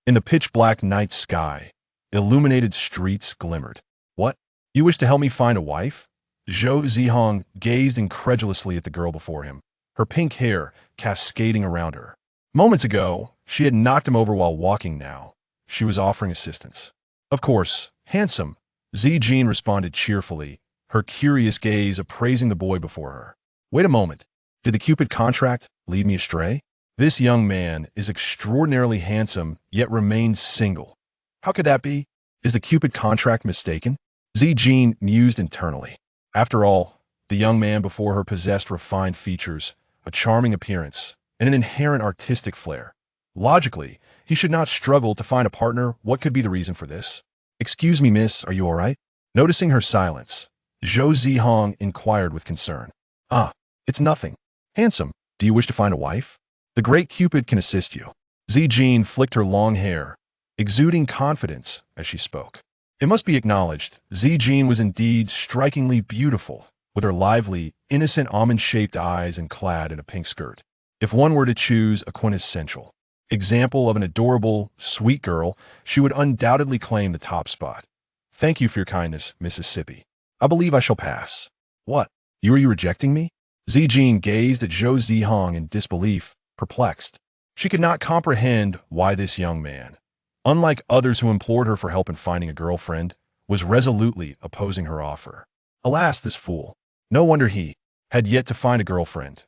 In the pitch-black night sky, illuminated streets glimmered. What? You wish to help me find a wife? Zhou Zihang gazed incredulously at the girl before him, her pink hair cascading around her. Moments ago, she had knocked him over while walking. Now she was offering assistance. Of course, handsome, Zijing responded cheerfully, her curious gaze appraising the boy before her. Wait a moment. Did the Cupid contract lead me astray? This young man is extraordinarily handsome, yet remains single. How could that be? Is the Cupid contract mistaken? Zijing mused internally. After all, the young man before her possessed refined features, a charming appearance, and an inherent artistic flair. Logically, he should not struggle to find a partner. What could be the reason for this? Excuse me, miss, are you all right? Noticing her silence, Zhou Zihang inquired with concern. Ah, it's nothing. Handsome, do you wish to find a wife? The great Cupid can assist you. Zijing flicked her long hair, exuding confidence as she spoke. It must be acknowledged, Zijing was indeed strikingly beautiful, with her lively, innocent almond-shaped eyes and clad in a pink skirt. If one were to choose a quintessential example of an adorable, sweet girl, she would undoubtedly claim the top spot. Thank you for your kindness, Mississippi. I believe I shall pass. What? Are you rejecting me? Zijing gazed at Zhou Zihang in disbelief, perplexed. She could not comprehend why this young man, unlike others who implored her for help in finding a girlfriend, was resolutely opposing her offer. Alas, this fool. No wonder he had yet to find a girlfriend.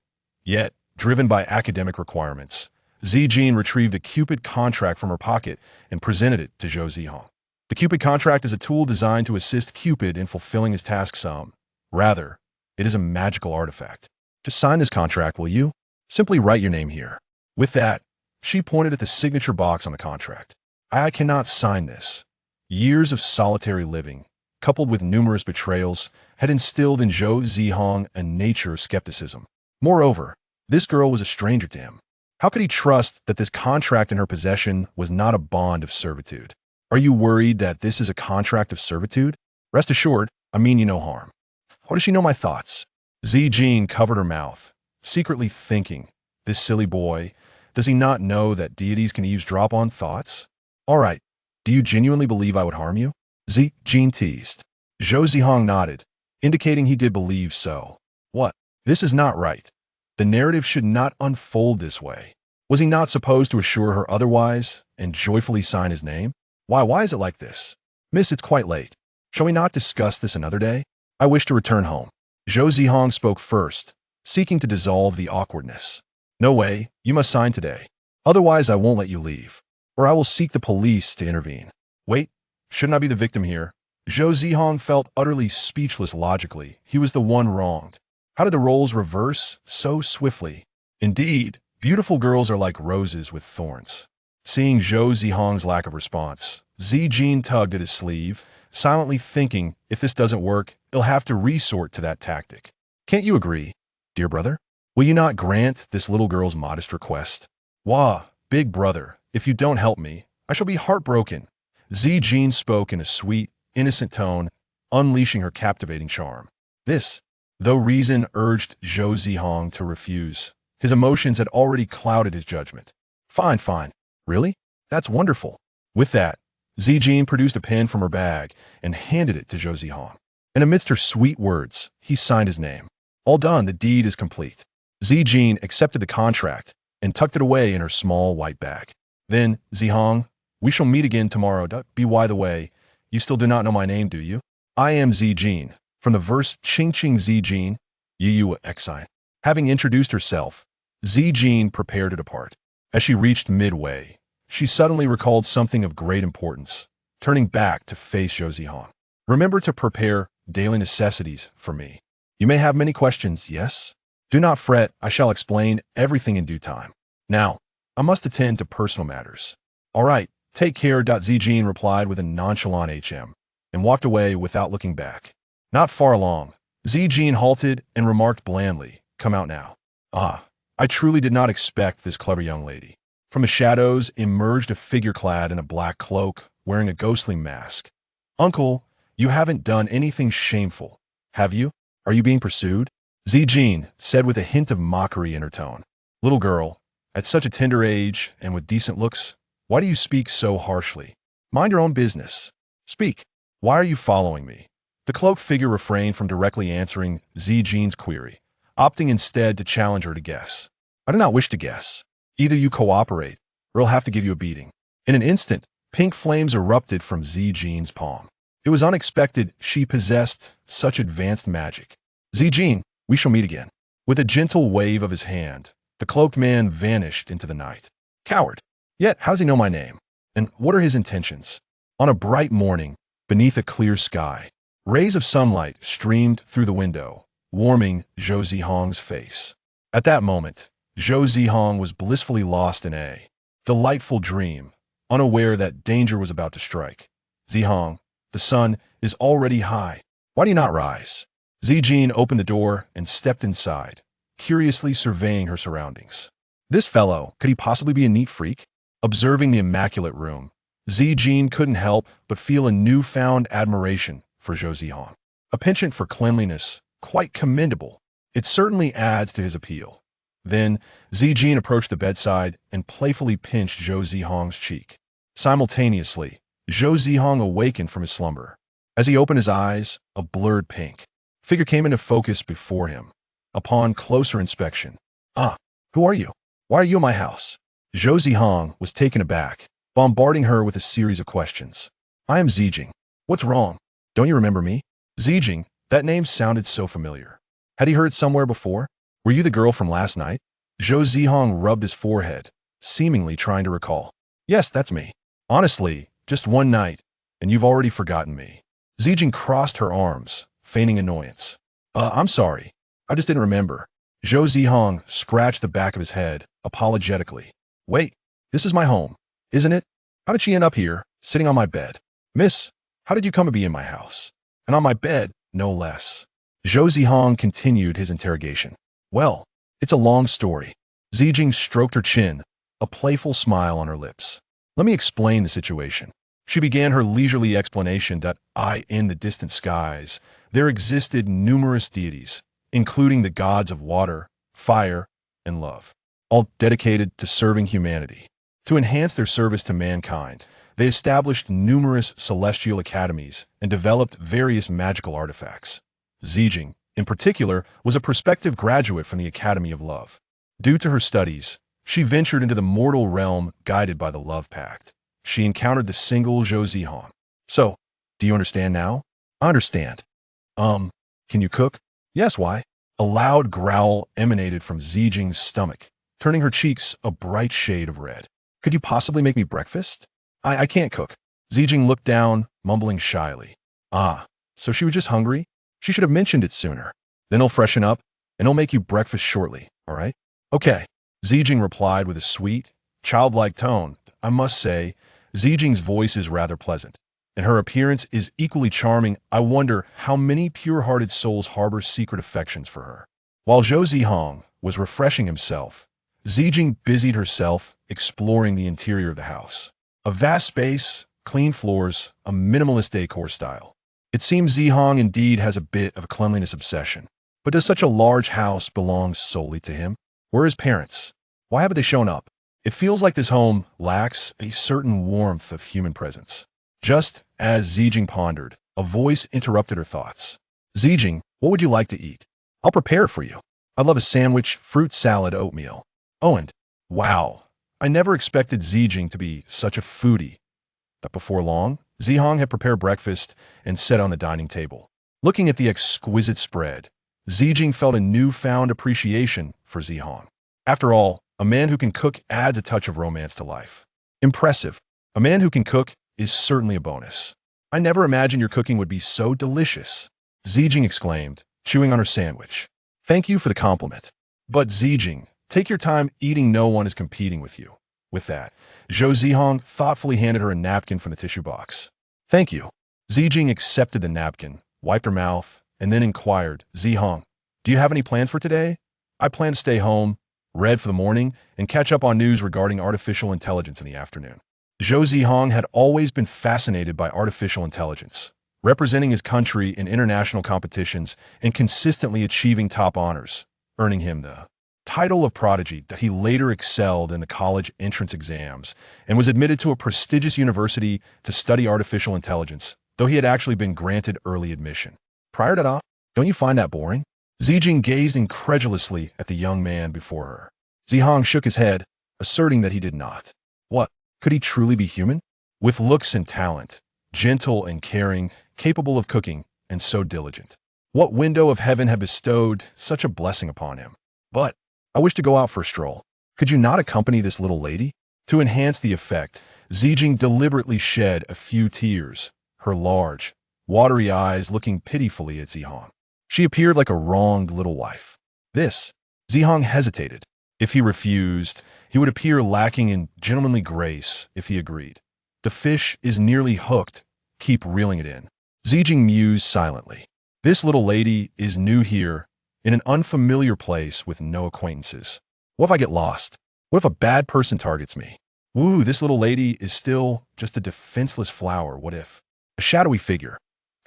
Yet, driven by academic requirements, Zijing retrieved a Cupid contract from her pocket and presented it to Zhou Zihang. The Cupid contract is a tool designed to assist Cupid in fulfilling his tasks. Rather, it is a magical artifact. Just sign this contract, will you? Simply write your name here. With that, she pointed at the signature box on the contract. I cannot sign this. Years of solitary living, coupled with numerous betrayals, had instilled in Zhou Zihang a nature of skepticism. Moreover, this girl was a stranger to him. How could he trust that this contract in her possession was not a bond of servitude? Are you worried that this is a contract of servitude? Rest assured, I mean you no harm. How does she know my thoughts? Zijing covered her mouth, secretly thinking, this silly boy, does he not know that deities can eavesdrop on thoughts? All right, do you genuinely believe I would harm you? Zijing teased. Zhou Zihang nodded, indicating he did believe so. What? This is not right. The narrative should not unfold this way. Was he not supposed to assure her otherwise and joyfully sign his name? Why is it like this? Miss, it's quite late. Shall we not discuss this another day? I wish to return home. Zhou Zihang spoke first, seeking to dissolve the awkwardness. No way, you must sign today. Otherwise, I won't let you leave, or I will seek the police to intervene. Wait, shouldn't I be the victim here? Zhou Zihang felt utterly speechless logically. He was the one wronged. How did the roles reverse so swiftly? Indeed, beautiful girls are like roses with thorns. Seeing Zhou Zihang's lack of response, Zijing tugged at his sleeve, silently thinking, if this doesn't work, he'll have to resort to that tactic. Can't you agree, dear brother? Will you not grant this little girl's modest request? Wah, big brother, if you don't help me, I shall be heartbroken. Zijing spoke in a sweet, innocent tone, unleashing her captivating charm. This, though reason urged Zhou Zihang to refuse, his emotions had already clouded his judgment. Fine. Really? That's wonderful. With that, Zijing produced a pen from her bag and handed it to Zhou Zihang. And amidst her sweet words, he signed his name. All done, the deed is complete. Zijing accepted the contract and tucked it away in her small white bag. Then, Zihang, we shall meet again tomorrow. By the way, you still do not know my name, do you? I am Zijing. From the verse Qing Qing Zijing, Yu Exine. Having introduced herself, Zijing prepared to depart. As she reached midway, she suddenly recalled something of great importance, turning back to face Zhou Zihang. Remember to prepare daily necessities for me. You may have many questions, yes? Do not fret, I shall explain everything in due time. Now, I must attend to personal matters. All right, take care. Zijing replied with a nonchalant HM, and walked away without looking back. Not far along, Zijing halted and remarked blandly, come out now. Ah, I truly did not expect this clever young lady. From the shadows emerged a figure clad in a black cloak, wearing a ghostly mask. Uncle, you haven't done anything shameful, have you? Are you being pursued? Zijing said with a hint of mockery in her tone. Little girl, at such a tender age and with decent looks, Why do you speak so harshly? Mind your own business. Speak. Why are you following me? The cloaked figure refrained from directly answering Zijing's query, opting instead to challenge her to guess. I do not wish to guess. Either you cooperate, or I'll have to give you a beating. In an instant, pink flames erupted from Zijing's palm. It was unexpected she possessed such advanced magic. Zijing, we shall meet again. With a gentle wave of his hand, the cloaked man vanished into the night. Coward. Yet, how does he know my name? And what are his intentions? On a bright morning, beneath a clear sky, rays of sunlight streamed through the window, warming Zhou Zihang's face. At that moment, Zhou Zihang was blissfully lost in a delightful dream, unaware that danger was about to strike. Zihang, the sun is already high. Why do you not rise? Zijing opened the door and stepped inside, curiously surveying her surroundings. This fellow, could he possibly be a neat freak? Observing the immaculate room, Zijing couldn't help but feel a newfound admiration for Zhou Zihang. A penchant for cleanliness, quite commendable. It certainly adds to his appeal. Then, Zijing approached the bedside and playfully pinched Zhou Zihang's cheek. Simultaneously, Zhou Zihang awakened from his slumber. As he opened his eyes, a blurred pink figure came into focus before him. Upon closer inspection, who are you? Why are you in my house? Zhou Zihang was taken aback, bombarding her with a series of questions. I am Zijing. What's wrong? Don't you remember me? Zijing, that name sounded so familiar. Had he heard it somewhere before? Were you the girl from last night? Zhou Zihang rubbed his forehead, seemingly trying to recall. Yes, that's me. Honestly, just one night, and you've already forgotten me. Zijing crossed her arms, feigning annoyance. I'm sorry. I just didn't remember. Zhou Zihang scratched the back of his head, apologetically. Wait, this is my home, isn't it? How did she end up here, sitting on my bed? Miss, how did you come to be in my house? And on my bed, no less. Zhou Zihang continued his interrogation. Well, it's a long story. Zijing stroked her chin, a playful smile on her lips. Let me explain the situation. She began her leisurely explanation that in the distant skies, there existed numerous deities, including the gods of water, fire, and love, all dedicated to serving humanity. To enhance their service to mankind, they established numerous celestial academies and developed various magical artifacts. Zijing, in particular, was a prospective graduate from the Academy of Love. Due to her studies, she ventured into the mortal realm guided by the Love Pact. She encountered the single Zhou Zihang. So, do you understand now? I understand. Can you cook? Yes, why? A loud growl emanated from Zijing's stomach, turning her cheeks a bright shade of red. Could you possibly make me breakfast? I can't cook. Zijing looked down, mumbling shyly. So she was just hungry? She should have mentioned it sooner. Then he'll freshen up, and he'll make you breakfast shortly, all right? Okay. Zijing replied with a sweet, childlike tone. I must say, Zijing's voice is rather pleasant, and her appearance is equally charming. I wonder how many pure-hearted souls harbor secret affections for her. While Zhou Zihang was refreshing himself, Zijing busied herself exploring the interior of the house. A vast space, clean floors, a minimalist decor style. It seems Zihang indeed has a bit of a cleanliness obsession. But does such a large house belong solely to him? Where are his parents? Why haven't they shown up? It feels like this home lacks a certain warmth of human presence. Just as Zijing pondered, a voice interrupted her thoughts. Zijing, what would you like to eat? I'll prepare it for you. I'd love a sandwich, fruit salad, oatmeal. Oh, and wow, I never expected Zijing to be such a foodie. But before long, Zihang had prepared breakfast and set on the dining table. Looking at the exquisite spread, Zijing felt a newfound appreciation for Zihang. After all, a man who can cook adds a touch of romance to life. Impressive. A man who can cook is certainly a bonus. I never imagined your cooking would be so delicious, Zijing exclaimed, chewing on her sandwich. Thank you for the compliment. But Zijing, take your time eating, no one is competing with you. With that, Zhou Zihang thoughtfully handed her a napkin from the tissue box. Thank you. Zijing accepted the napkin, wiped her mouth, and then inquired, Zihang, do you have any plans for today? I plan to stay home, read for the morning, and catch up on news regarding artificial intelligence in the afternoon. Zhou Zihang had always been fascinated by artificial intelligence, representing his country in international competitions and consistently achieving top honors, earning him the title of prodigy that he later excelled in the college entrance exams and was admitted to a prestigious university to study artificial intelligence, though he had actually been granted early admission. Prior to that, don't you find that boring? Zijing gazed incredulously at the young man before her. Zihang shook his head, asserting that he did not. What? Could he truly be human? With looks and talent, gentle and caring, capable of cooking, and so diligent. What window of heaven had bestowed such a blessing upon him? But I wish to go out for a stroll. Could you not accompany this little lady? To enhance the effect, Zijing deliberately shed a few tears, her large, watery eyes looking pitifully at Zihang. She appeared like a wronged little wife. Zihang hesitated. If he refused, he would appear lacking in gentlemanly grace if he agreed. The fish is nearly hooked. Keep reeling it in. Zijing mused silently. This little lady is new here, in an unfamiliar place with no acquaintances. What if I get lost? What if a bad person targets me? Woo, this little lady is still just a defenseless flower. What if? A shadowy figure.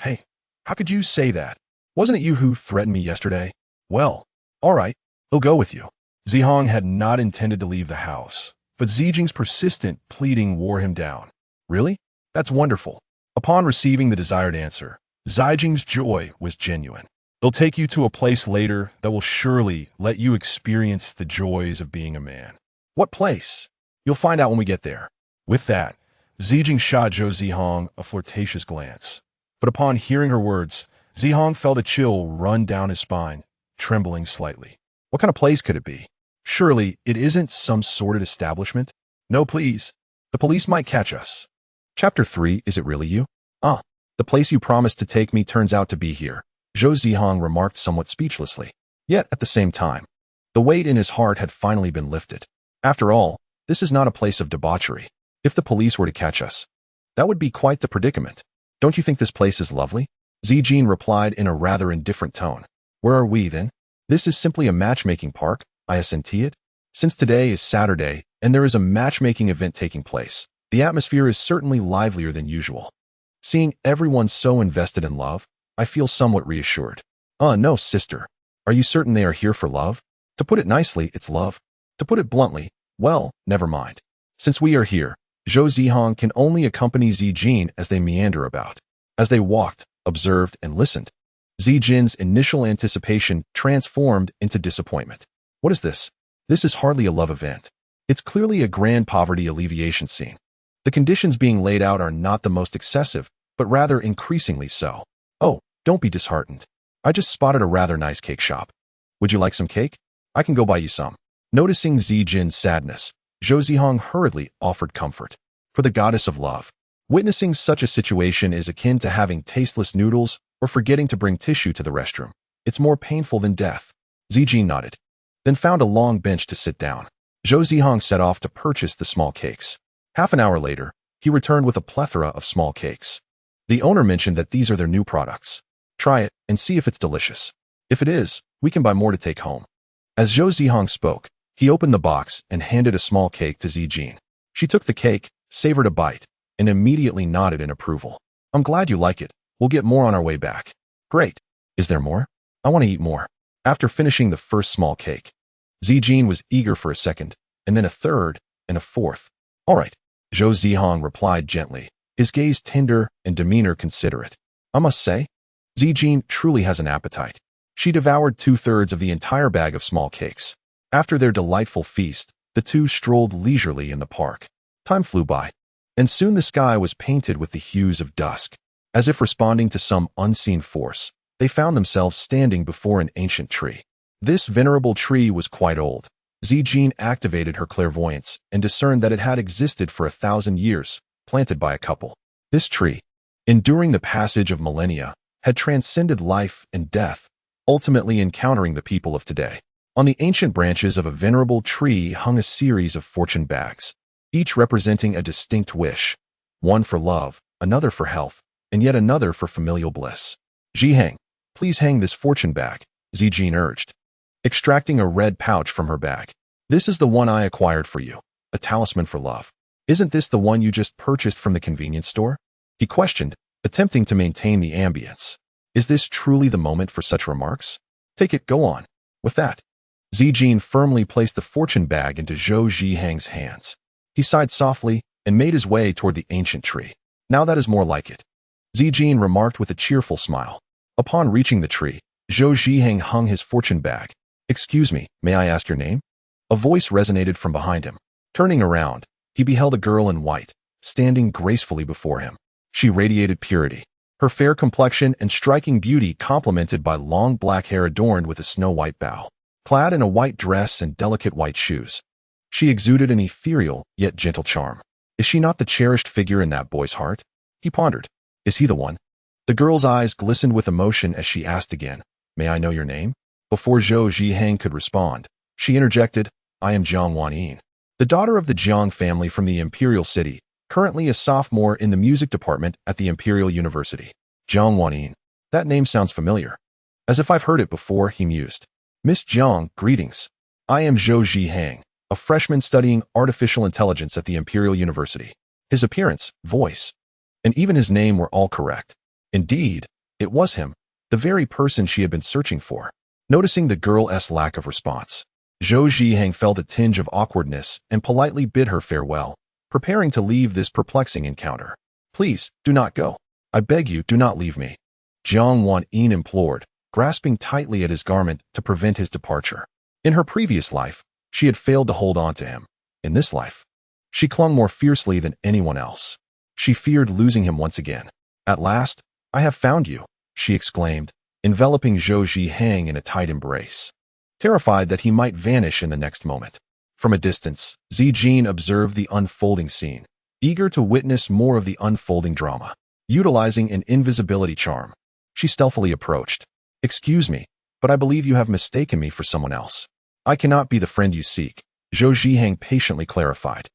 Hey, how could you say that? Wasn't it you who threatened me yesterday? Well, all right, I'll go with you. Zihang had not intended to leave the house, but Zijing's persistent pleading wore him down. Really? That's wonderful. Upon receiving the desired answer, Zijing's joy was genuine. They'll take you to a place later that will surely let you experience the joys of being a man. What place? You'll find out when we get there. With that, Zijing shot Zhou Zihang a flirtatious glance. But upon hearing her words, Zihang felt a chill run down his spine, trembling slightly. What kind of place could it be? Surely it isn't some sordid establishment? No, please. The police might catch us. Chapter 3, Is it really you? The place you promised to take me turns out to be here, Zhou Zihang remarked somewhat speechlessly. Yet, at the same time, the weight in his heart had finally been lifted. After all, this is not a place of debauchery. If the police were to catch us, that would be quite the predicament. Don't you think this place is lovely? Zijing replied in a rather indifferent tone. Where are we, then? This is simply a matchmaking park, I assent it. Since today is Saturday, and there is a matchmaking event taking place, the atmosphere is certainly livelier than usual. Seeing everyone so invested in love, I feel somewhat reassured. No, sister. Are you certain they are here for love? To put it nicely, it's love. To put it bluntly, well, never mind. Since we are here, Zhou Zihang can only accompany Zijing as they meander about. As they walked, observed, and listened, Zijin's initial anticipation transformed into disappointment. What is this? This is hardly a love event. It's clearly a grand poverty alleviation scene. The conditions being laid out are not the most excessive, but rather increasingly so. Oh, don't be disheartened. I just spotted a rather nice cake shop. Would you like some cake? I can go buy you some. Noticing Zijin's sadness, Zhou Zihang hurriedly offered comfort. For the goddess of love, witnessing such a situation is akin to having tasteless noodles or forgetting to bring tissue to the restroom. It's more painful than death. Zijing nodded, then found a long bench to sit down. Zhou Zihang set off to purchase the small cakes. Half an hour later, he returned with a plethora of small cakes. The owner mentioned that these are their new products. Try it and see if it's delicious. If it is, we can buy more to take home. As Zhou Zihang spoke, he opened the box and handed a small cake to Zijing. She took the cake, savored a bite, and immediately nodded in approval. I'm glad you like it. We'll get more on our way back. Great. Is there more? I want to eat more. After finishing the first small cake, Zijing was eager for a second, and then a third, and a fourth. All right, Zhou Zihang replied gently, his gaze tender and demeanor considerate. I must say, Zijing truly has an appetite. She devoured 2/3 of the entire bag of small cakes. After their delightful feast, the two strolled leisurely in the park. Time flew by, and soon the sky was painted with the hues of dusk. As if responding to some unseen force, they found themselves standing before an ancient tree. This venerable tree was quite old. Zijing activated her clairvoyance and discerned that it had existed for 1,000 years, planted by a couple. This tree, enduring the passage of millennia, had transcended life and death, ultimately encountering the people of today. On the ancient branches of a venerable tree hung a series of fortune bags, each representing a distinct wish, one for love, another for health, and yet another for familial bliss. Zihang, please hang this fortune bag, Zijing urged, extracting a red pouch from her bag. This is the one I acquired for you, a talisman for love. Isn't this the one you just purchased from the convenience store? He questioned, attempting to maintain the ambience. Is this truly the moment for such remarks? Take it, go on. With that, Zijing firmly placed the fortune bag into Zhou Zihang's hands. He sighed softly and made his way toward the ancient tree. Now that is more like it, Zijing remarked with a cheerful smile. Upon reaching the tree, Zhou Zihang hung his fortune bag. Excuse me, may I ask your name? A voice resonated from behind him. Turning around, he beheld a girl in white, standing gracefully before him. She radiated purity. Her fair complexion and striking beauty complemented by long black hair adorned with a snow-white bow. Clad in a white dress and delicate white shoes, she exuded an ethereal yet gentle charm. Is she not the cherished figure in that boy's heart? He pondered. Is he the one? The girl's eyes glistened with emotion as she asked again, May I know your name? Before Zhou Zihang could respond, she interjected, I am Jiang Wanyin, the daughter of the Jiang family from the Imperial City, currently a sophomore in the music department at the Imperial University. Jiang Wanyin. That name sounds familiar. As if I've heard it before, he mused. Miss Jiang, greetings. I am Zhou Zihang, a freshman studying artificial intelligence at the Imperial University. His appearance, voice, and even his name were all correct. Indeed, it was him, the very person she had been searching for. Noticing the girl's lack of response, Zhou Zihang felt a tinge of awkwardness and politely bid her farewell, preparing to leave this perplexing encounter. Please, do not go. I beg you, do not leave me, Jiang Wanyin implored, grasping tightly at his garment to prevent his departure. In her previous life, she had failed to hold on to him. In this life, she clung more fiercely than anyone else. She feared losing him once again. At last, I have found you, she exclaimed, enveloping Zhou Zihang in a tight embrace, terrified that he might vanish in the next moment. From a distance, Zijing observed the unfolding scene, eager to witness more of the unfolding drama. Utilizing an invisibility charm, she stealthily approached. Excuse me, but I believe you have mistaken me for someone else. I cannot be the friend you seek, Zhou Zihang patiently clarified.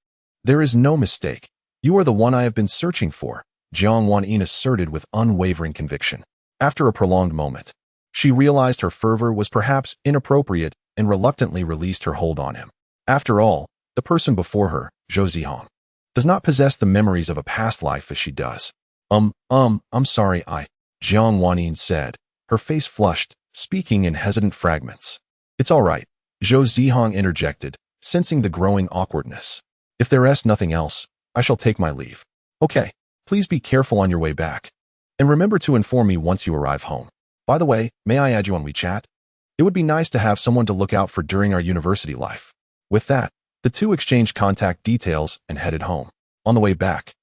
There is no mistake. You are the one I have been searching for, Jiang Wanyin asserted with unwavering conviction. After a prolonged moment, she realized her fervor was perhaps inappropriate and reluctantly released her hold on him. After all, the person before her, Zhou Zihang, does not possess the memories of a past life as she does. I'm sorry, Jiang Wanyin said, her face flushed, speaking in hesitant fragments. It's all right, Zhou Zihang interjected, sensing the growing awkwardness. If there is nothing else, I shall take my leave. Okay, please be careful on your way back. And remember to inform me once you arrive home. By the way, may I add you on WeChat? It would be nice to have someone to look out for during our university life. With that, the two exchanged contact details and headed home. On the way back,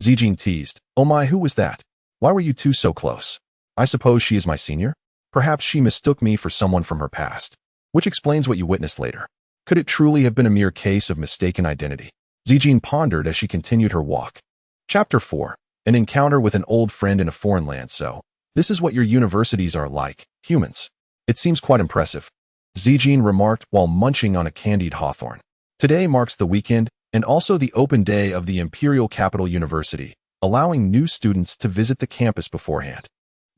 Zijing teased, Oh my, who was that? Why were you two so close? I suppose she is my senior? Perhaps she mistook me for someone from her past. Which explains what you witnessed later. Could it truly have been a mere case of mistaken identity? Zijing pondered as she continued her walk. Chapter 4. An encounter with an old friend in a foreign land. So, this is what your universities are like, humans. It seems quite impressive, Zijing remarked while munching on a candied hawthorn. Today marks the weekend and also the open day of the Imperial Capital University, allowing new students to visit the campus beforehand.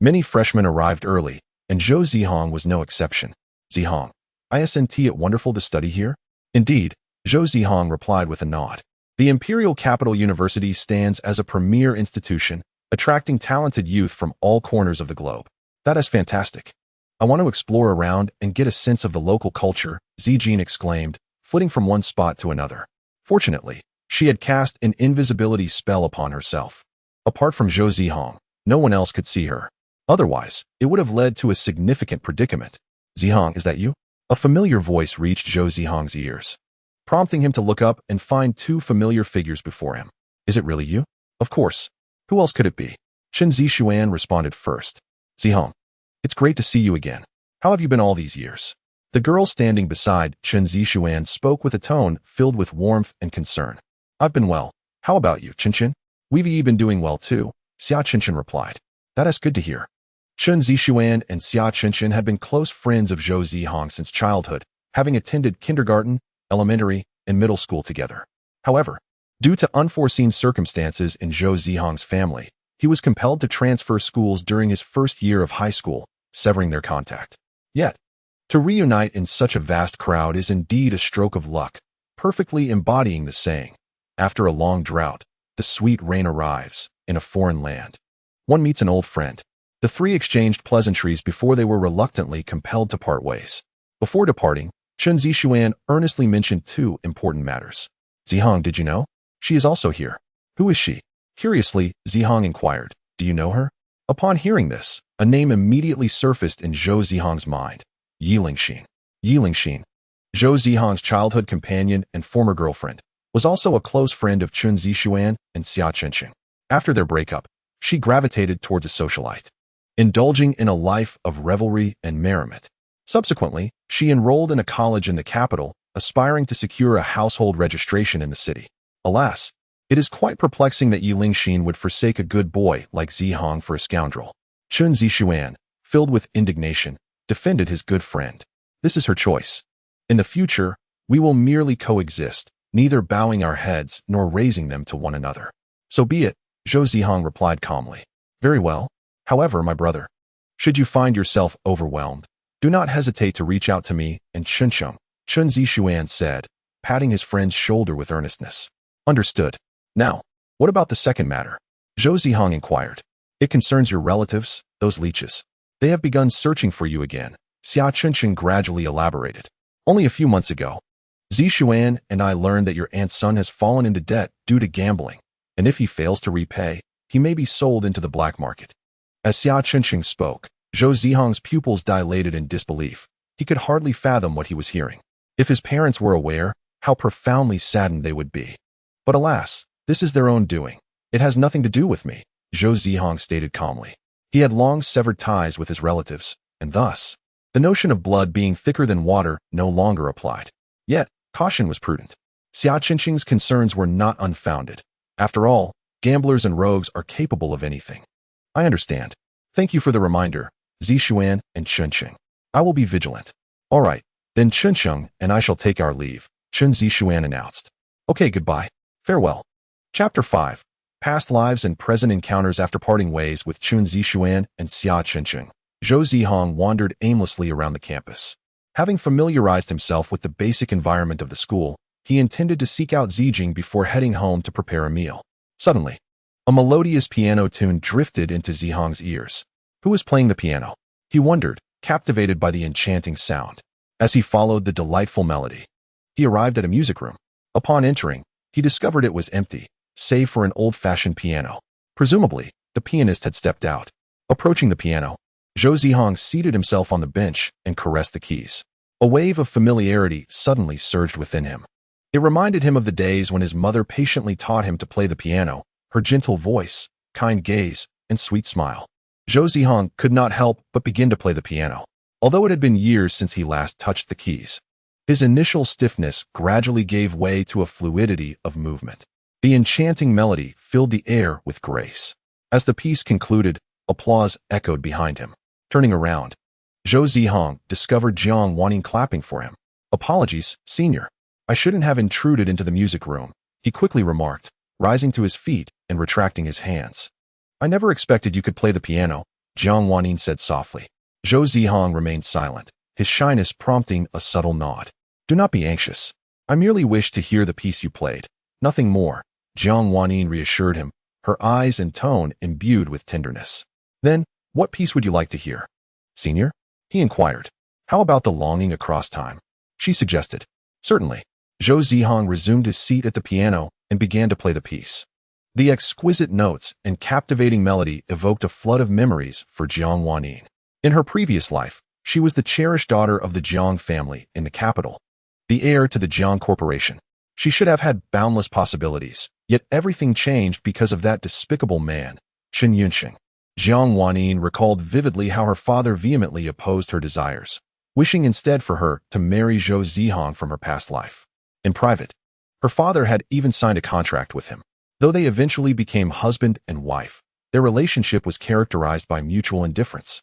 Many freshmen arrived early, and Zhou Zihang was no exception. Zihang, isn't it wonderful to study here? Indeed, Zhou Zihang replied with a nod. The Imperial Capital University stands as a premier institution, attracting talented youth from all corners of the globe. That is fantastic. I want to explore around and get a sense of the local culture, Zijing exclaimed, flitting from one spot to another. Fortunately, she had cast an invisibility spell upon herself. Apart from Zhou Zihang, no one else could see her. Otherwise, it would have led to a significant predicament. Zihang, is that you? A familiar voice reached Zhou Zihang's ears, prompting him to look up and find two familiar figures before him. Is it really you? Of course. Who else could it be? Chen Zixuan responded first. Zihang, it's great to see you again. How have you been all these years? The girl standing beside Chen Zixuan spoke with a tone filled with warmth and concern. I've been well. How about you, Chen? We've been doing well too, Xia Chen replied. That is good to hear. Chen Zixuan and Xia Chen had been close friends of Zhou Zihang since childhood, having attended kindergarten, elementary, and middle school together. However, due to unforeseen circumstances in Zhou Zihang's family, he was compelled to transfer schools during his first year of high school, severing their contact. Yet, to reunite in such a vast crowd is indeed a stroke of luck, perfectly embodying the saying, after a long drought, the sweet rain arrives, in a foreign land. One meets an old friend. The three exchanged pleasantries before they were reluctantly compelled to part ways. Before departing, Chen Zixuan earnestly mentioned two important matters. Zihang, did you know? She is also here. Who is she? Curiously, Zihang inquired. Do you know her? Upon hearing this, a name immediately surfaced in Zhou Zihang's mind. Yi Lingxin. Yi Lingxin, Zhou Zihang's childhood companion and former girlfriend, was also a close friend of Chen Zixuan and Xia Chenxing. After their breakup, she gravitated towards a socialite, indulging in a life of revelry and merriment. Subsequently, she enrolled in a college in the capital, aspiring to secure a household registration in the city. Alas, it is quite perplexing that Yi Lingxin would forsake a good boy like Zihang for a scoundrel. Chen Zixuan, filled with indignation, defended his good friend. This is her choice. In the future, we will merely coexist, neither bowing our heads nor raising them to one another. So be it, Zhou Zihang replied calmly. Very well. However, my brother, should you find yourself overwhelmed, do not hesitate to reach out to me and Chencheng, Chen Zixuan said, patting his friend's shoulder with earnestness. Understood. Now, what about the second matter? Zhou Zihang inquired. It concerns your relatives, those leeches. They have begun searching for you again, Xia Chencheng gradually elaborated. Only a few months ago, Zixuan and I learned that your aunt's son has fallen into debt due to gambling, and if he fails to repay, he may be sold into the black market. As Xia Chencheng spoke, Zhou Zihang's pupils dilated in disbelief. He could hardly fathom what he was hearing. If his parents were aware, how profoundly saddened they would be. But alas, this is their own doing. It has nothing to do with me, Zhou Zihang stated calmly. He had long severed ties with his relatives, and thus, the notion of blood being thicker than water no longer applied. Yet, caution was prudent. Xia Chenxing's concerns were not unfounded. After all, gamblers and rogues are capable of anything. I understand. Thank you for the reminder, Zixuan and Chencheng. I will be vigilant. All right, then Chencheng and I shall take our leave, Chen Zixuan announced. Okay, goodbye. Farewell. Chapter 5. Past Lives and Present Encounters. After parting ways with Chen Zixuan and Xia Chencheng, Zhou Zihang wandered aimlessly around the campus. Having familiarized himself with the basic environment of the school, he intended to seek out Zijing before heading home to prepare a meal. Suddenly, a melodious piano tune drifted into Zihang's ears. Who was playing the piano? He wondered, captivated by the enchanting sound. As he followed the delightful melody, he arrived at a music room. Upon entering, he discovered it was empty, save for an old-fashioned piano. Presumably, the pianist had stepped out. Approaching the piano, Zhou Zihang seated himself on the bench and caressed the keys. A wave of familiarity suddenly surged within him. It reminded him of the days when his mother patiently taught him to play the piano, her gentle voice, kind gaze, and sweet smile. Zhou Zihang could not help but begin to play the piano, although it had been years since he last touched the keys. His initial stiffness gradually gave way to a fluidity of movement. The enchanting melody filled the air with grace. As the piece concluded, applause echoed behind him. Turning around, Zhou Zihang discovered Jiang Wanning clapping for him. Apologies, senior. I shouldn't have intruded into the music room, he quickly remarked, rising to his feet and retracting his hands. I never expected you could play the piano, Jiang Wanning said softly. Zhou Zihang remained silent, his shyness prompting a subtle nod. Do not be anxious. I merely wish to hear the piece you played. Nothing more, Jiang Wanning reassured him, her eyes and tone imbued with tenderness. Then, what piece would you like to hear? Senior? He inquired. How about The Longing Across Time? She suggested. Certainly. Zhou Zihang resumed his seat at the piano and began to play the piece. The exquisite notes and captivating melody evoked a flood of memories for Jiang Wanning. In her previous life, she was the cherished daughter of the Jiang family in the capital, the heir to the Jiang Corporation. She should have had boundless possibilities, yet everything changed because of that despicable man, Chen Yunxing. Jiang Wanning recalled vividly how her father vehemently opposed her desires, wishing instead for her to marry Zhou Zihang from her past life. In private, her father had even signed a contract with him. Though they eventually became husband and wife, their relationship was characterized by mutual indifference.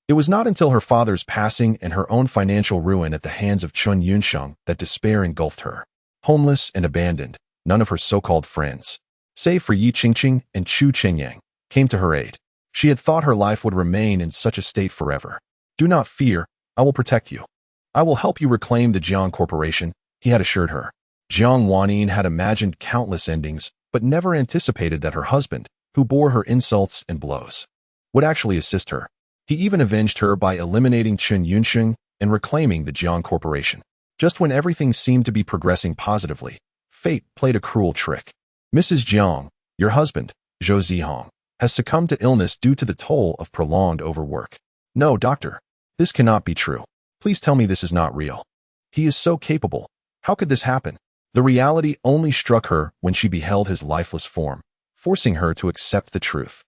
It was not until her father's passing and her own financial ruin at the hands of Chen Yunxiang that despair engulfed her. Homeless and abandoned, none of her so-called friends, save for Yi Qingqing and Chu Chengyang, came to her aid. She had thought her life would remain in such a state forever. Do not fear, I will protect you. I will help you reclaim the Jiang Corporation, he had assured her. Jiang Wanning had imagined countless endings, but never anticipated that her husband, who bore her insults and blows, would actually assist her. He even avenged her by eliminating Chen Yunxing and reclaiming the Jiang Corporation. Just when everything seemed to be progressing positively, fate played a cruel trick. Mrs. Jiang, your husband, Zhou Zihang, has succumbed to illness due to the toll of prolonged overwork. No, doctor. This cannot be true. Please tell me this is not real. He is so capable. How could this happen? The reality only struck her when she beheld his lifeless form, forcing her to accept the truth.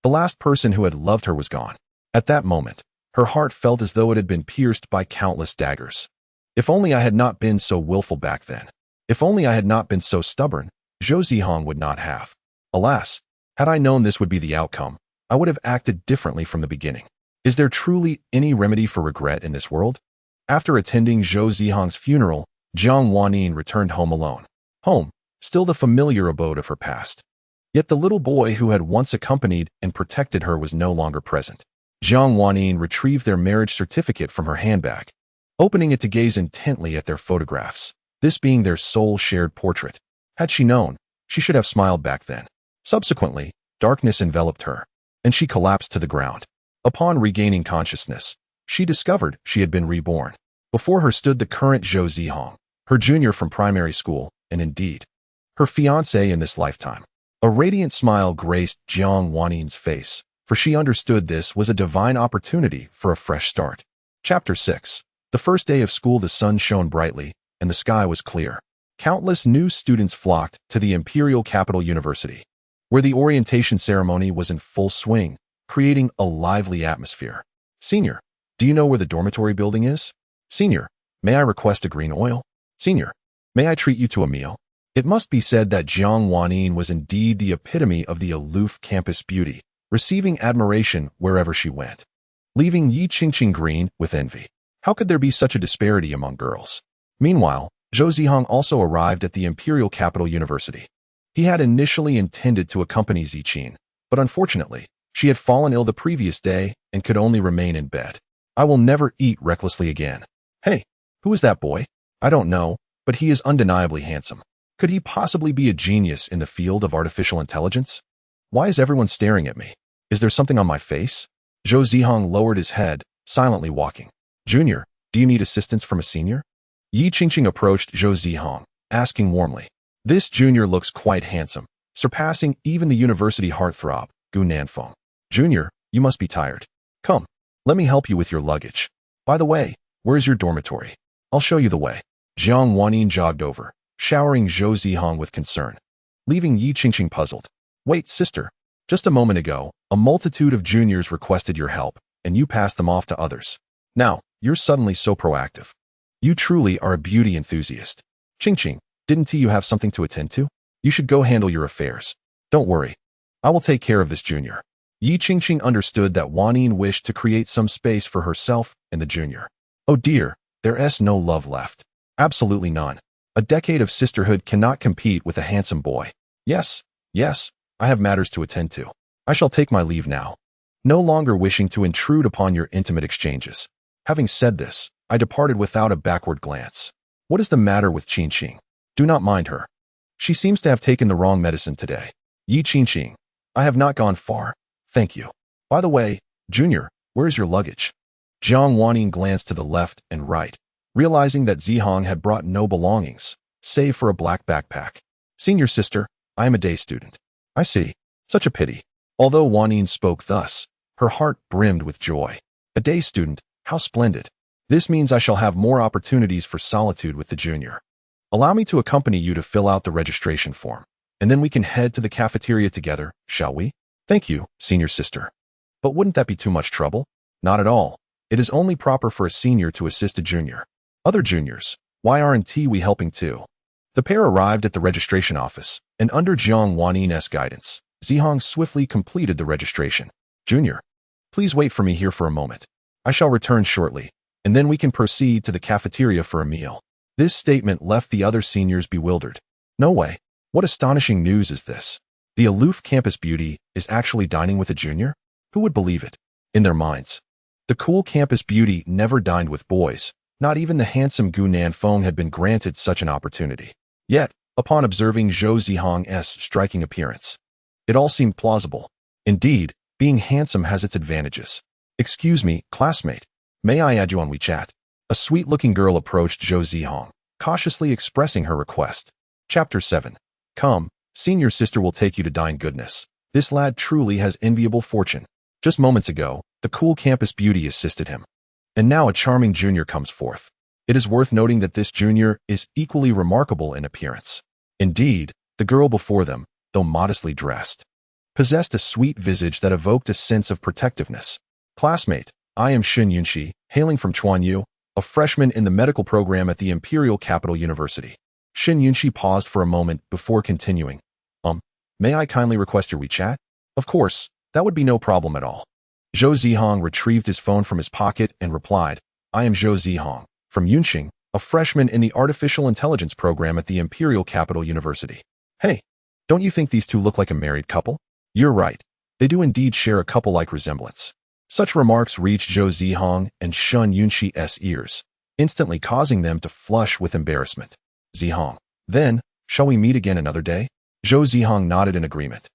The last person who had loved her was gone. At that moment, her heart felt as though it had been pierced by countless daggers. If only I had not been so willful back then. If only I had not been so stubborn, Zhou Zihang would not have. Alas, had I known this would be the outcome, I would have acted differently from the beginning. Is there truly any remedy for regret in this world? After attending Zhou Zihang's funeral, Jiang Wanyin returned home alone. Home, still the familiar abode of her past. Yet the little boy who had once accompanied and protected her was no longer present. Jiang Wanyin retrieved their marriage certificate from her handbag, opening it to gaze intently at their photographs, this being their sole shared portrait. Had she known, she should have smiled back then. Subsequently, darkness enveloped her, and she collapsed to the ground. Upon regaining consciousness, she discovered she had been reborn. Before her stood the current Zhou Zihang, her junior from primary school, and indeed, her fiancé in this lifetime. A radiant smile graced Jiang Wanyin's face, for she understood this was a divine opportunity for a fresh start. Chapter 6. The first day of school, the sun shone brightly, and the sky was clear. Countless new students flocked to the Imperial Capital University, where the orientation ceremony was in full swing, creating a lively atmosphere. Senior, do you know where the dormitory building is? Senior, may I request a green oil? Senior, may I treat you to a meal? It must be said that Jiang Wanyin was indeed the epitome of the aloof campus beauty, receiving admiration wherever she went, leaving Yi Qingqing green with envy. How could there be such a disparity among girls? Meanwhile, Zhou Zihang also arrived at the Imperial Capital University. He had initially intended to accompany Ziqin, but unfortunately, she had fallen ill the previous day and could only remain in bed. I will never eat recklessly again. Hey, who is that boy? I don't know, but he is undeniably handsome. Could he possibly be a genius in the field of artificial intelligence? Why is everyone staring at me? Is there something on my face? Zhou Zihang lowered his head, silently walking. Junior, do you need assistance from a senior? Yi Qingqing approached Zhou Zihang, asking warmly. This junior looks quite handsome, surpassing even the university heartthrob, Gu Nanfeng. Junior, you must be tired. Come, let me help you with your luggage. By the way, where's your dormitory? I'll show you the way. Jiang Wanyin jogged over, showering Zhou Zihang with concern, leaving Yi Qingqing puzzled. Wait, sister. Just a moment ago, a multitude of juniors requested your help, and you passed them off to others. Now, you're suddenly so proactive. You truly are a beauty enthusiast. Qingqing, didn't you have something to attend to? You should go handle your affairs. Don't worry. I will take care of this junior. Yi Qingqing understood that Wanyin wished to create some space for herself and the junior. Oh dear, there's no love left. Absolutely none. A decade of sisterhood cannot compete with a handsome boy. Yes, I have matters to attend to. I shall take my leave now, no longer wishing to intrude upon your intimate exchanges. Having said this, I departed without a backward glance. What is the matter with Qingqing? Do not mind her. She seems to have taken the wrong medicine today. Yi Qingqing, I have not gone far, thank you. By the way, Junior, where is your luggage? Jiang Wanyin glanced to the left and right, realizing that Zihang had brought no belongings, save for a black backpack. Senior sister, I am a day student. I see. Such a pity. Although Wanyin spoke thus, her heart brimmed with joy. A day student, how splendid. This means I shall have more opportunities for solitude with the junior. Allow me to accompany you to fill out the registration form, and then we can head to the cafeteria together, shall we? Thank you, senior sister. But wouldn't that be too much trouble? Not at all. It is only proper for a senior to assist a junior. Other juniors, why aren't we helping too? The pair arrived at the registration office, and under Jiang Wanyin's guidance, Zihang swiftly completed the registration. Junior, please wait for me here for a moment. I shall return shortly, and then we can proceed to the cafeteria for a meal. This statement left the other seniors bewildered. No way. What astonishing news is this? The aloof campus beauty is actually dining with a junior? Who would believe it? In their minds, the cool campus beauty never dined with boys. Not even the handsome Gu Nanfeng had been granted such an opportunity. Yet, upon observing Zhou Zihang's striking appearance, it all seemed plausible. Indeed, being handsome has its advantages. Excuse me, classmate. May I add you on WeChat? A sweet-looking girl approached Zhou Zihang, cautiously expressing her request. Chapter 7. Come, senior sister will take you to dine goodness. This lad truly has enviable fortune. Just moments ago, the cool campus beauty assisted him. And now a charming junior comes forth. It is worth noting that this junior is equally remarkable in appearance. Indeed, the girl before them, though modestly dressed, possessed a sweet visage that evoked a sense of protectiveness. Classmate, I am Shen Yunxi, hailing from Chuanyu, a freshman in the medical program at the Imperial Capital University. Shen Yunxi paused for a moment before continuing. May I kindly request your WeChat? Of course, that would be no problem at all. Zhou Zihang retrieved his phone from his pocket and replied, I am Zhou Zihang, from Yunxing, a freshman in the Artificial Intelligence program at the Imperial Capital University. Hey, don't you think these two look like a married couple? You're right. They do indeed share a couple-like resemblance. Such remarks reached Zhou Zihang and Shen Yunxi's ears, instantly causing them to flush with embarrassment. Zihang, then, shall we meet again another day? Zhou Zihang nodded in agreement.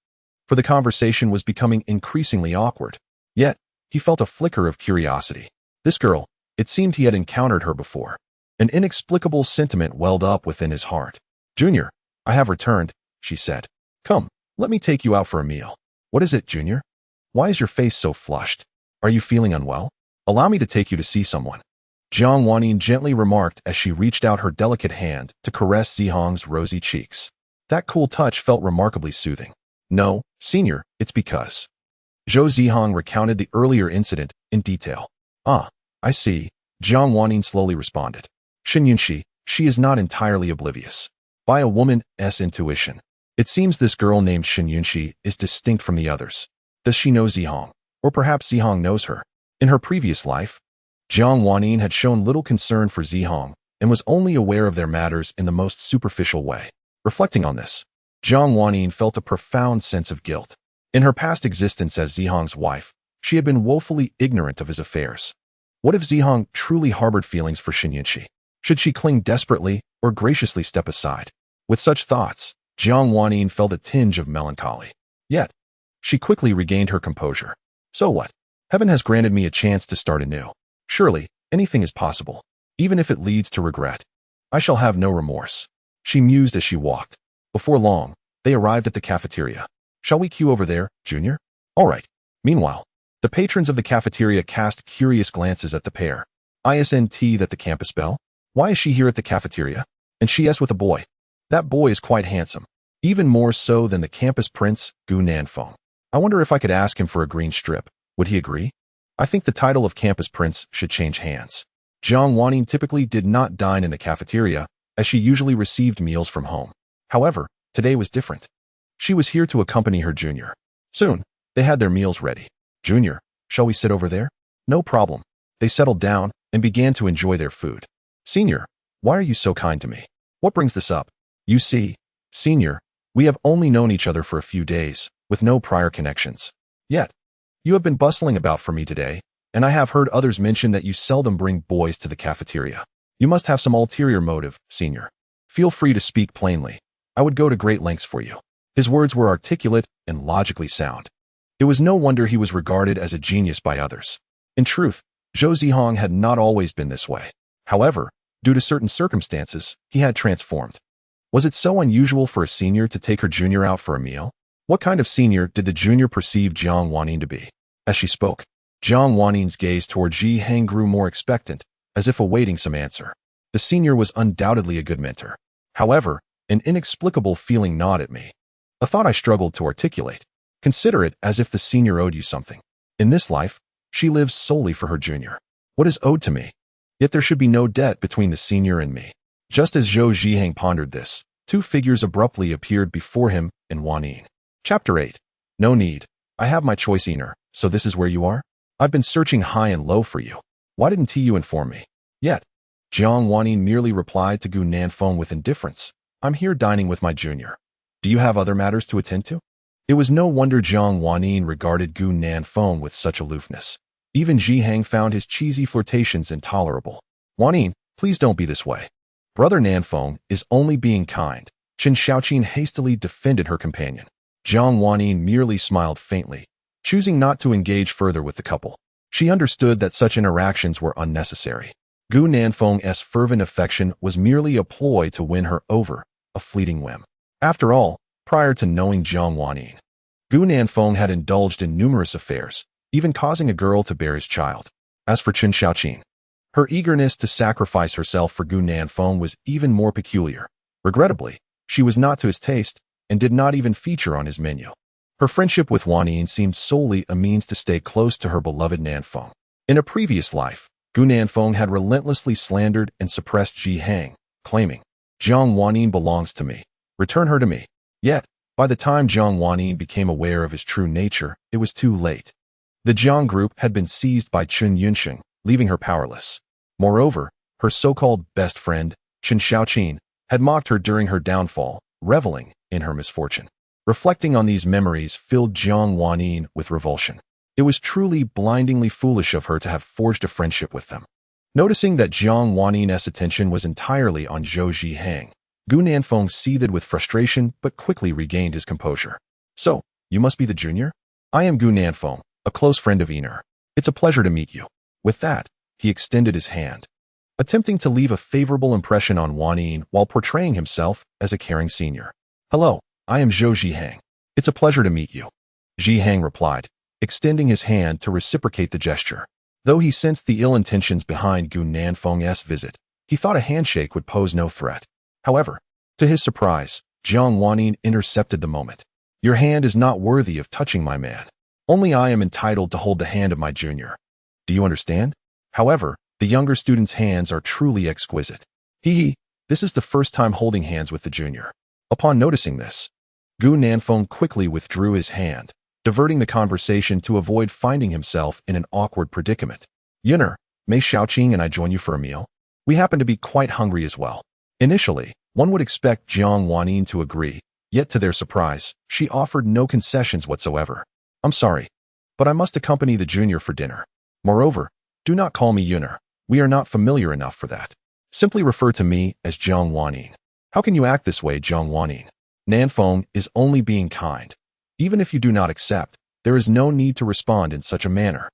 For the conversation was becoming increasingly awkward. Yet, he felt a flicker of curiosity. This girl, it seemed he had encountered her before. An inexplicable sentiment welled up within his heart. Junior, I have returned, she said. Come, let me take you out for a meal. What is it, Junior? Why is your face so flushed? Are you feeling unwell? Allow me to take you to see someone. Jiang Wanyin gently remarked as she reached out her delicate hand to caress Zihang's rosy cheeks. That cool touch felt remarkably soothing. No, senior, it's because. Zhou Zihang recounted the earlier incident in detail. Ah, I see, Jiang Wanyin slowly responded. Shen Yunxi, she is not entirely oblivious. By a woman's intuition, it seems this girl named Shen Yunxi is distinct from the others. Does she know Zihang? Or perhaps Zihang knows her? In her previous life, Jiang Wanyin had shown little concern for Zihang and was only aware of their matters in the most superficial way. Reflecting on this, Jiang Wanyin felt a profound sense of guilt. In her past existence as Zihang's wife, she had been woefully ignorant of his affairs. What if Zihang truly harbored feelings for Shen Yunxi? Should she cling desperately or graciously step aside? With such thoughts, Jiang Wanyin felt a tinge of melancholy. Yet, she quickly regained her composure. So what? Heaven has granted me a chance to start anew. Surely, anything is possible, even if it leads to regret. I shall have no remorse. She mused as she walked. Before long, they arrived at the cafeteria. Shall we queue over there, Junior? All right. Meanwhile, the patrons of the cafeteria cast curious glances at the pair. Isn't that the campus belle? Why is she here at the cafeteria? And she is with a boy. That boy is quite handsome, even more so than the campus prince, Gu Nanfeng. I wonder if I could ask him for a green strip. Would he agree? I think the title of campus prince should change hands. Jiang Wanyin typically did not dine in the cafeteria, as she usually received meals from home. However, today was different. She was here to accompany her junior. Soon, they had their meals ready. Junior, shall we sit over there? No problem. They settled down and began to enjoy their food. Senior, why are you so kind to me? What brings this up? You see, Senior, we have only known each other for a few days, with no prior connections. Yet, you have been bustling about for me today, and I have heard others mention that you seldom bring boys to the cafeteria. You must have some ulterior motive, Senior. Feel free to speak plainly. I would go to great lengths for you. His words were articulate and logically sound. It was no wonder he was regarded as a genius by others. In truth, Zhou Zihang had not always been this way. However, due to certain circumstances, he had transformed. Was it so unusual for a senior to take her junior out for a meal? What kind of senior did the junior perceive Jiang Wanyin to be? As she spoke, Jiang Wanyin's gaze toward Zhou Zihang grew more expectant, as if awaiting some answer. The senior was undoubtedly a good mentor. However, an inexplicable feeling gnawed at me. A thought I struggled to articulate. Consider it as if the senior owed you something. In this life, she lives solely for her junior. What is owed to me? Yet there should be no debt between the senior and me. Just as Zhou Zihang pondered this, two figures abruptly appeared before him and Wanyin. Chapter 8. No need. I have my choice inner, so this is where you are? I've been searching high and low for you. Why didn't you inform me? Yet, Jiang Wanyin merely replied to Gu Nanfeng with indifference. I'm here dining with my junior. Do you have other matters to attend to? It was no wonder Jiang Wanyin regarded Gu Nanfeng with such aloofness. Even Zhou Zihang found his cheesy flirtations intolerable. Wanyin, please don't be this way. Brother Nanfeng is only being kind. Chen Xiaoqin hastily defended her companion. Jiang Wanyin merely smiled faintly, choosing not to engage further with the couple. She understood that such interactions were unnecessary. Gu Nanfeng's fervent affection was merely a ploy to win her over, a fleeting whim. After all, prior to knowing Jiang Wanyin, Gu Nanfeng had indulged in numerous affairs, even causing a girl to bear his child. As for Chen Xiaoqin, her eagerness to sacrifice herself for Gu Nanfeng was even more peculiar. Regrettably, she was not to his taste and did not even feature on his menu. Her friendship with Wanyin seemed solely a means to stay close to her beloved Nanfeng. In a previous life, Gu Nanfeng had relentlessly slandered and suppressed Zhou Zihang, claiming, "Jiang Wanyin belongs to me. Return her to me." Yet, by the time Jiang Wanyin became aware of his true nature, it was too late. The Jiang group had been seized by Chen Yunxing, leaving her powerless. Moreover, her so-called best friend, Chen Xiaoqin, had mocked her during her downfall, reveling in her misfortune. Reflecting on these memories filled Jiang Wanyin with revulsion. It was truly blindingly foolish of her to have forged a friendship with them. Noticing that Jiang Wanyin's attention was entirely on Zhou Zihang, Gu Nanfeng seethed with frustration but quickly regained his composure. "So, you must be the junior? I am Gu Nanfeng, a close friend of Yiner. It's a pleasure to meet you." With that, he extended his hand, attempting to leave a favorable impression on Wanyin while portraying himself as a caring senior. "Hello, I am Zhou Zihang. It's a pleasure to meet you," Zihang replied, extending his hand to reciprocate the gesture. Though he sensed the ill intentions behind Gu Nanfeng's visit, he thought a handshake would pose no threat. However, to his surprise, Jiang Wanyin intercepted the moment. "Your hand is not worthy of touching my man. Only I am entitled to hold the hand of my junior. Do you understand? However, the younger student's hands are truly exquisite. This is the first time holding hands with the junior." Upon noticing this, Gu Nanfeng quickly withdrew his hand, diverting the conversation to avoid finding himself in an awkward predicament. "Yiner, may Xiaoqing and I join you for a meal? We happen to be quite hungry as well." Initially, one would expect Jiang Wanyin to agree, yet to their surprise, she offered no concessions whatsoever. "I'm sorry, but I must accompany the junior for dinner. Moreover, do not call me Yiner. We are not familiar enough for that. Simply refer to me as Jiang Wanyin." "How can you act this way, Jiang Wanyin? Nanfeng is only being kind. Even if you do not accept, there is no need to respond in such a manner."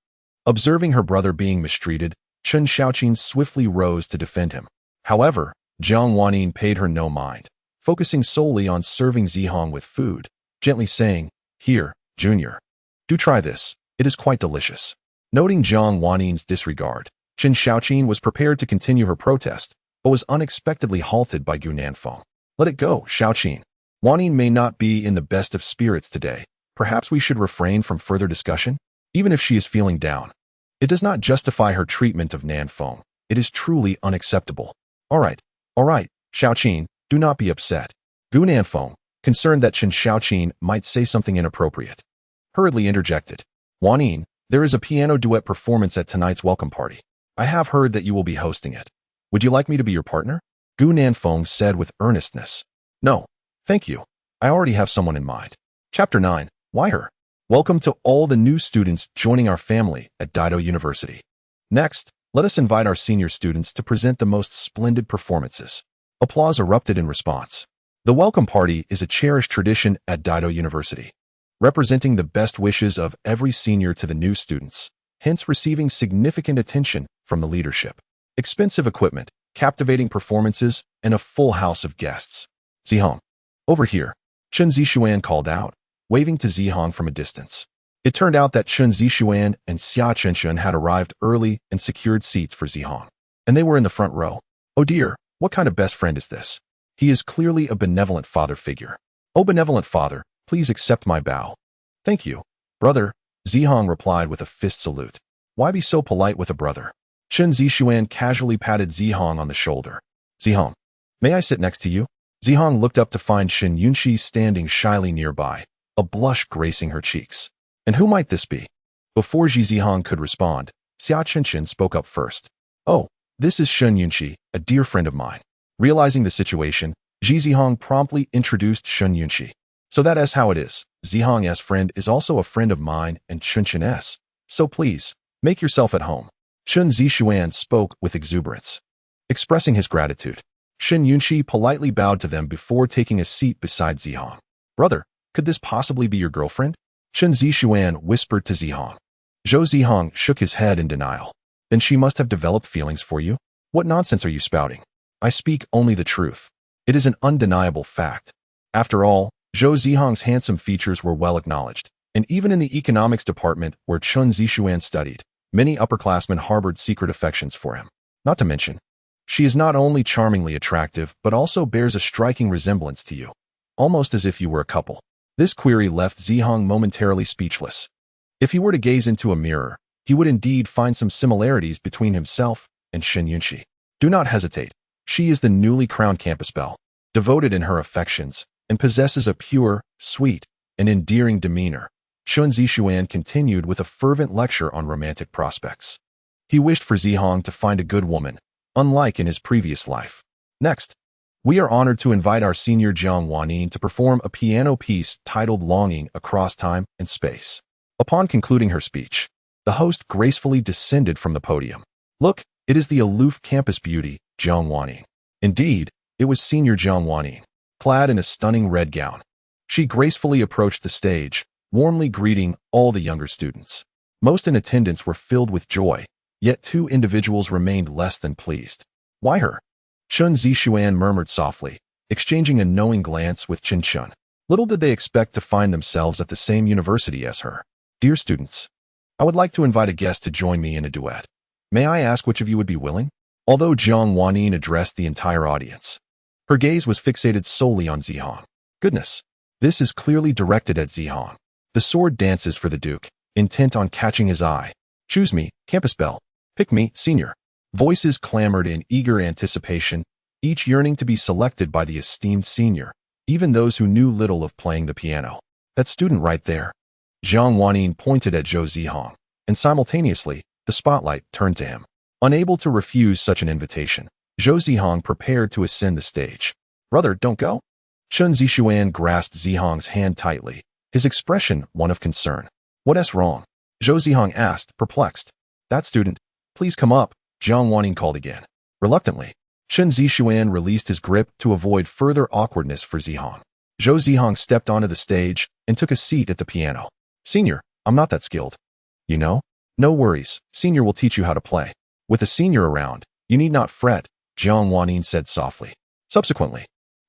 Observing her brother being mistreated, Chen Xiaoqin swiftly rose to defend him. However, Jiang Wanyin paid her no mind, focusing solely on serving Zihang with food, gently saying, "Here, junior. Do try this. It is quite delicious." Noting Jiang Wanyin's disregard, Chen Xiaoqin was prepared to continue her protest, but was unexpectedly halted by Gu Nanfeng. "Let it go, Xiaoqin. Wanyin may not be in the best of spirits today. Perhaps we should refrain from further discussion, even if she is feeling down. It does not justify her treatment of Nanfeng. It is truly unacceptable." All right, Xiaoqin, do not be upset." Gu Nanfeng, concerned that Chen Xiaoqin might say something inappropriate, hurriedly interjected. "Wanyin, there is a piano duet performance at tonight's welcome party. I have heard that you will be hosting it. Would you like me to be your partner?" Gu Nanfeng said with earnestness. "No, thank you. I already have someone in mind." Chapter 9. Why her? Welcome to all the new students joining our family at Daido University. Next, let us invite our senior students to present the most splendid performances. Applause erupted in response. The welcome party is a cherished tradition at Daido University, representing the best wishes of every senior to the new students, hence receiving significant attention from the leadership. Expensive equipment, captivating performances, and a full house of guests. "Zihang, over here," Chen Zixuan called out, waving to Zihang from a distance. It turned out that Chen Zixuan and Xia Chenxuan had arrived early and secured seats for Zihang, and they were in the front row. "Oh dear, what kind of best friend is this? He is clearly a benevolent father figure. Oh benevolent father, please accept my bow." "Thank you, brother," Zihang replied with a fist salute. Why be so polite with a brother? Chen Zixuan casually patted Zihang on the shoulder. "Zihang, may I sit next to you?" Zihang looked up to find Shen Yunxi standing shyly nearby, a blush gracing her cheeks. And who might this be? Before Zihang could respond, Xia Chenxuan spoke up first. "Oh, this is Shen Yunxi, a dear friend of mine." Realizing the situation, Zihang promptly introduced Shen Yunxi. "So that is how it is. Zihang's friend is also a friend of mine and Chenxuan's. So please, make yourself at home." Chen Zixuan spoke with exuberance. Expressing his gratitude, Shen Yunxi politely bowed to them before taking a seat beside Zihang. "Brother, could this possibly be your girlfriend?" Chen Zixuan whispered to Zihang. Zhou Zihang shook his head in denial. "Then she must have developed feelings for you?" What nonsense are you spouting? I speak only the truth. It is an undeniable fact. After all, Zhou Zihang's handsome features were well acknowledged, and even in the economics department where Chun Zixuan studied, many upperclassmen harbored secret affections for him. Not to mention, she is not only charmingly attractive but also bears a striking resemblance to you, almost as if you were a couple. This query left Zihang momentarily speechless. If he were to gaze into a mirror, he would indeed find some similarities between himself and Shen Yunqi. Do not hesitate. She is the newly crowned campus belle, devoted in her affections, and possesses a pure, sweet, and endearing demeanor. Chun Zixuan continued with a fervent lecture on romantic prospects. He wished for Zihang to find a good woman, unlike in his previous life. Next, we are honored to invite our senior Jiang Wanyin to perform a piano piece titled Longing Across Time and Space. Upon concluding her speech, the host gracefully descended from the podium. Look, it is the aloof campus beauty, Jiang Wanyin. Indeed, it was senior Jiang Wanyin, clad in a stunning red gown. She gracefully approached the stage, warmly greeting all the younger students. Most in attendance were filled with joy, yet two individuals remained less than pleased. Why her? Chun Zixuan murmured softly, exchanging a knowing glance with Chen Chun. Little did they expect to find themselves at the same university as her. Dear students, I would like to invite a guest to join me in a duet. May I ask which of you would be willing? Although Jiang Wanyin addressed the entire audience, her gaze was fixated solely on Zihang. Goodness, this is clearly directed at Zihang. The sword dances for the Duke, intent on catching his eye. Choose me, campus belle. Pick me, senior. Voices clamored in eager anticipation, each yearning to be selected by the esteemed senior, even those who knew little of playing the piano. That student right there. Jiang Wanyin pointed at Zhou Zihang, and simultaneously, the spotlight turned to him. Unable to refuse such an invitation, Zhou Zihang prepared to ascend the stage. Brother, don't go. Chun Zixuan grasped Zihang's hand tightly, his expression one of concern. What's wrong? Zhou Zihang asked, perplexed. That student, please come up, Jiang Wanyin called again. Reluctantly, Chun Zixuan released his grip to avoid further awkwardness for Zihang. Zhou Zihang stepped onto the stage and took a seat at the piano. Senior, I'm not that skilled. You know? No worries, senior will teach you how to play. With a senior around, you need not fret, Jiang Wanyin said softly. Subsequently,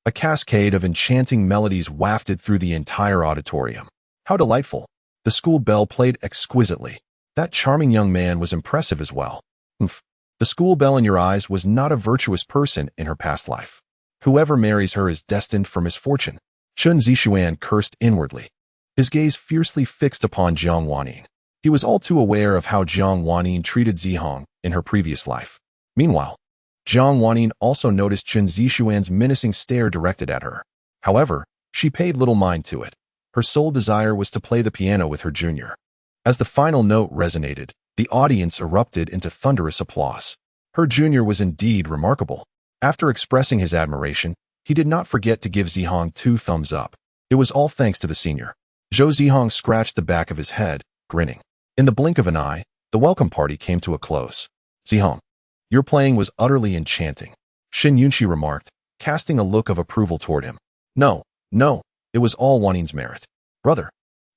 a cascade of enchanting melodies wafted through the entire auditorium. How delightful. The school bell played exquisitely. That charming young man was impressive as well. The school belle in your eyes was not a virtuous person in her past life. Whoever marries her is destined for misfortune. Chun Zixuan cursed inwardly, his gaze fiercely fixed upon Jiang Wanyin. He was all too aware of how Jiang Wanyin treated Zihang in her previous life. Meanwhile, Jiang Wanyin also noticed Chun Zixuan's menacing stare directed at her. However, she paid little mind to it. Her sole desire was to play the piano with her junior. As the final note resonated, the audience erupted into thunderous applause. Her junior was indeed remarkable. After expressing his admiration, he did not forget to give Zihang 2 thumbs up. It was all thanks to the senior. Zhou Zihang scratched the back of his head, grinning. In the blink of an eye, the welcome party came to a close. Zihang, your playing was utterly enchanting, Shen Yunqi remarked, casting a look of approval toward him. No, it was all Wanyin's merit. Brother,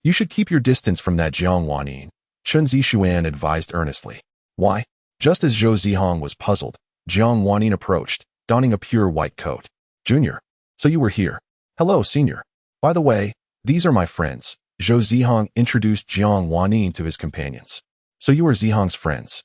you should keep your distance from that Jiang Wanyin, Chun Zixuan advised earnestly. Why? Just as Zhou Zihang was puzzled, Jiang Wanyin approached, donning a pure white coat. Junior, so you were here. Hello, senior. By the way, these are my friends. Zhou Zihang introduced Jiang Wanyin to his companions. So you are Zihang's friends.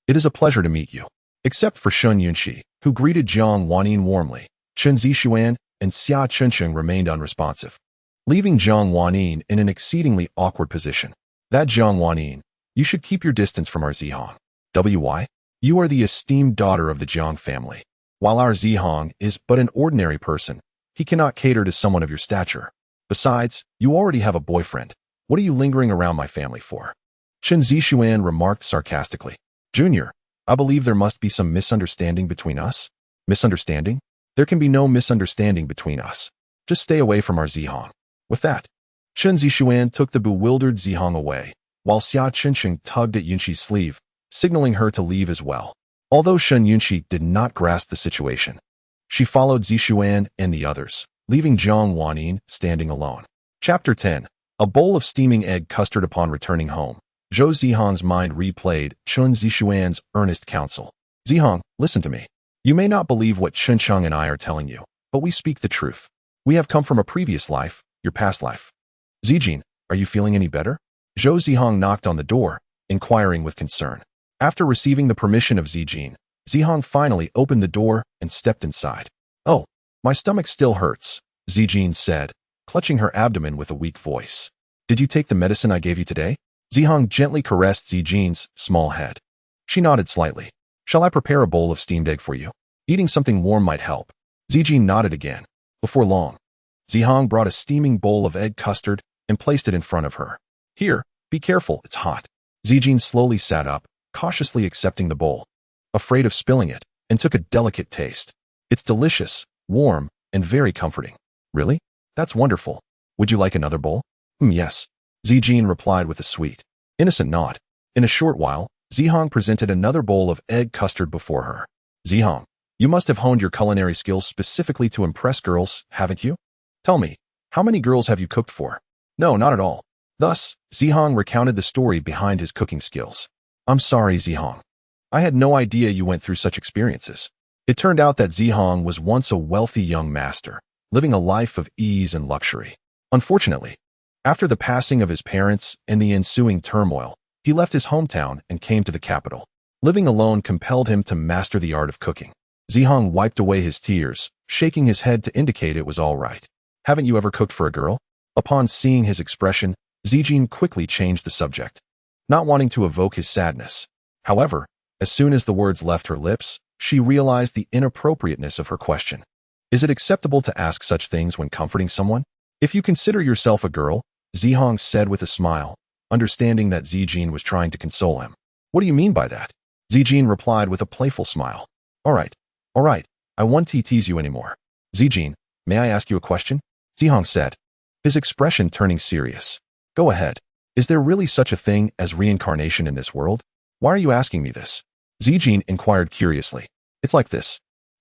It is a pleasure to meet you. Except for Shen Yunqi, who greeted Jiang Wanyin warmly, Chun Zixuan and Xia Chuncheng remained unresponsive, leaving Jiang Wanyin in an exceedingly awkward position. That Jiang Wanyin, you should keep your distance from our Zihang. Why? You are the esteemed daughter of the Jiang family. While our Zihang is but an ordinary person, he cannot cater to someone of your stature. Besides, you already have a boyfriend. What are you lingering around my family for? Chun Zixuan remarked sarcastically. Junior, I believe there must be some misunderstanding between us. Misunderstanding? There can be no misunderstanding between us. Just stay away from our Zihang. With that, Chun Zixuan took the bewildered Zihang away, while Xia Chuncheng tugged at Yunqi's sleeve, signaling her to leave as well. Although Shen Yunqi did not grasp the situation, she followed Zixuan and the others, leaving Jiang Wanyin standing alone. Chapter 10. A bowl of steaming egg custard. Upon returning home, Zhou Zihang's mind replayed Chun Zixuan's earnest counsel. Zihang, Listen to me. You may not believe what Chuncheng and I are telling you, but we speak the truth. We have come from a previous life, your past life. Zijing, are you feeling any better? Zhou Zihang knocked on the door, inquiring with concern. After receiving the permission of Zijing, Zihang finally opened the door and stepped inside. Oh, my stomach still hurts, Zijing said, clutching her abdomen with a weak voice. Did you take the medicine I gave you today? Zihang gently caressed Zijing's small head. She nodded slightly. Shall I prepare a bowl of steamed egg for you? Eating something warm might help. Zijing nodded again. Before long, Zihang brought a steaming bowl of egg custard and placed it in front of her. Here, be careful, it's hot. Zijing slowly sat up, cautiously accepting the bowl, afraid of spilling it, and took a delicate taste. It's delicious, warm, and very comforting. Really? That's wonderful. Would you like another bowl? Yes. Zijing replied with a sweet, innocent nod. In a short while, Zihang presented another bowl of egg custard before her. Zihang, you must have honed your culinary skills specifically to impress girls, haven't you? Tell me, how many girls have you cooked for? No, not at all. Thus, Zihang recounted the story behind his cooking skills. I'm sorry, Zihang. I had no idea you went through such experiences. It turned out that Zihang was once a wealthy young master, living a life of ease and luxury. Unfortunately, after the passing of his parents and the ensuing turmoil, he left his hometown and came to the capital. Living alone compelled him to master the art of cooking. Zihang wiped away his tears, shaking his head to indicate it was all right. Haven't you ever cooked for a girl? Upon seeing his expression, Zijing quickly changed the subject, not wanting to evoke his sadness. However, as soon as the words left her lips, she realized the inappropriateness of her question. Is it acceptable to ask such things when comforting someone? If you consider yourself a girl, Zihang said with a smile, understanding that Zijing was trying to console him. What do you mean by that? Zijing replied with a playful smile. All right, I won't tease you anymore. Zijing, may I ask you a question? Zihang said, his expression turning serious. Go ahead. Is there really such a thing as reincarnation in this world? Why are you asking me this? Zijing inquired curiously. It's like this.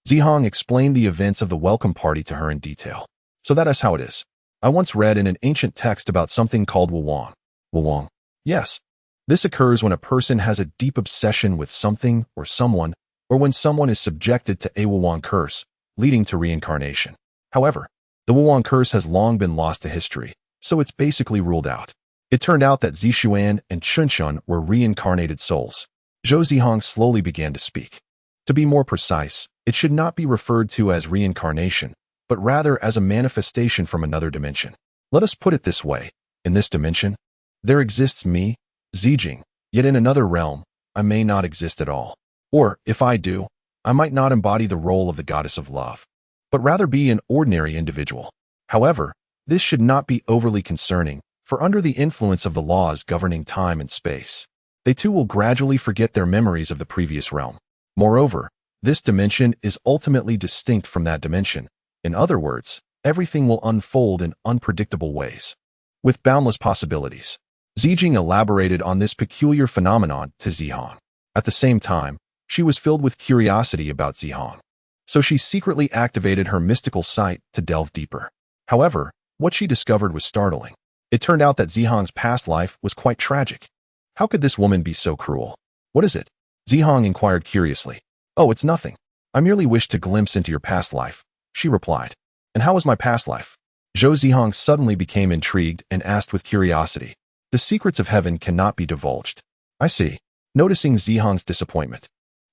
Zihang explained the events of the welcome party to her in detail. So that is how it is. I once read in an ancient text about something called Wuwang. Wuwang. Yes. This occurs when a person has a deep obsession with something or someone, or when someone is subjected to a Wuwang curse, leading to reincarnation. However, the Wuwang curse has long been lost to history, so it's basically ruled out. It turned out that Zishuan and Chunchun were reincarnated souls. Zhou Zihang slowly began to speak. To be more precise, it should not be referred to as reincarnation, but rather as a manifestation from another dimension. Let us put it this way. In this dimension, there exists me, Zijing, yet in another realm, I may not exist at all. Or, if I do, I might not embody the role of the goddess of love, but rather be an ordinary individual. However, this should not be overly concerning, for under the influence of the laws governing time and space, they too will gradually forget their memories of the previous realm. Moreover, this dimension is ultimately distinct from that dimension. In other words, everything will unfold in unpredictable ways, with boundless possibilities. Zijing elaborated on this peculiar phenomenon to Zihang. At the same time, she was filled with curiosity about Zihang, so she secretly activated her mystical sight to delve deeper. However, what she discovered was startling. It turned out that Zihang's past life was quite tragic. How could this woman be so cruel? What is it? Zihang inquired curiously. Oh, it's nothing. I merely wished to glimpse into your past life, she replied. And how was my past life? Zhou Zihang suddenly became intrigued and asked with curiosity. The secrets of heaven cannot be divulged. I see. Noticing Zihang's disappointment,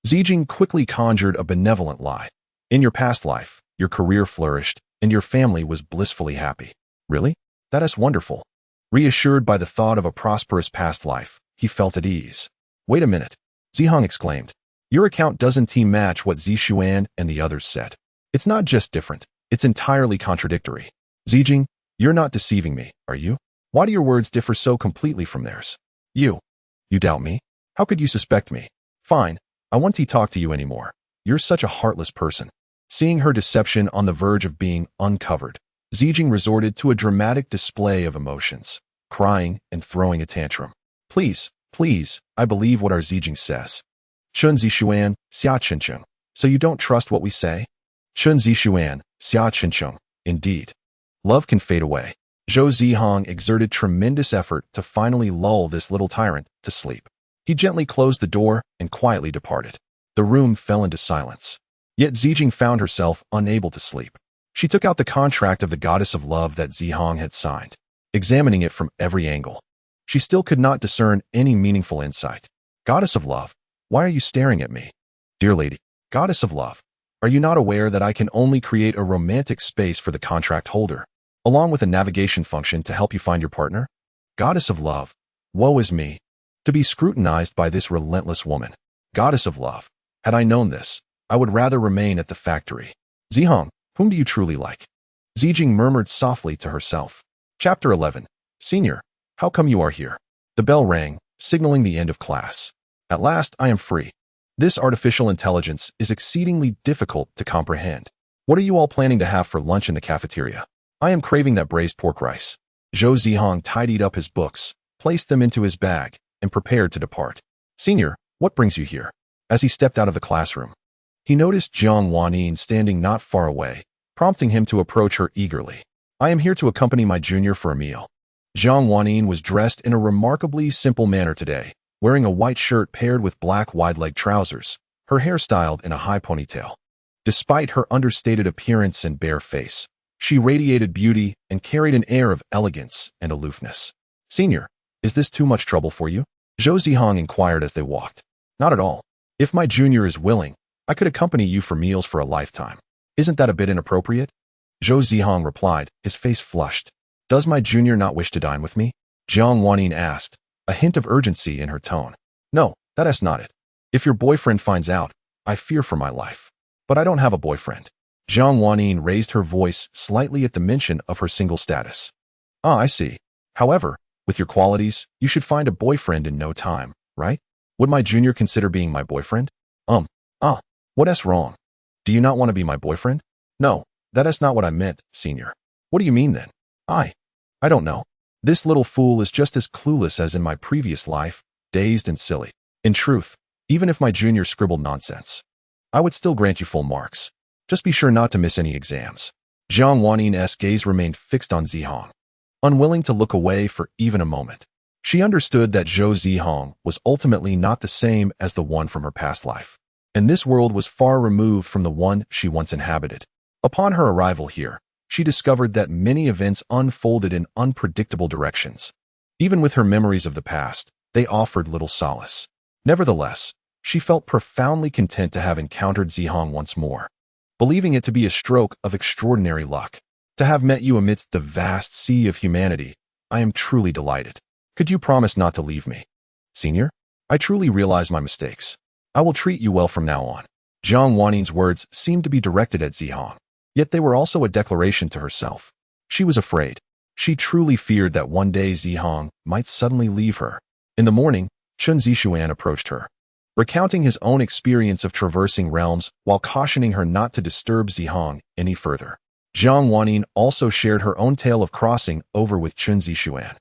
Zijing quickly conjured a benevolent lie. In your past life, your career flourished, and your family was blissfully happy. Really? That is wonderful. Reassured by the thought of a prosperous past life, he felt at ease. Wait a minute, Zihang exclaimed. Your account doesn't match what Zishuan and the others said. It's not just different, it's entirely contradictory. Zijing, you're not deceiving me, are you? Why do your words differ so completely from theirs? You doubt me? How could you suspect me? Fine, I won't talk to you anymore. You're such a heartless person. Seeing her deception on the verge of being uncovered, Zijing resorted to a dramatic display of emotions, crying and throwing a tantrum. Please, I believe what our Zijing says. Chun Zishuan, Xia Chencheng. So you don't trust what we say? Chun Zishuan, Xia Chencheng. Indeed. Love can fade away. Zhou Zihang exerted tremendous effort to finally lull this little tyrant to sleep. He gently closed the door and quietly departed. The room fell into silence. Yet Zijing found herself unable to sleep. She took out the contract of the goddess of love that Zihang had signed, examining it from every angle. She still could not discern any meaningful insight. Goddess of love, why are you staring at me? Dear lady, goddess of love, are you not aware that I can only create a romantic space for the contract holder, along with a navigation function to help you find your partner? Goddess of love, woe is me, to be scrutinized by this relentless woman. Goddess of love, had I known this, I would rather remain at the factory. Zihang, whom do you truly like? Zijing murmured softly to herself. Chapter 11. Senior, how come you are here? The bell rang, signaling the end of class. At last, I am free. This artificial intelligence is exceedingly difficult to comprehend. What are you all planning to have for lunch in the cafeteria? I am craving that braised pork rice. Zhou Zihang tidied up his books, placed them into his bag, and prepared to depart. Senior, what brings you here? As he stepped out of the classroom, he noticed Jiang Wanyin standing not far away, prompting him to approach her eagerly. I am here to accompany my junior for a meal. Jiang Wanyin was dressed in a remarkably simple manner today, wearing a white shirt paired with black wide-leg trousers, her hair styled in a high ponytail. Despite her understated appearance and bare face, she radiated beauty and carried an air of elegance and aloofness. Senior, is this too much trouble for you? Zhou Zihang inquired as they walked. Not at all. If my junior is willing, I could accompany you for meals for a lifetime. Isn't that a bit inappropriate? Zhou Zihang replied, his face flushed. Does my junior not wish to dine with me? Jiang Wanyin asked, a hint of urgency in her tone. No, that is not it. If your boyfriend finds out, I fear for my life. But I don't have a boyfriend. Jiang Wanyin raised her voice slightly at the mention of her single status. Ah, I see. However, with your qualities, you should find a boyfriend in no time, right? Would my junior consider being my boyfriend? What's wrong? Do you not want to be my boyfriend? No, that is not what I meant, senior. What do you mean then? I don't know. This little fool is just as clueless as in my previous life, dazed and silly. In truth, even if my junior scribbled nonsense, I would still grant you full marks. Just be sure not to miss any exams. Jiang Wanyin's gaze remained fixed on Zihang, unwilling to look away for even a moment. She understood that Zhou Zihang was ultimately not the same as the one from her past life, and this world was far removed from the one she once inhabited. Upon her arrival here, she discovered that many events unfolded in unpredictable directions. Even with her memories of the past, they offered little solace. Nevertheless, she felt profoundly content to have encountered Zihang once more, believing it to be a stroke of extraordinary luck. To have met you amidst the vast sea of humanity, I am truly delighted. Could you promise not to leave me? Senior, I truly realize my mistakes. I will treat you well from now on. Jiang Wanyin's words seemed to be directed at Zihang, yet they were also a declaration to herself. She was afraid. She truly feared that one day Zihang might suddenly leave her. In the morning, Chun Zishuan approached her, recounting his own experience of traversing realms while cautioning her not to disturb Zihang any further. Jiang Wanyin also shared her own tale of crossing over with Chun Zishuan.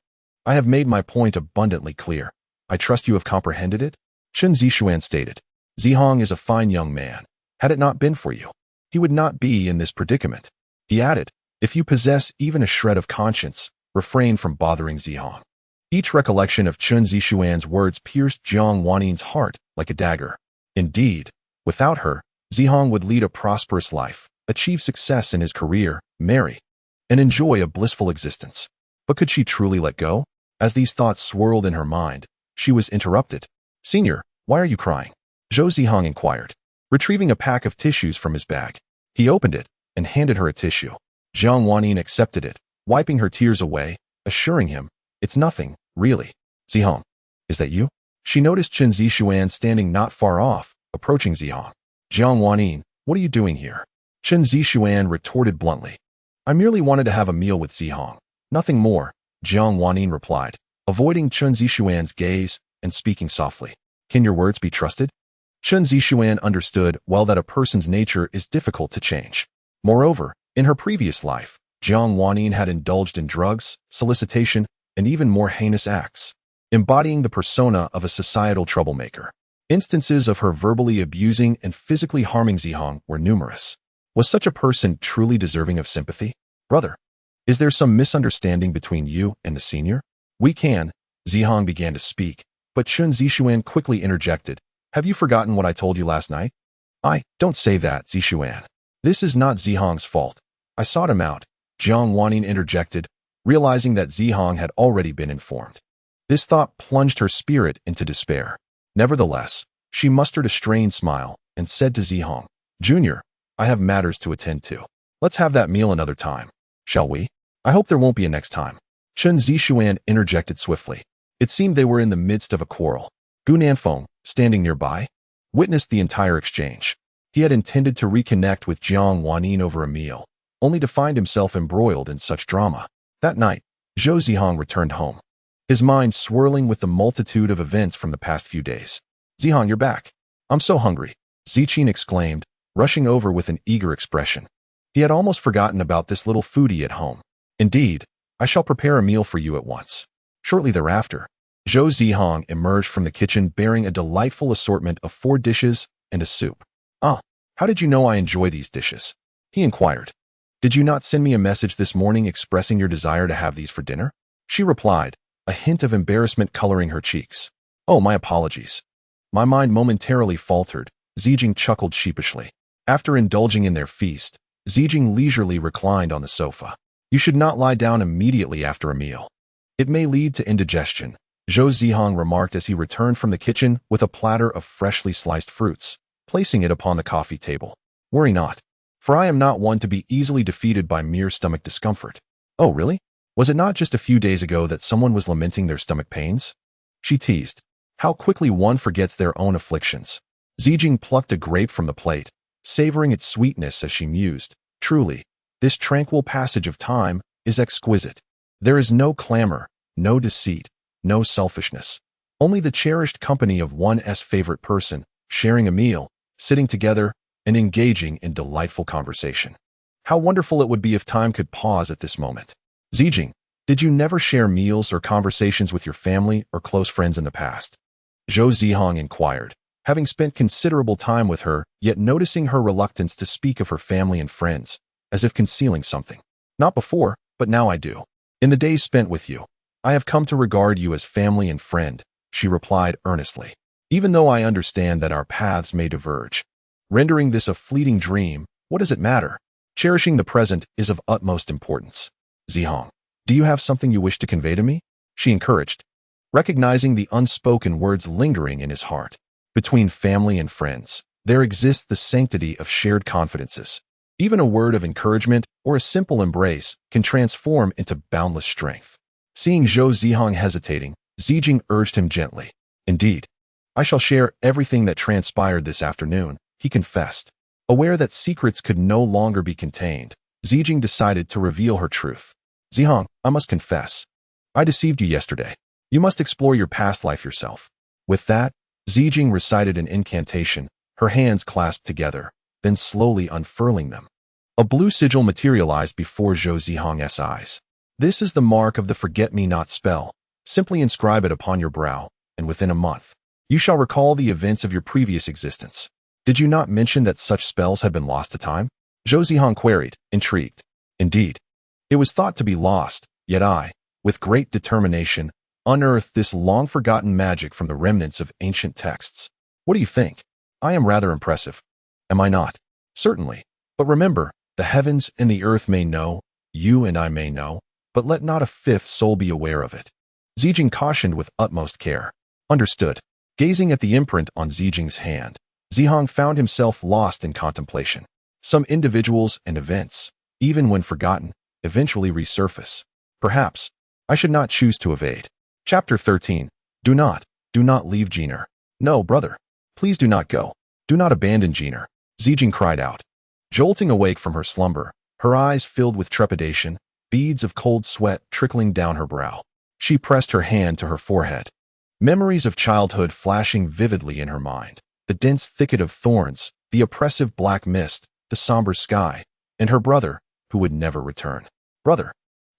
I have made my point abundantly clear. I trust you have comprehended it? Chun Zishuan stated. Zihang is a fine young man. Had it not been for you, he would not be in this predicament. He added, if you possess even a shred of conscience, refrain from bothering Zihang. Each recollection of Chun Zishuan's words pierced Jiang Wanyin's heart like a dagger. Indeed, without her, Zihang would lead a prosperous life, achieve success in his career, marry, and enjoy a blissful existence. But could she truly let go? As these thoughts swirled in her mind, she was interrupted. Senior, why are you crying? Zhou Zihang inquired, retrieving a pack of tissues from his bag. He opened it and handed her a tissue. Jiang Wanyin accepted it, wiping her tears away, assuring him, it's nothing, really. Zihang, is that you? She noticed Chun Zishuan standing not far off, approaching Zihang. Jiang Wanyin, what are you doing here? Chun Zishuan retorted bluntly. I merely wanted to have a meal with Zihang. Nothing more, Jiang Wanyin replied, avoiding Chun Zishuan's gaze and speaking softly. Can your words be trusted? Chun Zishuan understood well that a person's nature is difficult to change. Moreover, in her previous life, Jiang Wanyin had indulged in drugs, solicitation, and even more heinous acts, embodying the persona of a societal troublemaker. Instances of her verbally abusing and physically harming Zihang were numerous. Was such a person truly deserving of sympathy? Brother, is there some misunderstanding between you and the senior? Zihang began to speak, but Chun Zishuan quickly interjected, Have you forgotten what I told you last night? Don't say that, Zishuan. This is not Zihang's fault. I sought him out, Jiang Wanning interjected, realizing that Zihang had already been informed. This thought plunged her spirit into despair. Nevertheless, she mustered a strained smile and said to Zihang, Junior, I have matters to attend to. Let's have that meal another time, shall we? I hope there won't be a next time. Chen Zishuan interjected swiftly. It seemed they were in the midst of a quarrel. Gu Nanfeng, standing nearby, witnessed the entire exchange. He had intended to reconnect with Jiang Wanning over a meal, only to find himself embroiled in such drama. That night, Zhou Zihang returned home, his mind swirling with the multitude of events from the past few days. Zihang, you're back. I'm so hungry, Ziqin exclaimed, rushing over with an eager expression. He had almost forgotten about this little foodie at home. Indeed, I shall prepare a meal for you at once. Shortly thereafter, Zhou Zihang emerged from the kitchen bearing a delightful assortment of 4 dishes and a soup. How did you know I enjoy these dishes? He inquired. Did you not send me a message this morning expressing your desire to have these for dinner? She replied, a hint of embarrassment coloring her cheeks. Oh, my apologies. My mind momentarily faltered, Zijing chuckled sheepishly. After indulging in their feast, Zijing leisurely reclined on the sofa. You should not lie down immediately after a meal. It may lead to indigestion, Zhou Zihang remarked as he returned from the kitchen with a platter of freshly sliced fruits, placing it upon the coffee table. Worry not, for I am not one to be easily defeated by mere stomach discomfort. Oh, really? Was it not just a few days ago that someone was lamenting their stomach pains? She teased. How quickly one forgets their own afflictions. Zijing plucked a grape from the plate, savoring its sweetness as she mused. Truly, this tranquil passage of time is exquisite. There is no clamor, no deceit, no selfishness. Only the cherished company of one's favorite person, sharing a meal, sitting together, and engaging in delightful conversation. How wonderful it would be if time could pause at this moment. Zijing, did you never share meals or conversations with your family or close friends in the past? Zhou Zihang inquired, having spent considerable time with her, yet noticing her reluctance to speak of her family and friends, as if concealing something. Not before, but now I do. In the days spent with you, I have come to regard you as family and friend, she replied earnestly. Even though I understand that our paths may diverge, rendering this a fleeting dream, what does it matter? Cherishing the present is of utmost importance. Zihang, do you have something you wish to convey to me? She encouraged, recognizing the unspoken words lingering in his heart. Between family and friends, there exists the sanctity of shared confidences. Even a word of encouragement or a simple embrace can transform into boundless strength. Seeing Zhou Zihang hesitating, Zijing urged him gently. Indeed, I shall share everything that transpired this afternoon, he confessed. Aware that secrets could no longer be contained, Zijing decided to reveal her truth. Zihang, I must confess. I deceived you yesterday. You must explore your past life yourself. With that, Zijing recited an incantation, her hands clasped together, then slowly unfurling them. A blue sigil materialized before Zhou Zihang's eyes. This is the mark of the forget-me-not spell. Simply inscribe it upon your brow, and within a month, you shall recall the events of your previous existence. Did you not mention that such spells had been lost to time? Zhou Zihang queried, intrigued. Indeed, it was thought to be lost, yet I, with great determination, unearthed this long-forgotten magic from the remnants of ancient texts. What do you think? I am rather impressive. Am I not? Certainly. But remember, the heavens and the earth may know, you and I may know, but let not a fifth soul be aware of it. Zijing cautioned with utmost care. Understood. Gazing at the imprint on Zijing's hand, Zihang found himself lost in contemplation. Some individuals and events, even when forgotten, eventually resurface. Perhaps, I should not choose to evade. Chapter 13. Do not leave Jiner. No, brother. Please do not go. Do not abandon Jiner. Zijing cried out. Jolting awake from her slumber, her eyes filled with trepidation, beads of cold sweat trickling down her brow. She pressed her hand to her forehead. Memories of childhood flashing vividly in her mind. The dense thicket of thorns, the oppressive black mist, the somber sky, and her brother, who would never return. Brother.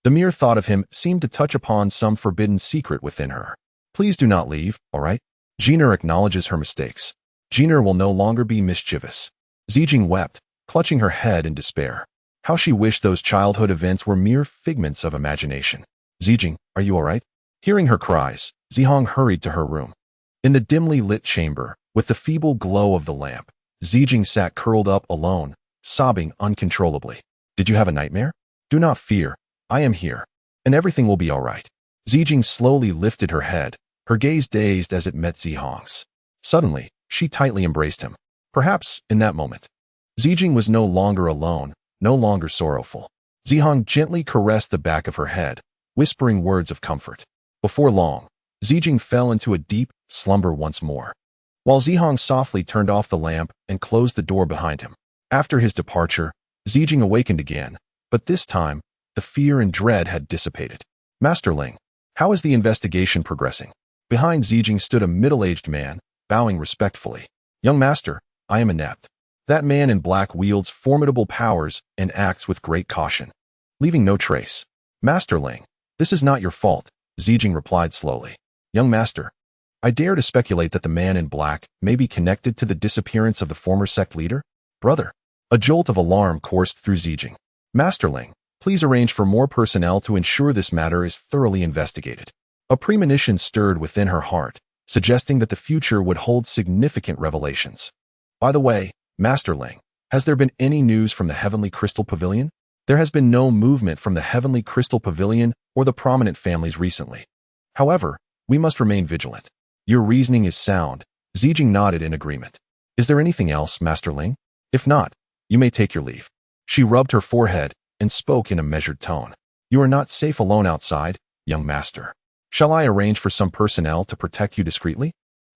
The mere thought of him seemed to touch upon some forbidden secret within her. Please do not leave, all right? Jiner acknowledges her mistakes. Jiner will no longer be mischievous. Zijing wept, clutching her head in despair. How she wished those childhood events were mere figments of imagination. Zijing, are you all right? Hearing her cries, Zihang hurried to her room. In the dimly lit chamber, With the feeble glow of the lamp, Zijing sat curled up alone, sobbing uncontrollably. Did you have a nightmare? Do not fear. I am here, and everything will be all right. Zijing slowly lifted her head, her gaze dazed as it met Zihang's. Suddenly, she tightly embraced him. Perhaps, in that moment, Zijing was no longer alone, no longer sorrowful. Zihang gently caressed the back of her head, whispering words of comfort. Before long, Zijing fell into a deep slumber once more, while Zihang softly turned off the lamp and closed the door behind him. After his departure, Zijing awakened again, but this time, the fear and dread had dissipated. Master Ling, how is the investigation progressing? Behind Zijing stood a middle-aged man, bowing respectfully. Young master, I am inept. That man in black wields formidable powers and acts with great caution, leaving no trace. Master Ling, this is not your fault, Zijing replied slowly. Young master, I dare to speculate that the man in black may be connected to the disappearance of the former sect leader? Brother. A jolt of alarm coursed through Zijing. Master Ling, please arrange for more personnel to ensure this matter is thoroughly investigated. A premonition stirred within her heart, suggesting that the future would hold significant revelations. By the way, Master Ling, has there been any news from the Heavenly Crystal Pavilion? There has been no movement from the Heavenly Crystal Pavilion or the prominent families recently. However, we must remain vigilant. Your reasoning is sound. Zijing nodded in agreement. Is there anything else, Master Ling? If not, you may take your leave. She rubbed her forehead and spoke in a measured tone. You are not safe alone outside, young master. Shall I arrange for some personnel to protect you discreetly?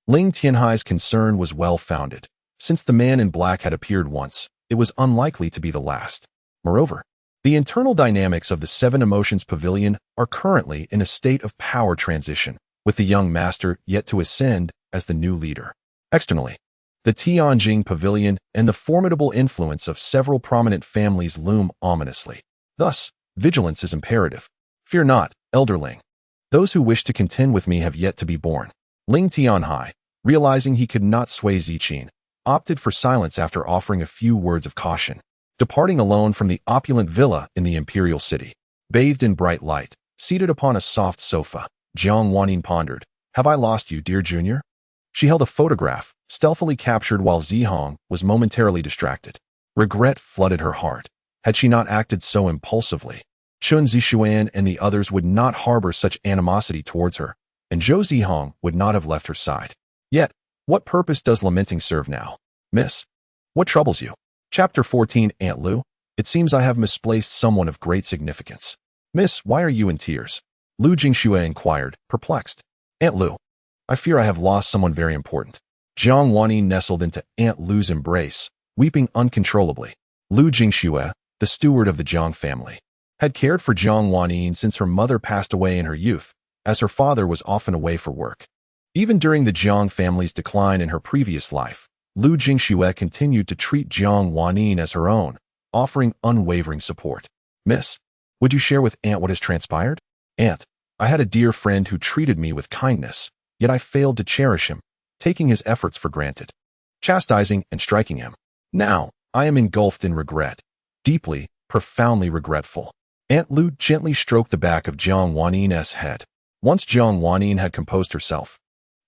Ling Tianhai's concern was well-founded. Since the man in black had appeared once, it was unlikely to be the last. Moreover, the internal dynamics of the Seven Emotions Pavilion are currently in a state of power transition, with the young master yet to ascend as the new leader. Externally, the Tianjing Pavilion and the formidable influence of several prominent families loom ominously. Thus, vigilance is imperative. Fear not, Elder Ling. Those who wish to contend with me have yet to be born. Ling Tianhai, realizing he could not sway Ziqin, opted for silence after offering a few words of caution. Departing alone from the opulent villa in the imperial city, bathed in bright light, seated upon a soft sofa, Jiang Wanning pondered, Have I lost you, dear junior? She held a photograph, stealthily captured while Zihang was momentarily distracted. Regret flooded her heart. Had she not acted so impulsively, Chun Zishuan and the others would not harbor such animosity towards her, and Zhou Zihang would not have left her side. Yet, what purpose does lamenting serve now? Miss, what troubles you? Chapter 14 Aunt Lu, it seems I have misplaced someone of great significance. Miss, why are you in tears? Lu Jingxue inquired, perplexed. Aunt Lu, I fear I have lost someone very important. Jiang Wanyi nestled into Aunt Lu's embrace, weeping uncontrollably. Lu Jingxue, the steward of the Jiang family, had cared for Jiang Wanyi since her mother passed away in her youth, as her father was often away for work. Even during the Jiang family's decline in her previous life, Lu Jingxue continued to treat Jiang Wanyi as her own, offering unwavering support. Miss, would you share with Aunt what has transpired? Aunt, I had a dear friend who treated me with kindness, yet I failed to cherish him, taking his efforts for granted, chastising and striking him. Now, I am engulfed in regret, deeply, profoundly regretful. Aunt Lu gently stroked the back of Jiang Wanyi's head. Once Jiang Wanyi had composed herself,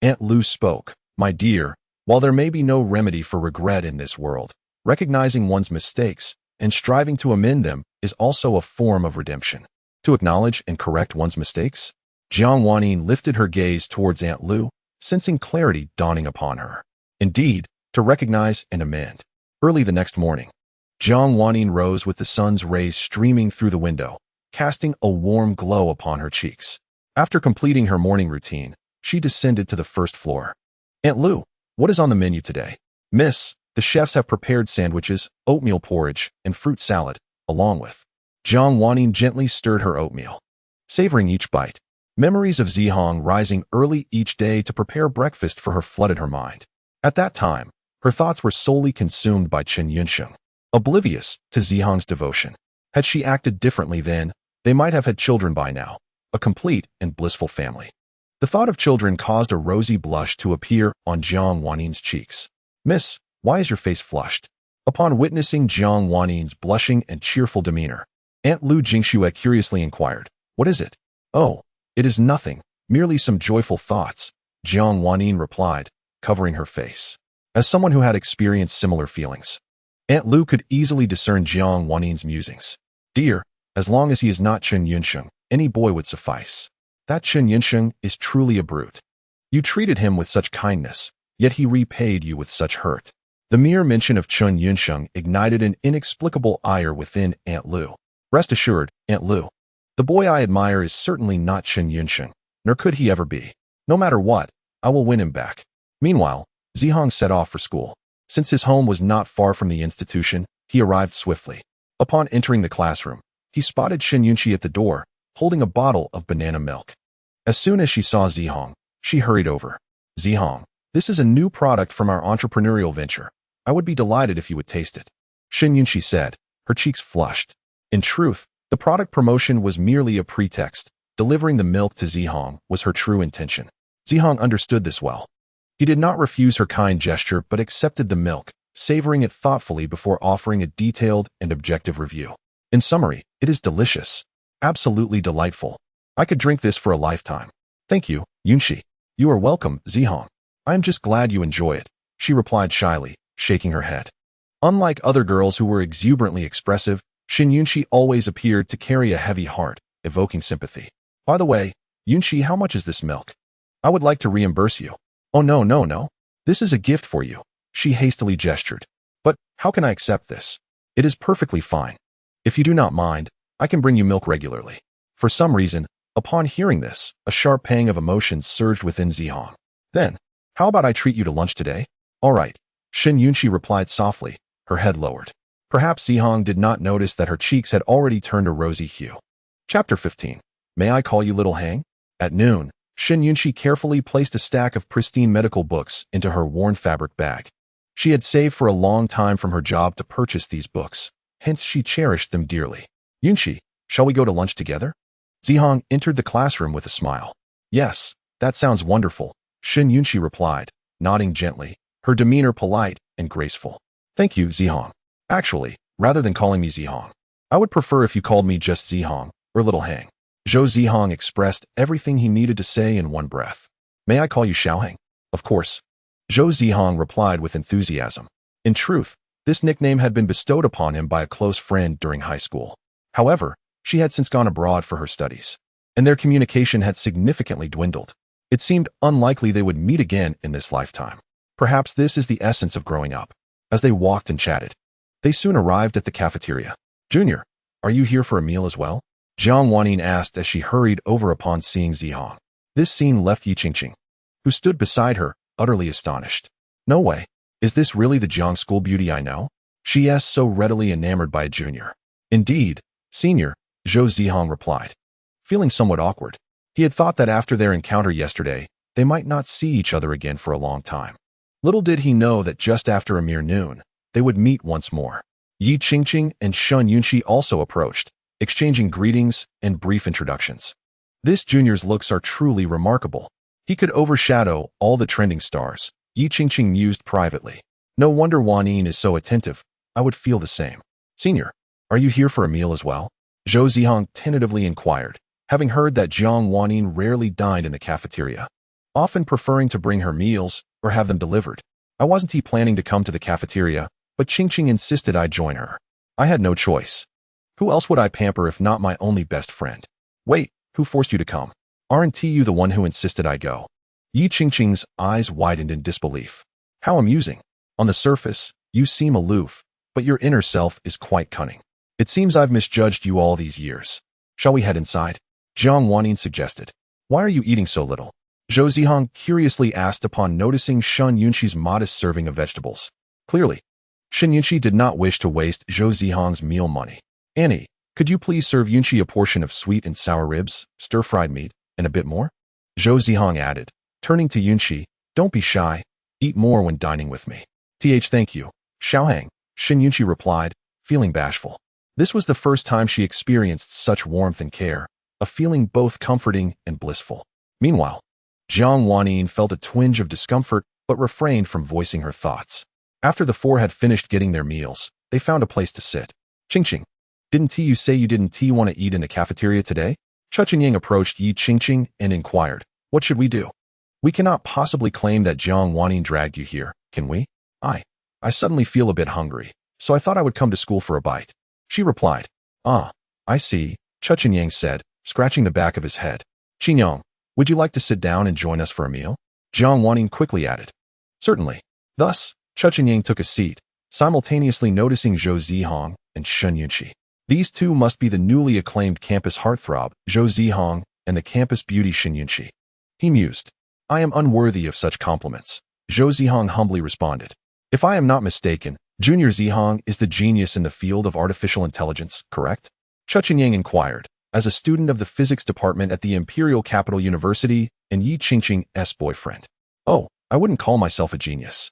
Aunt Lu spoke, My dear, while there may be no remedy for regret in this world, recognizing one's mistakes and striving to amend them is also a form of redemption. To acknowledge and correct one's mistakes? Jiang Wanyi lifted her gaze towards Aunt Lu, sensing clarity dawning upon her. Indeed, to recognize and amend. Early the next morning, Jiang Wanyi rose with the sun's rays streaming through the window, casting a warm glow upon her cheeks. After completing her morning routine, she descended to the first floor. Aunt Lu, what is on the menu today? Miss, the chefs have prepared sandwiches, oatmeal porridge, and fruit salad, along with. Jiang Wanyi gently stirred her oatmeal, savoring each bite. Memories of Zihang rising early each day to prepare breakfast for her flooded her mind. At that time, her thoughts were solely consumed by Chen Yunsheng, oblivious to Zihang's devotion. Had she acted differently then, they might have had children by now, a complete and blissful family. The thought of children caused a rosy blush to appear on Jiang Wanyi's cheeks. Miss, why is your face flushed? Upon witnessing Jiang Wanyi's blushing and cheerful demeanor, Aunt Lu Jingxue curiously inquired, What is it? Oh, it is nothing, merely some joyful thoughts, Jiang Wanyi replied, covering her face. As someone who had experienced similar feelings, Aunt Lu could easily discern Jiang Wannin's musings. Dear, as long as he is not Chen Yunsheng, any boy would suffice. That Chen Yunsheng is truly a brute. You treated him with such kindness, yet he repaid you with such hurt. The mere mention of Chen Yunsheng ignited an inexplicable ire within Aunt Lu. Rest assured, Aunt Lu, the boy I admire is certainly not Chen Yunsheng, nor could he ever be. No matter what, I will win him back. Meanwhile, Zihang set off for school. Since his home was not far from the institution, he arrived swiftly. Upon entering the classroom, he spotted Shen Yunqi at the door, holding a bottle of banana milk. As soon as she saw Zihang, she hurried over. Zihang, this is a new product from our entrepreneurial venture. I would be delighted if you would taste it. Shen Yunqi said, her cheeks flushed. In truth, the product promotion was merely a pretext. Delivering the milk to Zihang was her true intention. Zihang understood this well. He did not refuse her kind gesture but accepted the milk, savoring it thoughtfully before offering a detailed and objective review. In summary, it is delicious. Absolutely delightful. I could drink this for a lifetime. Thank you, Yunqi. You are welcome, Zihang. I am just glad you enjoy it, she replied shyly, shaking her head. Unlike other girls who were exuberantly expressive, Shen Yunqi always appeared to carry a heavy heart, evoking sympathy. By the way, Yunqi, how much is this milk? I would like to reimburse you. Oh no. This is a gift for you, she hastily gestured. But how can I accept this? It is perfectly fine. If you do not mind, I can bring you milk regularly. For some reason, upon hearing this, a sharp pang of emotion surged within Zihang. Then, how about I treat you to lunch today? All right, Shen Yunqi replied softly, her head lowered. Perhaps Zihang did not notice that her cheeks had already turned a rosy hue. Chapter 15. May I call you Little Hang? At noon, Shen Yunqi carefully placed a stack of pristine medical books into her worn fabric bag. She had saved for a long time from her job to purchase these books, hence she cherished them dearly. Yunqi, shall we go to lunch together? Zihang entered the classroom with a smile. Yes, that sounds wonderful, Shen Yunqi replied, nodding gently, her demeanor polite and graceful. Thank you, Zihang. Actually, rather than calling me Zihang, I would prefer if you called me just Zihang, or Little Hang. Zhou Zihang expressed everything he needed to say in one breath. May I call you Xiaohang? Of course. Zhou Zihang replied with enthusiasm. In truth, this nickname had been bestowed upon him by a close friend during high school. However, she had since gone abroad for her studies, and their communication had significantly dwindled. It seemed unlikely they would meet again in this lifetime. Perhaps this is the essence of growing up. As they walked and chatted, they soon arrived at the cafeteria. Junior, are you here for a meal as well? Jiang Wanning asked as she hurried over upon seeing Zihang. This scene left Yi Qingqing, who stood beside her, utterly astonished. No way. Is this really the Jiang school beauty I know? She asked, so readily enamored by a junior. Indeed, senior, Zhou Zihang replied, feeling somewhat awkward. He had thought that after their encounter yesterday, they might not see each other again for a long time. Little did he know that just after a mere noon, they would meet once more. Yi Qingqing and Shen Yunqi also approached, exchanging greetings and brief introductions. This junior's looks are truly remarkable. He could overshadow all the trending stars, Yi Qingqing mused privately. No wonder Wanning is so attentive. I would feel the same. Senior, are you here for a meal as well? Zhou Zihang tentatively inquired, having heard that Jiang Wanning rarely dined in the cafeteria, often preferring to bring her meals or have them delivered. I wasn't planning to come to the cafeteria, but Qingqing insisted I join her. I had no choice. Who else would I pamper if not my only best friend? Wait, who forced you to come? Aren't you the one who insisted I go? Yi Qingqing's eyes widened in disbelief. How amusing. On the surface, you seem aloof, but your inner self is quite cunning. It seems I've misjudged you all these years. Shall we head inside? Jiang Wanning suggested. Why are you eating so little? Zhou Zihang curiously asked upon noticing Shen Yunqi's modest serving of vegetables. Clearly, Shen Yunqi did not wish to waste Zhou Zihang's meal money. Annie, could you please serve Yunqi a portion of sweet and sour ribs, stir-fried meat, and a bit more? Zhou Zihang added, turning to Yunqi, don't be shy. Eat more when dining with me. Thank you, Xiaohang, Shen Yunqi replied, feeling bashful. This was the first time she experienced such warmth and care, a feeling both comforting and blissful. Meanwhile, Jiang Wanning felt a twinge of discomfort but refrained from voicing her thoughts. After the four had finished getting their meals, they found a place to sit. Qingqing, didn't you say you didn't want to eat in the cafeteria today? Chuchen Yang approached Yi Qingqing and inquired, what should we do? We cannot possibly claim that Jiang Wanning dragged you here, can we? I suddenly feel a bit hungry, so I thought I would come to school for a bite. She replied. Ah, I see, Chuchenyang said, scratching the back of his head. Qinyong, would you like to sit down and join us for a meal? Jiang Wanning quickly added. Certainly. Thus, Chuchenyang took a seat, simultaneously noticing Zhou Zihang and Shen Yunqi. These two must be the newly acclaimed campus heartthrob, Zhou Zihang, and the campus beauty Shen Yunqi. He mused. I am unworthy of such compliments. Zhou Zihang humbly responded. If I am not mistaken, Junior Zihang is the genius in the field of artificial intelligence, correct? Chuchenyang inquired, as a student of the physics department at the Imperial Capital University and Yi Qingqing's boyfriend. Oh, I wouldn't call myself a genius.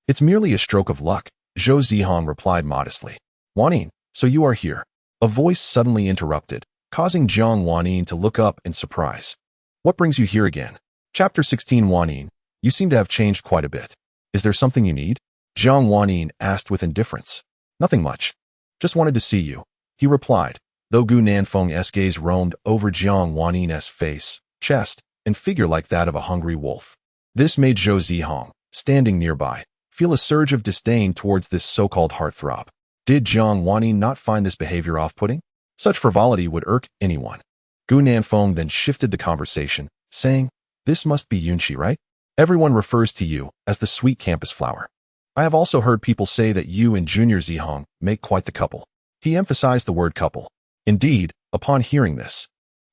It's merely a stroke of luck, Zhou Zihang replied modestly. Wanning, so you are here. A voice suddenly interrupted, causing Jiang Wanning to look up in surprise. What brings you here again? Chapter 16 Wanning, you seem to have changed quite a bit. Is there something you need? Jiang Wanning asked with indifference. Nothing much. Just wanted to see you, he replied, though Gu Nanfeng's gaze roamed over Jiang Wanning's face, chest, and figure like that of a hungry wolf. This made Zhou Zihang, standing nearby, feel a surge of disdain towards this so-called heartthrob. Did Jiang Wanning not find this behavior off-putting? Such frivolity would irk anyone. Gu Nanfeng then shifted the conversation, saying, This must be Yunqi, right? Everyone refers to you as the sweet campus flower. I have also heard people say that you and Junior Zihang make quite the couple. He emphasized the word couple. Indeed, upon hearing this,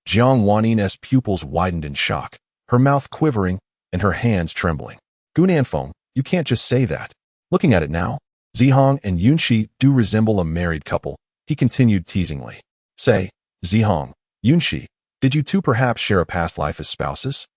Jiang Wanning's pupils widened in shock, her mouth quivering and her hands trembling. Gu Nanfeng, you can't just say that. Looking at it now, Zihang and Yunqi do resemble a married couple, he continued teasingly. Say, Zihang, Yunqi, did you two perhaps share a past life as spouses?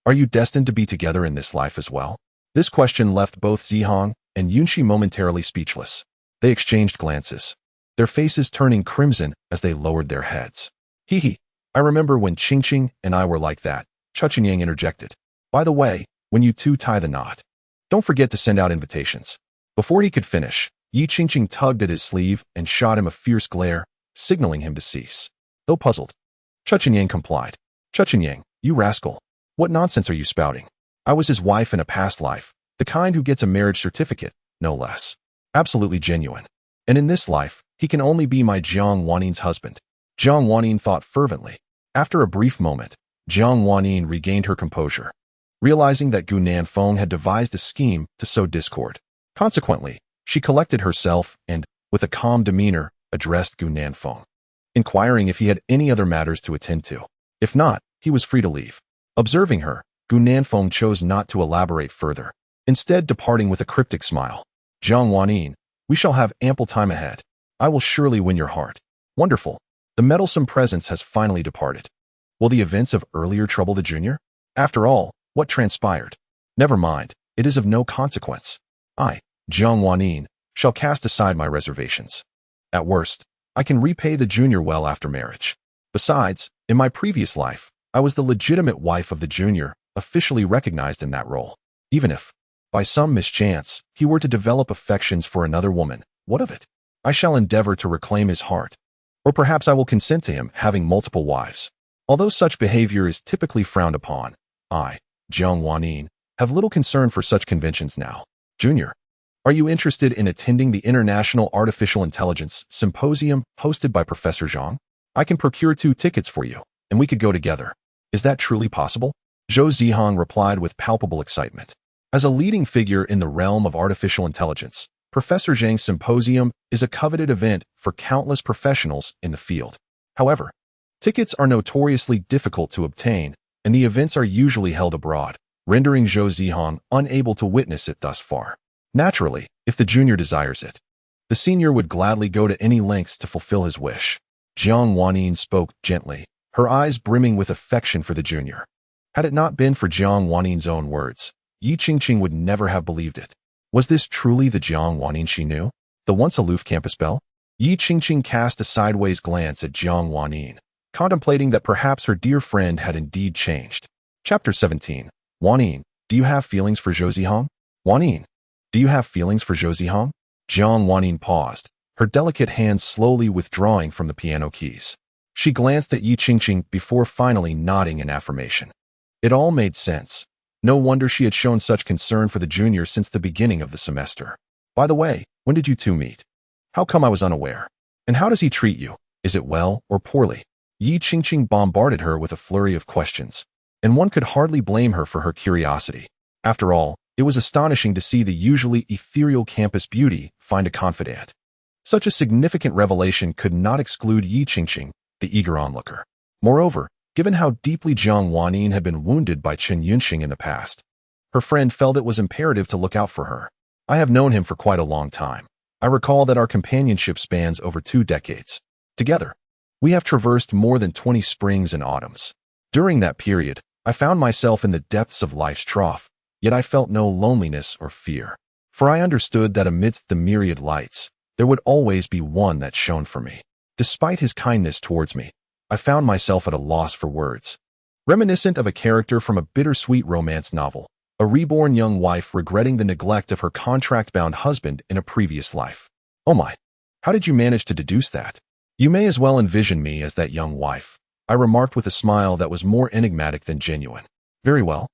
Are you destined to be together in this life as well? This question left both Zihang and Yunqi momentarily speechless. They exchanged glances, their faces turning crimson as they lowered their heads. Hee, I remember when Qingqing and I were like that, Chuchenyang interjected. By the way, when you two tie the knot, don't forget to send out invitations. Before he could finish, Yi Qingqing tugged at his sleeve and shot him a fierce glare, signaling him to cease. Though puzzled, Chuchenyang complied. Chuchenyang, you rascal. What nonsense are you spouting? I was his wife in a past life, the kind who gets a marriage certificate, no less. Absolutely genuine. And in this life, he can only be my Jiang Wanning's husband. Jiang Wanning thought fervently. After a brief moment, Jiang Wanning regained her composure, realizing that Gu Nanfeng had devised a scheme to sow discord. Consequently, she collected herself and, with a calm demeanor, addressed Gu Nanfeng, inquiring if he had any other matters to attend to. If not, he was free to leave. Observing her, Gu Nanfeng chose not to elaborate further, instead departing with a cryptic smile. Jiang Wanning, we shall have ample time ahead. I will surely win your heart. Wonderful. The meddlesome presence has finally departed. Will the events of earlier trouble the junior? After all, what transpired? Never mind, it is of no consequence. I, Jiang Wanning, shall cast aside my reservations. At worst, I can repay the junior well after marriage. Besides, in my previous life, I was the legitimate wife of the junior, officially recognized in that role. Even if, by some mischance, he were to develop affections for another woman, what of it? I shall endeavor to reclaim his heart. Or perhaps I will consent to him having multiple wives. Although such behavior is typically frowned upon, I, Jiang Wanning, have little concern for such conventions now. Junior, are you interested in attending the International Artificial Intelligence Symposium hosted by Professor Zhang? I can procure 2 tickets for you, and we could go together. Is that truly possible? Zhou Zihang replied with palpable excitement. As a leading figure in the realm of artificial intelligence, Professor Zhang's symposium is a coveted event for countless professionals in the field. However, tickets are notoriously difficult to obtain, and the events are usually held abroad, rendering Zhou Zihang unable to witness it thus far. Naturally, if the junior desires it, the senior would gladly go to any lengths to fulfill his wish. Jiang Wanning spoke gently, her eyes brimming with affection for the junior. Had it not been for Jiang Wanning's own words, Yi Qingqing would never have believed it. Was this truly the Jiang Wanning she knew? The once aloof campus belle? Yi Qingqing cast a sideways glance at Jiang Wanning, contemplating that perhaps her dear friend had indeed changed. Chapter 17. Wanning, do you have feelings for Zhou Zihang? Wanning, do you have feelings for Zhou Zihang? Jiang Wanning paused, her delicate hands slowly withdrawing from the piano keys. She glanced at Yi Qingqing before finally nodding in affirmation. It all made sense. No wonder she had shown such concern for the junior since the beginning of the semester. By the way, when did you two meet? How come I was unaware? And how does he treat you? Is it well or poorly? Yi Qingqing bombarded her with a flurry of questions, and one could hardly blame her for her curiosity. After all, it was astonishing to see the usually ethereal campus beauty find a confidant. Such a significant revelation could not exclude Yi Qingqing, the eager onlooker. Moreover, given how deeply Jiang Wanyin had been wounded by Chen Yunxing in the past, her friend felt it was imperative to look out for her. I have known him for quite a long time. I recall that our companionship spans over 2 decades. Together, we have traversed more than 20 springs and autumns. During that period, I found myself in the depths of life's trough, yet I felt no loneliness or fear. For I understood that amidst the myriad lights, there would always be one that shone for me. Despite his kindness towards me, I found myself at a loss for words. Reminiscent of a character from a bittersweet romance novel, a reborn young wife regretting the neglect of her contract-bound husband in a previous life. Oh my, how did you manage to deduce that? You may as well envision me as that young wife, I remarked with a smile that was more enigmatic than genuine. Very well.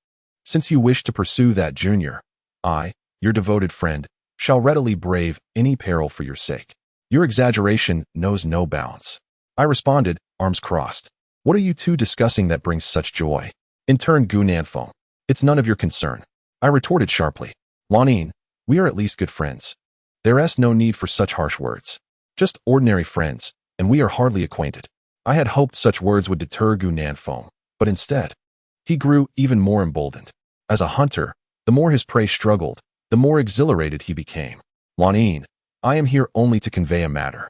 Since you wish to pursue that junior, I, your devoted friend, shall readily brave any peril for your sake. Your exaggeration knows no bounds. I responded, arms crossed. What are you two discussing that brings such joy? In turn, Gu Nanfeng. It's none of your concern. I retorted sharply. Wanyin, we are at least good friends. There's no need for such harsh words. Just ordinary friends, and we are hardly acquainted. I had hoped such words would deter Gu Nanfeng, but instead, he grew even more emboldened. As a hunter, the more his prey struggled, the more exhilarated he became. Wanyin, I am here only to convey a matter.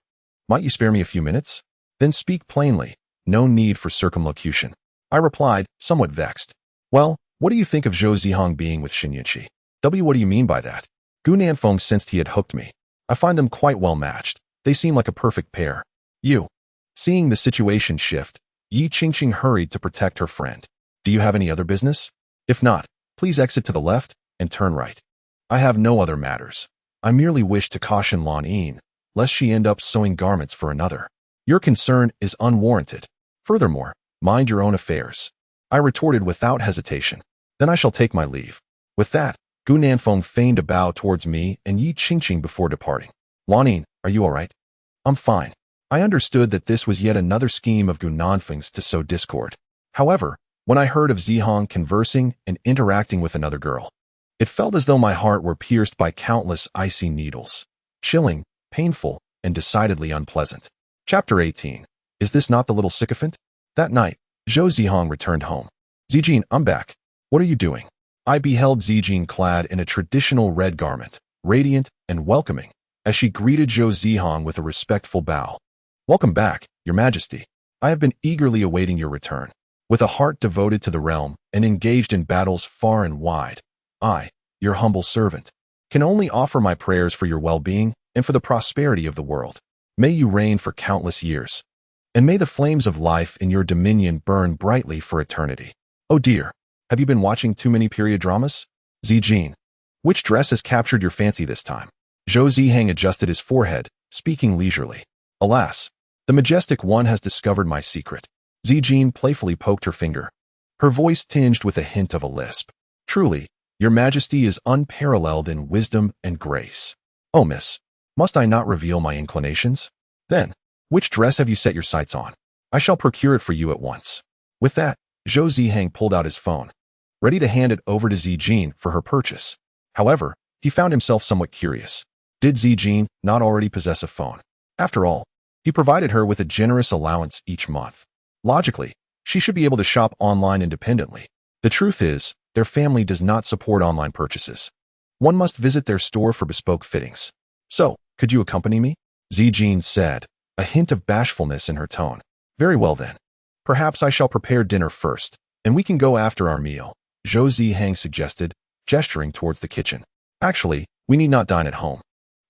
Might you spare me a few minutes? Then speak plainly, no need for circumlocution. I replied, somewhat vexed. Well, what do you think of Zhou Zihang being with Xin Yunqi? What do you mean by that? Gu Nanfeng sensed he had hooked me. I find them quite well matched. They seem like a perfect pair. You. Seeing the situation shift, Yi Qingqing hurried to protect her friend. Do you have any other business? If not, please exit to the left and turn right. I have no other matters. I merely wish to caution Wanyin, lest she end up sewing garments for another. Your concern is unwarranted. Furthermore, mind your own affairs. I retorted without hesitation. Then I shall take my leave. With that, Gu Nanfeng feigned a bow towards me and Yi Qingqing before departing. Wanyin, are you all right? I'm fine. I understood that this was yet another scheme of Gu Nanfeng's to sow discord. However, when I heard of Zihang conversing and interacting with another girl, it felt as though my heart were pierced by countless icy needles. Chilling, painful, and decidedly unpleasant. Chapter 18. Is this not the little sycophant? That night, Zhou Zihang returned home. Zijing, I'm back. What are you doing? I beheld Zijing clad in a traditional red garment, radiant and welcoming, as she greeted Zhou Zihang with a respectful bow. Welcome back, Your Majesty. I have been eagerly awaiting your return. With a heart devoted to the realm and engaged in battles far and wide, I, your humble servant, can only offer my prayers for your well-being and for the prosperity of the world. May you reign for countless years, and may the flames of life in your dominion burn brightly for eternity. Oh dear, have you been watching too many period dramas? Zijing, which dress has captured your fancy this time? Zhou Zihang adjusted his forehead, speaking leisurely. Alas, the majestic one has discovered my secret. Zijing playfully poked her finger, her voice tinged with a hint of a lisp. Truly, your majesty is unparalleled in wisdom and grace. Oh, miss, must I not reveal my inclinations? Then, which dress have you set your sights on? I shall procure it for you at once. With that, Zhou Zihang pulled out his phone, ready to hand it over to Zijing for her purchase. However, he found himself somewhat curious. Did Zijing not already possess a phone? After all, he provided her with a generous allowance each month. Logically, she should be able to shop online independently. The truth is, their family does not support online purchases. One must visit their store for bespoke fittings. So, could you accompany me? Zijing said, a hint of bashfulness in her tone. Very well then. Perhaps I shall prepare dinner first, and we can go after our meal, Zhou Zihang suggested, gesturing towards the kitchen. Actually, we need not dine at home.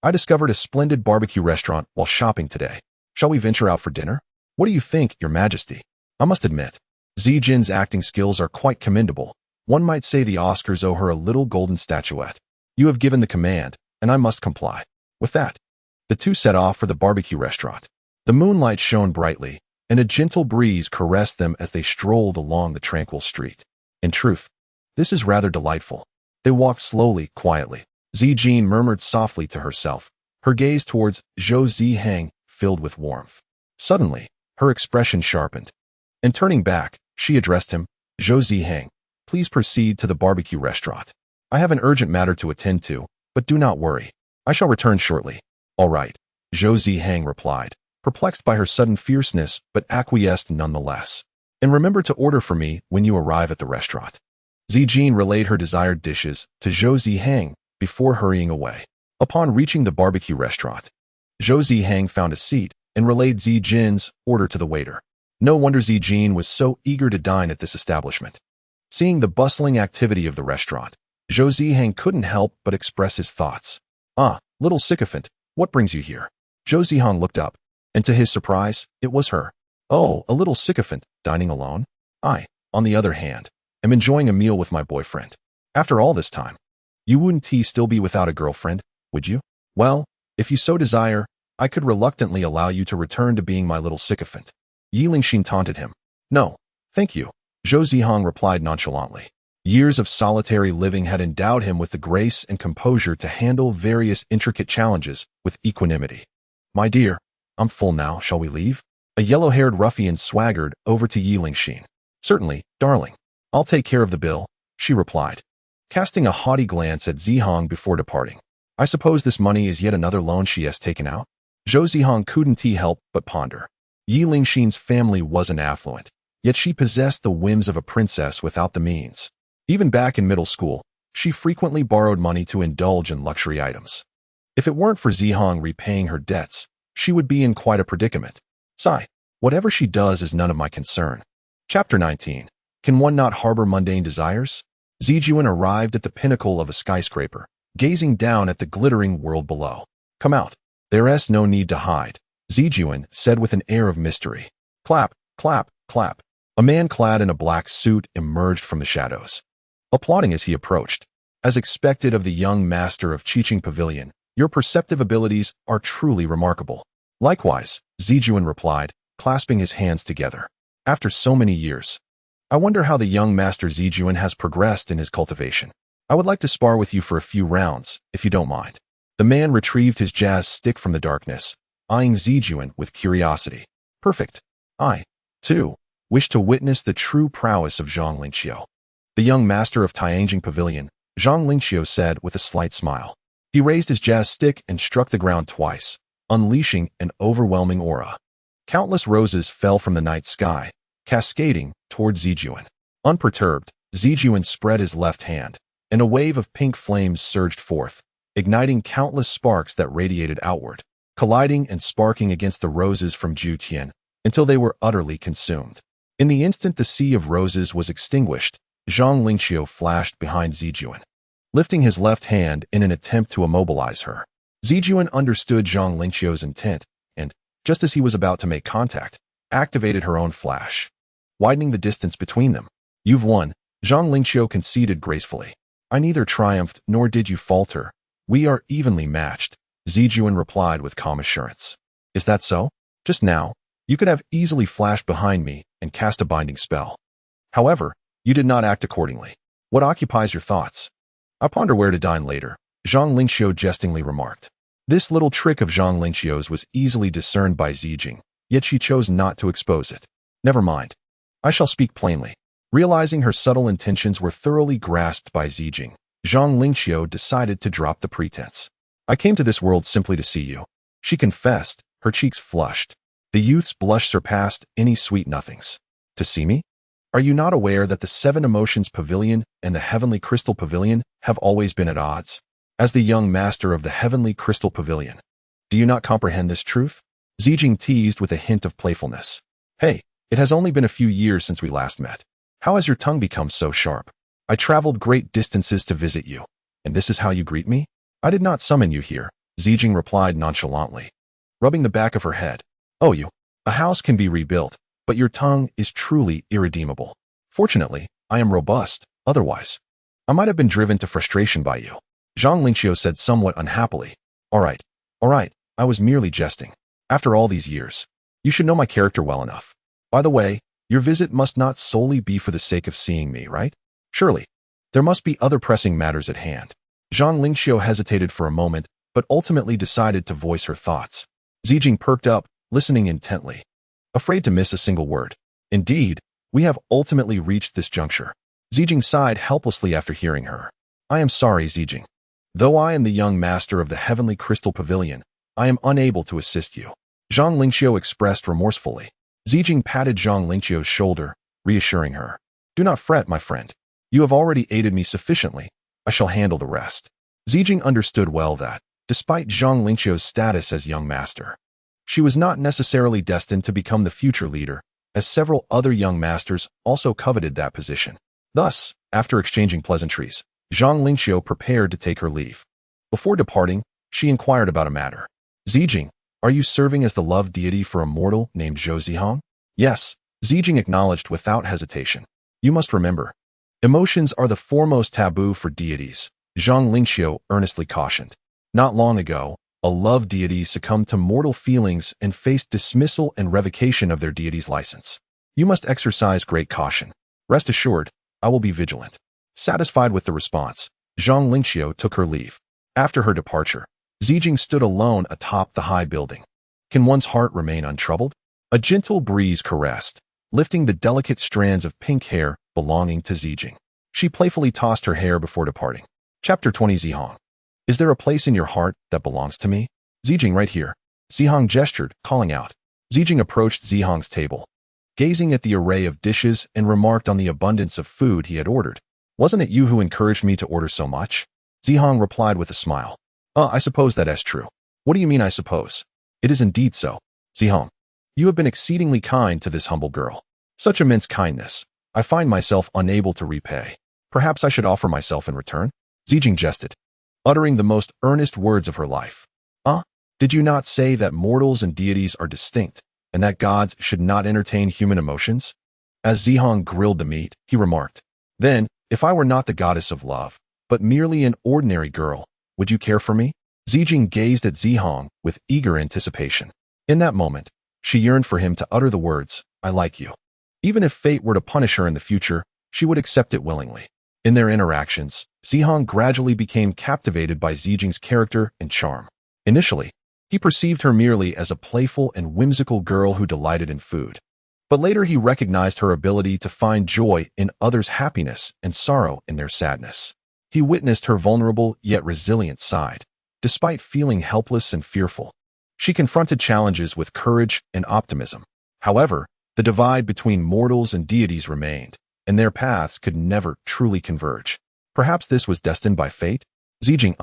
I discovered a splendid barbecue restaurant while shopping today. Shall we venture out for dinner? What do you think, Your Majesty? I must admit, Zijin's acting skills are quite commendable. One might say the Oscars owe her a little golden statuette. You have given the command, and I must comply. With that, the two set off for the barbecue restaurant. The moonlight shone brightly, and a gentle breeze caressed them as they strolled along the tranquil street. In truth, This is rather delightful. They walked slowly, quietly. Zijing murmured softly to herself, her gaze towards Zhou Zihang filled with warmth. Suddenly, her expression sharpened. And turning back, she addressed him, Zhou Zihang, please proceed to the barbecue restaurant. I have an urgent matter to attend to, but do not worry. I shall return shortly. All right, Zhou Zihang replied, perplexed by her sudden fierceness but acquiesced nonetheless. And remember to order for me when you arrive at the restaurant. Zijing relayed her desired dishes to Zhou Zihang before hurrying away. Upon reaching the barbecue restaurant, Zhou Zihang found a seat and relayed Zijin's order to the waiter. No wonder Zijin was so eager to dine at this establishment. Seeing the bustling activity of the restaurant, Zhou Zihang couldn't help but express his thoughts. Ah, little sycophant, what brings you here? Zhou Zihang looked up, and to his surprise, it was her. Oh, a little sycophant, dining alone? I, on the other hand, am enjoying a meal with my boyfriend. After all this time, you wouldn't still be without a girlfriend, would you? Well, if you so desire, I could reluctantly allow you to return to being my little sycophant. Yi Lingxin taunted him. No, thank you, Zhou Zihang replied nonchalantly. Years of solitary living had endowed him with the grace and composure to handle various intricate challenges with equanimity. My dear, I'm full now, shall we leave? A yellow-haired ruffian swaggered over to Yi Lingxin. Certainly, darling. I'll take care of the bill, she replied, casting a haughty glance at Zihang before departing. I suppose this money is yet another loan she has taken out? Zhou Zihang couldn't help but ponder. Yi Lingxin's family wasn't affluent, yet she possessed the whims of a princess without the means. Even back in middle school, she frequently borrowed money to indulge in luxury items. If it weren't for Zihang repaying her debts, she would be in quite a predicament. Sigh, whatever she does is none of my concern. Chapter 19. Can one not harbor mundane desires? Zijin arrived at the pinnacle of a skyscraper, gazing down at the glittering world below. Come out. There's no need to hide, Zijin said with an air of mystery. Clap, clap, clap. A man clad in a black suit emerged from the shadows, applauding as he approached. As expected of the young master of Zijing Pavilion, your perceptive abilities are truly remarkable. Likewise, Zijin replied, clasping his hands together. After so many years, I wonder how the young master Zijin has progressed in his cultivation. I would like to spar with you for a few rounds, if you don't mind. The man retrieved his jazz stick from the darkness, eyeing Zijin with curiosity. Perfect. I, too, wish to witness the true prowess of Zhang Lingqiu. The young master of Tianjin Pavilion, Zhang Lingqiu said with a slight smile. He raised his jazz stick and struck the ground twice, unleashing an overwhelming aura. Countless roses fell from the night sky, cascading toward Zijin. Unperturbed, Zijin spread his left hand, and a wave of pink flames surged forth, igniting countless sparks that radiated outward, colliding and sparking against the roses from Jutian until they were utterly consumed. In the instant the sea of roses was extinguished, Zhang Lingqiu flashed behind Zijin, lifting his left hand in an attempt to immobilize her. Zijin understood Zhang Lingqiu's intent and, just as he was about to make contact, activated her own flash, widening the distance between them. You've won, Zhang Lingqiu conceded gracefully. I neither triumphed nor did you falter. We are evenly matched, Zijin replied with calm assurance. Is that so? Just now, you could have easily flashed behind me and cast a binding spell. However, you did not act accordingly. What occupies your thoughts? I ponder where to dine later, Zhang Lingqiu jestingly remarked. This little trick of Zhang Lingqiu's was easily discerned by Zijing, yet she chose not to expose it. Never mind. I shall speak plainly. Realizing her subtle intentions were thoroughly grasped by Zijing, Zhang Lingqiu decided to drop the pretense. I came to this world simply to see you, she confessed, her cheeks flushed. The youth's blush surpassed any sweet nothings. To see me? Are you not aware that the Seven Emotions Pavilion and the Heavenly Crystal Pavilion have always been at odds? As the young master of the Heavenly Crystal Pavilion, do you not comprehend this truth? Zijing teased with a hint of playfulness. Hey, it has only been a few years since we last met. How has your tongue become so sharp? I traveled great distances to visit you, and this is how you greet me? I did not summon you here, Zijing replied nonchalantly, rubbing the back of her head. Oh, a house can be rebuilt, but your tongue is truly irredeemable. Fortunately, I am robust, otherwise, I might have been driven to frustration by you. Zhang Lingqiu said somewhat unhappily. All right, I was merely jesting. After all these years, you should know my character well enough. By the way, your visit must not solely be for the sake of seeing me, right? Surely. There must be other pressing matters at hand. Zhang Lingxiu hesitated for a moment, but ultimately decided to voice her thoughts. Zijing perked up, listening intently, afraid to miss a single word. Indeed, we have ultimately reached this juncture. Zijing sighed helplessly after hearing her. I am sorry, Zijing. Though I am the young master of the Heavenly Crystal Pavilion, I am unable to assist you. Zhang Lingxiu expressed remorsefully. Zijing patted Zhang Lingxiu's shoulder, reassuring her. Do not fret, my friend. You have already aided me sufficiently. I shall handle the rest. Zijing understood well that, despite Zhang Lingxiu's status as young master, she was not necessarily destined to become the future leader, as several other young masters also coveted that position. Thus, after exchanging pleasantries, Zhang Lingxiu prepared to take her leave. Before departing, she inquired about a matter. Zijing, are you serving as the love deity for a mortal named Zhou Zihang? Yes, Zijing acknowledged without hesitation. You must remember, emotions are the foremost taboo for deities, Zhang Lingxiu earnestly cautioned. Not long ago, a love deity succumbed to mortal feelings and faced dismissal and revocation of their deity's license. You must exercise great caution. Rest assured, I will be vigilant. Satisfied with the response, Zhang Lingxiu took her leave. After her departure, Zijing stood alone atop the high building. Can one's heart remain untroubled? A gentle breeze caressed, lifting the delicate strands of pink hair belonging to Zijing. She playfully tossed her hair before departing. Chapter 20 Zihang. Is there a place in your heart that belongs to me? Zijing, right here. Zihang gestured, calling out. Zijing approached Zihang's table, gazing at the array of dishes and remarked on the abundance of food he had ordered. Wasn't it you who encouraged me to order so much? Zihang replied with a smile. I suppose that is true. What do you mean, I suppose? It is indeed so. Zihang, you have been exceedingly kind to this humble girl. Such immense kindness, I find myself unable to repay. Perhaps I should offer myself in return? Zijing jested, uttering the most earnest words of her life. Did you not say that mortals and deities are distinct, and that gods should not entertain human emotions? As Zihang grilled the meat, he remarked, Then, if I were not the goddess of love, but merely an ordinary girl, would you care for me? Zijing gazed at Zihang with eager anticipation. In that moment, she yearned for him to utter the words, I like you. Even if fate were to punish her in the future, she would accept it willingly. In their interactions, Zihang gradually became captivated by Zijing's character and charm. Initially, he perceived her merely as a playful and whimsical girl who delighted in food. But later he recognized her ability to find joy in others' happiness and sorrow in their sadness. He witnessed her vulnerable yet resilient side. Despite feeling helpless and fearful, she confronted challenges with courage and optimism. However, the divide between mortals and deities remained, and their paths could never truly converge. Perhaps this was destined by fate? Zijing,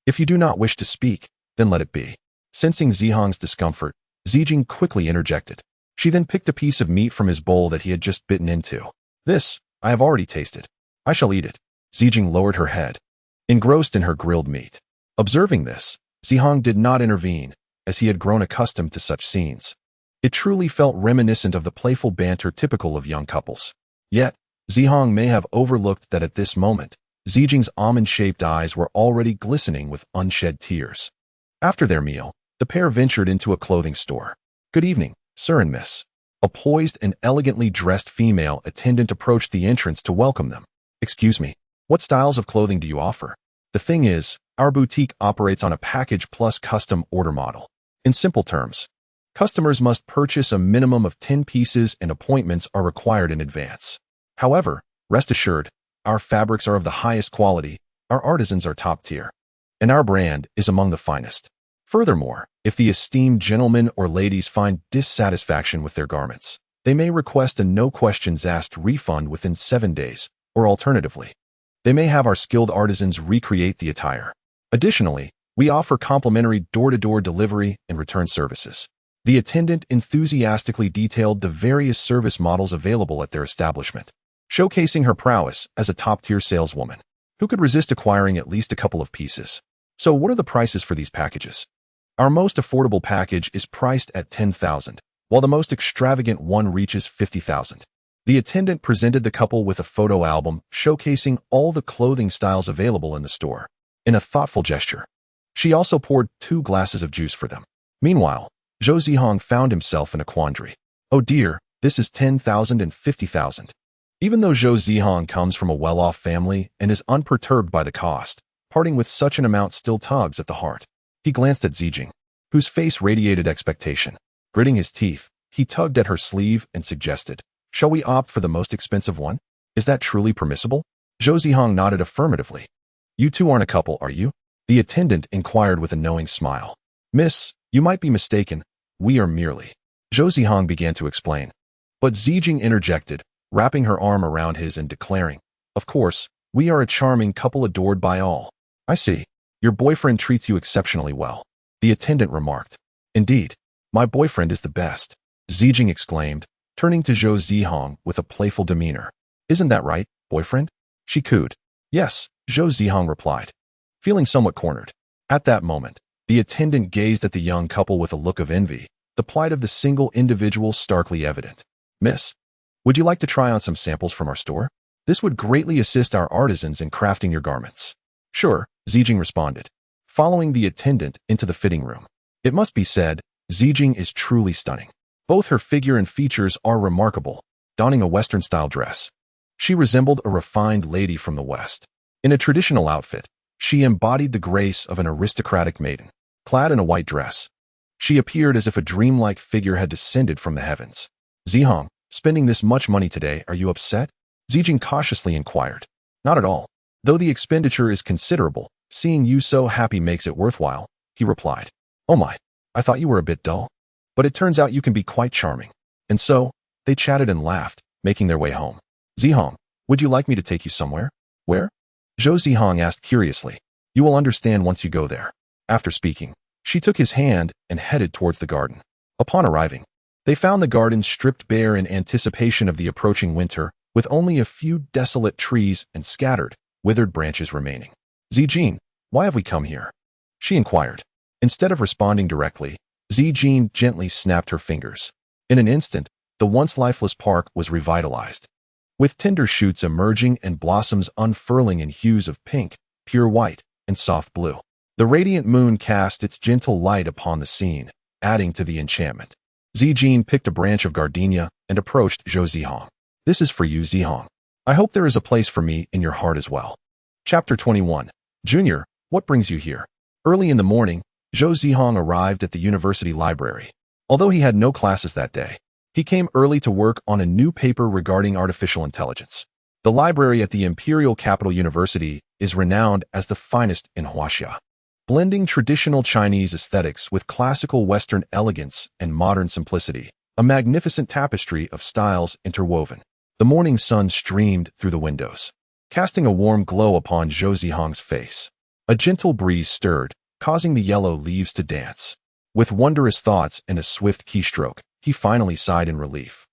If you do not wish to speak, then let it be. Sensing Zihang's discomfort, Zijing quickly interjected. She then picked a piece of meat from his bowl that he had just bitten into. This, I have already tasted. I shall eat it. Zijing lowered her head, engrossed in her grilled meat. Observing this, Zihang did not intervene, as he had grown accustomed to such scenes. It truly felt reminiscent of the playful banter typical of young couples. Yet, Zihang may have overlooked that at this moment, Zijing's almond-shaped eyes were already glistening with unshed tears. After their meal, the pair ventured into a clothing store. Good evening, sir and miss. A poised and elegantly dressed female attendant approached the entrance to welcome them. Excuse me, what styles of clothing do you offer? The thing is, our boutique operates on a package plus custom order model. In simple terms, customers must purchase a minimum of 10 pieces and appointments are required in advance. However, rest assured, our fabrics are of the highest quality, our artisans are top tier, and our brand is among the finest. Furthermore, if the esteemed gentlemen or ladies find dissatisfaction with their garments, they may request a no-questions-asked refund within 7 days, or alternatively, they may have our skilled artisans recreate the attire. Additionally, we offer complimentary door-to-door delivery and return services. The attendant enthusiastically detailed the various service models available at their establishment, showcasing her prowess as a top-tier saleswoman. Who could resist acquiring at least a couple of pieces? So what are the prices for these packages? Our most affordable package is priced at 10,000, while the most extravagant one reaches 50,000. The attendant presented the couple with a photo album showcasing all the clothing styles available in the store. In a thoughtful gesture, she also poured 2 glasses of juice for them. Meanwhile, Zhou Zihang found himself in a quandary. Oh dear, this is 10,000 and 50,000. Even though Zhou Zihang comes from a well-off family and is unperturbed by the cost, parting with such an amount still tugs at the heart. He glanced at Zijing, whose face radiated expectation. Gritting his teeth, he tugged at her sleeve and suggested, "Shall we opt for the most expensive one? Is that truly permissible?" Zhou Zihang nodded affirmatively. "You two aren't a couple, are you?" The attendant inquired with a knowing smile. "Miss, you might be mistaken. We are merely." Zhou Zihang began to explain. But Zijing interjected, wrapping her arm around his and declaring, "Of course, we are a charming couple adored by all." "I see. Your boyfriend treats you exceptionally well," the attendant remarked. "Indeed, my boyfriend is the best," Zijing exclaimed, turning to Zhou Zihang with a playful demeanor. "Isn't that right, boyfriend?" She cooed. "Yes," Zhou Zihang replied, feeling somewhat cornered. At that moment, the attendant gazed at the young couple with a look of envy, the plight of the single individual starkly evident. "Miss, would you like to try on some samples from our store? This would greatly assist our artisans in crafting your garments." "Sure," Zijing responded, following the attendant into the fitting room. It must be said, Zijing is truly stunning. Both her figure and features are remarkable, donning a Western-style dress. She resembled a refined lady from the West. In a traditional outfit, she embodied the grace of an aristocratic maiden. Clad in a white dress, she appeared as if a dreamlike figure had descended from the heavens. "Zihang, spending this much money today, are you upset?" Zijing cautiously inquired. "Not at all. Though the expenditure is considerable, seeing you so happy makes it worthwhile," he replied. "Oh my, I thought you were a bit dull. But it turns out you can be quite charming." And so, they chatted and laughed, making their way home. "Zihang, would you like me to take you somewhere?" "Where?" Zhou Zihang asked curiously. "You will understand once you go there." After speaking, she took his hand and headed towards the garden. Upon arriving, they found the garden stripped bare in anticipation of the approaching winter, with only a few desolate trees and scattered, withered branches remaining. "Zijing, why have we come here?" she inquired. Instead of responding directly, Zijing gently snapped her fingers. In an instant, the once lifeless park was revitalized, with tender shoots emerging and blossoms unfurling in hues of pink, pure white, and soft blue. The radiant moon cast its gentle light upon the scene, adding to the enchantment. Zijing picked a branch of gardenia and approached Zhou Zihang. "This is for you, Zihang. I hope there is a place for me in your heart as well." Chapter 21. Junior, what brings you here? Early in the morning, Zhou Zihang arrived at the university library. Although he had no classes that day, he came early to work on a new paper regarding artificial intelligence. The library at the Imperial Capital University is renowned as the finest in Huaxia, blending traditional Chinese aesthetics with classical Western elegance and modern simplicity, a magnificent tapestry of styles interwoven. The morning sun streamed through the windows, casting a warm glow upon Zhou Zihang's face. A gentle breeze stirred, causing the yellow leaves to dance. With wondrous thoughts and a swift keystroke, he finally sighed in relief.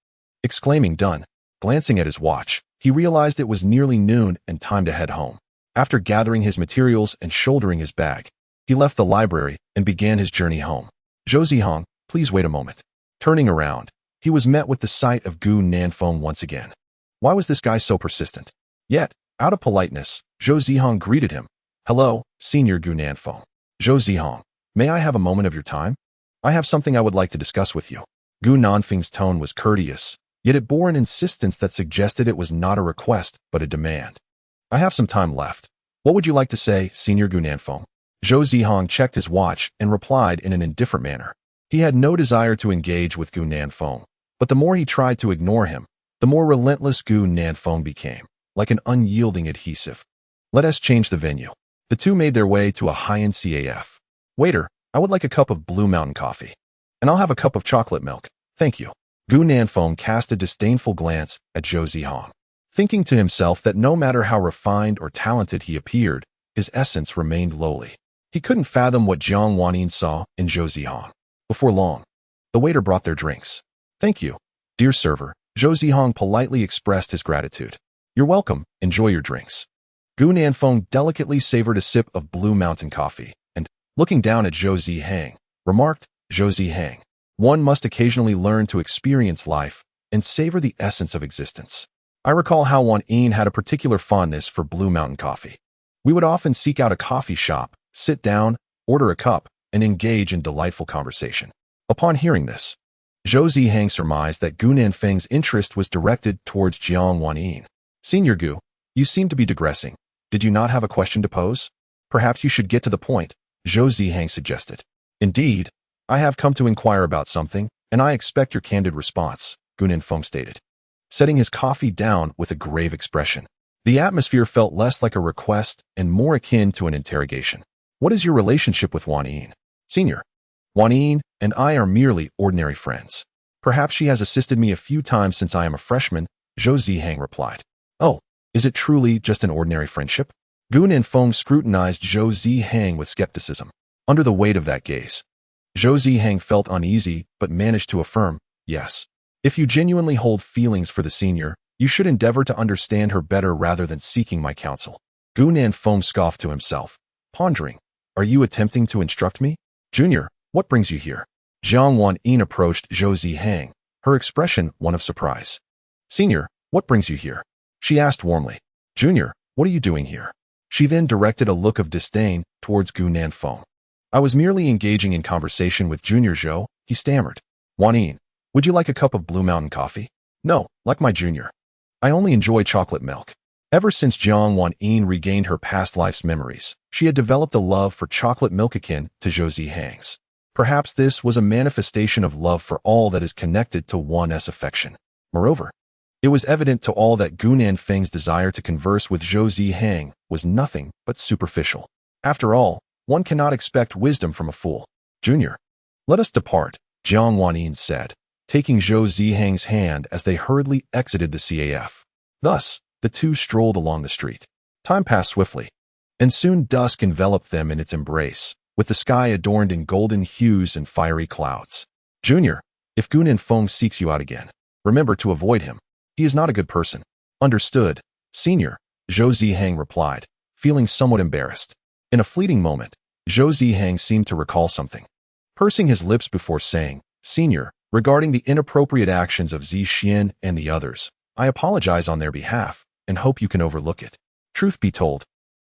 Exclaiming done, glancing at his watch, he realized it was nearly noon and time to head home. After gathering his materials and shouldering his bag, he left the library and began his journey home. "Zhou Zihang, please wait a moment." Turning around, he was met with the sight of Gu Nanfeng once again. Why was this guy so persistent? Yet, out of politeness, Zhou Zihang greeted him. "Hello, Senior Gu Nanfeng." "Zhou Zihang, may I have a moment of your time? I have something I would like to discuss with you." Gu Nanfeng's tone was courteous, yet it bore an insistence that suggested it was not a request, but a demand. "I have some time left. What would you like to say, Senior Gu Nanfeng?" Zhou Zihang checked his watch and replied in an indifferent manner. He had no desire to engage with Gu Nanfeng, but the more he tried to ignore him, the more relentless Gu Nanfeng became, like an unyielding adhesive. "Let us change the venue." The two made their way to a high-end CAF. "Waiter, I would like a cup of Blue Mountain coffee. And I'll have a cup of chocolate milk, thank you." Gu Nanfeng cast a disdainful glance at Zhou Zihang, thinking to himself that no matter how refined or talented he appeared, his essence remained lowly. He couldn't fathom what Jiang Wanyin saw in Zhou Zihang. Before long, the waiter brought their drinks. "Thank you, dear server." Zhou Zihang politely expressed his gratitude. "You're welcome, enjoy your drinks." Gu Nanfeng delicately savored a sip of Blue Mountain coffee, and, looking down at Zhou Zihang, remarked, "Zhou Zihang, one must occasionally learn to experience life and savor the essence of existence." I recall how Wanyin had a particular fondness for Blue Mountain coffee. We would often seek out a coffee shop, sit down, order a cup, and engage in delightful conversation. Upon hearing this, Zhou Zihang surmised that Gu Nanfeng's interest was directed towards Jiang Wanyin. Senior Gu, you seem to be digressing. Did you not have a question to pose? Perhaps you should get to the point, Zhou Zihang suggested. Indeed, I have come to inquire about something, and I expect your candid response, Gu Nanfeng stated, setting his coffee down with a grave expression. The atmosphere felt less like a request and more akin to an interrogation. What is your relationship with Wanyin? Senior, Wanyin and I are merely ordinary friends. Perhaps she has assisted me a few times since I am a freshman, Zhou Zihang replied. Oh, is it truly just an ordinary friendship? Gu Nanfeng scrutinized Zhou Zihang with skepticism. Under the weight of that gaze, Zhou Zihang felt uneasy but managed to affirm, yes. If you genuinely hold feelings for the senior, you should endeavor to understand her better rather than seeking my counsel. Gu Nanfeng scoffed to himself, pondering, are you attempting to instruct me? Junior, what brings you here? Jiang Wanyin approached Zhou Zihang, her expression one of surprise. Senior, what brings you here? She asked warmly. Junior, what are you doing here? She then directed a look of disdain towards Gu Nanfeng. I was merely engaging in conversation with Junior Zhou, he stammered. Wanyin, would you like a cup of Blue Mountain coffee? No, like my junior. I only enjoy chocolate milk. Ever since Jiang Wanyin regained her past life's memories, she had developed a love for chocolate milk akin to Zhou Zihang's. Perhaps this was a manifestation of love for all that is connected to one's affection. Moreover, it was evident to all that Gu Nanfeng's desire to converse with Zhou Zihang was nothing but superficial. After all, one cannot expect wisdom from a fool. Junior, let us depart, Jiang Wanyin said, taking Zhou Zihang's hand as they hurriedly exited the CAF. Thus, the two strolled along the street. Time passed swiftly, and soon dusk enveloped them in its embrace, with the sky adorned in golden hues and fiery clouds. Junior, if Gu Nanfeng seeks you out again, remember to avoid him. He is not a good person. Understood, Senior, Zhou Zihang replied, feeling somewhat embarrassed. In a fleeting moment, Zhou Zihang seemed to recall something, pursing his lips before saying, Senior, regarding the inappropriate actions of Zixian and the others, I apologize on their behalf and hope you can overlook it. Truth be told,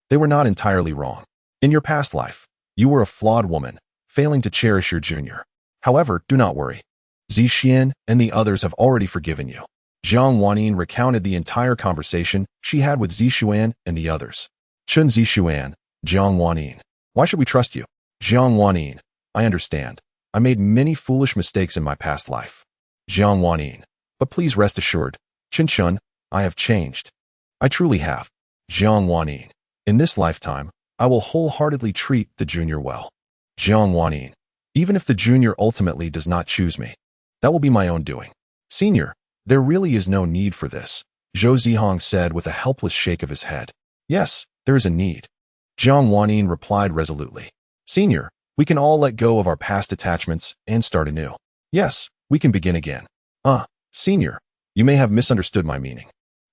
they were not entirely wrong. In your past life, you were a flawed woman, failing to cherish your junior. However, do not worry. Zixian and the others have already forgiven you. Jiang Wanyin recounted the entire conversation she had with Zixuan and the others. Chun Zixuan, Jiang Wanyin. Why should we trust you? Jiang Wanyin. I understand. I made many foolish mistakes in my past life. Jiang Wanyin. But please rest assured, Chen Chun, I have changed. I truly have. Jiang Wanyin. In this lifetime, I will wholeheartedly treat the junior well. Jiang Wanyin. Even if the junior ultimately does not choose me, that will be my own doing. Senior, there really is no need for this, Zhou Zihang said with a helpless shake of his head. Yes, there is a need. Jiang Wanyin replied resolutely. Senior, we can all let go of our past attachments and start anew. Yes, we can begin again. Senior, you may have misunderstood my meaning.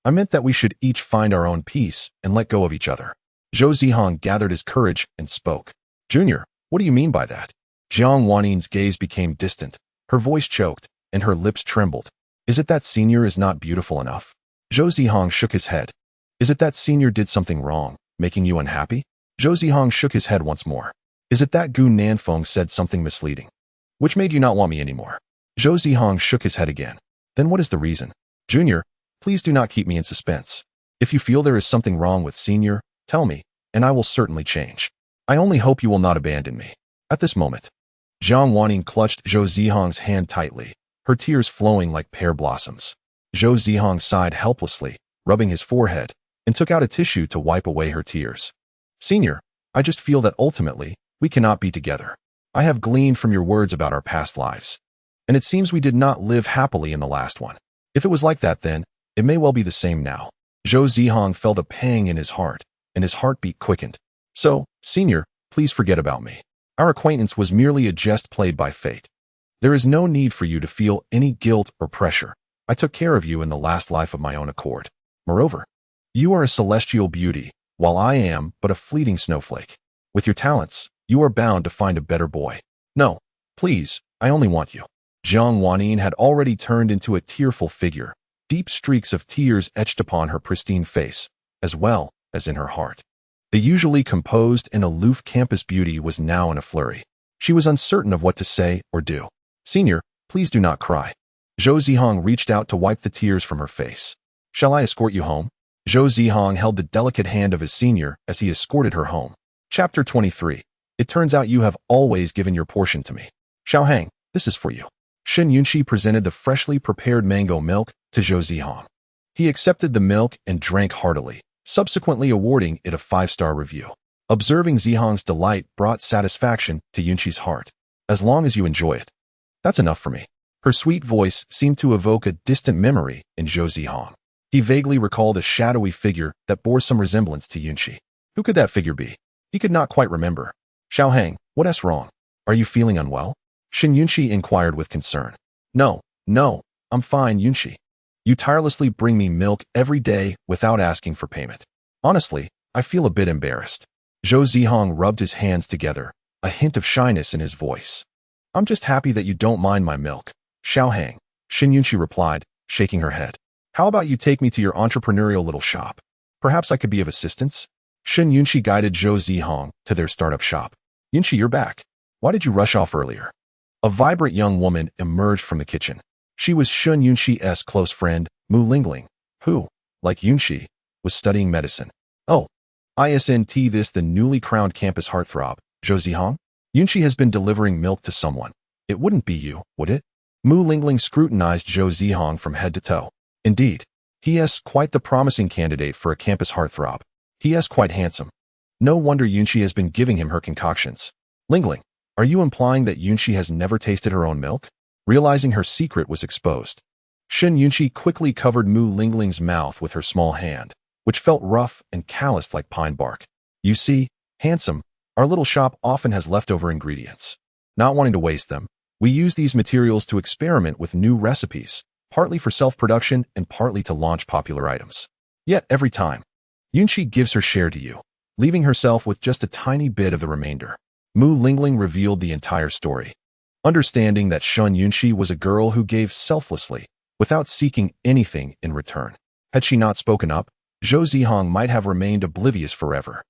I meant that we should each find our own peace and let go of each other. Zhou Zihang gathered his courage and spoke. Junior, what do you mean by that? Jiang Wanyin's gaze became distant, her voice choked, and her lips trembled. Is it that Senior is not beautiful enough? Zhou Zihang shook his head. Is it that Senior did something wrong, making you unhappy? Zhou Zihang shook his head once more. Is it that Gu Nanfeng said something misleading, which made you not want me anymore? Zhou Zihang shook his head again. Then what is the reason? Junior, please do not keep me in suspense. If you feel there is something wrong with Senior, tell me, and I will certainly change. I only hope you will not abandon me. At this moment, Jiang Wanyin clutched Zhou Zihang's hand tightly, her tears flowing like pear blossoms. Zhou Zihang sighed helplessly, rubbing his forehead, and took out a tissue to wipe away her tears. Senior, I just feel that ultimately, we cannot be together. I have gleaned from your words about our past lives, and it seems we did not live happily in the last one. If it was like that then, it may well be the same now. Zhou Zihang felt a pang in his heart, and his heartbeat quickened. So, Senior, please forget about me. Our acquaintance was merely a jest played by fate. There is no need for you to feel any guilt or pressure. I took care of you in the last life of my own accord. Moreover, you are a celestial beauty, while I am but a fleeting snowflake. With your talents, you are bound to find a better boy. No, please, I only want you. Jiang Wanyin had already turned into a tearful figure, deep streaks of tears etched upon her pristine face, as well as in her heart. The usually composed and aloof campus beauty was now in a flurry. She was uncertain of what to say or do. Senior, Please do not cry. Zhou Zihang reached out to wipe the tears from her face. Shall I escort you home? Zhou Zihang held the delicate hand of his senior as he escorted her home. Chapter 23. It turns out you have always given your portion to me. Xiaohang, this is for you. Shen Yunqi presented the freshly prepared mango milk to Zhou Zihang. He accepted the milk and drank heartily, subsequently awarding it a 5-star review. Observing Zihang's delight brought satisfaction to Yunqi's heart. As long as you enjoy it. That's enough for me. Her sweet voice seemed to evoke a distant memory in Zhou Zihang. He vaguely recalled a shadowy figure that bore some resemblance to Yunqi. Who could that figure be? He could not quite remember. Xiaohang, what's wrong? Are you feeling unwell? Shen Yunqi inquired with concern. No, I'm fine, Yunqi. You tirelessly bring me milk every day without asking for payment. Honestly, I feel a bit embarrassed. Zhou Zihang rubbed his hands together, a hint of shyness in his voice. I'm just happy that you don't mind my milk. Xiaohang, Shen Yunqi replied, shaking her head. How about you take me to your entrepreneurial little shop? Perhaps I could be of assistance? Shen Yunqi guided Zhou Zihang to their startup shop. Yunqi, you're back. Why did you rush off earlier? A vibrant young woman emerged from the kitchen. She was Shen Yunqi's close friend, Mu Lingling, who, like Yunqi, was studying medicine. Oh, isn't this the newly crowned campus heartthrob, Zhou Zihang? Yunqi has been delivering milk to someone. It wouldn't be you, would it? Mu Lingling scrutinized Zhou Zihang from head to toe. Indeed, he is quite the promising candidate for a campus heartthrob. He is quite handsome. No wonder Yunqi has been giving him her concoctions. Lingling, are you implying that Yunqi has never tasted her own milk? Realizing her secret was exposed, Shen Yunqi quickly covered Mu Lingling's mouth with her small hand, which felt rough and calloused like pine bark. You see, handsome, our little shop often has leftover ingredients. Not wanting to waste them, we use these materials to experiment with new recipes, partly for self-production and partly to launch popular items. Yet every time, Yunqi gives her share to you, leaving herself with just a tiny bit of the remainder. Mu Lingling revealed the entire story. Understanding that Shen Yunqi was a girl who gave selflessly, without seeking anything in return. Had she not spoken up, Zhou Zihang might have remained oblivious forever.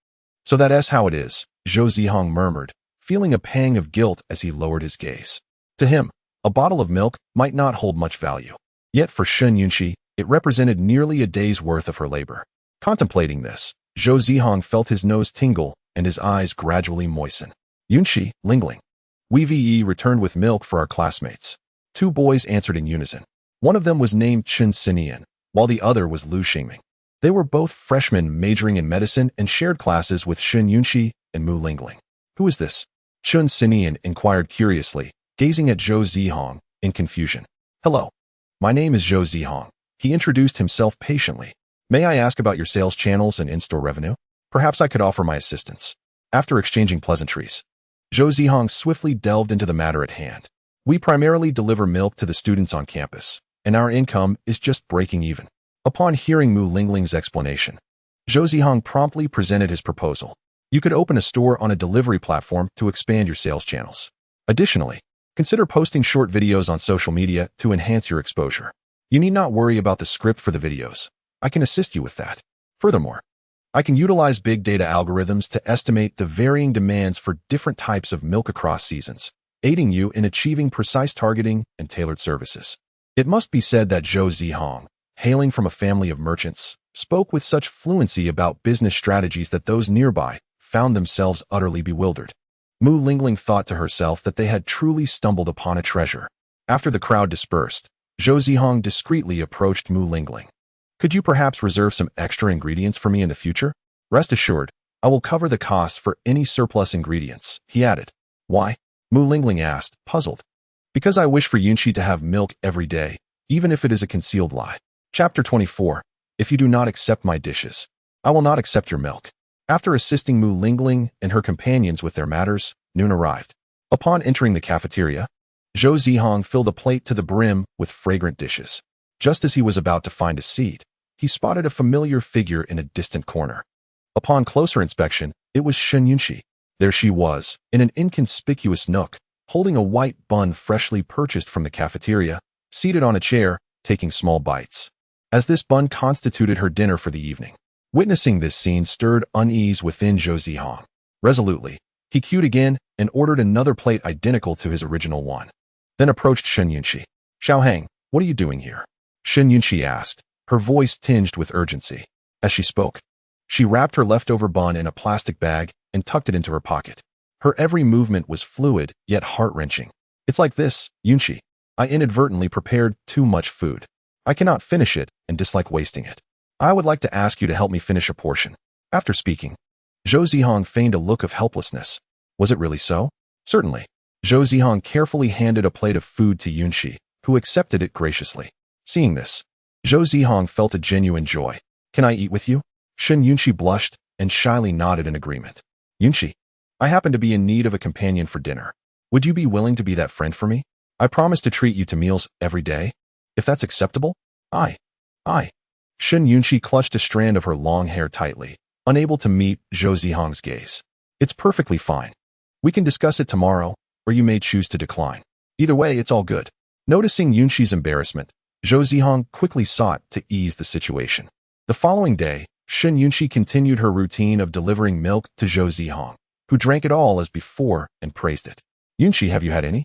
So that's how it is, Zhou Zihang murmured, feeling a pang of guilt as he lowered his gaze. To him, a bottle of milk might not hold much value. Yet for Shen Yunqi, it represented nearly a day's worth of her labor. Contemplating this, Zhou Zihang felt his nose tingle and his eyes gradually moisten. Yunqi, Lingling. We returned with milk for our classmates. 2 boys answered in unison. One of them was named Chen Xinian, while the other was Lu Xingming. They were both freshmen majoring in medicine and shared classes with Shen Yunqi and Mu Lingling. Who is this? Chen Xinian inquired curiously, gazing at Zhou Zihang in confusion. Hello. My name is Zhou Zihang. He introduced himself patiently. May I ask about your sales channels and in-store revenue? Perhaps I could offer my assistance. After exchanging pleasantries, Zhou Zihang swiftly delved into the matter at hand. We primarily deliver milk to the students on campus, and our income is just breaking even. Upon hearing Mu Lingling's explanation, Zhou Zihang promptly presented his proposal. You could open a store on a delivery platform to expand your sales channels. Additionally, consider posting short videos on social media to enhance your exposure. You need not worry about the script for the videos. I can assist you with that. Furthermore, I can utilize big data algorithms to estimate the varying demands for different types of milk across seasons, aiding you in achieving precise targeting and tailored services. It must be said that Zhou Zihang, hailing from a family of merchants, spoke with such fluency about business strategies that those nearby found themselves utterly bewildered. Mu Lingling thought to herself that they had truly stumbled upon a treasure. After the crowd dispersed, Zhou Zihang discreetly approached Mu Lingling. Could you perhaps reserve some extra ingredients for me in the future? Rest assured, I will cover the costs for any surplus ingredients, he added. Why? Mu Lingling asked, puzzled. Because I wish for Yunqi to have milk every day, even if it is a concealed lie. Chapter 24. If you do not accept my dishes, I will not accept your milk. After assisting Mu Lingling and her companions with their matters, noon arrived. Upon entering the cafeteria, Zhou Zihang filled a plate to the brim with fragrant dishes. Just as he was about to find a seat, he spotted a familiar figure in a distant corner. Upon closer inspection, it was Shen Yunqi. There she was, in an inconspicuous nook, holding a white bun freshly purchased from the cafeteria, seated on a chair, taking small bites. As this bun constituted her dinner for the evening. Witnessing this scene stirred unease within Zhou Zihang. Resolutely, he queued again and ordered another plate identical to his original one. then approached Shen Yunxi. Xiaohang, what are you doing here? Shen Yunxi asked, her voice tinged with urgency. As she spoke, she wrapped her leftover bun in a plastic bag and tucked it into her pocket. Her every movement was fluid, yet heart-wrenching. It's like this, Yunxi. I inadvertently prepared too much food. I cannot finish it and dislike wasting it. I would like to ask you to help me finish a portion. After speaking, Zhou Zihang feigned a look of helplessness. Was it really so? Certainly. Zhou Zihang carefully handed a plate of food to Yunxi, who accepted it graciously. Seeing this, Zhou Zihang felt a genuine joy. Can I eat with you? Shen Yunxi blushed and shyly nodded in agreement. Yunxi, I happen to be in need of a companion for dinner. Would you be willing to be that friend for me? I promise to treat you to meals every day. If that's acceptable? I. Shen Yunxi clutched a strand of her long hair tightly, unable to meet Zhou Zihang's gaze. It's perfectly fine. We can discuss it tomorrow, or you may choose to decline. Either way, it's all good. Noticing Yunxi's embarrassment, Zhou Zihang quickly sought to ease the situation. The following day, Shen Yunxi continued her routine of delivering milk to Zhou Zihang, who drank it all as before and praised it. Yunxi, have you had any?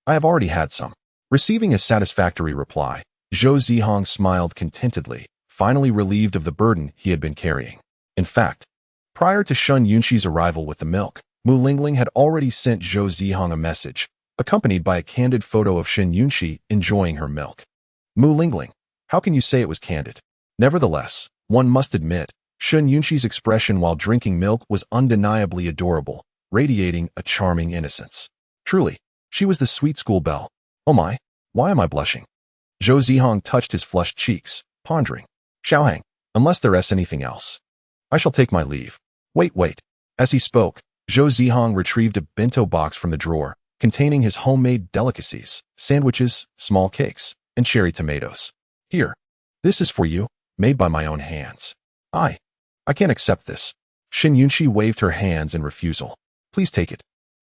I have already had some. Receiving a satisfactory reply, Zhou Zihang smiled contentedly, finally relieved of the burden he had been carrying. In fact, prior to Shen Yunxi's arrival with the milk, Mu Lingling had already sent Zhou Zihang a message, accompanied by a candid photo of Shen Yunxi enjoying her milk. Mu Lingling, how can you say it was candid? Nevertheless, one must admit, Shen Yunxi's expression while drinking milk was undeniably adorable, radiating a charming innocence. Truly, she was the sweet school belle. Oh my, why am I blushing? Zhou Zihang touched his flushed cheeks, pondering. Xiaohang, unless there is anything else, I shall take my leave. Wait. As he spoke, Zhou Zihang retrieved a bento box from the drawer, containing his homemade delicacies, sandwiches, small cakes, and cherry tomatoes. Here, this is for you, made by my own hands. I can't accept this. Shen Yunxi waved her hands in refusal. Please take it.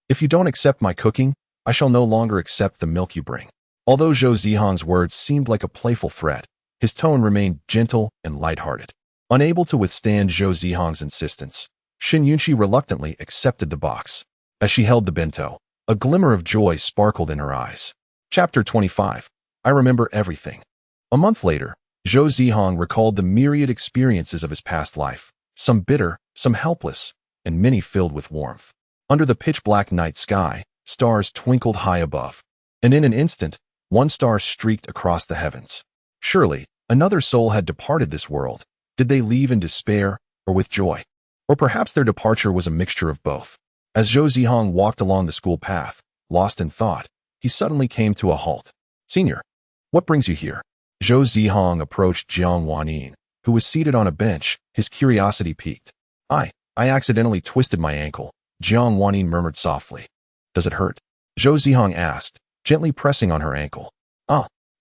If you don't accept my cooking, I shall no longer accept the milk you bring. Although Zhou Zihang's words seemed like a playful threat, his tone remained gentle and lighthearted. Unable to withstand Zhou Zihang's insistence, Shen Yunxi reluctantly accepted the box. As she held the bento, a glimmer of joy sparkled in her eyes. Chapter 25. I remember everything. A month later, Zhou Zihang recalled the myriad experiences of his past life, some bitter, some helpless, and many filled with warmth. Under the pitch-black night sky, stars twinkled high above, and in an instant, one star streaked across the heavens. Surely, another soul had departed this world. Did they leave in despair or with joy? Or perhaps their departure was a mixture of both. As Zhou Zihang walked along the school path, lost in thought, he suddenly came to a halt. Senior, what brings you here? Zhou Zihang approached Jiang Wanyin, who was seated on a bench, his curiosity piqued. I accidentally twisted my ankle, Jiang Wanyin murmured softly. Does it hurt? Zhou Zihang asked, gently pressing on her ankle.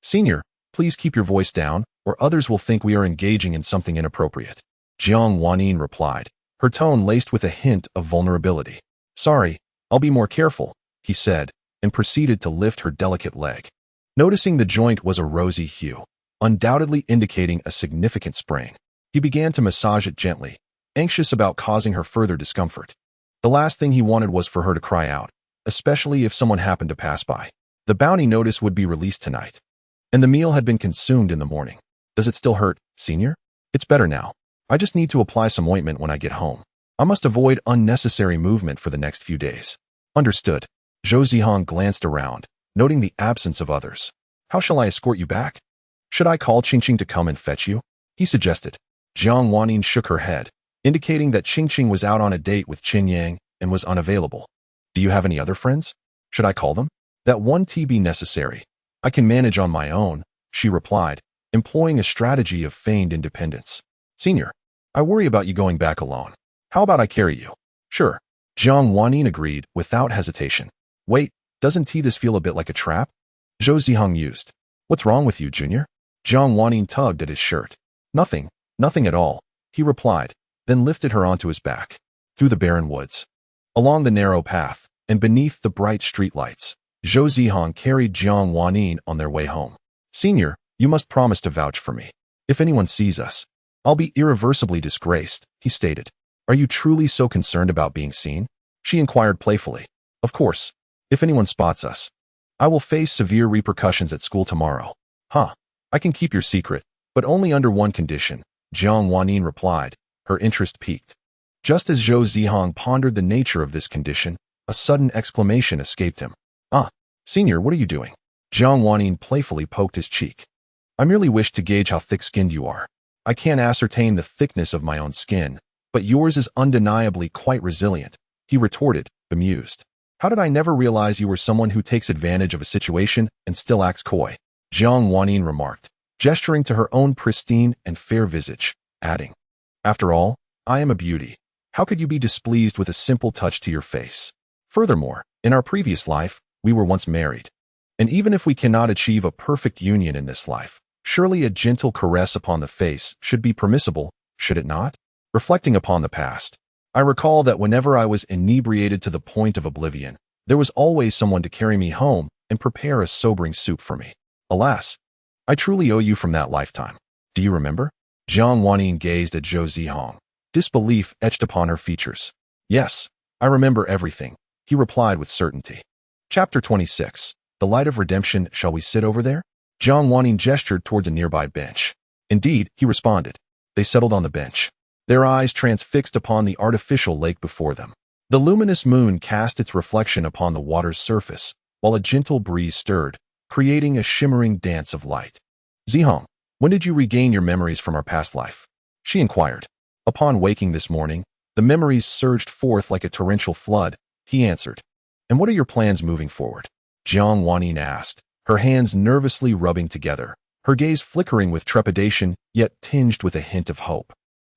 Senior, please keep your voice down, or others will think we are engaging in something inappropriate. Jiang Wanyin replied, her tone laced with a hint of vulnerability. Sorry, I'll be more careful, he said, and proceeded to lift her delicate leg. Noticing the joint was a rosy hue, undoubtedly indicating a significant sprain, he began to massage it gently, anxious about causing her further discomfort. The last thing he wanted was for her to cry out, especially if someone happened to pass by. The bounty notice would be released tonight, and the meal had been consumed in the morning. Does it still hurt, Senior? It's better now. I just need to apply some ointment when I get home. I must avoid unnecessary movement for the next few days. Understood. Zhou Zihang glanced around, noting the absence of others. How shall I escort you back? Should I call Qingqing to come and fetch you? He suggested. Jiang Wanyin shook her head, indicating that Qingqing was out on a date with Qin Yang and was unavailable. Do you have any other friends? Should I call them? That won't be necessary. I can manage on my own, she replied, employing a strategy of feigned independence. Senior, I worry about you going back alone. How about I carry you? Sure. Jiang Wanyin agreed without hesitation. Wait, doesn't this feel a bit like a trap? Zhou Zihang mused. What's wrong with you, Junior? Jiang Wanyin tugged at his shirt. Nothing at all, he replied, then lifted her onto his back. Through the barren woods, along the narrow path, and beneath the bright streetlights, Zhou Zihang carried Jiang Wanyin on their way home. Senior, you must promise to vouch for me. If anyone sees us, I'll be irreversibly disgraced, he stated. Are you truly so concerned about being seen? She inquired playfully. Of course, if anyone spots us. I will face severe repercussions at school tomorrow. Huh. I can keep your secret, but only under one condition, Jiang Wanyin replied, her interest piqued. Just as Zhou Zihang pondered the nature of this condition, a sudden exclamation escaped him. Ah, senior, what are you doing? Jiang Wanyin playfully poked his cheek. I merely wish to gauge how thick-skinned you are. I can't ascertain the thickness of my own skin, but yours is undeniably quite resilient, he retorted, bemused. How did I never realize you were someone who takes advantage of a situation and still acts coy? Jiang Wanyin remarked, gesturing to her own pristine and fair visage, adding, After all, I am a beauty. How could you be displeased with a simple touch to your face? Furthermore, in our previous life, we were once married. And even if we cannot achieve a perfect union in this life, surely a gentle caress upon the face should be permissible, should it not? Reflecting upon the past, I recall that whenever I was inebriated to the point of oblivion, there was always someone to carry me home and prepare a sobering soup for me. Alas, I truly owe you from that lifetime. Do you remember? Jiang Wanyin gazed at Zhou Zihang, disbelief etched upon her features. Yes, I remember everything, he replied with certainty. Chapter 26. The Light of Redemption. Shall we sit over there? Jiang Wanyin gestured towards a nearby bench. Indeed, he responded. They settled on the bench, their eyes transfixed upon the artificial lake before them. The luminous moon cast its reflection upon the water's surface, while a gentle breeze stirred, creating a shimmering dance of light. Zihang, when did you regain your memories from our past life? She inquired. Upon waking this morning, the memories surged forth like a torrential flood, he answered. And what are your plans moving forward? Jiang Wanyin asked, her hands nervously rubbing together, her gaze flickering with trepidation, yet tinged with a hint of hope.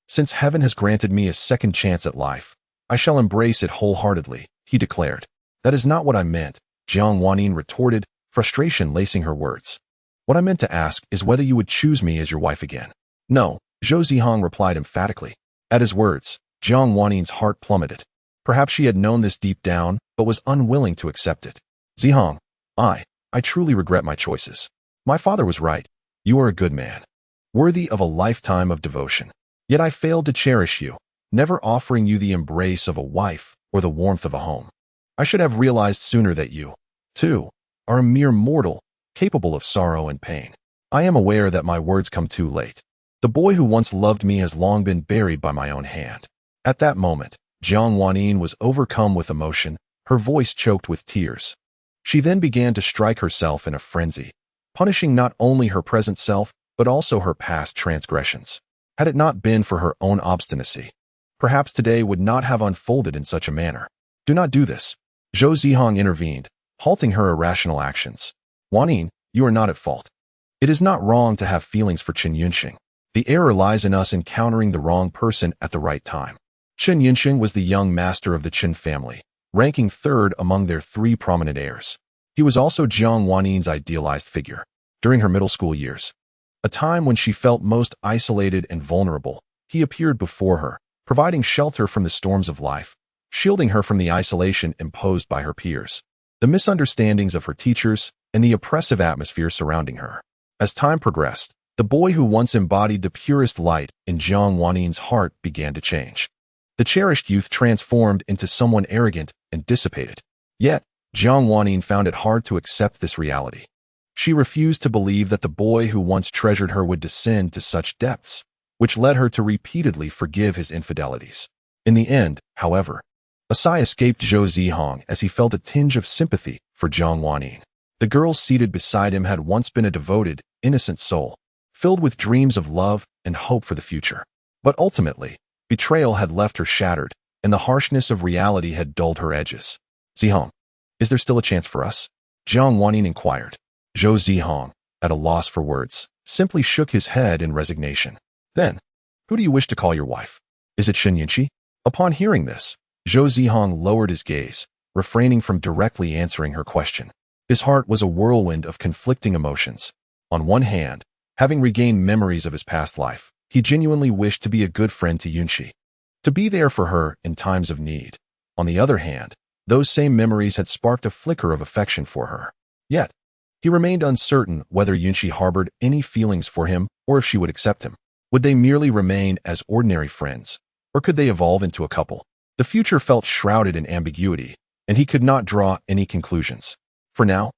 Since heaven has granted me a second chance at life, I shall embrace it wholeheartedly, he declared. That is not what I meant, Jiang Wanyin retorted, frustration lacing her words. What I meant to ask is whether you would choose me as your wife again. No, Zhou Zihang replied emphatically. At his words, Jiang Wanyin's heart plummeted. Perhaps she had known this deep down, but was unwilling to accept it. Zihang, I truly regret my choices. My father was right. You are a good man, worthy of a lifetime of devotion. Yet I failed to cherish you, never offering you the embrace of a wife or the warmth of a home. I should have realized sooner that you, too, are a mere mortal, capable of sorrow and pain. I am aware that my words come too late. The boy who once loved me has long been buried by my own hand. At that moment, Jiang Wanyin was overcome with emotion, her voice choked with tears. She then began to strike herself in a frenzy, punishing not only her present self, but also her past transgressions. Had it not been for her own obstinacy, perhaps today would not have unfolded in such a manner. Do not do this. Zhou Zihang intervened, halting her irrational actions. Wanyin, you are not at fault. It is not wrong to have feelings for Chen Yunxing. The error lies in us encountering the wrong person at the right time. Chen Yunxing was the young master of the Chen family, ranking third among their three prominent heirs. He was also Jiang Wanyin's idealized figure. During her middle school years, a time when she felt most isolated and vulnerable, he appeared before her, providing shelter from the storms of life, shielding her from the isolation imposed by her peers, the misunderstandings of her teachers, and the oppressive atmosphere surrounding her. As time progressed, the boy who once embodied the purest light in Jiang Wanyin's heart began to change. The cherished youth transformed into someone arrogant and dissipated. Yet, Jiang Wanyin found it hard to accept this reality. She refused to believe that the boy who once treasured her would descend to such depths, which led her to repeatedly forgive his infidelities. In the end, however, a sigh escaped Zhou Zihang as he felt a tinge of sympathy for Jiang Wanyin. The girl seated beside him had once been a devoted, innocent soul, filled with dreams of love and hope for the future. But ultimately, betrayal had left her shattered, and the harshness of reality had dulled her edges. Zihang, is there still a chance for us? Jiang Wanyin inquired. Zhou Zihang, at a loss for words, simply shook his head in resignation. Then, who do you wish to call your wife? Is it Shen Yunxi? Upon hearing this, Zhou Zihang lowered his gaze, refraining from directly answering her question. His heart was a whirlwind of conflicting emotions. On one hand, having regained memories of his past life, he genuinely wished to be a good friend to Yunxi, to be there for her in times of need. On the other hand, those same memories had sparked a flicker of affection for her. Yet, he remained uncertain whether Yunxi harbored any feelings for him or if she would accept him. Would they merely remain as ordinary friends, or could they evolve into a couple? The future felt shrouded in ambiguity, and he could not draw any conclusions. For now,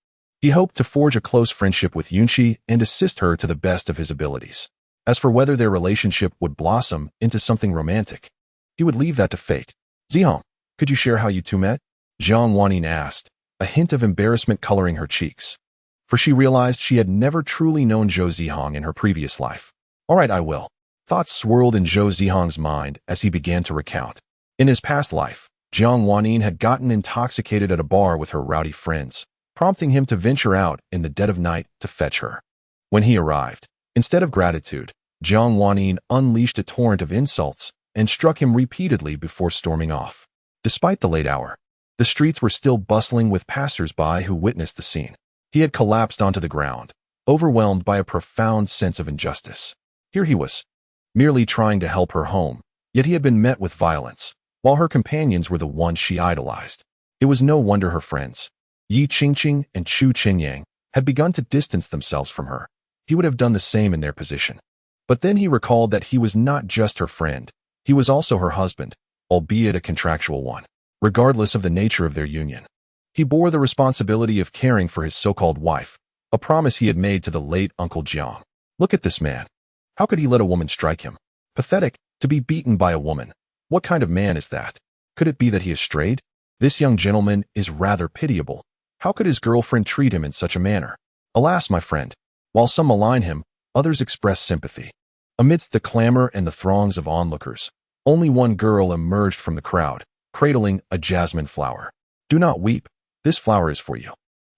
He hoped to forge a close friendship with Yunqi and assist her to the best of his abilities. As for whether their relationship would blossom into something romantic, he would leave that to fate. Zihang, could you share how you two met? Jiang Wanyin asked, a hint of embarrassment coloring her cheeks. For she realized she had never truly known Zhou Zihang in her previous life. All right, I will. Thoughts swirled in Zhou Zihang's mind as he began to recount. In his past life, Jiang Wanyin had gotten intoxicated at a bar with her rowdy friends, prompting him to venture out in the dead of night to fetch her. When he arrived, instead of gratitude, Jiang Wanyin unleashed a torrent of insults and struck him repeatedly before storming off. Despite the late hour, the streets were still bustling with passers-by who witnessed the scene. He had collapsed onto the ground, overwhelmed by a profound sense of injustice. Here he was, merely trying to help her home, yet he had been met with violence, while her companions were the ones she idolized. It was no wonder her friends, Yi Qingqing and Chu Qinyang, had begun to distance themselves from her. He would have done the same in their position. But then he recalled that he was not just her friend, he was also her husband, albeit a contractual one. Regardless of the nature of their union, he bore the responsibility of caring for his so-called wife, a promise he had made to the late Uncle Jiang. Look at this man. How could he let a woman strike him? Pathetic, to be beaten by a woman. What kind of man is that? Could it be that he is strayed? This young gentleman is rather pitiable. How could his girlfriend treat him in such a manner? Alas, my friend, while some malign him, others express sympathy. Amidst the clamor and the throngs of onlookers, only one girl emerged from the crowd, cradling a jasmine flower. Do not weep, this flower is for you.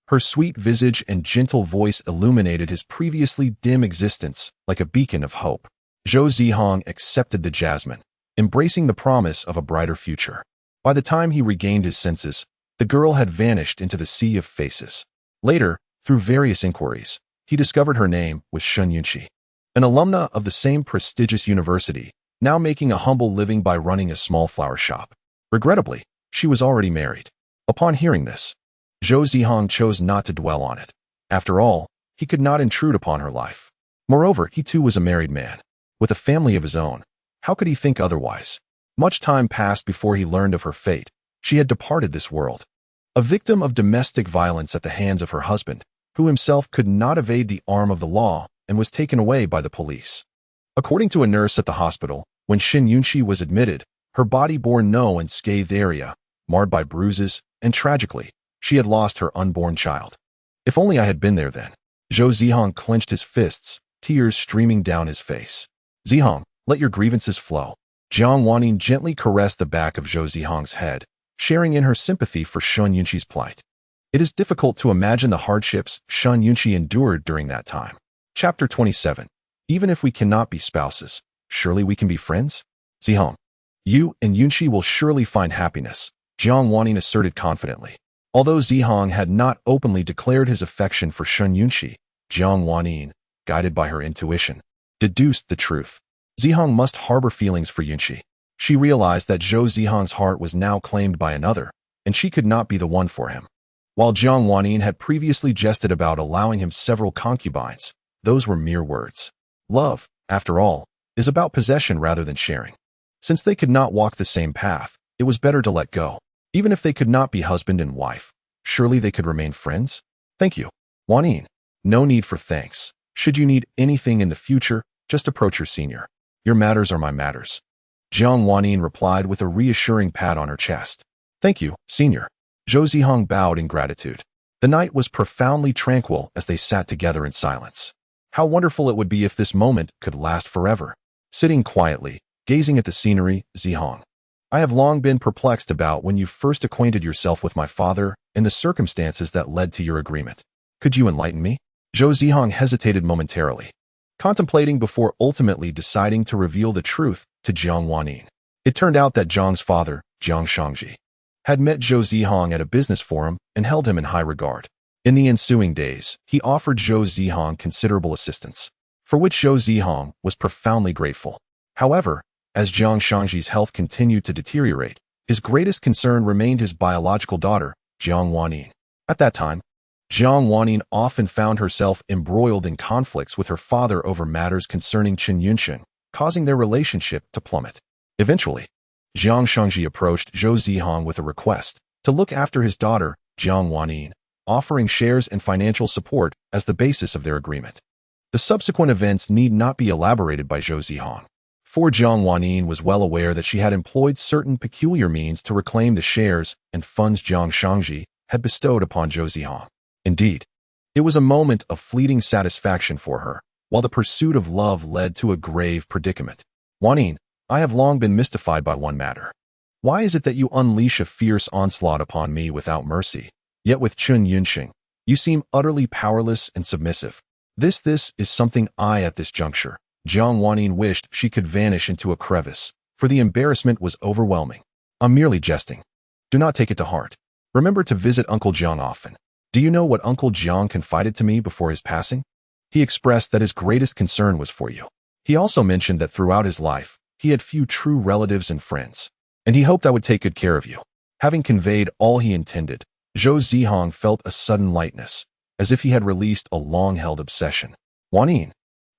Her sweet visage and gentle voice illuminated his previously dim existence like a beacon of hope. Zhou Zihang accepted the jasmine, embracing the promise of a brighter future. By the time he regained his senses, the girl had vanished into the sea of faces. Later, through various inquiries, he discovered her name was Shun Yunqi, an alumna of the same prestigious university, now making a humble living by running a small flower shop. Regrettably, she was already married. Upon hearing this, Zhou Zihang chose not to dwell on it. After all, he could not intrude upon her life. Moreover, he too was a married man, with a family of his own. How could he think otherwise? Much time passed before he learned of her fate. She had departed this world, a victim of domestic violence at the hands of her husband, who himself could not evade the arm of the law and was taken away by the police. According to a nurse at the hospital, when Shin Yunqi was admitted, her body bore no unscathed area, marred by bruises, and tragically, she had lost her unborn child. If only I had been there then. Zhou Zihang clenched his fists, tears streaming down his face. Zihang, let your grievances flow. Jiang Wanyin gently caressed the back of Zhou Zihang's head, sharing in her sympathy for Shun Yunqi's plight. It is difficult to imagine the hardships Shun Yunqi endured during that time. Chapter 27. Even if we cannot be spouses, surely we can be friends? Zihang, you and Yunqi will surely find happiness, Jiang Wanyin asserted confidently. Although Zihang had not openly declared his affection for Shun Yunqi, Jiang Wanyin, guided by her intuition, deduced the truth. Zihang must harbor feelings for Yunqi. She realized that Zhou Zihang's heart was now claimed by another, and she could not be the one for him. While Jiang Wanyin had previously jested about allowing him several concubines, those were mere words. Love, after all, is about possession rather than sharing. Since they could not walk the same path, it was better to let go. Even if they could not be husband and wife, surely they could remain friends? Thank you, Wanyin. No need for thanks. Should you need anything in the future, just approach your senior. Your matters are my matters. Jiang Wanyin replied with a reassuring pat on her chest. Thank you, senior. Zhou Zihang bowed in gratitude. The night was profoundly tranquil as they sat together in silence. How wonderful it would be if this moment could last forever. Sitting quietly, gazing at the scenery, Zihang. I have long been perplexed about when you first acquainted yourself with my father and the circumstances that led to your agreement. Could you enlighten me? Zhou Zihang hesitated momentarily, contemplating before ultimately deciding to reveal the truth to Jiang Wanyin. It turned out that Jiang's father, Jiang Shangji, had met Zhou Zihang at a business forum and held him in high regard. In the ensuing days, he offered Zhou Zihang considerable assistance, for which Zhou Zihang was profoundly grateful. However, as Jiang Shangji's health continued to deteriorate, his greatest concern remained his biological daughter, Jiang Wanyin. At that time, Jiang Wanyin often found herself embroiled in conflicts with her father over matters concerning Qin Yunsheng, causing their relationship to plummet. Eventually, Jiang Shangji approached Zhou Zihang with a request to look after his daughter, Jiang Wanyin, offering shares and financial support as the basis of their agreement. The subsequent events need not be elaborated by Zhou Zihang. For Jiang Wanyin was well aware that she had employed certain peculiar means to reclaim the shares and funds Jiang Shangji had bestowed upon Zhou Zihang. Indeed, it was a moment of fleeting satisfaction for her, while the pursuit of love led to a grave predicament. Wanyin, I have long been mystified by one matter. Why is it that you unleash a fierce onslaught upon me without mercy, yet with Chun Yunxing, you seem utterly powerless and submissive? This is something I at this juncture. Jiang Wanyin wished she could vanish into a crevice, for the embarrassment was overwhelming. I'm merely jesting. Do not take it to heart. Remember to visit Uncle Jiang often. Do you know what Uncle Jiang confided to me before his passing? He expressed that his greatest concern was for you. He also mentioned that throughout his life, he had few true relatives and friends, and he hoped I would take good care of you. Having conveyed all he intended, Zhou Zihang felt a sudden lightness, as if he had released a long-held obsession. Wanyin,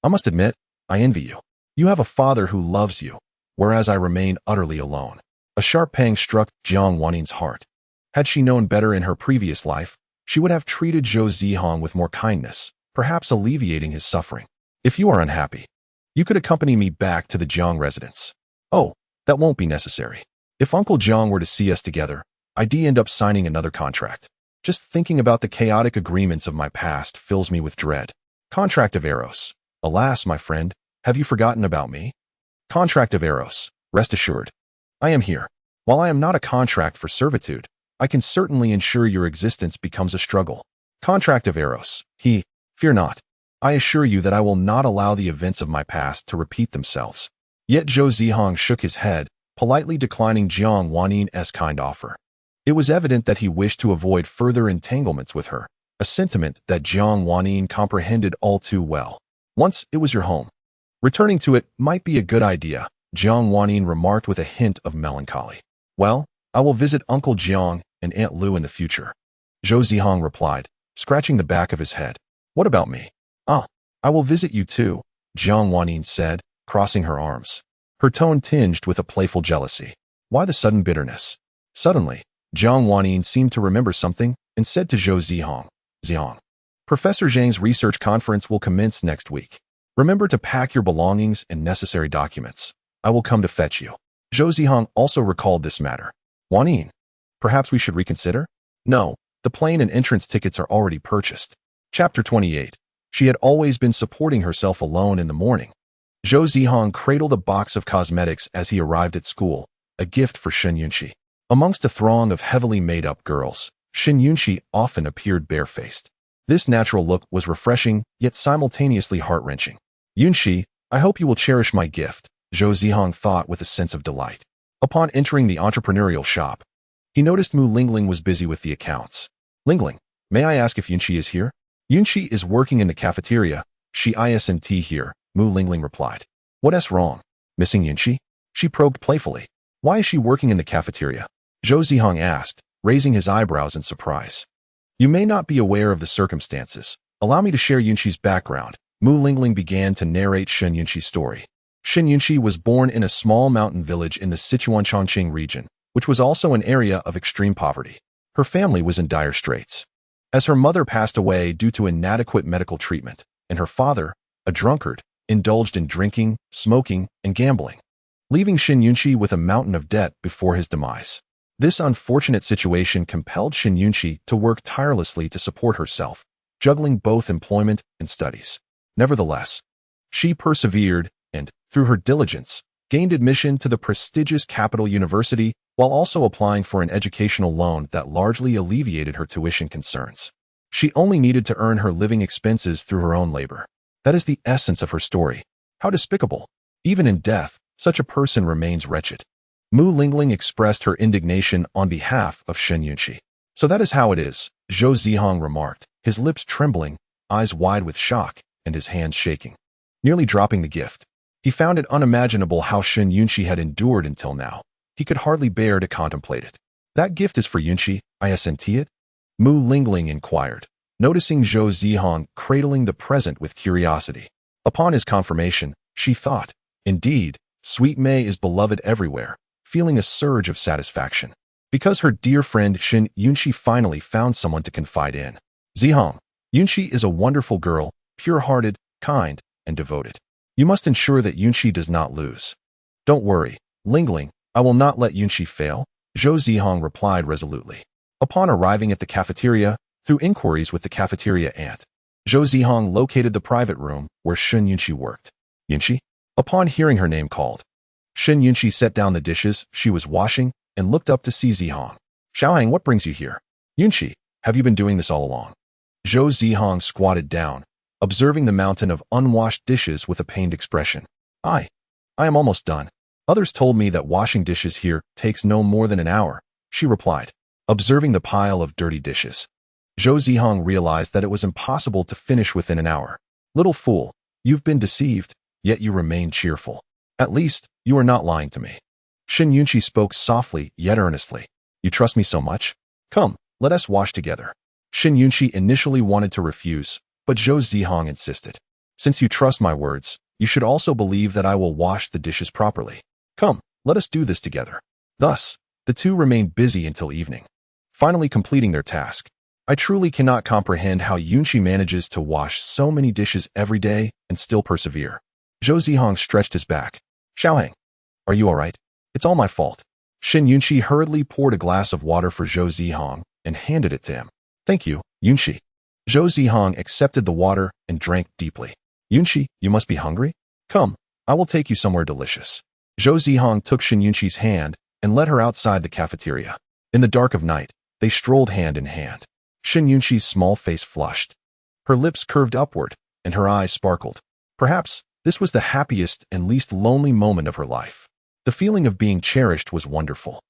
I must admit, I envy you. You have a father who loves you, whereas I remain utterly alone. A sharp pang struck Jiang Wanyin's heart. Had she known better in her previous life, she would have treated Zhou Zihang with more kindness, perhaps alleviating his suffering. If you are unhappy, you could accompany me back to the Jiang residence. Oh, that won't be necessary. If Uncle Jiang were to see us together, I'd end up signing another contract. Just thinking about the chaotic agreements of my past fills me with dread. Contract of Eros. Alas, my friend, have you forgotten about me? Contract of Eros. Rest assured, I am here. While I am not a contract for servitude, I can certainly ensure your existence becomes a struggle. Contract of Eros. Fear not. I assure you that I will not allow the events of my past to repeat themselves. Yet Zhou Zihang shook his head, politely declining Jiang Wanyin's kind offer. It was evident that he wished to avoid further entanglements with her, a sentiment that Jiang Wanyin comprehended all too well. Once it was your home, returning to it might be a good idea, Jiang Wanyin remarked with a hint of melancholy. Well, I will visit Uncle Jiang and Aunt Lu in the future. Zhou Zihang replied, scratching the back of his head. What about me? I will visit you too, Jiang Wanyin said, crossing her arms. Her tone tinged with a playful jealousy. Why the sudden bitterness? Suddenly, Jiang Wanyin seemed to remember something and said to Zhou Zihang, Professor Zhang's research conference will commence next week. Remember to pack your belongings and necessary documents. I will come to fetch you. Zhou Zihang also recalled this matter. Wanyin, perhaps we should reconsider? No, the plane and entrance tickets are already purchased. Chapter 28. She had always been supporting herself alone in the morning. Zhou Zihang cradled a box of cosmetics as he arrived at school, a gift for Shen Yunxi. Amongst a throng of heavily made-up girls, Shen Yunxi often appeared barefaced. This natural look was refreshing, yet simultaneously heart-wrenching. Yunxi, I hope you will cherish my gift, Zhou Zihang thought with a sense of delight. Upon entering the entrepreneurial shop, he noticed Mu Lingling was busy with the accounts. Lingling, may I ask if Yunxi is here? Yunxi is working in the cafeteria. She isn't here, Mu Lingling replied. What's wrong? Missing Yunxi? She probed playfully. Why is she working in the cafeteria? Zhou Zihang asked, raising his eyebrows in surprise. You may not be aware of the circumstances. Allow me to share Yunxi's background. Mu Lingling began to narrate Shen Yunxi's story. Shen Yunxi was born in a small mountain village in the Sichuan Chongqing region, which was also an area of extreme poverty. Her family was in dire straits, as her mother passed away due to inadequate medical treatment, and her father, a drunkard, indulged in drinking, smoking, and gambling, leaving Shen Yunxi with a mountain of debt before his demise. This unfortunate situation compelled Shen Yunxi to work tirelessly to support herself, juggling both employment and studies. Nevertheless, she persevered and, through her diligence, gained admission to the prestigious Capital University while also applying for an educational loan that largely alleviated her tuition concerns. She only needed to earn her living expenses through her own labor. That is the essence of her story. How despicable! Even in death, such a person remains wretched. Mu Lingling expressed her indignation on behalf of Shen Yunxi. So that is how it is, Zhou Zihang remarked, his lips trembling, eyes wide with shock, and his hands shaking. Nearly dropping the gift, he found it unimaginable how Shen Yunxi had endured until now. He could hardly bear to contemplate it. That gift is for Yunxi, isn't it? Mu Lingling inquired, noticing Zhou Zihang cradling the present with curiosity. Upon his confirmation, she thought, indeed, sweet Mei is beloved everywhere, feeling a surge of satisfaction. Because her dear friend Shin Yunxi finally found someone to confide in. Zihang, Yunxi is a wonderful girl, pure-hearted, kind, and devoted. You must ensure that Yunxi does not lose. Don't worry, Lingling, I will not let Yunxi fail, Zhou Zihang replied resolutely. Upon arriving at the cafeteria, through inquiries with the cafeteria aunt, Zhou Zihang located the private room where Shin Yunxi worked. Yunxi? Upon hearing her name called, Shin Yunxi set down the dishes she was washing and looked up to see Zihang. Xiaohang, what brings you here? Yunxi, have you been doing this all along? Zhou Zihang squatted down, observing the mountain of unwashed dishes with a pained expression. I am almost done. Others told me that washing dishes here takes no more than an hour, she replied, observing the pile of dirty dishes. Zhou Zihang realized that it was impossible to finish within an hour. Little fool, you've been deceived, yet you remain cheerful. At least, you are not lying to me. Shin Yunxi spoke softly yet earnestly. You trust me so much? Come, let us wash together. Shin Yunxi initially wanted to refuse, but Zhou Zihang insisted. Since you trust my words, you should also believe that I will wash the dishes properly. Come, let us do this together. Thus, the two remained busy until evening, finally completing their task. I truly cannot comprehend how Yunxi manages to wash so many dishes every day and still persevere. Zhou Zihang stretched his back. Xiaohang, are you all right? It's all my fault. Shin Yunxi hurriedly poured a glass of water for Zhou Zihang and handed it to him. Thank you, Yunxi. Zhou Zihang accepted the water and drank deeply. Yunxi, you must be hungry? Come, I will take you somewhere delicious. Zhou Zihang took Shin Yunxi's hand and led her outside the cafeteria. In the dark of night, they strolled hand in hand. Shin Yunxi's small face flushed. Her lips curved upward, and her eyes sparkled. Perhaps this was the happiest and least lonely moment of her life. The feeling of being cherished was wonderful.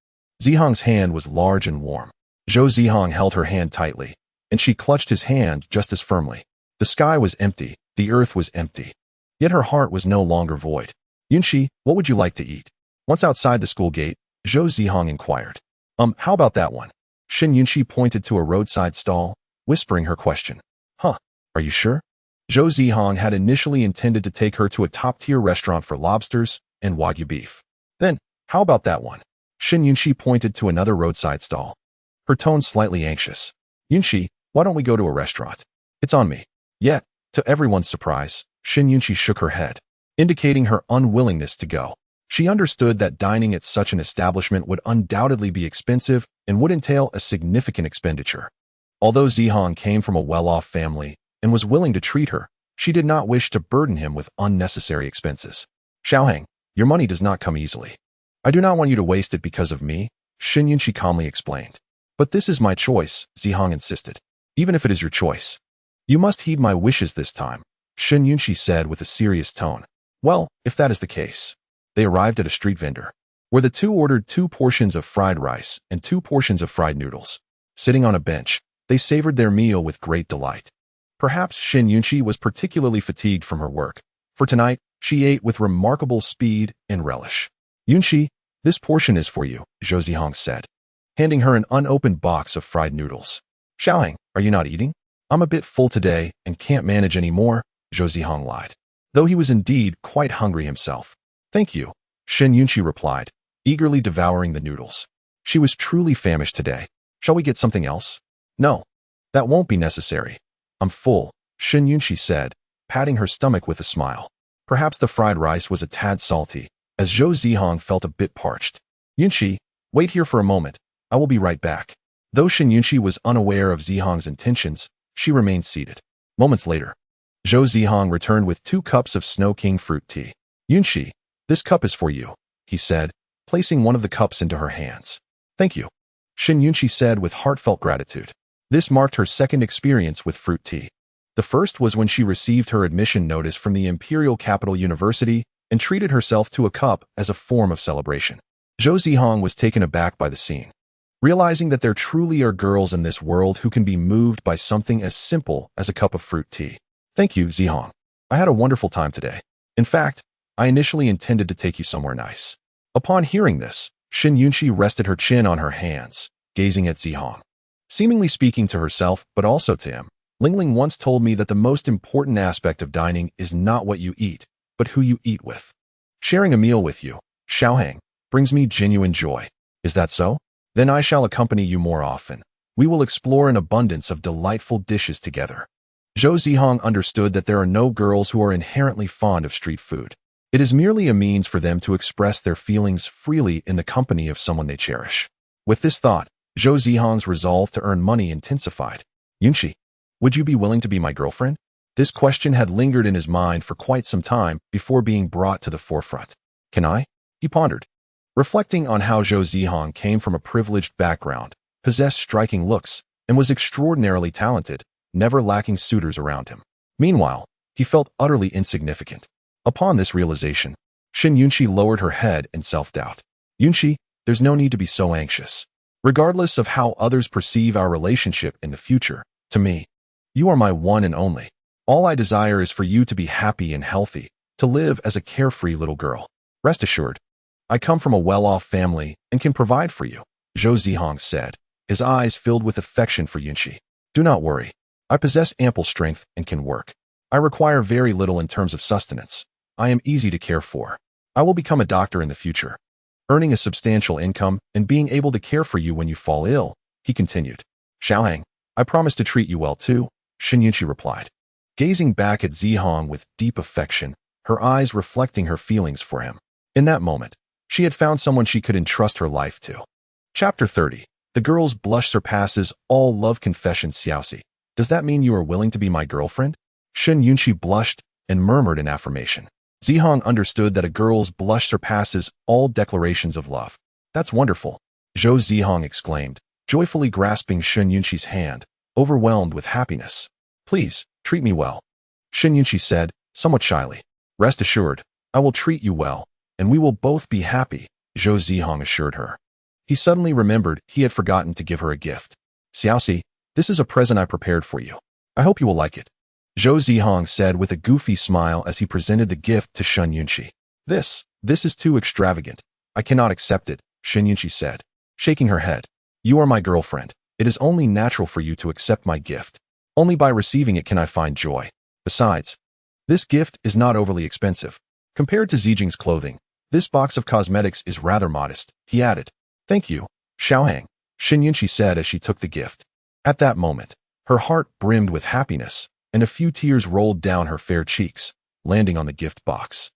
Zihang's hand was large and warm. Zhou Zihang held her hand tightly, and she clutched his hand just as firmly. The sky was empty, the earth was empty. Yet her heart was no longer void. Yunxi, what would you like to eat? Once outside the school gate, Zhou Zihang inquired. How about that one? Shin Yunxi pointed to a roadside stall, whispering her question. Huh, are you sure? Zhou Zihang had initially intended to take her to a top-tier restaurant for lobsters and wagyu beef. Then, how about that one? Shin Yunxi pointed to another roadside stall, her tone slightly anxious. Yunxi, why don't we go to a restaurant? It's on me. Yet, to everyone's surprise, Shin Yunxi shook her head, indicating her unwillingness to go. She understood that dining at such an establishment would undoubtedly be expensive and would entail a significant expenditure. Although Zihang came from a well-off family and was willing to treat her, she did not wish to burden him with unnecessary expenses. Xiaohang, your money does not come easily. I do not want you to waste it because of me, Shin Yunxi calmly explained. But this is my choice, Zihang insisted. Even if it is your choice, you must heed my wishes this time, Shin Yunxi said with a serious tone. Well, if that is the case. They arrived at a street vendor, where the two ordered 2 portions of fried rice and 2 portions of fried noodles. Sitting on a bench, they savored their meal with great delight. Perhaps Shin Yunxi was particularly fatigued from her work, for tonight she ate with remarkable speed and relish. Yunxi, this portion is for you, Zhou Zihang said, handing her an unopened box of fried noodles. Xiaohang, are you not eating? I'm a bit full today and can't manage any more, Zhou Zihang lied, though he was indeed quite hungry himself. Thank you, Shin Yunxi replied, eagerly devouring the noodles. She was truly famished today. Shall we get something else? No, that won't be necessary. I'm full, Shin Yunxi said, patting her stomach with a smile. Perhaps the fried rice was a tad salty, as Zhou Zihang felt a bit parched. Yunxi, wait here for a moment. I will be right back. Though Shin Yunxi was unaware of Zihang's intentions, she remained seated. Moments later, Zhou Zihang returned with 2 cups of Snow King fruit tea. Yunxi, this cup is for you, he said, placing one of the cups into her hands. Thank you, Shin Yunxi said with heartfelt gratitude. This marked her second experience with fruit tea. The first was when she received her admission notice from the Imperial Capital University and treated herself to a cup as a form of celebration. Zhou Zihang was taken aback by the scene, realizing that there truly are girls in this world who can be moved by something as simple as a cup of fruit tea. Thank you, Zihang. I had a wonderful time today. In fact, I initially intended to take you somewhere nice. Upon hearing this, Shin Yunxi rested her chin on her hands, gazing at Zihang. Seemingly speaking to herself, but also to him, Lingling once told me that the most important aspect of dining is not what you eat, but who you eat with. Sharing a meal with you, Xiaohang, brings me genuine joy. Is that so? Then I shall accompany you more often. We will explore an abundance of delightful dishes together. Zhou Zihang understood that there are no girls who are inherently fond of street food. It is merely a means for them to express their feelings freely in the company of someone they cherish. With this thought, Zhou Zihang's resolve to earn money intensified. Yunqi, would you be willing to be my girlfriend? This question had lingered in his mind for quite some time before being brought to the forefront. Can I? He pondered. Reflecting on how Zhou Zihang came from a privileged background, possessed striking looks, and was extraordinarily talented, never lacking suitors around him. Meanwhile, he felt utterly insignificant. Upon this realization, Yunqi lowered her head in self-doubt. Yunqi, there's no need to be so anxious. Regardless of how others perceive our relationship in the future, to me, you are my one and only. All I desire is for you to be happy and healthy, to live as a carefree little girl. Rest assured, I come from a well-off family and can provide for you, Zhou Zihang said, his eyes filled with affection for Yunqi. Do not worry. I possess ample strength and can work. I require very little in terms of sustenance. I am easy to care for. I will become a doctor in the future, earning a substantial income and being able to care for you when you fall ill, he continued. Xiaohang, I promise to treat you well too, Yunqi replied. Gazing back at Zihang with deep affection, her eyes reflecting her feelings for him. In that moment, she had found someone she could entrust her life to. Chapter 30. The girl's blush surpasses all love confessions. Xiaoxi, does that mean you are willing to be my girlfriend? Yunqi blushed and murmured in affirmation. Zihang understood that a girl's blush surpasses all declarations of love. That's wonderful, Zhou Zihang exclaimed, joyfully grasping Yunqi's hand, overwhelmed with happiness. Please, treat me well, Yunqi said, somewhat shyly. Rest assured, I will treat you well, and we will both be happy, Zhou Zihang assured her. He suddenly remembered he had forgotten to give her a gift. Xiaoxi, this is a present I prepared for you. I hope you will like it, Zhou Zihang said with a goofy smile as he presented the gift to Yunqi. This is too extravagant. I cannot accept it, Yunqi said, shaking her head. You are my girlfriend. It is only natural for you to accept my gift. Only by receiving it can I find joy. Besides, this gift is not overly expensive. Compared to Zijing's clothing, this box of cosmetics is rather modest, he added. Thank you, Xiaohang, Yunqi said as she took the gift. At that moment, her heart brimmed with happiness, and a few tears rolled down her fair cheeks, landing on the gift box.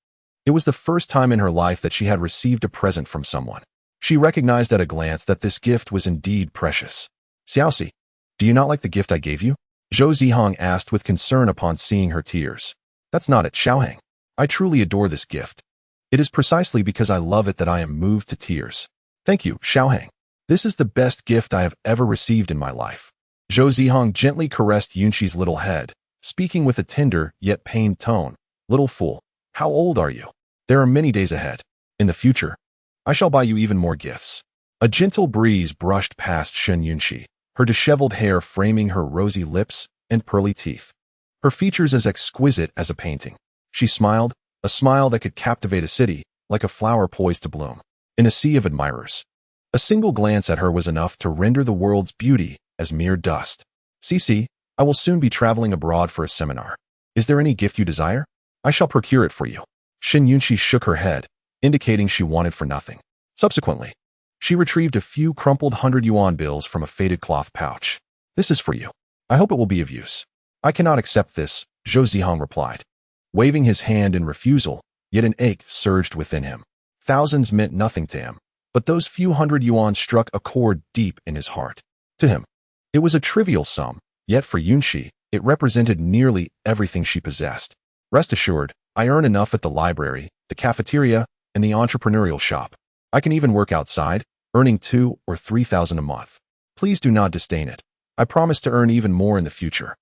It was the first time in her life that she had received a present from someone. She recognized at a glance that this gift was indeed precious. Xiaoxi, do you not like the gift I gave you? Zhou Zihang asked with concern upon seeing her tears. That's not it, Xiaohang. I truly adore this gift. It is precisely because I love it that I am moved to tears. Thank you, Xiaohang. This is the best gift I have ever received in my life. Zhou Zihang gently caressed Yunqi's little head, speaking with a tender yet pained tone. Little fool, how old are you? There are many days ahead. In the future, I shall buy you even more gifts. A gentle breeze brushed past Yunqi, her disheveled hair framing her rosy lips and pearly teeth. Her features as exquisite as a painting. She smiled, a smile that could captivate a city, like a flower poised to bloom, in a sea of admirers. A single glance at her was enough to render the world's beauty as mere dust. Cici, I will soon be traveling abroad for a seminar. Is there any gift you desire? I shall procure it for you. Yunqi shook her head, indicating she wanted for nothing. Subsequently, she retrieved a few crumpled 100-yuan bills from a faded cloth pouch. This is for you. I hope it will be of use. I cannot accept this, Zhou Zihang replied, waving his hand in refusal, yet an ache surged within him. Thousands meant nothing to him, but those few 100 yuan struck a chord deep in his heart. To him, it was a trivial sum, yet for Yunqi, it represented nearly everything she possessed. Rest assured, I earn enough at the library, the cafeteria, and the entrepreneurial shop. I can even work outside, earning 2,000 or 3,000 a month. Please do not disdain it. I promise to earn even more in the future.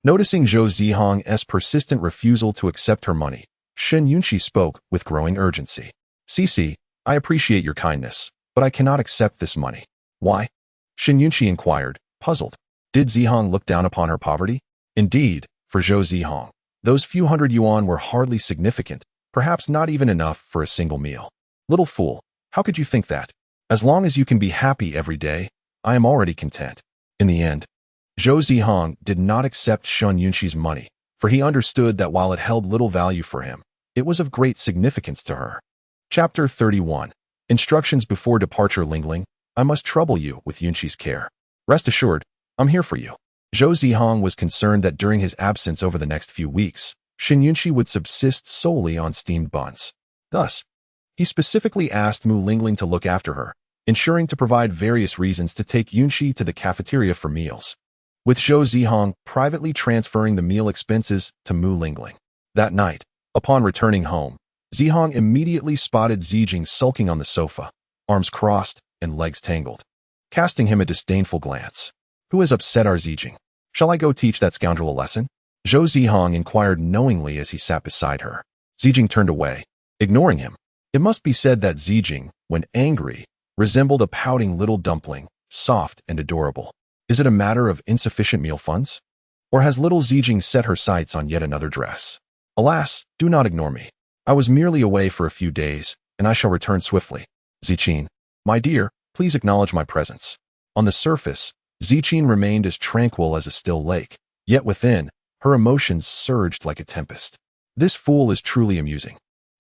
Noticing Zhou Zihang's persistent refusal to accept her money, Yunqi spoke with growing urgency. Cici, I appreciate your kindness, but I cannot accept this money. Why? Yunqi inquired, puzzled. Did Zihang look down upon her poverty? Indeed, for Zhou Zihang, those few 100 yuan were hardly significant, perhaps not even enough for a single meal. Little fool, how could you think that? As long as you can be happy every day, I am already content. In the end, Zhou Zihang did not accept Yunqi's money, for he understood that while it held little value for him, it was of great significance to her. Chapter 31. Instructions before departure. Lingling, I must trouble you with Yunqi's care. Rest assured, I'm here for you. Zhou Zihang was concerned that during his absence over the next few weeks, Shin Yunqi would subsist solely on steamed buns. Thus, he specifically asked Mu Lingling to look after her, ensuring to provide various reasons to take Yunqi to the cafeteria for meals, with Zhou Zihang privately transferring the meal expenses to Mu Lingling. That night, upon returning home, Zihang immediately spotted Zijing sulking on the sofa, arms crossed and legs tangled, casting him a disdainful glance. Who has upset our Zijing? Shall I go teach that scoundrel a lesson? Zhou Zihang inquired knowingly as he sat beside her. Zijing turned away, ignoring him. It must be said that Zijing, when angry, resembled a pouting little dumpling, soft and adorable. Is it a matter of insufficient meal funds? Or has little Zijing set her sights on yet another dress? Alas, do not ignore me. I was merely away for a few days, and I shall return swiftly. Ziqin, my dear, please acknowledge my presence. On the surface, Ziqin remained as tranquil as a still lake, yet within, her emotions surged like a tempest. This fool is truly amusing.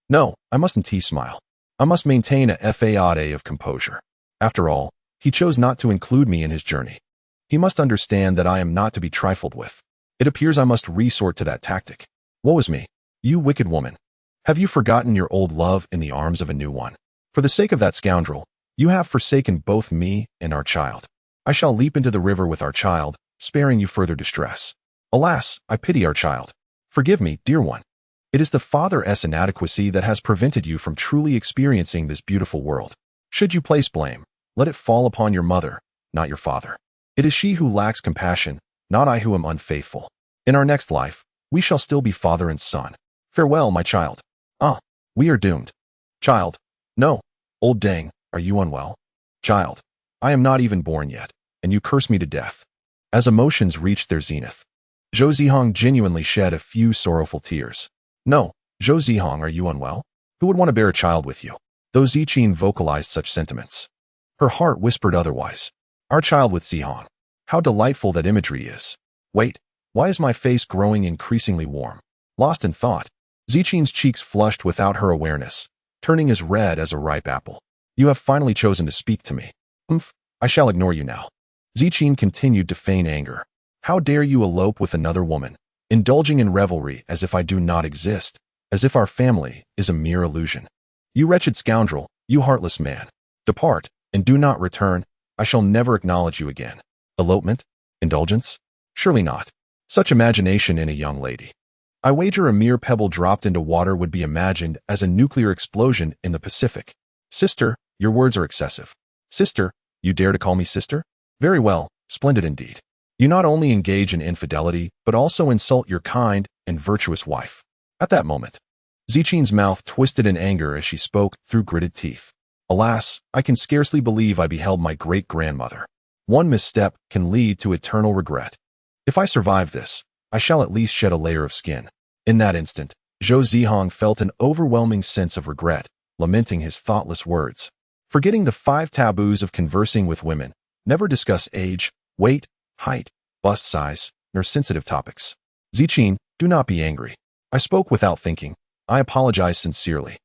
No, I mustn't smile. I must maintain a facade of composure. After all, he chose not to include me in his journey. He must understand that I am not to be trifled with. It appears I must resort to that tactic. Woe is me, you wicked woman. Have you forgotten your old love in the arms of a new one? For the sake of that scoundrel, you have forsaken both me and our child. I shall leap into the river with our child, sparing you further distress. Alas, I pity our child. Forgive me, dear one. It is the father's inadequacy that has prevented you from truly experiencing this beautiful world. Should you place blame, let it fall upon your mother, not your father. It is she who lacks compassion, not I who am unfaithful. In our next life, we shall still be father and son. Farewell, my child. Ah, we are doomed. Child. No. Old dang, are you unwell? Child. I am not even born yet, and you curse me to death. As emotions reached their zenith, Zhou Zihang genuinely shed a few sorrowful tears. No, Zhou Zihang, are you unwell? Who would want to bear a child with you? Though Ziqin vocalized such sentiments, her heart whispered otherwise. Our child with Zihang. How delightful that imagery is. Wait, why is my face growing increasingly warm? Lost in thought, Ziqin's cheeks flushed without her awareness, turning as red as a ripe apple. You have finally chosen to speak to me. I shall ignore you now. Ziqin continued to feign anger. How dare you elope with another woman, indulging in revelry as if I do not exist, as if our family is a mere illusion. You wretched scoundrel, you heartless man. Depart, and do not return. I shall never acknowledge you again. Elopement? Indulgence? Surely not. Such imagination in a young lady. I wager a mere pebble dropped into water would be imagined as a nuclear explosion in the Pacific. Sister, your words are excessive. Sister, you dare to call me sister? Very well, splendid indeed. You not only engage in infidelity, but also insult your kind and virtuous wife. At that moment, Ziqin's mouth twisted in anger as she spoke through gritted teeth. Alas, I can scarcely believe I beheld my great-grandmother. One misstep can lead to eternal regret. If I survive this, I shall at least shed a layer of skin. In that instant, Zhou Zihang felt an overwhelming sense of regret, lamenting his thoughtless words. Forgetting the 5 taboos of conversing with women, never discuss age, weight, height, bust size, nor sensitive topics. Ziqin, do not be angry. I spoke without thinking. I apologize sincerely.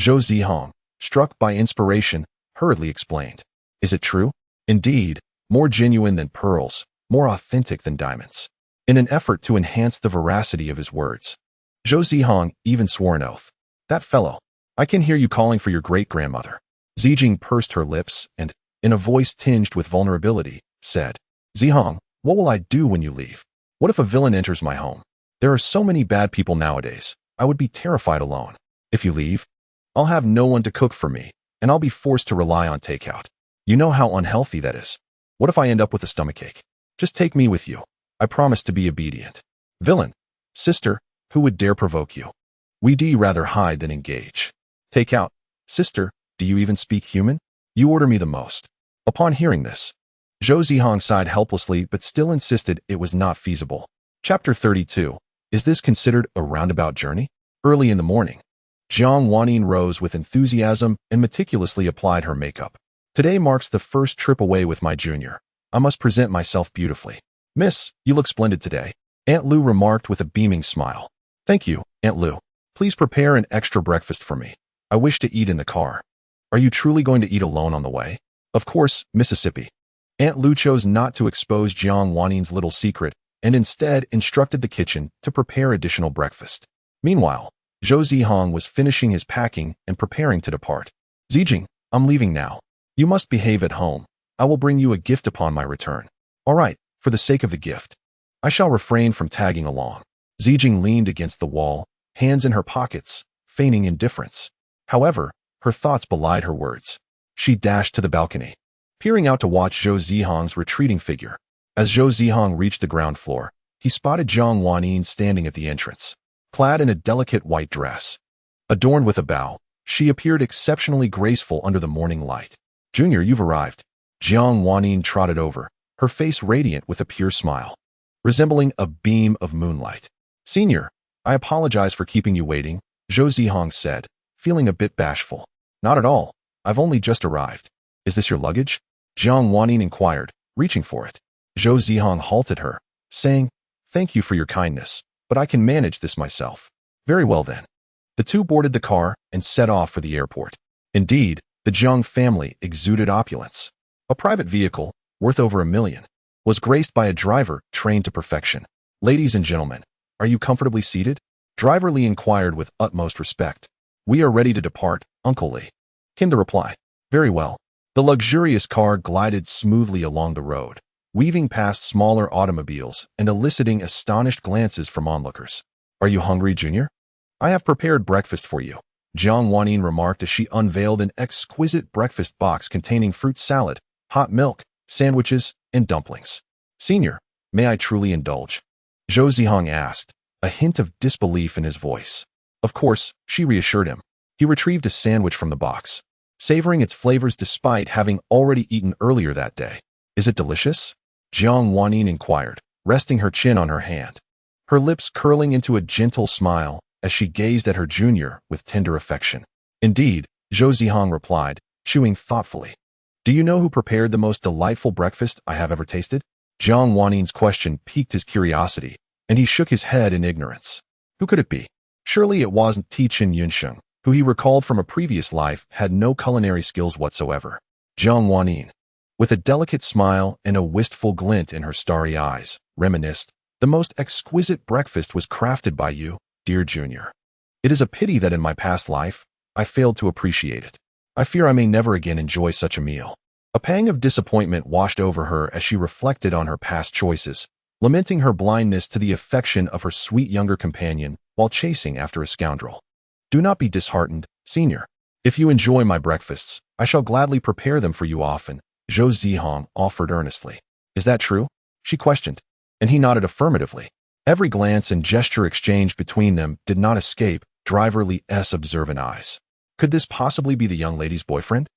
Zhou Zihang, struck by inspiration, hurriedly explained. Is it true? Indeed, more genuine than pearls, more authentic than diamonds. In an effort to enhance the veracity of his words, Zhou Zihang even swore an oath. That fellow. I can hear you calling for your great-grandmother. Zijing pursed her lips and, in a voice tinged with vulnerability, said, Zihang, what will I do when you leave? What if a villain enters my home? There are so many bad people nowadays. I would be terrified alone. If you leave, I'll have no one to cook for me, and I'll be forced to rely on takeout. You know how unhealthy that is. What if I end up with a stomachache? Just take me with you. I promise to be obedient. Villain. Sister, who would dare provoke you? We'd rather hide than engage. Take out. Sister, do you even speak human? You order me the most. Upon hearing this, Zhou Zihang sighed helplessly but still insisted it was not feasible. Chapter 32. Is this considered a roundabout journey? Early in the morning, Jiang Wanning rose with enthusiasm and meticulously applied her makeup. Today marks the first trip away with my junior. I must present myself beautifully. Miss, you look splendid today, Aunt Lu remarked with a beaming smile. Thank you, Aunt Lu. Please prepare an extra breakfast for me. I wish to eat in the car. Are you truly going to eat alone on the way? Of course, Mississippi. Aunt Lu chose not to expose Jiang Wannin's little secret and instead instructed the kitchen to prepare additional breakfast. Meanwhile, Zhou Zihang was finishing his packing and preparing to depart. Zijing, I'm leaving now. You must behave at home. I will bring you a gift upon my return. All right, for the sake of the gift. I shall refrain from tagging along. Zijing leaned against the wall, hands in her pockets, feigning indifference. However, her thoughts belied her words. She dashed to the balcony, peering out to watch Zhou Zihang's retreating figure. As Zhou Zihang reached the ground floor, he spotted Jiang Wannin standing at the entrance, clad in a delicate white dress. Adorned with a bow, she appeared exceptionally graceful under the morning light. Junior, you've arrived. Jiang Wannin trotted over, her face radiant with a pure smile, resembling a beam of moonlight. Senior, I apologize for keeping you waiting, Zhou Zihang said, feeling a bit bashful. Not at all. I've only just arrived. Is this your luggage? Jiang Wannin inquired, reaching for it. Zhou Zihang halted her, saying, Thank you for your kindness, but I can manage this myself. Very well then. The two boarded the car and set off for the airport. Indeed, the Jiang family exuded opulence. A private vehicle, worth over $1 million, was graced by a driver trained to perfection. Ladies and gentlemen, are you comfortably seated? Driver Li inquired with utmost respect. We are ready to depart, Uncle Li, came the reply. Very well. The luxurious car glided smoothly along the road, weaving past smaller automobiles and eliciting astonished glances from onlookers. Are you hungry, Junior? I have prepared breakfast for you, Jiang Wannin remarked as she unveiled an exquisite breakfast box containing fruit salad, hot milk, sandwiches, and dumplings. Senior, may I truly indulge? Zhou Zihang asked, a hint of disbelief in his voice. Of course, she reassured him. He retrieved a sandwich from the box, savoring its flavors despite having already eaten earlier that day. Is it delicious? Jiang Wannin inquired, resting her chin on her hand, her lips curling into a gentle smile as she gazed at her junior with tender affection. Indeed, Zhou Zihang replied, chewing thoughtfully. Do you know who prepared the most delightful breakfast I have ever tasted? Jiang Wannin's question piqued his curiosity, and he shook his head in ignorance. Who could it be? Surely it wasn't Tichin Yunsheng, who he recalled from a previous life had no culinary skills whatsoever. Jiang Wannin, with a delicate smile and a wistful glint in her starry eyes, reminisced, the most exquisite breakfast was crafted by you, dear Junior. It is a pity that in my past life, I failed to appreciate it. I fear I may never again enjoy such a meal. A pang of disappointment washed over her as she reflected on her past choices, lamenting her blindness to the affection of her sweet younger companion while chasing after a scoundrel. Do not be disheartened, Senior. If you enjoy my breakfasts, I shall gladly prepare them for you often, Zhou Zihang offered earnestly. Is that true? She questioned, and he nodded affirmatively. Every glance and gesture exchanged between them did not escape Driver Li's observant eyes. Could this possibly be the young lady's boyfriend?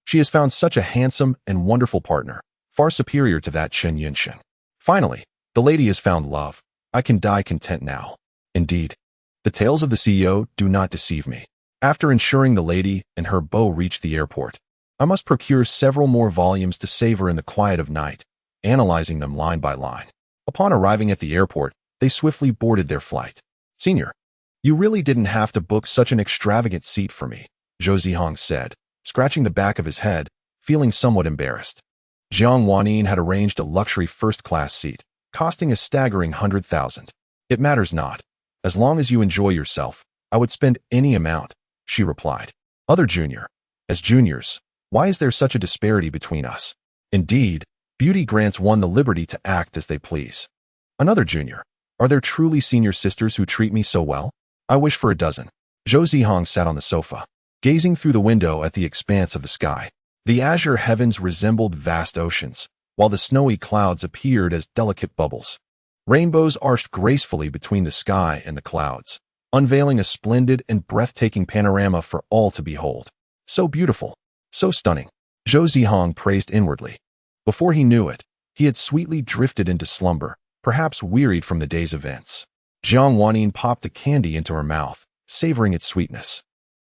She has found such a handsome and wonderful partner, far superior to that Chen Yunsheng. Finally, the lady has found love. I can die content now. Indeed, the tales of the CEO do not deceive me. After ensuring the lady and her beau reached the airport, I must procure several more volumes to savor in the quiet of night, analyzing them line by line. Upon arriving at the airport, they swiftly boarded their flight. Senior, you really didn't have to book such an extravagant seat for me, Zhou Zihang said, scratching the back of his head, feeling somewhat embarrassed. Jiang Wannin had arranged a luxury first-class seat, costing a staggering 100,000. It matters not. As long as you enjoy yourself, I would spend any amount, she replied. Other junior. As juniors, why is there such a disparity between us? Indeed, beauty grants one the liberty to act as they please. Another junior. Are there truly senior sisters who treat me so well? I wish for a dozen. Zhou Zihang sat on the sofa, gazing through the window at the expanse of the sky. The azure heavens resembled vast oceans, while the snowy clouds appeared as delicate bubbles. Rainbows arched gracefully between the sky and the clouds, unveiling a splendid and breathtaking panorama for all to behold. So beautiful, so stunning. Zhou Zihang praised inwardly. Before he knew it, he had sweetly drifted into slumber, perhaps wearied from the day's events. Jiang Wannin popped a candy into her mouth, savoring its sweetness.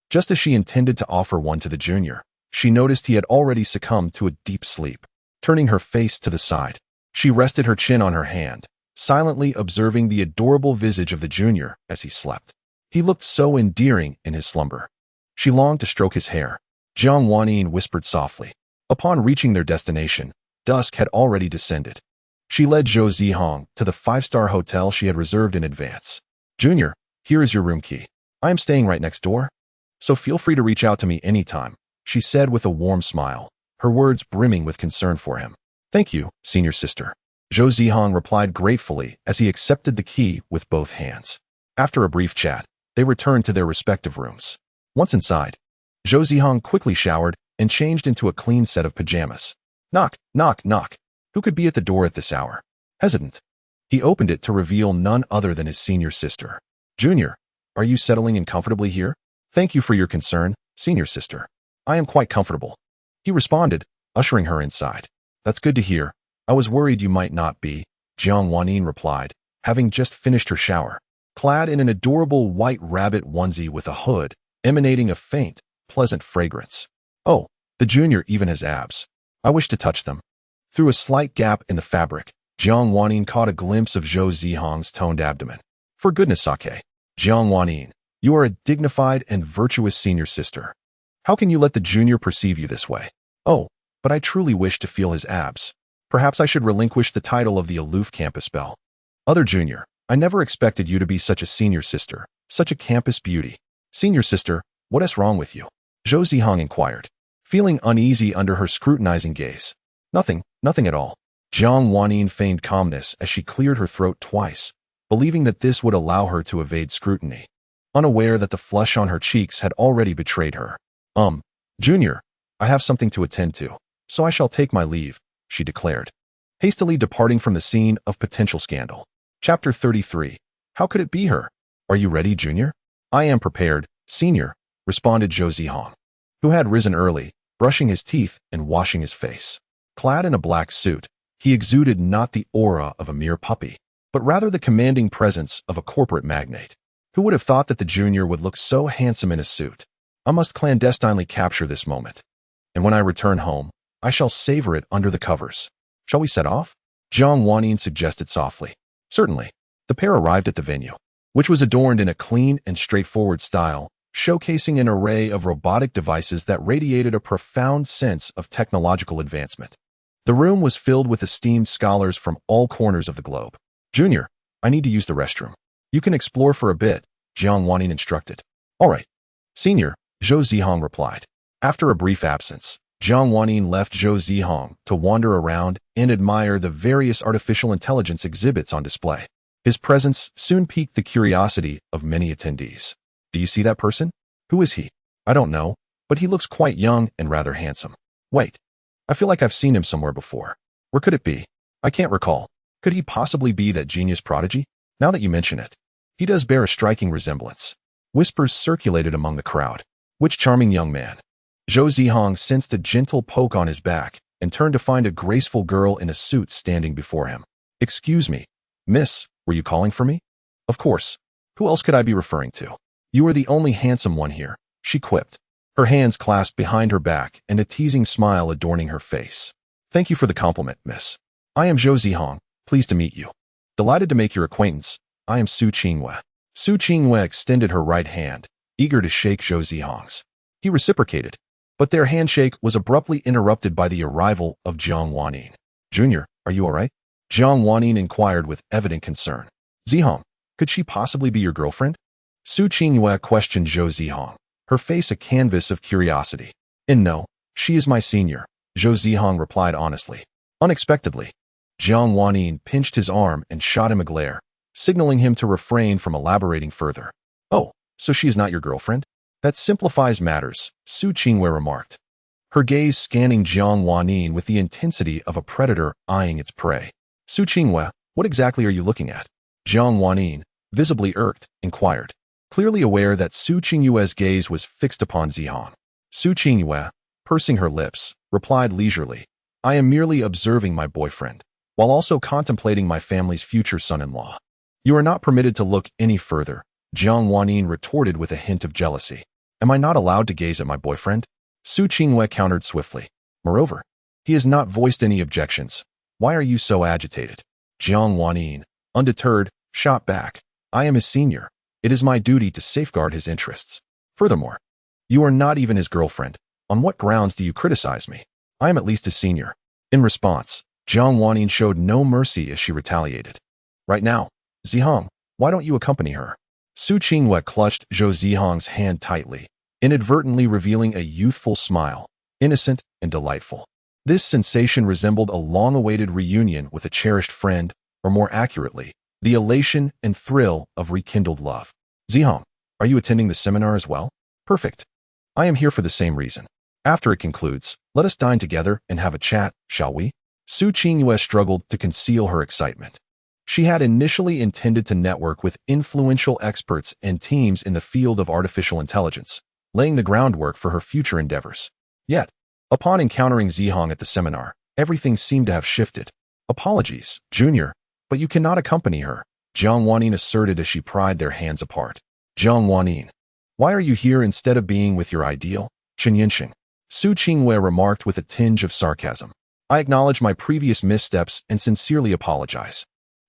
Just as she intended to offer one to the junior, she noticed he had already succumbed to a deep sleep. Turning her face to the side, she rested her chin on her hand, silently observing the adorable visage of the junior as he slept. He looked so endearing in his slumber. She longed to stroke his hair. Jiang Wannin whispered softly, Upon reaching their destination, dusk had already descended. She led Zhou Zihang to the five-star hotel she had reserved in advance. Junior, here is your room key. I am staying right next door, so feel free to reach out to me anytime, she said with a warm smile, her words brimming with concern for him. Thank you, senior sister. Zhou Zihang replied gratefully as he accepted the key with both hands. After a brief chat, they returned to their respective rooms. Once inside, Zhou Zihang quickly showered and changed into a clean set of pajamas. Knock, knock, knock. Who could be at the door at this hour? Hesitant, he opened it to reveal none other than his senior sister. Junior, are you settling in comfortably here? Thank you for your concern, senior sister. I am quite comfortable, he responded, ushering her inside. That's good to hear. I was worried you might not be, Jiang Wanyin replied, having just finished her shower. Clad in an adorable white rabbit onesie with a hood, emanating a faint, pleasant fragrance. Oh, the junior even has abs. I wish to touch them. Through a slight gap in the fabric, Jiang Wanyin caught a glimpse of Zhou Zihang's toned abdomen. For goodness sake, Jiang Wanyin, you are a dignified and virtuous senior sister. How can you let the junior perceive you this way? Oh, but I truly wish to feel his abs. Perhaps I should relinquish the title of the aloof campus belle. Other junior, I never expected you to be such a senior sister, such a campus beauty. Senior sister, what is wrong with you? Zhou Zihang inquired, feeling uneasy under her scrutinizing gaze. Nothing at all. Jiang Wanyin feigned calmness as she cleared her throat twice, believing that this would allow her to evade scrutiny, unaware that the flush on her cheeks had already betrayed her. Junior, I have something to attend to, so I shall take my leave, she declared, hastily departing from the scene of potential scandal. Chapter 33. How could it be her? Are you ready, Junior? I am prepared, Senior, responded Zhou Zihang, who had risen early, brushing his teeth and washing his face. Clad in a black suit, he exuded not the aura of a mere puppy, but rather the commanding presence of a corporate magnate. Who would have thought that the junior would look so handsome in a suit? I must clandestinely capture this moment, and when I return home, I shall savor it under the covers. Shall we set off? Jiang Wanyin suggested softly. Certainly. The pair arrived at the venue, which was adorned in a clean and straightforward style, showcasing an array of robotic devices that radiated a profound sense of technological advancement. The room was filled with esteemed scholars from all corners of the globe. Junior, I need to use the restroom. You can explore for a bit, Jiang Wanyin instructed. All right. Senior, Zhou Zihang replied. After a brief absence, Jiang Wanyin left Zhou Zihang to wander around and admire the various artificial intelligence exhibits on display. His presence soon piqued the curiosity of many attendees. Do you see that person? Who is he? I don't know, but he looks quite young and rather handsome. Wait. I feel like I've seen him somewhere before. Where could it be? I can't recall. Could he possibly be that genius prodigy? Now that you mention it, he does bear a striking resemblance. Whispers circulated among the crowd. Which charming young man? Zhou Zihang sensed a gentle poke on his back and turned to find a graceful girl in a suit standing before him. Excuse me, miss, were you calling for me? Of course. Who else could I be referring to? You are the only handsome one here, she quipped, her hands clasped behind her back and a teasing smile adorning her face. Thank you for the compliment, miss. I am Zhou Zihang, pleased to meet you. Delighted to make your acquaintance. I am Su Qingwei. Su Qingwei extended her right hand, eager to shake Zhou Zihang's. He reciprocated, but their handshake was abruptly interrupted by the arrival of Jiang Wanyin. Junior, are you all right? Jiang Wanyin inquired with evident concern. Zihang, could she possibly be your girlfriend? Su Qingwei questioned Zhou Zihang, her face a canvas of curiosity. And no, she is my senior, Zhou Zihang replied honestly. Unexpectedly, Jiang Wanyin pinched his arm and shot him a glare, signaling him to refrain from elaborating further. Oh, so she is not your girlfriend? That simplifies matters, Su Qingwei remarked, her gaze scanning Jiang Wanyin with the intensity of a predator eyeing its prey. Su Qingwei, what exactly are you looking at? Jiang Wanyin, visibly irked, inquired, clearly aware that Su Qingwei's gaze was fixed upon Zihang. Su Qingwei, pursing her lips, replied leisurely, I am merely observing my boyfriend, while also contemplating my family's future son-in-law. You are not permitted to look any further, Jiang Wanyin retorted with a hint of jealousy. Am I not allowed to gaze at my boyfriend? Su Qingwei countered swiftly. Moreover, he has not voiced any objections. Why are you so agitated? Jiang Wanyin, undeterred, shot back. I am his senior. It is my duty to safeguard his interests. Furthermore, you are not even his girlfriend. On what grounds do you criticize me? I am at least his senior. In response, Jiang Wanyin showed no mercy as she retaliated. Right now, Zihang, why don't you accompany her? Su Qinghua clutched Zhou Zihang's hand tightly, inadvertently revealing a youthful smile, innocent and delightful. This sensation resembled a long-awaited reunion with a cherished friend, or more accurately, the elation and thrill of rekindled love. Zihang, are you attending the seminar as well? Perfect. I am here for the same reason. After it concludes, let us dine together and have a chat, shall we? Su Qinghua struggled to conceal her excitement. She had initially intended to network with influential experts and teams in the field of artificial intelligence, laying the groundwork for her future endeavors. Yet, upon encountering Zihang at the seminar, everything seemed to have shifted. Apologies, Junior, but you cannot accompany her, Jiang Wanyin asserted as she pried their hands apart. Jiang Wanyin, why are you here instead of being with your ideal, Chen Yinxing? Su Qinghua remarked with a tinge of sarcasm. I acknowledge my previous missteps and sincerely apologize.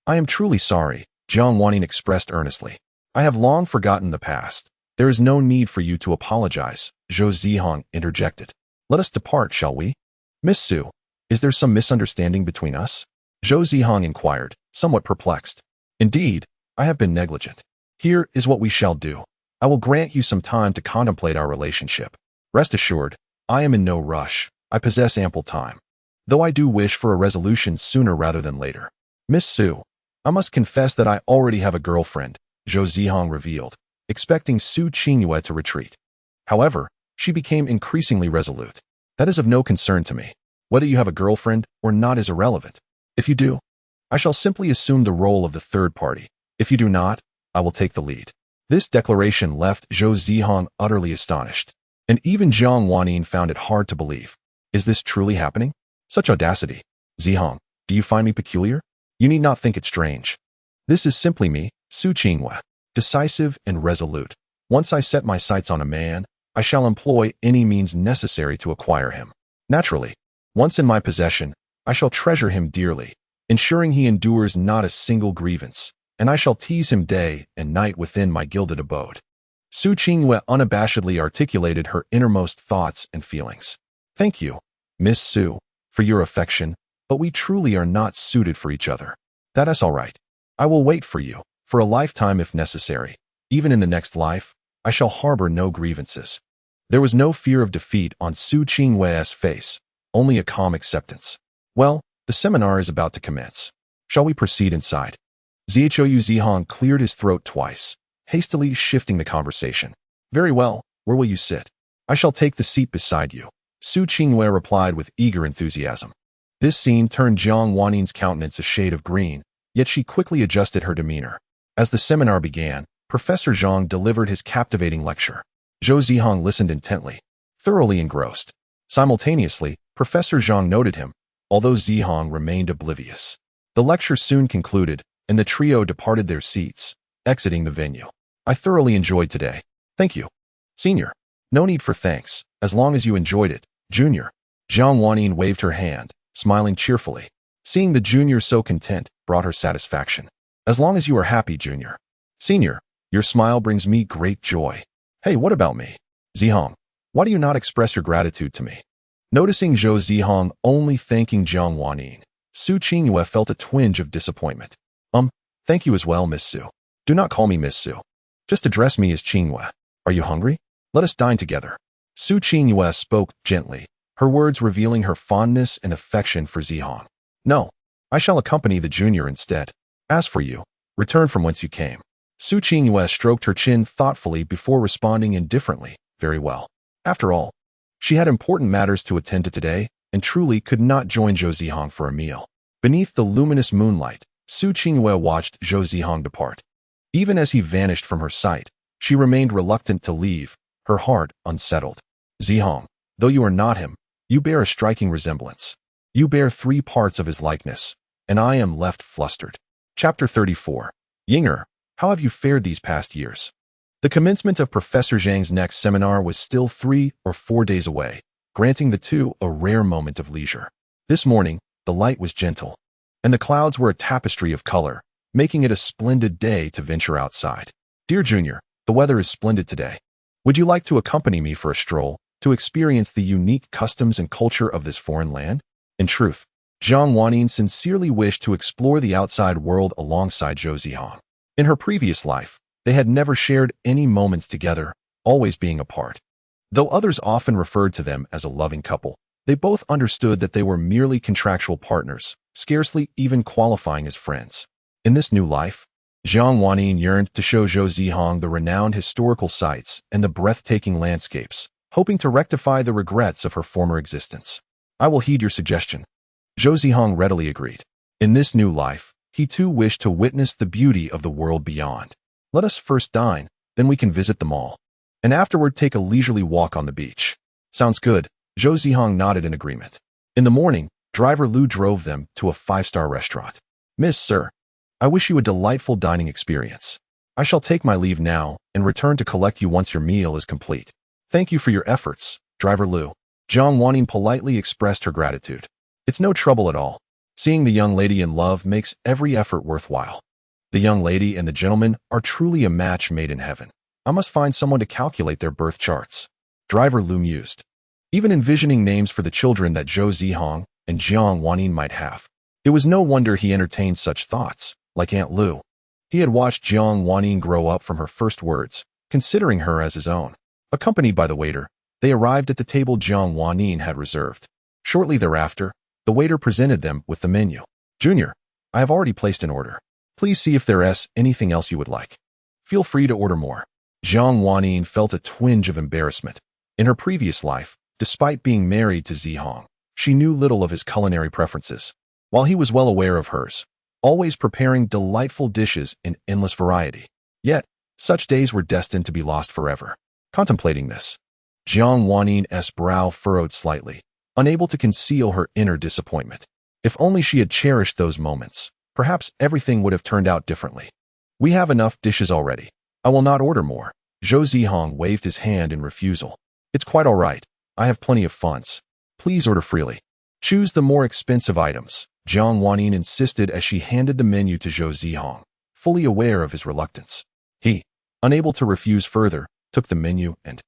I am truly sorry, Jiang Wanyin expressed earnestly. I have long forgotten the past. There is no need for you to apologize, Zhou Zihang interjected. Let us depart, shall we? Miss Su, is there some misunderstanding between us? Zhou Zihang inquired, somewhat perplexed. Indeed, I have been negligent. Here is what we shall do. I will grant you some time to contemplate our relationship. Rest assured, I am in no rush. I possess ample time. Though I do wish for a resolution sooner rather than later. Miss Su, I must confess that I already have a girlfriend, Zhou Zihang revealed, expecting Su Qinghua to retreat. However, she became increasingly resolute. That is of no concern to me. Whether you have a girlfriend or not is irrelevant. If you do, I shall simply assume the role of the third party. If you do not, I will take the lead. This declaration left Zhou Zihang utterly astonished, and even Jiang Wanyin found it hard to believe. Is this truly happening? Such audacity. Zihang, do you find me peculiar? You need not think it strange. This is simply me, Su Qinghua, decisive and resolute. Once I set my sights on a man, I shall employ any means necessary to acquire him. Naturally, once in my possession, I shall treasure him dearly, ensuring he endures not a single grievance, and I shall tease him day and night within my gilded abode. Su Qinghua unabashedly articulated her innermost thoughts and feelings. Thank you, Miss Su, for your affection, but we truly are not suited for each other. That is all right. I will wait for you, for a lifetime if necessary. Even in the next life, I shall harbor no grievances. There was no fear of defeat on Su Qinghua's face, only a calm acceptance. Well, the seminar is about to commence. Shall we proceed inside? Zhou Zihang cleared his throat twice, hastily shifting the conversation. Very well, where will you sit? I shall take the seat beside you, Su Qinghua replied with eager enthusiasm. This scene turned Jiang Wanyin's countenance a shade of green, yet she quickly adjusted her demeanor. As the seminar began, Professor Zhang delivered his captivating lecture. Zhou Zihang listened intently, thoroughly engrossed. Simultaneously, Professor Zhang noted him, although Zihang remained oblivious. The lecture soon concluded, and the trio departed their seats, exiting the venue. I thoroughly enjoyed today. Thank you. Senior. No need for thanks, as long as you enjoyed it, Junior. Jiang Wanyin waved her hand, smiling cheerfully. Seeing the junior so content brought her satisfaction. As long as you are happy, Junior. Senior, your smile brings me great joy. Hey, what about me? Zihang, why do you not express your gratitude to me? Noticing Zhou Zihang only thanking Jiang Wanyin, Su Qinghua felt a twinge of disappointment. Thank you as well, Miss Su. Do not call me Miss Su. Just address me as Qinghua. Are you hungry? Let us dine together. Su Qinghua spoke gently, her words revealing her fondness and affection for Zihang. No, I shall accompany the junior instead. As for you, return from whence you came. Su Qinghua stroked her chin thoughtfully before responding indifferently. Very well. After all, she had important matters to attend to today, and truly could not join Zhou Zihang for a meal. Beneath the luminous moonlight, Su Qinghua watched Zhou Zihang depart. Even as he vanished from her sight, she remained reluctant to leave, her heart unsettled. Zihang, though you are not him, you bear a striking resemblance. You bear 3 parts of his likeness, and I am left flustered. Chapter 34. Yinger, how have you fared these past years? The commencement of Professor Zhang's next seminar was still 3 or 4 days away, granting the two a rare moment of leisure. This morning, the light was gentle, and the clouds were a tapestry of color, making it a splendid day to venture outside. Dear Junior, the weather is splendid today. Would you like to accompany me for a stroll, to experience the unique customs and culture of this foreign land? In truth, Jiang Wanyin sincerely wished to explore the outside world alongside Zhou Zihang. In her previous life, they had never shared any moments together, always being apart. Though others often referred to them as a loving couple, they both understood that they were merely contractual partners, scarcely even qualifying as friends. In this new life, Jiang Wanyin yearned to show Zhou Zihang the renowned historical sites and the breathtaking landscapes, hoping to rectify the regrets of her former existence. I will heed your suggestion. Zhou Zihang readily agreed. In this new life, he too wished to witness the beauty of the world beyond. Let us first dine, then we can visit the mall, and afterward take a leisurely walk on the beach. Sounds good. Zhou Zihang nodded in agreement. In the morning, driver Lu drove them to a 5-star restaurant. Miss, sir, I wish you a delightful dining experience. I shall take my leave now and return to collect you once your meal is complete. Thank you for your efforts, driver Lu. Jiang Wanyin politely expressed her gratitude. It's no trouble at all. Seeing the young lady in love makes every effort worthwhile. The young lady and the gentleman are truly a match made in heaven. I must find someone to calculate their birth charts. Driver Lu mused, even envisioning names for the children that Zhou Zihang and Jiang Wanyin might have. It was no wonder he entertained such thoughts, like Aunt Lu. He had watched Jiang Wanyin grow up from her first words, considering her as his own. Accompanied by the waiter, they arrived at the table Jiang Wanyin had reserved. Shortly thereafter, the waiter presented them with the menu. Junior, I have already placed an order. Please see if there is anything else you would like. Feel free to order more. Jiang Wanyin felt a twinge of embarrassment. In her previous life, despite being married to Zihang, she knew little of his culinary preferences, while he was well aware of hers, always preparing delightful dishes in endless variety. Yet, such days were destined to be lost forever. Contemplating this, Jiang Wanyin's brow furrowed slightly, unable to conceal her inner disappointment. If only she had cherished those moments, perhaps everything would have turned out differently. We have enough dishes already. I will not order more. Zhou Zihang waved his hand in refusal. It's quite all right. I have plenty of funds. Please order freely. Choose the more expensive items, Jiang Wanyin insisted as she handed the menu to Zhou Zihang, fully aware of his reluctance. He, unable to refuse further, took the menu and,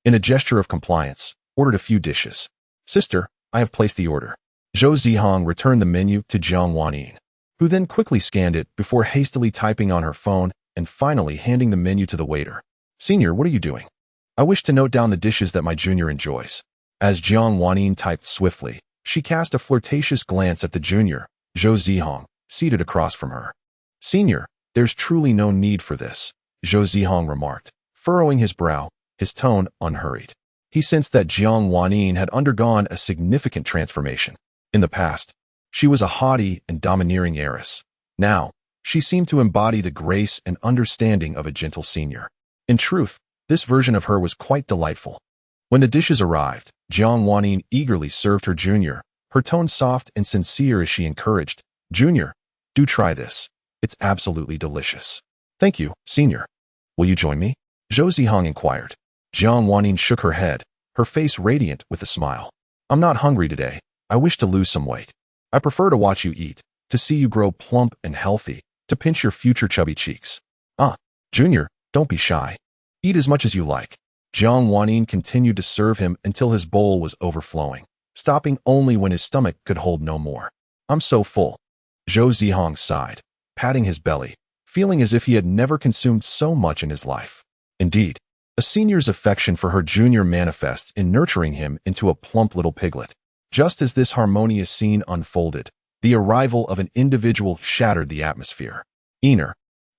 in a gesture of compliance, ordered a few dishes. Sister, I have placed the order. Zhou Zihang returned the menu to Jiang Wanyin, who then quickly scanned it before hastily typing on her phone and finally handing the menu to the waiter. Senior, what are you doing? I wish to note down the dishes that my junior enjoys. As Jiang Wanyin typed swiftly, she cast a flirtatious glance at the junior, Zhou Zihang, seated across from her. Senior, there's truly no need for this, Zhou Zihang remarked, furrowing his brow, his tone unhurried. He sensed that Jiang Wanyin had undergone a significant transformation. In the past, she was a haughty and domineering heiress. Now, she seemed to embody the grace and understanding of a gentle senior. In truth, this version of her was quite delightful. When the dishes arrived, Jiang Wanyin eagerly served her junior, her tone soft and sincere as she encouraged, Junior, do try this. It's absolutely delicious. Thank you, senior. Will you join me? Zhou Zihang inquired. Jiang Wanyin shook her head, her face radiant with a smile. I'm not hungry today. I wish to lose some weight. I prefer to watch you eat, to see you grow plump and healthy, to pinch your future chubby cheeks. Junior, don't be shy. Eat as much as you like. Jiang Wanyin continued to serve him until his bowl was overflowing, stopping only when his stomach could hold no more. I'm so full. Zhou Zihang sighed, patting his belly, feeling as if he had never consumed so much in his life. Indeed, a senior's affection for her junior manifests in nurturing him into a plump little piglet. Just as this harmonious scene unfolded, the arrival of an individual shattered the atmosphere. Ener,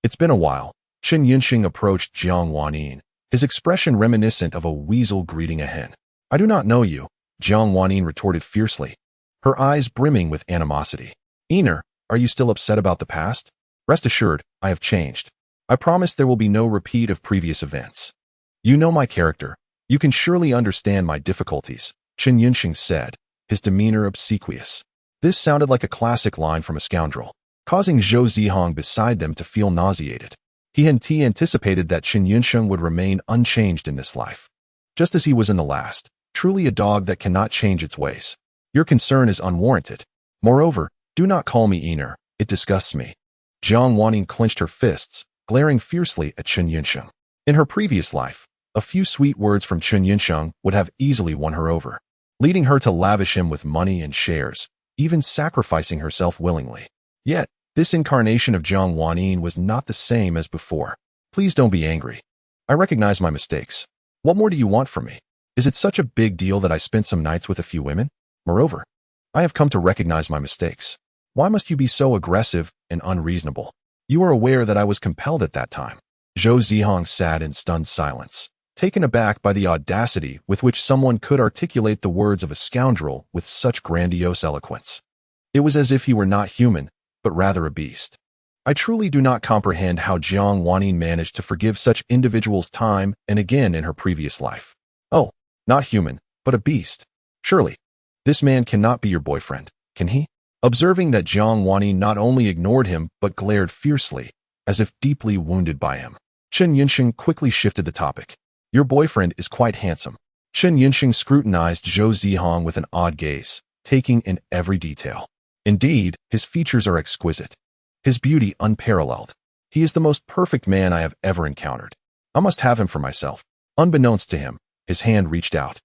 it's been a while. Chen Yunxing approached Jiang Wanyin, his expression reminiscent of a weasel greeting a hen. I do not know you, Jiang Wanyin retorted fiercely, her eyes brimming with animosity. Ener, are you still upset about the past? Rest assured, I have changed. I promise there will be no repeat of previous events. You know my character. You can surely understand my difficulties, Chen Yunxing said, his demeanor obsequious. This sounded like a classic line from a scoundrel, causing Zhou Zihang beside them to feel nauseated. He anticipated that Chen Yunxing would remain unchanged in this life, just as he was in the last, truly a dog that cannot change its ways. Your concern is unwarranted. Moreover, do not call me Ener, it disgusts me. Jiang Wanyin clenched her fists, glaring fiercely at Chen Yunxing. In her previous life, A few sweet words from Chen Yinsheng would have easily won her over, leading her to lavish him with money and shares, even sacrificing herself willingly. Yet, this incarnation of Jiang Wanyin was not the same as before. Please don't be angry. I recognize my mistakes. What more do you want from me? Is it such a big deal that I spent some nights with a few women? Moreover, I have come to recognize my mistakes. Why must you be so aggressive and unreasonable? You are aware that I was compelled at that time. Zhou Zihang sat in stunned silence, taken aback by the audacity with which someone could articulate the words of a scoundrel with such grandiose eloquence. It was as if he were not human, but rather a beast. I truly do not comprehend how Jiang Wanyin managed to forgive such individuals time and again in her previous life. Oh, not human, but a beast. Surely, this man cannot be your boyfriend, can he? Observing that Jiang Wanyin not only ignored him but glared fiercely, as if deeply wounded by him, Chen Yinsheng quickly shifted the topic. Your boyfriend is quite handsome. Chen Yinsheng scrutinized Zhou Zihang with an odd gaze, taking in every detail. Indeed, his features are exquisite. His beauty unparalleled. He is the most perfect man I have ever encountered. I must have him for myself. Unbeknownst to him, his hand reached out,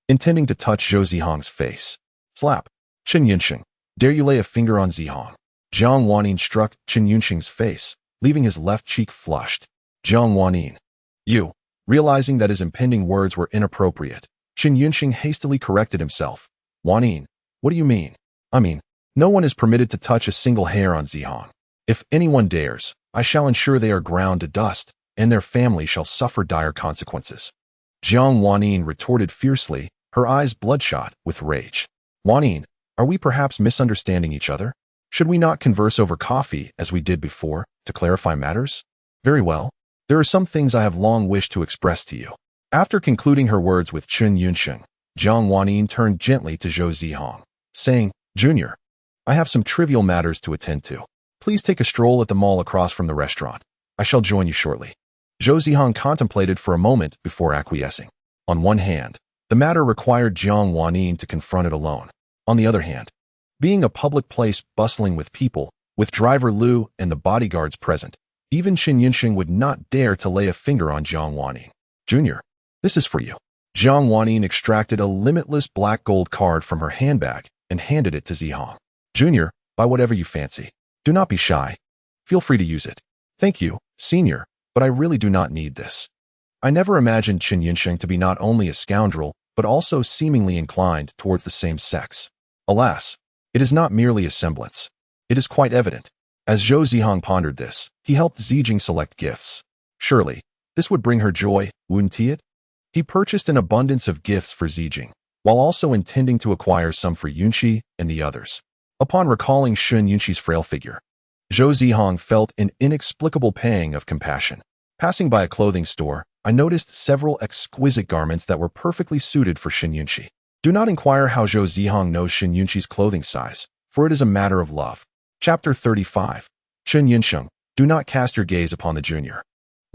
intending to touch Zhou Zihang's face. Slap. Chen Yinsheng, dare you lay a finger on Zihang? Jiang Wanyin struck Chen Yinsheng's face, leaving his left cheek flushed. Jiang Wanyin. You. Realizing that his impending words were inappropriate, Chen Yinsheng hastily corrected himself. Wanyin, what do you mean? I mean, no one is permitted to touch a single hair on Zihang. If anyone dares, I shall ensure they are ground to dust, and their family shall suffer dire consequences. Jiang Wanyin retorted fiercely, her eyes bloodshot with rage. Wanyin, are we perhaps misunderstanding each other? Should we not converse over coffee as we did before, to clarify matters? Very well. There are some things I have long wished to express to you. After concluding her words with Chen Yinsheng, Jiang Wanyin turned gently to Zhou Zihang, saying, Junior, I have some trivial matters to attend to. Please take a stroll at the mall across from the restaurant. I shall join you shortly. Zhou Zihang contemplated for a moment before acquiescing. On one hand, the matter required Jiang Wanyin to confront it alone. On the other hand, being a public place bustling with people, with driver Liu and the bodyguards present, even Chen Yinsheng would not dare to lay a finger on Jiang Wanyin. Junior, this is for you. Jiang Wanyin extracted a limitless black gold card from her handbag and handed it to Zihang. Junior, buy whatever you fancy. Do not be shy. Feel free to use it. Thank you, Senior, but I really do not need this. I never imagined Chen Yinsheng to be not only a scoundrel, but also seemingly inclined towards the same sex. Alas, it is not merely a semblance. It is quite evident. As Zhou Zihang pondered this, he helped Zijing select gifts. Surely, this would bring her joy, wouldn't it? He purchased an abundance of gifts for Zijing, while also intending to acquire some for Yunqi and the others. Upon recalling Shun Yunqi's frail figure, Zhou Zihang felt an inexplicable pang of compassion. Passing by a clothing store, I noticed several exquisite garments that were perfectly suited for Shin Yunqi. Do not inquire how Zhou Zihang knows Shin Yunqi's clothing size, for it is a matter of love. Chapter 35. Chen Yinsheng, do not cast your gaze upon the junior.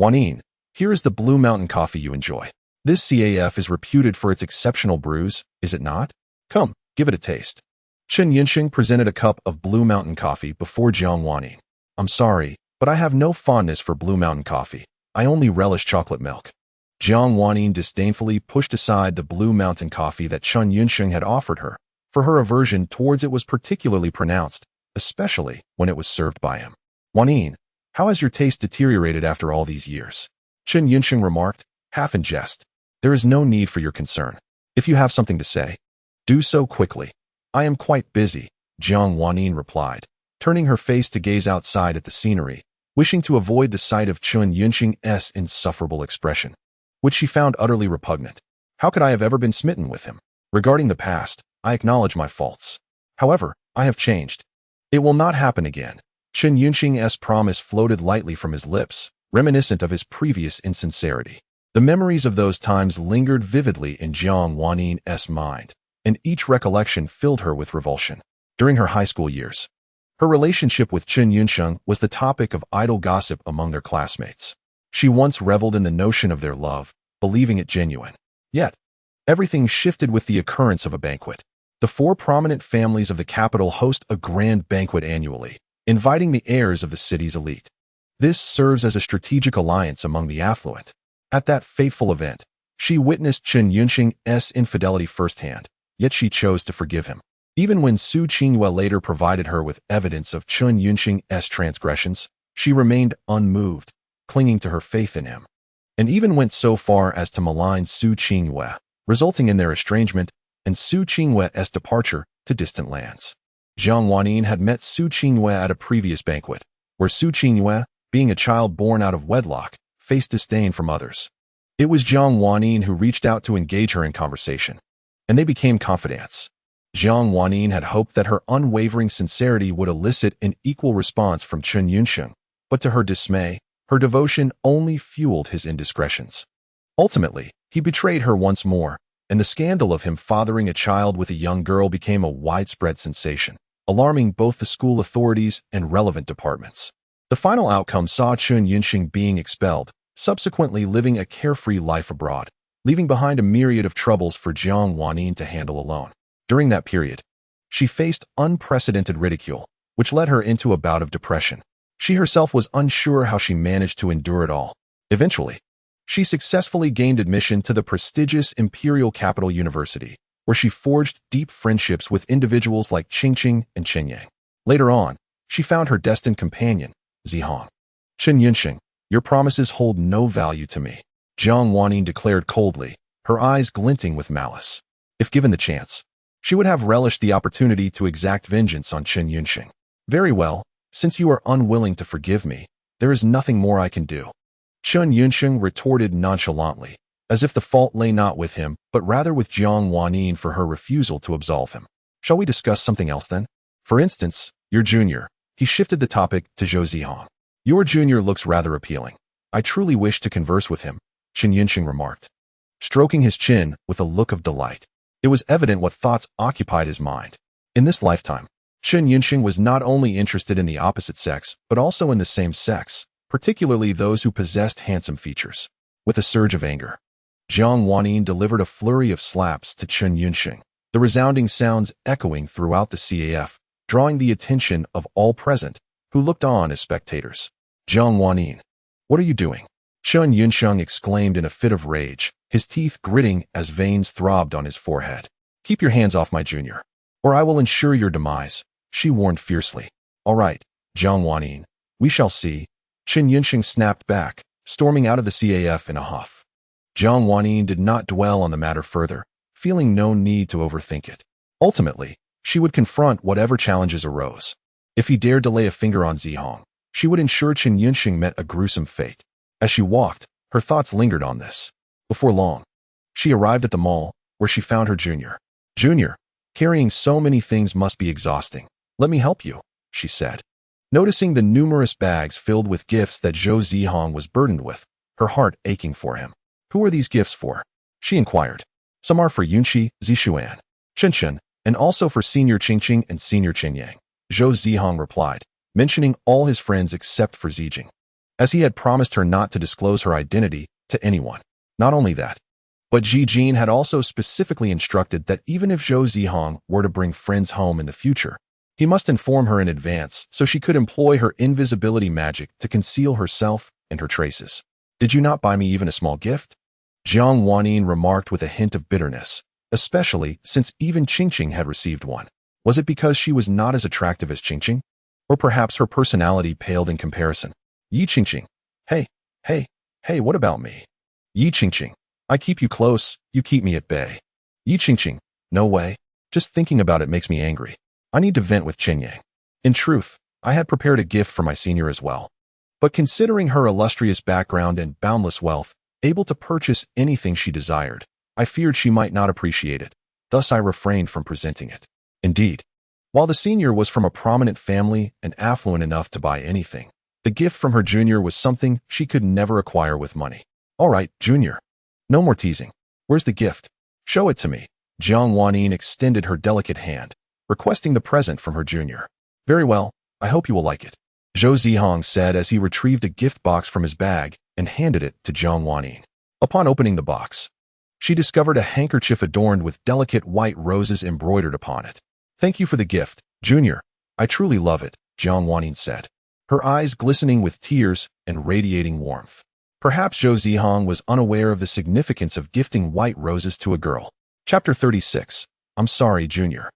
Wanyin, here is the Blue Mountain coffee you enjoy. This CAF is reputed for its exceptional brews, is it not? Come, give it a taste. Chen Yinsheng presented a cup of Blue Mountain coffee before Jiang Wanyin. I'm sorry, but I have no fondness for Blue Mountain coffee. I only relish chocolate milk. Jiang Wanyin disdainfully pushed aside the Blue Mountain coffee that Chen Yinsheng had offered her, for her aversion towards it was particularly pronounced, especially when it was served by him. Wanyin, how has your taste deteriorated after all these years? Chen Yinsheng remarked, half in jest. There is no need for your concern. If you have something to say, do so quickly. I am quite busy, Jiang Wanyin replied, turning her face to gaze outside at the scenery, wishing to avoid the sight of Chen Yinsheng's insufferable expression, which she found utterly repugnant. How could I have ever been smitten with him? Regarding the past, I acknowledge my faults. However, I have changed. It will not happen again. Chen Yinsheng's promise floated lightly from his lips, reminiscent of his previous insincerity. The memories of those times lingered vividly in Jiang Wanyin's mind, and each recollection filled her with revulsion. During her high school years, her relationship with Chen Yinsheng was the topic of idle gossip among their classmates. She once reveled in the notion of their love, believing it genuine. Yet, everything shifted with the occurrence of a banquet. The four prominent families of the capital host a grand banquet annually, inviting the heirs of the city's elite. This serves as a strategic alliance among the affluent. At that fateful event, she witnessed Chen Yunxing's infidelity firsthand, yet she chose to forgive him. Even when Su Qingyue later provided her with evidence of Chen Yunxing's transgressions, she remained unmoved, clinging to her faith in him, and even went so far as to malign Su Qingyue, resulting in their estrangement and Su Qingyue's departure to distant lands. Jiang Wanyin had met Su Qingyue at a previous banquet, where Su Qingyue, being a child born out of wedlock, faced disdain from others. It was Jiang Wanyin who reached out to engage her in conversation, and they became confidants. Jiang Wanyin had hoped that her unwavering sincerity would elicit an equal response from Chen Yunxing, but to her dismay, her devotion only fueled his indiscretions. Ultimately, he betrayed her once more, and the scandal of him fathering a child with a young girl became a widespread sensation, alarming both the school authorities and relevant departments. The final outcome saw Chen Yunxing being expelled, subsequently living a carefree life abroad, leaving behind a myriad of troubles for Jiang Wanyin to handle alone. During that period, she faced unprecedented ridicule, which led her into a bout of depression. She herself was unsure how she managed to endure it all. Eventually, she successfully gained admission to the prestigious Imperial Capital University, where she forged deep friendships with individuals like Qingqing and Qinyang. Later on, she found her destined companion, Zihang. Chen Yunxing, your promises hold no value to me, Jiang Wanyin declared coldly, her eyes glinting with malice. If given the chance, she would have relished the opportunity to exact vengeance on Chen Yunxing. Very well, since you are unwilling to forgive me, there is nothing more I can do. Chen Yunxing retorted nonchalantly, as if the fault lay not with him, but rather with Jiang Wanyin for her refusal to absolve him. Shall we discuss something else then? For instance, your junior. He shifted the topic to Zhou Zihang. Your junior looks rather appealing. I truly wish to converse with him, Chen Yunxing remarked, stroking his chin with a look of delight. It was evident what thoughts occupied his mind. In this lifetime, Chen Yunxing was not only interested in the opposite sex, but also in the same sex, particularly those who possessed handsome features. With a surge of anger, Jiang Wanyin delivered a flurry of slaps to Chen Yunxing, the resounding sounds echoing throughout the CAF, drawing the attention of all present, who looked on as spectators. Jiang Wanyin, what are you doing? Chen Yunxing exclaimed in a fit of rage, his teeth gritting as veins throbbed on his forehead. Keep your hands off my junior, or I will ensure your demise, she warned fiercely. All right, Jiang Wanyin, we shall see. Chen Yunxing snapped back, storming out of the CAF in a huff. Jiang Wanyin did not dwell on the matter further, feeling no need to overthink it. Ultimately, she would confront whatever challenges arose. If he dared to lay a finger on Zihang, she would ensure Chen Yunxing met a gruesome fate. As she walked, her thoughts lingered on this. Before long, she arrived at the mall, where she found her junior. Junior, carrying so many things must be exhausting. Let me help you, she said. Noticing the numerous bags filled with gifts that Zhou Zihang was burdened with, her heart aching for him. Who are these gifts for? She inquired. Some are for Yunqi, Zishuan, Chen, and also for Senior Qingqing and Senior Qinyang, Zhou Zihang replied, mentioning all his friends except for Zijing, as he had promised her not to disclose her identity to anyone. Not only that, but Zijing had also specifically instructed that even if Zhou Zihang were to bring friends home in the future, he must inform her in advance so she could employ her invisibility magic to conceal herself and her traces. Did you not buy me even a small gift? Jiang Wanyin remarked with a hint of bitterness, especially since even Qingqing had received one. Was it because she was not as attractive as Qingqing? Or perhaps her personality paled in comparison? Yi Qingqing. Hey, what about me? Yi Qingqing. I keep you close, you keep me at bay. Yi Qingqing. No way. Just thinking about it makes me angry. I need to vent with Qinyang. In truth, I had prepared a gift for my senior as well. But considering her illustrious background and boundless wealth, able to purchase anything she desired, I feared she might not appreciate it. Thus I refrained from presenting it. Indeed, while the senior was from a prominent family and affluent enough to buy anything, the gift from her junior was something she could never acquire with money. All right, junior. No more teasing. Where's the gift? Show it to me. Jiang Wanyin extended her delicate hand, requesting the present from her junior. Very well, I hope you will like it, Zhou Zihang said as he retrieved a gift box from his bag and handed it to Jiang Wanyin. Upon opening the box, she discovered a handkerchief adorned with delicate white roses embroidered upon it. Thank you for the gift, junior. I truly love it, Jiang Wanyin said, her eyes glistening with tears and radiating warmth. Perhaps Zhou Zihang was unaware of the significance of gifting white roses to a girl. Chapter 36. I'm sorry, Junior.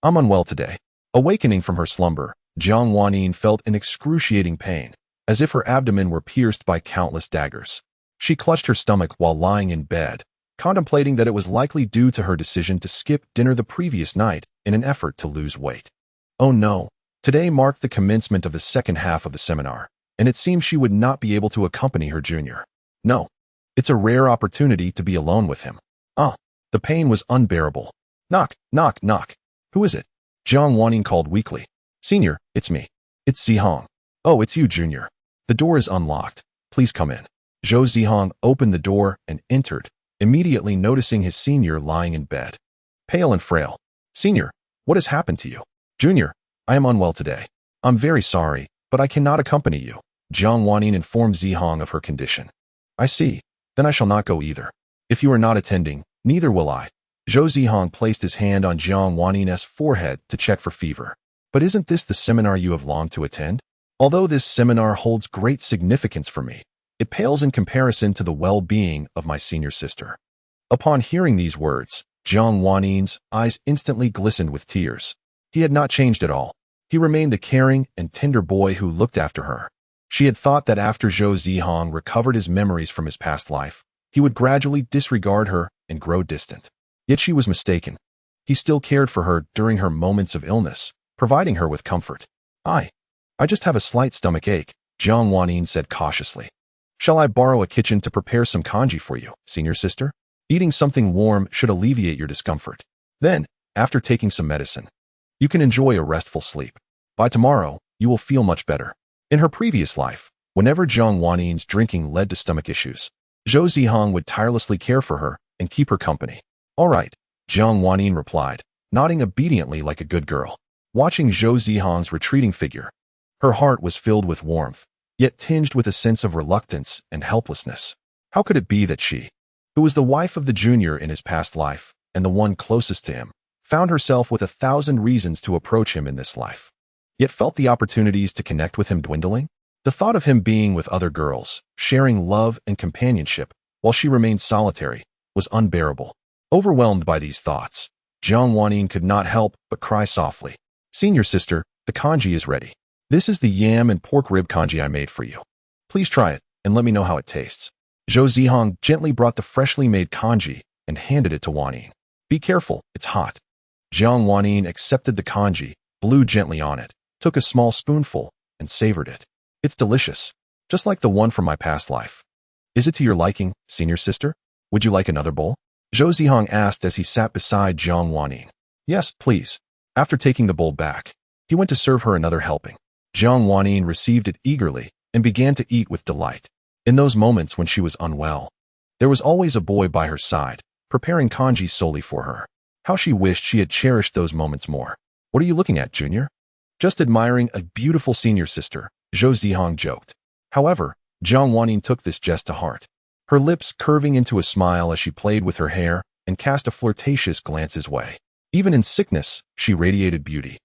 I'm unwell today. Awakening from her slumber, Jiang Wanyin felt an excruciating pain, as if her abdomen were pierced by countless daggers. She clutched her stomach while lying in bed, contemplating that it was likely due to her decision to skip dinner the previous night in an effort to lose weight. Oh no, today marked the commencement of the second half of the seminar, and it seemed she would not be able to accompany her junior. No, it's a rare opportunity to be alone with him. The pain was unbearable. Knock, knock, knock. Who is it? Jiang Wanyin called weakly. Senior, it's me. It's Zihang. Oh, it's you, Junior. The door is unlocked. Please come in. Zhou Zihang opened the door and entered, immediately noticing his senior lying in bed. Pale and frail. Senior, what has happened to you? Junior, I am unwell today. I'm very sorry, but I cannot accompany you. Jiang Wanyin informed Zihang of her condition. I see. Then I shall not go either. If you are not attending, neither will I. Zhou Zihang placed his hand on Jiang Wanyin's forehead to check for fever. But isn't this the seminar you have longed to attend? Although this seminar holds great significance for me, it pales in comparison to the well-being of my senior sister. Upon hearing these words, Jiang Wanyin's eyes instantly glistened with tears. He had not changed at all. He remained the caring and tender boy who looked after her. She had thought that after Zhou Zihang recovered his memories from his past life, he would gradually disregard her and grow distant. Yet she was mistaken. He still cared for her during her moments of illness, providing her with comfort. I just have a slight stomach ache, Jiang Wanyin said cautiously. Shall I borrow a kitchen to prepare some congee for you, senior sister? Eating something warm should alleviate your discomfort. Then, after taking some medicine, you can enjoy a restful sleep. By tomorrow, you will feel much better. In her previous life, whenever Jiang Wanyin's drinking led to stomach issues, Zhou Zihang would tirelessly care for her and keep her company. All right, Jiang Wanyin replied, nodding obediently like a good girl. Watching Zhou Zihang's retreating figure, her heart was filled with warmth, yet tinged with a sense of reluctance and helplessness. How could it be that she, who was the wife of the junior in his past life and the one closest to him, found herself with 1,000 reasons to approach him in this life, yet felt the opportunities to connect with him dwindling? The thought of him being with other girls, sharing love and companionship, while she remained solitary, was unbearable. Overwhelmed by these thoughts, Jiang Wanyin could not help but cry softly. Senior sister, the congee is ready. This is the yam and pork rib congee I made for you. Please try it and let me know how it tastes. Zhou Zihang gently brought the freshly made congee and handed it to Wanyin. Be careful, it's hot. Jiang Wanyin accepted the congee, blew gently on it, took a small spoonful, and savored it. It's delicious, just like the one from my past life. Is it to your liking, senior sister? Would you like another bowl? Zhou Zihang asked as he sat beside Jiang Wanyin. Yes, please. After taking the bowl back, he went to serve her another helping. Jiang Wanyin received it eagerly and began to eat with delight. In those moments when she was unwell, there was always a boy by her side, preparing congee solely for her. How she wished she had cherished those moments more. What are you looking at, Junior? Just admiring a beautiful senior sister, Zhou Zihang joked. However, Jiang Wanyin took this jest to heart, her lips curving into a smile as she played with her hair and cast a flirtatious glance his way. Even in sickness, she radiated beauty,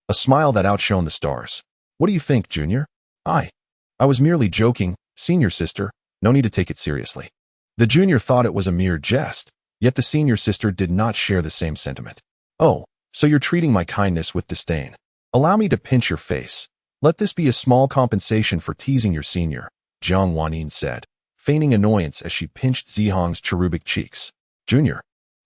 a smile that outshone the stars. What do you think, Junior? I was merely joking, senior sister, no need to take it seriously. The junior thought it was a mere jest, yet the senior sister did not share the same sentiment. Oh, so you're treating my kindness with disdain. Allow me to pinch your face. Let this be a small compensation for teasing your senior, Jiang Wanyin said, feigning annoyance as she pinched Zihang's cherubic cheeks. Junior,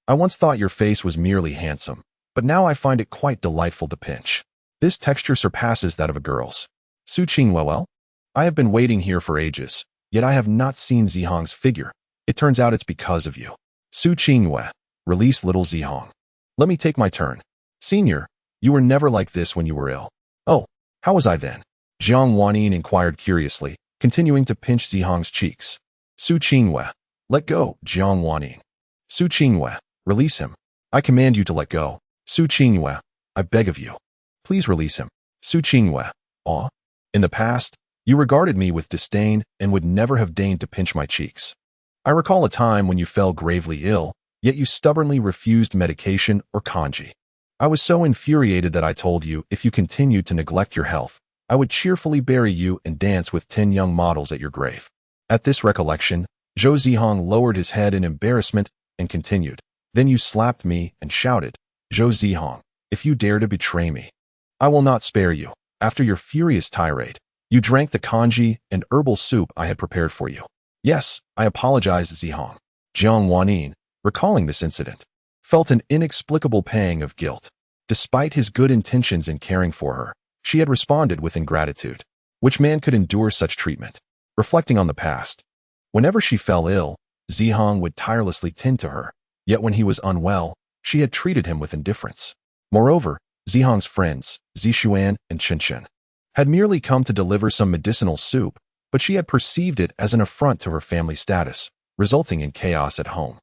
I once thought your face was merely handsome, but now I find it quite delightful to pinch. This texture surpasses that of a girl's. Su Qingwell, I have been waiting here for ages, yet I have not seen Zihang's figure. It turns out it's because of you. Su Qingwei, release little Zihang. Let me take my turn. Senior, you were never like this when you were ill. Oh, how was I then? Jiang Wanyin inquired curiously, continuing to pinch Zihang's cheeks. Su Qingwei, let go, Jiang Wanyin. Su Qingwei, release him. I command you to let go. Su Qingwei, I beg of you. Please release him. Su Qingwei, aw. In the past, you regarded me with disdain and would never have deigned to pinch my cheeks. I recall a time when you fell gravely ill, yet you stubbornly refused medication or congee. I was so infuriated that I told you if you continued to neglect your health, I would cheerfully bury you and dance with 10 young models at your grave. At this recollection, Zhou Zihang lowered his head in embarrassment and continued. Then you slapped me and shouted, Zhou Zihang, if you dare to betray me, I will not spare you. After your furious tirade, you drank the congee and herbal soup I had prepared for you. Yes, I apologized, Zihang. Jiang Wanyin, recalling this incident, felt an inexplicable pang of guilt. Despite his good intentions in caring for her, she had responded with ingratitude. Which man could endure such treatment? Reflecting on the past, whenever she fell ill, Zihang would tirelessly tend to her, yet when he was unwell, she had treated him with indifference. Moreover, Zihang's friends, Zishuan and Qinshen, had merely come to deliver some medicinal soup, but she had perceived it as an affront to her family status, resulting in chaos at home.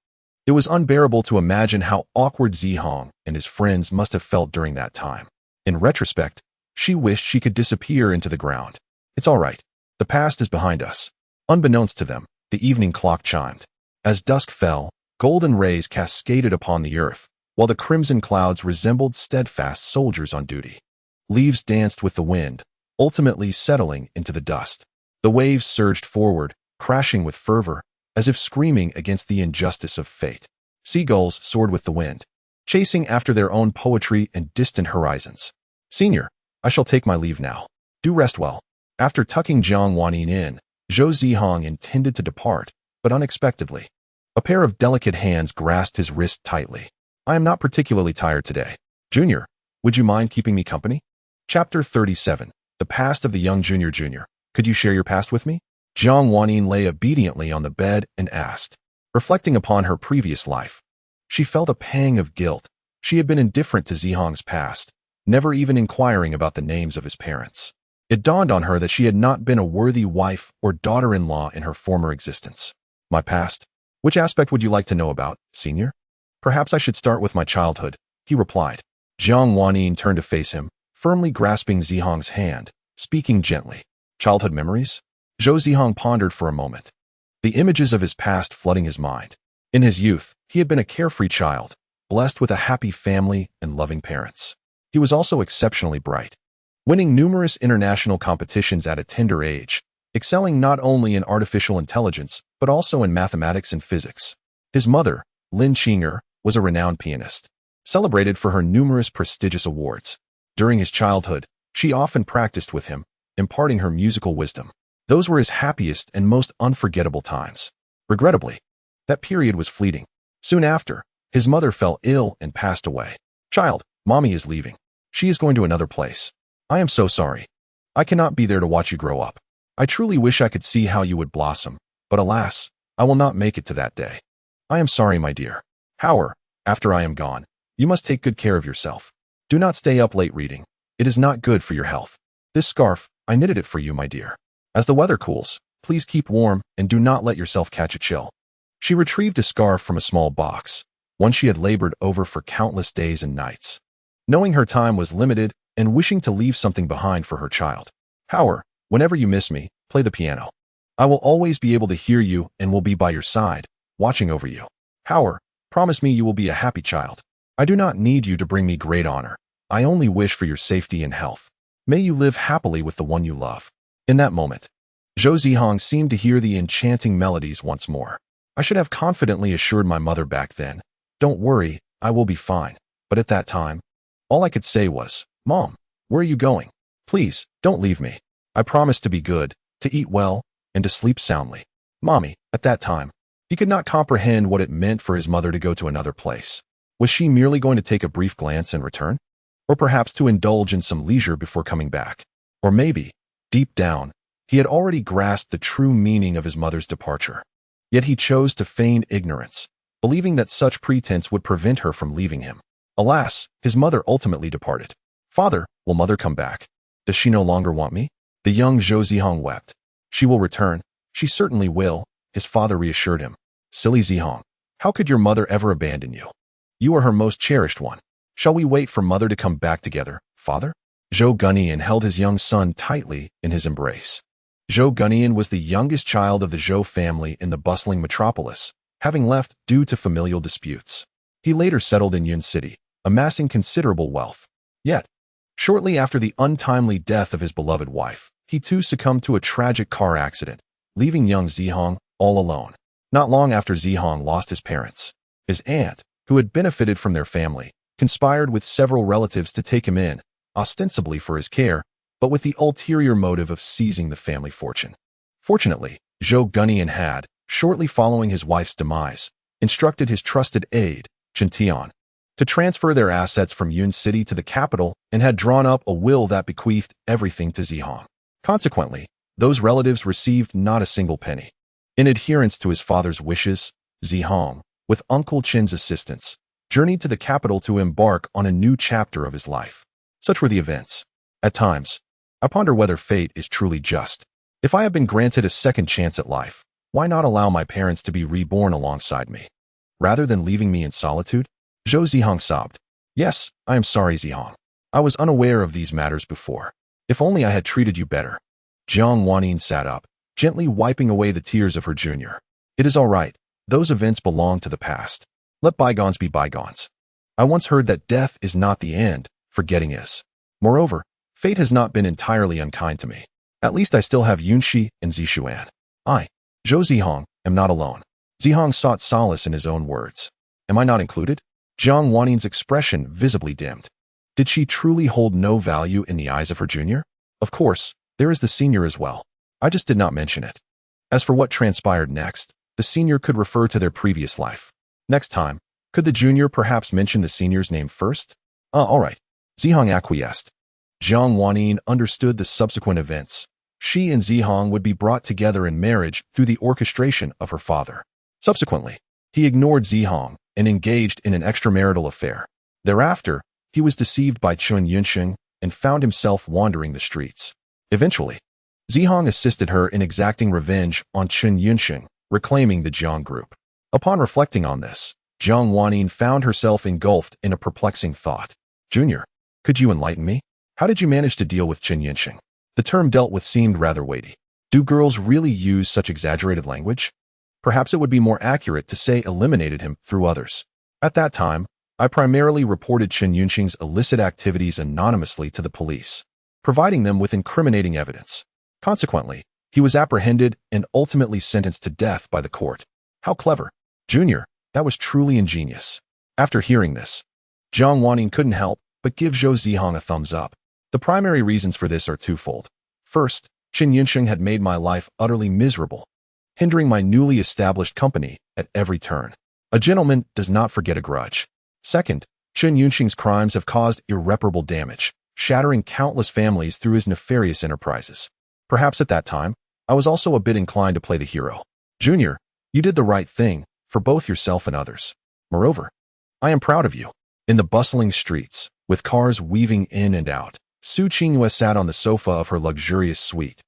It was unbearable to imagine how awkward Zihang and his friends must have felt during that time. In retrospect, she wished she could disappear into the ground. It's all right. The past is behind us. Unbeknownst to them, the evening clock chimed. As dusk fell, golden rays cascaded upon the earth, while the crimson clouds resembled steadfast soldiers on duty. Leaves danced with the wind, ultimately settling into the dust. The waves surged forward, crashing with fervor, as if screaming against the injustice of fate. Seagulls soared with the wind, chasing after their own poetry and distant horizons. Senior, I shall take my leave now. Do rest well. After tucking Jiang Wanyin in, Zhou Zihang intended to depart, but unexpectedly, a pair of delicate hands grasped his wrist tightly. I am not particularly tired today. Junior, would you mind keeping me company? Chapter 37. The Past of the Young Junior. Junior, could you share your past with me? Jiang Wanyin lay obediently on the bed and asked. Reflecting upon her previous life, she felt a pang of guilt. She had been indifferent to Zihang's past, never even inquiring about the names of his parents. It dawned on her that she had not been a worthy wife or daughter-in-law in her former existence. My past? Which aspect would you like to know about, senior? Perhaps I should start with my childhood, he replied. Jiang Wanyin turned to face him, firmly grasping Zihang's hand, speaking gently. Childhood memories? Zhou Zihang pondered for a moment, the images of his past flooding his mind. In his youth, he had been a carefree child, blessed with a happy family and loving parents. He was also exceptionally bright, winning numerous international competitions at a tender age, excelling not only in artificial intelligence, but also in mathematics and physics. His mother, Lin Qinger, was a renowned pianist, celebrated for her numerous prestigious awards. During his childhood, she often practiced with him, imparting her musical wisdom. Those were his happiest and most unforgettable times. Regrettably, that period was fleeting. Soon after, his mother fell ill and passed away. Child, mommy is leaving. She is going to another place. I am so sorry. I cannot be there to watch you grow up. I truly wish I could see how you would blossom, but alas, I will not make it to that day. I am sorry, my dear. However, after I am gone, you must take good care of yourself. Do not stay up late reading. It is not good for your health. This scarf, I knitted it for you, my dear. As the weather cools, please keep warm and do not let yourself catch a chill. She retrieved a scarf from a small box, one she had labored over for countless days and nights. Knowing her time was limited and wishing to leave something behind for her child. However, whenever you miss me, play the piano. I will always be able to hear you and will be by your side, watching over you. However, promise me you will be a happy child. I do not need you to bring me great honor. I only wish for your safety and health. May you live happily with the one you love. In that moment, Zhou Zihang seemed to hear the enchanting melodies once more. I should have confidently assured my mother back then, don't worry, I will be fine. But at that time, all I could say was, Mom, where are you going? Please, don't leave me. I promise to be good, to eat well, and to sleep soundly. Mommy, at that time, he could not comprehend what it meant for his mother to go to another place. Was she merely going to take a brief glance and return? Or perhaps to indulge in some leisure before coming back? Or maybe, deep down, he had already grasped the true meaning of his mother's departure. Yet he chose to feign ignorance, believing that such pretense would prevent her from leaving him. Alas, his mother ultimately departed. Father, will mother come back? Does she no longer want me? The young Zhou Zihang wept. She will return. She certainly will, his father reassured him. Silly Zihang, how could your mother ever abandon you? You are her most cherished one. Shall we wait for mother to come back together, father? Zhou Guanyin held his young son tightly in his embrace. Zhou Guanyin was the youngest child of the Zhou family in the bustling metropolis, having left due to familial disputes. He later settled in Yun City, amassing considerable wealth. Yet, shortly after the untimely death of his beloved wife, he too succumbed to a tragic car accident, leaving young Zihang all alone. Not long after Zihang lost his parents, his aunt, who had benefited from their family, conspired with several relatives to take him in, ostensibly for his care, but with the ulterior motive of seizing the family fortune. Fortunately, Zhou Zihang had, shortly following his wife's demise, instructed his trusted aide, Chen Tian, to transfer their assets from Yun City to the capital and had drawn up a will that bequeathed everything to Zihang. Consequently, those relatives received not a single penny. In adherence to his father's wishes, Zihang, with Uncle Chen's assistance, journeyed to the capital to embark on a new chapter of his life. Such were the events. At times, I ponder whether fate is truly just. If I have been granted a second chance at life, why not allow my parents to be reborn alongside me, rather than leaving me in solitude? Zhou Zihang sobbed. Yes, I am sorry, Zihang. I was unaware of these matters before. If only I had treated you better. Jiang Wanyin sat up, gently wiping away the tears of her junior. It is all right. Those events belong to the past. Let bygones be bygones. I once heard that death is not the end, forgetting is. Moreover, fate has not been entirely unkind to me. At least I still have Yunxi and Zishuan. I, Zhou Zihang, am not alone. Zihang sought solace in his own words. Am I not included? Jiang Wanyin's expression visibly dimmed. Did she truly hold no value in the eyes of her junior? Of course, there is the senior as well. I just did not mention it. As for what transpired next, the senior could refer to their previous life. Next time, could the junior perhaps mention the senior's name first? All right. Zihang acquiesced. Jiang Wanyin understood the subsequent events. She and Zihang would be brought together in marriage through the orchestration of her father. Subsequently, he ignored Zihang and engaged in an extramarital affair. Thereafter, he was deceived by Chun Yunxing and found himself wandering the streets. Eventually, Zihang assisted her in exacting revenge on Chun Yunxing, reclaiming the Jiang group. Upon reflecting on this, Jiang Wanyin found herself engulfed in a perplexing thought. Junior, could you enlighten me? How did you manage to deal with Chun Yunxing? The term dealt with seemed rather weighty. Do girls really use such exaggerated language? Perhaps it would be more accurate to say eliminated him through others. At that time, I primarily reported Chun Yunxing's illicit activities anonymously to the police, providing them with incriminating evidence. Consequently, he was apprehended and ultimately sentenced to death by the court. How clever. Junior, that was truly ingenious. After hearing this, Jiang Wanyin couldn't help but give Zhou Zihang a thumbs up. The primary reasons for this are twofold. First, Chun Yunxing had made my life utterly miserable, hindering my newly established company at every turn. A gentleman does not forget a grudge. Second, Chun Yunxing's crimes have caused irreparable damage, shattering countless families through his nefarious enterprises. Perhaps at that time, I was also a bit inclined to play the hero. Junior, you did the right thing, for both yourself and others. Moreover, I am proud of you. In the bustling streets, with cars weaving in and out, Su Qingyue sat on the sofa of her luxurious suite,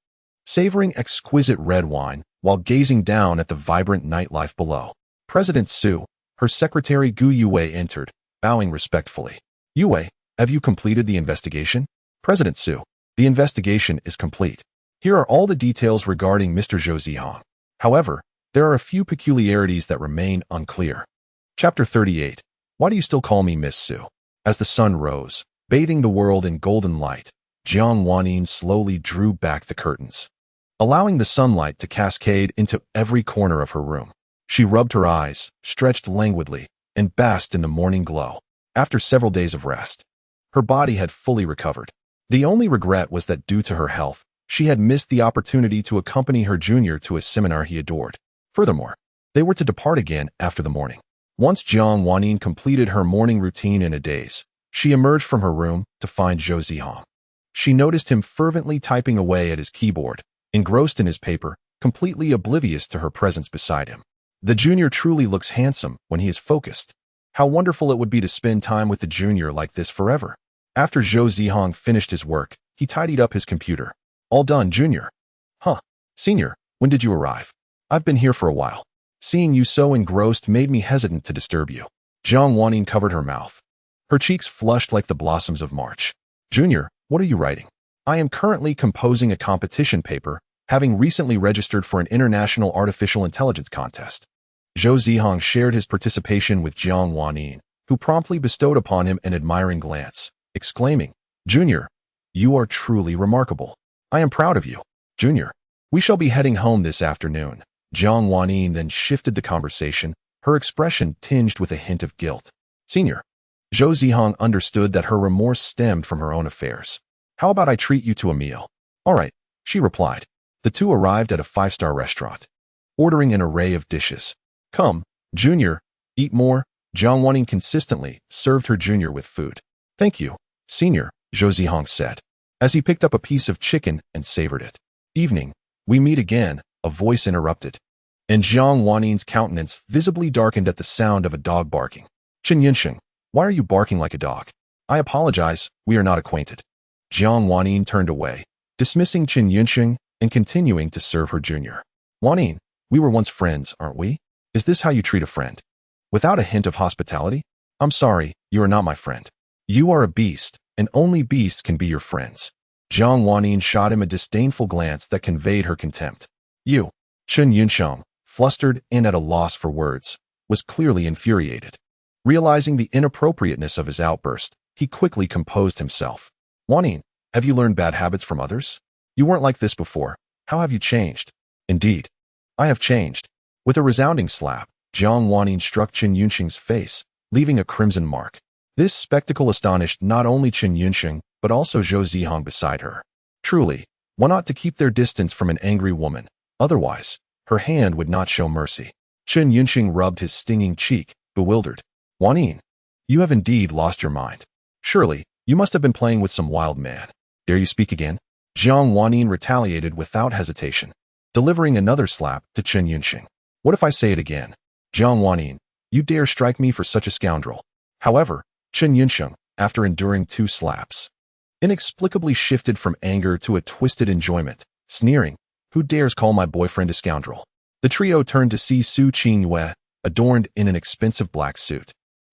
savoring exquisite red wine while gazing down at the vibrant nightlife below. President Su, her secretary Gu Yue entered, bowing respectfully. Yue, have you completed the investigation? President Su, the investigation is complete. Here are all the details regarding Mr. Zhou Zihang. However, there are a few peculiarities that remain unclear. Chapter 38. Why do you still call me Miss Su? As the sun rose, bathing the world in golden light, Jiang Wanyin slowly drew back the curtains, allowing the sunlight to cascade into every corner of her room. She rubbed her eyes, stretched languidly, and basked in the morning glow. After several days of rest, her body had fully recovered. The only regret was that due to her health, she had missed the opportunity to accompany her junior to a seminar he adored. Furthermore, they were to depart again after the morning. Once Jiang Wanyin completed her morning routine in a daze, she emerged from her room to find Zhou Zihang. She noticed him fervently typing away at his keyboard, engrossed in his paper, completely oblivious to her presence beside him. The junior truly looks handsome when he is focused. How wonderful it would be to spend time with the junior like this forever. After Zhou Zihang finished his work, he tidied up his computer. All done, junior. Huh. Senior, when did you arrive? I've been here for a while. Seeing you so engrossed made me hesitant to disturb you. Jiang Wanyin covered her mouth. Her cheeks flushed like the blossoms of March. Junior, what are you writing? I am currently composing a competition paper, having recently registered for an international artificial intelligence contest. Zhou Zihang shared his participation with Jiang Wanyin, who promptly bestowed upon him an admiring glance, exclaiming, Junior, you are truly remarkable. I am proud of you. Junior, We shall be heading home this afternoon. Jiang Wanyin then shifted the conversation, her expression tinged with a hint of guilt. Senior. Zhou Zihang understood that her remorse stemmed from her own affairs. How about I treat you to a meal? All right, she replied. The two arrived at a five-star restaurant, ordering an array of dishes. Come, Junior, eat more. Jiang Wanyin consistently served her junior with food. Thank you, Senior, Zhou Zihang said, as he picked up a piece of chicken and savored it. Evening, we meet again, a voice interrupted, and Jiang Wanyin's countenance visibly darkened at the sound of a dog barking. Chen Yinsheng, why are you barking like a dog? I apologize, we are not acquainted. Jiang Wanyin turned away, dismissing Chen Yinsheng and continuing to serve her junior. Wanyin, we were once friends, aren't we? Is this how you treat a friend? Without a hint of hospitality? I'm sorry, you are not my friend. You are a beast, and only beasts can be your friends. Jiang Wanyin shot him a disdainful glance that conveyed her contempt. You, Chen Yinsheng, flustered and at a loss for words, was clearly infuriated. Realizing the inappropriateness of his outburst, he quickly composed himself. Wanyin, have you learned bad habits from others? You weren't like this before. How have you changed? Indeed, I have changed. With a resounding slap, Jiang Wanyin struck Chen Yinsheng's face, leaving a crimson mark. This spectacle astonished not only Chen Yinsheng, but also Zhou Zihang beside her. Truly, one ought to keep their distance from an angry woman, otherwise, her hand would not show mercy. Chen Yinsheng rubbed his stinging cheek, bewildered. Wanyin, you have indeed lost your mind. Surely, you must have been playing with some wild man. Dare you speak again? Jiang Wanyin retaliated without hesitation, delivering another slap to Chen Yinsheng. What if I say it again? Jiang Wanyin, you dare strike me for such a scoundrel. However, Chen Yinsheng, after enduring 2 slaps, inexplicably shifted from anger to a twisted enjoyment, sneering, who dares call my boyfriend a scoundrel? The trio turned to see Su Qingyue, adorned in an expensive black suit,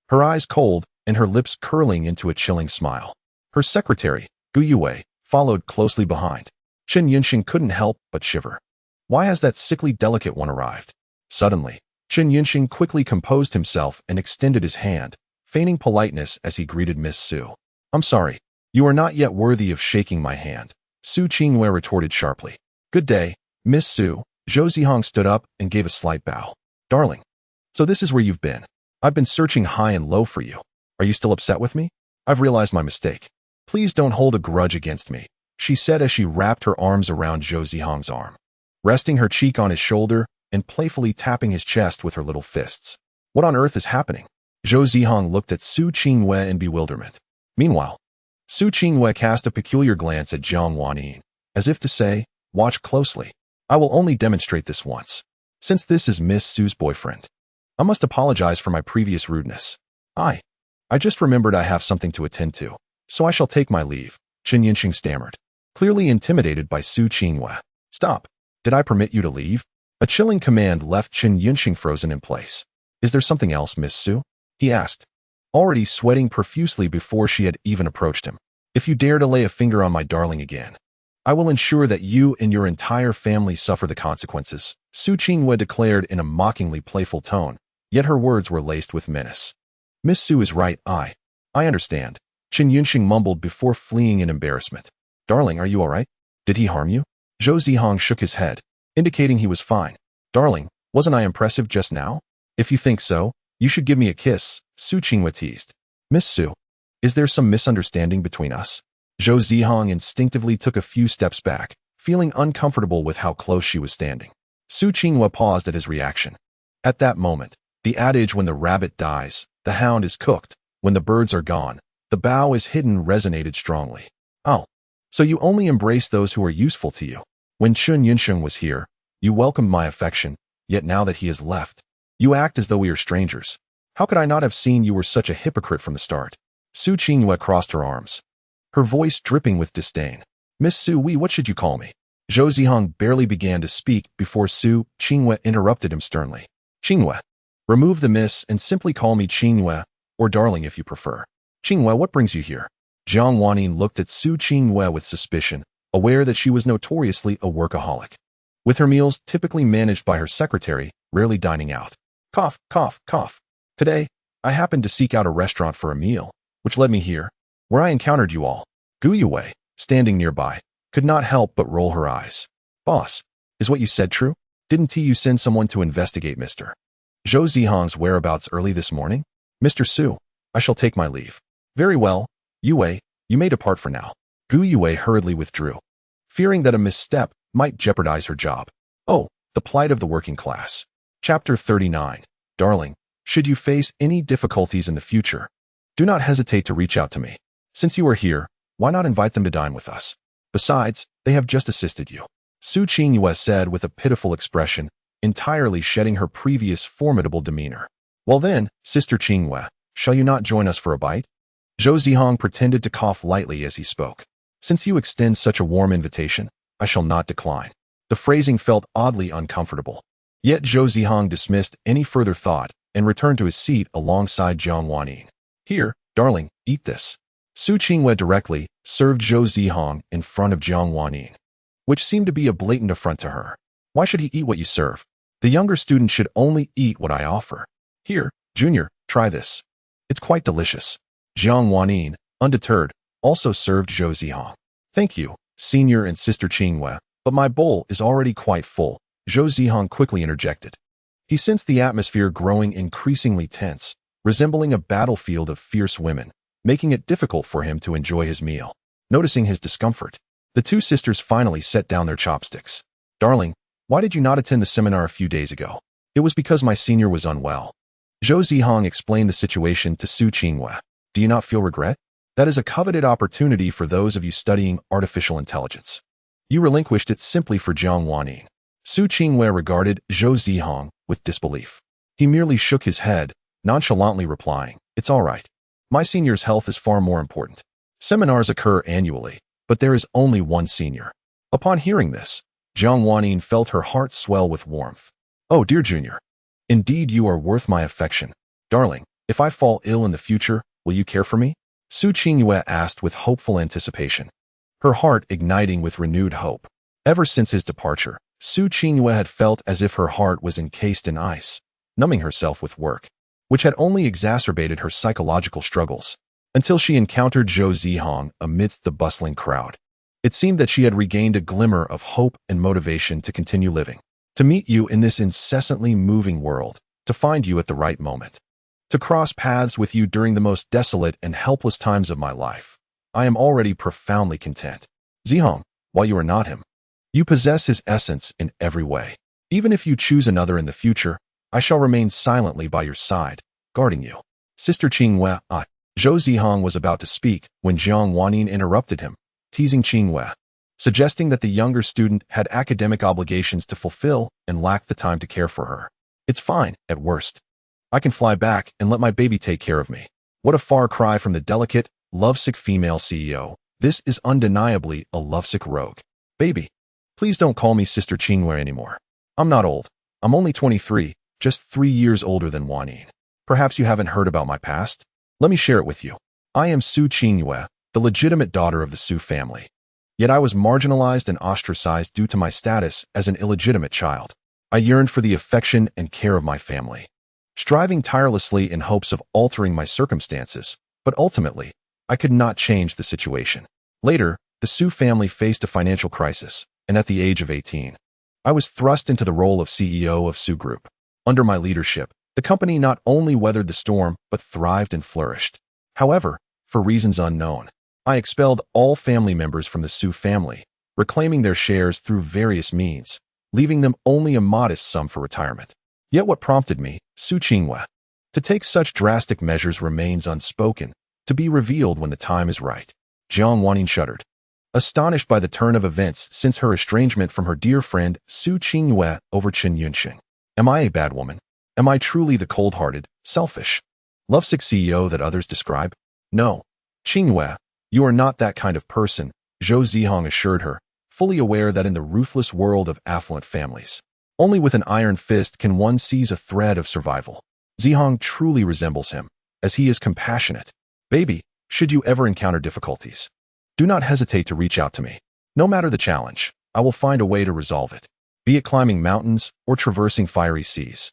her eyes cold and her lips curling into a chilling smile. Her secretary, Gu Yue, followed closely behind. Chen Yinsheng couldn't help but shiver. Why has that sickly delicate one arrived? Suddenly, Chen Yinsheng quickly composed himself and extended his hand, feigning politeness as he greeted Miss Su. I'm sorry, you are not yet worthy of shaking my hand, Su Qingyue retorted sharply. Good day, Miss Su. Zhou Zihang stood up and gave a slight bow. Darling, so this is where you've been. I've been searching high and low for you. Are you still upset with me? I've realized my mistake. Please don't hold a grudge against me, she said as she wrapped her arms around Zhou Zihang's arm, resting her cheek on his shoulder and playfully tapping his chest with her little fists. What on earth is happening? Zhou Zihang looked at Su Qingyue in bewilderment. Meanwhile, Su Qingyue cast a peculiar glance at Jiang Wanyin, as if to say, watch closely. I will only demonstrate this once. Since this is Miss Su's boyfriend, I must apologize for my previous rudeness. I just remembered I have something to attend to, so I shall take my leave, Chen Yinsheng stammered, clearly intimidated by Su Qingyue. Stop. Did I permit you to leave? A chilling command left Chen Yinsheng frozen in place. Is there something else, Miss Su? He asked, already sweating profusely before she had even approached him. If you dare to lay a finger on my darling again, I will ensure that you and your entire family suffer the consequences, Su Qingyue declared in a mockingly playful tone, yet her words were laced with menace. Miss Su is right, I understand, Chen Yinsheng mumbled before fleeing in embarrassment. Darling, are you all right? Did he harm you? Zhou Zihang shook his head, indicating he was fine. Darling, wasn't I impressive just now? If you think so, you should give me a kiss, Su Qingyue teased. Miss Su, is there some misunderstanding between us? Zhou Zihang instinctively took a few steps back, feeling uncomfortable with how close she was standing. Su Qingyue paused at his reaction. At that moment, the adage when the rabbit dies, the hound is cooked, when the birds are gone, the bough is hidden resonated strongly. Oh, so you only embrace those who are useful to you. When Chen Yinsheng was here, you welcomed my affection, yet now that he has left, you act as though we are strangers. How could I not have seen you were such a hypocrite from the start? Su Qingyue crossed her arms, her voice dripping with disdain. Miss Su, what should you call me? Zhou Zihang barely began to speak before Su Qingyue interrupted him sternly. Qingyue, remove the miss and simply call me Qingyue, or darling if you prefer. Qingyue, what brings you here? Jiang Wanyin looked at Su Qingyue with suspicion, aware that she was notoriously a workaholic, with her meals typically managed by her secretary, rarely dining out. Cough, cough, cough. Today, I happened to seek out a restaurant for a meal, which led me here, where I encountered you all. Gu Yue, standing nearby, could not help but roll her eyes. Boss, Is what you said true? Didn't you send someone to investigate Mr. Zhou Zihang's whereabouts early this morning? Mr. Su, I shall take my leave. Very well, Yue, you may depart for now. Gu Yue hurriedly withdrew, fearing that a misstep might jeopardize her job. Oh, the plight of the working class. Chapter 39. Darling, should you face any difficulties in the future, do not hesitate to reach out to me. Since you are here, why not invite them to dine with us? Besides, they have just assisted you. Su Qingyue said with a pitiful expression, entirely shedding her previous formidable demeanor. Well then, Sister Qingyue, shall you not join us for a bite? Zhou Zihang pretended to cough lightly as he spoke. Since you extend such a warm invitation, I shall not decline. The phrasing felt oddly uncomfortable. Yet Zhou Zihang dismissed any further thought and returned to his seat alongside Jiang Wanyin. Here, darling, eat this. Su Qingyue directly served Zhou Zihang in front of Jiang Wanyin, which seemed to be a blatant affront to her. Why should he eat what you serve? The younger student should only eat what I offer. Here, Junior, try this. It's quite delicious. Jiang Wanyin, undeterred, also served Zhou Zihang. Thank you, Senior and Sister Qingyue, but my bowl is already quite full, Zhou Zihang quickly interjected. He sensed the atmosphere growing increasingly tense, resembling a battlefield of fierce women, making it difficult for him to enjoy his meal. Noticing his discomfort, the two sisters finally set down their chopsticks. Darling, why did you not attend the seminar a few days ago? It was because my senior was unwell. Zhou Zihang explained the situation to Su Qingyue. Do you not feel regret? That is a coveted opportunity for those of you studying artificial intelligence. You relinquished it simply for Jiang Wanyin. Su Qingyue regarded Zhou Zihang with disbelief. He merely shook his head, nonchalantly replying, It's all right. My senior's health is far more important. Seminars occur annually, but there is only one senior. Upon hearing this, Jiang Wanyin felt her heart swell with warmth. Oh, dear Junior. Indeed you are worth my affection. Darling, if I fall ill in the future, will you care for me? Su Qingyue asked with hopeful anticipation, her heart igniting with renewed hope. Ever since his departure, Su Qingyue had felt as if her heart was encased in ice, numbing herself with work, which had only exacerbated her psychological struggles, until she encountered Zhou Zihang amidst the bustling crowd. It seemed that she had regained a glimmer of hope and motivation to continue living, to meet you in this incessantly moving world, to find you at the right moment, to cross paths with you during the most desolate and helpless times of my life. I am already profoundly content. Zihang, while you are not him, you possess his essence in every way. Even if you choose another in the future, I shall remain silently by your side, guarding you. Sister Qingyue, Zhou Zihang was about to speak when Jiang Wanyin interrupted him, teasing Qingyue, suggesting that the younger student had academic obligations to fulfill and lacked the time to care for her. It's fine, at worst. I can fly back and let my baby take care of me. What a far cry from the delicate, lovesick female CEO. This is undeniably a lovesick rogue. Baby, please don't call me Sister Qingyue anymore. I'm not old. I'm only 23, just 3 years older than Wanyin. Perhaps you haven't heard about my past? Let me share it with you. I am Su Qingyue, the legitimate daughter of the Su family. Yet I was marginalized and ostracized due to my status as an illegitimate child. I yearned for the affection and care of my family, striving tirelessly in hopes of altering my circumstances, but ultimately, I could not change the situation. Later, the Su family faced a financial crisis, and at the age of 18, I was thrust into the role of CEO of Su Group. Under my leadership, the company not only weathered the storm, but thrived and flourished. However, for reasons unknown, I expelled all family members from the Su family, reclaiming their shares through various means, leaving them only a modest sum for retirement. Yet what prompted me, Su Qingyue, to take such drastic measures remains unspoken, to be revealed when the time is right. Jiang Wanyin shuddered, astonished by the turn of events since her estrangement from her dear friend Su Qingyue over Chen Yunxing. Am I a bad woman? Am I truly the cold-hearted, selfish, lovesick CEO that others describe? No, Qingyue, you are not that kind of person, Zhou Zihang assured her, fully aware that in the ruthless world of affluent families, only with an iron fist can one seize a thread of survival. Zihang truly resembles him, as he is compassionate. Baby, should you ever encounter difficulties, do not hesitate to reach out to me. No matter the challenge, I will find a way to resolve it, be it climbing mountains or traversing fiery seas.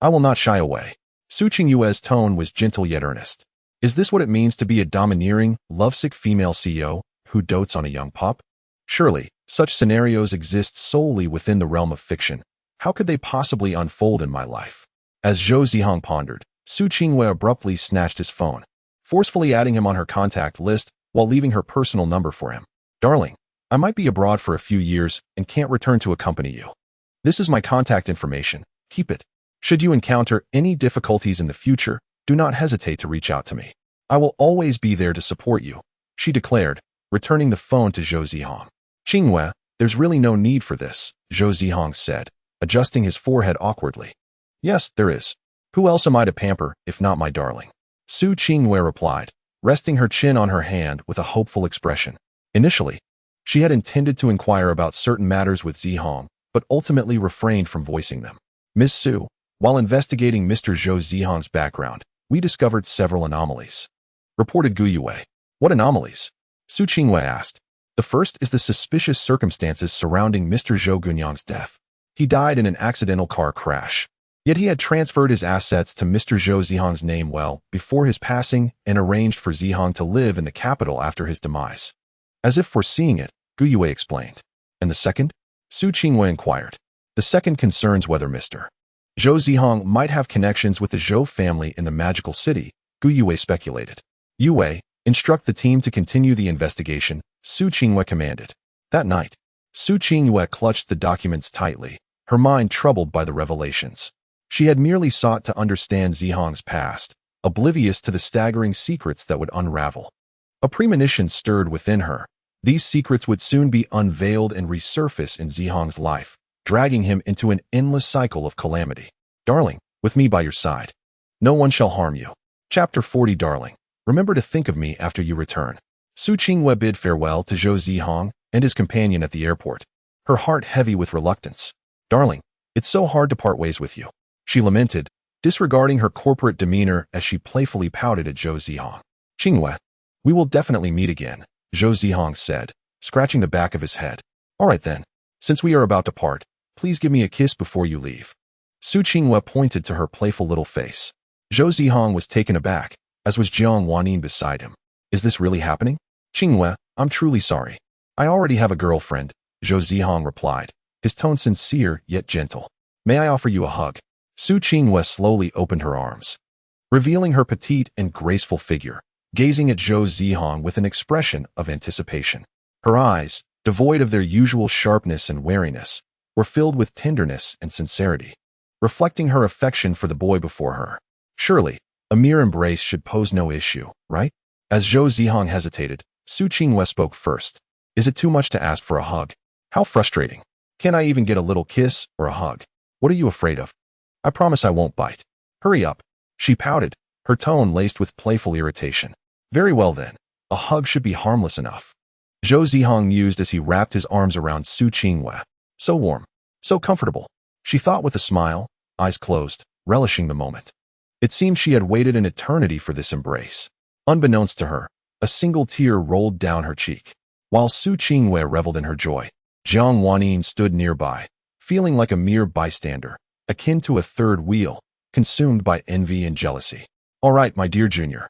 I will not shy away. Su Qingyue's tone was gentle yet earnest. Is this what it means to be a domineering, lovesick female CEO who dotes on a young pup? Surely, Such scenarios exist solely within the realm of fiction. How could they possibly unfold in my life? As Zhou Zihang pondered, Su Qingwei abruptly snatched his phone, forcefully adding him on her contact list while leaving her personal number for him. Darling, I might be abroad for a few years and can't return to accompany you. This is my contact information. Keep it. Should you encounter any difficulties in the future, do not hesitate to reach out to me. I will always be there to support you, she declared, returning the phone to Zhou Zihang. Qingwei, there's really no need for this, Zhou Zihang said, adjusting his forehead awkwardly. Yes, there is. Who else am I to pamper, if not my darling? Su Qingwei replied, resting her chin on her hand with a hopeful expression. Initially, she had intended to inquire about certain matters with Zihang, but ultimately refrained from voicing them. Miss Su, while investigating Mr. Zhou Zihang's background, we discovered several anomalies. Reported Gu Yue. What anomalies? Su Qingwei asked. The first is the suspicious circumstances surrounding Mr. Zhou Gunyang's death. He died in an accidental car crash. Yet he had transferred his assets to Mr. Zhou Zihang's name well before his passing and arranged for Zihang to live in the capital after his demise. As if foreseeing it, Gu Yue explained. And the second? Su Qingwei inquired. The second concerns whether Mr. Zhou Zihang might have connections with the Zhou family in the magical city, Gu Yue speculated. Yue, instruct the team to continue the investigation, Su Qingwei commanded. That night, Su Qingwei clutched the documents tightly, her mind troubled by the revelations. She had merely sought to understand Zihang's past, oblivious to the staggering secrets that would unravel. A premonition stirred within her. These secrets would soon be unveiled and resurface in Zihang's life, dragging him into an endless cycle of calamity. Darling, with me by your side. No one shall harm you. Chapter 40. Darling, remember to think of me after you return. Su Qingwei bid farewell to Zhou Zihang and his companion at the airport, her heart heavy with reluctance. Darling, it's so hard to part ways with you, she lamented, disregarding her corporate demeanor as she playfully pouted at Zhou Zihang. Qingwei, we will definitely meet again, Zhou Zihang said, scratching the back of his head. All right then, since we are about to part, please give me a kiss before you leave. Su Qingwei pointed to her playful little face. Zhou Zihang was taken aback, as was Jiang Wanyin beside him. Is this really happening? Qingwei, I'm truly sorry. I already have a girlfriend, Zhou Zihang replied, his tone sincere yet gentle. May I offer you a hug? Su Qingwei slowly opened her arms, revealing her petite and graceful figure, gazing at Zhou Zihang with an expression of anticipation. Her eyes, devoid of their usual sharpness and wariness, were filled with tenderness and sincerity, reflecting her affection for the boy before her. Surely, a mere embrace should pose no issue, right? As Zhou Zihang hesitated, Su Qingwei spoke first. Is it too much to ask for a hug? How frustrating. Can't I even get a little kiss or a hug? What are you afraid of? I promise I won't bite. Hurry up. She pouted, her tone laced with playful irritation. Very well then, a hug should be harmless enough. Zhou Zihang mused as he wrapped his arms around Su Qingwei. So warm, so comfortable, she thought with a smile, eyes closed, relishing the moment. It seemed she had waited an eternity for this embrace. Unbeknownst to her, a single tear rolled down her cheek. While Su Qingwei reveled in her joy, Jiang Wanyin stood nearby, feeling like a mere bystander, akin to a third wheel, consumed by envy and jealousy. All right, my dear Junior.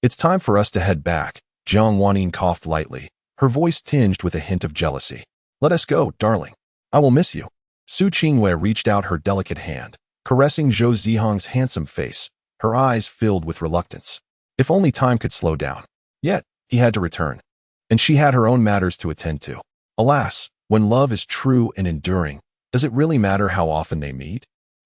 It's time for us to head back, Jiang Wanyin coughed lightly, her voice tinged with a hint of jealousy. Let us go, darling. I will miss you. Su Qingwei reached out her delicate hand, caressing Zhou Zihang's handsome face, her eyes filled with reluctance. If only time could slow down. Yet, he had to return. And she had her own matters to attend to. Alas, when love is true and enduring, does it really matter how often they meet?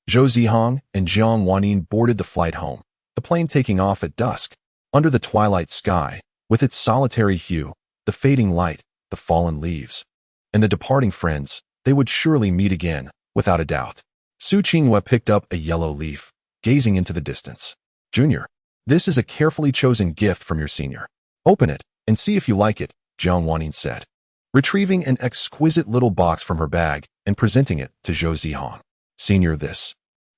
Zhou Zihang and Jiang Wanyin boarded the flight home, the plane taking off at dusk, under the twilight sky, with its solitary hue, the fading light, the fallen leaves. And the departing friends, they would surely meet again, without a doubt. Su Qingwei picked up a yellow leaf, gazing into the distance. Junior, this is a carefully chosen gift from your senior. Open it, and see if you like it, Jiang Wanyin said, retrieving an exquisite little box from her bag and presenting it to Zhou Zihang. Senior, this.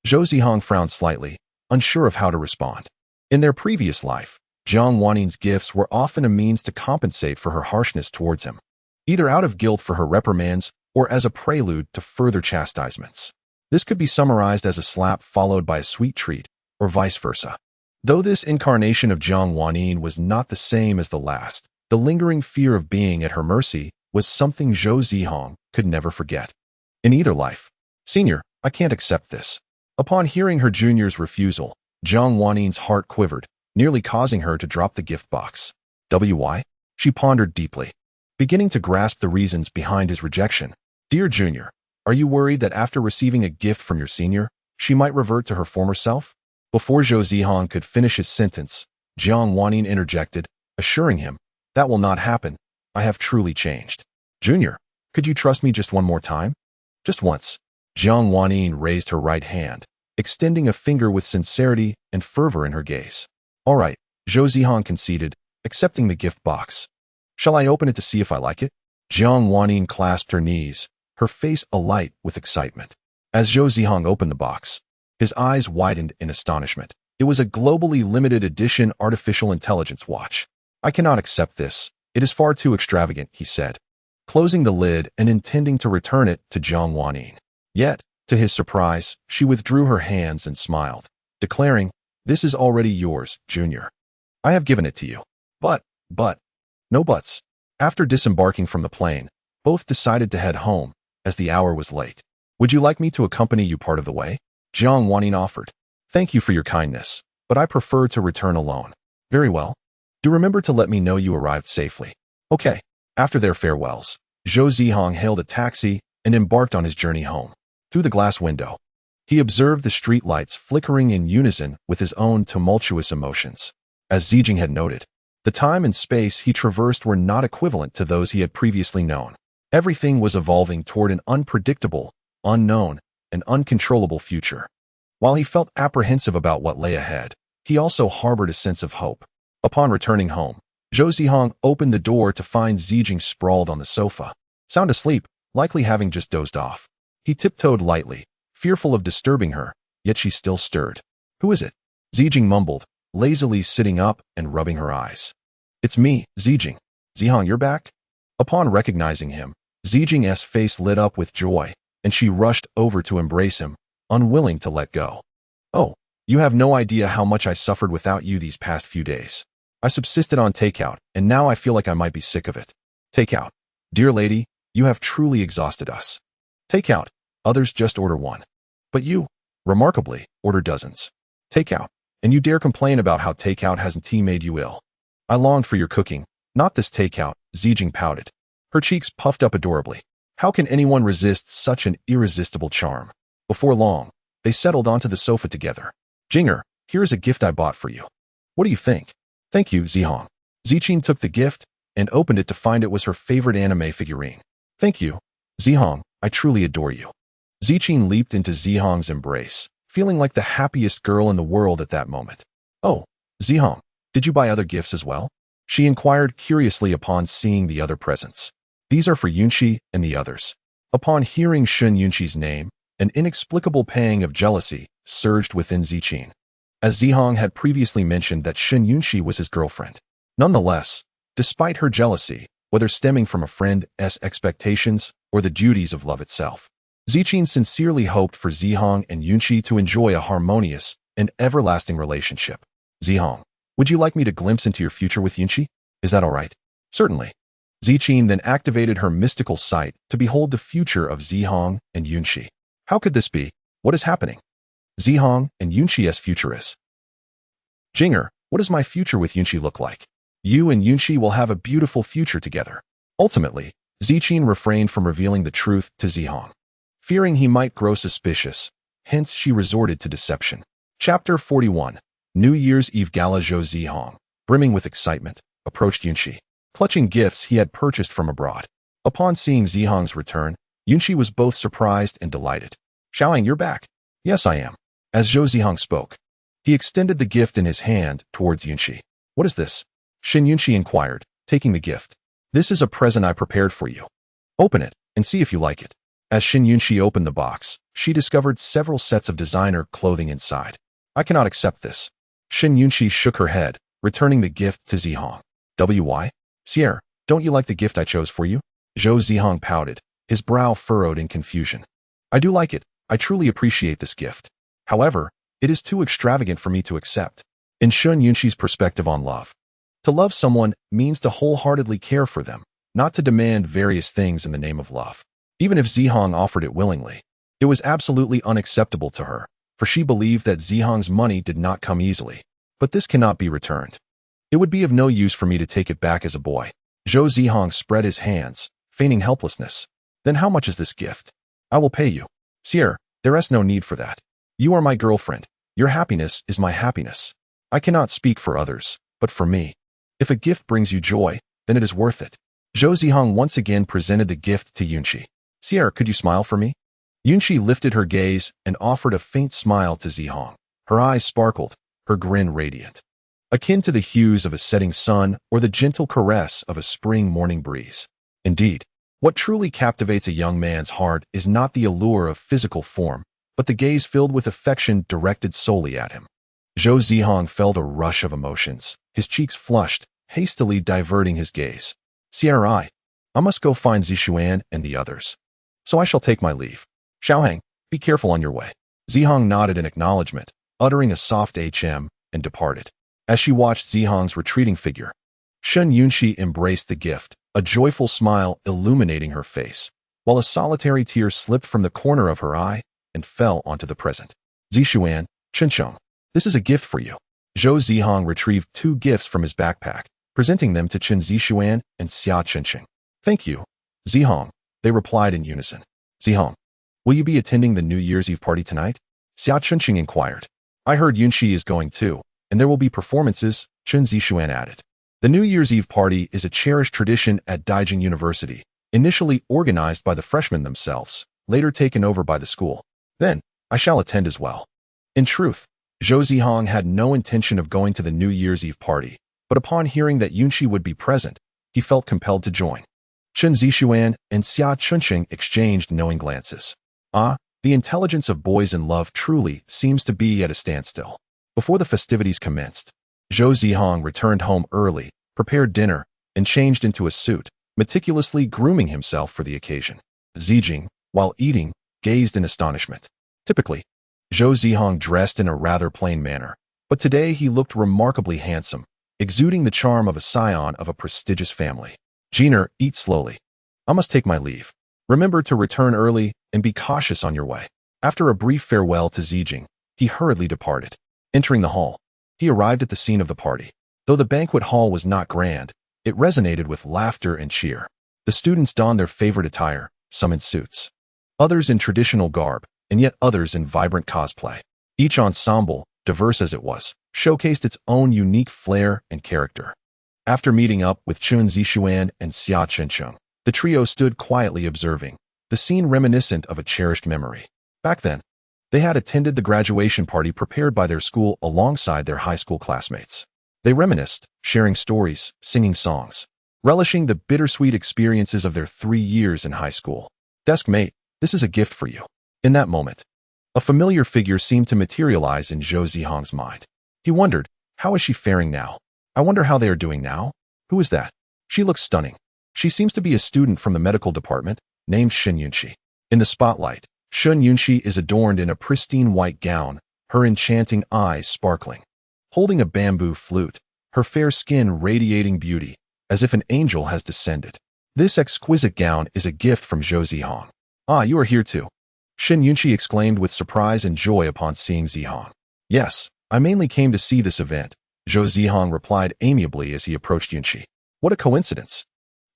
Zhou Zihang frowned slightly, unsure of how to respond. In their previous life, Jiang Wanyin's gifts were often a means to compensate for her harshness towards him, either out of guilt for her reprimands or as a prelude to further chastisements. This could be summarized as a slap followed by a sweet treat, or vice versa. Though this incarnation of Jiang Wanyin was not the same as the last, the lingering fear of being at her mercy was something Zhou Zihang could never forget. In either life. Senior, I can't accept this. Upon hearing her junior's refusal, Jiang Wannin's heart quivered, nearly causing her to drop the gift box. Why? She pondered deeply, beginning to grasp the reasons behind his rejection. Dear Junior, are you worried that after receiving a gift from your senior, she might revert to her former self? Before Zhou Zihang could finish his sentence, Jiang Wannin interjected, assuring him, that will not happen. I have truly changed. Junior, could you trust me just one more time? Just once. Jiang Wannin raised her right hand, extending a finger with sincerity and fervor in her gaze. All right, Zhou Zihang conceded, accepting the gift box. Shall I open it to see if I like it? Jiang Wannin clasped her knees, her face alight with excitement. As Zhou Zihang opened the box, his eyes widened in astonishment. It was a globally limited edition artificial intelligence watch. I cannot accept this. It is far too extravagant, he said, closing the lid and intending to return it to Jiang Wannin. Yet, to his surprise, she withdrew her hands and smiled, declaring, this is already yours, Junior. I have given it to you. But, no buts. After disembarking from the plane, both decided to head home, as the hour was late. Would you like me to accompany you part of the way? Jiang Wannin offered. Thank you for your kindness, but I prefer to return alone. Very well. Do remember to let me know you arrived safely. Okay. After their farewells, Zhou Zihang hailed a taxi and embarked on his journey home. Through the glass window, he observed the streetlights flickering in unison with his own tumultuous emotions. As Zijing had noted, the time and space he traversed were not equivalent to those he had previously known. Everything was evolving toward an unpredictable, unknown, and uncontrollable future. While he felt apprehensive about what lay ahead, he also harbored a sense of hope. Upon returning home, Zhou Zihang opened the door to find Zijing sprawled on the sofa, sound asleep, likely having just dozed off. He tiptoed lightly, fearful of disturbing her, yet she still stirred. Who is it? Zijing mumbled, lazily sitting up and rubbing her eyes. It's me, Zijing. Zihang, you're back? Upon recognizing him, Zijing's face lit up with joy, and she rushed over to embrace him, unwilling to let go. Oh, you have no idea how much I suffered without you these past few days. I subsisted on takeout, and now I feel like I might be sick of it. Takeout. Dear lady, you have truly exhausted us. Takeout. Others just order one. But you, remarkably, order dozens. Takeout. And you dare complain about how takeout hasn't made you ill. I longed for your cooking, not this takeout, Zijing pouted. Her cheeks puffed up adorably. How can anyone resist such an irresistible charm? Before long, they settled onto the sofa together. Jinger, here is a gift I bought for you. What do you think? Thank you, Zihang. Zijing took the gift and opened it to find it was her favorite anime figurine. Thank you, Zihang, I truly adore you. Zijing leaped into Zihang's embrace, feeling like the happiest girl in the world at that moment. Oh, Zihang, did you buy other gifts as well? She inquired curiously upon seeing the other presents. These are for Yunxi and the others. Upon hearing Shun Yunxi's name, an inexplicable pang of jealousy surged within Zijing, as Zihang had previously mentioned that Shun Yunxi was his girlfriend. Nonetheless, despite her jealousy, whether stemming from a friend's expectations or the duties of love itself, Zijing sincerely hoped for Zihang and Yunxi to enjoy a harmonious and everlasting relationship. Zihang, would you like me to glimpse into your future with Yunxi? Is that all right? Certainly. Zijing then activated her mystical sight to behold the future of Zihang and Yunxi. How could this be? What is happening? Zihang and Yunxi's future is. Jinger, what does my future with Yunxi look like? You and Yunxi will have a beautiful future together. Ultimately, Zijing refrained from revealing the truth to Zihang, fearing he might grow suspicious, hence she resorted to deception. Chapter 41. New Year's Eve Gala. Zhou Zihang, brimming with excitement, approached Yunxi, clutching gifts he had purchased from abroad. Upon seeing Zihang's return, Yunxi was both surprised and delighted. Xiaoying, you're back. Yes, I am. As Zhou Zihang spoke, he extended the gift in his hand towards Yunxi. What is this? Shin Yunxi inquired, taking the gift. This is a present I prepared for you. Open it and see if you like it. As Shin Yunxi opened the box, she discovered several sets of designer clothing inside. I cannot accept this. Shin Yunxi shook her head, returning the gift to Zihang. Why? Sierre, don't you like the gift I chose for you? Zhou Zihang pouted, his brow furrowed in confusion. I do like it. I truly appreciate this gift. However, it is too extravagant for me to accept. In Shun Yunxi's perspective on love, to love someone means to wholeheartedly care for them, not to demand various things in the name of love. Even if Zihang offered it willingly, it was absolutely unacceptable to her, for she believed that Zihang's money did not come easily. But this cannot be returned. It would be of no use for me to take it back as a boy. Zhou Zihang spread his hands, feigning helplessness. Then how much is this gift? I will pay you. Sire, there is no need for that. You are my girlfriend. Your happiness is my happiness. I cannot speak for others, but for me. If a gift brings you joy, then it is worth it. Zhou Zihang once again presented the gift to Yunqi. Sire, could you smile for me? Yunqi lifted her gaze and offered a faint smile to Zihang. Her eyes sparkled, her grin radiant, akin to the hues of a setting sun or the gentle caress of a spring morning breeze. Indeed, what truly captivates a young man's heart is not the allure of physical form, but the gaze filled with affection directed solely at him. Zhou Zihang felt a rush of emotions. His cheeks flushed, hastily diverting his gaze. Sire, I must go find Zishuan and the others. So I shall take my leave. Xiaohang, be careful on your way. Zihang nodded in acknowledgement, uttering a soft HM, and departed. As she watched Zihang's retreating figure, Shun Yunqi embraced the gift, a joyful smile illuminating her face, while a solitary tear slipped from the corner of her eye and fell onto the present. Zishuan, Chencheng, this is a gift for you. Zhou Zihang retrieved 2 gifts from his backpack, presenting them to Chen Zishuan and Xia Chencheng. Thank you, Zihang, they replied in unison. Zihang, will you be attending the New Year's Eve party tonight? Xia Chencheng inquired. I heard Yunqi is going too, and there will be performances, Chen Zishuan added. The New Year's Eve party is a cherished tradition at Dijing University, initially organized by the freshmen themselves, later taken over by the school. Then, I shall attend as well. In truth, Zhou Zihang had no intention of going to the New Year's Eve party, but upon hearing that Yunqi would be present, he felt compelled to join. Chen Zishuan and Xia Chencheng exchanged knowing glances. The intelligence of boys in love truly seems to be at a standstill. Before the festivities commenced, Zhou Zihang returned home early, prepared dinner, and changed into a suit, meticulously grooming himself for the occasion. Zijing, while eating, gazed in astonishment. Typically, Zhou Zihang dressed in a rather plain manner, but today he looked remarkably handsome, exuding the charm of a scion of a prestigious family. Jiner, eat slowly. I must take my leave. Remember to return early and be cautious on your way. After a brief farewell to Zijing, he hurriedly departed. Entering the hall, he arrived at the scene of the party. Though the banquet hall was not grand, it resonated with laughter and cheer. The students donned their favorite attire, some in suits, others in traditional garb, and yet others in vibrant cosplay. Each ensemble, diverse as it was, showcased its own unique flair and character. After meeting up with Chen Zishuan and Xia Chencheng, the trio stood quietly observing, the scene reminiscent of a cherished memory. Back then, they had attended the graduation party prepared by their school alongside their high school classmates. They reminisced, sharing stories, singing songs, relishing the bittersweet experiences of their 3 years in high school. Desk mate, this is a gift for you. In that moment, a familiar figure seemed to materialize in Zhou Zihang's mind. He wondered, how is she faring now? I wonder how they are doing now? Who is that? She looks stunning. She seems to be a student from the medical department, named Shun Yunqi. In the spotlight, Shun Yunqi is adorned in a pristine white gown, her enchanting eyes sparkling. Holding a bamboo flute, her fair skin radiating beauty, as if an angel has descended. This exquisite gown is a gift from Zhou Zihang. Ah, you are here too. Shun Yunqi exclaimed with surprise and joy upon seeing Zihang. Yes, I mainly came to see this event, Zhou Zihang replied amiably as he approached Yunqi. What a coincidence.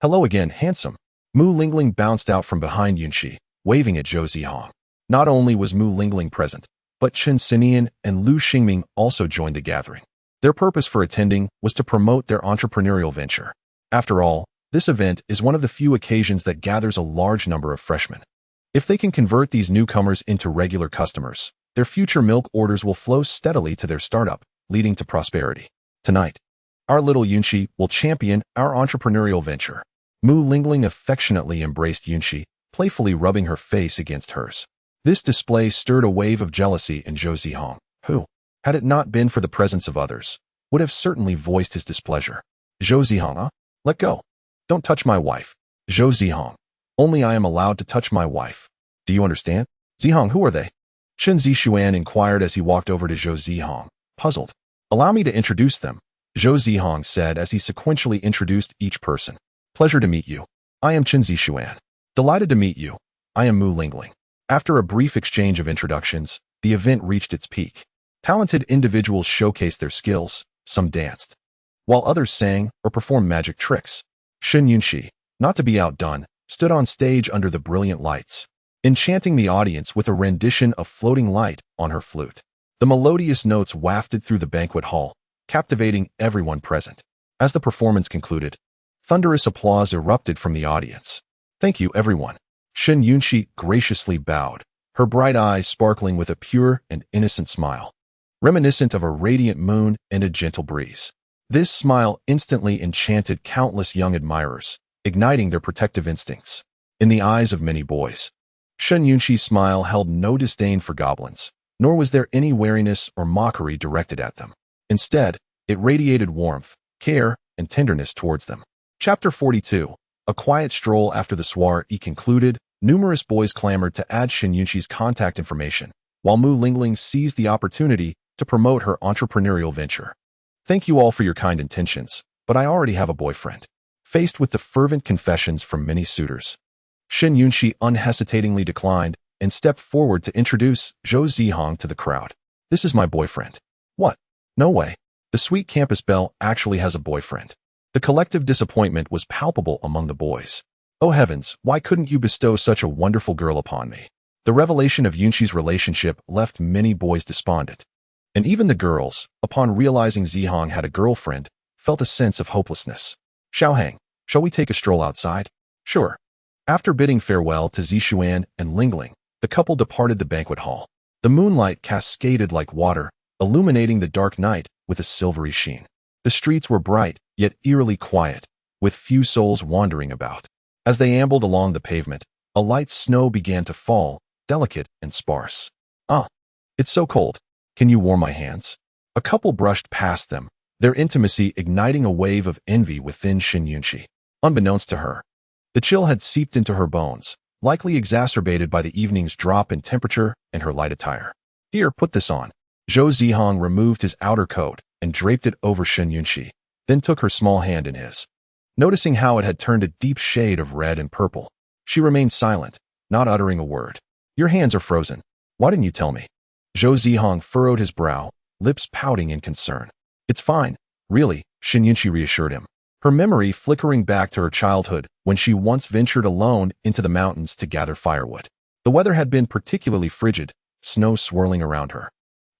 Hello again, handsome. Mu Lingling bounced out from behind Yunqi, waving at Zhou Zihang. Not only was Mu Lingling present, but Chen Xinian and Lu Xingming also joined the gathering. Their purpose for attending was to promote their entrepreneurial venture. After all, this event is one of the few occasions that gathers a large number of freshmen. If they can convert these newcomers into regular customers, their future milk orders will flow steadily to their startup, leading to prosperity. Tonight, our little Yunqi will champion our entrepreneurial venture. Mu Lingling affectionately embraced Yunqi, playfully rubbing her face against hers. This display stirred a wave of jealousy in Zhou Zihang, who, had it not been for the presence of others, would have certainly voiced his displeasure. Zhou Zihang, let go. Don't touch my wife. Zhou Zihang, only I am allowed to touch my wife. Do you understand? Zihang, who are they? Chen Zishuan inquired as he walked over to Zhou Zihang, puzzled. Allow me to introduce them, Zhou Zihang said as he sequentially introduced each person. Pleasure to meet you. I am Chen Zixuan. Delighted to meet you. I am Mu Lingling. After a brief exchange of introductions, the event reached its peak. Talented individuals showcased their skills, some danced, while others sang or performed magic tricks. Shen Yunxi, not to be outdone, stood on stage under the brilliant lights, enchanting the audience with a rendition of Floating Light on her flute. The melodious notes wafted through the banquet hall, captivating everyone present. As the performance concluded, thunderous applause erupted from the audience. Thank you, everyone. Shen Yunxi graciously bowed, her bright eyes sparkling with a pure and innocent smile, reminiscent of a radiant moon and a gentle breeze. This smile instantly enchanted countless young admirers, igniting their protective instincts. In the eyes of many boys, Shen Yunxi's smile held no disdain for goblins, nor was there any wariness or mockery directed at them. Instead, it radiated warmth, care, and tenderness towards them. Chapter 42. A quiet stroll after the soiree concluded, numerous boys clamored to add Shen Yunxi's contact information, while Mu Lingling seized the opportunity to promote her entrepreneurial venture. Thank you all for your kind intentions, but I already have a boyfriend. Faced with the fervent confessions from many suitors, Shen Yunxi unhesitatingly declined and stepped forward to introduce Zhou Zihang to the crowd. This is my boyfriend. What? No way. The sweet campus belle actually has a boyfriend. The collective disappointment was palpable among the boys. Oh heavens, why couldn't you bestow such a wonderful girl upon me? The revelation of Yunxi's relationship left many boys despondent. And even the girls, upon realizing Zihang had a girlfriend, felt a sense of hopelessness. Xiaohang, shall we take a stroll outside? Sure. After bidding farewell to Zixuan and Lingling, the couple departed the banquet hall. The moonlight cascaded like water, illuminating the dark night with a silvery sheen. The streets were bright, yet eerily quiet, with few souls wandering about. As they ambled along the pavement, a light snow began to fall, delicate and sparse. Ah, it's so cold. Can you warm my hands? A couple brushed past them, their intimacy igniting a wave of envy within Shen Yunxi. Unbeknownst to her, the chill had seeped into her bones, likely exacerbated by the evening's drop in temperature and her light attire. Here, put this on. Zhou Zihang removed his outer coat and draped it over Shen Yunxi, then took her small hand in his. Noticing how it had turned a deep shade of red and purple, she remained silent, not uttering a word. Your hands are frozen. Why didn't you tell me? Zhou Zihang furrowed his brow, lips pouting in concern. It's fine, really, Shen Yunxi reassured him, her memory flickering back to her childhood when she once ventured alone into the mountains to gather firewood. The weather had been particularly frigid, snow swirling around her,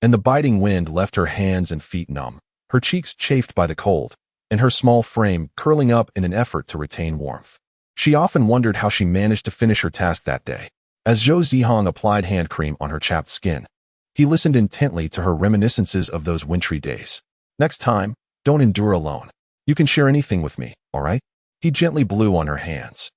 and the biting wind left her hands and feet numb, her cheeks chafed by the cold, and her small frame curling up in an effort to retain warmth. She often wondered how she managed to finish her task that day. As Zhou Zihang applied hand cream on her chapped skin, he listened intently to her reminiscences of those wintry days. Next time, don't endure alone. You can share anything with me, all right? He gently blew on her hands,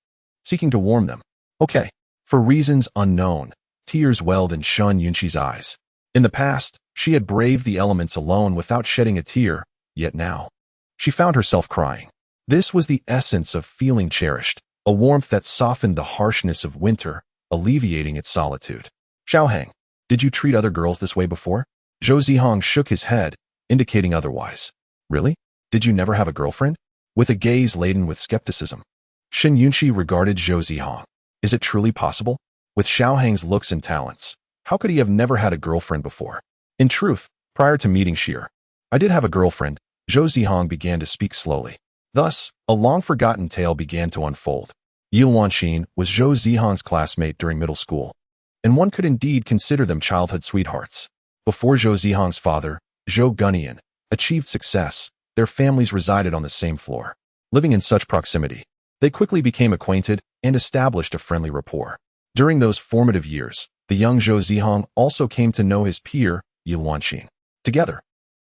seeking to warm them. Okay. For reasons unknown, tears welled in Shen Yunxi's eyes. In the past, she had braved the elements alone without shedding a tear, yet now, she found herself crying. This was the essence of feeling cherished, a warmth that softened the harshness of winter, alleviating its solitude. Xiaohang, did you treat other girls this way before? Zhou Zihang shook his head, indicating otherwise. Really? Did you never have a girlfriend? With a gaze laden with skepticism, Shen Yunxi regarded Zhou Zihang. Is it truly possible? With Xiaohang's looks and talents, how could he have never had a girlfriend before? In truth, prior to meeting Sheer, I did have a girlfriend. Zhou Zihang began to speak slowly. Thus, a long-forgotten tale began to unfold. Yi Luanxin was Zhou Zihang's classmate during middle school, and one could indeed consider them childhood sweethearts. Before Zhou Zihang's father, Zhou Gunian, achieved success, their families resided on the same floor. Living in such proximity, they quickly became acquainted and established a friendly rapport. During those formative years, the young Zhou Zihang also came to know his peer, Yi Luanxin. Together,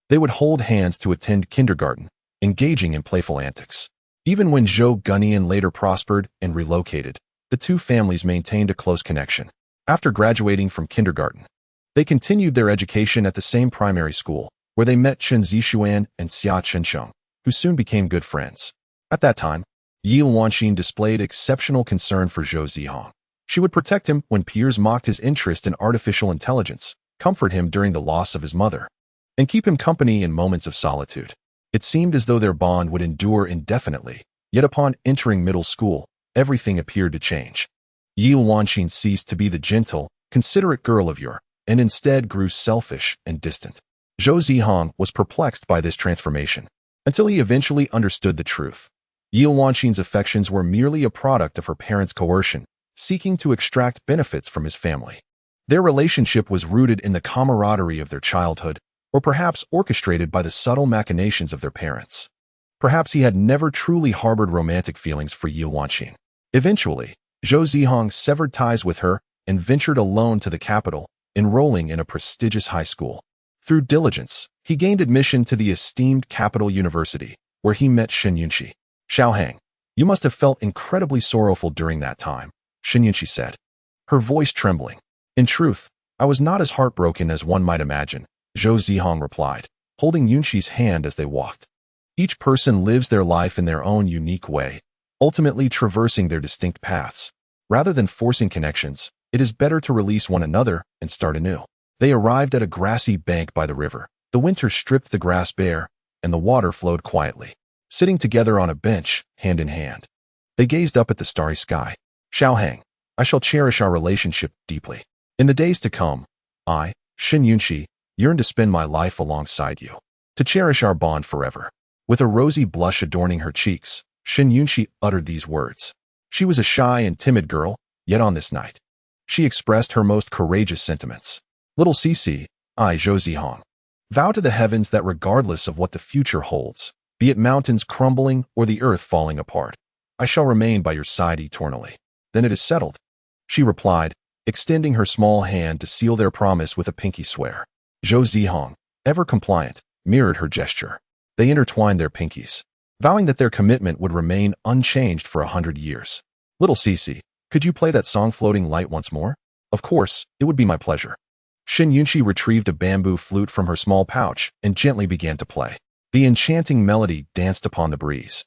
they would hold hands to attend kindergarten, engaging in playful antics. Even when Zhou Gunian later prospered and relocated, the two families maintained a close connection. After graduating from kindergarten, they continued their education at the same primary school, where they met Chen Zixuan and Xia Chensheng, who soon became good friends. At that time, Yi Luanxin displayed exceptional concern for Zhou Zihang. She would protect him when peers mocked his interest in artificial intelligence, comfort him during the loss of his mother, and keep him company in moments of solitude. It seemed as though their bond would endure indefinitely, Yet upon entering middle school, everything appeared to change. Yi Wanqing ceased to be the gentle, considerate girl of yore, and instead grew selfish and distant. Zhou Zihang was perplexed by this transformation, until he eventually understood the truth. Yi Wanqing's affections were merely a product of her parents' coercion, seeking to extract benefits from his family. Their relationship was rooted in the camaraderie of their childhood, or perhaps orchestrated by the subtle machinations of their parents. Perhaps he had never truly harbored romantic feelings for Yi Wanqing. Eventually, Zhou Zihang severed ties with her and ventured alone to the capital, enrolling in a prestigious high school. Through diligence, he gained admission to the esteemed capital university, where he met Shen Yunqi. Xiaohang, you must have felt incredibly sorrowful during that time, Shen Yunqi said, her voice trembling. In truth, I was not as heartbroken as one might imagine, Zhou Zihang replied, holding Yunqi's hand as they walked. Each person lives their life in their own unique way, ultimately traversing their distinct paths. Rather than forcing connections, it is better to release one another and start anew. They arrived at a grassy bank by the river. The winter stripped the grass bare, and the water flowed quietly. Sitting together on a bench, hand in hand, they gazed up at the starry sky. Xiaohang, I shall cherish our relationship deeply. In the days to come, I, Shen Yunqi, yearn to spend my life alongside you, to cherish our bond forever. With a rosy blush adorning her cheeks, Shen Yunqi uttered these words. She was a shy and timid girl, yet on this night, she expressed her most courageous sentiments. Little Cici, I, Zhou Zihang, vow to the heavens that regardless of what the future holds, be it mountains crumbling or the earth falling apart, I shall remain by your side eternally. Then it is settled, she replied, extending her small hand to seal their promise with a pinky swear. Zhou Zihang, ever compliant, mirrored her gesture. They intertwined their pinkies, vowing that their commitment would remain unchanged for 100 years. Little Cici, could you play that song Floating Light once more? Of course, it would be my pleasure. Shen Yunqi retrieved a bamboo flute from her small pouch and gently began to play. The enchanting melody danced upon the breeze,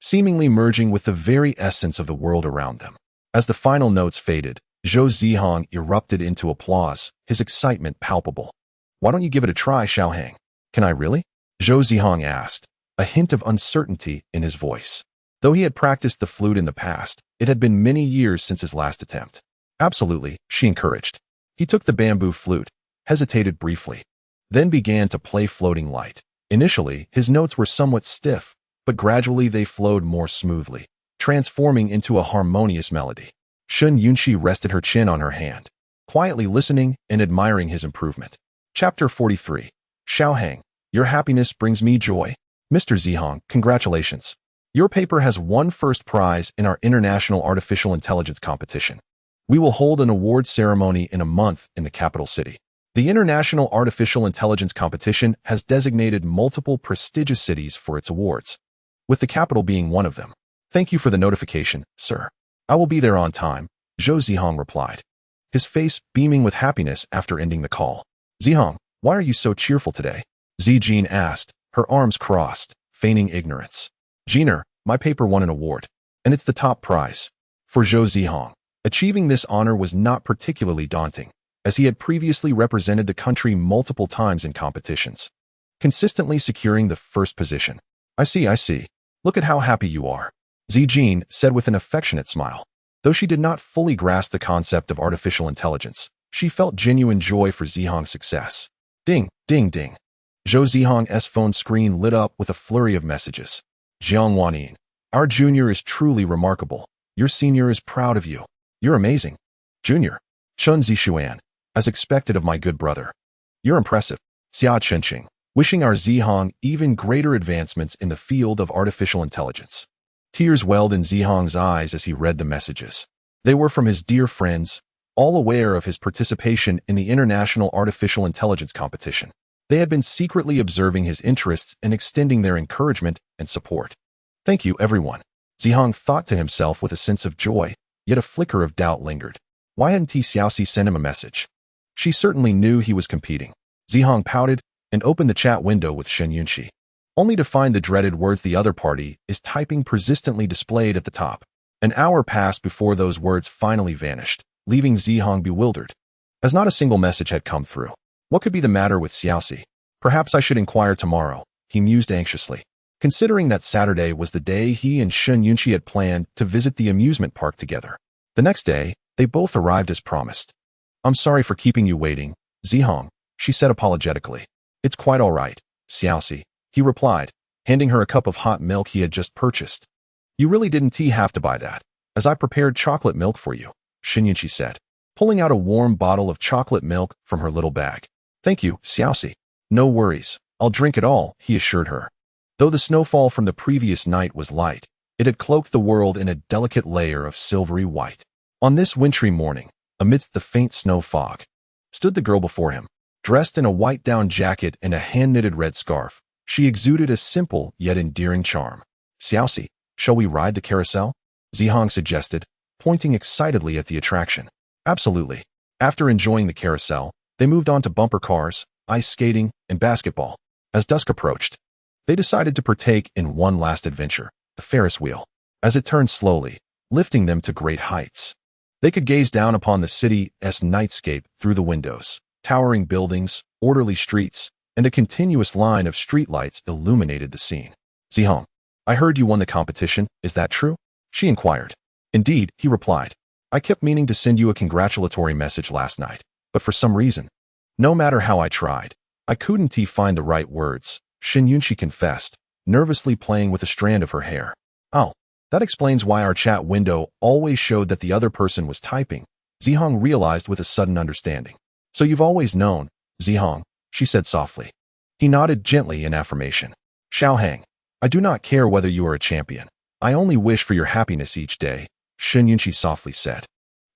seemingly merging with the very essence of the world around them. As the final notes faded, Zhou Zihang erupted into applause, his excitement palpable. Why don't you give it a try, Xiaohang? Can I really? Zhou Zihang asked, a hint of uncertainty in his voice. Though he had practiced the flute in the past, it had been many years since his last attempt. Absolutely, she encouraged. He took the bamboo flute, hesitated briefly, then began to play Floating Light. Initially, his notes were somewhat stiff, but gradually they flowed more smoothly, transforming into a harmonious melody. Shen Yunqi rested her chin on her hand, quietly listening and admiring his improvement. Chapter 43. Xiaohang, your happiness brings me joy. Mr. Zihang, congratulations. Your paper has won first prize in our International Artificial Intelligence competition. We will hold an award ceremony in a month in the capital city. The International Artificial Intelligence competition has designated multiple prestigious cities for its awards, with the capital being one of them. Thank you for the notification, sir. I will be there on time, Zhou Zihang replied, his face beaming with happiness after ending the call. Zihang, why are you so cheerful today? Zijin asked, her arms crossed, feigning ignorance. Jiner, my paper won an award, and it's the top prize. For Zhou Zihang, achieving this honor was not particularly daunting, as he had previously represented the country multiple times in competitions, consistently securing the first position. I see. Look at how happy you are, Zijin said with an affectionate smile. Though she did not fully grasp the concept of artificial intelligence, she felt genuine joy for Zihang's success. Ding, ding, ding. Zhou Zihang's phone screen lit up with a flurry of messages. Jiang Wanin, our junior is truly remarkable. Your senior is proud of you. You're amazing. Junior, Chun Zishuan, as expected of my good brother. You're impressive. Xia Chenqing, wishing our Zihang even greater advancements in the field of artificial intelligence. Tears welled in Zihang's eyes as he read the messages. They were from his dear friends, all aware of his participation in the International Artificial Intelligence competition. They had been secretly observing his interests and extending their encouragement and support. Thank you, everyone. Zihang thought to himself with a sense of joy, yet a flicker of doubt lingered. Why hadn't Xiaoxi sent him a message? She certainly knew he was competing. Zihang pouted and opened the chat window with Shen Yunqi, only to find the dreaded words the other party is typing persistently displayed at the top. An hour passed before those words finally vanished, leaving Zihang bewildered, as not a single message had come through. What could be the matter with Xiaoxi? Perhaps I should inquire tomorrow, he mused anxiously. considering that Saturday was the day he and Shen Yunqi had planned to visit the amusement park together. The next day, they both arrived as promised. "I'm sorry for keeping you waiting, Zihang," she said apologetically. "It's quite all right, Xiaoxi," he replied, handing her a cup of hot milk he had just purchased. "You really didn't have to buy that, as I prepared chocolate milk for you," Shen Yunqi said, pulling out a warm bottle of chocolate milk from her little bag. "Thank you, Xiaoxi. No worries, I'll drink it all," he assured her. Though the snowfall from the previous night was light, it had cloaked the world in a delicate layer of silvery white. On this wintry morning, amidst the faint snow fog, stood the girl before him. Dressed in a white down jacket and a hand-knitted red scarf, she exuded a simple yet endearing charm. "Xiaoxi, shall we ride the carousel?" Zihang suggested, pointing excitedly at the attraction. "Absolutely." After enjoying the carousel, they moved on to bumper cars, ice skating, and basketball. As dusk approached, they decided to partake in one last adventure, the Ferris wheel. As it turned slowly, lifting them to great heights, they could gaze down upon the city's nightscape through the windows. Towering buildings, orderly streets, and a continuous line of streetlights illuminated the scene. "Zihang, I heard you won the competition, is that true?" she inquired. "Indeed," he replied. "I kept meaning to send you a congratulatory message last night, but for some reason, no matter how I tried, I couldn't find the right words," Shen Yunqi confessed, nervously playing with a strand of her hair. "Oh, that explains why our chat window always showed that the other person was typing," Zihang realized with a sudden understanding. "So you've always known, Zihang," she said softly. He nodded gently in affirmation. "Xiaohang, I do not care whether you are a champion. I only wish for your happiness each day," Shen Yunqi softly said,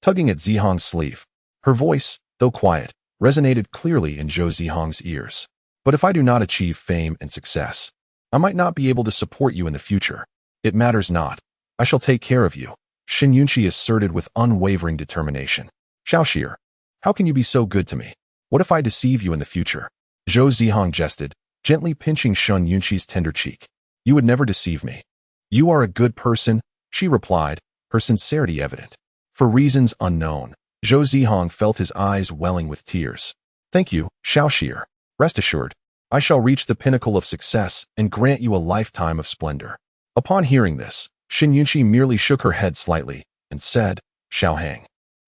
tugging at Zihang's sleeve. Her voice, though quiet, resonated clearly in Zhou Zihang's ears. "But if I do not achieve fame and success, I might not be able to support you in the future. It matters not. I shall take care of you," Shen Yunqi asserted with unwavering determination. "Xiaoxi, how can you be so good to me? What if I deceive you in the future?" Zhou Zihang jested, gently pinching Shen Yunqi's tender cheek. "You would never deceive me. You are a good person," she replied, her sincerity evident. For reasons unknown, Zhou Zihang felt his eyes welling with tears. "Thank you, Xiaoxi. Rest assured, I shall reach the pinnacle of success and grant you a lifetime of splendor." Upon hearing this, Shen Yunqi merely shook her head slightly and said, "Xiaohang,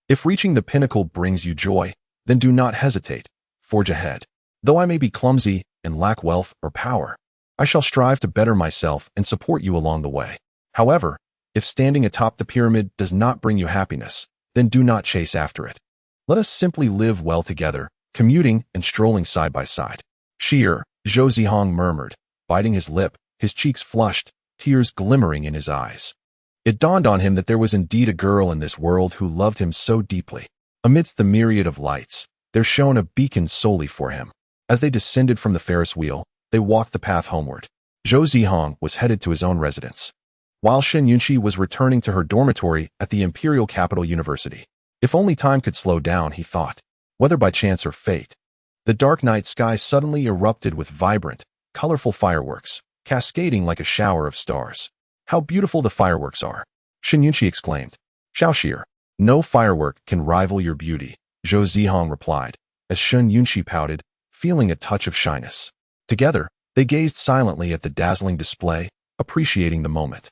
if reaching the pinnacle brings you joy, then do not hesitate. Forge ahead. Though I may be clumsy and lack wealth or power, I shall strive to better myself and support you along the way. However, if standing atop the pyramid does not bring you happiness, then do not chase after it. Let us simply live well together, commuting and strolling side by side." "Zhou Zihang murmured, biting his lip, his cheeks flushed, tears glimmering in his eyes. It dawned on him that there was indeed a girl in this world who loved him so deeply. Amidst the myriad of lights, there shone a beacon solely for him. As they descended from the Ferris wheel, they walked the path homeward. Zhou Zihang was headed to his own residence, while Shen Yunqi was returning to her dormitory at the Imperial Capital University. If only time could slow down, he thought, whether by chance or fate. The dark night sky suddenly erupted with vibrant, colorful fireworks, cascading like a shower of stars. "How beautiful the fireworks are!" Shen Yunqi exclaimed. "Xiaoxi, no firework can rival your beauty," Zhou Zihang replied, as Shen Yunqi pouted, feeling a touch of shyness. Together, they gazed silently at the dazzling display, appreciating the moment.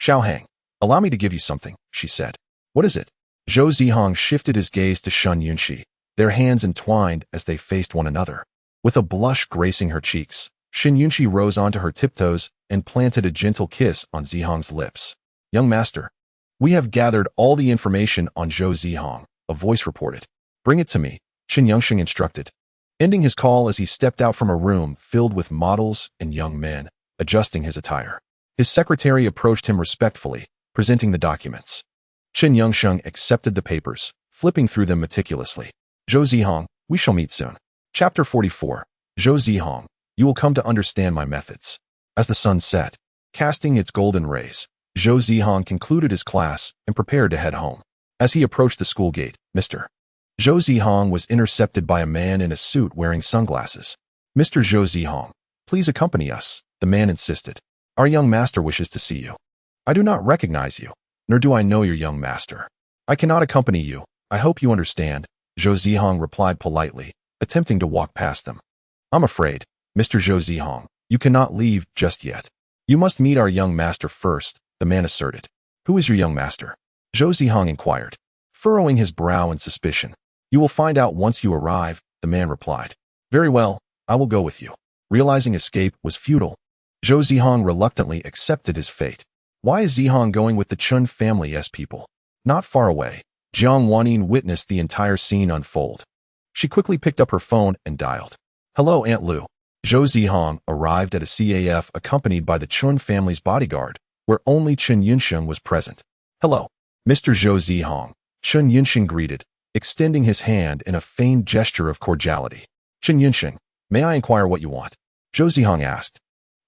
"Xiaohang, allow me to give you something," she said. "What is it?" Zhou Zihang shifted his gaze to Shen Yunqi, their hands entwined as they faced one another. With a blush gracing her cheeks, Shen Yunqi rose onto her tiptoes and planted a gentle kiss on Zihang's lips. "Young master, we have gathered all the information on Zhou Zihang," a voice reported. "Bring it to me," Shen Yunqi instructed, ending his call as he stepped out from a room filled with models and young men, adjusting his attire. His secretary approached him respectfully, presenting the documents. Shen Yunqi accepted the papers, flipping through them meticulously. "Zhou Zihang, we shall meet soon." Chapter 44. Zhou Zihang, you will come to understand my methods. As the sun set, casting its golden rays, Zhou Zihang concluded his class and prepared to head home. As he approached the school gate, Mr. Zhou Zihang was intercepted by a man in a suit wearing sunglasses. "Mr. Zhou Zihang, please accompany us," the man insisted. "Our young master wishes to see you." "I do not recognize you, nor do I know your young master. I cannot accompany you. I hope you understand," Zhou Zihang replied politely, attempting to walk past them. "I'm afraid, Mr. Zhou Zihang, you cannot leave just yet. You must meet our young master first, the man asserted. Who is your young master? Zhou Zihang inquired, furrowing his brow in suspicion. You will find out once you arrive, the man replied. Very well, I will go with you. Realizing escape was futile, Zhou Zihang reluctantly accepted his fate. Why is Zihang going with the Chun family's people? Not far away, Jiang Wanyin witnessed the entire scene unfold. She quickly picked up her phone and dialed. Hello, Aunt Lu. Zhou Zihang arrived at a CAF accompanied by the Chun family's bodyguard, where only Chen Yunsheng was present. Hello, Mr. Zhou Zihang, Chen Yunsheng greeted, extending his hand in a feigned gesture of cordiality. Chen Yunsheng, may I inquire what you want? Zhou Zihang asked,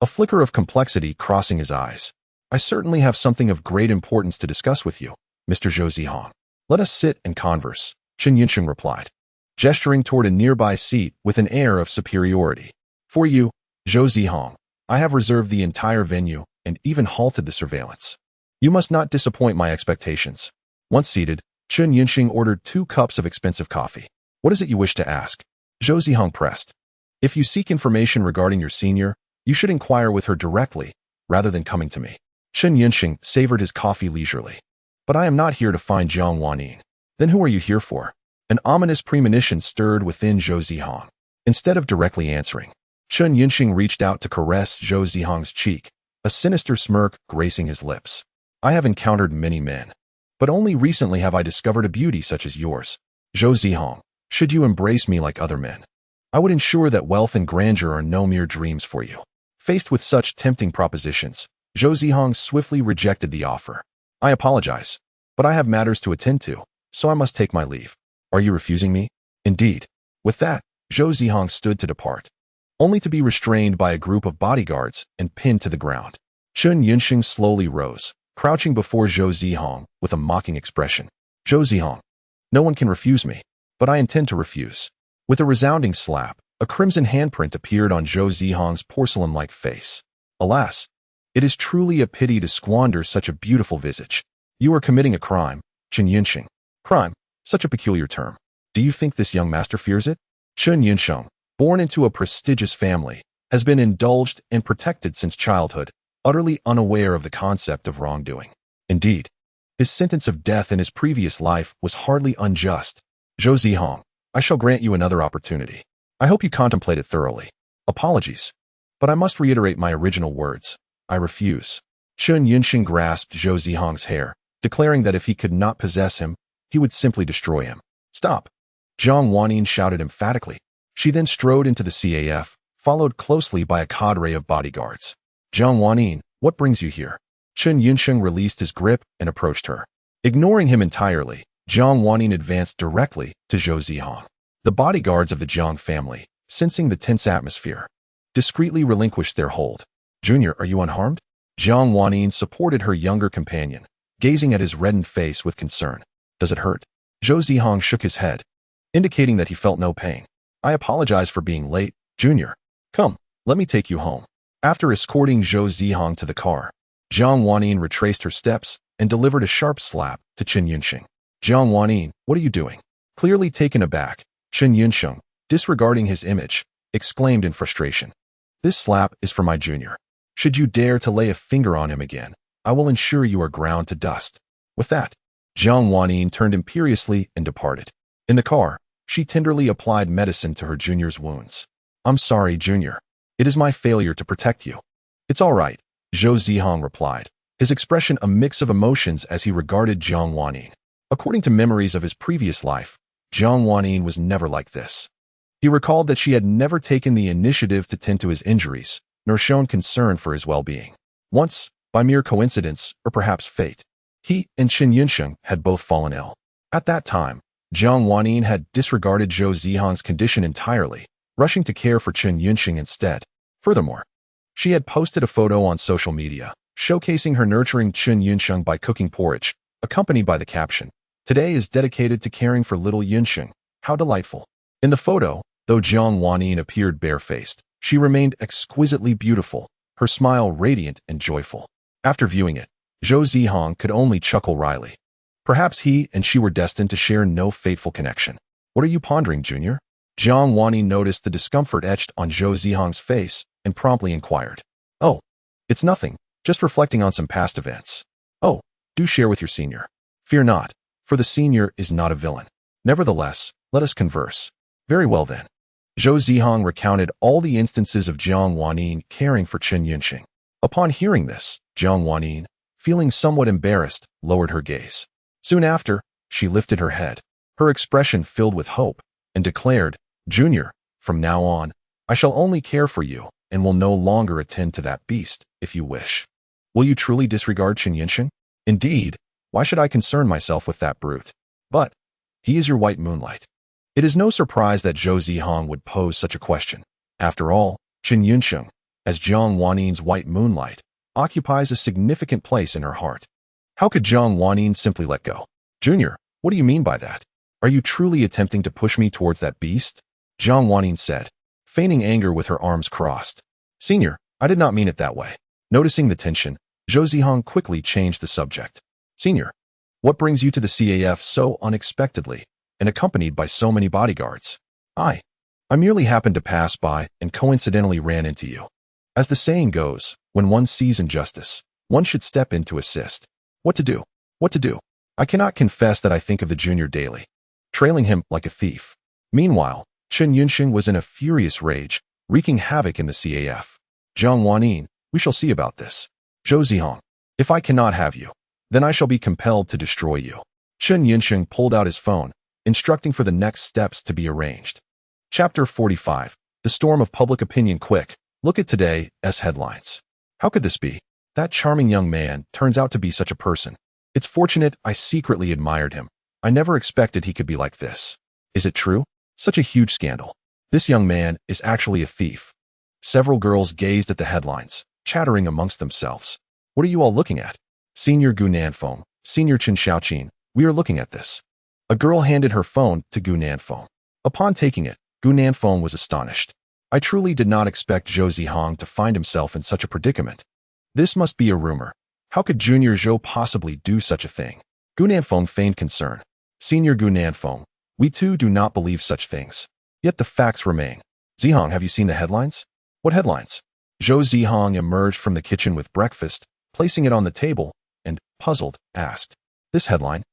a flicker of complexity crossing his eyes. I certainly have something of great importance to discuss with you, Mr. Zhou Zihang. Let us sit and converse, Chen Yunsheng replied, gesturing toward a nearby seat with an air of superiority. For you, Zhou Zihang, I have reserved the entire venue and even halted the surveillance. You must not disappoint my expectations. Once seated, Chen Yunsheng ordered 2 cups of expensive coffee. What is it you wish to ask? Zhou Zihang pressed. If you seek information regarding your senior, you should inquire with her directly, rather than coming to me. Chen Yunsheng savored his coffee leisurely. But I am not here to find Jiang Wanyin. Then who are you here for? An ominous premonition stirred within Zhou Zihang. Instead of directly answering, Chen Yunsheng reached out to caress Zhou Zihang's cheek, a sinister smirk gracing his lips. I have encountered many men, but only recently have I discovered a beauty such as yours. Zhou Zihang, should you embrace me like other men, I would ensure that wealth and grandeur are no mere dreams for you. Faced with such tempting propositions, Zhou Zihang swiftly rejected the offer. I apologize, but I have matters to attend to, so I must take my leave. Are you refusing me? Indeed. With that, Zhou Zihang stood to depart, only to be restrained by a group of bodyguards and pinned to the ground. Chen Yunsheng slowly rose, crouching before Zhou Zihang with a mocking expression. Zhou Zihang, no one can refuse me, but I intend to refuse. With a resounding slap, a crimson handprint appeared on Zhou Zihang's porcelain-like face. Alas, it is truly a pity to squander such a beautiful visage. You are committing a crime, Chen Yunsheng. Crime, such a peculiar term. Do you think this young master fears it? Chen Yunsheng, born into a prestigious family, has been indulged and protected since childhood, utterly unaware of the concept of wrongdoing. Indeed, his sentence of death in his previous life was hardly unjust. Zhou Zihang, I shall grant you another opportunity. I hope you contemplate it thoroughly. Apologies, but I must reiterate my original words. I refuse. Chen Yunsheng grasped Zhou Zihang's hair, declaring that if he could not possess him, he would simply destroy him. Stop! Jiang Wanyin shouted emphatically. She then strode into the CAF, followed closely by a cadre of bodyguards. Jiang Wanyin, what brings you here? Chen Yunsheng released his grip and approached her. Ignoring him entirely, Jiang Wanyin advanced directly to Zhou Zihang. The bodyguards of the Jiang family, sensing the tense atmosphere, discreetly relinquished their hold. Junior, are you unharmed? Jiang Wanyin supported her younger companion, gazing at his reddened face with concern. Does it hurt? Zhou Zihang shook his head, indicating that he felt no pain. I apologize for being late, Junior. Come, let me take you home. After escorting Zhou Zihang to the car, Jiang Wanyin retraced her steps and delivered a sharp slap to Chen Yunsheng. Jiang Wanyin, what are you doing? Clearly taken aback, Chen Yunsheng, disregarding his image, exclaimed in frustration. This slap is for my junior. Should you dare to lay a finger on him again, I will ensure you are ground to dust. With that, Jiang Wanyin turned imperiously and departed. In the car, she tenderly applied medicine to her junior's wounds. I'm sorry, Junior. It is my failure to protect you. It's all right, Zhou Zihang replied, his expression a mix of emotions as he regarded Jiang Wanyin. According to memories of his previous life, Jiang Wanyin was never like this. He recalled that she had never taken the initiative to tend to his injuries, nor shown concern for his well-being. Once, by mere coincidence or perhaps fate, he and Chen Yunsheng had both fallen ill. At that time, Jiang Wanyin had disregarded Zhou Zihang's condition entirely, rushing to care for Chen Yunsheng instead. Furthermore, she had posted a photo on social media, showcasing her nurturing Chen Yunsheng by cooking porridge, accompanied by the caption, "Today is dedicated to caring for little Yunsheng. How delightful." In the photo, though Jiang Wanyin appeared barefaced, she remained exquisitely beautiful, her smile radiant and joyful. After viewing it, Zhou Zihang could only chuckle wryly. Perhaps he and she were destined to share no fateful connection. What are you pondering, Junior? Jiang Wanyin noticed the discomfort etched on Zhou Zihang's face and promptly inquired. Oh, It's nothing, just reflecting on some past events. Oh, do share with your senior. Fear not, for the senior is not a villain. Nevertheless, let us converse. Very well then. Zhou Zihang recounted all the instances of Jiang Wanyin caring for Chen Yunxing. Upon hearing this, Jiang Wanyin, feeling somewhat embarrassed, lowered her gaze. Soon after, she lifted her head, her expression filled with hope, and declared, Junior, from now on, I shall only care for you and will no longer attend to that beast, if you wish. Will you truly disregard Chen Yunxing? Indeed, why should I concern myself with that brute? But he is your white moonlight. It is no surprise that Zhou Zihang would pose such a question. After all, Chen Yunxing, as Jiang Wanin's white moonlight, occupies a significant place in her heart. How could Jiang Wanin simply let go? Junior, what do you mean by that? Are you truly attempting to push me towards that beast? Jiang Wanin said, feigning anger with her arms crossed. Senior, I did not mean it that way. Noticing the tension, Zhou Zihang quickly changed the subject. Senior, what brings you to the CAF so unexpectedly and accompanied by so many bodyguards? I merely happened to pass by and coincidentally ran into you. As the saying goes, when one sees injustice, one should step in to assist. What to do? What to do? I cannot confess that I think of the junior daily, trailing him like a thief. Meanwhile, Chen Yunxing was in a furious rage, wreaking havoc in the CAF. Jiang Wanin, we shall see about this. Zhou Zihang, if I cannot have you, then I shall be compelled to destroy you. Chen Yunxing pulled out his phone, instructing for the next steps to be arranged. Chapter 45. The Storm of Public Opinion. Quick, look at today's headlines. How could this be? That charming young man turns out to be such a person. It's fortunate I secretly admired him. I never expected he could be like this. Is it true? Such a huge scandal. This young man is actually a thief. Several girls gazed at the headlines, chattering amongst themselves. What are you all looking at? Senior Gu Nanfeng, Senior Chen Xiaoqin, we are looking at this. A girl handed her phone to Gu Nanfeng. Upon taking it, Gu Nanfeng was astonished. I truly did not expect Zhou Zihang to find himself in such a predicament. This must be a rumor. How could Junior Zhou possibly do such a thing? Gu Nanfeng feigned concern. Senior Gu Nanfeng, we too do not believe such things. Yet the facts remain. Zihang, have you seen the headlines? What headlines? Zhou Zihang emerged from the kitchen with breakfast, placing it on the table, and, puzzled, asked, this headline?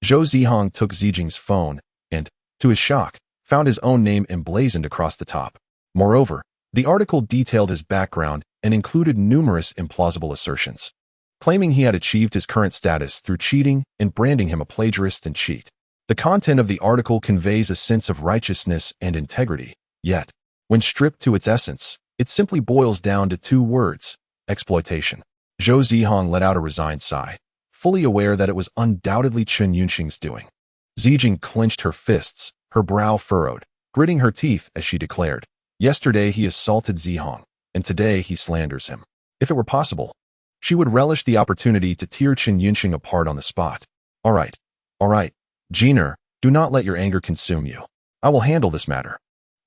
Zhou Zihang took Zijing's phone and, to his shock, found his own name emblazoned across the top. Moreover, the article detailed his background and included numerous implausible assertions, claiming he had achieved his current status through cheating and branding him a plagiarist and cheat. The content of the article conveys a sense of righteousness and integrity, yet, when stripped to its essence, it simply boils down to two words: exploitation. Zhou Zihang let out a resigned sigh, fully aware that it was undoubtedly Chen Yunxing's doing. Zijing clenched her fists, her brow furrowed, gritting her teeth as she declared, yesterday he assaulted Zihang, and today he slanders him. If it were possible, she would relish the opportunity to tear Chen Yunxing apart on the spot. All right, Junior, do not let your anger consume you. I will handle this matter.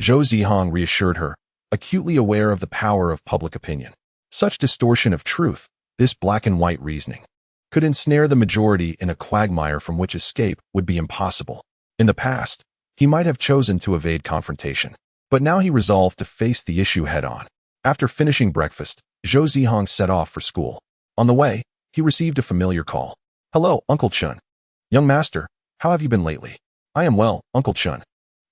Zhou Zihang reassured her, acutely aware of the power of public opinion. Such distortion of truth, this black and white reasoning, could ensnare the majority in a quagmire from which escape would be impossible. In the past, he might have chosen to evade confrontation, but now he resolved to face the issue head-on. After finishing breakfast, Zhou Zihang set off for school. On the way, he received a familiar call. Hello, Uncle Chen. Young master, how have you been lately? I am well, Uncle Chen.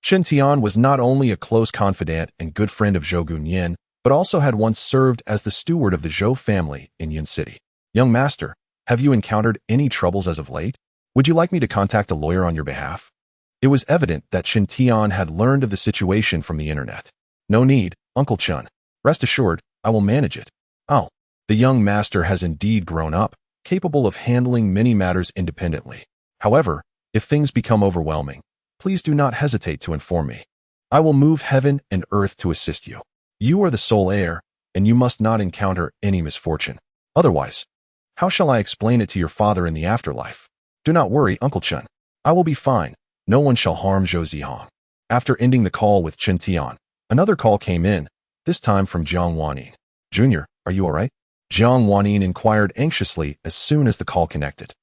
Chen Tian was not only a close confidant and good friend of Zhou Gunyan, but also had once served as the steward of the Zhou family in Yun City. Young master, have you encountered any troubles as of late? Would you like me to contact a lawyer on your behalf? It was evident that Chen Tian had learned of the situation from the internet. No need, Uncle Chen. Rest assured, I will manage it. Oh, the young master has indeed grown up, capable of handling many matters independently. However, if things become overwhelming, please do not hesitate to inform me. I will move heaven and earth to assist you. You are the sole heir, and you must not encounter any misfortune. Otherwise, how shall I explain it to your father in the afterlife? Do not worry, Uncle Chen. I will be fine. No one shall harm Zhou Zihang. After ending the call with Chen Tian, another call came in, this time from Jiang Wanin. Junior, are you all right? Jiang Wanin inquired anxiously as soon as the call connected.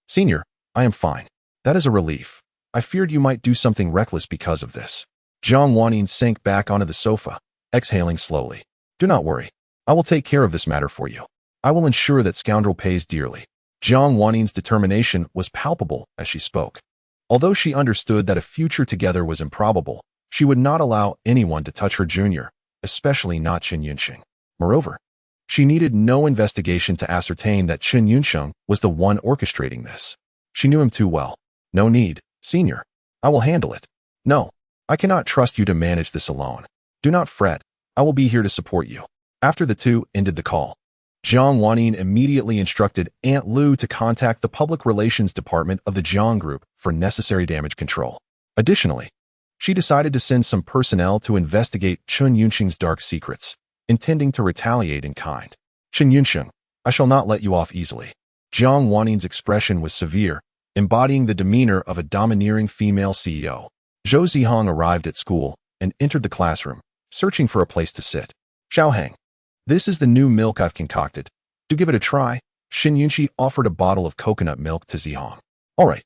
Senior, I am fine. That is a relief. I feared you might do something reckless because of this. Jiang Wanin sank back onto the sofa, exhaling slowly. Do not worry. I will take care of this matter for you. I will ensure that scoundrel pays dearly. Jiang Wannin's determination was palpable as she spoke. Although she understood that a future together was improbable, she would not allow anyone to touch her junior, especially not Chen Yunxing. Moreover, she needed no investigation to ascertain that Chen Yunxing was the one orchestrating this. She knew him too well. No need, senior. I will handle it. No, I cannot trust you to manage this alone. Do not fret. I will be here to support you. After the two ended the call, Jiang Wanning immediately instructed Aunt Lu to contact the Public Relations Department of the Jiang Group for necessary damage control. Additionally, she decided to send some personnel to investigate Chen Yunxing's dark secrets, intending to retaliate in kind. Chen Yunxing, I shall not let you off easily. Jiang Wanning's expression was severe, embodying the demeanor of a domineering female CEO. Zhou Zihang arrived at school and entered the classroom, searching for a place to sit. Xiaohang, this is the new milk I've concocted. Do give it a try. Shen Yunxi offered a bottle of coconut milk to Zihang. All right.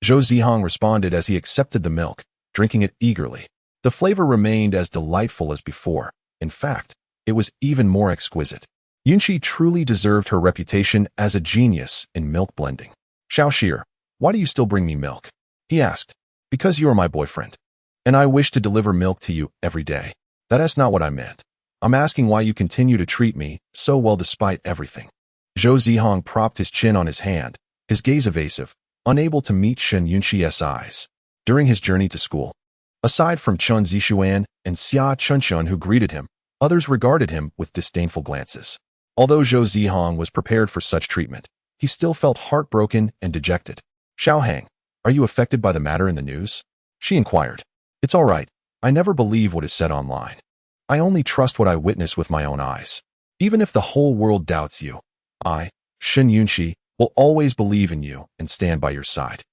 Zhou Zihang responded as he accepted the milk, drinking it eagerly. The flavor remained as delightful as before. In fact, it was even more exquisite. Yunxi truly deserved her reputation as a genius in milk blending. Xiaoxir, why do you still bring me milk? He asked. Because you are my boyfriend, and I wish to deliver milk to you every day. That is not what I meant. I'm asking why you continue to treat me so well despite everything. Zhou Zihang propped his chin on his hand, his gaze evasive, unable to meet Shen Yunxi's eyes. During his journey to school, aside from Chen Zixuan and Xia Chunxun who greeted him, others regarded him with disdainful glances. Although Zhou Zihang was prepared for such treatment, he still felt heartbroken and dejected. Xiaohang, are you affected by the matter in the news? She inquired. It's all right. I never believe what is said online. I only trust what I witness with my own eyes. Even if the whole world doubts you, I, Shen Yunxi, will always believe in you and stand by your side.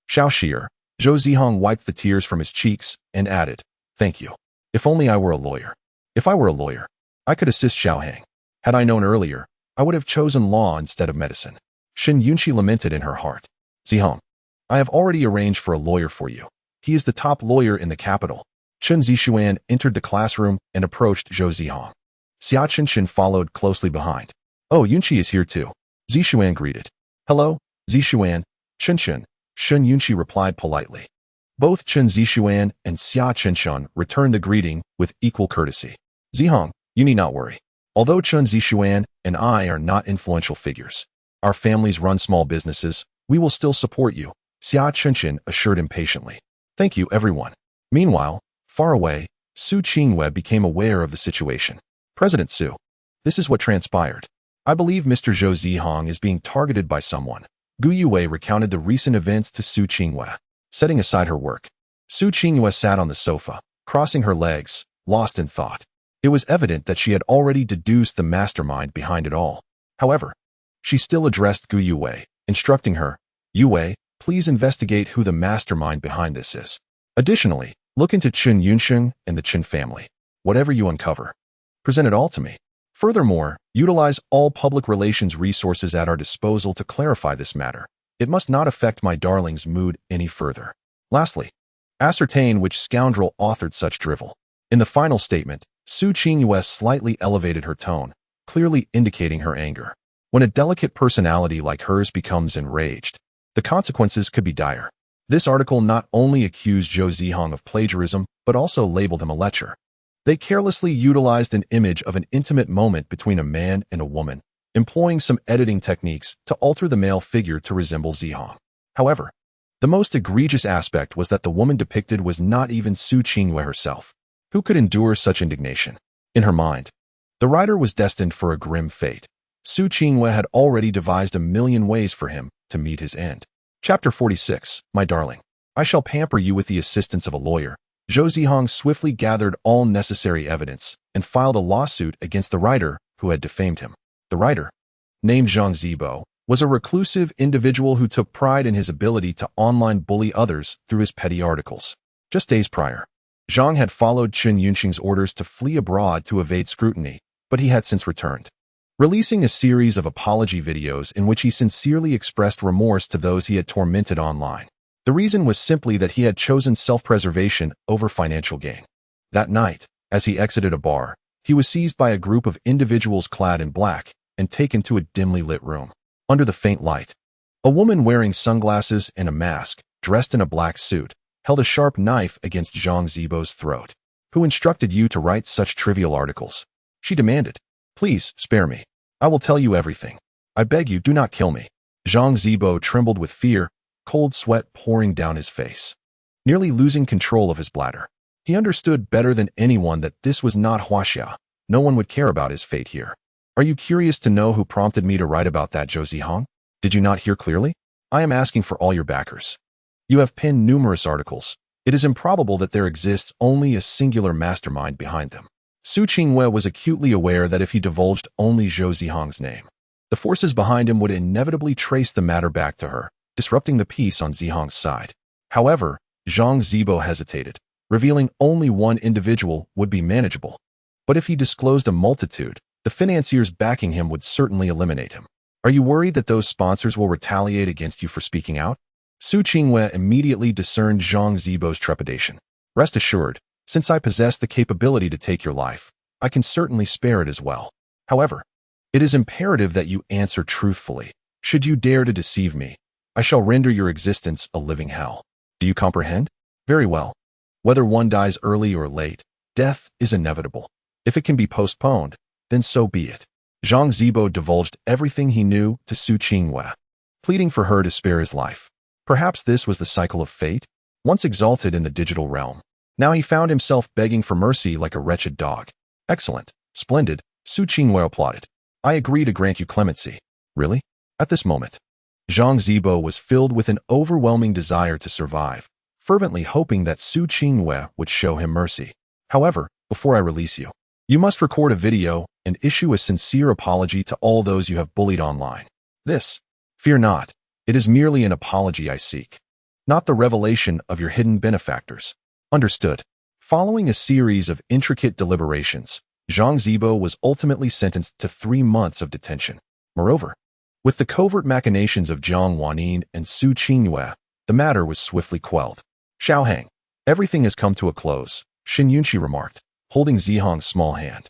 Xiaoxir, Zhou Zihang wiped the tears from his cheeks and added, thank you. If only I were a lawyer. If I were a lawyer, I could assist Xiaohang. Had I known earlier, I would have chosen law instead of medicine. Shen Yunxi lamented in her heart. Zihang, I have already arranged for a lawyer for you. He is the top lawyer in the capital. Chen Zixuan entered the classroom and approached Zhou Zihang. Xia Chunxun followed closely behind. Oh, Yunxi is here too. Zixuan greeted. Hello, Zixuan, Chunxun, Shen Yunxi replied politely. Both Chen Zixuan and Xia Chunxun returned the greeting with equal courtesy. Zihang, you need not worry. Although Chen Zixuan and I are not influential figures, our families run small businesses, we will still support you, Xia Chunxun assured impatiently. Thank you, everyone. Meanwhile, far away, Su Qingwei became aware of the situation. President Su, this is what transpired. I believe Mr. Zhou Zihang is being targeted by someone. Gu Yuwei recounted the recent events to Su Qingwei. Setting aside her work, Su Qingwei sat on the sofa, crossing her legs, lost in thought. It was evident that she had already deduced the mastermind behind it all. However, she still addressed Gu Yuwei, instructing her, Yuwei, please investigate who the mastermind behind this is. Additionally, look into Chen Yunxing and the Chen family. Whatever you uncover, present it all to me. Furthermore, utilize all public relations resources at our disposal to clarify this matter. It must not affect my darling's mood any further. Lastly, ascertain which scoundrel authored such drivel. In the final statement, Su Qingyue slightly elevated her tone, clearly indicating her anger. When a delicate personality like hers becomes enraged, the consequences could be dire. This article not only accused Zhou Zihang of plagiarism, but also labeled him a lecher. They carelessly utilized an image of an intimate moment between a man and a woman, employing some editing techniques to alter the male figure to resemble Zihang. However, the most egregious aspect was that the woman depicted was not even Su Qingyue herself. Who could endure such indignation? In her mind, the writer was destined for a grim fate. Su Qingyue had already devised a million ways for him to meet his end. Chapter 46, My Darling. I shall pamper you with the assistance of a lawyer. Zhou Zihang swiftly gathered all necessary evidence and filed a lawsuit against the writer who had defamed him. The writer, named Zhang Zibo, was a reclusive individual who took pride in his ability to online bully others through his petty articles. Just days prior, Zhang had followed Chen Yunxing's orders to flee abroad to evade scrutiny, but he had since returned, releasing a series of apology videos in which he sincerely expressed remorse to those he had tormented online. The reason was simply that he had chosen self-preservation over financial gain. That night, as he exited a bar, he was seized by a group of individuals clad in black, and taken to a dimly lit room. Under the faint light, a woman wearing sunglasses and a mask, dressed in a black suit, held a sharp knife against Zhang Zibo's throat. Who instructed you to write such trivial articles? She demanded. Please, spare me. I will tell you everything. I beg you, do not kill me. Zhang Zibo trembled with fear, cold sweat pouring down his face, nearly losing control of his bladder. He understood better than anyone that this was not Huaxia. No one would care about his fate here. Are you curious to know who prompted me to write about that, Zhou Zihang? Did you not hear clearly? I am asking for all your backers. You have penned numerous articles. It is improbable that there exists only a singular mastermind behind them. Su Qingwei was acutely aware that if he divulged only Zhou Zihang's name, the forces behind him would inevitably trace the matter back to her, disrupting the peace on Zihang's side. However, Zhang Zibo hesitated. Revealing only one individual would be manageable. But if he disclosed a multitude, the financiers backing him would certainly eliminate him. Are you worried that those sponsors will retaliate against you for speaking out? Su Qingwei immediately discerned Zhang Zibo's trepidation. Rest assured, since I possess the capability to take your life, I can certainly spare it as well. However, it is imperative that you answer truthfully. Should you dare to deceive me, I shall render your existence a living hell. Do you comprehend? Very well. Whether one dies early or late, death is inevitable. If it can be postponed, then so be it. Zhang Zibo divulged everything he knew to Su Qingwei, pleading for her to spare his life. Perhaps this was the cycle of fate, once exalted in the digital realm. Now he found himself begging for mercy like a wretched dog. Excellent. Splendid. Su Qingwei applauded. I agree to grant you clemency. Really? At this moment, Zhang Zibo was filled with an overwhelming desire to survive, fervently hoping that Su Qingwei would show him mercy. However, before I release you, you must record a video and issue a sincere apology to all those you have bullied online. This, fear not, it is merely an apology I seek, not the revelation of your hidden benefactors. Understood. Following a series of intricate deliberations, Zhang Zibo was ultimately sentenced to 3 months of detention. Moreover, with the covert machinations of Jiang Wanyin and Su Qingwei, the matter was swiftly quelled. Xiaohang, everything has come to a close, Xin Yunqi remarked, holding Zihang's small hand.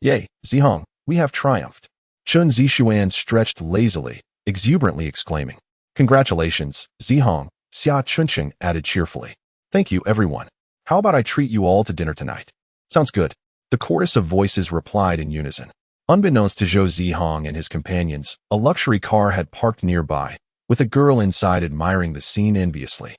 Yay, Zihang, we have triumphed. Chun Zishuan stretched lazily, exuberantly exclaiming. Congratulations, Zihang, Xia Chunqing added cheerfully. Thank you, everyone. How about I treat you all to dinner tonight? Sounds good. The chorus of voices replied in unison. Unbeknownst to Zhou Zihang and his companions, a luxury car had parked nearby, with a girl inside admiring the scene enviously.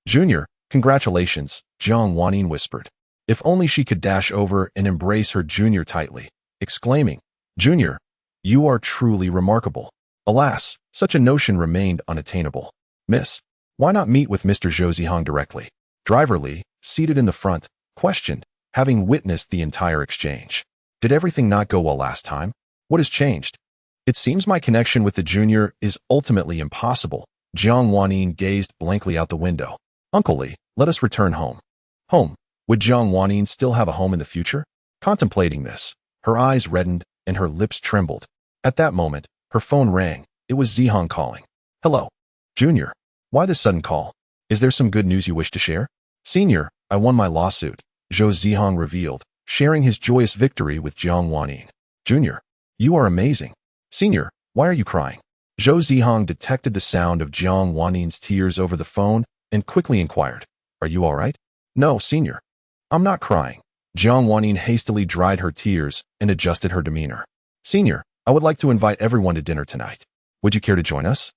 Junior, congratulations, Jiang Wanyin whispered. If only she could dash over and embrace her junior tightly, exclaiming, Junior, you are truly remarkable. Alas, such a notion remained unattainable. Miss, why not meet with Mr. Zhou Zihang directly? Driver Li, seated in the front, questioned, having witnessed the entire exchange. Did everything not go well last time? What has changed? It seems my connection with the junior is ultimately impossible. Jiang Wanyin gazed blankly out the window. Uncle Li, let us return home. Home? Would Jiang Wanyin still have a home in the future? Contemplating this, her eyes reddened and her lips trembled. At that moment, her phone rang. It was Zihang calling. Hello. Junior. Why this sudden call? Is there some good news you wish to share? Senior, I won my lawsuit, Zhou Zihang revealed, sharing his joyous victory with Jiang Wanyin. Junior, you are amazing. Senior, why are you crying? Zhou Zihang detected the sound of Jiang Wanyin's tears over the phone and quickly inquired, Are you all right? No, Senior. I'm not crying. Jiang Wanyin hastily dried her tears and adjusted her demeanor. Senior, I would like to invite everyone to dinner tonight. Would you care to join us?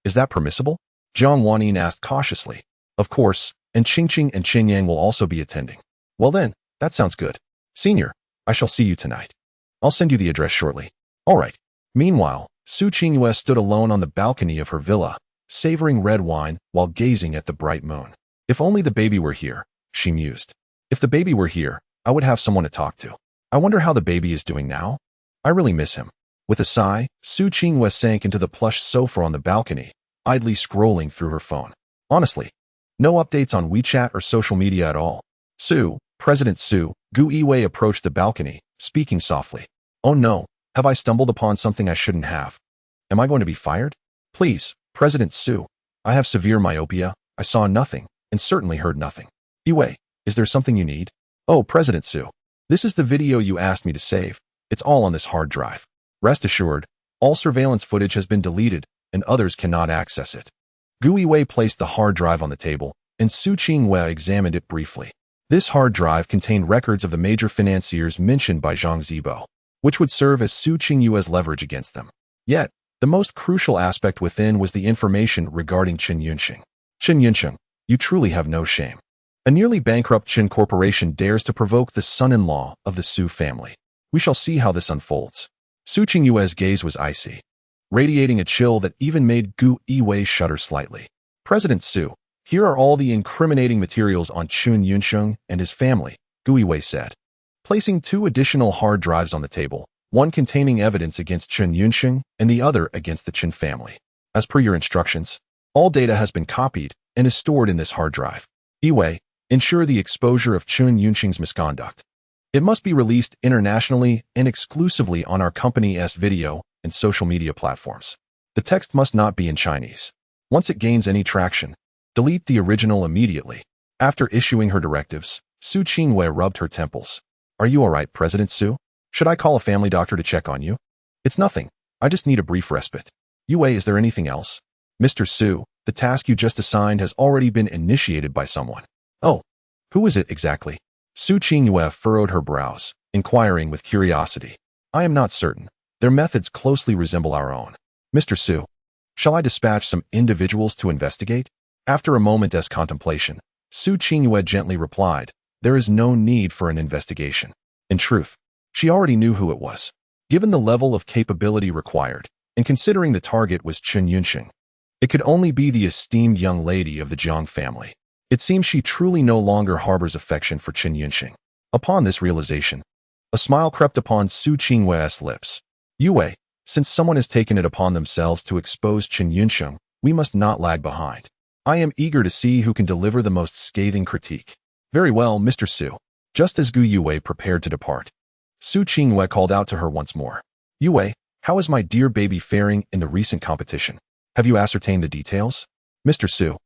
Is that permissible? Jiang Wanyin asked cautiously. Of course, and Qingqing and Qingyang will also be attending. Well then, that sounds good. Senior, I shall see you tonight. I'll send you the address shortly. All right. Meanwhile, Su Qingwei stood alone on the balcony of her villa, savoring red wine while gazing at the bright moon. If only the baby were here, she mused. If the baby were here, I would have someone to talk to. I wonder how the baby is doing now. I really miss him. With a sigh, Su Qingwei sank into the plush sofa on the balcony, idly scrolling through her phone. Honestly, no updates on WeChat or social media at all. President Su, Gu Yiwei approached the balcony, speaking softly. Oh no, have I stumbled upon something I shouldn't have? Am I going to be fired? Please, President Su, I have severe myopia, I saw nothing, and certainly heard nothing. Yiwei, is there something you need? Oh, President Su, this is the video you asked me to save. It's all on this hard drive. Rest assured, All surveillance footage has been deleted, and others cannot access it. Gu Yiwei placed the hard drive on the table, and Su Qingwei examined it briefly. This hard drive contained records of the major financiers mentioned by Zhang Zibo, which would serve as Su Qingyue's leverage against them. Yet, the most crucial aspect within was the information regarding Qin Yunxing. Qin Yunxing, you truly have no shame. A nearly bankrupt Qin corporation dares to provoke the son-in-law of the Su family. We shall see how this unfolds. Su Qingyue's gaze was icy, radiating a chill that even made Gu Yiwei shudder slightly. President Su, here are all the incriminating materials on Qin Yunxing and his family, Gu Yiwei said, placing 2 additional hard drives on the table, one containing evidence against Qin Yunxing and the other against the Qin family. As per your instructions, all data has been copied and is stored in this hard drive. Yiwei, ensure the exposure of Qin Yunxing's misconduct. It must be released internationally and exclusively on our company's video and social media platforms. The text must not be in Chinese. Once it gains any traction, delete the original immediately. After issuing her directives, Su Qingwei rubbed her temples. Are you all right, President Su? Should I call a family doctor to check on you? It's nothing. I just need a brief respite. Yiwei, is there anything else? Mr. Su, the task you just assigned has already been initiated by someone. Oh, who is it exactly? Su Qingyue furrowed her brows, inquiring with curiosity. I am not certain. Their methods closely resemble our own. Mr. Su, shall I dispatch some individuals to investigate? After a moment's contemplation, Su Qingyue gently replied, there is no need for an investigation. In truth, she already knew who it was. Given the level of capability required, and considering the target was Qin Yunxing, it could only be the esteemed young lady of the Jiang family. It seems she truly no longer harbors affection for Qin Yunxing. Upon this realization, a smile crept upon Su Qingwei's lips. Yiwei, since someone has taken it upon themselves to expose Qin Yunxing, we must not lag behind. I am eager to see who can deliver the most scathing critique. Very well, Mr. Su. Just as Gu Yiwei prepared to depart, Su Qingwei called out to her once more. Yiwei, how is my dear baby faring in the recent competition? Have you ascertained the details? Mr. Su,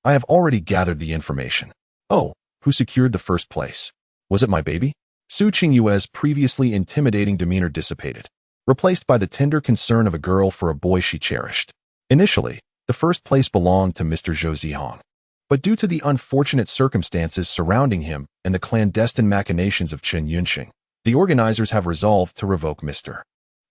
I have already gathered the information. Oh, who secured the first place? Was it my baby? Su Qingyue's previously intimidating demeanor dissipated, replaced by the tender concern of a girl for a boy she cherished. Initially, the first place belonged to Mr. Zhou Zihang. But due to the unfortunate circumstances surrounding him and the clandestine machinations of Qin Yunxing, the organizers have resolved to revoke Mr.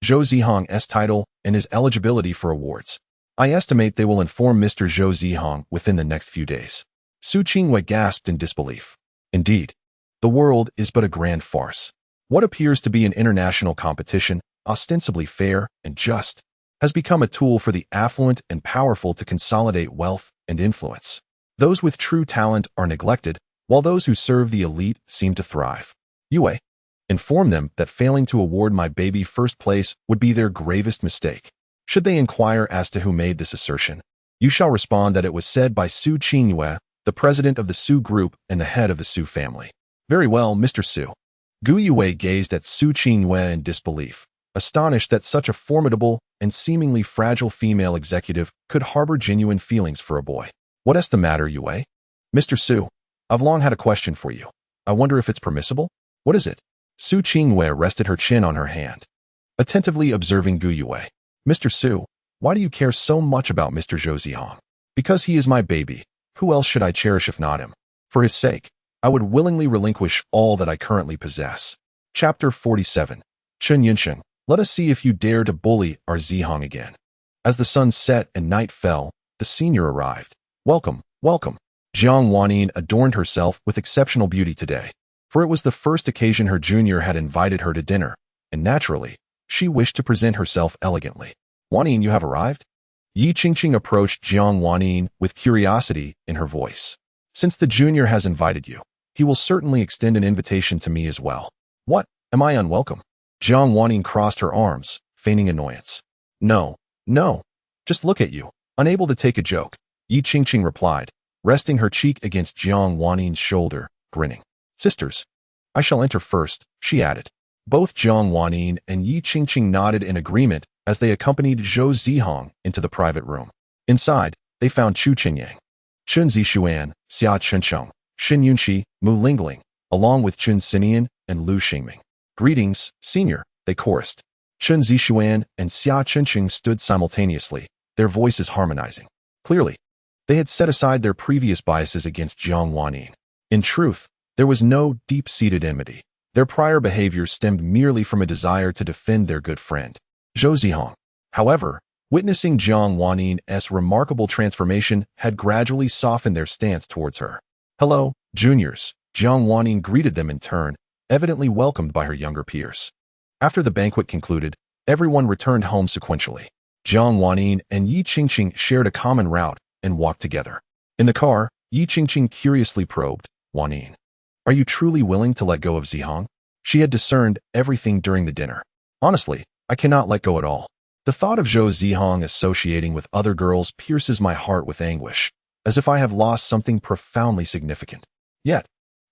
Zhou Zihang's title and his eligibility for awards. I estimate they will inform Mr. Zhou Zihang within the next few days. Su Qingwei gasped in disbelief. Indeed, the world is but a grand farce. What appears to be an international competition, ostensibly fair and just, has become a tool for the affluent and powerful to consolidate wealth and influence. Those with true talent are neglected, while those who serve the elite seem to thrive. Yiwei, inform them that failing to award my baby first place would be their gravest mistake. Should they inquire as to who made this assertion, you shall respond that it was said by Su Qingyue, the president of the Su group and the head of the Su family. Very well, Mr. Su. Gu Yiwei gazed at Su Qingyue in disbelief, astonished that such a formidable and seemingly fragile female executive could harbor genuine feelings for a boy. What's the matter, Yiwei? Mr. Su, I've long had a question for you. I wonder if it's permissible? What is it? Su Qingyue rested her chin on her hand, attentively observing Gu Yiwei. Mr. Su, why do you care so much about Mr. Zhou Zihang? Because he is my baby. Who else should I cherish if not him? For his sake, I would willingly relinquish all that I currently possess. Chapter 47. Qin Yunxing, let us see if you dare to bully our Zihang again. As the sun set and night fell, the senior arrived. Welcome, welcome. Jiang Wanyin adorned herself with exceptional beauty today, for it was the first occasion her junior had invited her to dinner, and naturally, she wished to present herself elegantly. Wanyin, you have arrived? Yi Qingqing approached Jiang Wanyin with curiosity in her voice. Since the junior has invited you, he will certainly extend an invitation to me as well. What? Am I unwelcome? Jiang Wanyin crossed her arms, feigning annoyance. No, no. Just look at you, unable to take a joke. Yi Qingqing replied, resting her cheek against Jiang Wanyin's shoulder, grinning. Sisters, I shall enter first, she added. Both Jiang Wanyin and Yi Qingqing nodded in agreement as they accompanied Zhou Zihang into the private room. Inside, they found Chu Qinyang, Chun Zixuan, Xia Chencheng, Xin Yunxi, Mu Lingling, along with Chun Xinian and Lu Xingming. Greetings, senior, they chorused. Chen Zishuan and Xia Chenqing stood simultaneously, their voices harmonizing. Clearly, they had set aside their previous biases against Jiang Wanyin. In truth, there was no deep-seated enmity. Their prior behavior stemmed merely from a desire to defend their good friend, Zhou Zihang. However, witnessing Jiang Wanyin's remarkable transformation had gradually softened their stance towards her. "Hello, juniors," Jiang Wanyin greeted them in turn, evidently welcomed by her younger peers. After the banquet concluded, everyone returned home sequentially. Jiang Wanyin and Yi Qingqing shared a common route and walked together. In the car, Yi Qingqing curiously probed, "Wanyin, are you truly willing to let go of Zihang?" She had discerned everything during the dinner. "Honestly, I cannot let go at all. The thought of Zhou Zihang associating with other girls pierces my heart with anguish, as if I have lost something profoundly significant. Yet,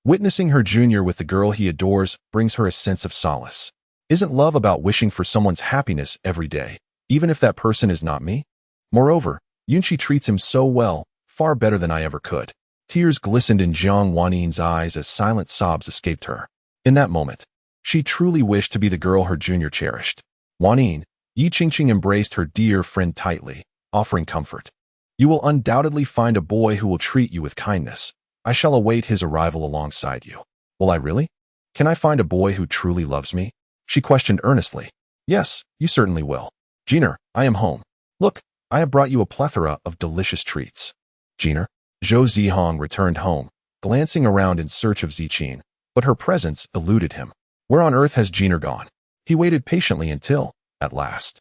witnessing her junior with the girl he adores brings her a sense of solace. Isn't love about wishing for someone's happiness every day, even if that person is not me? Moreover, Yunqi treats him so well, far better than I ever could." Tears glistened in Jiang Wanyin's eyes as silent sobs escaped her. In that moment, she truly wished to be the girl her junior cherished. "Wanyin," Yi Qingqing embraced her dear friend tightly, offering comfort. "You will undoubtedly find a boy who will treat you with kindness. I shall await his arrival alongside you." "Will I really? Can I find a boy who truly loves me?" she questioned earnestly. "Yes, you certainly will. Jiner, I am home. Look, I have brought you a plethora of delicious treats." "Jiner?" Zhou Zihang returned home, glancing around in search of Ziqin, but her presence eluded him. Where on earth has Jiner gone? He waited patiently until, at last,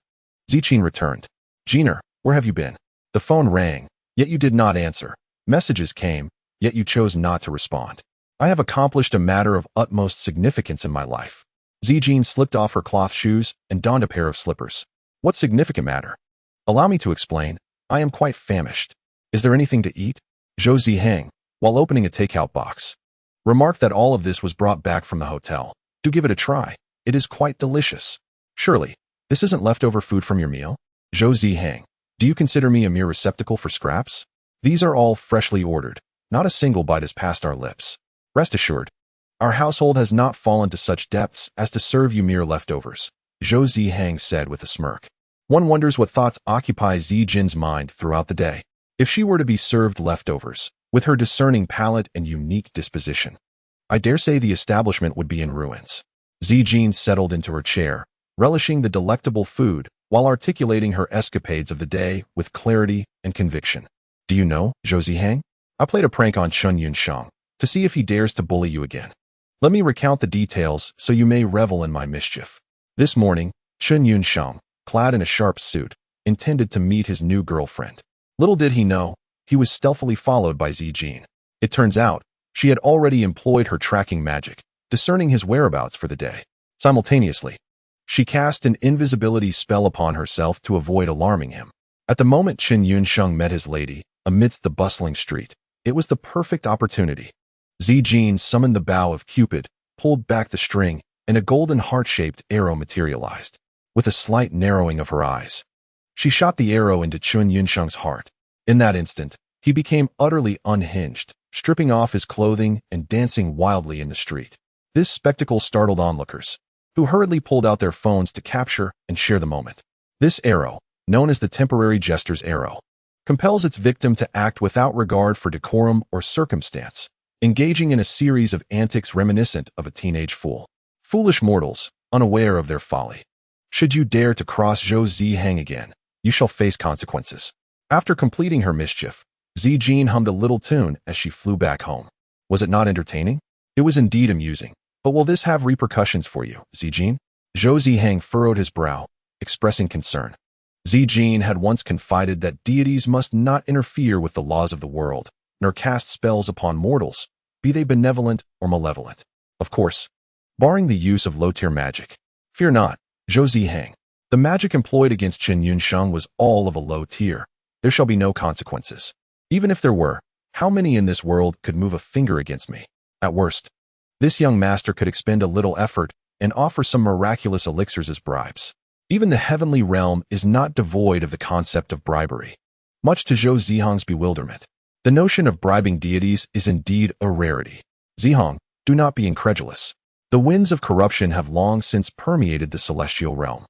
Ziqin returned. "Jiner, where have you been?" The phone rang, yet you did not answer. Messages came, yet you chose not to respond. "I have accomplished a matter of utmost significance in my life." Ziqin slipped off her cloth shoes and donned a pair of slippers. "What significant matter?" "Allow me to explain. I am quite famished. Is there anything to eat?" Zhou Zihang, while opening a takeout box, remarked that all of this was brought back from the hotel. "Do give it a try. It is quite delicious." "Surely, this isn't leftover food from your meal?" Zhou Zihang, "Do you consider me a mere receptacle for scraps? These are all freshly ordered. Not a single bite has passed our lips. Rest assured, our household has not fallen to such depths as to serve you mere leftovers," Zhou Zihang said with a smirk. One wonders what thoughts occupy Zijin's mind throughout the day. If she were to be served leftovers, with her discerning palate and unique disposition, I dare say the establishment would be in ruins. Zijin settled into her chair, relishing the delectable food while articulating her escapades of the day with clarity and conviction. "Do you know, Zhou Zihang? I played a prank on Chun Yunshang to see if he dares to bully you again. Let me recount the details so you may revel in my mischief." This morning, Chun Yunshang, clad in a sharp suit, intended to meet his new girlfriend. Little did he know, he was stealthily followed by Zijin. It turns out, she had already employed her tracking magic, discerning his whereabouts for the day. Simultaneously, she cast an invisibility spell upon herself to avoid alarming him. At the moment Chen Yunsheng met his lady, amidst the bustling street, it was the perfect opportunity. Zijin summoned the bow of Cupid, pulled back the string, and a golden heart-shaped arrow materialized. With a slight narrowing of her eyes, she shot the arrow into Chun Yunsheng's heart. In that instant, he became utterly unhinged, stripping off his clothing and dancing wildly in the street. This spectacle startled onlookers, who hurriedly pulled out their phones to capture and share the moment. This arrow, known as the temporary jester's arrow, compels its victim to act without regard for decorum or circumstance, engaging in a series of antics reminiscent of a teenage fool. Foolish mortals, unaware of their folly. Should you dare to cross Zhou Zihang again, you shall face consequences. After completing her mischief, Zijin hummed a little tune as she flew back home. Was it not entertaining? It was indeed amusing. But will this have repercussions for you, Zijin? Zhou Zihang furrowed his brow, expressing concern. Zijin had once confided that deities must not interfere with the laws of the world, nor cast spells upon mortals, be they benevolent or malevolent. Of course, barring the use of low-tier magic. Fear not, Zhou Zihang. The magic employed against Chen Yunsheng was all of a low tier. There shall be no consequences. Even if there were, how many in this world could move a finger against me? At worst, this young master could expend a little effort and offer some miraculous elixirs as bribes. Even the heavenly realm is not devoid of the concept of bribery. Much to Zhou Zihang's bewilderment, the notion of bribing deities is indeed a rarity. Zihang, do not be incredulous. The winds of corruption have long since permeated the celestial realm.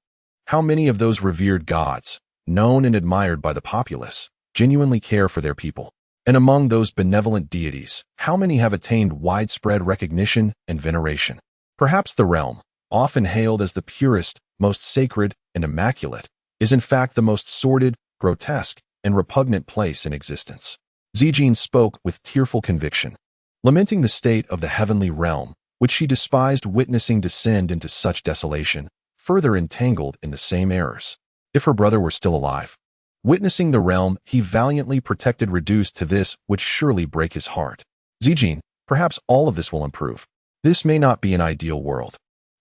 How many of those revered gods, known and admired by the populace, genuinely care for their people? And among those benevolent deities, how many have attained widespread recognition and veneration? Perhaps the realm, often hailed as the purest, most sacred, and immaculate, is in fact the most sordid, grotesque, and repugnant place in existence. Zijing spoke with tearful conviction, lamenting the state of the heavenly realm, which she despised witnessing descend into such desolation, further entangled in the same errors. If her brother were still alive, witnessing the realm he valiantly protected reduced to this would surely break his heart. Zijing, perhaps all of this will improve. This may not be an ideal world,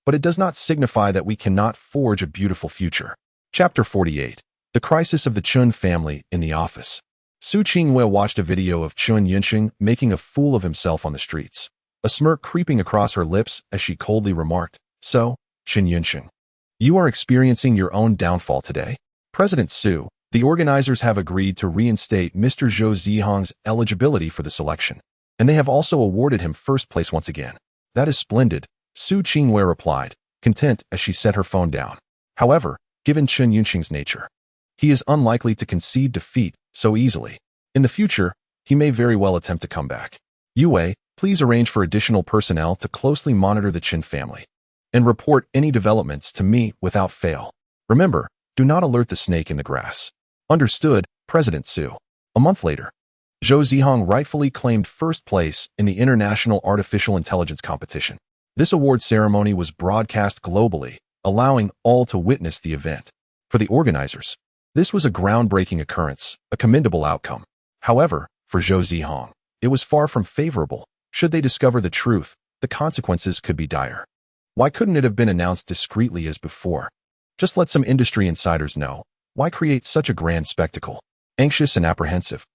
but it does not signify that we cannot forge a beautiful future. Chapter 48. The Crisis of the Chun Family in the Office. Su Qingwei watched a video of Chun Yunxing making a fool of himself on the streets, a smirk creeping across her lips as she coldly remarked, "So, Chun Yunxing, you are experiencing your own downfall today?" President Su, the organizers have agreed to reinstate Mr. Zhou Zihang's eligibility for the selection, and they have also awarded him first place once again. "That is splendid," Su Qingwei replied, content as she set her phone down. However, given Chun Yunxing's nature, he is unlikely to concede defeat so easily. In the future, he may very well attempt to come back. Yue, please arrange for additional personnel to closely monitor the Qin family and report any developments to me without fail. Remember, do not alert the snake in the grass. Understood, President Su. A month later, Zhou Zihang rightfully claimed first place in the International Artificial Intelligence Competition. This award ceremony was broadcast globally, allowing all to witness the event. For the organizers, this was a groundbreaking occurrence, a commendable outcome. However, for Zhou Zihang, it was far from favorable. Should they discover the truth, the consequences could be dire. Why couldn't it have been announced discreetly as before? Just let some industry insiders know. Why create such a grand spectacle? Anxious and apprehensive,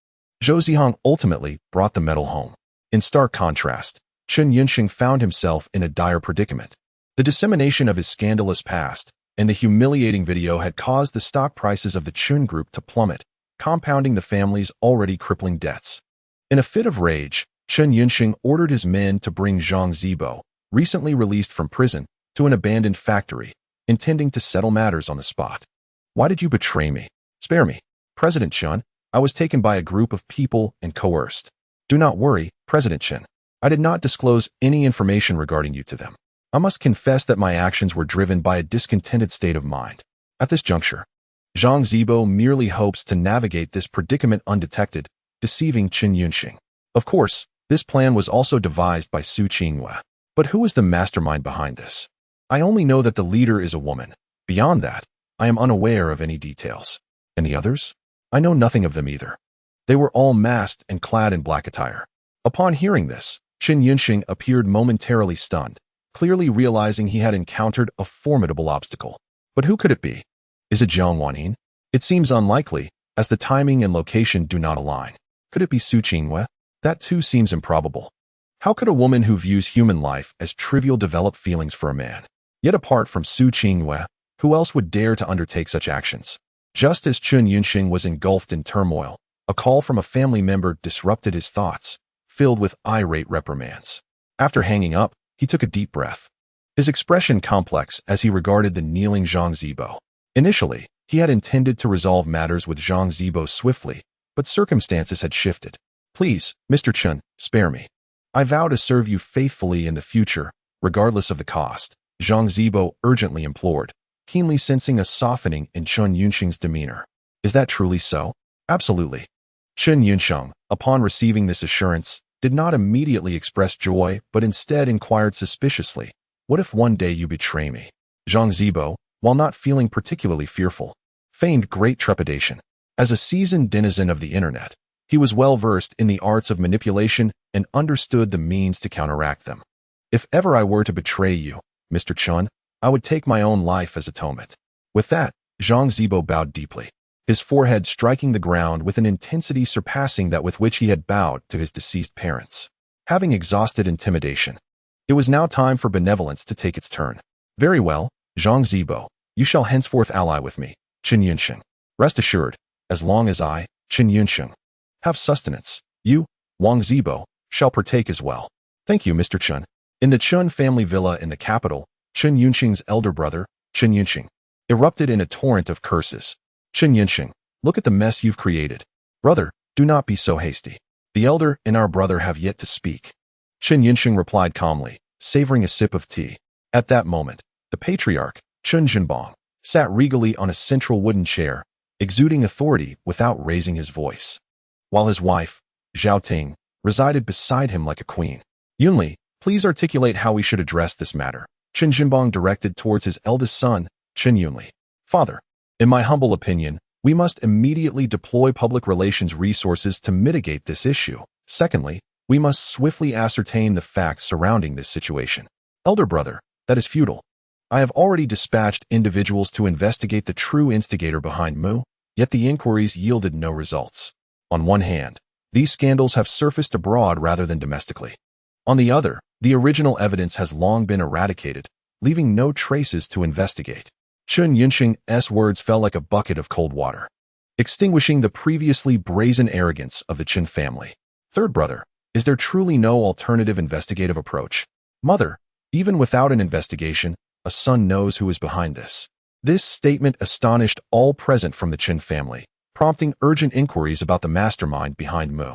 Zhou Zihang ultimately brought the medal home. In stark contrast, Chun Yunxing found himself in a dire predicament. The dissemination of his scandalous past and the humiliating video had caused the stock prices of the Chun Group to plummet, compounding the family's already crippling debts. In a fit of rage, Chun Yunxing ordered his men to bring Zhang Zibo, recently released from prison, to an abandoned factory, intending to settle matters on the spot. "Why did you betray me? Spare me, President Chun. I was taken by a group of people and coerced." "Do not worry, President Chen. I did not disclose any information regarding you to them. I must confess that my actions were driven by a discontented state of mind." At this juncture, Zhang Zibo merely hopes to navigate this predicament undetected, deceiving Chun Yunxing. Of course, this plan was also devised by Su Qingwei. But who is the mastermind behind this? I only know that the leader is a woman. Beyond that, I am unaware of any details. And the others? I know nothing of them either. They were all masked and clad in black attire. Upon hearing this, Chun Yunxing appeared momentarily stunned, clearly realizing he had encountered a formidable obstacle. But who could it be? Is it Jiang Wanyin? It seems unlikely, as the timing and location do not align. Could it be Su Qingwei? That too seems improbable. How could a woman who views human life as trivial develop feelings for a man? Yet apart from Su Qingwei, who else would dare to undertake such actions? Just as Chun Yunxing was engulfed in turmoil, a call from a family member disrupted his thoughts, filled with irate reprimands. After hanging up, he took a deep breath, his expression complex as he regarded the kneeling Zhang Zibo. Initially, he had intended to resolve matters with Zhang Zibo swiftly, but circumstances had shifted. "Please, Mr. Chun, spare me. I vow to serve you faithfully in the future, regardless of the cost," Zhang Zibo urgently implored, keenly sensing a softening in Chun Yunxing's demeanor. "Is that truly so?" "Absolutely." Chun Yunxing, upon receiving this assurance, did not immediately express joy but instead inquired suspiciously, "What if one day you betray me?" Zhang Zibo, while not feeling particularly fearful, feigned great trepidation. As a seasoned denizen of the internet, he was well versed in the arts of manipulation and understood the means to counteract them. "If ever I were to betray you, Mr. Chun, I would take my own life as atonement." With that, Zhang Zibo bowed deeply, his forehead striking the ground with an intensity surpassing that with which he had bowed to his deceased parents. Having exhausted intimidation, it was now time for benevolence to take its turn. "Very well, Zhang Zibo, you shall henceforth ally with me, Chun Yunxing. Rest assured, as long as I, Chun Yunxing, have sustenance, you, Wang Zibo, shall partake as well." "Thank you, Mr. Chun." In the Chun family villa in the capital, Chun Yunxing's elder brother, Chun Yunxing, erupted in a torrent of curses. Chen Yinsheng, look at the mess you've created. Brother, do not be so hasty. The elder and our brother have yet to speak. Chen Yinsheng replied calmly, savoring a sip of tea. At that moment, the patriarch, Chen Zhenbang, sat regally on a central wooden chair, exuding authority without raising his voice, while his wife, Zhao Ting, resided beside him like a queen. Yunli, please articulate how we should address this matter. Chen Zhenbang directed towards his eldest son, Chen Yunli. Father, in my humble opinion, we must immediately deploy public relations resources to mitigate this issue. Secondly, we must swiftly ascertain the facts surrounding this situation. Elder brother, that is futile. I have already dispatched individuals to investigate the true instigator behind Mu, yet the inquiries yielded no results. On one hand, these scandals have surfaced abroad rather than domestically. On the other, the original evidence has long been eradicated, leaving no traces to investigate. Chen Yinsheng's words fell like a bucket of cold water, extinguishing the previously brazen arrogance of the Chen family. Third brother, is there truly no alternative investigative approach? Mother, even without an investigation, a son knows who is behind this. This statement astonished all present from the Chen family, prompting urgent inquiries about the mastermind behind Mu.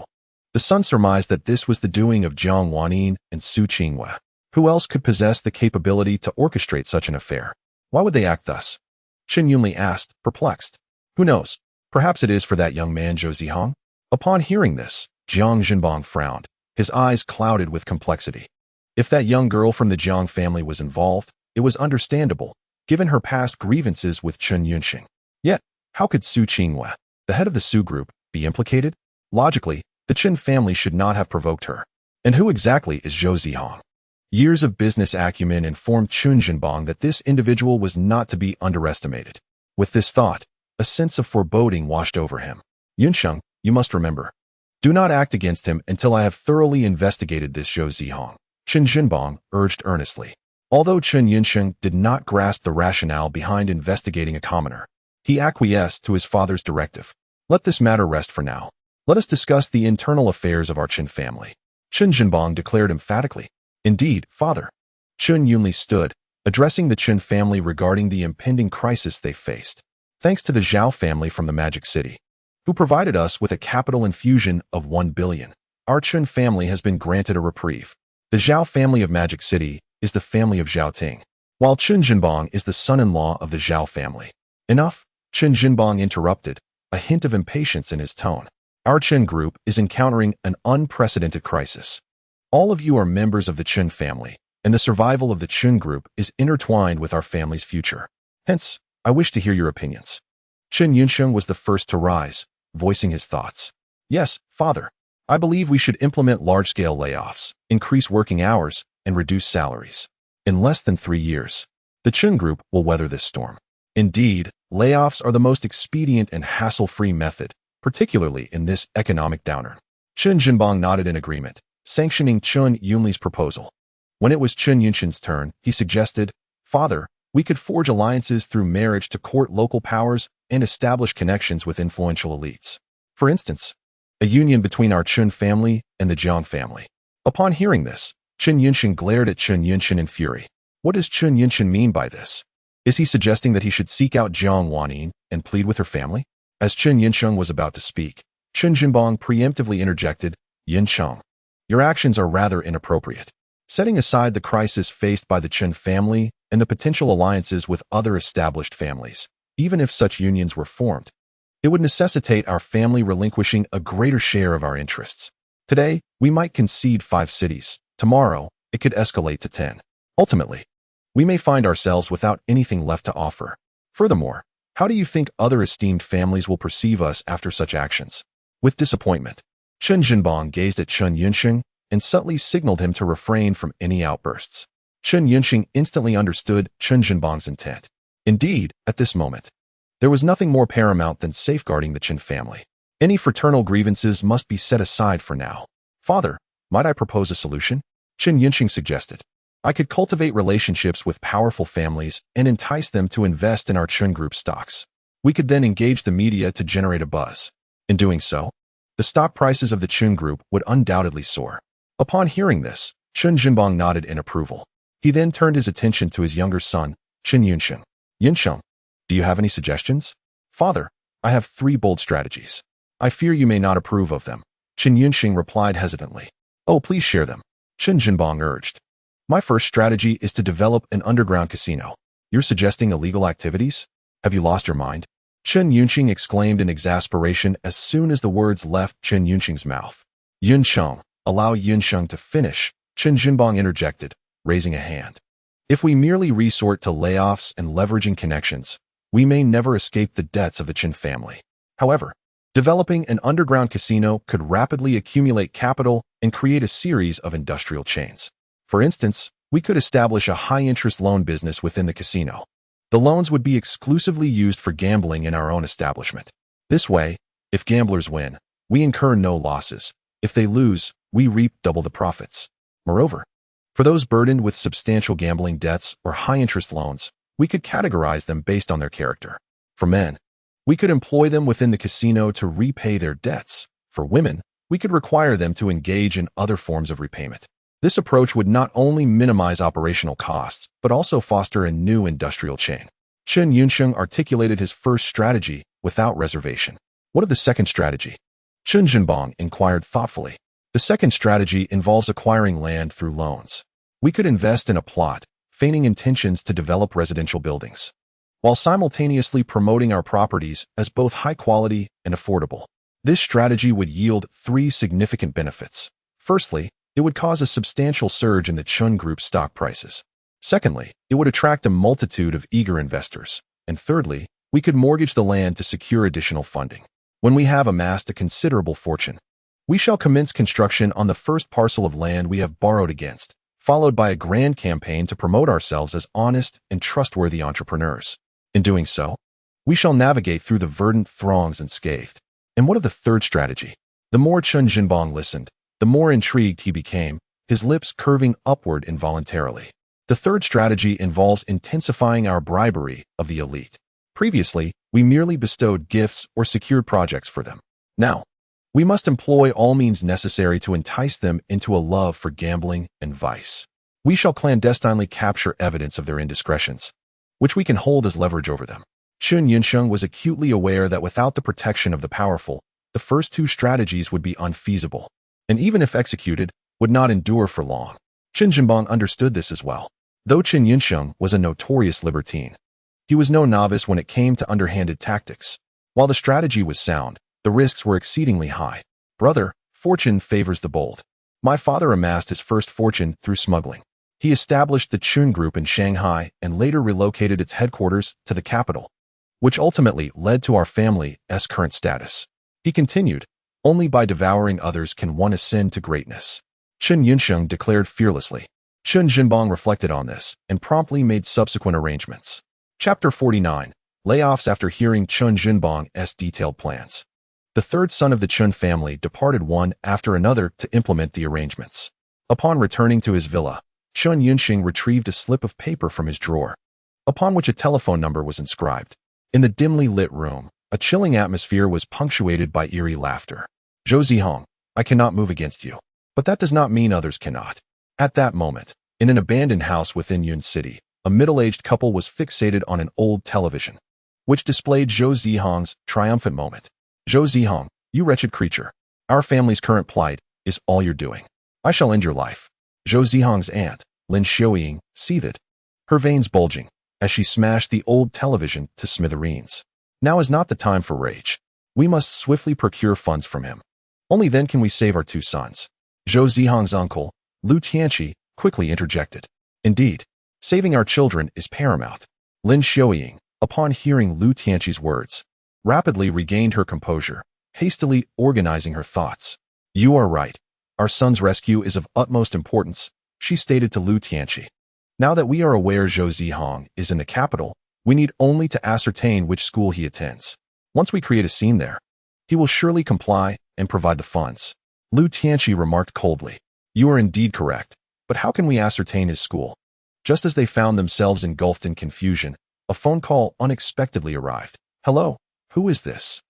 The son surmised that this was the doing of Jiang Wanyin and Su Qinghua. Who else could possess the capability to orchestrate such an affair? Why would they act thus? Chen Yunli asked, perplexed. Who knows? Perhaps it is for that young man Zhou Zihang? Upon hearing this, Jiang Zhenbang frowned, his eyes clouded with complexity. If that young girl from the Jiang family was involved, it was understandable, given her past grievances with Chen Yunsheng. Yet, how could Su Qinghua, the head of the Su group, be implicated? Logically, the Chen family should not have provoked her. And who exactly is Zhou Zihang? Years of business acumen informed Chen Zhenbang that this individual was not to be underestimated. With this thought, a sense of foreboding washed over him. Yunsheng, you must remember. Do not act against him until I have thoroughly investigated this Zhou Zihang, Chen Zhenbang urged earnestly. Although Chen Yinsheng did not grasp the rationale behind investigating a commoner, he acquiesced to his father's directive. Let this matter rest for now. Let us discuss the internal affairs of our Chen family. Chen Zhenbang declared emphatically. Indeed, father. Chen Yunli stood, addressing the Chen family regarding the impending crisis they faced. Thanks to the Zhao family from the Magic City, who provided us with a capital infusion of 1 billion, our Chen family has been granted a reprieve. The Zhao family of Magic City is the family of Zhao Ting, while Chen Zhenbang is the son-in-law of the Zhao family. Enough, Chen Zhenbang interrupted, a hint of impatience in his tone. Our Chen group is encountering an unprecedented crisis. All of you are members of the Chen family, and the survival of the Chen group is intertwined with our family's future. Hence, I wish to hear your opinions. Chen Yunsheng was the first to rise, voicing his thoughts. Yes, father. I believe we should implement large-scale layoffs, increase working hours, and reduce salaries. In less than 3 years, the Chen group will weather this storm. Indeed, layoffs are the most expedient and hassle-free method, particularly in this economic downturn. Chen Zhenbang nodded in agreement, sanctioning Chen Yunli's proposal. When it was Chen Yunsheng's turn, he suggested, Father, we could forge alliances through marriage to court local powers and establish connections with influential elites. For instance, a union between our Chen family and the Jiang family. Upon hearing this, Chen Yunsheng glared at Chen Yunsheng in fury. What does Chen Yunsheng mean by this? Is he suggesting that he should seek out Jiang Wanyin and plead with her family? As Chen Yunsheng was about to speak, Chen Zhenbang preemptively interjected, Yunsheng, your actions are rather inappropriate. Setting aside the crisis faced by the Chen family and the potential alliances with other established families, even if such unions were formed, it would necessitate our family relinquishing a greater share of our interests. Today, we might concede 5 cities. Tomorrow, it could escalate to 10. Ultimately, we may find ourselves without anything left to offer. Furthermore, how do you think other esteemed families will perceive us after such actions? With disappointment, Chen Zhenbang gazed at Chen Yunsheng and subtly signaled him to refrain from any outbursts. Chen Yunsheng instantly understood Chen Zhenbang's intent. Indeed, at this moment, there was nothing more paramount than safeguarding the Chen family. Any fraternal grievances must be set aside for now. Father, might I propose a solution? Chen Yunsheng suggested. I could cultivate relationships with powerful families and entice them to invest in our Chen group stocks. We could then engage the media to generate a buzz. In doing so, the stock prices of the Chen group would undoubtedly soar. Upon hearing this, Chen Zhenbang nodded in approval. He then turned his attention to his younger son, Chen Yunsheng. Yunsheng, Do you have any suggestions? Father, I have 3 bold strategies. I fear you may not approve of them. Chen Yunxing replied hesitantly. Oh, please share them. Chen Jinbang urged. My first strategy is to develop an underground casino. You're suggesting illegal activities? Have you lost your mind? Chen Yunxing exclaimed in exasperation as soon as the words left Chen Yunxing's mouth. Yunsheng, allow Yunsheng to finish, Chen Jinbang interjected, raising a hand. If we merely resort to layoffs and leveraging connections, we may never escape the debts of the Chen family. However, developing an underground casino could rapidly accumulate capital and create a series of industrial chains. For instance, we could establish a high-interest loan business within the casino. The loans would be exclusively used for gambling in our own establishment. This way, if gamblers win, we incur no losses. If they lose, we reap double the profits. Moreover, for those burdened with substantial gambling debts or high-interest loans, we could categorize them based on their character. For men, we could employ them within the casino to repay their debts. For women, we could require them to engage in other forms of repayment. This approach would not only minimize operational costs, but also foster a new industrial chain. Chen Yunsheng articulated his first strategy without reservation. What of the second strategy? Chen Jinbang inquired thoughtfully. The second strategy involves acquiring land through loans. We could invest in a plot, feigning intentions to develop residential buildings, while simultaneously promoting our properties as both high quality and affordable. This strategy would yield 3 significant benefits. Firstly, it would cause a substantial surge in the Chun Group's stock prices. Secondly, it would attract a multitude of eager investors. And thirdly, we could mortgage the land to secure additional funding. When we have amassed a considerable fortune, we shall commence construction on the first parcel of land we have borrowed against, followed by a grand campaign to promote ourselves as honest and trustworthy entrepreneurs. In doing so, we shall navigate through the verdant throngs unscathed. And what of the third strategy? The more Chen Jinbang listened, the more intrigued he became, his lips curving upward involuntarily. The third strategy involves intensifying our bribery of the elite. Previously, we merely bestowed gifts or secured projects for them. Now, we must employ all means necessary to entice them into a love for gambling and vice. We shall clandestinely capture evidence of their indiscretions, which we can hold as leverage over them. Chen Yunsheng was acutely aware that without the protection of the powerful, the first 2 strategies would be unfeasible, and even if executed, would not endure for long. Chen Jinbang understood this as well. Though Chen Yunsheng was a notorious libertine, he was no novice when it came to underhanded tactics. While the strategy was sound, the risks were exceedingly high. Brother, fortune favors the bold. My father amassed his first fortune through smuggling. He established the Chun Group in Shanghai and later relocated its headquarters to the capital, which ultimately led to our family's current status. He continued, only by devouring others can one ascend to greatness. Chen Yunsheng declared fearlessly. Chen Jinbang reflected on this and promptly made subsequent arrangements. Chapter 49. Layoffs after hearing Chen Jinbang's detailed plans. The third son of the Chen family departed one after another to implement the arrangements. Upon returning to his villa, Chen Yunxing retrieved a slip of paper from his drawer, upon which a telephone number was inscribed. In the dimly lit room, a chilling atmosphere was punctuated by eerie laughter. Zhou Zihang, I cannot move against you, but that does not mean others cannot. At that moment, in an abandoned house within Yun City, a middle-aged couple was fixated on an old television, which displayed Zhou Zihang's triumphant moment. Zhou Zihang, you wretched creature, our family's current plight is all you're doing. I shall end your life. Zhou Zihang's aunt, Lin Xiuying, seethed, her veins bulging, as she smashed the old television to smithereens. Now is not the time for rage. We must swiftly procure funds from him. Only then can we save our 2 sons. Zhou Zihang's uncle, Lu Tianqi, quickly interjected. Indeed, saving our children is paramount. Lin Xiuying, upon hearing Lu Tianqi's words, rapidly regained her composure, hastily organizing her thoughts. You are right. Our son's rescue is of utmost importance, she stated to Lu Tianqi. Now that we are aware Zhou Zihang is in the capital, we need only to ascertain which school he attends. Once we create a scene there, he will surely comply and provide the funds. Lu Tianqi remarked coldly. You are indeed correct, but how can we ascertain his school? Just as they found themselves engulfed in confusion, a phone call unexpectedly arrived. Hello, who is this?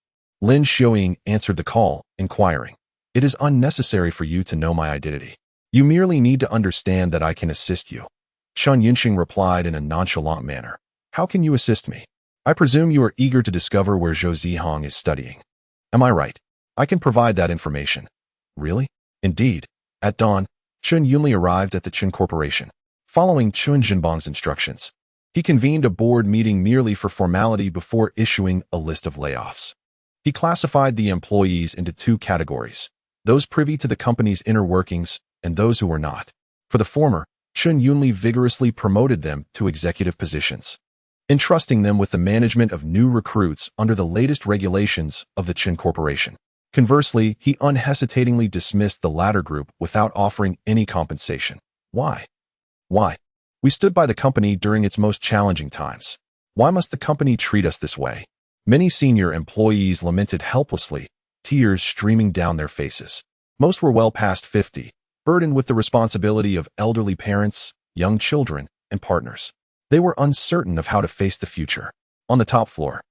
Lin Xiuying answered the call, inquiring. It is unnecessary for you to know my identity. You merely need to understand that I can assist you. Chen Yunxing replied in a nonchalant manner. How can you assist me? I presume you are eager to discover where Zhou Zihang is studying. Am I right? I can provide that information. Really? Indeed. At dawn, Chun Yunli arrived at the Chun Corporation. Following Chun Jinbang's instructions, he convened a board meeting merely for formality before issuing a list of layoffs. He classified the employees into two categories, those privy to the company's inner workings and those who were not. For the former, Chun Yunli vigorously promoted them to executive positions, entrusting them with the management of new recruits under the latest regulations of the Chun Corporation. Conversely, he unhesitatingly dismissed the latter group without offering any compensation. Why? Why? We stood by the company during its most challenging times. Why must the company treat us this way? Many senior employees lamented helplessly, tears streaming down their faces. Most were well past 50, burdened with the responsibility of elderly parents, young children, and partners. They were uncertain of how to face the future. On the top floor,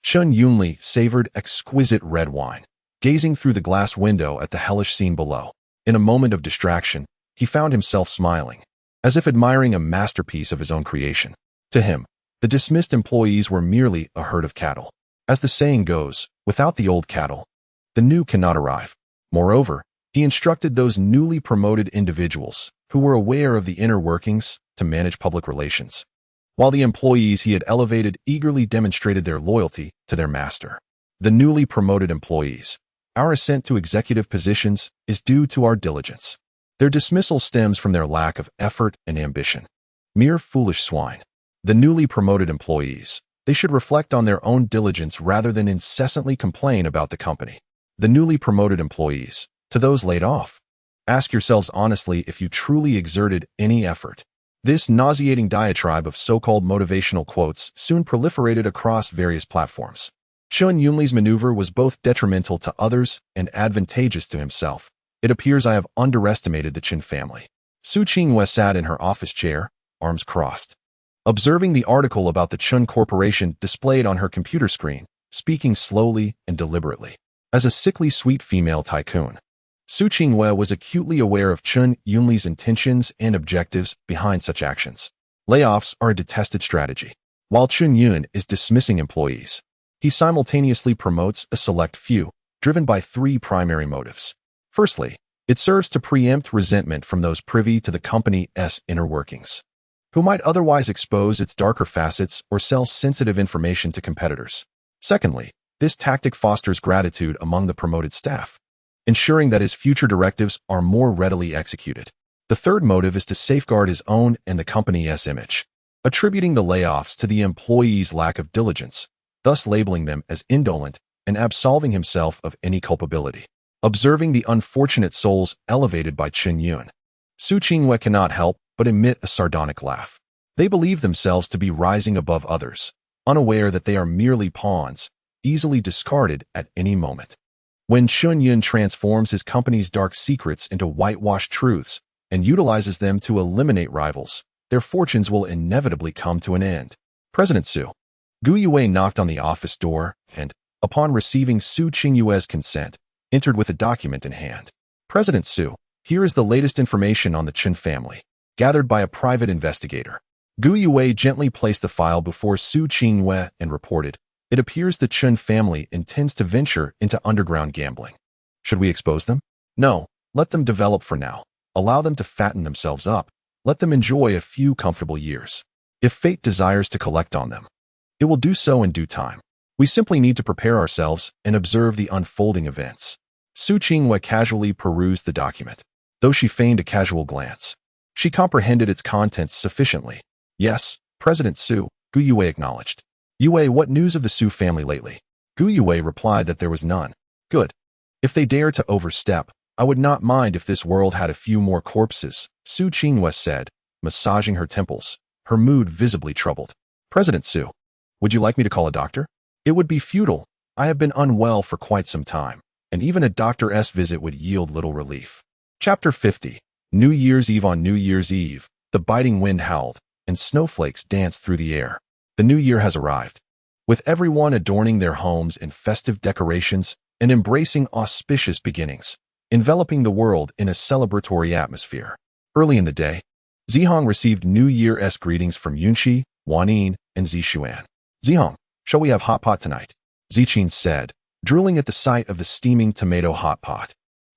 Chun Yunli savored exquisite red wine, gazing through the glass window at the hellish scene below. In a moment of distraction, he found himself smiling, as if admiring a masterpiece of his own creation. To him, the dismissed employees were merely a herd of cattle. As the saying goes, without the old cattle, the new cannot arrive. Moreover, he instructed those newly promoted individuals, who were aware of the inner workings, to manage public relations, while the employees he had elevated eagerly demonstrated their loyalty to their master. The newly promoted employees, our ascent to executive positions is due to our diligence. Their dismissal stems from their lack of effort and ambition. Mere foolish swine. The newly promoted employees, they should reflect on their own diligence rather than incessantly complain about the company. The newly promoted employees, to those laid off, ask yourselves honestly if you truly exerted any effort. This nauseating diatribe of so-called motivational quotes soon proliferated across various platforms. Chun Yunli's maneuver was both detrimental to others and advantageous to himself. It appears I have underestimated the Chun family. Su Qinghua sat in her office chair, arms crossed, observing the article about the Chun Corporation displayed on her computer screen, speaking slowly and deliberately. As a sickly sweet female tycoon, Su Qinghua was acutely aware of Chun Yunli's intentions and objectives behind such actions. Layoffs are a detested strategy. While Chun Yun is dismissing employees, he simultaneously promotes a select few, driven by three primary motives. Firstly, it serves to preempt resentment from those privy to the company's inner workings, who might otherwise expose its darker facets or sell sensitive information to competitors. Secondly, this tactic fosters gratitude among the promoted staff, ensuring that his future directives are more readily executed. The third motive is to safeguard his own and the company's image, attributing the layoffs to the employees' lack of diligence, thus labeling them as indolent and absolving himself of any culpability. Observing the unfortunate souls elevated by Chun Yun, Su Qinghua cannot help but emit a sardonic laugh. They believe themselves to be rising above others, unaware that they are merely pawns, easily discarded at any moment. When Chun Yun transforms his company's dark secrets into whitewashed truths and utilizes them to eliminate rivals, their fortunes will inevitably come to an end. President Su Gu Yue knocked on the office door and, upon receiving Su Qinghua's consent, entered with a document in hand. President Su, here is the latest information on the Chun family, gathered by a private investigator. Gu Yue gently placed the file before Su Qinghua and reported, it appears the Chun family intends to venture into underground gambling. Should we expose them? No, let them develop for now. Allow them to fatten themselves up. Let them enjoy a few comfortable years. If fate desires to collect on them, it will do so in due time. We simply need to prepare ourselves and observe the unfolding events. Su Qinghua casually perused the document. Though she feigned a casual glance, she comprehended its contents sufficiently. Yes, President Su, Gu Yue acknowledged. Yue, what news of the Su family lately? Gu Yue replied that there was none. Good. If they dare to overstep, I would not mind if this world had a few more corpses, Su Qinghua said, massaging her temples, her mood visibly troubled. President Su, would you like me to call a doctor? It would be futile. I have been unwell for quite some time, and even a doctor's visit would yield little relief. Chapter 50. New Year's Eve. On New Year's Eve, the biting wind howled, and snowflakes danced through the air. The new year has arrived, with everyone adorning their homes in festive decorations and embracing auspicious beginnings, enveloping the world in a celebratory atmosphere. Early in the day, Zihang received New Year's greetings from Yunqi, Wanin, and Zishuan. Zihang, Shall we have hot pot tonight? Ziqing said, drooling at the sight of the steaming tomato hot pot.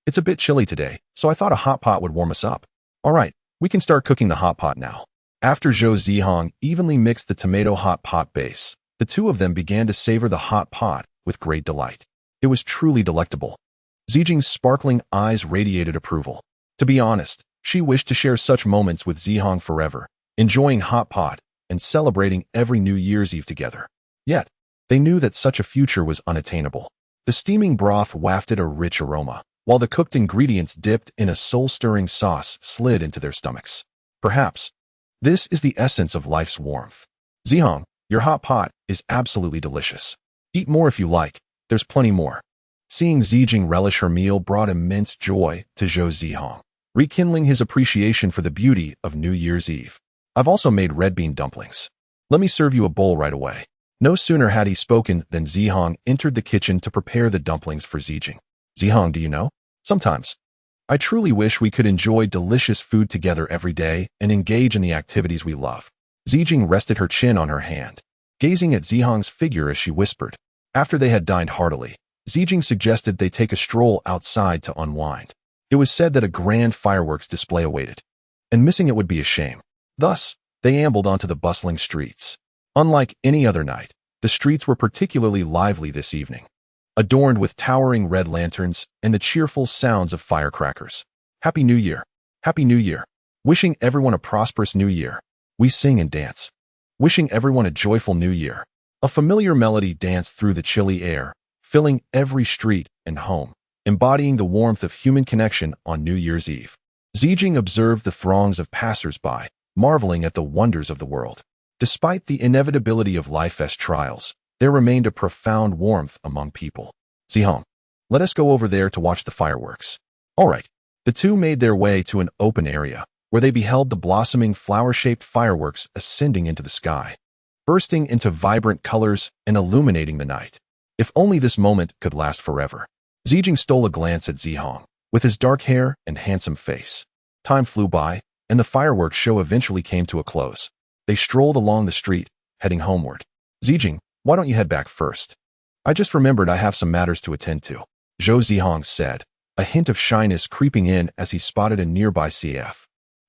It's a bit chilly today, so I thought a hot pot would warm us up. All right, we can start cooking the hot pot now. After Zhou Zihang evenly mixed the tomato hot pot base, the two of them began to savor the hot pot with great delight. It was truly delectable. Zijing's sparkling eyes radiated approval. To be honest, she wished to share such moments with Zihang forever, enjoying hot pot and celebrating every New Year's Eve together. Yet, they knew that such a future was unattainable. The steaming broth wafted a rich aroma, while the cooked ingredients dipped in a soul-stirring sauce slid into their stomachs. Perhaps, this is the essence of life's warmth. Zihang, your hot pot is absolutely delicious. Eat more if you like, there's plenty more. Seeing Zijing relish her meal brought immense joy to Zhou Zihang, rekindling his appreciation for the beauty of New Year's Eve. I've also made red bean dumplings. Let me serve you a bowl right away. No sooner had he spoken than Zihang entered the kitchen to prepare the dumplings for Zijing. Zihang, do you know? Sometimes, I truly wish we could enjoy delicious food together every day and engage in the activities we love. Zijing rested her chin on her hand, gazing at Zihang's figure as she whispered. After they had dined heartily, Zijing suggested they take a stroll outside to unwind. It was said that a grand fireworks display awaited, and missing it would be a shame. Thus, they ambled onto the bustling streets. Unlike any other night, the streets were particularly lively this evening, adorned with towering red lanterns and the cheerful sounds of firecrackers. Happy New Year! Happy New Year! Wishing everyone a prosperous New Year. We sing and dance. Wishing everyone a joyful New Year. A familiar melody danced through the chilly air, filling every street and home, embodying the warmth of human connection on New Year's Eve. Zijing observed the throngs of passers-by, marveling at the wonders of the world. Despite the inevitability of life's trials, there remained a profound warmth among people. Zihang, let us go over there to watch the fireworks. All right. The two made their way to an open area, where they beheld the blossoming flower-shaped fireworks ascending into the sky, bursting into vibrant colors and illuminating the night. If only this moment could last forever. Zijing stole a glance at Zihang, with his dark hair and handsome face. Time flew by, and the fireworks show eventually came to a close. They strolled along the street, heading homeward. Zijing, why don't you head back first? I just remembered I have some matters to attend to, Zhou Zihang said, a hint of shyness creeping in as he spotted a nearby CAF.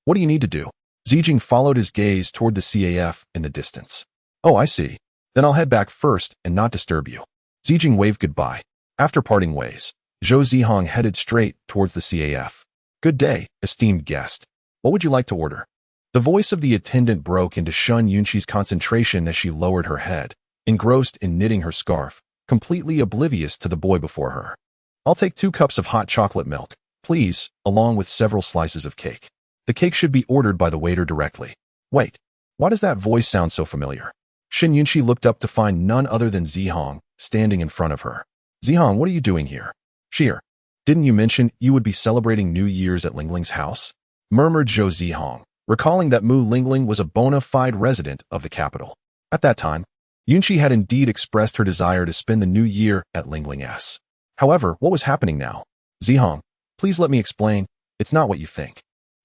What do you need to do? Zijing followed his gaze toward the CAF in the distance. Oh, I see. Then I'll head back first and not disturb you. Zijing waved goodbye. After parting ways, Zhou Zihang headed straight towards the CAF. Good day, esteemed guest. What would you like to order? The voice of the attendant broke into Shun Yunqi's concentration as she lowered her head, engrossed in knitting her scarf, completely oblivious to the boy before her. I'll take 2 cups of hot chocolate milk, please, along with several slices of cake. The cake should be ordered by the waiter directly. Wait, why does that voice sound so familiar? Shin Yunqi looked up to find none other than Zihang standing in front of her. Zihang, what are you doing here? Sheer, didn't you mention you would be celebrating New Year's at Lingling's house? Murmured Zhou Zihang, recalling that Mu Lingling was a bona fide resident of the capital. At that time, Yunqi had indeed expressed her desire to spend the new year at Lingling's. However, what was happening now? Zihang, please let me explain. It's not what you think.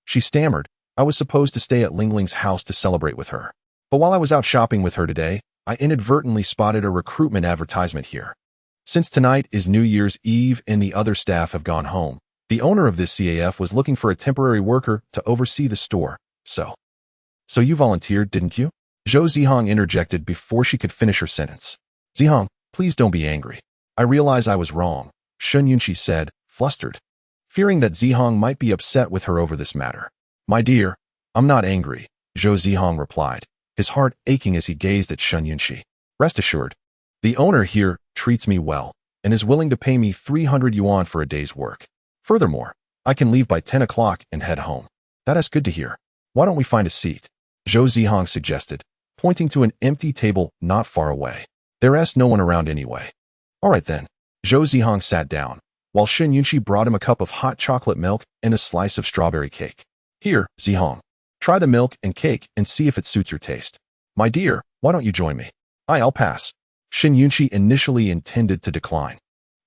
She stammered. I was supposed to stay at Lingling's house to celebrate with her. But while I was out shopping with her today, I inadvertently spotted a recruitment advertisement here. Since tonight is New Year's Eve and the other staff have gone home, the owner of this CAF was looking for a temporary worker to oversee the store. So you volunteered, didn't you? Zhou Zihang interjected before she could finish her sentence. Zihang, please don't be angry. I realize I was wrong, Shun Yunqi said, flustered, fearing that Zihang might be upset with her over this matter. My dear, I'm not angry, Zhou Zihang replied, his heart aching as he gazed at Shun Yunqi. Rest assured, the owner here treats me well and is willing to pay me 300 yuan for a day's work. Furthermore, I can leave by 10 o'clock and head home. That is good to hear. Why don't we find a seat? Zhou Zihang suggested, pointing to an empty table not far away. There's no one around anyway. All right then. Zhou Zihang sat down, while Shin Yunqi brought him a cup of hot chocolate milk and a slice of strawberry cake. Here, Zihang, try the milk and cake and see if it suits your taste. My dear, why don't you join me? I'll pass. Shin Yunqi initially intended to decline,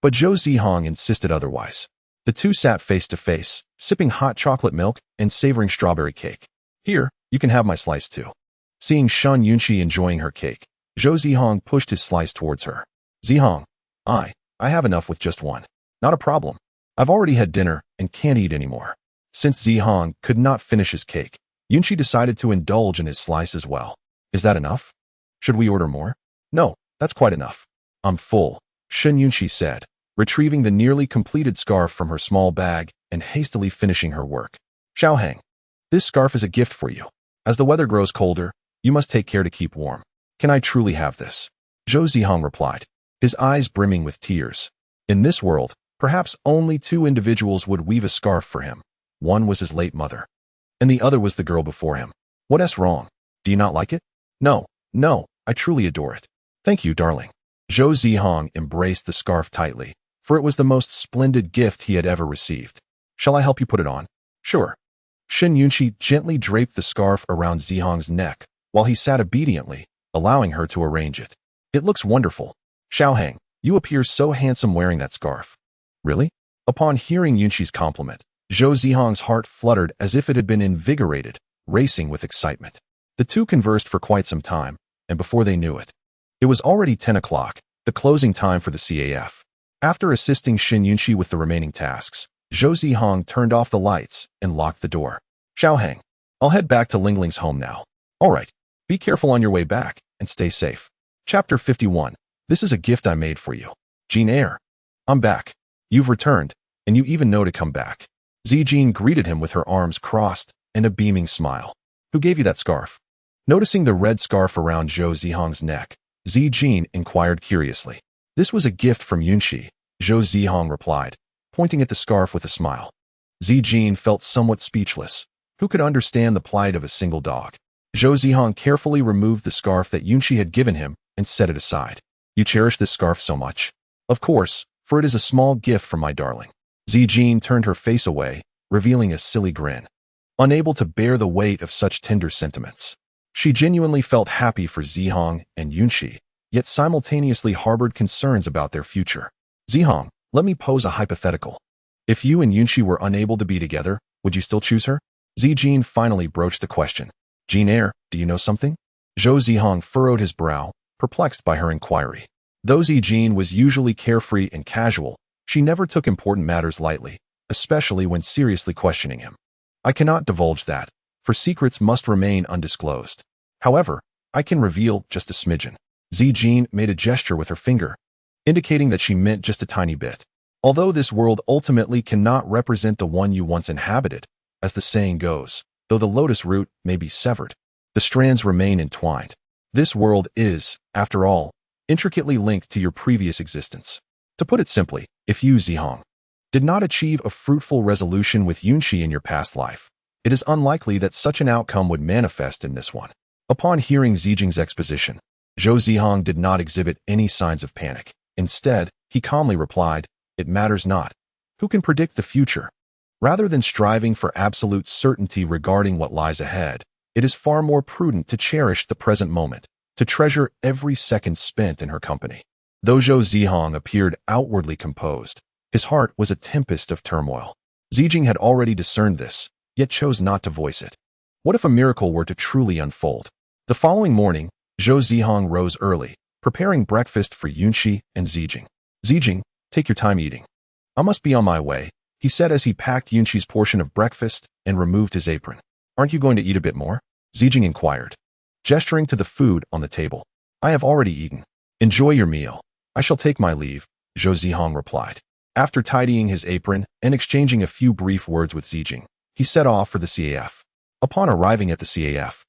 but Zhou Zihang insisted otherwise. The two sat face to face, sipping hot chocolate milk and savoring strawberry cake. Here, you can have my slice too. Seeing Shun Yunqi enjoying her cake, Zhou Zihang pushed his slice towards her. Zihang, I have enough with just one. Not a problem. I've already had dinner and can't eat anymore. Since Zihang could not finish his cake, Yunqi decided to indulge in his slice as well. Is that enough? Should we order more? No, that's quite enough. I'm full, Shen Yunqi said, retrieving the nearly completed scarf from her small bag and hastily finishing her work. Xiaohang, this scarf is a gift for you. As the weather grows colder, you must take care to keep warm. Can I truly have this? Zhou Zihang replied, his eyes brimming with tears. In this world, perhaps only two individuals would weave a scarf for him. One was his late mother, and the other was the girl before him. What's wrong? Do you not like it? No, I truly adore it. Thank you, darling. Zhou Zihang embraced the scarf tightly, for it was the most splendid gift he had ever received. Shall I help you put it on? Sure. Shen Yunqi gently draped the scarf around Zihang's neck, while he sat obediently, allowing her to arrange it. It looks wonderful. Xiaohang, you appear so handsome wearing that scarf. Really? Upon hearing Yunqi's compliment, Zhou Zihang's heart fluttered as if it had been invigorated, racing with excitement. The two conversed for quite some time, and before they knew it, it was already 10 o'clock, the closing time for the CAF. After assisting Shen Yunqi with the remaining tasks, Zhou Zihang turned off the lights and locked the door. Xiaohang, I'll head back to Lingling's home now. All right, be careful on your way back and stay safe. Chapter 51. This is a gift I made for you. Jean Eyre. I'm back. You've returned, and you even know to come back. Zijing greeted him with her arms crossed and a beaming smile. Who gave you that scarf? Noticing the red scarf around Zhou Zihang's neck, Zijing inquired curiously. This was a gift from Yunqi, Zhou Zihang replied, pointing at the scarf with a smile. Zijing felt somewhat speechless. Who could understand the plight of a single dog? Zhou Zihang carefully removed the scarf that Yunqi had given him and set it aside. You cherish this scarf so much? Of course, for it is a small gift from my darling. Zijing turned her face away, revealing a silly grin. Unable to bear the weight of such tender sentiments, she genuinely felt happy for Zihang and Yunqi, yet simultaneously harbored concerns about their future. Zihang, let me pose a hypothetical. If you and Yunqi were unable to be together, would you still choose her? Zijing finally broached the question. Jean Eyre, do you know something? Zhou Zihang furrowed his brow, perplexed by her inquiry. Though Zijing was usually carefree and casual, she never took important matters lightly, especially when seriously questioning him. I cannot divulge that, for secrets must remain undisclosed. However, I can reveal just a smidgen. Zijing made a gesture with her finger, indicating that she meant just a tiny bit. Although this world ultimately cannot represent the one you once inhabited, as the saying goes, though the lotus root may be severed, the strands remain entwined. This world is, after all, intricately linked to your previous existence. To put it simply, if you, Zihang, did not achieve a fruitful resolution with Yunqi in your past life, it is unlikely that such an outcome would manifest in this one. Upon hearing Zijing's exposition, Zhou Zihang did not exhibit any signs of panic. Instead, he calmly replied, "It matters not. Who can predict the future?" Rather than striving for absolute certainty regarding what lies ahead, it is far more prudent to cherish the present moment, to treasure every second spent in her company. Though Zhou Zihang appeared outwardly composed, his heart was a tempest of turmoil. Zijing had already discerned this, yet chose not to voice it. What if a miracle were to truly unfold? The following morning, Zhou Zihang rose early, preparing breakfast for Yunqi and Zijing. Zijing, take your time eating. I must be on my way, he said as he packed Yunqi's portion of breakfast and removed his apron. Aren't you going to eat a bit more? Zijing inquired, gesturing to the food on the table. I have already eaten. Enjoy your meal. I shall take my leave, Zhou Zihang replied. After tidying his apron and exchanging a few brief words with Zijing, he set off for the CAF. Upon arriving at the CAF,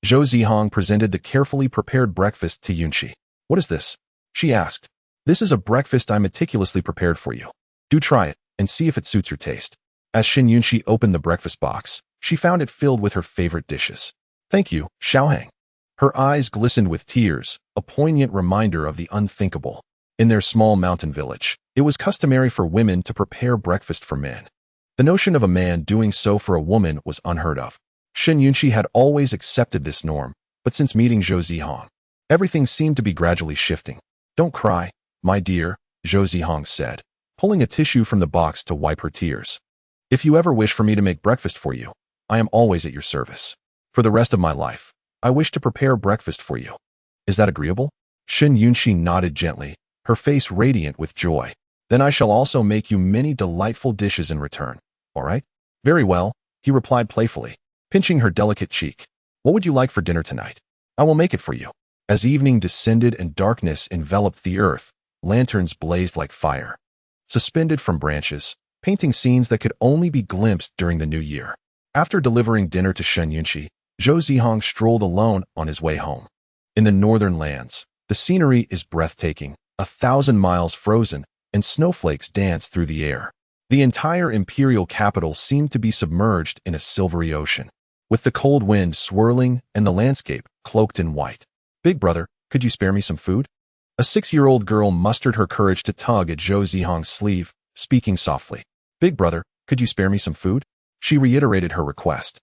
Zhou Zihang presented the carefully prepared breakfast to Yunqi. What is this? She asked. This is a breakfast I meticulously prepared for you. Do try it and see if it suits your taste. As Shen Yunqi opened the breakfast box, she found it filled with her favorite dishes. Thank you, Xiaohang. Her eyes glistened with tears, a poignant reminder of the unthinkable. In their small mountain village, it was customary for women to prepare breakfast for men. The notion of a man doing so for a woman was unheard of. Shen Yunqi had always accepted this norm, but since meeting Zhou Zihang, everything seemed to be gradually shifting. Don't cry, my dear, Zhou Zihang said, pulling a tissue from the box to wipe her tears. If you ever wish for me to make breakfast for you, I am always at your service. For the rest of my life, I wish to prepare breakfast for you. Is that agreeable? Shen Yunxi nodded gently, her face radiant with joy. Then I shall also make you many delightful dishes in return. All right? Very well, he replied playfully, pinching her delicate cheek. What would you like for dinner tonight? I will make it for you. As evening descended and darkness enveloped the earth, lanterns blazed like fire, suspended from branches, painting scenes that could only be glimpsed during the new year. After delivering dinner to Shen Yunxi, Zhou Zihang strolled alone on his way home. In the northern lands, the scenery is breathtaking, 1,000 miles frozen, and snowflakes dance through the air. The entire imperial capital seemed to be submerged in a silvery ocean, with the cold wind swirling and the landscape cloaked in white. Big brother, could you spare me some food? A 6-year-old girl mustered her courage to tug at Zhou Zihang's sleeve, speaking softly. Big brother, could you spare me some food? She reiterated her request,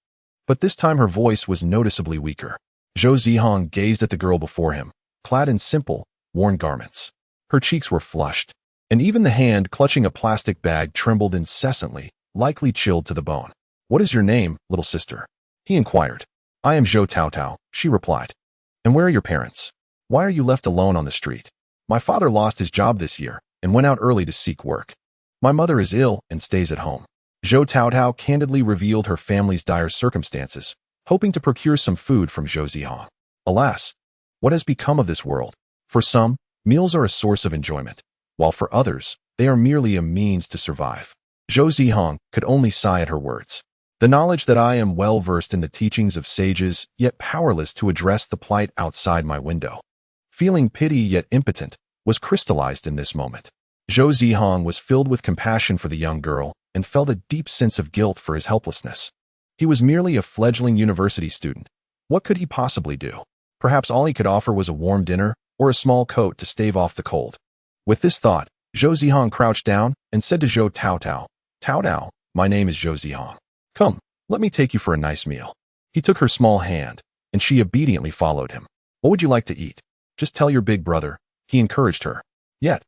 but this time her voice was noticeably weaker. Zhou Zihang gazed at the girl before him, clad in simple, worn garments. Her cheeks were flushed, and even the hand clutching a plastic bag trembled incessantly, likely chilled to the bone. What is your name, little sister? He inquired. I am Zhou Taotao, she replied. And where are your parents? Why are you left alone on the street? My father lost his job this year and went out early to seek work. My mother is ill and stays at home. Zhou Taotao candidly revealed her family's dire circumstances, hoping to procure some food from Zhou Zihang. Alas, what has become of this world? For some, meals are a source of enjoyment, while for others, they are merely a means to survive. Zhou Zihang could only sigh at her words. The knowledge that I am well versed in the teachings of sages, yet powerless to address the plight outside my window, feeling pity yet impotent, was crystallized in this moment. Zhou Zihang was filled with compassion for the young girl and felt a deep sense of guilt for his helplessness. He was merely a fledgling university student. What could he possibly do? Perhaps all he could offer was a warm dinner or a small coat to stave off the cold. With this thought, Zhou Zihang crouched down and said to Zhou Taotao, Taotao, my name is Zhou Zihang. Come, let me take you for a nice meal. He took her small hand, and she obediently followed him. What would you like to eat? Just tell your big brother, he encouraged her. Yet,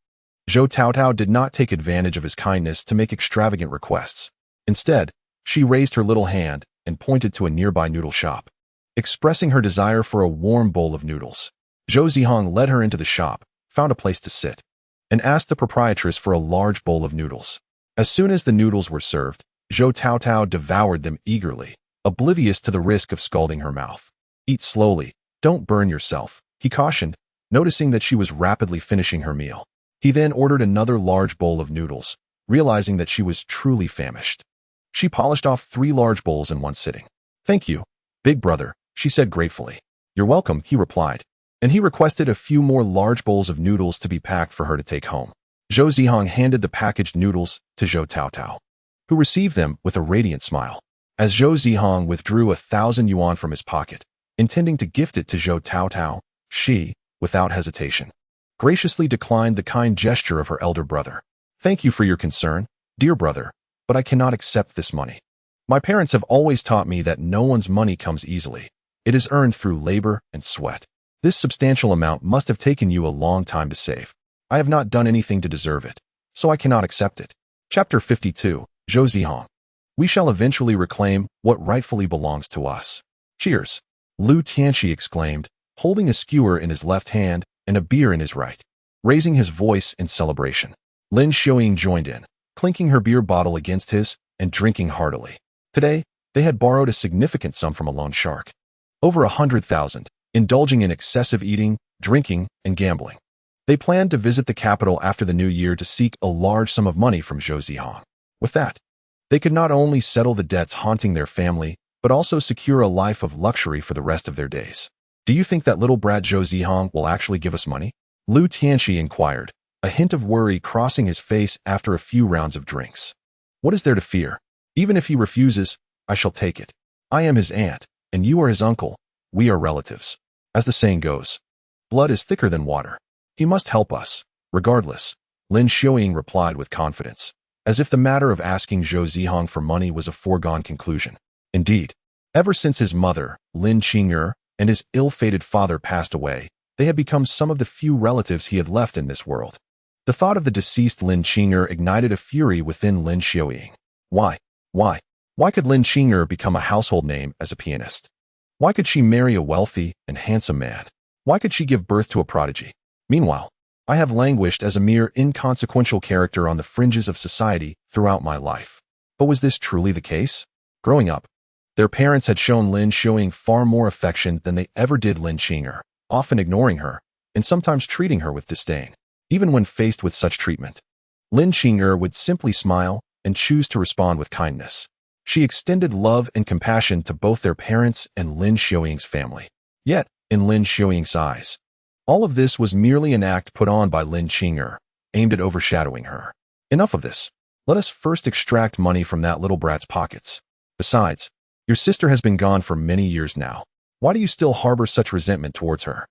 Zhou Taotao did not take advantage of his kindness to make extravagant requests. Instead, she raised her little hand and pointed to a nearby noodle shop, expressing her desire for a warm bowl of noodles. Zhou Zihang led her into the shop, found a place to sit, and asked the proprietress for a large bowl of noodles. As soon as the noodles were served, Zhou Taotao devoured them eagerly, oblivious to the risk of scalding her mouth. Eat slowly, don't burn yourself, he cautioned, noticing that she was rapidly finishing her meal. He then ordered another large bowl of noodles, realizing that she was truly famished. She polished off 3 large bowls in one sitting. Thank you, big brother, she said gratefully. You're welcome, he replied, and he requested a few more large bowls of noodles to be packed for her to take home. Zhou Zihang handed the packaged noodles to Zhou Taotao, who received them with a radiant smile. As Zhou Zihang withdrew 1,000 yuan from his pocket, intending to gift it to Zhou Taotao, she, without hesitation, graciously declined the kind gesture of her elder brother. Thank you for your concern, dear brother, but I cannot accept this money. My parents have always taught me that no one's money comes easily. It is earned through labor and sweat. This substantial amount must have taken you a long time to save. I have not done anything to deserve it, so I cannot accept it. Chapter 52, Zhou Zihang. We shall eventually reclaim what rightfully belongs to us. Cheers, Lu Tianxi exclaimed, holding a skewer in his left hand and a beer in his right, raising his voice in celebration. Lin Xiaoying joined in, clinking her beer bottle against his and drinking heartily. Today, they had borrowed a significant sum from a loan shark. Over 100,000, indulging in excessive eating, drinking, and gambling. They planned to visit the capital after the new year to seek a large sum of money from Zhou Zihang. With that, they could not only settle the debts haunting their family, but also secure a life of luxury for the rest of their days. Do you think that little brat Zhou Zihang will actually give us money? Lu Tianxi inquired, a hint of worry crossing his face after a few rounds of drinks. What is there to fear? Even if he refuses, I shall take it. I am his aunt, and you are his uncle. We are relatives. As the saying goes, blood is thicker than water. He must help us, regardless, Lin Xiaoying replied with confidence, as if the matter of asking Zhou Zihang for money was a foregone conclusion. Indeed, ever since his mother, Lin Qing'er, and his ill-fated father passed away, they had become some of the few relatives he had left in this world. The thought of the deceased Lin Qing'er ignited a fury within Lin Xiaoying. Why could Lin Qing'er become a household name as a pianist? Why could she marry a wealthy and handsome man? Why could she give birth to a prodigy? Meanwhile, I have languished as a mere inconsequential character on the fringes of society throughout my life. But was this truly the case? Growing up, their parents had shown Lin Xiaoying far more affection than they ever did Lin Qing'er, often ignoring her, and sometimes treating her with disdain. Even when faced with such treatment, Lin Qing'er would simply smile and choose to respond with kindness. She extended love and compassion to both their parents and Lin Xiaoying's family. Yet, in Lin Xiaoying's eyes, all of this was merely an act put on by Lin Qing'er, aimed at overshadowing her. Enough of this. Let us first extract money from that little brat's pockets. Besides, your sister has been gone for many years now. Why do you still harbor such resentment towards her?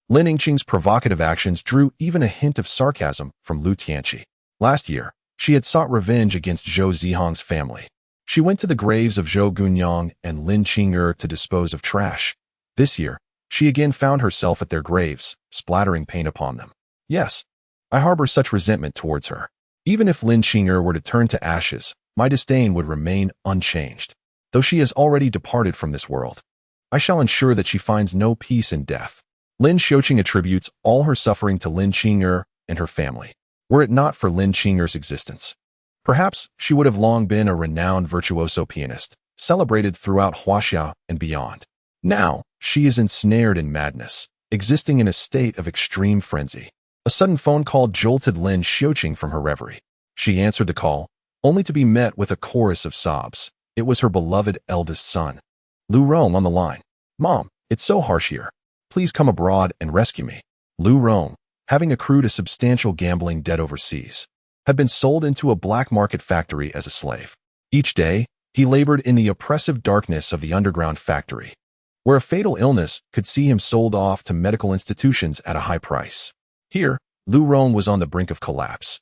Lin Yingqing's provocative actions drew even a hint of sarcasm from Lu Tianqi. Last year, she had sought revenge against Zhou Zihang's family. She went to the graves of Zhou Gunyang and Lin Qing'er to dispose of trash. This year, she again found herself at their graves, splattering paint upon them. Yes, I harbor such resentment towards her. Even if Lin Qing'er were to turn to ashes, my disdain would remain unchanged. Though she has already departed from this world, I shall ensure that she finds no peace in death. Lin Xiaoqing attributes all her suffering to Lin Qing'er and her family. Were it not for Lin Qing'er's existence, perhaps she would have long been a renowned virtuoso pianist, celebrated throughout Huaxia and beyond. Now, she is ensnared in madness, existing in a state of extreme frenzy. A sudden phone call jolted Lin Xiaoqing from her reverie. She answered the call, only to be met with a chorus of sobs. It was her beloved eldest son. Lu Rong on the line. Mom, it's so harsh here. Please come abroad and rescue me. Lu Rong, having accrued a substantial gambling debt overseas, had been sold into a black market factory as a slave. Each day, he labored in the oppressive darkness of the underground factory, where a fatal illness could see him sold off to medical institutions at a high price. Here, Lu Rong was on the brink of collapse,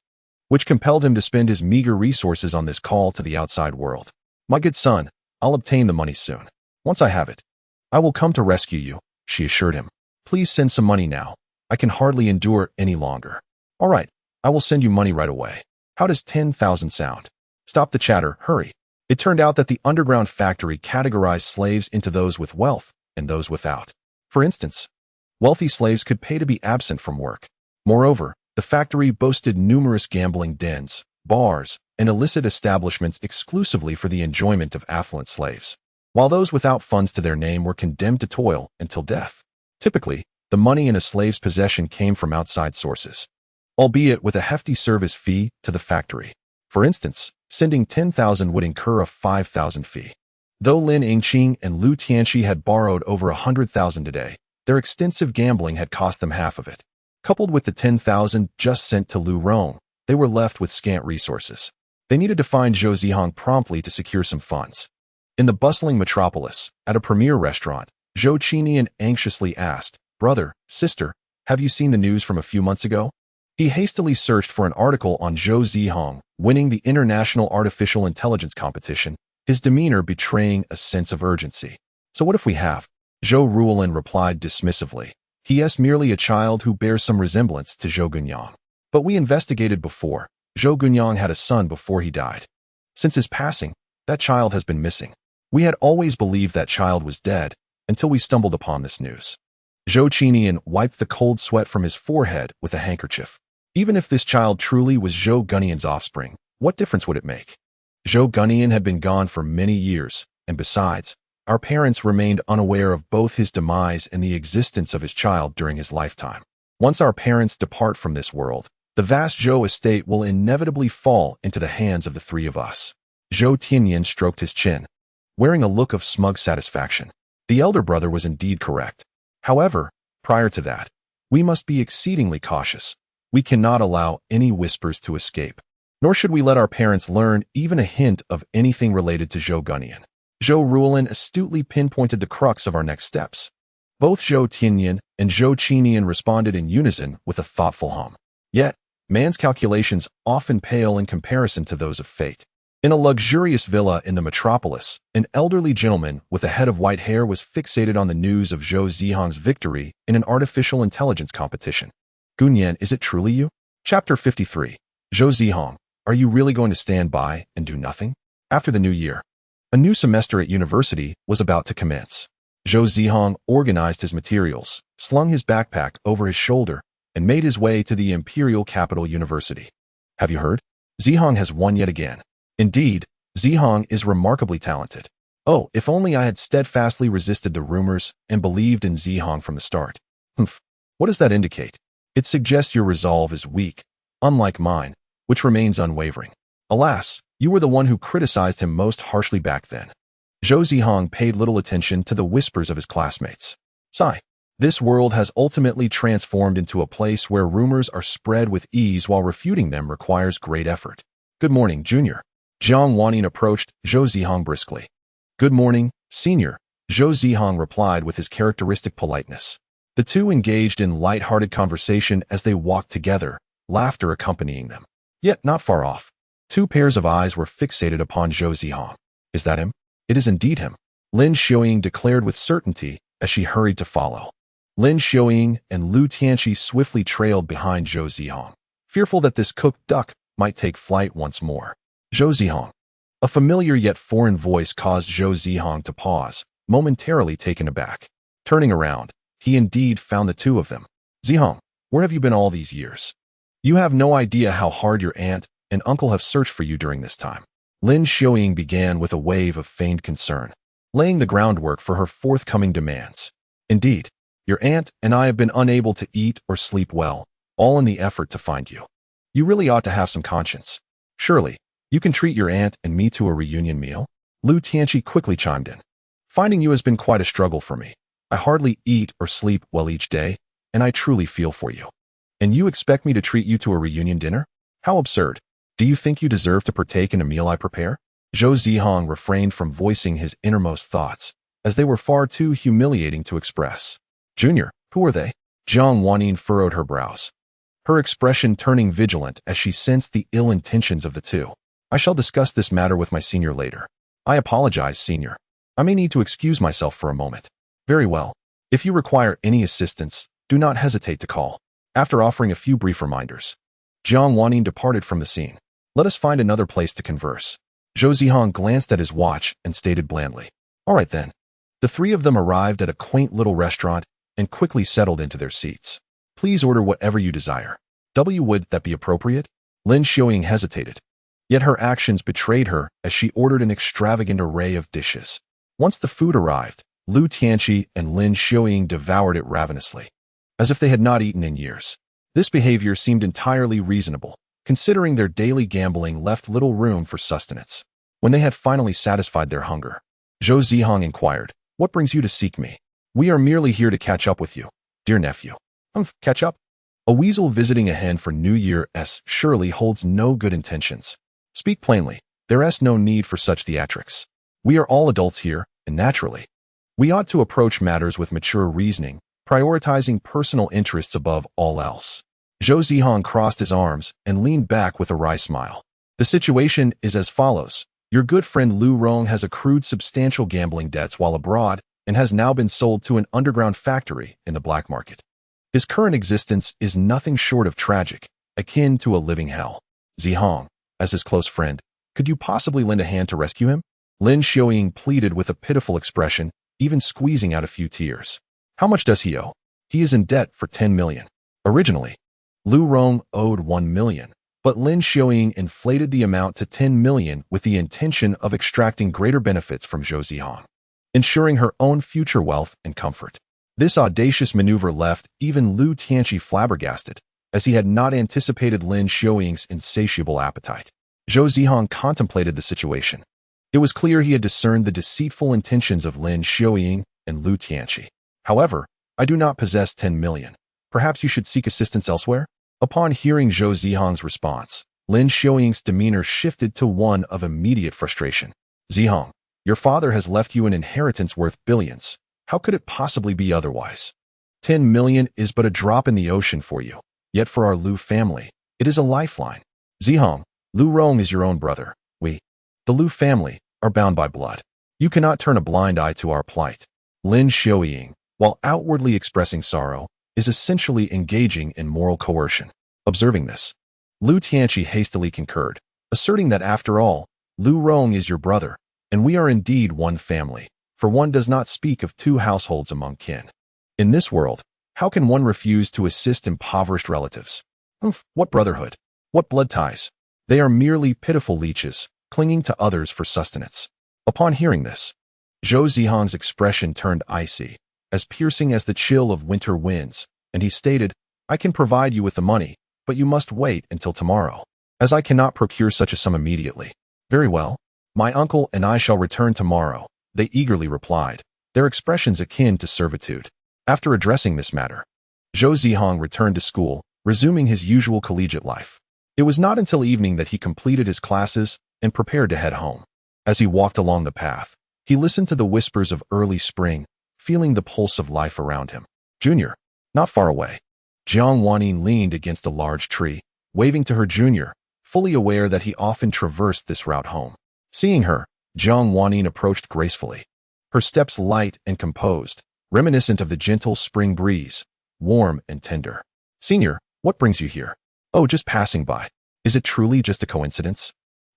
which compelled him to spend his meager resources on this call to the outside world. My good son, I'll obtain the money soon. Once I have it, I will come to rescue you, she assured him. Please send some money now. I can hardly endure any longer. All right, I will send you money right away. How does 10,000 sound? Stop the chatter, hurry. It turned out that the underground factory categorized slaves into those with wealth and those without. For instance, wealthy slaves could pay to be absent from work. Moreover, the factory boasted numerous gambling dens, bars, and illicit establishments exclusively for the enjoyment of affluent slaves, while those without funds to their name were condemned to toil until death. Typically, the money in a slave's possession came from outside sources, albeit with a hefty service fee to the factory. For instance, sending 10,000 would incur a 5,000 fee. Though Lin Yingqing and Lu Tianqi had borrowed over 100,000 a day, their extensive gambling had cost them half of it. Coupled with the 10,000 just sent to Lu Rong, they were left with scant resources. They needed to find Zhou Zihang promptly to secure some funds. In the bustling metropolis, at a premier restaurant, Zhou Qinian anxiously asked, "Brother, sister, have you seen the news from a few months ago?" He hastily searched for an article on Zhou Zihang winning the International Artificial Intelligence competition, his demeanor betraying a sense of urgency. "So what if we have?" Zhou Ruolin replied dismissively. "He is merely a child who bears some resemblance to Zhou Gunyang. But we investigated before. Zhou Gunyang had a son before he died. Since his passing, that child has been missing. We had always believed that child was dead until we stumbled upon this news." Zhou Qinian wiped the cold sweat from his forehead with a handkerchief. Even if this child truly was Zhou Gunyang's offspring, what difference would it make? Zhou Gunyang had been gone for many years, and besides, our parents remained unaware of both his demise and the existence of his child during his lifetime. Once our parents depart from this world, the vast Zhou estate will inevitably fall into the hands of the three of us. Zhou Tianyan stroked his chin, wearing a look of smug satisfaction. The elder brother was indeed correct. However, prior to that, we must be exceedingly cautious. We cannot allow any whispers to escape, nor should we let our parents learn even a hint of anything related to Zhou Gunyang. Zhou Ruolin astutely pinpointed the crux of our next steps. Both Zhou Tianyan and Zhou Qinian responded in unison with a thoughtful hum. Yet, man's calculations often pale in comparison to those of fate. In a luxurious villa in the metropolis, an elderly gentleman with a head of white hair was fixated on the news of Zhou Zihang's victory in an artificial intelligence competition. "Gunyang, is it truly you?" Chapter 53. Zhou Zihang, are you really going to stand by and do nothing? After the new year, a new semester at university was about to commence. Zhou Zihang organized his materials, slung his backpack over his shoulder, and made his way to the Imperial Capital University. Have you heard? Zihang has won yet again. Indeed, Zihang is remarkably talented. Oh, if only I had steadfastly resisted the rumors and believed in Zihang from the start. Humph. What does that indicate? It suggests your resolve is weak, unlike mine, which remains unwavering. Alas, you were the one who criticized him most harshly back then. Zhou Zihang paid little attention to the whispers of his classmates. Sigh. This world has ultimately transformed into a place where rumors are spread with ease while refuting them requires great effort. Good morning, Junior. Jiang Wanning approached Zhou Zihang briskly. Good morning, Senior, Zhou Zihang replied with his characteristic politeness. The two engaged in light-hearted conversation as they walked together, laughter accompanying them. Yet not far off, two pairs of eyes were fixated upon Zhou Zihang. Is that him? It is indeed him, Lin Xiaoying declared with certainty as she hurried to follow. Lin Xiaoying and Lu Tianqi swiftly trailed behind Zhou Zihang, fearful that this cooked duck might take flight once more. Zhou Zihang. A familiar yet foreign voice caused Zhou Zihang to pause, momentarily taken aback. Turning around, he indeed found the two of them. Zihang, where have you been all these years? You have no idea how hard your aunt and uncle have searched for you during this time. Lin Xiaoying began with a wave of feigned concern, laying the groundwork for her forthcoming demands. Indeed, your aunt and I have been unable to eat or sleep well, all in the effort to find you. You really ought to have some conscience. Surely, you can treat your aunt and me to a reunion meal? Lu Tianqi quickly chimed in. Finding you has been quite a struggle for me. I hardly eat or sleep well each day, and I truly feel for you. And you expect me to treat you to a reunion dinner? How absurd. Do you think you deserve to partake in a meal I prepare? Zhou Zihang refrained from voicing his innermost thoughts, as they were far too humiliating to express. Junior, who are they? Jiang Wanning furrowed her brows, her expression turning vigilant as she sensed the ill intentions of the two. I shall discuss this matter with my senior later. I apologize, Senior. I may need to excuse myself for a moment. Very well. If you require any assistance, do not hesitate to call. After offering a few brief reminders, Jiang Wanning departed from the scene. Let us find another place to converse. Zhou Zihang glanced at his watch and stated blandly. All right then. The three of them arrived at a quaint little restaurant and quickly settled into their seats. Please order whatever you desire. Would that be appropriate? Lin Xiaoying hesitated. Yet her actions betrayed her as she ordered an extravagant array of dishes. Once the food arrived, Lu Tianqi and Lin Xiaoying devoured it ravenously, as if they had not eaten in years. This behavior seemed entirely reasonable, considering their daily gambling left little room for sustenance. When they had finally satisfied their hunger, Zhou Zihang inquired, What brings you to seek me? We are merely here to catch up with you, dear nephew. Catch up? A weasel visiting a hen for New Year's surely holds no good intentions. Speak plainly, there is no need for such theatrics. We are all adults here, and naturally, we ought to approach matters with mature reasoning, prioritizing personal interests above all else. Zhou Zihang crossed his arms and leaned back with a wry smile. The situation is as follows. Your good friend Lu Rong has accrued substantial gambling debts while abroad and has now been sold to an underground factory in the black market. His current existence is nothing short of tragic, akin to a living hell. Zihang, as his close friend, could you possibly lend a hand to rescue him? Lin Xiaoying pleaded with a pitiful expression, even squeezing out a few tears. How much does he owe? He is in debt for 10 million. Originally, Lu Rong owed 1 million, but Lin Xiaoying inflated the amount to 10 million with the intention of extracting greater benefits from Zhou Zihang, ensuring her own future wealth and comfort. This audacious maneuver left even Lu Tianqi flabbergasted, as he had not anticipated Lin Xiaoying's insatiable appetite. Zhou Zihang contemplated the situation. It was clear he had discerned the deceitful intentions of Lin Xiaoying and Lu Tianqi. However, I do not possess 10 million. Perhaps you should seek assistance elsewhere? Upon hearing Zhou Zihang's response, Lin Xiaoying's demeanor shifted to one of immediate frustration. Zihang, your father has left you an inheritance worth billions. How could it possibly be otherwise? 10 million is but a drop in the ocean for you. Yet for our Lu family, it is a lifeline. Zihang, Lu Rong is your own brother. We, the Lu family, are bound by blood. You cannot turn a blind eye to our plight. Lin Xiaoying, while outwardly expressing sorrow, is essentially engaging in moral coercion. Observing this, Lu Tianqi hastily concurred, asserting that after all, Lu Rong is your brother, and we are indeed one family. for one does not speak of two households among kin. In this world, how can one refuse to assist impoverished relatives? What brotherhood? What blood ties? They are merely pitiful leeches, clinging to others for sustenance. Upon hearing this, Zhou Zihang's expression turned icy, as piercing as the chill of winter winds, and he stated, "I can provide you with the money, but you must wait until tomorrow, as I cannot procure such a sum immediately." "Very well. My uncle and I shall return tomorrow," they eagerly replied, their expressions akin to servitude. After addressing this matter, Zhou Zihang returned to school, resuming his usual collegiate life. It was not until evening that he completed his classes and prepared to head home. As he walked along the path, he listened to the whispers of early spring, feeling the pulse of life around him. Junior, not far away. Jiang Wanyin leaned against a large tree, waving to her junior, fully aware that he often traversed this route home. Seeing her, Jiang Wanyin approached gracefully, her steps light and composed, reminiscent of the gentle spring breeze, warm and tender. "Senior, what brings you here?" "Oh, just passing by. Is it truly just a coincidence?"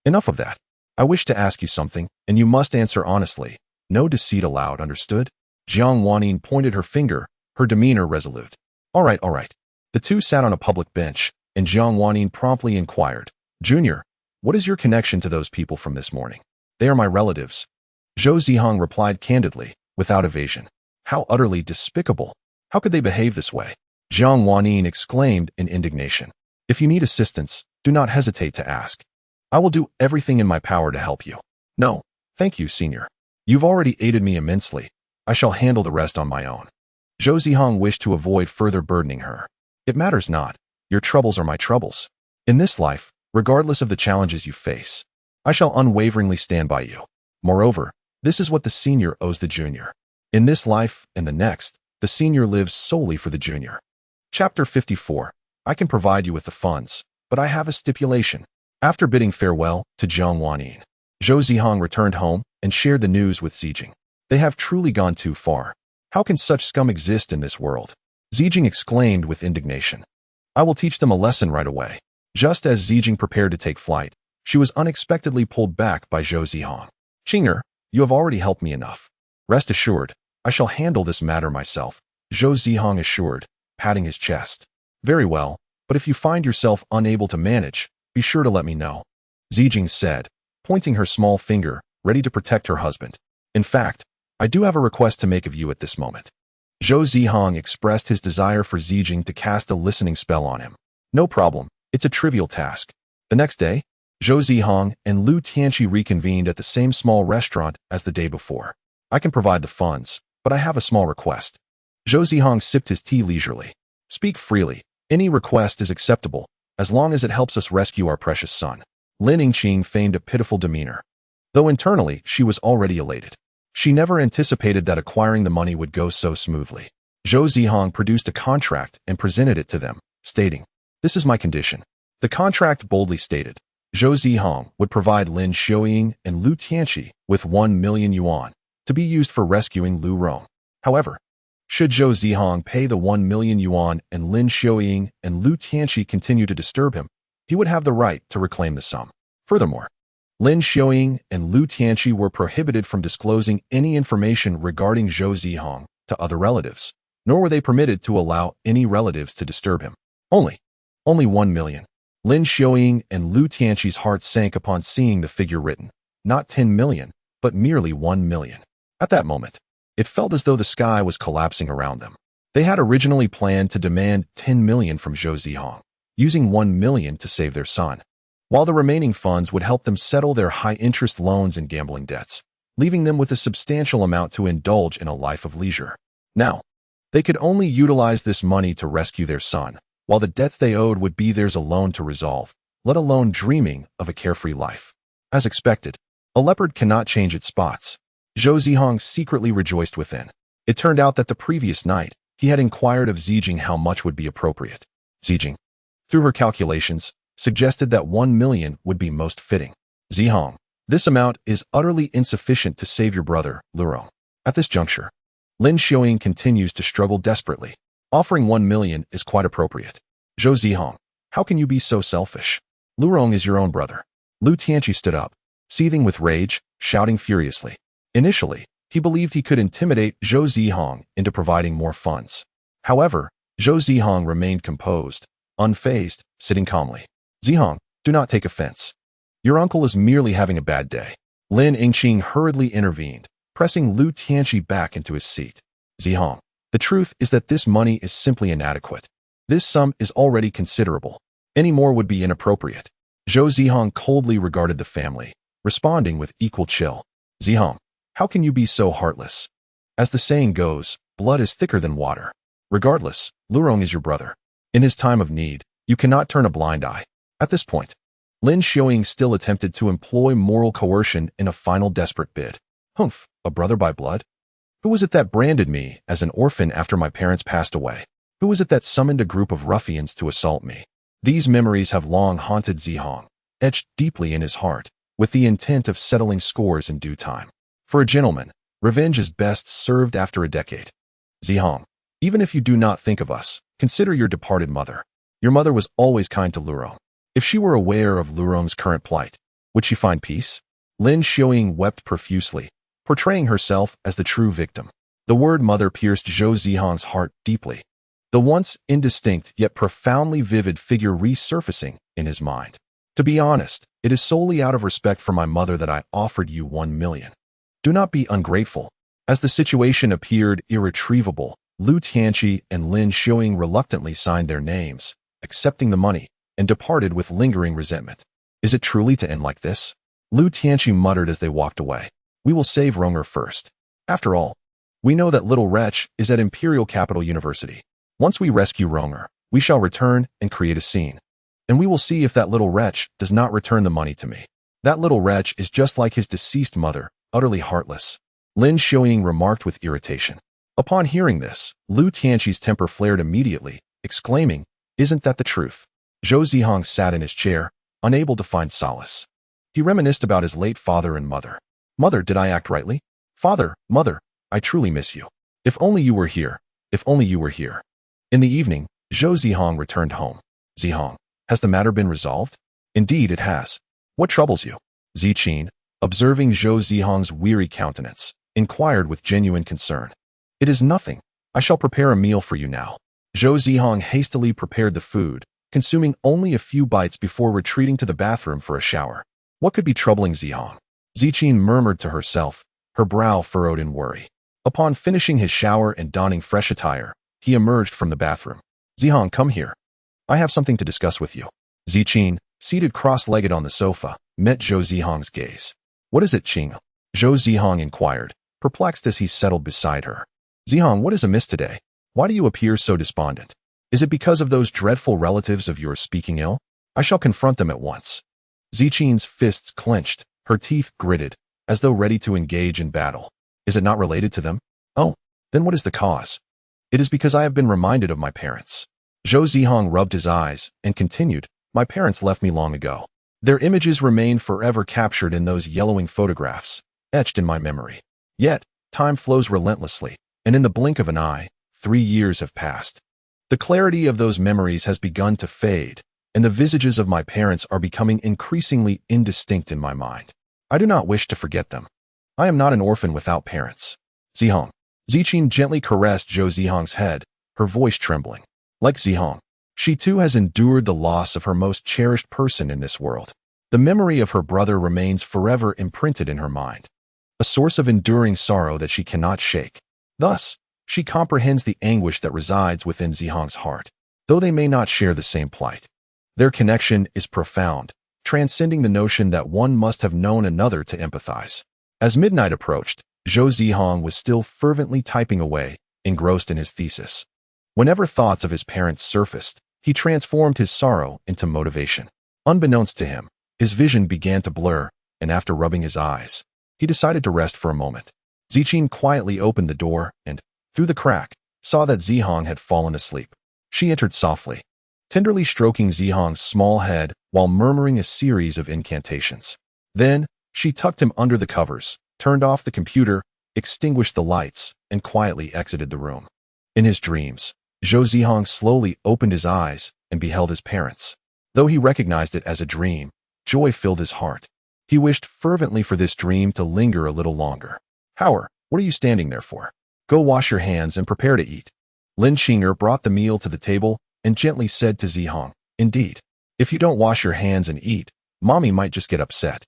"Enough of that. I wish to ask you something, and you must answer honestly. No deceit allowed, understood?" Jiang Wanyin pointed her finger, her demeanor resolute. All right. The two sat on a public bench, and Jiang Wanyin promptly inquired, "Junior, what is your connection to those people from this morning?" "They are my relatives." Zhou Zihang replied candidly, without evasion. How utterly despicable! How could they behave this way? Jiang Wanyin exclaimed in indignation. "If you need assistance, do not hesitate to ask. I will do everything in my power to help you." "No, thank you, senior. You've already aided me immensely. I shall handle the rest on my own." Zhou Zihang wished to avoid further burdening her. "It matters not. Your troubles are my troubles. In this life, regardless of the challenges you face, I shall unwaveringly stand by you. Moreover, this is what the senior owes the junior. In this life and the next, the senior lives solely for the junior." Chapter 54. I can provide you with the funds, but I have a stipulation. After bidding farewell to Jiang Wanyin, Zhou Zihang returned home and shared the news with Zijing. "They have truly gone too far. How can such scum exist in this world?" Zijing exclaimed with indignation. "I will teach them a lesson right away." Just as Zijing prepared to take flight, she was unexpectedly pulled back by Zhou Zihang. "Qinger, you have already helped me enough. Rest assured, I shall handle this matter myself," Zhou Zihang assured, patting his chest. "Very well, but if you find yourself unable to manage, be sure to let me know," Zijing said, pointing her small finger, ready to protect her husband. "In fact, I do have a request to make of you at this moment." Zhou Zihang expressed his desire for Zijing to cast a listening spell on him. "No problem, it's a trivial task." The next day, Zhou Zihang and Lu Tianqi reconvened at the same small restaurant as the day before. "I can provide the funds, but I have a small request." Zhou Zihang sipped his tea leisurely. "Speak freely. Any request is acceptable, as long as it helps us rescue our precious son." Lin Yingqing feigned a pitiful demeanor, though internally she was already elated. She never anticipated that acquiring the money would go so smoothly. Zhou Zihang produced a contract and presented it to them, stating, "This is my condition." The contract boldly stated, Zhou Zihang would provide Lin Xiuying and Lu Tianqi with 1 million yuan to be used for rescuing Lu Rong. However, should Zhou Zihang pay the 1 million yuan and Lin Xiuying and Lu Tianqi continue to disturb him, he would have the right to reclaim the sum. Furthermore, Lin Xiuying and Lu Tianqi were prohibited from disclosing any information regarding Zhou Zihang to other relatives, nor were they permitted to allow any relatives to disturb him. Only 1 million. Lin Xiuying and Lu Tianqi's heart sank upon seeing the figure written, not 10 million, but merely 1 million. At that moment, it felt as though the sky was collapsing around them. They had originally planned to demand 10 million from Zhou Zihang, using 1 million to save their son, while the remaining funds would help them settle their high-interest loans and gambling debts, leaving them with a substantial amount to indulge in a life of leisure. Now, they could only utilize this money to rescue their son, while the debts they owed would be theirs alone to resolve, let alone dreaming of a carefree life. As expected, a leopard cannot change its spots. Zhou Zihang secretly rejoiced within. It turned out that the previous night, he had inquired of Zijing how much would be appropriate. Zijing, through her calculations, suggested that 1 million would be most fitting. "Zihang, this amount is utterly insufficient to save your brother, Lu Rong." At this juncture, Lin Xiuying continues to struggle desperately. "Offering 1 million is quite appropriate." "Zhou Zihang, how can you be so selfish? Lu Rong is your own brother." Lu Tianqi stood up, seething with rage, shouting furiously. Initially, He believed he could intimidate Zhou Zihang into providing more funds. However, Zhou Zihang remained composed, unfazed, sitting calmly. Zihang, do not take offense. Your uncle is merely having a bad day. Lin Yingqing hurriedly intervened, pressing Lu Tianqi back into his seat. Zihang, the truth is that this money is simply inadequate. This sum is already considerable. Any more would be inappropriate. Zhou Zihang coldly regarded the family, responding with equal chill. Zihang, how can you be so heartless? As the saying goes, blood is thicker than water. Regardless, Lurong is your brother. In his time of need, you cannot turn a blind eye. At this point, Lin Xiaoying still attempted to employ moral coercion in a final desperate bid. Humph, a brother by blood? Who was it that branded me as an orphan after my parents passed away? Who was it that summoned a group of ruffians to assault me? These memories have long haunted Zihang, etched deeply in his heart, with the intent of settling scores in due time. For a gentleman, revenge is best served after a decade. Zihang, even if you do not think of us, consider your departed mother. Your mother was always kind to Lurong. If she were aware of Lurong's current plight, would she find peace? Lin Xiaoying wept profusely, portraying herself as the true victim. The word mother pierced Zhou Zihang's heart deeply, the once indistinct yet profoundly vivid figure resurfacing in his mind. To be honest, it is solely out of respect for my mother that I offered you 1 million. Do not be ungrateful. As the situation appeared irretrievable, Lu Tianqi and Lin Xiaoying reluctantly signed their names, accepting the money, and departed with lingering resentment. Is it truly to end like this? Lu Tianqi muttered as they walked away. We will save Ronger first. After all, we know that little wretch is at Imperial Capital University. Once we rescue Ronger, we shall return and create a scene. And we will see if that little wretch does not return the money to me. That little wretch is just like his deceased mother, utterly heartless. Lin Xiaoying remarked with irritation. Upon hearing this, Lu Tianqi's temper flared immediately, exclaiming, Isn't that the truth? Zhou Zihang sat in his chair, unable to find solace. He reminisced about his late father and mother. Mother, did I act rightly? Father, mother, I truly miss you. If only you were here. If only you were here. In the evening, Zhou Zihang returned home. Zihang, has the matter been resolved? Indeed, it has. What troubles you? Ziqin, observing Zhou Zihang's weary countenance, inquired with genuine concern. It is nothing. I shall prepare a meal for you now. Zhou Zihang hastily prepared the food, consuming only a few bites before retreating to the bathroom for a shower. What could be troubling Zihang? Ziqin murmured to herself, her brow furrowed in worry. Upon finishing his shower and donning fresh attire, he emerged from the bathroom. Zihang, come here. I have something to discuss with you. Ziqin, seated cross-legged on the sofa, met Zhou Zihang's gaze. What is it, Qing? Zhou Zihang inquired, perplexed as he settled beside her. Zihang, what is amiss today? Why do you appear so despondent? Is it because of those dreadful relatives of yours speaking ill? I shall confront them at once. Ziqin's fists clenched, her teeth gritted, as though ready to engage in battle. Is it not related to them? Oh, then what is the cause? It is because I have been reminded of my parents. Zhou Zihang rubbed his eyes and continued, My parents left me long ago. Their images remain forever captured in those yellowing photographs, etched in my memory. Yet, time flows relentlessly, and in the blink of an eye, 3 years have passed. The clarity of those memories has begun to fade, and the visages of my parents are becoming increasingly indistinct in my mind. I do not wish to forget them. I am not an orphan without parents. Zihang. Ziqin gently caressed Zhou Zihang's head, her voice trembling. Like Zihang, she too has endured the loss of her most cherished person in this world. The memory of her brother remains forever imprinted in her mind, a source of enduring sorrow that she cannot shake. Thus, she comprehends the anguish that resides within Zihang's heart, though they may not share the same plight. Their connection is profound, transcending the notion that one must have known another to empathize. As midnight approached, Zhou Zihang was still fervently typing away, engrossed in his thesis. Whenever thoughts of his parents surfaced, he transformed his sorrow into motivation. Unbeknownst to him, his vision began to blur, and after rubbing his eyes, he decided to rest for a moment. Ziqin quietly opened the door and, through the crack, saw that Zihang had fallen asleep. She entered softly, tenderly stroking Zihang's small head while murmuring a series of incantations. Then, she tucked him under the covers, turned off the computer, extinguished the lights, and quietly exited the room. In his dreams, Zhou Zihang slowly opened his eyes and beheld his parents. Though he recognized it as a dream, joy filled his heart. He wished fervently for this dream to linger a little longer. However, What are you standing there for? Go wash your hands and prepare to eat. Lin Xinger brought the meal to the table and gently said to Zihang, indeed, if you don't wash your hands and eat, mommy might just get upset.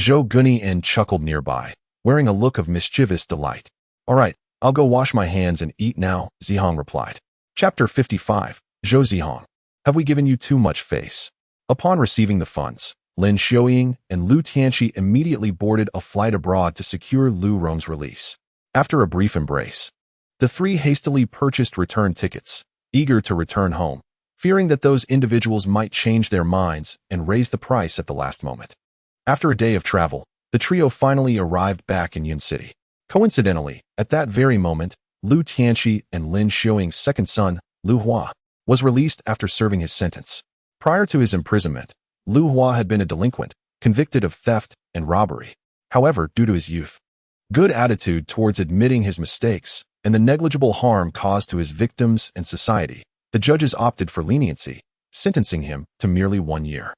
Zhou Gunying chuckled nearby, wearing a look of mischievous delight. All right, I'll go wash my hands and eat now, Zihang replied. Chapter 55, Zhou Zihang. Have we given you too much face? Upon receiving the funds, Lin Xiaoying and Lu Tianqi immediately boarded a flight abroad to secure Lu Rong's release. After a brief embrace, the three hastily purchased return tickets, eager to return home, fearing that those individuals might change their minds and raise the price at the last moment. After a day of travel, the trio finally arrived back in Yun City. Coincidentally, at that very moment, Lu Tianqi and Lin Xiaoying's second son, Lu Hua, was released after serving his sentence. Prior to his imprisonment, Lu Hua had been a delinquent, convicted of theft and robbery. However, due to his youth, good attitude towards admitting his mistakes, and the negligible harm caused to his victims and society, the judges opted for leniency, sentencing him to merely 1 year.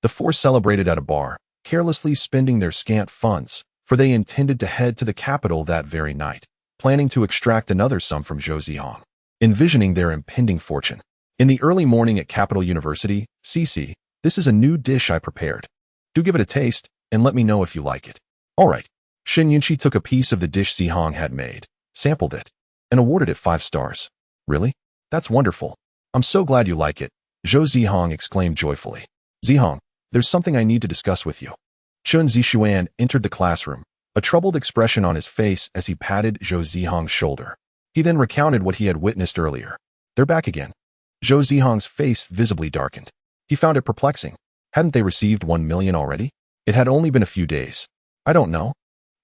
The four celebrated at a bar, carelessly spending their scant funds, for they intended to head to the capital that very night, planning to extract another sum from Zhou Zihang, envisioning their impending fortune. In the early morning at Capital University, CC, this is a new dish I prepared. Do give it a taste, and let me know if you like it. All right. Shen Yunqi took a piece of the dish Zihang had made, sampled it, and awarded it 5 stars. Really? That's wonderful. I'm so glad you like it, Zhou Zihang exclaimed joyfully. Zihang, there's something I need to discuss with you. Chun Zishuan entered the classroom, a troubled expression on his face as he patted Zhou Zihang's shoulder. He then recounted what he had witnessed earlier. They're back again. Zhou Zihang's face visibly darkened. He found it perplexing. Hadn't they received 1 million already? It had only been a few days. I don't know.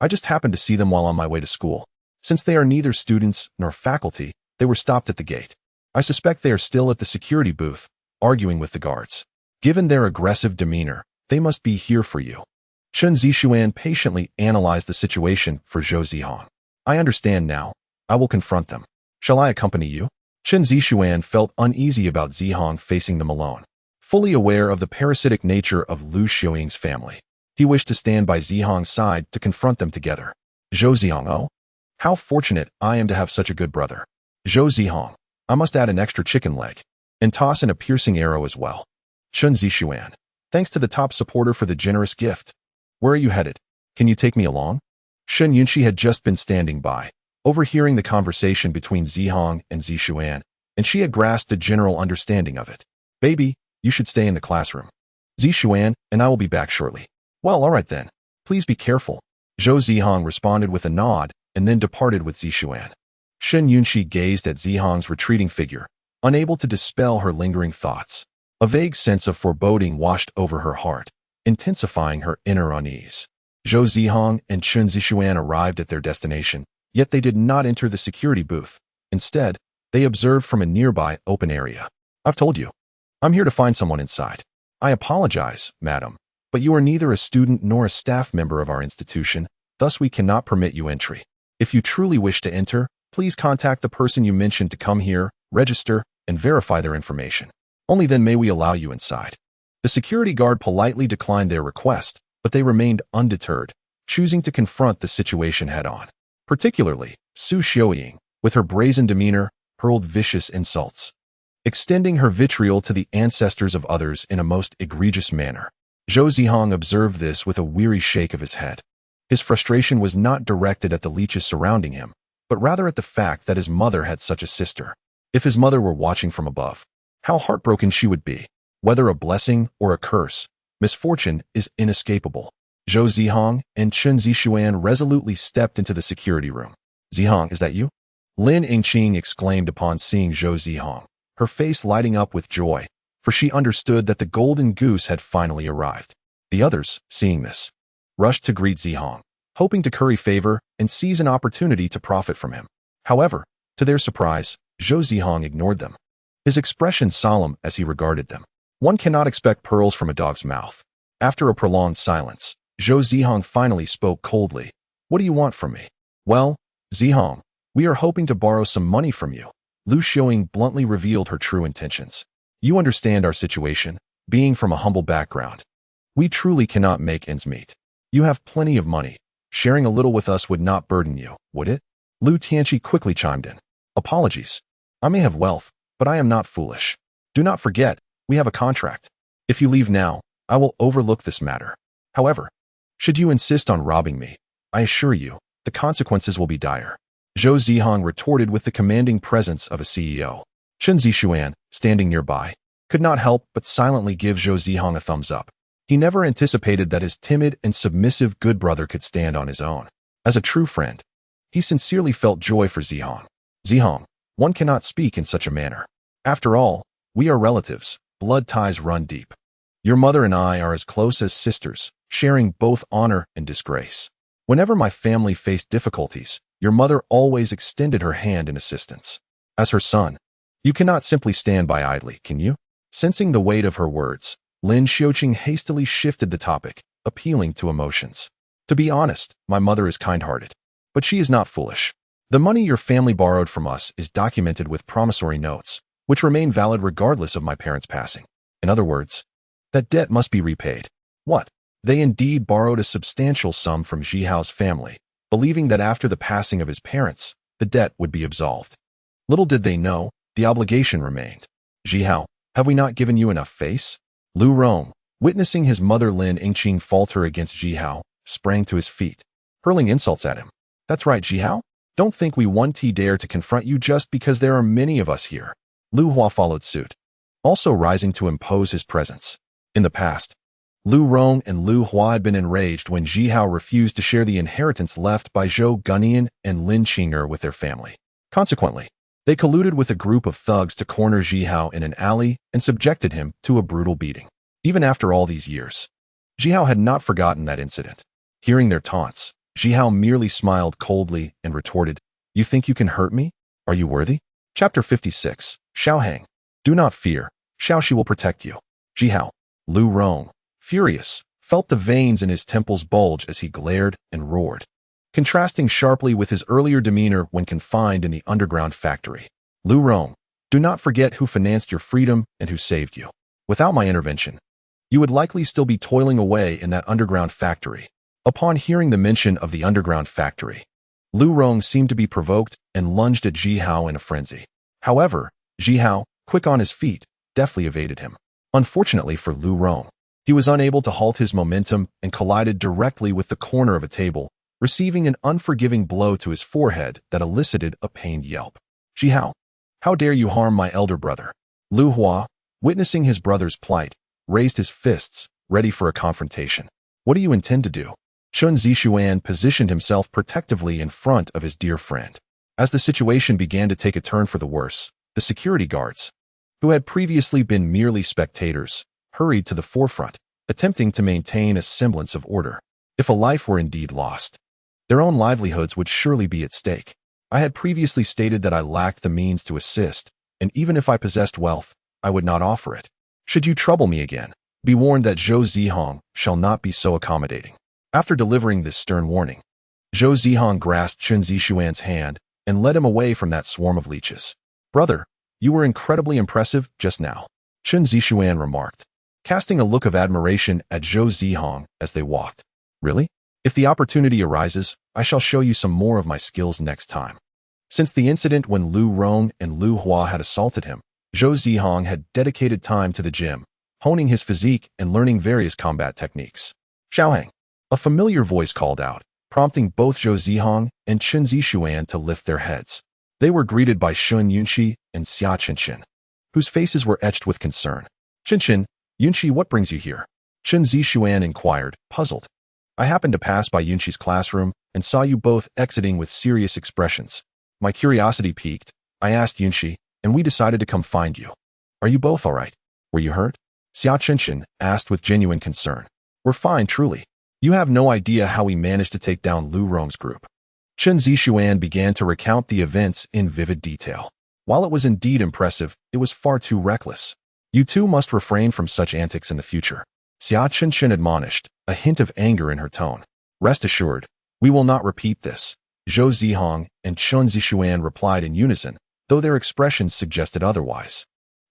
I just happened to see them while on my way to school. Since they are neither students nor faculty, they were stopped at the gate. I suspect they are still at the security booth, arguing with the guards. Given their aggressive demeanor, they must be here for you. Chun Zishuan patiently analyzed the situation for Zhou Zihang. I understand now. I will confront them. Shall I accompany you? Chun Zishuan felt uneasy about Zihang facing them alone. Fully aware of the parasitic nature of Lu Xiaoying's family, he wished to stand by Zihang's side to confront them together. Zhou Zihang, oh, how fortunate I am to have such a good brother. Zhou Zihang, I must add an extra chicken leg, and toss in a piercing arrow as well. Chun Zishuan, thanks to the top supporter for the generous gift. Where are you headed? Can you take me along? Shen Yunqi had just been standing by, overhearing the conversation between Zihang and Zishuan, and she had grasped a general understanding of it. Baby, you should stay in the classroom. Zishuan and I will be back shortly. Well, all right then. Please be careful. Zhou Zihang responded with a nod and then departed with Zishuan. Shen Yunqi gazed at Zihang's retreating figure, unable to dispel her lingering thoughts. A vague sense of foreboding washed over her heart, intensifying her inner unease. Zhou Zihang and Chun Zishuan arrived at their destination, yet they did not enter the security booth. Instead, they observed from a nearby open area. I've told you. I'm here to find someone inside. I apologize, madam, but you are neither a student nor a staff member of our institution, thus we cannot permit you entry. If you truly wish to enter, please contact the person you mentioned to come here, register, and verify their information. Only then may we allow you inside. The security guard politely declined their request, but they remained undeterred, choosing to confront the situation head-on. Particularly, Su Xiaoying, with her brazen demeanor, hurled vicious insults, extending her vitriol to the ancestors of others in a most egregious manner. Zhou Zihang observed this with a weary shake of his head. His frustration was not directed at the leeches surrounding him, but rather at the fact that his mother had such a sister. If his mother were watching from above, how heartbroken she would be. Whether a blessing or a curse, misfortune is inescapable. Zhou Zihang and Chun Zishuan resolutely stepped into the security room. Zihang, is that you? Lin Yingqing exclaimed upon seeing Zhou Zihang, her face lighting up with joy, for she understood that the golden goose had finally arrived. The others, seeing this, rushed to greet Zihang, hoping to curry favor and seize an opportunity to profit from him. However, to their surprise, Zhou Zihang ignored them, his expression solemn as he regarded them. One cannot expect pearls from a dog's mouth. After a prolonged silence, Zhou Zihang finally spoke coldly. What do you want from me? Well, Zihang, we are hoping to borrow some money from you. Lu Xiaoying bluntly revealed her true intentions. You understand our situation, being from a humble background. We truly cannot make ends meet. You have plenty of money, Sharing a little with us would not burden you, would it? Lu Tianqi quickly chimed in. Apologies. I may have wealth, but I am not foolish. Do not forget, we have a contract. If you leave now, I will overlook this matter. However, should you insist on robbing me, I assure you, the consequences will be dire. Zhou Zihang retorted with the commanding presence of a CEO. Chen Zixuan, standing nearby, could not help but silently give Zhou Zihang a thumbs up. He never anticipated that his timid and submissive good brother could stand on his own. As a true friend, he sincerely felt joy for Zihang. Zihang, one cannot speak in such a manner. After all, we are relatives, blood ties run deep. Your mother and I are as close as sisters, sharing both honor and disgrace. Whenever my family faced difficulties, your mother always extended her hand in assistance. As her son, you cannot simply stand by idly, can you? Sensing the weight of her words, Lin Xiuqing hastily shifted the topic, appealing to emotions. To be honest, my mother is kind-hearted, but she is not foolish. The money your family borrowed from us is documented with promissory notes, which remain valid regardless of my parents' passing. In other words, that debt must be repaid. What? They indeed borrowed a substantial sum from Zhihao's family, believing that after the passing of his parents, the debt would be absolved. Little did they know, the obligation remained. Zhihao, have we not given you enough face? Lu Rong, witnessing his mother Lin Yingqing falter against Zhihao, sprang to his feet, hurling insults at him. That's right, Zhihao. Don't think we won't dare to confront you just because there are many of us here. Lu Hua followed suit, also rising to impose his presence. In the past, Lu Rong and Lu Hua had been enraged when Zhihao refused to share the inheritance left by Zhou Gunian and Lin Qing'er with their family. Consequently, they colluded with a group of thugs to corner Zhihao in an alley and subjected him to a brutal beating. Even after all these years, Zhihao had not forgotten that incident. Hearing their taunts, Zhihao merely smiled coldly and retorted, "You think you can hurt me? Are you worthy?" Chapter 56, Xiaohang. Do not fear, Xiaoxi will protect you. Zhihao, Lu Rong, furious, felt the veins in his temples bulge as he glared and roared, contrasting sharply with his earlier demeanor when confined in the underground factory. Lu Rong, do not forget who financed your freedom and who saved you. Without my intervention, you would likely still be toiling away in that underground factory. Upon hearing the mention of the underground factory, Lu Rong seemed to be provoked and lunged at Zhihao in a frenzy. However, Zhihao, quick on his feet, deftly evaded him. Unfortunately for Lu Rong, he was unable to halt his momentum and collided directly with the corner of a table, receiving an unforgiving blow to his forehead that elicited a pained yelp. Zhihao, how dare you harm my elder brother? Lu Hua, witnessing his brother's plight, raised his fists, ready for a confrontation. What do you intend to do? Chen Zixuan positioned himself protectively in front of his dear friend. As the situation began to take a turn for the worse, the security guards, who had previously been merely spectators, hurried to the forefront, attempting to maintain a semblance of order. If a life were indeed lost, their own livelihoods would surely be at stake. I had previously stated that I lacked the means to assist, and even if I possessed wealth, I would not offer it. Should you trouble me again, be warned that Zhou Zihang shall not be so accommodating. After delivering this stern warning, Zhou Zihang grasped Chen Zixuan's hand and led him away from that swarm of leeches. Brother, you were incredibly impressive just now, Chen Zixuan remarked, casting a look of admiration at Zhou Zihang as they walked. Really? If the opportunity arises, I shall show you some more of my skills next time. Since the incident when Lu Rong and Lu Hua had assaulted him, Zhou Zihang had dedicated time to the gym, honing his physique and learning various combat techniques. Xiaohang, a familiar voice called out, prompting both Zhou Zihang and Chen Zixuan to lift their heads. They were greeted by Shun Yunqi and Xia Chenchen, whose faces were etched with concern. Chenchen, Yunqi, what brings you here? Chen Zixuan inquired, puzzled. I happened to pass by Yunqi's classroom and saw you both exiting with serious expressions. My curiosity piqued. I asked Yunqi, and we decided to come find you. Are you both all right? Were you hurt? Xia Chenchen asked with genuine concern. We're fine, truly. You have no idea how we managed to take down Lu Rong's group. Chen Zixuan began to recount the events in vivid detail. While it was indeed impressive, it was far too reckless. You two must refrain from such antics in the future. Xia Chenchen admonished, a hint of anger in her tone. Rest assured, we will not repeat this. Zhou Zihang and Chen Zixuan replied in unison, though their expressions suggested otherwise.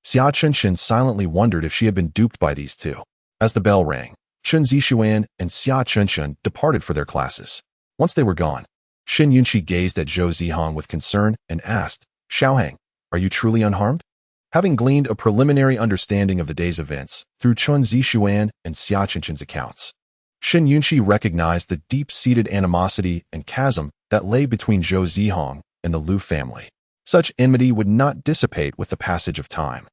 Xia Chenchen silently wondered if she had been duped by these two. As the bell rang, Chen Zixuan and Xia Chenchen departed for their classes. Once they were gone, Shen Yunqi gazed at Zhou Zihang with concern and asked, Xiaohang, are you truly unharmed? Having gleaned a preliminary understanding of the day's events through Chun Zishuan and Xia Qinchen's accounts, Shen Yunqi recognized the deep-seated animosity and chasm that lay between Zhou Zihang and the Lu family. Such enmity would not dissipate with the passage of time,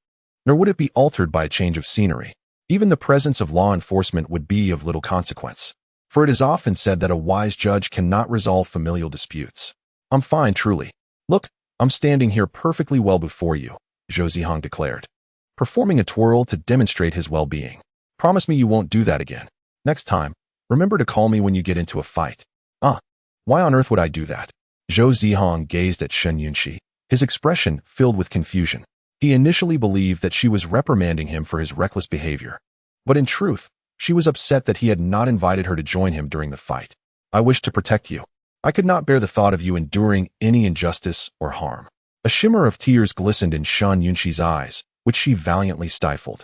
nor would it be altered by a change of scenery. Even the presence of law enforcement would be of little consequence, for it is often said that a wise judge cannot resolve familial disputes. I'm fine, truly. Look, I'm standing here perfectly well before you, Zhou Zihang declared, performing a twirl to demonstrate his well-being. Promise me you won't do that again. Next time, remember to call me when you get into a fight. Why on earth would I do that? Zhou Zihang gazed at Shen Yunqi, his expression filled with confusion. He initially believed that she was reprimanding him for his reckless behavior, but in truth, she was upset that he had not invited her to join him during the fight. I wish to protect you. I could not bear the thought of you enduring any injustice or harm. A shimmer of tears glistened in Shen Yunqi's eyes, which she valiantly stifled.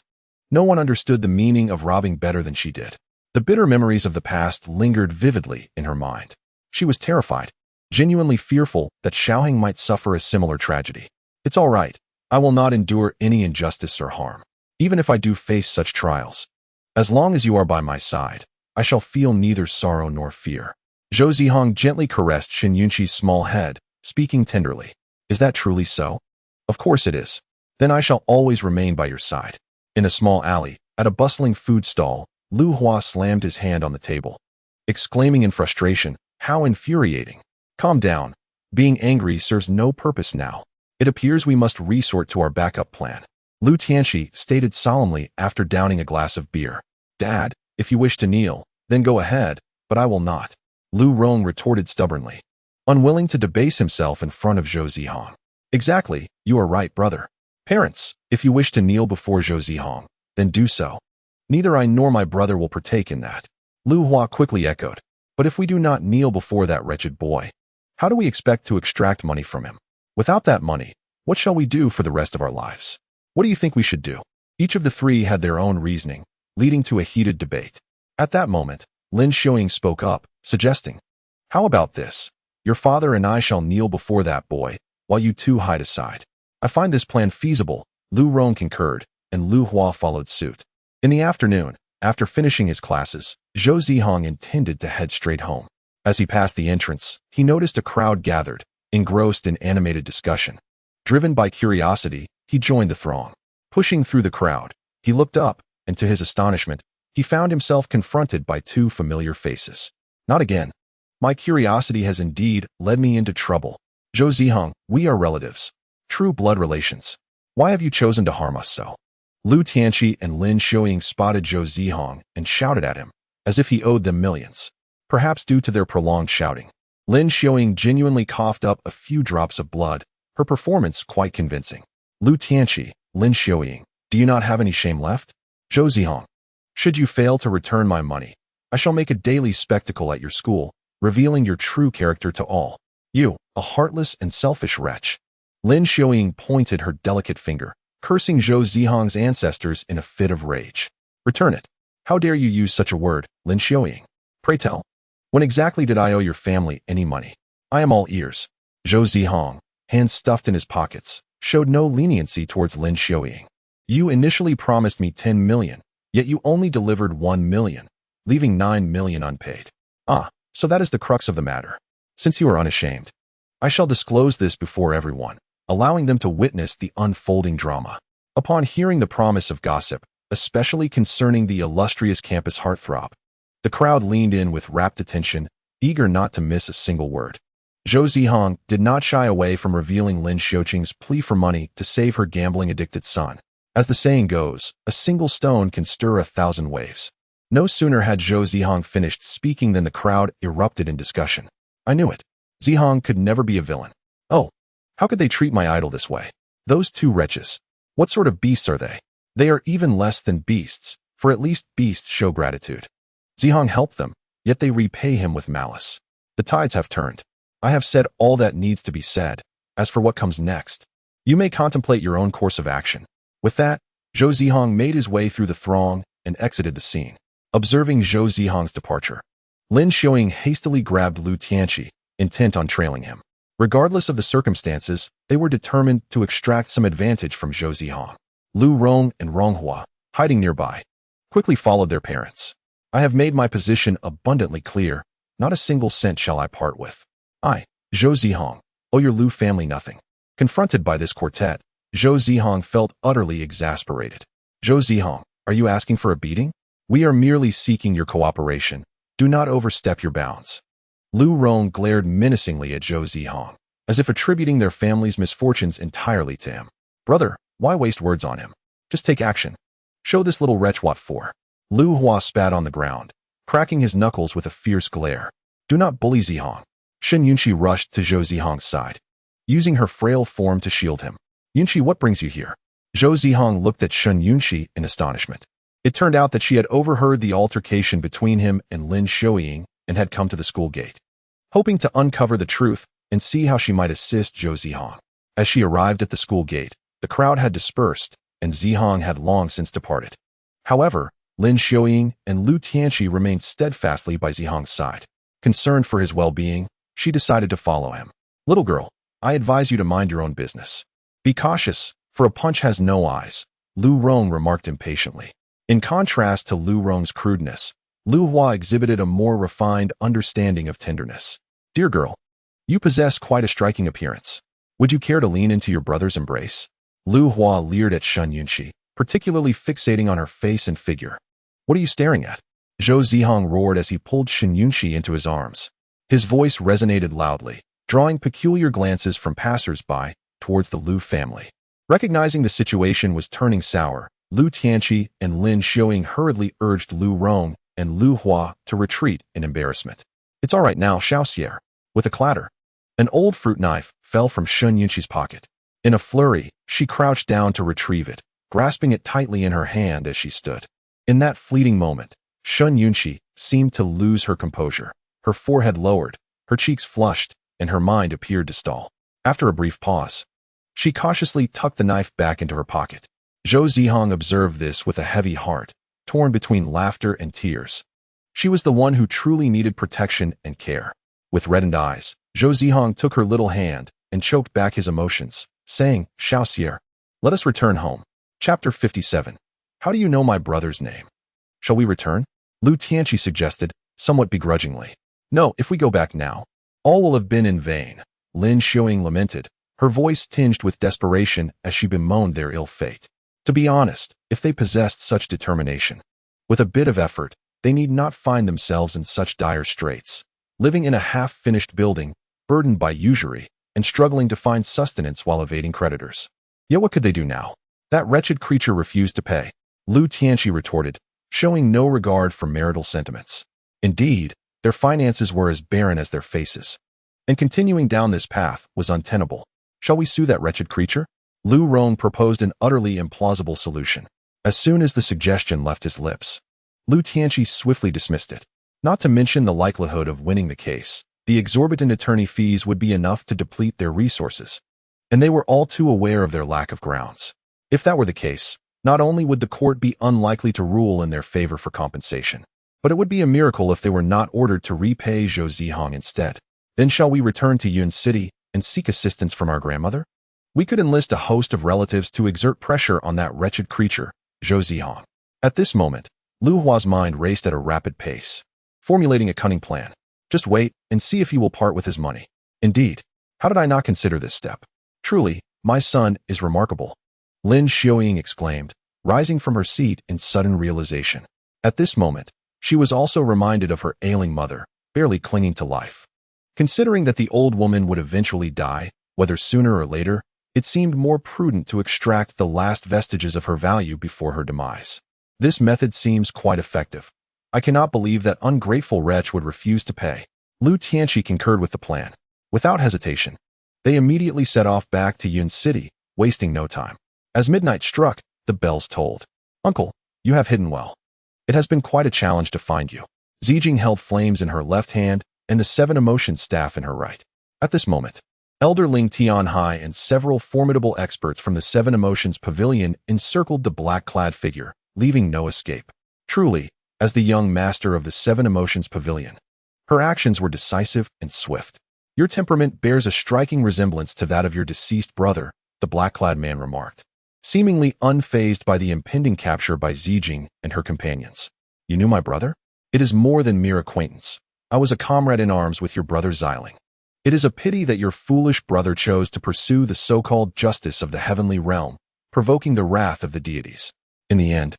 No one understood the meaning of robbing better than she did. The bitter memories of the past lingered vividly in her mind. She was terrified, genuinely fearful that Xiaohang might suffer a similar tragedy. It's all right. I will not endure any injustice or harm, even if I do face such trials. As long as you are by my side, I shall feel neither sorrow nor fear. Zhou Zihang gently caressed Shen Yunqi's small head, speaking tenderly. Is that truly so? Of course it is. Then I shall always remain by your side. In a small alley, at a bustling food stall, Lu Hua slammed his hand on the table, exclaiming in frustration, how infuriating. Calm down. Being angry serves no purpose now. It appears we must resort to our backup plan. Lu Tianxi stated solemnly after downing a glass of beer. Dad, if you wish to kneel, then go ahead, but I will not. Lu Rong retorted stubbornly, unwilling to debase himself in front of Zhou Zihang. Exactly, you are right, brother. Parents, if you wish to kneel before Zhou Zihang, then do so. Neither I nor my brother will partake in that. Lu Hua quickly echoed. But if we do not kneel before that wretched boy, how do we expect to extract money from him? Without that money, what shall we do for the rest of our lives? What do you think we should do? Each of the three had their own reasoning, leading to a heated debate. At that moment, Lin Xiaoying spoke up, suggesting, how about this? Your father and I shall kneel before that boy, while you two hide aside. I find this plan feasible. Lu Rong concurred, and Lu Hua followed suit. In the afternoon, after finishing his classes, Zhou Zihang intended to head straight home. As he passed the entrance, he noticed a crowd gathered, engrossed in animated discussion. Driven by curiosity, he joined the throng. Pushing through the crowd, he looked up, and to his astonishment, he found himself confronted by two familiar faces. Not again. My curiosity has indeed led me into trouble. Zhou Zihang, we are relatives. True blood relations. Why have you chosen to harm us so? Lu Tianxi and Lin Xiaoying spotted Zhou Zihang and shouted at him, as if he owed them millions. Perhaps due to their prolonged shouting, Lin Xiaoying genuinely coughed up a few drops of blood, her performance quite convincing. Lu Tianxi, Lin Xiaoying, do you not have any shame left? Zhou Zihang, should you fail to return my money, I shall make a daily spectacle at your school, revealing your true character to all. You, a heartless and selfish wretch. Lin Xiaoying pointed her delicate finger, cursing Zhou Zihang's ancestors in a fit of rage. Return it. How dare you use such a word, Lin Xiaoying? Pray tell. When exactly did I owe your family any money? I am all ears. Zhou Zihang, hands stuffed in his pockets, showed no leniency towards Lin Xiaoying. You initially promised me 10 million, yet you only delivered 1 million, leaving 9 million unpaid. So that is the crux of the matter. Since you are unashamed, I shall disclose this before everyone, allowing them to witness the unfolding drama. Upon hearing the promise of gossip, especially concerning the illustrious campus heartthrob, the crowd leaned in with rapt attention, eager not to miss a single word. Zhou Zihang did not shy away from revealing Lin Xiaoqing's plea for money to save her gambling-addicted son. As the saying goes, a single stone can stir 1,000 waves. No sooner had Zhou Zihang finished speaking than the crowd erupted in discussion. I knew it. Zihang could never be a villain. Oh, how could they treat my idol this way? Those two wretches. What sort of beasts are they? They are even less than beasts, for at least beasts show gratitude. Zihang helped them, yet they repay him with malice. The tides have turned. I have said all that needs to be said. As for what comes next, you may contemplate your own course of action. With that, Zhou Zihang made his way through the throng and exited the scene. Observing Zhou Zihang's departure, Lin Xiaoying hastily grabbed Lu Tianqi, intent on trailing him. Regardless of the circumstances, they were determined to extract some advantage from Zhou Zihang. Lu Rong and Ronghua, hiding nearby, quickly followed their parents. I have made my position abundantly clear. Not a single cent shall I part with. I, Zhou Zihang, owe your Lu family nothing. Confronted by this quartet, Zhou Zihang felt utterly exasperated. Zhou Zihang, are you asking for a beating? We are merely seeking your cooperation. Do not overstep your bounds. Lu Rong glared menacingly at Zhou Zihang, as if attributing their family's misfortunes entirely to him. Brother, why waste words on him? Just take action. Show this little wretch what for. Lu Hua spat on the ground, cracking his knuckles with a fierce glare. Do not bully Zihang. Shen Yunqi rushed to Zhou Zihang's side, using her frail form to shield him. Yunqi, what brings you here? Zhou Zihang looked at Shen Yunqi in astonishment. It turned out that she had overheard the altercation between him and Lin Xiaoying and had come to the school gate, hoping to uncover the truth and see how she might assist Zhou Zihang. As she arrived at the school gate, the crowd had dispersed, and Zihang had long since departed. However, Lin Xiaoying and Lu Tianqi remained steadfastly by Zihang's side. Concerned for his well-being, she decided to follow him. Little girl, I advise you to mind your own business. Be cautious, for a punch has no eyes, Lu Rong remarked impatiently. In contrast to Lu Rong's crudeness, Lu Hua exhibited a more refined understanding of tenderness. Dear girl, you possess quite a striking appearance. Would you care to lean into your brother's embrace? Lu Hua leered at Shen Yunqi, particularly fixating on her face and figure. What are you staring at? Zhou Zihang roared as he pulled Shen Yunqi into his arms. His voice resonated loudly, drawing peculiar glances from passers-by towards the Lu family. Recognizing the situation was turning sour, Lu Tianqi and Lin Xiaoying hurriedly urged Lu Rong and Lu Hua to retreat in embarrassment. It's all right now, Xiaoxier. With a clatter, an old fruit knife fell from Shen Yunqi's pocket. In a flurry, she crouched down to retrieve it, grasping it tightly in her hand as she stood. In that fleeting moment, Shen Yunqi seemed to lose her composure. Her forehead lowered, her cheeks flushed, and her mind appeared to stall. After a brief pause, she cautiously tucked the knife back into her pocket. Zhou Zihang observed this with a heavy heart, torn between laughter and tears. She was the one who truly needed protection and care. With reddened eyes, Zhou Zihang took her little hand and choked back his emotions, saying, Xiaoxier, let us return home. Chapter 57. How do you know my brother's name? Shall we return? Lu Tianqi suggested, somewhat begrudgingly. No, if we go back now, all will have been in vain. Lin Xiaoying lamented, her voice tinged with desperation as she bemoaned their ill fate. To be honest, if they possessed such determination, with a bit of effort, they need not find themselves in such dire straits, living in a half-finished building, burdened by usury, and struggling to find sustenance while evading creditors. Yet what could they do now? That wretched creature refused to pay, Lu Tianqi retorted, showing no regard for marital sentiments. Indeed, their finances were as barren as their faces, and continuing down this path was untenable. Shall we sue that wretched creature? Lu Rong proposed an utterly implausible solution. As soon as the suggestion left his lips, Lu Tianqi swiftly dismissed it. Not to mention the likelihood of winning the case, the exorbitant attorney fees would be enough to deplete their resources, and they were all too aware of their lack of grounds. If that were the case, not only would the court be unlikely to rule in their favor for compensation, but it would be a miracle if they were not ordered to repay Zhou Zihang instead. Then shall we return to Yun City and seek assistance from our grandmother? We could enlist a host of relatives to exert pressure on that wretched creature, Zhou Zihang. At this moment, Lu Hua's mind raced at a rapid pace, formulating a cunning plan. Just wait and see if he will part with his money. Indeed, how did I not consider this step? Truly, my son is remarkable, Lin Xiaoying exclaimed, rising from her seat in sudden realization. At this moment, she was also reminded of her ailing mother, barely clinging to life. Considering that the old woman would eventually die, whether sooner or later, it seemed more prudent to extract the last vestiges of her value before her demise. This method seems quite effective. I cannot believe that ungrateful wretch would refuse to pay. Lu Tianqi concurred with the plan. Without hesitation, they immediately set off back to Yun City, wasting no time. As midnight struck, the bells tolled. Uncle, you have hidden well. It has been quite a challenge to find you. Zijing held flames in her left hand and the 7 emotions staff in her right. At this moment, Elder Ling Tianhai and several formidable experts from the 7 Emotions Pavilion encircled the black-clad figure, leaving no escape. Truly, as the young master of the 7 Emotions Pavilion, Her actions were decisive and swift. Your temperament bears a striking resemblance to that of your deceased brother, the black-clad man remarked, seemingly unfazed by the impending capture by Zijing and her companions. You knew my brother? It is more than mere acquaintance. I was a comrade in arms with your brother Zijing. It is a pity that your foolish brother chose to pursue the so-called justice of the heavenly realm, provoking the wrath of the deities. In the end,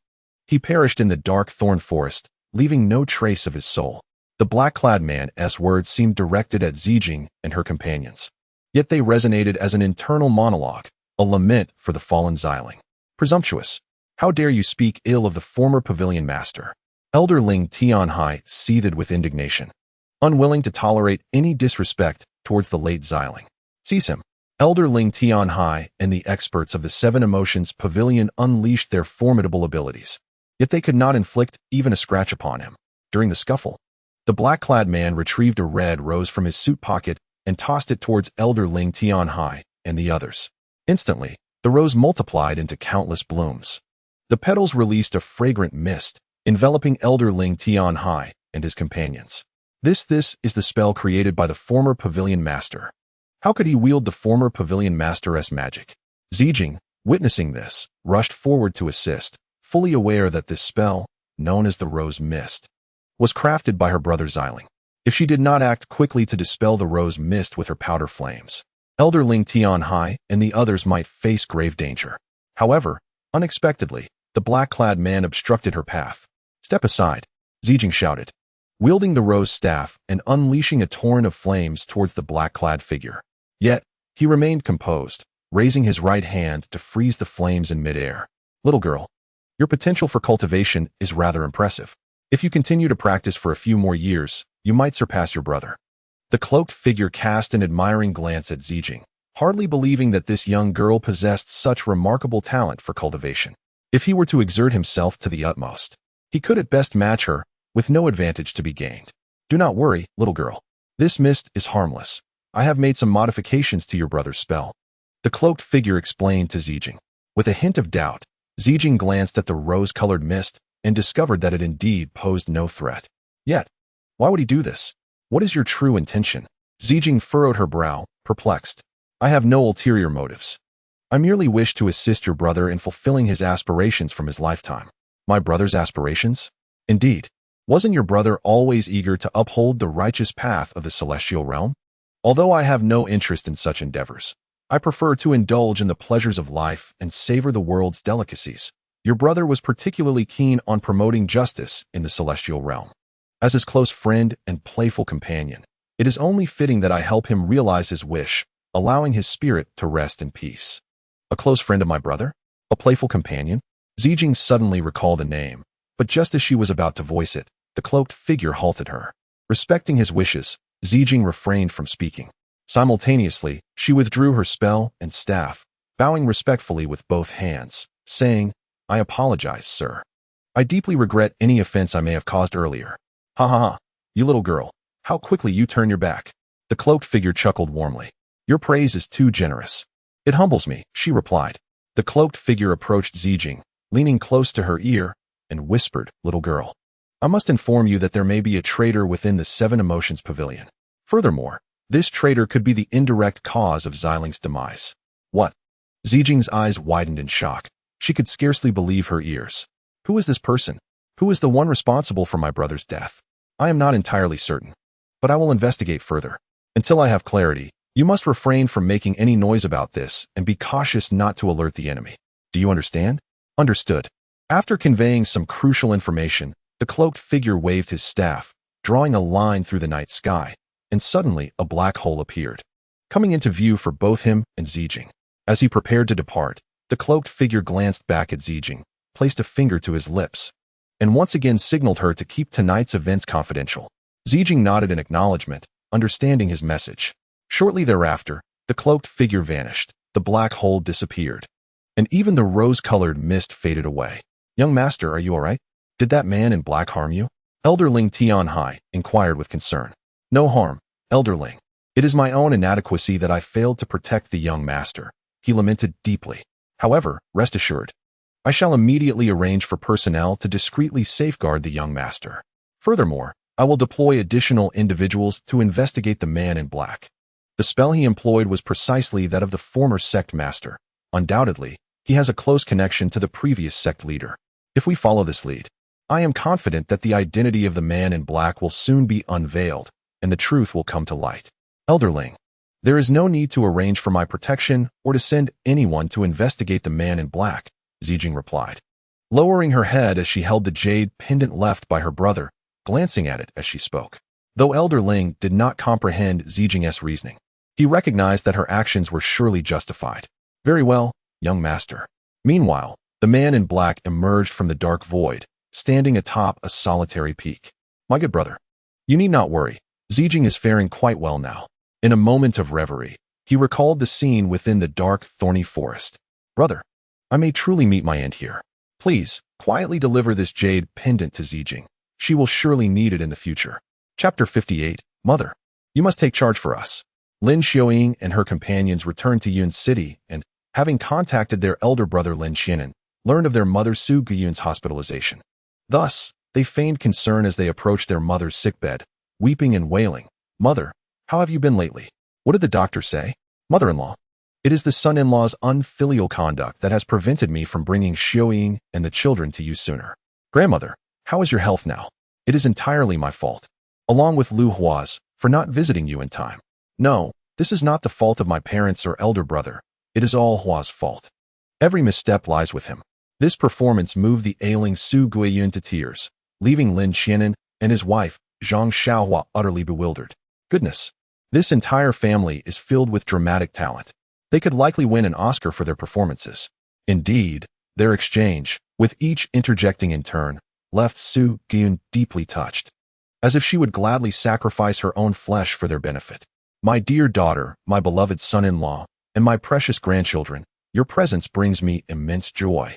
he perished in the dark thorn forest, leaving no trace of his soul. The black-clad man's words seemed directed at Zijing and her companions. Yet they resonated as an internal monologue, a lament for the fallen Zijing. Presumptuous! How dare you speak ill of the former pavilion master? Elder Ling Tianhai seethed with indignation, unwilling to tolerate any disrespect towards the late Zijing. Seize him! Elder Ling Tianhai and the experts of the Seven Emotions Pavilion unleashed their formidable abilities. Yet they could not inflict even a scratch upon him. During the scuffle, the black-clad man retrieved a red rose from his suit pocket and tossed it towards Elder Ling Tianhai and the others. Instantly, the rose multiplied into countless blooms. The petals released a fragrant mist, enveloping Elder Ling Tianhai and his companions. This is the spell created by the former pavilion master. How could he wield the former pavilion master's magic? Zijing, witnessing this, rushed forward to assist, fully aware that this spell, known as the Rose Mist, was crafted by her brother Zijing. If she did not act quickly to dispel the rose mist with her powder flames, Elder Ling Tianhai and the others might face grave danger. However, unexpectedly, the black-clad man obstructed her path. Step aside, Zijing shouted, wielding the rose staff and unleashing a torrent of flames towards the black-clad figure. Yet, he remained composed, raising his right hand to freeze the flames in midair. Little girl, your potential for cultivation is rather impressive. If you continue to practice for a few more years, you might surpass your brother. The cloaked figure cast an admiring glance at Zijing, hardly believing that this young girl possessed such remarkable talent for cultivation. If he were to exert himself to the utmost, he could at best match her, with no advantage to be gained. Do not worry, little girl. This mist is harmless. I have made some modifications to your brother's spell. The cloaked figure explained to Zijing. With a hint of doubt, Zijing glanced at the rose-colored mist and discovered that it indeed posed no threat. Yet, why would he do this? What is your true intention? Zijing furrowed her brow, perplexed. I have no ulterior motives. I merely wish to assist your brother in fulfilling his aspirations from his lifetime. My brother's aspirations? Indeed. Wasn't your brother always eager to uphold the righteous path of the celestial realm? Although I have no interest in such endeavors, I prefer to indulge in the pleasures of life and savor the world's delicacies. Your brother was particularly keen on promoting justice in the celestial realm. As his close friend and playful companion, it is only fitting that I help him realize his wish, allowing his spirit to rest in peace. A close friend of my brother? A playful companion? Zijing suddenly recalled a name, but just as she was about to voice it, the cloaked figure halted her. Respecting his wishes, Zijing refrained from speaking. Simultaneously, she withdrew her spell and staff, bowing respectfully with both hands, saying, I apologize, sir. I deeply regret any offense I may have caused earlier. Ha ha ha, you little girl, how quickly you turn your back. The cloaked figure chuckled warmly. Your praise is too generous. It humbles me, she replied. The cloaked figure approached Zijing, leaning close to her ear, and whispered, little girl, I must inform you that there may be a traitor within the Seven Emotions Pavilion. Furthermore, this traitor could be the indirect cause of Xiling's demise. What? Zijing's eyes widened in shock. She could scarcely believe her ears. Who is this person? Who is the one responsible for my brother's death? I am not entirely certain, but I will investigate further. Until I have clarity, you must refrain from making any noise about this and be cautious not to alert the enemy. Do you understand? Understood. After conveying some crucial information, the cloaked figure waved his staff, drawing a line through the night sky, and suddenly a black hole appeared, coming into view for both him and Zijing. As he prepared to depart, the cloaked figure glanced back at Zijing, placed a finger to his lips, and once again signaled her to keep tonight's events confidential. Zijing nodded in acknowledgement, understanding his message. Shortly thereafter, the cloaked figure vanished, the black hole disappeared, and even the rose-colored mist faded away. Young master, are you all right? Did that man in black harm you? Elder Ling Tianhai inquired with concern. No harm, Elder Ling. It is my own inadequacy that I failed to protect the young master. He lamented deeply. However, rest assured, I shall immediately arrange for personnel to discreetly safeguard the young master. Furthermore, I will deploy additional individuals to investigate the man in black. The spell he employed was precisely that of the former sect master. Undoubtedly, he has a close connection to the previous sect leader. If we follow this lead, I am confident that the identity of the man in black will soon be unveiled, and the truth will come to light. Elderling, there is no need to arrange for my protection or to send anyone to investigate the man in black, Zijing replied, lowering her head as she held the jade pendant left by her brother, glancing at it as she spoke. Though Elderling did not comprehend Zijing's reasoning, he recognized that her actions were surely justified. Very well, young master. Meanwhile, the man in black emerged from the dark void, standing atop a solitary peak. My good brother, you need not worry. Zijing is faring quite well now. In a moment of reverie, he recalled the scene within the dark, thorny forest. Brother, I may truly meet my end here. Please, quietly deliver this jade pendant to Zijing. She will surely need it in the future. Chapter 58, Mother, you must take charge for us. Lin Xiaoying and her companions returned to Yun City and, having contacted their elder brother Lin Xianan, learned of their mother Su Guiyun's hospitalization. Thus, they feigned concern as they approached their mother's sickbed, weeping and wailing. Mother, how have you been lately? What did the doctor say? Mother-in-law, it is the son-in-law's unfilial conduct that has prevented me from bringing Xiaoying and the children to you sooner. Grandmother, how is your health now? It is entirely my fault, along with Lu Hua's, for not visiting you in time. No, this is not the fault of my parents or elder brother. It is all Hua's fault. Every misstep lies with him. This performance moved the ailing Su Guiyun to tears, leaving Lin Xianan and his wife, Zhang Xiaohua, utterly bewildered. Goodness, this entire family is filled with dramatic talent. They could likely win an Oscar for their performances. Indeed, their exchange, with each interjecting in turn, left Su Guiyun deeply touched, as if she would gladly sacrifice her own flesh for their benefit. My dear daughter, my beloved son-in-law, and my precious grandchildren, your presence brings me immense joy.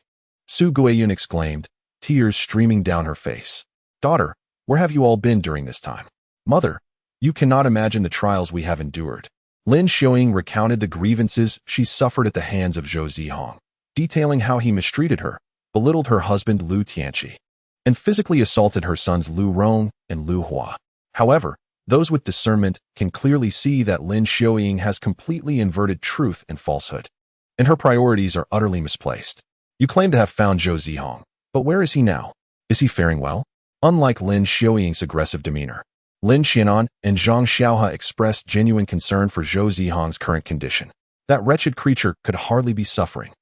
Su Guiyun exclaimed, tears streaming down her face. Daughter, where have you all been during this time? Mother, you cannot imagine the trials we have endured. Lin Xiaoying recounted the grievances she suffered at the hands of Zhou Zihang, detailing how he mistreated her, belittled her husband Lu Tianqi, and physically assaulted her sons Lu Rong and Lu Hua. However, those with discernment can clearly see that Lin Xiaoying has completely inverted truth and falsehood, and her priorities are utterly misplaced. You claim to have found Zhou Zihang, but where is he now? Is he faring well? Unlike Lin Xiaoying's aggressive demeanor, Lin Xianan and Zhang Xiaohua expressed genuine concern for Zhou Zihang's current condition. That wretched creature could hardly be suffering.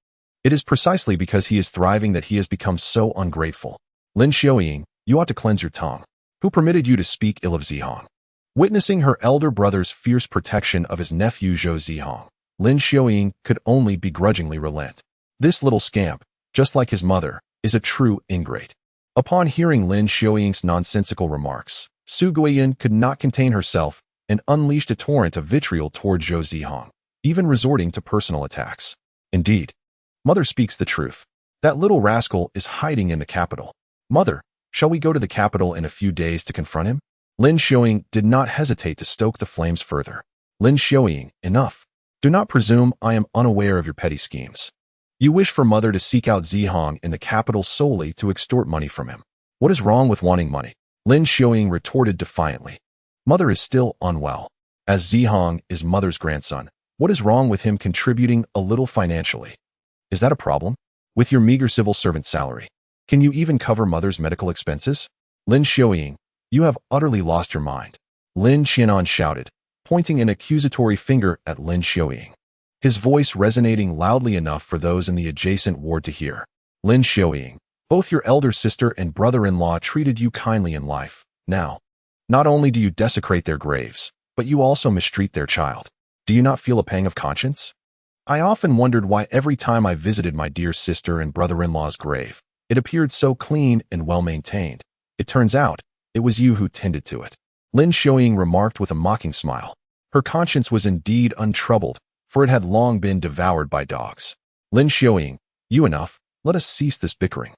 It is precisely because he is thriving that he has become so ungrateful. Lin Xiaoying, you ought to cleanse your tongue. Who permitted you to speak ill of Zihang? Witnessing her elder brother's fierce protection of his nephew Zhou Zihang, Lin Xiaoying could only begrudgingly relent. This little scamp, just like his mother, is a true ingrate. Upon hearing Lin Xiaoying's nonsensical remarks, Su Guiyun could not contain herself and unleashed a torrent of vitriol toward Zhou Zihang, even resorting to personal attacks. Indeed, Mother speaks the truth. That little rascal is hiding in the capital. Mother, shall we go to the capital in a few days to confront him? Lin Xiaoying did not hesitate to stoke the flames further. Lin Xiaoying, enough. Do not presume I am unaware of your petty schemes. You wish for Mother to seek out Zihang in the capital solely to extort money from him. What is wrong with wanting money? Lin Xiaoying retorted defiantly. Mother is still unwell. As Zihang is Mother's grandson, what is wrong with him contributing a little financially? Is that a problem? With your meager civil servant salary, can you even cover Mother's medical expenses? Lin Xiaoying, you have utterly lost your mind. Lin Xianan shouted, pointing an accusatory finger at Lin Xiaoying, his voice resonating loudly enough for those in the adjacent ward to hear. Lin Xiaoying, both your elder sister and brother-in-law treated you kindly in life. Now, not only do you desecrate their graves, but you also mistreat their child. Do you not feel a pang of conscience? I often wondered why every time I visited my dear sister and brother-in-law's grave, it appeared so clean and well-maintained. It turns out, it was you who tended to it. Lin Xiaoying remarked with a mocking smile. Her conscience was indeed untroubled, for it had long been devoured by dogs. Lin Xiaoying, you enough, let us cease this bickering.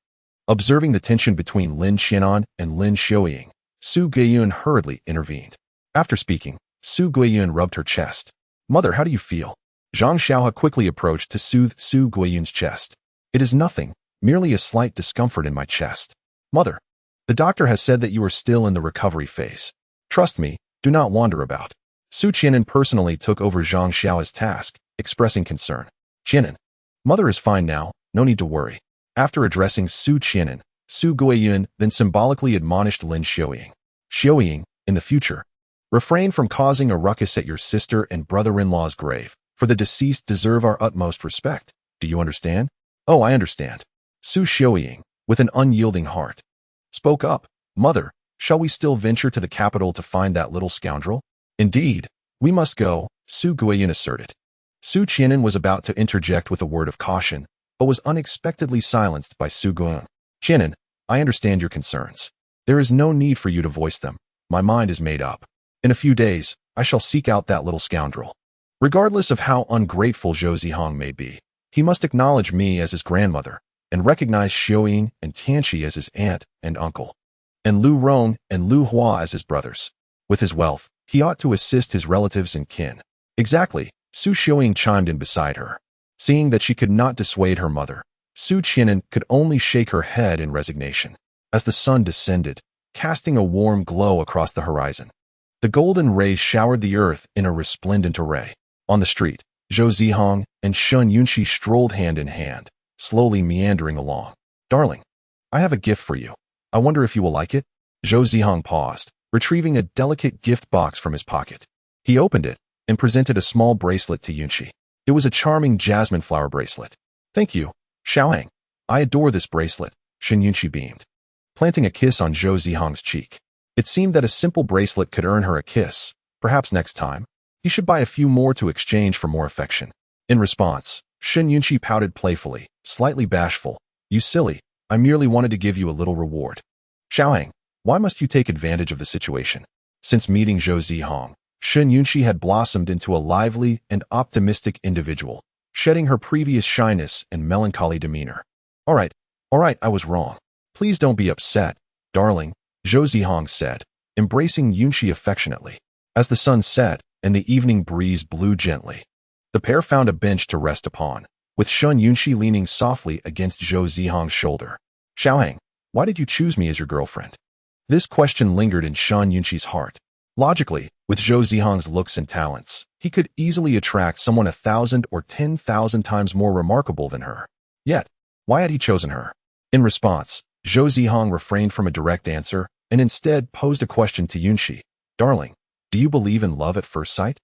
Observing the tension between Lin Xianan and Lin Xiaoying, Su Guiyun hurriedly intervened. After speaking, Su Guiyun rubbed her chest. Mother, how do you feel? Zhang Xiaohua quickly approached to soothe Su Guiyun's chest. It is nothing, merely a slight discomfort in my chest. Mother, The doctor has said that you are still in the recovery phase. Trust me, do not wander about. Su Qianan personally took over Zhang Xiao's task, expressing concern. Qianan, mother is fine now, no need to worry. After addressing Su Qianan, Su Guiyun then symbolically admonished Lin Xiaoying. Xiaoying, in the future, refrain from causing a ruckus at your sister and brother-in-law's grave, for the deceased deserve our utmost respect. Do you understand? Oh, I understand. Su Xiaoying, with an unyielding heart, spoke up. Mother, shall we still venture to the capital to find that little scoundrel? Indeed, we must go, Su Guiyun asserted. Su Qianan was about to interject with a word of caution, but was unexpectedly silenced by Su Guiyun. Qianan, I understand your concerns. There is no need for you to voice them. My mind is made up. In a few days, I shall seek out that little scoundrel. Regardless of how ungrateful Zhou Zihang may be, he must acknowledge me as his grandmother, and recognize Xiaoying and Tianqi as his aunt and uncle, and Lu Rong and Lu Hua as his brothers. With his wealth, he ought to assist his relatives and kin. Exactly, Su Xiaoying chimed in beside her. Seeing that she could not dissuade her mother, Su Qianan could only shake her head in resignation. As the sun descended, casting a warm glow across the horizon, the golden rays showered the earth in a resplendent array. On the street, Zhou Zihang and Shun Yunxi strolled hand in hand, slowly meandering along. Darling, I have a gift for you. I wonder if you will like it? Zhou Zihang paused, retrieving a delicate gift box from his pocket. He opened it and presented a small bracelet to Yunxi. It was a charming jasmine flower bracelet. Thank you, Xiaohang. I adore this bracelet, Shen Yunxi beamed, planting a kiss on Zhou Zihang's cheek. It seemed that a simple bracelet could earn her a kiss. Perhaps next time, he should buy a few more to exchange for more affection. In response, Shen Yunxi pouted playfully, slightly bashful. You silly, I merely wanted to give you a little reward. Xiaohang, why must you take advantage of the situation? Since meeting Zhou Zihang, Shen Yunxi had blossomed into a lively and optimistic individual, shedding her previous shyness and melancholy demeanor. All right, I was wrong. Please don't be upset, darling, Zhou Zihang said, embracing Yunxi affectionately. As the sun set and the evening breeze blew gently, the pair found a bench to rest upon, with Shen Yunxi leaning softly against Zhou Zihang's shoulder. Xiaohang, why did you choose me as your girlfriend? This question lingered in Shen Yunxi's heart. Logically, with Zhou Zihang's looks and talents, he could easily attract someone 1,000 or 10,000 times more remarkable than her. Yet, why had he chosen her? In response, Zhou Zihang refrained from a direct answer and instead posed a question to Yunxi. Darling, do you believe in love at first sight?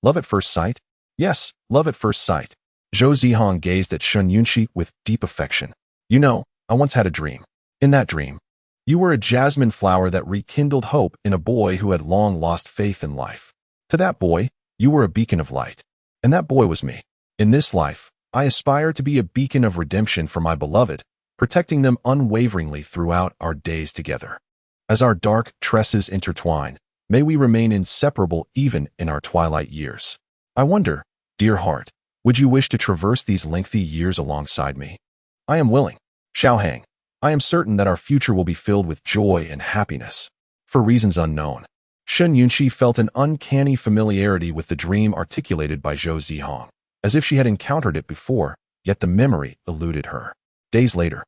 Love at first sight? Yes, love at first sight. Zhou Zihang gazed at Shen Yunxi with deep affection. You know, I once had a dream. In that dream, you were a jasmine flower that rekindled hope in a boy who had long lost faith in life. To that boy, you were a beacon of light. And that boy was me. In this life, I aspire to be a beacon of redemption for my beloved, protecting them unwaveringly throughout our days together. As our dark tresses intertwine, may we remain inseparable even in our twilight years. I wonder, dear heart, would you wish to traverse these lengthy years alongside me? I am willing. Xiaohang, I am certain that our future will be filled with joy and happiness. For reasons unknown, Shen Yunxi felt an uncanny familiarity with the dream articulated by Zhou Zihang, as if she had encountered it before, yet the memory eluded her. Days later,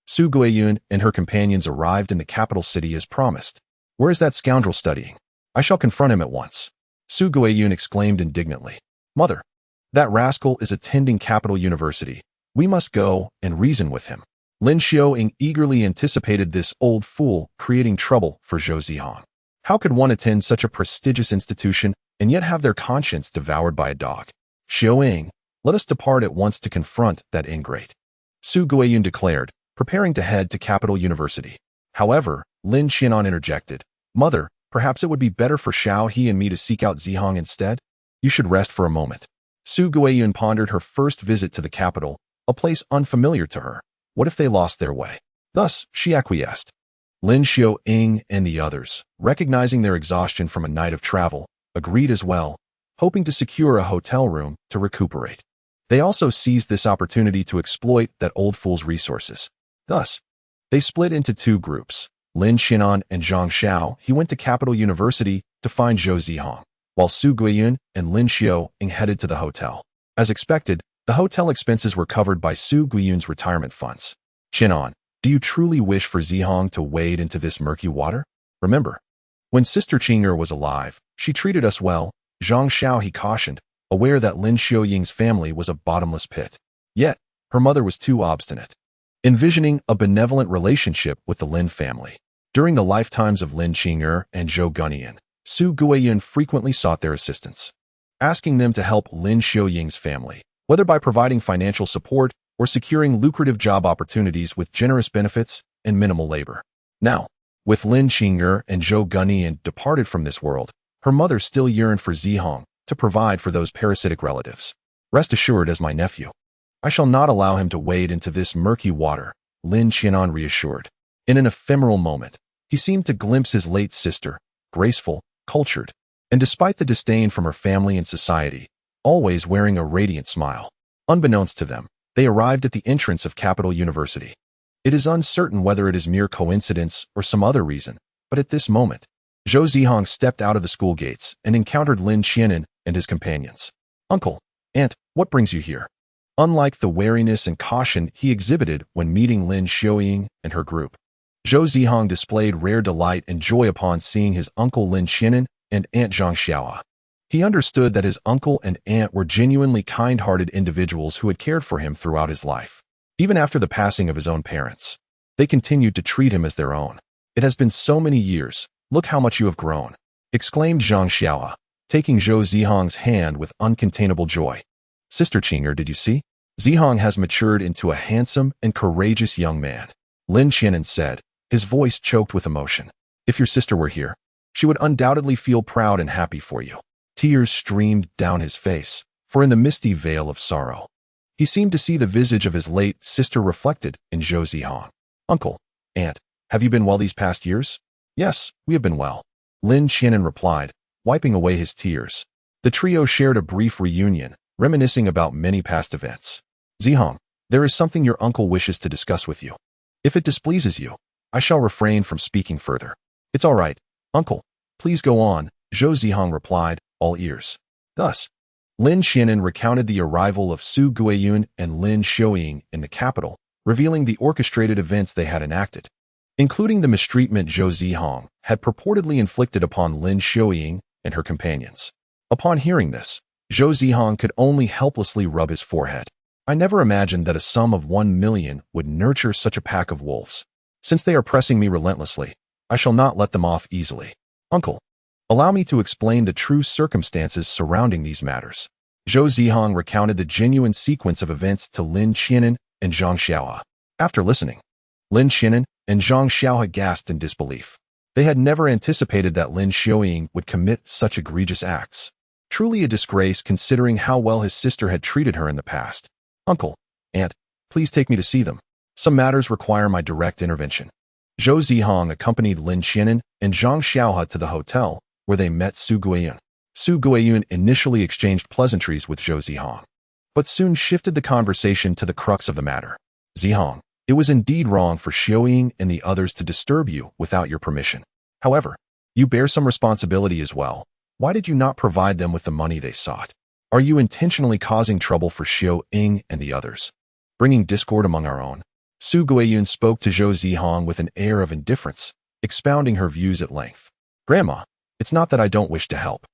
Su Guiyun and her companions arrived in the capital city as promised. Where is that scoundrel studying? I shall confront him at once. Su Guiyun exclaimed indignantly. Mother, that rascal is attending Capital University. We must go and reason with him. Lin Xiaoying eagerly anticipated this old fool creating trouble for Zhou Zihang. How could one attend such a prestigious institution and yet have their conscience devoured by a dog? Xiaoying, let us depart at once to confront that ingrate, Su Guiyun declared, preparing to head to Capital University. However, Lin Xiaonan interjected. Mother, perhaps it would be better for Xiao He and me to seek out Zihang instead? You should rest for a moment. Su Guiyun pondered her first visit to the capital, a place unfamiliar to her. What if they lost their way? Thus, she acquiesced. Lin Xiaoying and the others, recognizing their exhaustion from a night of travel, agreed as well, hoping to secure a hotel room to recuperate. They also seized this opportunity to exploit that old fool's resources. Thus, they split into two groups. Lin Xiaonan and Zhang Xiao, he went to Capital University to find Zhou Zihang, while Su Guiyun and Lin Xiaoying headed to the hotel. As expected, the hotel expenses were covered by Su Guiyun's retirement funds. Qianan, Do you truly wish for Zihang to wade into this murky water? Remember, when Sister Qing'er was alive, she treated us well. Zhang Xiao, he cautioned, aware that Lin Xiuying's family was a bottomless pit. Yet, her mother was too obstinate, envisioning a benevolent relationship with the Lin family. During the lifetimes of Lin Qing'er and Zhou Guanyin, Su Guiyun frequently sought their assistance, asking them to help Lin Xiuying's family, whether by providing financial support or securing lucrative job opportunities with generous benefits and minimal labor. Now, with Lin Qing'er and Zhou Guanyin departed from this world, her mother still yearned for Zihang to provide for those parasitic relatives. Rest assured, as my nephew, I shall not allow him to wade into this murky water, Lin Qianan reassured. In an ephemeral moment, he seemed to glimpse his late sister, graceful, cultured, and despite the disdain from her family and society, always wearing a radiant smile. Unbeknownst to them, they arrived at the entrance of Capital University. It is uncertain whether it is mere coincidence or some other reason, but at this moment, Zhou Zihang stepped out of the school gates and encountered Lin Qianan and his companions. Uncle, Aunt, what brings you here? Unlike the wariness and caution he exhibited when meeting Lin Xiuying and her group, Zhou Zihang displayed rare delight and joy upon seeing his uncle Lin Qianan and Aunt Zhang Xiao. He understood that his uncle and aunt were genuinely kind-hearted individuals who had cared for him throughout his life. Even after the passing of his own parents, they continued to treat him as their own. It has been so many years. Look how much you have grown, exclaimed Zhang Xiao, taking Zhou Zihang's hand with uncontainable joy. Sister Qing'er, did you see? Zihang has matured into a handsome and courageous young man, Lin Qianan said, his voice choked with emotion. If your sister were here, she would undoubtedly feel proud and happy for you. Tears streamed down his face, for in the misty veil of sorrow, he seemed to see the visage of his late sister reflected in Zhou Zihang. Uncle, Aunt, have you been well these past years? Yes, we have been well, Lin Qianan replied, wiping away his tears. The trio shared a brief reunion, reminiscing about many past events. Zihang, there is something your uncle wishes to discuss with you. If it displeases you, I shall refrain from speaking further. It's all right, Uncle. Please go on, Zhou Zihang replied, all ears. Thus, Lin Qianan recounted the arrival of Su Guiyun and Lin Xiuying in the capital, revealing the orchestrated events they had enacted, including the mistreatment Zhou Zihang had purportedly inflicted upon Lin Xiuying and her companions. Upon hearing this, Zhou Zihang could only helplessly rub his forehead. I never imagined that a sum of 1 million would nurture such a pack of wolves. Since they are pressing me relentlessly, I shall not let them off easily. Uncle, allow me to explain the true circumstances surrounding these matters. Zhou Zihang recounted the genuine sequence of events to Lin Qianan and Zhang Xiao. After listening, Lin Qianan and Zhang Xiao gasped in disbelief. They had never anticipated that Lin Xiuying would commit such egregious acts. Truly a disgrace considering how well his sister had treated her in the past. Uncle, Aunt, please take me to see them. Some matters require my direct intervention. Zhou Zihang accompanied Lin Qianan and Zhang Xiao to the hotel, where they met Su Guiyun. Su Guiyun initially exchanged pleasantries with Zhou Zihang, but soon shifted the conversation to the crux of the matter. Zihang, it was indeed wrong for Xiuying and the others to disturb you without your permission. However, you bear some responsibility as well. Why did you not provide them with the money they sought? Are you intentionally causing trouble for Xiuying and the others, bringing discord among our own? Su Guiyun spoke to Zhou Zihang with an air of indifference, expounding her views at length. Grandma, it's not that I don't wish to help,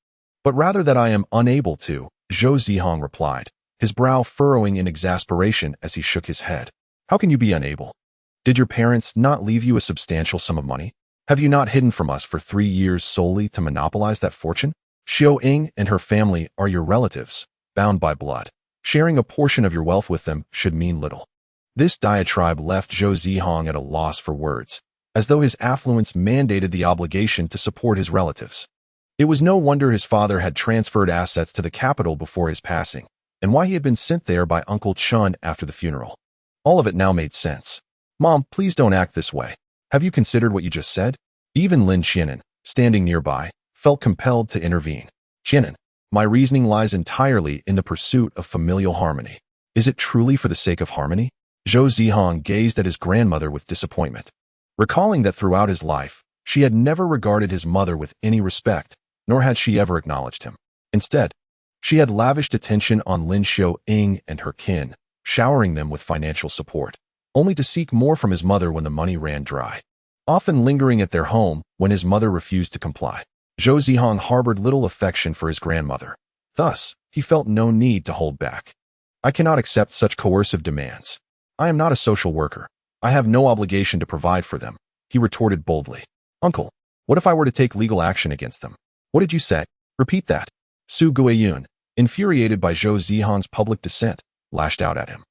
but rather that I am unable to, Zhou Zihang replied, his brow furrowing in exasperation as he shook his head. How can you be unable? Did your parents not leave you a substantial sum of money? Have you not hidden from us for 3 years solely to monopolize that fortune? Xiuying and her family are your relatives, bound by blood. Sharing a portion of your wealth with them should mean little. This diatribe left Zhou Zihang at a loss for words, as though his affluence mandated the obligation to support his relatives. It was no wonder his father had transferred assets to the capital before his passing, and why he had been sent there by Uncle Chun after the funeral. All of it now made sense. Mom, please don't act this way. Have you considered what you just said? Even Lin Qianan, standing nearby, felt compelled to intervene. Qianan, my reasoning lies entirely in the pursuit of familial harmony. Is it truly for the sake of harmony? Zhou Zihang gazed at his grandmother with disappointment, recalling that throughout his life, she had never regarded his mother with any respect, nor had she ever acknowledged him. Instead, she had lavished attention on Lin Xiuying and her kin, showering them with financial support. only to seek more from his mother when the money ran dry. Often lingering at their home when his mother refused to comply. Zhou Zihang harbored little affection for his grandmother. Thus, he felt no need to hold back. I cannot accept such coercive demands. I am not a social worker. I have no obligation to provide for them, he retorted boldly. Uncle, what if I were to take legal action against them? What did you say? Repeat that. Su Guiyun, infuriated by Zhou Zihang's public dissent, lashed out at him.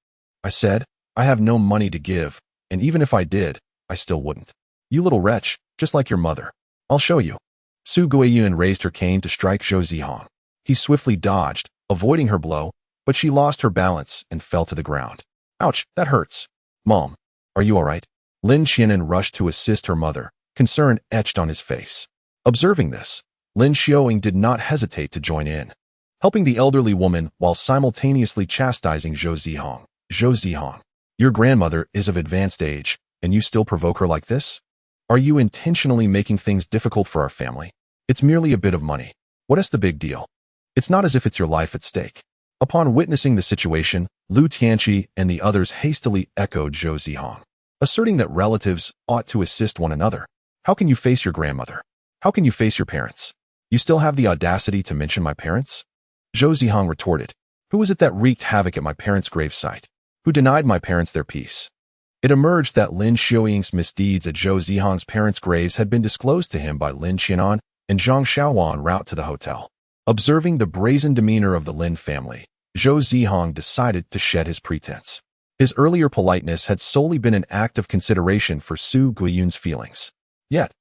I said, I have no money to give, and even if I did, I still wouldn't. You little wretch, just like your mother. I'll show you. Su Guiyun raised her cane to strike Zhou Zihang. He swiftly dodged, avoiding her blow, but she lost her balance and fell to the ground. Ouch, that hurts. Mom, are you all right? Lin Xianan rushed to assist her mother, concern etched on his face. Observing this, Lin Xiaoying did not hesitate to join in, helping the elderly woman while simultaneously chastising Zhou Zihang. Zhou Zihang, your grandmother is of advanced age, and you still provoke her like this? Are you intentionally making things difficult for our family? It's merely a bit of money. What is the big deal? It's not as if it's your life at stake. Upon witnessing the situation, Lu Tianqi and the others hastily echoed Zhou Zihang, asserting that relatives ought to assist one another. How can you face your grandmother? How can you face your parents? You still have the audacity to mention my parents? Zhou Zihang retorted. Who was it that wreaked havoc at my parents' gravesite? Who denied my parents their peace? It emerged that Lin Xiaoying's misdeeds at Zhou Zihang's parents' graves had been disclosed to him by Lin Qianan and Zhang Xiaohua en route to the hotel. Observing the brazen demeanor of the Lin family, Zhou Zihang decided to shed his pretense. His earlier politeness had solely been an act of consideration for Su Guiyun's feelings. Yet,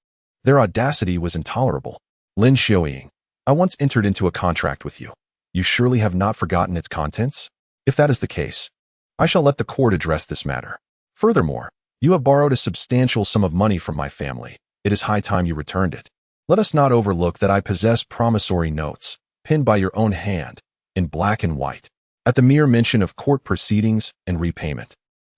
their audacity was intolerable. Lin Xiaoying, I once entered into a contract with you. You surely have not forgotten its contents? If that is the case, I shall let the court address this matter. Furthermore, you have borrowed a substantial sum of money from my family. It is high time you returned it. Let us not overlook that I possess promissory notes, pinned by your own hand, in black and white, at the mere mention of court proceedings and repayment.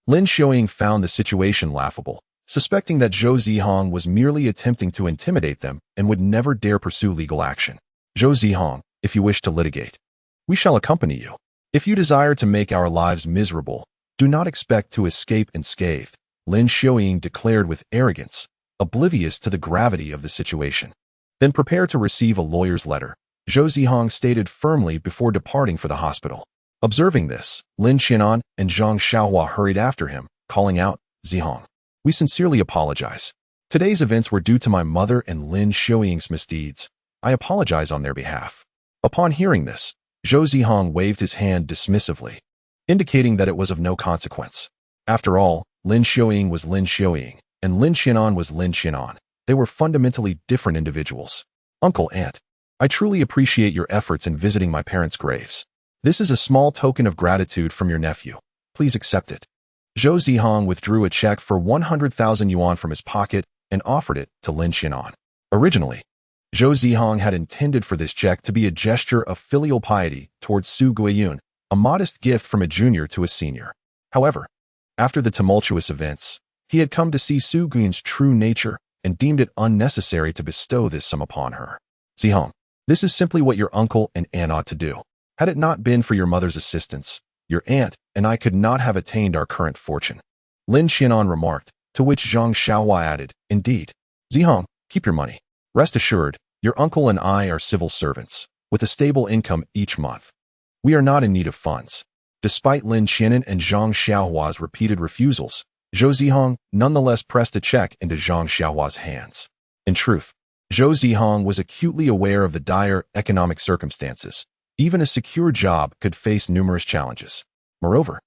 Lin Xiaoying found the situation laughable, suspecting that Zhou Zihang was merely attempting to intimidate them and would never dare pursue legal action. Zhou Zihang, if you wish to litigate, we shall accompany you. If you desire to make our lives miserable, do not expect to escape unscathed, Lin Xiaoying declared with arrogance, oblivious to the gravity of the situation. Then prepare to receive a lawyer's letter, Zhou Zihang stated firmly before departing for the hospital. Observing this, Lin Qianan and Zhang Xiaohua hurried after him, calling out, Zihang, we sincerely apologize. Today's events were due to my mother and Lin Xiaoying's misdeeds. I apologize on their behalf. Upon hearing this, Zhou Zihang waved his hand dismissively, indicating that it was of no consequence. After all, Lin Xiaoying was Lin Xiaoying, and Lin Qianan was Lin Qianan. They were fundamentally different individuals. Uncle, aunt, I truly appreciate your efforts in visiting my parents' graves. This is a small token of gratitude from your nephew. Please accept it. Zhou Zihang withdrew a check for 100,000 yuan from his pocket and offered it to Lin Qianan. Originally, Zhou Zihang had intended for this check to be a gesture of filial piety towards Su Guiyun, a modest gift from a junior to a senior. However, after the tumultuous events, he had come to see Su Guiyun's true nature and deemed it unnecessary to bestow this sum upon her. Zihang, this is simply what your uncle and aunt ought to do. Had it not been for your mother's assistance, your aunt and I could not have attained our current fortune. Lin Qianan remarked, to which Zhang Xiaohua added, indeed. Zihang, keep your money. Rest assured, your uncle and I are civil servants, with a stable income each month. We are not in need of funds. Despite Lin Qianan and Zhang Xiaohua's repeated refusals, Zhou Zihang nonetheless pressed a check into Zhang Xiaohua's hands. In truth, Zhou Zihang was acutely aware of the dire economic circumstances. Even a secure job could face numerous challenges. Moreover,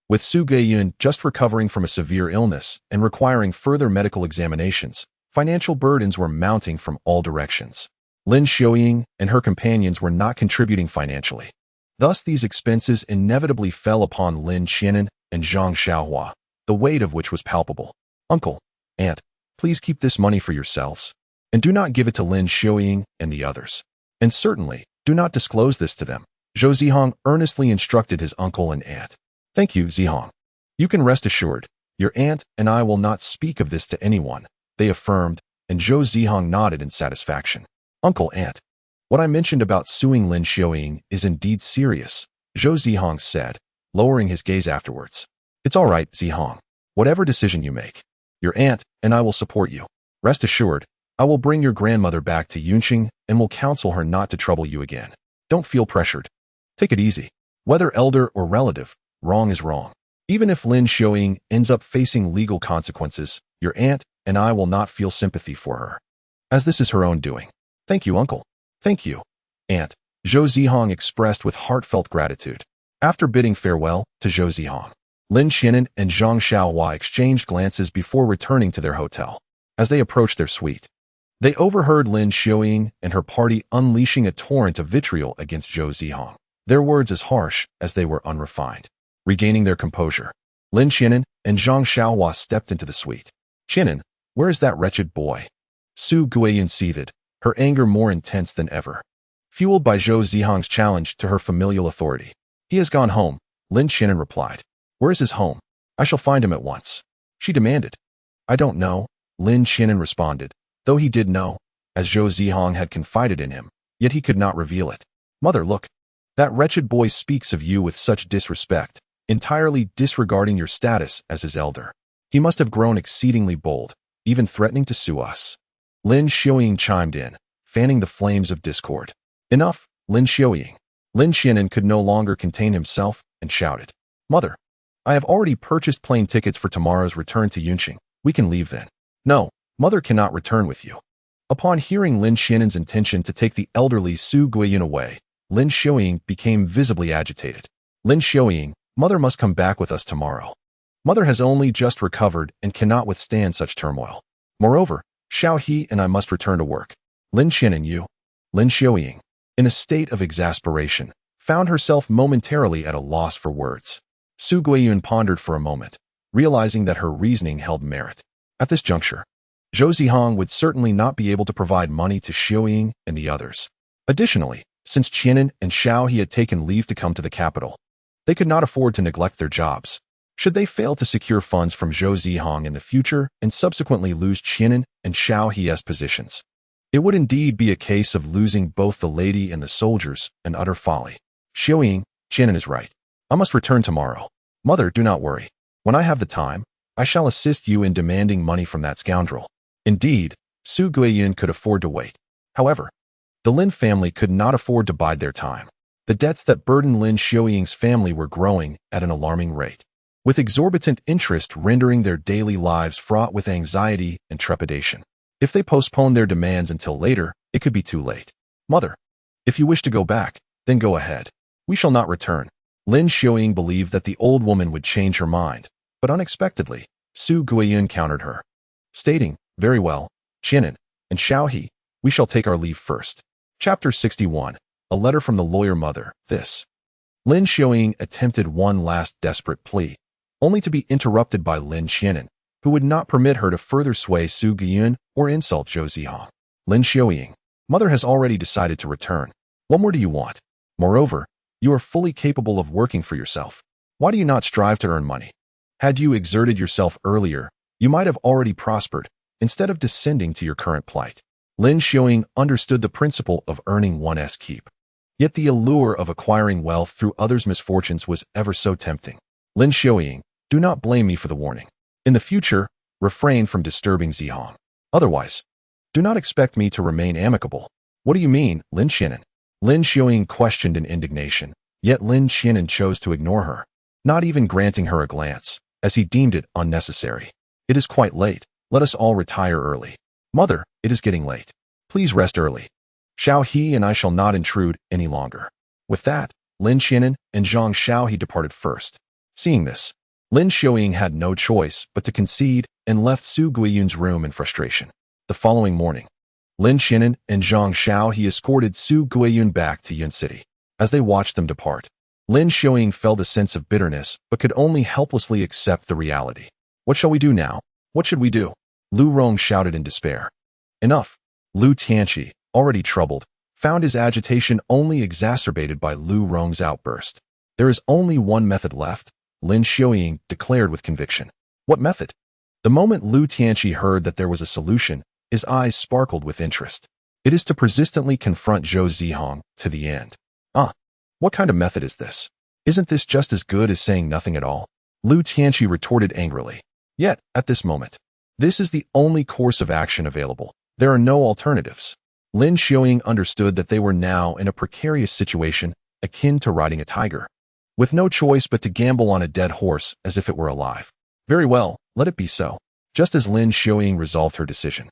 with Su Guiyun just recovering from a severe illness and requiring further medical examinations, financial burdens were mounting from all directions. Lin Xiaoying and her companions were not contributing financially. Thus, these expenses inevitably fell upon Lin Qianan and Zhang Xiaohua, the weight of which was palpable. Uncle, aunt, please keep this money for yourselves, and do not give it to Lin Xiaoying and the others. And certainly, do not disclose this to them. Zhou Zihang earnestly instructed his uncle and aunt. Thank you, Zihang. You can rest assured, your aunt and I will not speak of this to anyone, they affirmed, and Zhou Zihang nodded in satisfaction. Uncle, aunt, what I mentioned about suing Lin Xiaoying is indeed serious, Zhou Zihang said, lowering his gaze afterwards. It's all right, Zihang. Whatever decision you make, your aunt and I will support you. Rest assured, I will bring your grandmother back to Yunqing and will counsel her not to trouble you again. Don't feel pressured. Take it easy. Whether elder or relative, wrong is wrong. Even if Lin Xiaoying ends up facing legal consequences, your aunt and I will not feel sympathy for her, as this is her own doing. Thank you, uncle. Thank you, aunt. Zhou Zihang expressed with heartfelt gratitude. After bidding farewell to Zhou Zihang, Lin Qianan and Zhang Xiaohua exchanged glances before returning to their hotel. As they approached their suite, they overheard Lin Xiaoying and her party unleashing a torrent of vitriol against Zhou Zihang, their words as harsh as they were unrefined. Regaining their composure, Lin Qianan and Zhang Xiaohua stepped into the suite. Qianan, where is that wretched boy? Su Guiyun seethed, her anger more intense than ever, fueled by Zhou Zihang's challenge to her familial authority. He has gone home, Lin Qianan replied. Where is his home? I shall find him at once, she demanded. I don't know, Lin Qianan responded, though he did know, as Zhou Zihang had confided in him, yet he could not reveal it. Mother, look. That wretched boy speaks of you with such disrespect, entirely disregarding your status as his elder. He must have grown exceedingly bold, even threatening to sue us. Lin Xiaoying chimed in, fanning the flames of discord. Enough, Lin Xiaoying. Lin Qianan could no longer contain himself and shouted. Mother, I have already purchased plane tickets for tomorrow's return to Yunqing. We can leave then. No, Mother cannot return with you. Upon hearing Lin Qianan's intention to take the elderly Su Guiyun away, Lin Xiaoying became visibly agitated. Lin Xiaoying, Mother must come back with us tomorrow. Mother has only just recovered and cannot withstand such turmoil. Moreover, Xiao He and I must return to work. Lin Qianan, you. Lin Xiaoying, in a state of exasperation, found herself momentarily at a loss for words. Su Guiyun pondered for a moment, realizing that her reasoning held merit. At this juncture, Zhou Zihang would certainly not be able to provide money to Xiaoying and the others. Additionally, since Qianan and Xiao He had taken leave to come to the capital, they could not afford to neglect their jobs. Should they fail to secure funds from Zhou Zihang in the future and subsequently lose Qianan and Xiao He's positions, it would indeed be a case of losing both the lady and the soldiers, an utter folly. Xiaoying, Qianan is right. I must return tomorrow. Mother, do not worry. When I have the time, I shall assist you in demanding money from that scoundrel. Indeed, Su Guiyun could afford to wait. However, the Lin family could not afford to bide their time. The debts that burdened Lin Xiaoying's family were growing at an alarming rate, with exorbitant interest rendering their daily lives fraught with anxiety and trepidation. If they postponed their demands until later, it could be too late. Mother, if you wish to go back, then go ahead. We shall not return. Lin Xiaoying believed that the old woman would change her mind, but unexpectedly, Su Guiyun countered her, stating, Very well, Qianan and Xiao He, we shall take our leave first. Chapter 61, A Letter from the Lawyer Mother. This. Lin Xiaoying attempted one last desperate plea, only to be interrupted by Lin Qianan, who would not permit her to further sway Su Guiyun or insult Zhou Zihang. Lin Xiaoying, Mother has already decided to return. What more do you want? Moreover, you are fully capable of working for yourself. Why do you not strive to earn money? Had you exerted yourself earlier, you might have already prospered, instead of descending to your current plight. Lin Xiaoying understood the principle of earning one's keep. Yet the allure of acquiring wealth through others' misfortunes was ever so tempting. Lin Xiaoying, do not blame me for the warning. In the future, refrain from disturbing Zihang. Otherwise, do not expect me to remain amicable. What do you mean, Lin Qianan? Lin Xiaoying questioned in indignation, yet Lin Qianan chose to ignore her, not even granting her a glance, as he deemed it unnecessary. It is quite late. Let us all retire early. Mother, it is getting late. Please rest early. Xiao He and I shall not intrude any longer. With that, Lin Qianan and Zhang Xiao He departed first. Seeing this, Lin Xiaoying had no choice but to concede and left Su Guiyun's room in frustration. The following morning, Lin Qianan and Zhang Xiao He escorted Su Guiyun back to Yun City. As they watched them depart, Lin Xiaoying felt a sense of bitterness but could only helplessly accept the reality. What shall we do now? What should we do? Lu Rong shouted in despair. Enough. Lu Tianqi, already troubled, found his agitation only exacerbated by Lu Rong's outburst. There is only one method left, Lin Xiaoying declared with conviction. What method? The moment Lu Tianqi heard that there was a solution, his eyes sparkled with interest. It is to persistently confront Zhou Zihang to the end. What kind of method is this? Isn't this just as good as saying nothing at all? Lu Tianqi retorted angrily. Yet, at this moment, this is the only course of action available. There are no alternatives. Lin Xiaoying understood that they were now in a precarious situation akin to riding a tiger, with no choice but to gamble on a dead horse as if it were alive. Very well, let it be so. Just as Lin Xiaoying resolved her decision,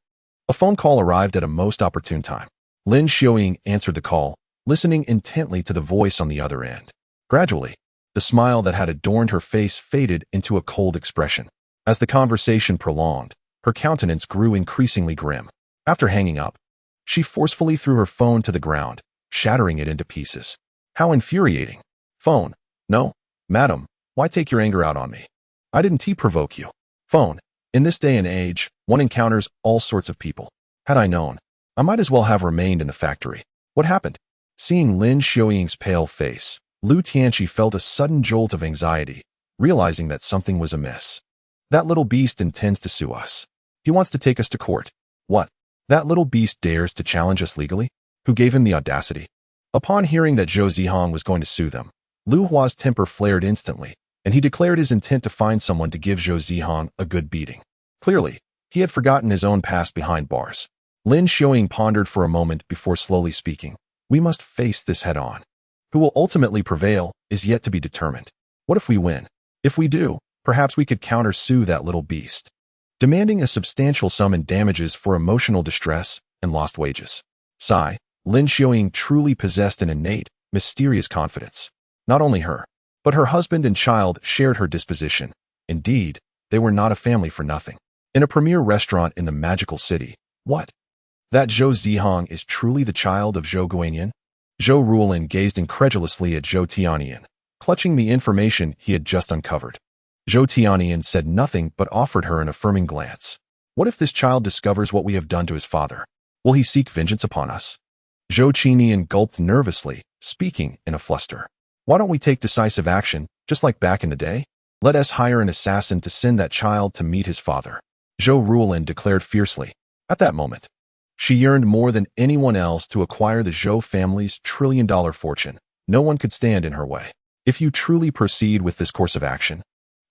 a phone call arrived at a most opportune time. Lin Xiaoying answered the call, listening intently to the voice on the other end. Gradually, the smile that had adorned her face faded into a cold expression. As the conversation prolonged, her countenance grew increasingly grim. After hanging up, she forcefully threw her phone to the ground, shattering it into pieces. How infuriating. Phone. No, madam, why take your anger out on me? I didn't provoke you. Phone. In this day and age, one encounters all sorts of people. Had I known, I might as well have remained in the factory. What happened? Seeing Lin Xiaoying's pale face, Lu Tianqi felt a sudden jolt of anxiety, realizing that something was amiss. That little beast intends to sue us. He wants to take us to court. What? That little beast dares to challenge us legally? Who gave him the audacity? Upon hearing that Zhou Zihang was going to sue them, Lu Hua's temper flared instantly, and he declared his intent to find someone to give Zhou Zihang a good beating. Clearly, he had forgotten his own past behind bars. Lin Xiaoying pondered for a moment before slowly speaking. We must face this head-on. Who will ultimately prevail is yet to be determined. What if we win? If we do, perhaps we could counter-sue that little beast, demanding a substantial sum in damages for emotional distress and lost wages. Sigh, Lin Xiaoying truly possessed an innate, mysterious confidence. Not only her, but her husband and child shared her disposition. Indeed, they were not a family for nothing. In a premier restaurant in the magical city, what? That Zhou Zihang is truly the child of Zhou Guanyin? Zhou Ruolin gazed incredulously at Zhou Tianyan, clutching the information he had just uncovered. Zhou Tianyan said nothing but offered her an affirming glance. What if this child discovers what we have done to his father? Will he seek vengeance upon us? Zhou Qinian gulped nervously, speaking in a fluster. Why don't we take decisive action, just like back in the day? Let us hire an assassin to send that child to meet his father, Zhou Ruolin declared fiercely. At that moment, she yearned more than anyone else to acquire the Zhou family's trillion-dollar fortune. No one could stand in her way. If you truly proceed with this course of action,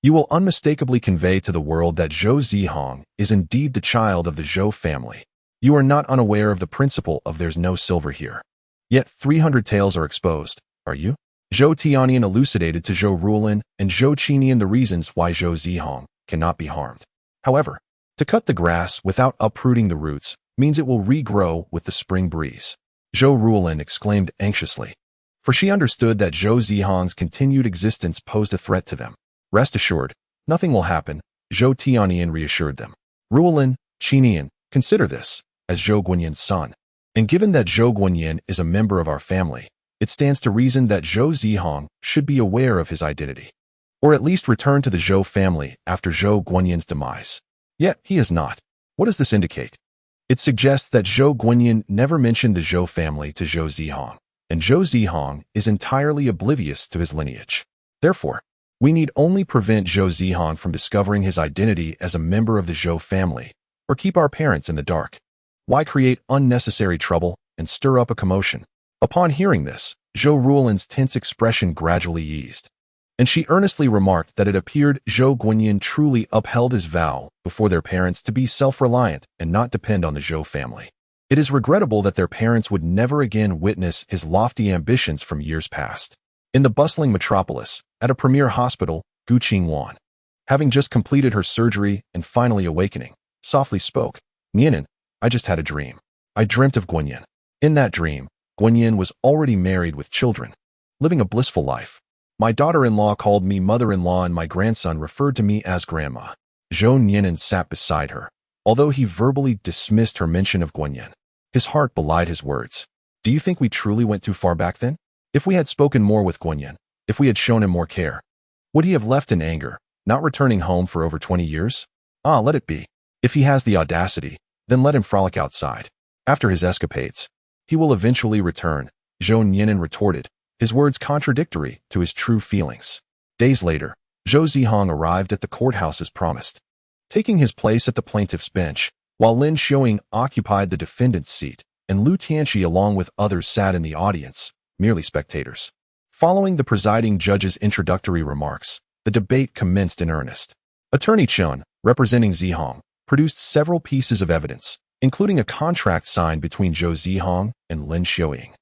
you will unmistakably convey to the world that Zhou Zihang is indeed the child of the Zhou family. You are not unaware of the principle of there's no silver here. Yet 300 taels are exposed, are you? Zhou Tianyan elucidated to Zhou Ruolin and Zhou Qinian the reasons why Zhou Zihang cannot be harmed. However, to cut the grass without uprooting the roots means it will regrow with the spring breeze. Zhou Ruolin exclaimed anxiously, for she understood that Zhou Zihang's continued existence posed a threat to them. Rest assured, nothing will happen, Zhou Tianyan reassured them. Ruolin, Qinian, consider this, as Zhou Guanyan's son. And given that Zhou Guanyan is a member of our family, it stands to reason that Zhou Zihang should be aware of his identity, or at least return to the Zhou family after Zhou Guanyan's demise. Yet he is not. What does this indicate? It suggests that Zhou Guanyan never mentioned the Zhou family to Zhou Zihang, and Zhou Zihang is entirely oblivious to his lineage. Therefore, we need only prevent Zhou Zihang from discovering his identity as a member of the Zhou family, or keep our parents in the dark. Why create unnecessary trouble and stir up a commotion? Upon hearing this, Zhou Ruolin's tense expression gradually eased, and she earnestly remarked that it appeared Zhou Guanyan truly upheld his vow before their parents to be self-reliant and not depend on the Zhou family. It is regrettable that their parents would never again witness his lofty ambitions from years past. In the bustling metropolis, at a premier hospital, Gu Qingwan, having just completed her surgery and finally awakening, softly spoke, Nianan, I just had a dream. I dreamt of Guanyin. In that dream, Guanyin was already married with children, living a blissful life. My daughter-in-law called me mother-in-law and my grandson referred to me as grandma. Zhou Nianan sat beside her, although he verbally dismissed her mention of Guanyin. His heart belied his words. Do you think we truly went too far back then? If we had spoken more with Guanyin, if we had shown him more care, would he have left in anger, not returning home for over 20 years? Ah, let it be. If he has the audacity, then let him frolic outside. After his escapades, he will eventually return, Zhou Nianan retorted, his words contradictory to his true feelings. Days later, Zhou Zihang arrived at the courthouse as promised, taking his place at the plaintiff's bench, while Lin Xiaoying occupied the defendant's seat, and Lu Tianqi along with others sat in the audience, merely spectators. Following the presiding judge's introductory remarks, the debate commenced in earnest. Attorney Chun, representing Zihang, produced several pieces of evidence, including a contract signed between Zhou Zihang and Lin Xiuying,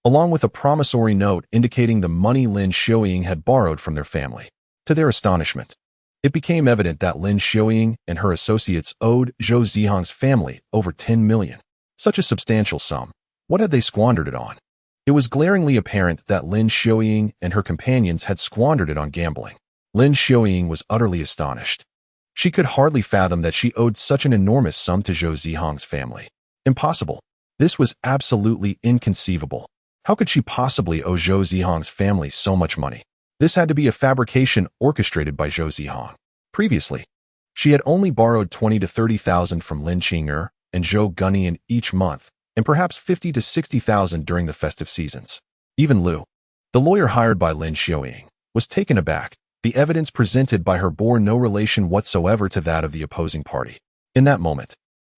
along with a promissory note indicating the money Lin Xiuying had borrowed from their family. To their astonishment, it became evident that Lin Xiuying and her associates owed Zhou Zihang's family over 10 million. Such a substantial sum. What had they squandered it on? It was glaringly apparent that Lin Xiuying and her companions had squandered it on gambling. Lin Xiuying was utterly astonished. She could hardly fathom that she owed such an enormous sum to Zhou Zihang's family. Impossible. This was absolutely inconceivable. How could she possibly owe Zhou Zihang's family so much money? This had to be a fabrication orchestrated by Zhou Zihang. Previously, she had only borrowed 20 to 30,000 from Lin Qing'er and Zhou Gunyuan each month, and perhaps 50 to 60,000 during the festive seasons. Even Lu, the lawyer hired by Lin Xiuying, was taken aback. The evidence presented by her bore no relation whatsoever to that of the opposing party. In that moment,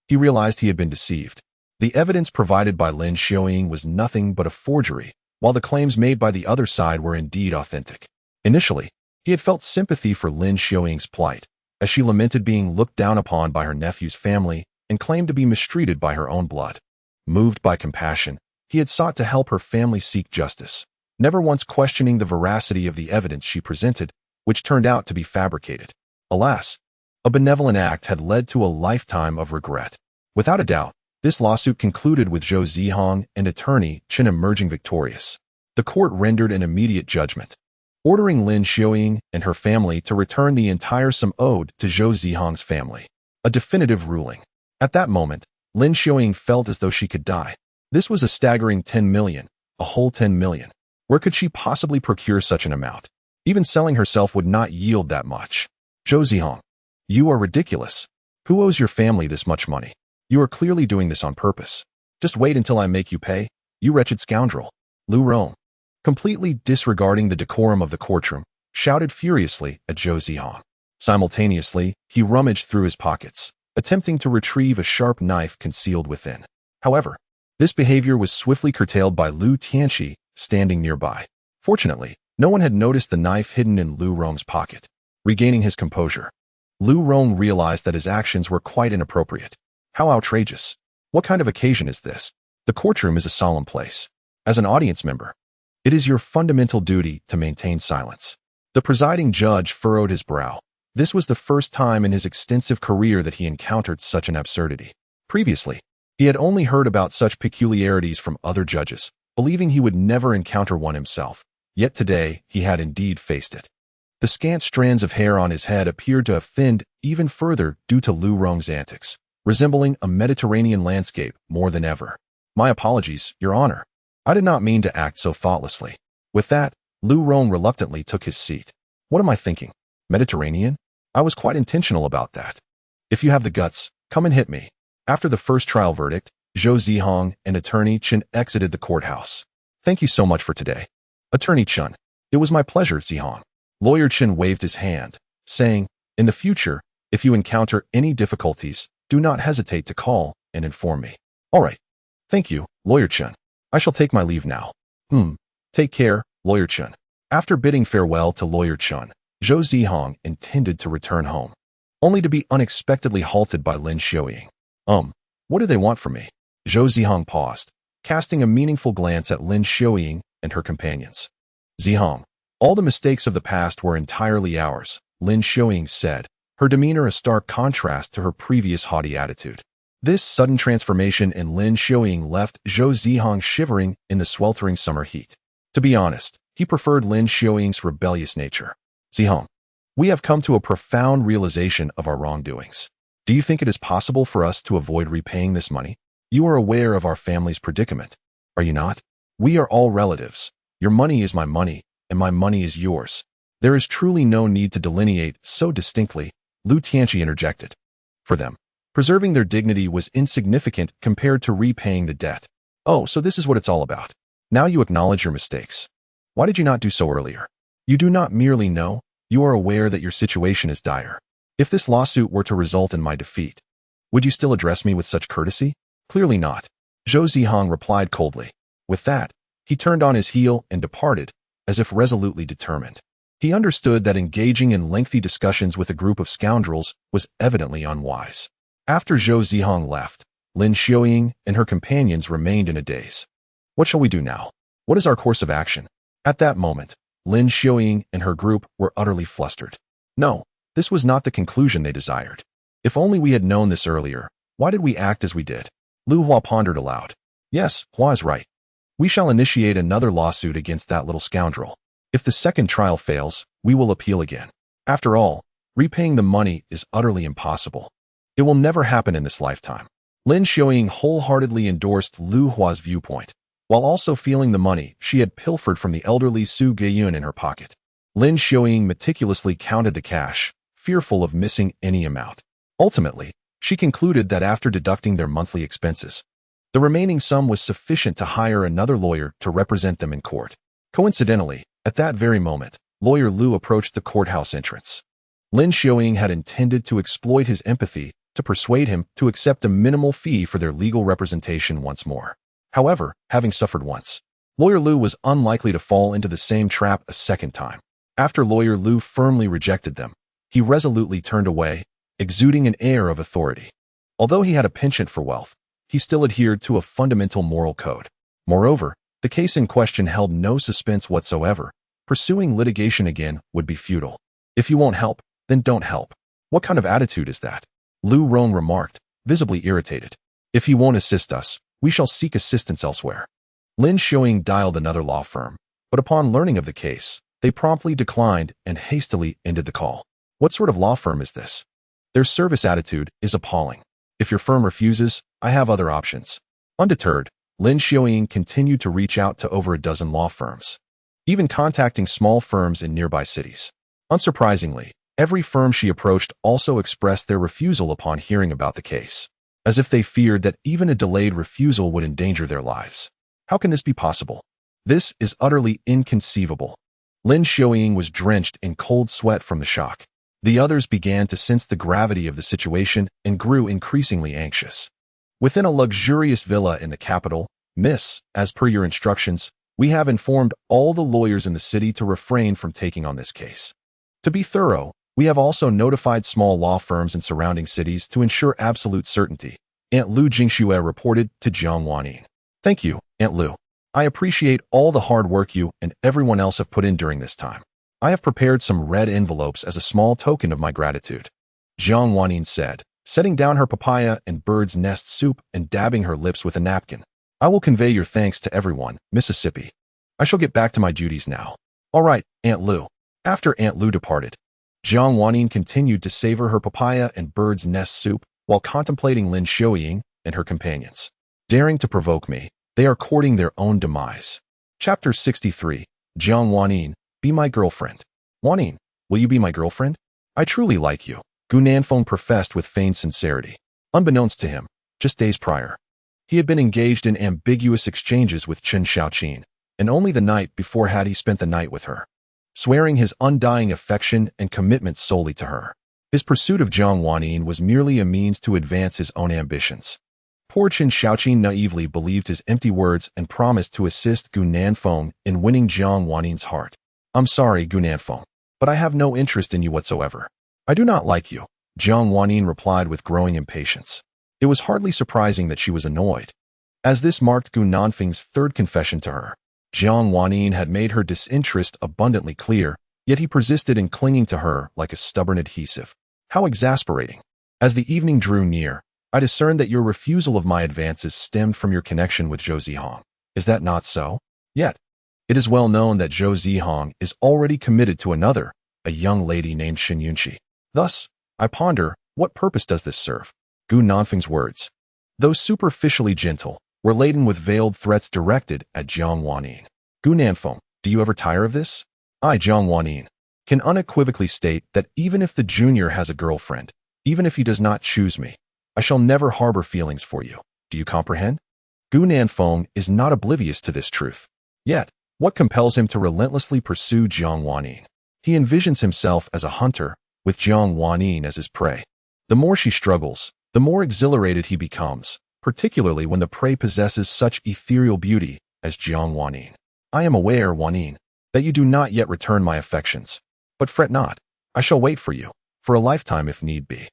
he realized he had been deceived. The evidence provided by Lin Xiuying was nothing but a forgery, while the claims made by the other side were indeed authentic. Initially, he had felt sympathy for Lin Xiuying's plight, as she lamented being looked down upon by her nephew's family and claimed to be mistreated by her own blood. Moved by compassion, he had sought to help her family seek justice, never once questioning the veracity of the evidence she presented, which turned out to be fabricated. Alas, a benevolent act had led to a lifetime of regret. Without a doubt, this lawsuit concluded with Zhou Zihang and attorney Chen emerging victorious. The court rendered an immediate judgment, ordering Lin Xiuying and her family to return the entire sum owed to Zhou Zihang's family. A definitive ruling. At that moment, Lin Xiuying felt as though she could die. This was a staggering 10 million, a whole 10 million. Where could she possibly procure such an amount? Even selling herself would not yield that much. Zhou Zihang, you are ridiculous. Who owes your family this much money? You are clearly doing this on purpose. Just wait until I make you pay, you wretched scoundrel. Lu Rong, completely disregarding the decorum of the courtroom, shouted furiously at Zhou Zihang. Simultaneously, he rummaged through his pockets, attempting to retrieve a sharp knife concealed within. However, this behavior was swiftly curtailed by Lu Tianxi, standing nearby. Fortunately, no one had noticed the knife hidden in Lu Rong's pocket. Regaining his composure, Lu Rong realized that his actions were quite inappropriate. How outrageous. What kind of occasion is this? The courtroom is a solemn place. As an audience member, it is your fundamental duty to maintain silence. The presiding judge furrowed his brow. This was the first time in his extensive career that he encountered such an absurdity. Previously, he had only heard about such peculiarities from other judges, believing he would never encounter one himself. Yet today, he had indeed faced it. The scant strands of hair on his head appeared to have thinned even further due to Lu Rong's antics, resembling a Mediterranean landscape more than ever. My apologies, Your Honor. I did not mean to act so thoughtlessly. With that, Lu Rong reluctantly took his seat. What am I thinking? Mediterranean? I was quite intentional about that. If you have the guts, come and hit me. After the first trial verdict, Zhou Zihang and attorney Chen exited the courthouse. Thank you so much for today. Attorney Chen, it was my pleasure, Zihang. Lawyer Chen waved his hand, saying, in the future, if you encounter any difficulties, do not hesitate to call and inform me. All right. Thank you, Lawyer Chen. I shall take my leave now. Take care, Lawyer Chen. After bidding farewell to Lawyer Chen, Zhou Zihang intended to return home, only to be unexpectedly halted by Lin Xiuying. What do they want from me? Zhou Zihang paused, casting a meaningful glance at Lin Xiuying and her companions. Zihang, all the mistakes of the past were entirely ours, Lin Xiuying said, her demeanor a stark contrast to her previous haughty attitude. This sudden transformation in Lin Xiuying left Zhou Zihang shivering in the sweltering summer heat. To be honest, he preferred Lin Xiuying's rebellious nature. Zihang, we have come to a profound realization of our wrongdoings. Do you think it is possible for us to avoid repaying this money? You are aware of our family's predicament, are you not? We are all relatives. Your money is my money, and my money is yours. There is truly no need to delineate so distinctly, Lu Tianxi interjected. For them, preserving their dignity was insignificant compared to repaying the debt. Oh, so this is what it's all about. Now you acknowledge your mistakes. Why did you not do so earlier? You do not merely know, you are aware that your situation is dire. If this lawsuit were to result in my defeat, would you still address me with such courtesy? Clearly not. Zhou Zihang replied coldly. With that, he turned on his heel and departed, as if resolutely determined. He understood that engaging in lengthy discussions with a group of scoundrels was evidently unwise. After Zhou Zihang left, Lin Xiaoying and her companions remained in a daze. What shall we do now? What is our course of action? At that moment, Lin Xiaoying and her group were utterly flustered. No, this was not the conclusion they desired. If only we had known this earlier, why did we act as we did? Lu Hua pondered aloud. Yes, Hua is right. We shall initiate another lawsuit against that little scoundrel. If the second trial fails, we will appeal again. After all, repaying the money is utterly impossible. It will never happen in this lifetime. Lin Xiaoying wholeheartedly endorsed Lu Hua's viewpoint, while also feeling the money she had pilfered from the elderly Su Geiyun in her pocket. Lin Xiaoying meticulously counted the cash, fearful of missing any amount. Ultimately, she concluded that after deducting their monthly expenses, the remaining sum was sufficient to hire another lawyer to represent them in court. Coincidentally, at that very moment, Lawyer Lu approached the courthouse entrance. Lin Xiaoying had intended to exploit his empathy to persuade him to accept a minimal fee for their legal representation once more. However, having suffered once, Lawyer Lu was unlikely to fall into the same trap a second time. After Lawyer Lu firmly rejected them, he resolutely turned away, exuding an air of authority. Although he had a penchant for wealth, he still adhered to a fundamental moral code. Moreover, the case in question held no suspense whatsoever. Pursuing litigation again would be futile. If you won't help, then don't help. What kind of attitude is that? Lu Rong remarked, visibly irritated. If he won't assist us, we shall seek assistance elsewhere. Lin Xiaoying dialed another law firm, but upon learning of the case, they promptly declined and hastily ended the call. What sort of law firm is this? Their service attitude is appalling. If your firm refuses, I have other options. Undeterred, Lin Xiaoying continued to reach out to over a dozen law firms, even contacting small firms in nearby cities. Unsurprisingly, every firm she approached also expressed their refusal upon hearing about the case, as if they feared that even a delayed refusal would endanger their lives. How can this be possible? This is utterly inconceivable. Lin Xiaoying was drenched in cold sweat from the shock. The others began to sense the gravity of the situation and grew increasingly anxious. Within a luxurious villa in the capital, Miss, as per your instructions, we have informed all the lawyers in the city to refrain from taking on this case. To be thorough, we have also notified small law firms in surrounding cities to ensure absolute certainty, Aunt Lu Jingxue reported to Jiang Wanyin. Thank you, Aunt Lu. I appreciate all the hard work you and everyone else have put in during this time. I have prepared some red envelopes as a small token of my gratitude, Jiang Wanyin said, setting down her papaya and bird's nest soup and dabbing her lips with a napkin. I will convey your thanks to everyone, Mississippi. I shall get back to my duties now. All right, Aunt Lu. After Aunt Lu departed, Jiang Wanyin continued to savor her papaya and bird's nest soup while contemplating Lin Xiaoying and her companions. Daring to provoke me, they are courting their own demise. Chapter 63, Jiang Wanyin, be my girlfriend. Wanyin, will you be my girlfriend? I truly like you, Gu Nanfeng professed with feigned sincerity. Unbeknownst to him, just days prior, he had been engaged in ambiguous exchanges with Chen Xiaoqin, and only the night before had he spent the night with her, swearing his undying affection and commitment solely to her. His pursuit of Jiang Wanyin was merely a means to advance his own ambitions. Poor Chen Xiaoqin naively believed his empty words and promised to assist Gu Nanfeng in winning Jiang Wanyin's heart. I'm sorry, Gu Nanfeng, but I have no interest in you whatsoever. I do not like you, Jiang Wanyin replied with growing impatience. It was hardly surprising that she was annoyed, as this marked Gu Nanfeng's third confession to her. Jiang Wanyin had made her disinterest abundantly clear, yet he persisted in clinging to her like a stubborn adhesive. How exasperating. As the evening drew near, I discerned that your refusal of my advances stemmed from your connection with Zhou Zihang. Is that not so? Yet, it is well known that Zhou Zihang is already committed to another, a young lady named Shen Yunqi. Thus, I ponder, what purpose does this serve? Gu Nanfeng's words, though superficially gentle, were laden with veiled threats directed at Jiang Wanyin. Gu Nanfeng, do you ever tire of this? I, Jiang Wanyin, can unequivocally state that even if the junior has a girlfriend, even if he does not choose me, I shall never harbor feelings for you. Do you comprehend? Gu Nanfeng is not oblivious to this truth. Yet, what compels him to relentlessly pursue Jiang Wanyin? He envisions himself as a hunter, with Jiang Wanyin as his prey. The more she struggles, the more exhilarated he becomes, particularly when the prey possesses such ethereal beauty as Jiang Wanyin. I am aware, Wanyin, that you do not yet return my affections, But fret not. I shall wait for you, for a lifetime if need be.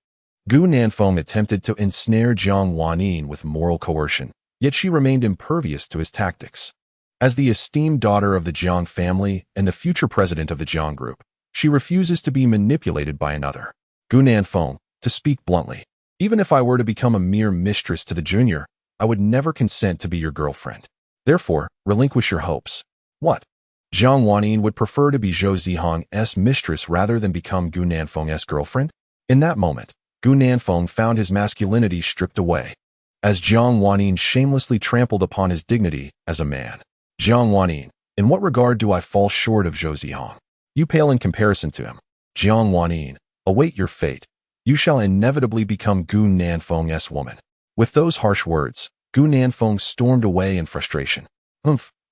Gu Nanfeng attempted to ensnare Jiang Wanyin with moral coercion, yet she remained impervious to his tactics. As the esteemed daughter of the Jiang family and the future president of the Jiang Group, she refuses to be manipulated by another. Gu Nanfeng, to speak bluntly, even if I were to become a mere mistress to the junior, I would never consent to be your girlfriend. Therefore, relinquish your hopes. What? Jiang Wanyin would prefer to be Zhou Zihang's mistress rather than become Gu Nanfeng's girlfriend? In that moment, Gu Nanfeng found his masculinity stripped away, as Jiang Wanyin shamelessly trampled upon his dignity as a man. Jiang Wanyin, in what regard do I fall short of Zhou Zihang? You pale in comparison to him. Jiang Wanyin, await your fate. You shall inevitably become Gu Nanfeng's woman. With those harsh words, Gu Nanfeng stormed away in frustration.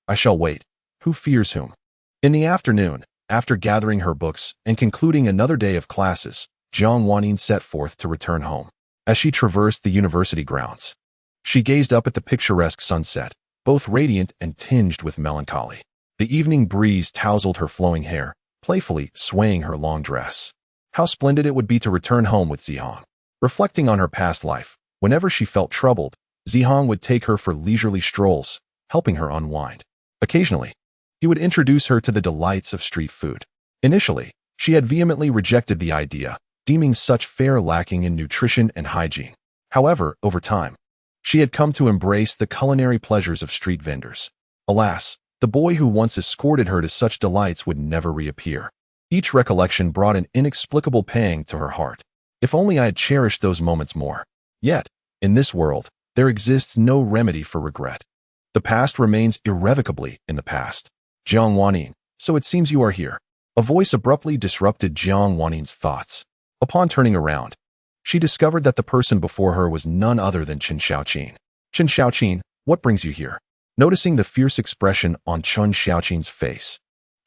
I shall wait. Who fears whom? In the afternoon, after gathering her books and concluding another day of classes, Jiang Wanyin set forth to return home. As she traversed the university grounds, she gazed up at the picturesque sunset, both radiant and tinged with melancholy. The evening breeze tousled her flowing hair, playfully swaying her long dress. How splendid it would be to return home with Zihang. Reflecting on her past life, whenever she felt troubled, Zihang would take her for leisurely strolls, helping her unwind. Occasionally, he would introduce her to the delights of street food. Initially, she had vehemently rejected the idea, deeming such fare lacking in nutrition and hygiene. However, over time, she had come to embrace the culinary pleasures of street vendors. Alas, the boy who once escorted her to such delights would never reappear. Each recollection brought an inexplicable pang to her heart. If only I had cherished those moments more. Yet, in this world, there exists no remedy for regret. The past remains irrevocably in the past. Jiang Wanyin, so it seems you are here. A voice abruptly disrupted Jiang Wanyin's thoughts. Upon turning around, she discovered that the person before her was none other than Chen Xiaoqin. Chen Xiaoqin, what brings you here? Noticing the fierce expression on Chen Xiaoqin's face,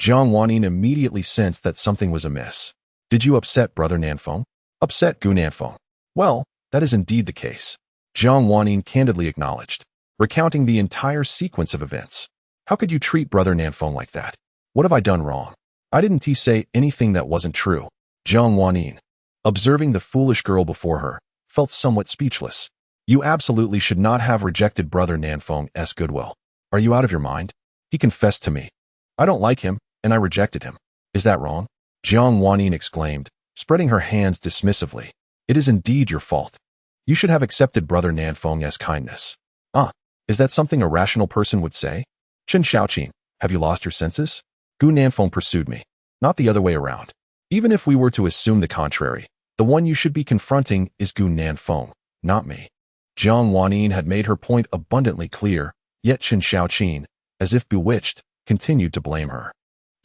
Jiang Wanyin immediately sensed that something was amiss. Did you upset Brother Nanfeng? Upset Gu Nanfeng? Well, that is indeed the case. Jiang Wanyin candidly acknowledged, recounting the entire sequence of events. How could you treat Brother Nanfeng like that? What have I done wrong? I didn't say anything that wasn't true. Jiang Wanyin, observing the foolish girl before her, felt somewhat speechless. You absolutely should not have rejected Brother Nanfeng's goodwill. Are you out of your mind? He confessed to me. I don't like him, and I rejected him. Is that wrong? Jiang Wanyin exclaimed, spreading her hands dismissively. It is indeed your fault. You should have accepted Brother Nanfeng's kindness. Is that something a rational person would say? Chen Xiaoqin, have you lost your senses? Gu Nanfeng pursued me. Not the other way around. Even if we were to assume the contrary, the one you should be confronting is Gu Nanfeng, not me. Jiang Wanyin had made her point abundantly clear, yet Chen Xiaoqin, as if bewitched, continued to blame her.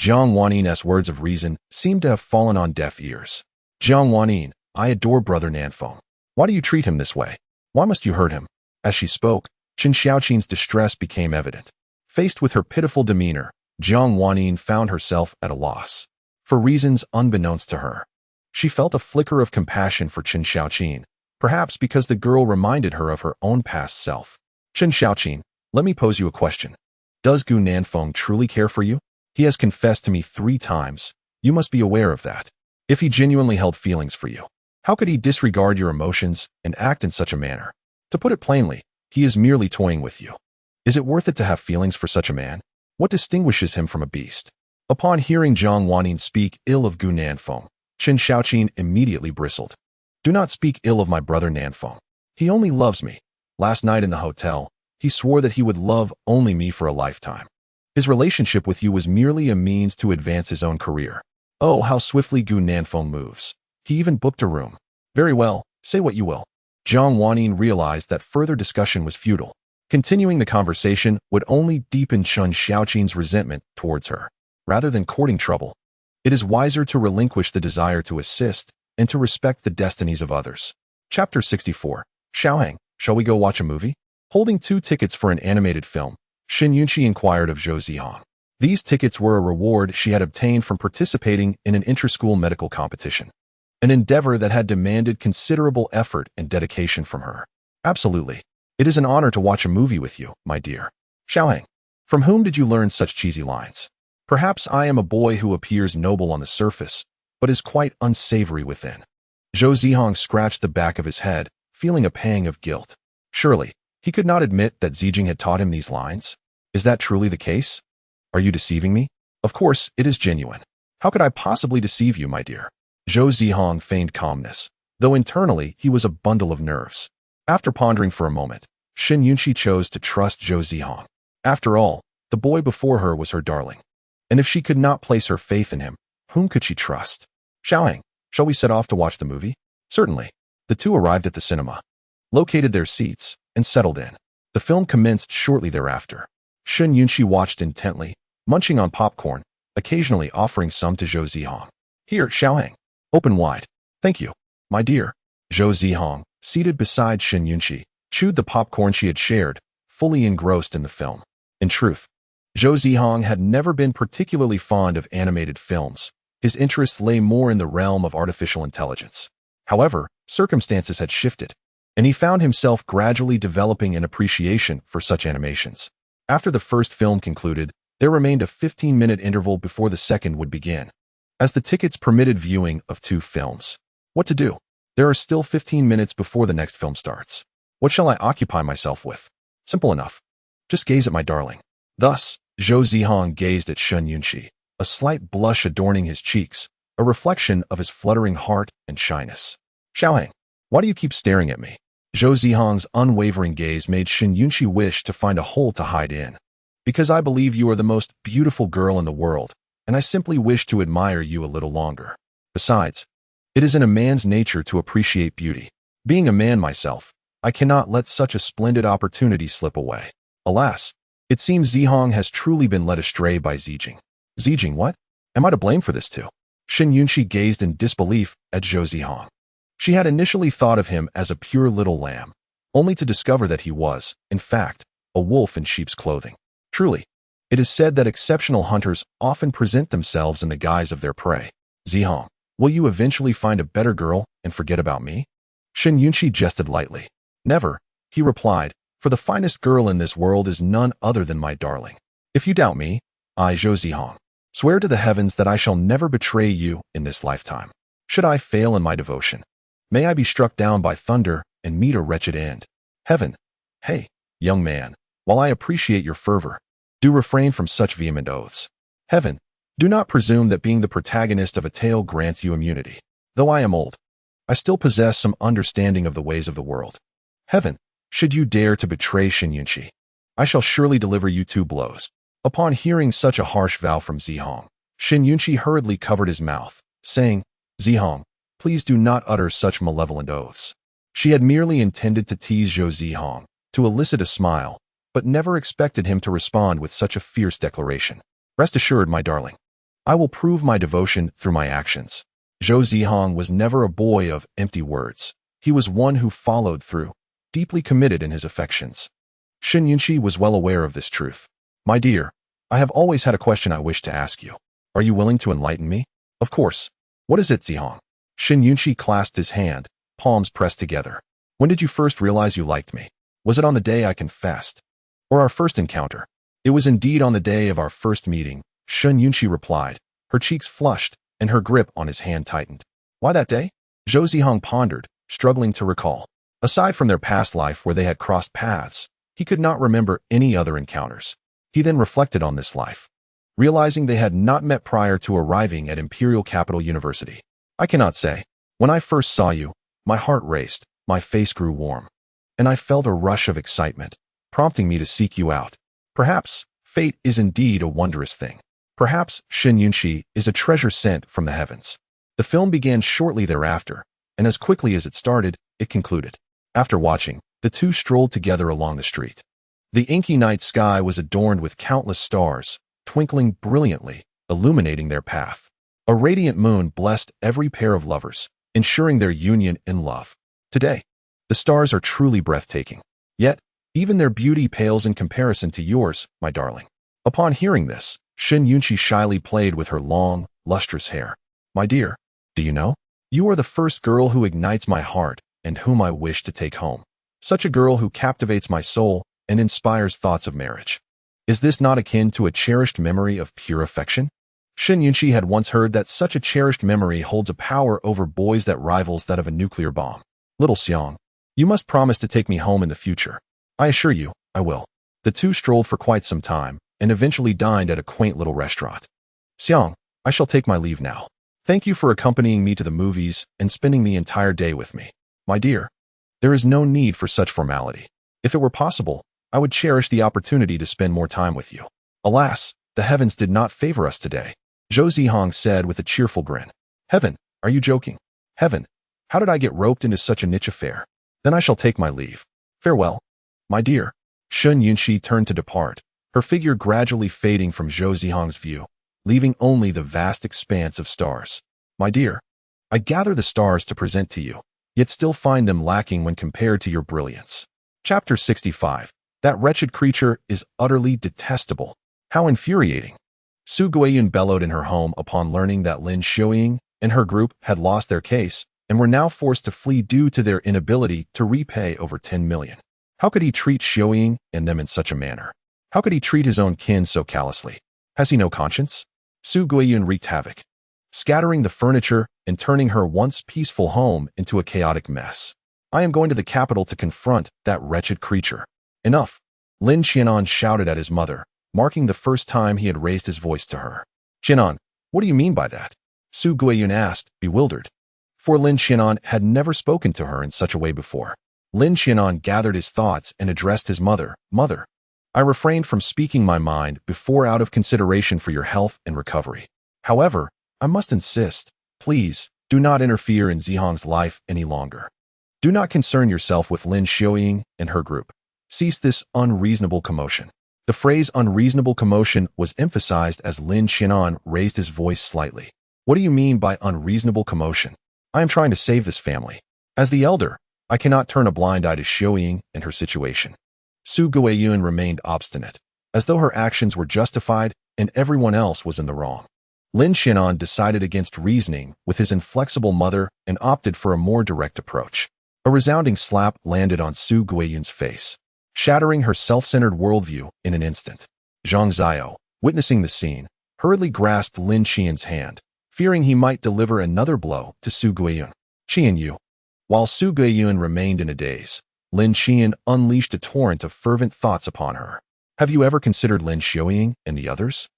Jiang Wanyin's words of reason seemed to have fallen on deaf ears. Jiang Wanyin, I adore Brother Nanfeng. Why do you treat him this way? Why must you hurt him? As she spoke, Chen Xiaoqin's distress became evident. Faced with her pitiful demeanor, Jiang Wanyin found herself at a loss. For reasons unbeknownst to her, she felt a flicker of compassion for Chen Xiaoqin, perhaps because the girl reminded her of her own past self. Chen Xiaoqin, let me pose you a question. Does Gu Nanfeng truly care for you? He has confessed to me 3 times. You must be aware of that. If he genuinely held feelings for you, how could he disregard your emotions and act in such a manner? To put it plainly, he is merely toying with you. Is it worth it to have feelings for such a man? What distinguishes him from a beast? Upon hearing Jiang Wanyin speak ill of Gu Nanfeng, Chen Xiaoqin immediately bristled. Do not speak ill of my brother Nanfeng. He only loves me. Last night in the hotel, he swore that he would love only me for a lifetime. His relationship with you was merely a means to advance his own career. Oh, how swiftly Gu Nanfeng moves. He even booked a room. Very well, say what you will. Jiang Wanyin realized that further discussion was futile. Continuing the conversation would only deepen Chen Xiaoqin's resentment towards her. Rather than courting trouble, it is wiser to relinquish the desire to assist and to respect the destinies of others. Chapter 64. Xiaohang, shall we go watch a movie? Holding 2 tickets for an animated film, Xin Yunqi inquired of Zhou Zihang. These tickets were a reward she had obtained from participating in an inter-school medical competition, an endeavor that had demanded considerable effort and dedication from her. Absolutely. It is an honor to watch a movie with you, my dear. Xiaohang, from whom did you learn such cheesy lines? Perhaps I am a boy who appears noble on the surface, but is quite unsavory within. Zhou Zihang scratched the back of his head, feeling a pang of guilt. Surely, he could not admit that Zijing had taught him these lines? Is that truly the case? Are you deceiving me? Of course, it is genuine. How could I possibly deceive you, my dear? Zhou Zihang feigned calmness, though internally he was a bundle of nerves. After pondering for a moment, Shen Yunqi chose to trust Zhou Zihang. After all, the boy before her was her darling. And if she could not place her faith in him, whom could she trust? Xiaohang, shall we set off to watch the movie? Certainly. The two arrived at the cinema, located their seats, and settled in. The film commenced shortly thereafter. Shen Yunqi watched intently, munching on popcorn, occasionally offering some to Zhou Zihang. Here, Xiaohang. Open wide. Thank you, my dear. Zhou Zihang, seated beside Shen Yunqi, chewed the popcorn she had shared, fully engrossed in the film. In truth, Zhou Zihang had never been particularly fond of animated films. His interests lay more in the realm of artificial intelligence. However, circumstances had shifted, and he found himself gradually developing an appreciation for such animations. After the first film concluded, there remained a 15-minute interval before the second would begin, as the tickets permitted viewing of two films. What to do? There are still 15 minutes before the next film starts. What shall I occupy myself with? Simple enough. Just gaze at my darling. Thus, Zhou Zihang gazed at Shen Yunqi, a slight blush adorning his cheeks, a reflection of his fluttering heart and shyness. Xiaohang, why do you keep staring at me? Zhou Zihang's unwavering gaze made Shen Yunqi wish to find a hole to hide in. Because I believe you are the most beautiful girl in the world, and I simply wish to admire you a little longer. Besides, it is in a man's nature to appreciate beauty. Being a man myself, I cannot let such a splendid opportunity slip away. Alas, it seems Zihang has truly been led astray by Zijing. Zijing, what? Am I to blame for this too? Shen Yunqi gazed in disbelief at Zhou Zihang. She had initially thought of him as a pure little lamb, only to discover that he was, in fact, a wolf in sheep's clothing. Truly, it is said that exceptional hunters often present themselves in the guise of their prey. Zihang, will you eventually find a better girl and forget about me? Shen Yunqi jested lightly. Never, he replied, for the finest girl in this world is none other than my darling. If you doubt me, I, Zhou Zihang, swear to the heavens that I shall never betray you in this lifetime. Should I fail in my devotion, may I be struck down by thunder and meet a wretched end. Heaven, hey, young man, while I appreciate your fervor, do refrain from such vehement oaths. Heaven, do not presume that being the protagonist of a tale grants you immunity. Though I am old, I still possess some understanding of the ways of the world. Heaven, should you dare to betray Shen Yunqi, I shall surely deliver you 2 blows. Upon hearing such a harsh vow from Zihang, Shen Yunqi hurriedly covered his mouth, saying, Zihang, please do not utter such malevolent oaths. She had merely intended to tease Zhou Zihang, to elicit a smile, but never expected him to respond with such a fierce declaration. Rest assured, my darling, I will prove my devotion through my actions. Zhou Zihang was never a boy of empty words. He was one who followed through, deeply committed in his affections. Shen Yunqi was well aware of this truth. My dear, I have always had a question I wish to ask you. Are you willing to enlighten me? Of course. What is it, Zihang? Shen Yunqi clasped his hand, palms pressed together. When did you first realize you liked me? Was it on the day I confessed? Or our first encounter? It was indeed on the day of our first meeting, Shen Yunqi replied, her cheeks flushed and her grip on his hand tightened. Why that day? Zhou Zihang pondered, struggling to recall. Aside from their past life where they had crossed paths, he could not remember any other encounters. He then reflected on this life, realizing they had not met prior to arriving at Imperial Capital University. I cannot say. When I first saw you, my heart raced, my face grew warm, and I felt a rush of excitement, prompting me to seek you out. Perhaps fate is indeed a wondrous thing. Perhaps Shen Yunqi is a treasure sent from the heavens. The film began shortly thereafter, and as quickly as it started, it concluded. After watching, the two strolled together along the street. The inky night sky was adorned with countless stars, twinkling brilliantly, illuminating their path. A radiant moon blessed every pair of lovers, ensuring their union in love. Today, the stars are truly breathtaking. Yet, even their beauty pales in comparison to yours, my darling. Upon hearing this, Shen Yunqi shyly played with her long, lustrous hair. My dear, do you know? You are the first girl who ignites my heart and whom I wish to take home. Such a girl who captivates my soul and inspires thoughts of marriage. Is this not akin to a cherished memory of pure affection? Shen Yunxi had once heard that such a cherished memory holds a power over boys that rivals that of a nuclear bomb. Little Xiang, you must promise to take me home in the future. I assure you, I will. The two strolled for quite some time, and eventually dined at a quaint little restaurant. Xiang, I shall take my leave now. Thank you for accompanying me to the movies and spending the entire day with me. My dear, there is no need for such formality. If it were possible, I would cherish the opportunity to spend more time with you. Alas, the heavens did not favor us today, Zhou Zihang said with a cheerful grin. Heaven, are you joking? Heaven, how did I get roped into such a niche affair? Then I shall take my leave. Farewell. My dear. Shen Yunxi turned to depart, her figure gradually fading from Zhou Zihang's view, leaving only the vast expanse of stars. My dear, I gather the stars to present to you, yet still find them lacking when compared to your brilliance. Chapter 65. That wretched creature is utterly detestable. How infuriating. Su Guiyun bellowed in her home upon learning that Lin Xiuying and her group had lost their case and were now forced to flee due to their inability to repay over 10 million. How could he treat Xiuying and them in such a manner? How could he treat his own kin so callously? Has he no conscience? Su Guiyun wreaked havoc, scattering the furniture and turning her once peaceful home into a chaotic mess. I am going to the capital to confront that wretched creature. Enough. Lin Qianan shouted at his mother, marking the first time he had raised his voice to her. Qianan, what do you mean by that? Su Guiyun asked, bewildered. For Lin Qianan had never spoken to her in such a way before. Lin Qianan gathered his thoughts and addressed his mother. Mother, I refrained from speaking my mind before out of consideration for your health and recovery. However, I must insist, please, do not interfere in Zihang's life any longer. Do not concern yourself with Lin Xiuying and her group. Cease this unreasonable commotion. The phrase unreasonable commotion was emphasized as Lin Qianan raised his voice slightly. What do you mean by unreasonable commotion? I am trying to save this family. As the elder, I cannot turn a blind eye to Xiuying and her situation. Su Guiyun remained obstinate, as though her actions were justified and everyone else was in the wrong. Lin Qianan decided against reasoning with his inflexible mother and opted for a more direct approach. A resounding slap landed on Su Guiyun's face, shattering her self-centered worldview in an instant. Zhang Zhao, witnessing the scene, hurriedly grasped Lin Qian's hand, fearing he might deliver another blow to Su Guiyun. Qian Yu. While Su Guiyun remained in a daze, Lin Qian unleashed a torrent of fervent thoughts upon her. Have you ever considered Lin Xiuying and the others?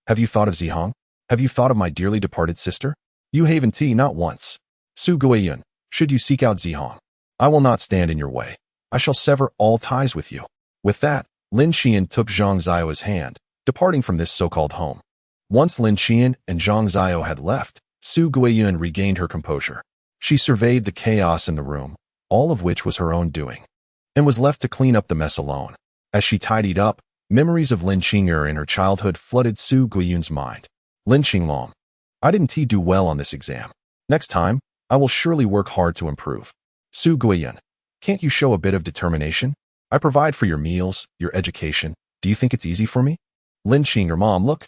Have you thought of Zihang? Have you thought of my dearly departed sister? You haven't not once. Su Guiyun, should you seek out Zihang, I will not stand in your way. I shall sever all ties with you. With that, Lin Qian took Zhang Zhao's hand, departing from this so-called home. Once Lin Qian and Zhang Zhao had left, Su Guiyun regained her composure. She surveyed the chaos in the room, all of which was her own doing, and was left to clean up the mess alone. As she tidied up, memories of Lin Qing'er in her childhood flooded Su Guiyun's mind. Lin Qinglong, I didn't do well on this exam. Next time, I will surely work hard to improve. Su Guiyun, can't you show a bit of determination? I provide for your meals, your education. Do you think it's easy for me? Lin Qing'er, Mom, look.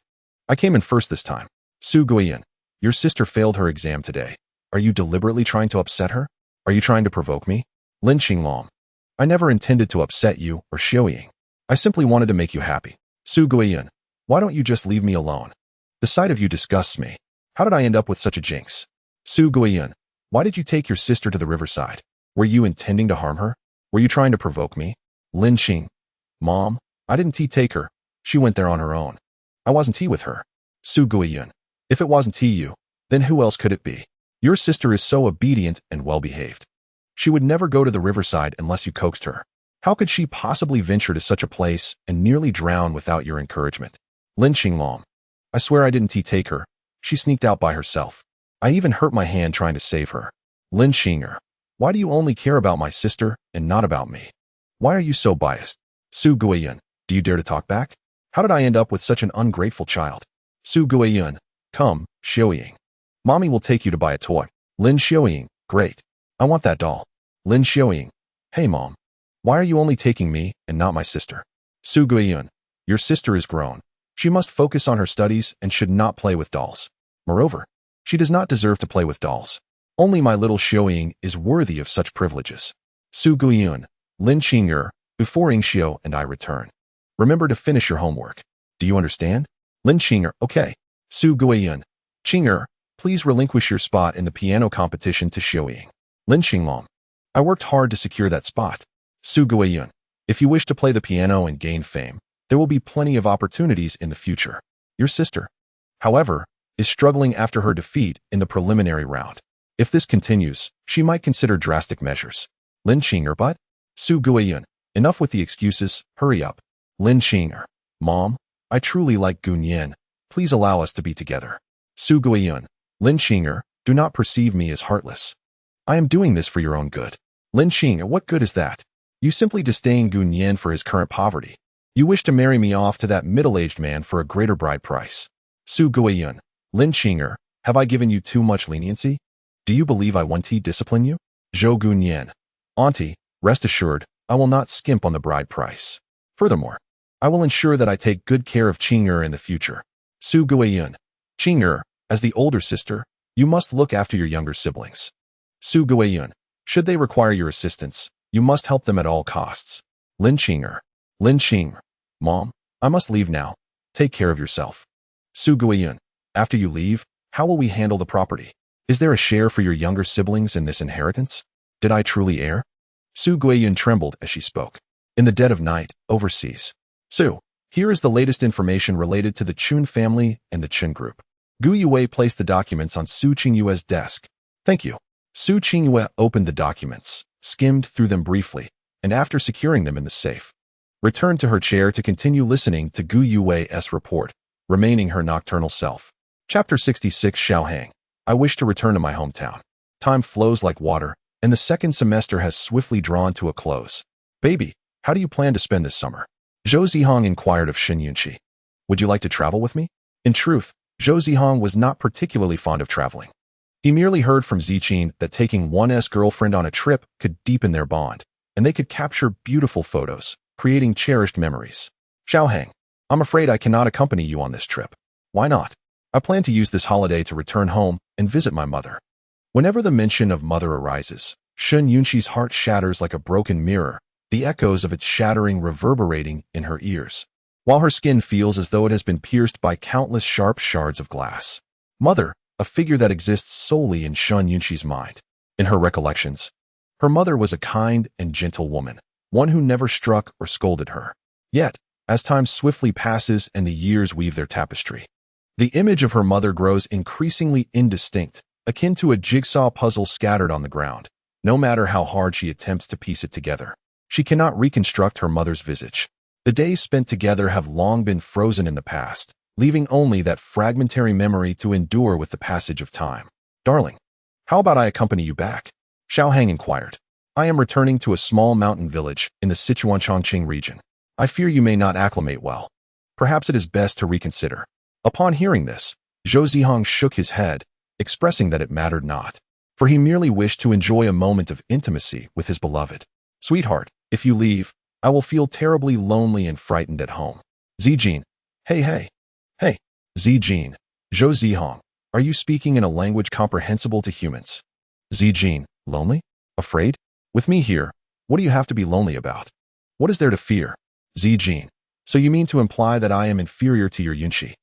I came in first this time. Su Guiyun, your sister failed her exam today. Are you deliberately trying to upset her? Are you trying to provoke me? Lin Qinglong, I never intended to upset you or Xiuying. I simply wanted to make you happy. Su Guiyun, why don't you just leave me alone? The sight of you disgusts me. How did I end up with such a jinx? Su Guiyun, why did you take your sister to the riverside? Were you intending to harm her? Were you trying to provoke me? Lin Qing, Mom, I didn't take her. She went there on her own. I wasn't with her. Su Guiyun, if it wasn't you, then who else could it be? Your sister is so obedient and well-behaved. She would never go to the riverside unless you coaxed her. How could she possibly venture to such a place and nearly drown without your encouragement? Lin Qinglong, I swear I didn't take her. She sneaked out by herself. I even hurt my hand trying to save her. Lin Qing'er, why do you only care about my sister and not about me? Why are you so biased? Su Guiyun, do you dare to talk back? How did I end up with such an ungrateful child? Su Guiyun, come, Xiuying. Mommy will take you to buy a toy. Lin Xiuying, great. I want that doll. Lin Xiuying, hey Mom. Why are you only taking me and not my sister? Su Guiyun, your sister is grown. She must focus on her studies and should not play with dolls. Moreover, she does not deserve to play with dolls. Only my little Xiuying is worthy of such privileges. Su Guiyun, Lin Qing'er, before Ingxiu and I return. Remember to finish your homework. Do you understand? Lin Qing'er, okay. Su Guiyun. Qing'er, please relinquish your spot in the piano competition to Xiuying. Lin Xinglong. I worked hard to secure that spot. Su Guiyun. If you wish to play the piano and gain fame, there will be plenty of opportunities in the future. Your sister, however, is struggling after her defeat in the preliminary round. If this continues, she might consider drastic measures. Lin Qing'er. But Su Guiyun. Enough with the excuses, hurry up. Lin Qing'er. Mom, I truly like Gunyan. Please allow us to be together. Su Guiyun. Lin Qing'er, do not perceive me as heartless. I am doing this for your own good. Lin Qing'er. What good is that? You simply disdain Gunyan for his current poverty. You wish to marry me off to that middle-aged man for a greater bride price. Su Guiyun. Lin Qing'er, have I given you too much leniency? Do you believe I want to discipline you? Zhou Gunyan. Auntie, rest assured, I will not skimp on the bride price. Furthermore, I will ensure that I take good care of Qing'er in the future. Su Guiyun. Qing'er, as the older sister, you must look after your younger siblings. Su Guiyun. Should they require your assistance, you must help them at all costs. Lin Qing'er. Lin Qing'er. Mom, I must leave now. Take care of yourself. Su Guiyun. After you leave, how will we handle the property? Is there a share for your younger siblings in this inheritance? Did I truly err? Su Guiyun trembled as she spoke. In the dead of night, overseas. Su, here is the latest information related to the Chun family and the Chun group. Gu Yue placed the documents on Su Qingyue's desk. Thank you. Su Qingyue opened the documents, skimmed through them briefly, and after securing them in the safe, returned to her chair to continue listening to Gu Yue's report, remaining her nocturnal self. Chapter 66. Xiaohang. I wish to return to my hometown. Time flows like water, and the second semester has swiftly drawn to a close. Baby, how do you plan to spend this summer? Zhou Zihang inquired of Shen Yunqi. Would you like to travel with me? In truth, Zhou Zihang was not particularly fond of traveling. He merely heard from Ziqin that taking one's girlfriend on a trip could deepen their bond, and they could capture beautiful photos, creating cherished memories. Xiaohang, I'm afraid I cannot accompany you on this trip. Why not? I plan to use this holiday to return home and visit my mother. Whenever the mention of mother arises, Shen Yunqi's heart shatters like a broken mirror, the echoes of its shattering reverberating in her ears, while her skin feels as though it has been pierced by countless sharp shards of glass. Mother, a figure that exists solely in Shen Yunqi's mind. In her recollections, her mother was a kind and gentle woman, one who never struck or scolded her. Yet, as time swiftly passes and the years weave their tapestry, the image of her mother grows increasingly indistinct, akin to a jigsaw puzzle scattered on the ground. No matter how hard she attempts to piece it together, she cannot reconstruct her mother's visage. The days spent together have long been frozen in the past, leaving only that fragmentary memory to endure with the passage of time. Darling, how about I accompany you back? Xiaohang inquired. I am returning to a small mountain village in the Sichuan-Chongqing region. I fear you may not acclimate well. Perhaps it is best to reconsider. Upon hearing this, Zhou Zihang shook his head, expressing that it mattered not, for he merely wished to enjoy a moment of intimacy with his beloved. Sweetheart, if you leave, I will feel terribly lonely and frightened at home. Zijin. Hey. Zijin. Zhou Zihang, are you speaking in a language comprehensible to humans? Zijin. Lonely? Afraid? With me here, what do you have to be lonely about? What is there to fear? Zijin. So you mean to imply that I am inferior to your Yunqi,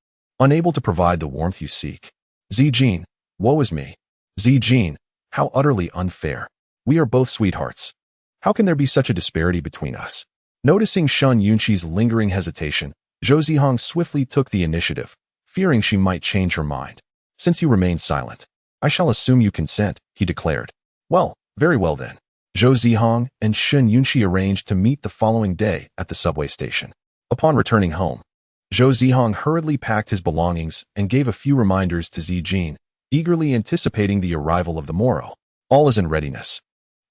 unable to provide the warmth you seek? Zijin. Woe is me. Zijin. How utterly unfair. We are both sweethearts. How can there be such a disparity between us? Noticing Shen Yunqi's lingering hesitation, Zhou Zihang swiftly took the initiative, fearing she might change her mind. Since you remain silent, I shall assume you consent, he declared. Well, very well then. Zhou Zihang and Shen Yunqi arranged to meet the following day at the subway station. Upon returning home, Zhou Zihang hurriedly packed his belongings and gave a few reminders to Zijin, eagerly anticipating the arrival of the morrow. All is in readiness.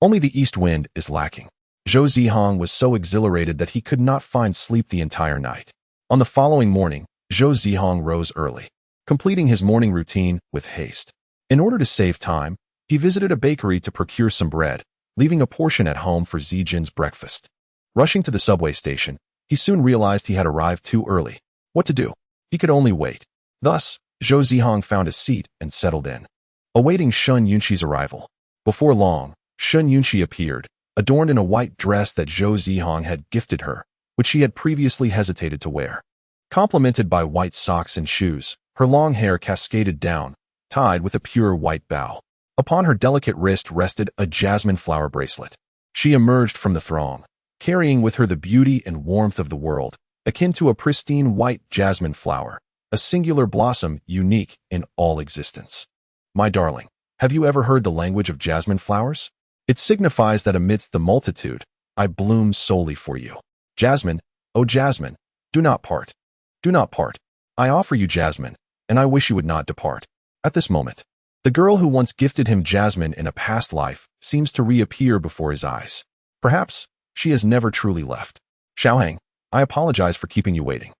Only the east wind is lacking. Zhou Zihang was so exhilarated that he could not find sleep the entire night. On the following morning, Zhou Zihang rose early, completing his morning routine with haste. In order to save time, he visited a bakery to procure some bread, leaving a portion at home for Zijin's breakfast. Rushing to the subway station, he soon realized he had arrived too early. What to do? He could only wait. Thus, Zhou Zihang found a seat and settled in, awaiting Shen Yunqi's arrival. Before long, Shen Yunqi appeared, adorned in a white dress that Zhou Zihang had gifted her, which she had previously hesitated to wear. Complemented by white socks and shoes, Her long hair cascaded down, tied with a pure white bow. Upon her delicate wrist rested a jasmine flower bracelet. She emerged from the throng, carrying with her the beauty and warmth of the world, akin to a pristine white jasmine flower, a singular blossom unique in all existence. My darling, have you ever heard the language of jasmine flowers? It signifies that amidst the multitude, I bloom solely for you. Jasmine, oh Jasmine, do not part. Do not part. I offer you Jasmine, and I wish you would not depart. At this moment, the girl who once gifted him Jasmine in a past life seems to reappear before his eyes. Perhaps she has never truly left. Xiaohang, I apologize for keeping you waiting.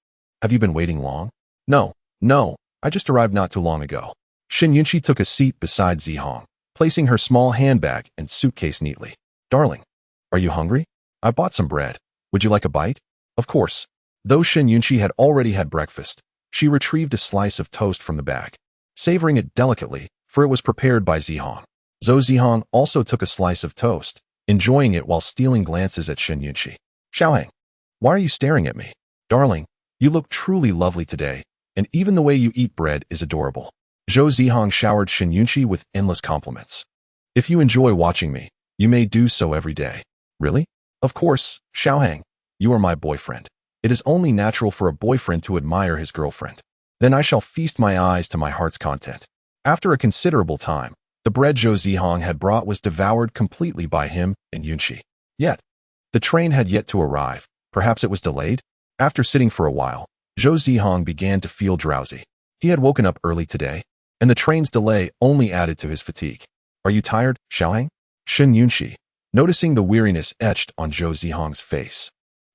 Have you been waiting long? No, I just arrived not too long ago. Shen Yunxi took a seat beside Zihang, placing her small handbag and suitcase neatly. Darling, are you hungry? I bought some bread. Would you like a bite? Of course. Though Shen Yunxi had already had breakfast, she retrieved a slice of toast from the bag, savoring it delicately, for it was prepared by Zihang. Zhou Zihang also took a slice of toast, enjoying it while stealing glances at Shen Yunxi. Xiaohang, why are you staring at me? Darling, you look truly lovely today, and even the way you eat bread is adorable. Zhou Zihang showered Shen Yunxi with endless compliments. If you enjoy watching me, you may do so every day. Really? Of course, Xiaohang, you are my boyfriend. It is only natural for a boyfriend to admire his girlfriend. Then I shall feast my eyes to my heart's content. After a considerable time, the bread Zhou Zihang had brought was devoured completely by him and Yunxi. Yet, the train had yet to arrive. Perhaps it was delayed? After sitting for a while, Zhou Zihang began to feel drowsy. He had woken up early today, and the train's delay only added to his fatigue. Are you tired, Xiaohang? Shen Yunxi, noticing the weariness etched on Zhou Zihang's face,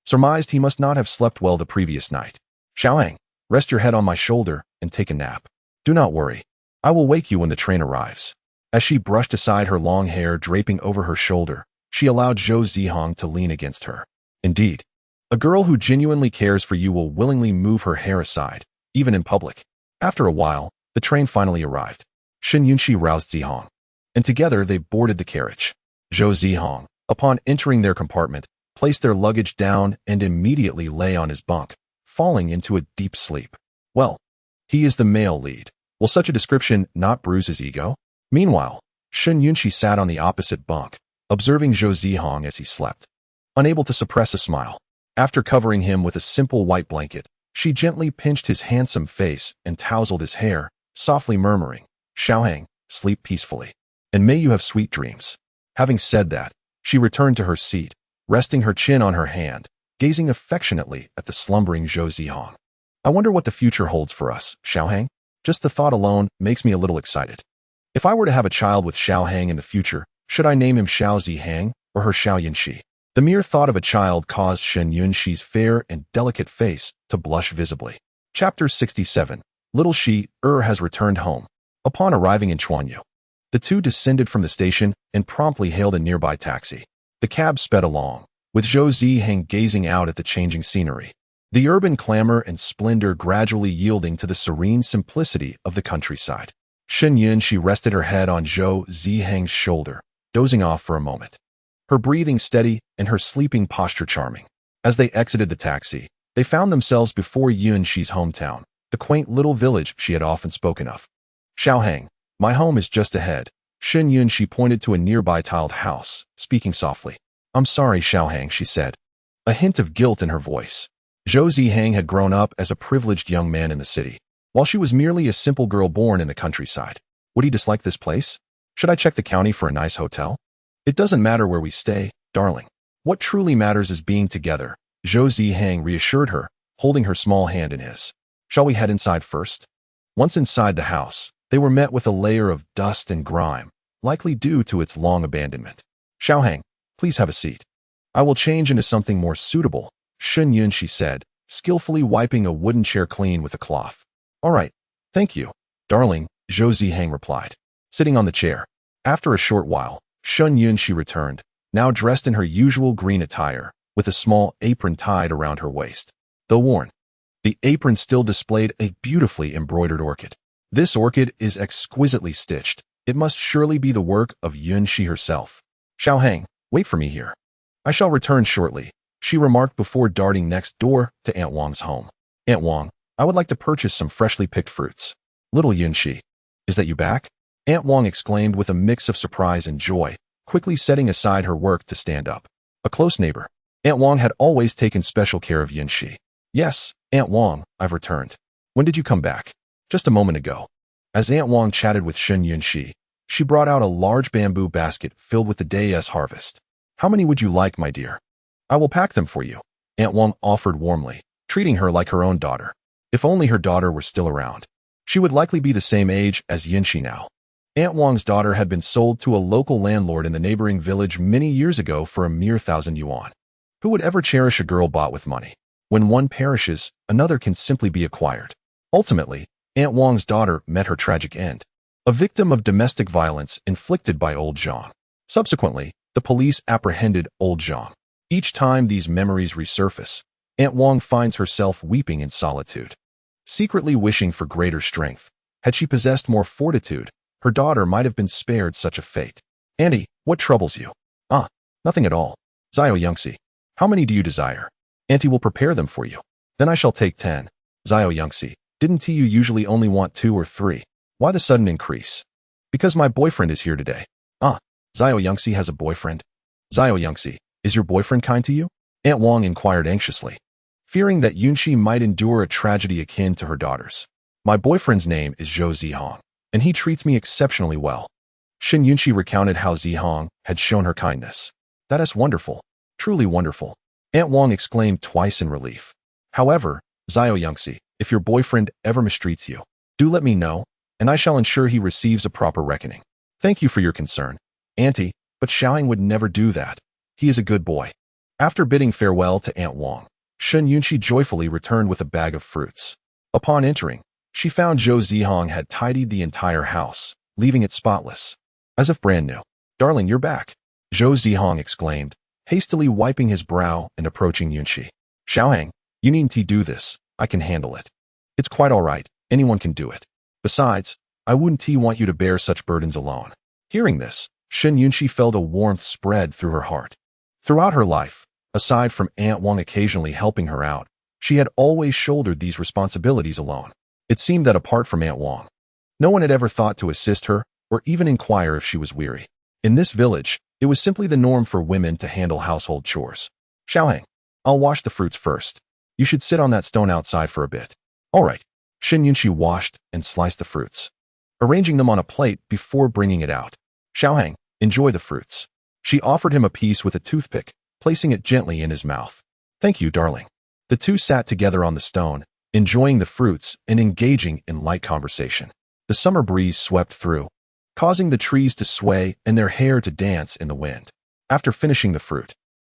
surmised he must not have slept well the previous night. Xiaohang, rest your head on my shoulder and take a nap. Do not worry. I will wake you when the train arrives. As she brushed aside her long hair draping over her shoulder, she allowed Zhou Zihang to lean against her. Indeed, a girl who genuinely cares for you will willingly move her hair aside, even in public. After a while, the train finally arrived. Shen Yunxi roused Zihang, and together they boarded the carriage. Zhou Zihang, upon entering their compartment, placed their luggage down and immediately lay on his bunk, falling into a deep sleep. Well, he is the male lead. Will such a description not bruise his ego? Meanwhile, Shen Yunxi sat on the opposite bunk, observing Zhou Zihang as he slept. Unable to suppress a smile, after covering him with a simple white blanket, she gently pinched his handsome face and tousled his hair, softly murmuring, Xiaohang, sleep peacefully, and may you have sweet dreams. Having said that, she returned to her seat, resting her chin on her hand, gazing affectionately at the slumbering Zhou Zihang. I wonder what the future holds for us, Xiaohang. Just the thought alone makes me a little excited. If I were to have a child with Xiaohang in the future, should I name him Xiao Zihang or her Xiao Yunxi? The mere thought of a child caused Shen Yunxi's fair and delicate face to blush visibly. Chapter 67. Little Shi has returned home. Upon arriving in Chuanyu, the two descended from the station and promptly hailed a nearby taxi. The cab sped along, with Zhou Zihang gazing out at the changing scenery, the urban clamor and splendor gradually yielding to the serene simplicity of the countryside. Shen Yunxi rested her head on Zhou Zihang's shoulder, dozing off for a moment, her breathing steady and her sleeping posture charming. As they exited the taxi, they found themselves before Yunxi's hometown, the quaint little village she had often spoken of. Xiaohang, my home is just ahead. Shen Yunxi pointed to a nearby tiled house, speaking softly. I'm sorry, Xiaohang, she said, a hint of guilt in her voice. Zhou Zihang had grown up as a privileged young man in the city, while she was merely a simple girl born in the countryside. Would he dislike this place? Should I check the county for a nice hotel? It doesn't matter where we stay, darling. What truly matters is being together, Zhou Zihang reassured her, holding her small hand in his. Shall we head inside first? Once inside the house, they were met with a layer of dust and grime, likely due to its long abandonment. Xiaohang, please have a seat. I will change into something more suitable, Shen Yunxi said, skillfully wiping a wooden chair clean with a cloth. All right, thank you, darling, Zhou Zihang replied, sitting on the chair. After a short while, Shen Yunxi returned, now dressed in her usual green attire, with a small apron tied around her waist. Though worn, the apron still displayed a beautifully embroidered orchid. This orchid is exquisitely stitched. It must surely be the work of Yunxi herself. Xiaohang, wait for me here. I shall return shortly, she remarked before darting next door to Aunt Wang's home. Aunt Wang, I would like to purchase some freshly picked fruits. Little Yunxi, is that you back? Aunt Wang exclaimed with a mix of surprise and joy, quickly setting aside her work to stand up. A close neighbor, Aunt Wang had always taken special care of Yunxi. Yes, Aunt Wang, I've returned. When did you come back? Just a moment ago. As Aunt Wang chatted with Shen Yunxi, she brought out a large bamboo basket filled with the day's harvest. How many would you like, my dear? I will pack them for you, Aunt Wang offered warmly, treating her like her own daughter. If only her daughter were still around. She would likely be the same age as Yunxi now. Aunt Wang's daughter had been sold to a local landlord in the neighboring village many years ago for a mere 1,000 yuan. Who would ever cherish a girl bought with money? When one perishes, another can simply be acquired. Ultimately, Aunt Wang's daughter met her tragic end, a victim of domestic violence inflicted by old Zhang. Subsequently, the police apprehended old Zhang. Each time these memories resurface, Aunt Wang finds herself weeping in solitude, secretly wishing for greater strength. Had she possessed more fortitude, her daughter might have been spared such a fate. Auntie, what troubles you? Ah, nothing at all. Zhou Yangxi, how many do you desire? Auntie will prepare them for you. Then I shall take 10. Zhou Yangxi, didn't you usually only want 2 or 3? Why the sudden increase? Because my boyfriend is here today. Ah, Zhou Yangxi has a boyfriend? Zhou Yangxi, is your boyfriend kind to you? Aunt Wang inquired anxiously, fearing that Yunxi might endure a tragedy akin to her daughter's. My boyfriend's name is Zhou Zihang, and he treats me exceptionally well. Shen Yunxi recounted how Zihang had shown her kindness. That is wonderful. Truly wonderful. Aunt Wang exclaimed twice in relief. However, Zhou Yangxi, if your boyfriend ever mistreats you, do let me know, and I shall ensure he receives a proper reckoning. Thank you for your concern, Auntie, but Xiaoying would never do that. He is a good boy. After bidding farewell to Aunt Wang, Shen Yunxi joyfully returned with a bag of fruits. Upon entering, she found Zhou Zihang had tidied the entire house, leaving it spotless, as if brand new. Darling, you're back, Zhou Zihang exclaimed, hastily wiping his brow and approaching Yunxi. Xiaoying, you needn't do this. I can handle it. It's quite all right. Anyone can do it. Besides, I wouldn't want you to bear such burdens alone. Hearing this, Shen Yunxi felt a warmth spread through her heart. Throughout her life, aside from Aunt Wang occasionally helping her out, she had always shouldered these responsibilities alone. It seemed that apart from Aunt Wang, no one had ever thought to assist her or even inquire if she was weary. In this village, it was simply the norm for women to handle household chores. Xiaoheng, I'll wash the fruits first. You should sit on that stone outside for a bit. All right. Shen Yunxi washed and sliced the fruits, arranging them on a plate before bringing it out. Xiaoheng, enjoy the fruits. She offered him a piece with a toothpick, placing it gently in his mouth. Thank you, darling. The two sat together on the stone, enjoying the fruits and engaging in light conversation. The summer breeze swept through, causing the trees to sway and their hair to dance in the wind. After finishing the fruit,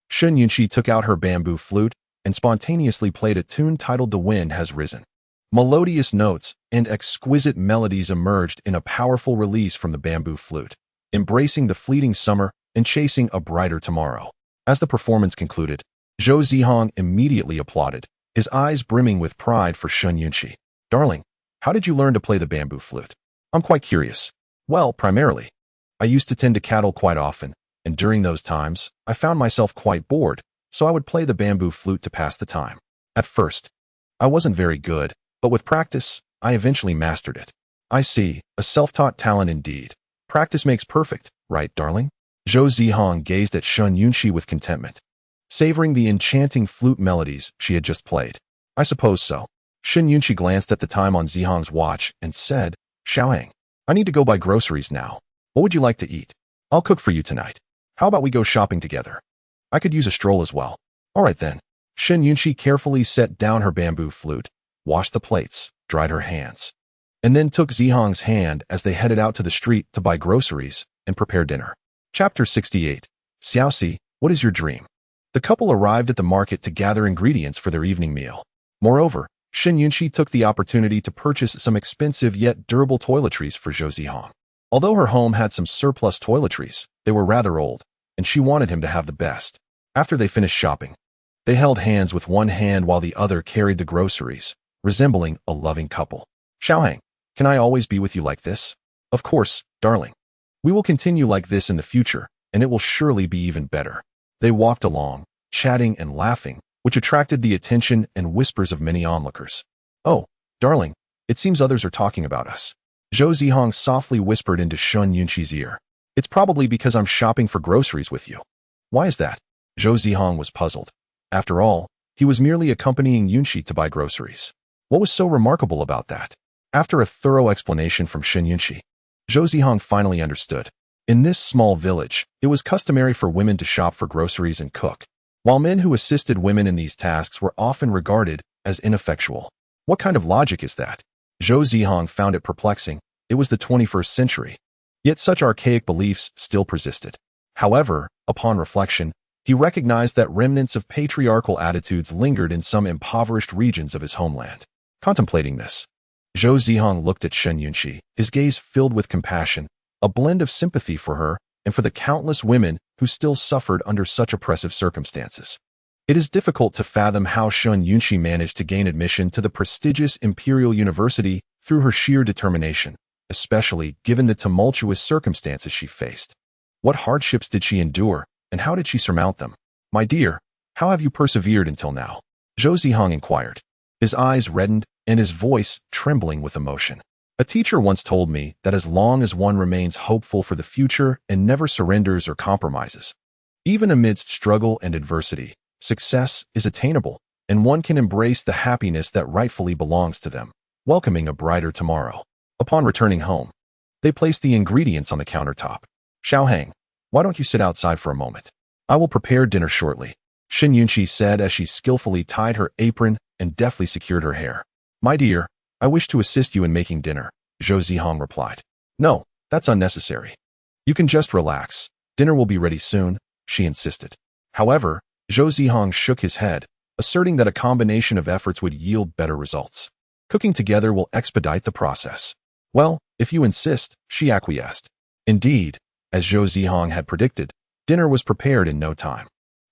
Shen Yunxi took out her bamboo flute and spontaneously played a tune titled The Wind Has Risen. Melodious notes and exquisite melodies emerged in a powerful release from the bamboo flute, embracing the fleeting summer and chasing a brighter tomorrow. As the performance concluded, Zhou Zihang immediately applauded, his eyes brimming with pride for Shen Yunxi. Darling, how did you learn to play the bamboo flute? I'm quite curious. Well, primarily, I used to tend to cattle quite often, and during those times, I found myself quite bored, so I would play the bamboo flute to pass the time. At first, I wasn't very good, but with practice, I eventually mastered it. I see, a self-taught talent indeed. Practice makes perfect, right, darling? Zhou Zihang gazed at Shen Yunxi with contentment, savoring the enchanting flute melodies she had just played. I suppose so. Shen Yunxi glanced at the time on Zihang's watch and said, Xiaoheng, I need to go buy groceries now. What would you like to eat? I'll cook for you tonight. How about we go shopping together? I could use a stroll as well. All right then. Shen Yunxi carefully set down her bamboo flute, washed the plates, dried her hands, and then took Zihang's hand as they headed out to the street to buy groceries and prepare dinner. Chapter 68. Xiaoxi, what is your dream? The couple arrived at the market to gather ingredients for their evening meal. Moreover, Shen Yunxi took the opportunity to purchase some expensive yet durable toiletries for Zhou Zihang. Although her home had some surplus toiletries, they were rather old, and she wanted him to have the best. After they finished shopping, they held hands with one hand while the other carried the groceries, resembling a loving couple. Xiaoheng, can I always be with you like this? Of course, darling. We will continue like this in the future, and it will surely be even better. They walked along, chatting and laughing, which attracted the attention and whispers of many onlookers. Oh, Darling, it seems others are talking about us. Zhou Zihang softly whispered into Shun Yunqi's ear. It's probably because I'm shopping for groceries with you. Why is that? Zhou Zihang was puzzled. After all, he was merely accompanying Yunqi to buy groceries. What was so remarkable about that? After a thorough explanation from Shun Yunqi, Zhou Zihang finally understood. In this small village, it was customary for women to shop for groceries and cook, while men who assisted women in these tasks were often regarded as ineffectual. What kind of logic is that? Zhou Zihang found it perplexing. It was the 21st century. Yet such archaic beliefs still persisted. However, upon reflection, he recognized that remnants of patriarchal attitudes lingered in some impoverished regions of his homeland. Contemplating this, Zhou Zihang looked at Shun Yunqi, his gaze filled with compassion, a blend of sympathy for her and for the countless women who still suffered under such oppressive circumstances. It is difficult to fathom how Shun Yunqi managed to gain admission to the prestigious Imperial University through her sheer determination, especially given the tumultuous circumstances she faced. What hardships did she endure, and how did she surmount them? My dear, how have you persevered until now? Zhou Zihang inquired, his eyes reddened and his voice trembling with emotion. A teacher once told me that as long as one remains hopeful for the future and never surrenders or compromises, even amidst struggle and adversity, success is attainable, and one can embrace the happiness that rightfully belongs to them, welcoming a brighter tomorrow. Upon returning home, they placed the ingredients on the countertop. Xiaohang, why don't you sit outside for a moment? I will prepare dinner shortly, Shun Yunqi said as she skillfully tied her apron and deftly secured her hair. My dear, I wish to assist you in making dinner, Zhou Zihang replied. No, that's unnecessary. You can just relax. Dinner will be ready soon, she insisted. However, Zhou Zihang shook his head, asserting that a combination of efforts would yield better results. Cooking together will expedite the process. Well, if you insist, she acquiesced. Indeed, as Zhou Zihang had predicted, dinner was prepared in no time.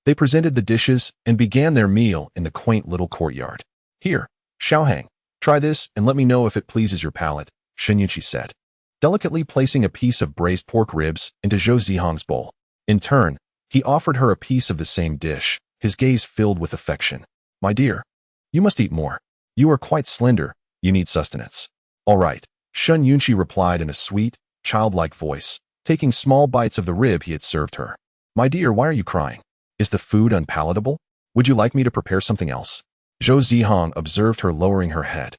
They presented the dishes and began their meal in the quaint little courtyard. Here, Xiaohang, try this and let me know if it pleases your palate, Shun Yunqi said, delicately placing a piece of braised pork ribs into Zhou Zihang's bowl. In turn, he offered her a piece of the same dish, his gaze filled with affection. My dear, you must eat more. You are quite slender, you need sustenance. All right, Shun Yunqi replied in a sweet, childlike voice, taking small bites of the rib he had served her. My dear, why are you crying? Is the food unpalatable? Would you like me to prepare something else? Zhou Zihang observed her lowering her head,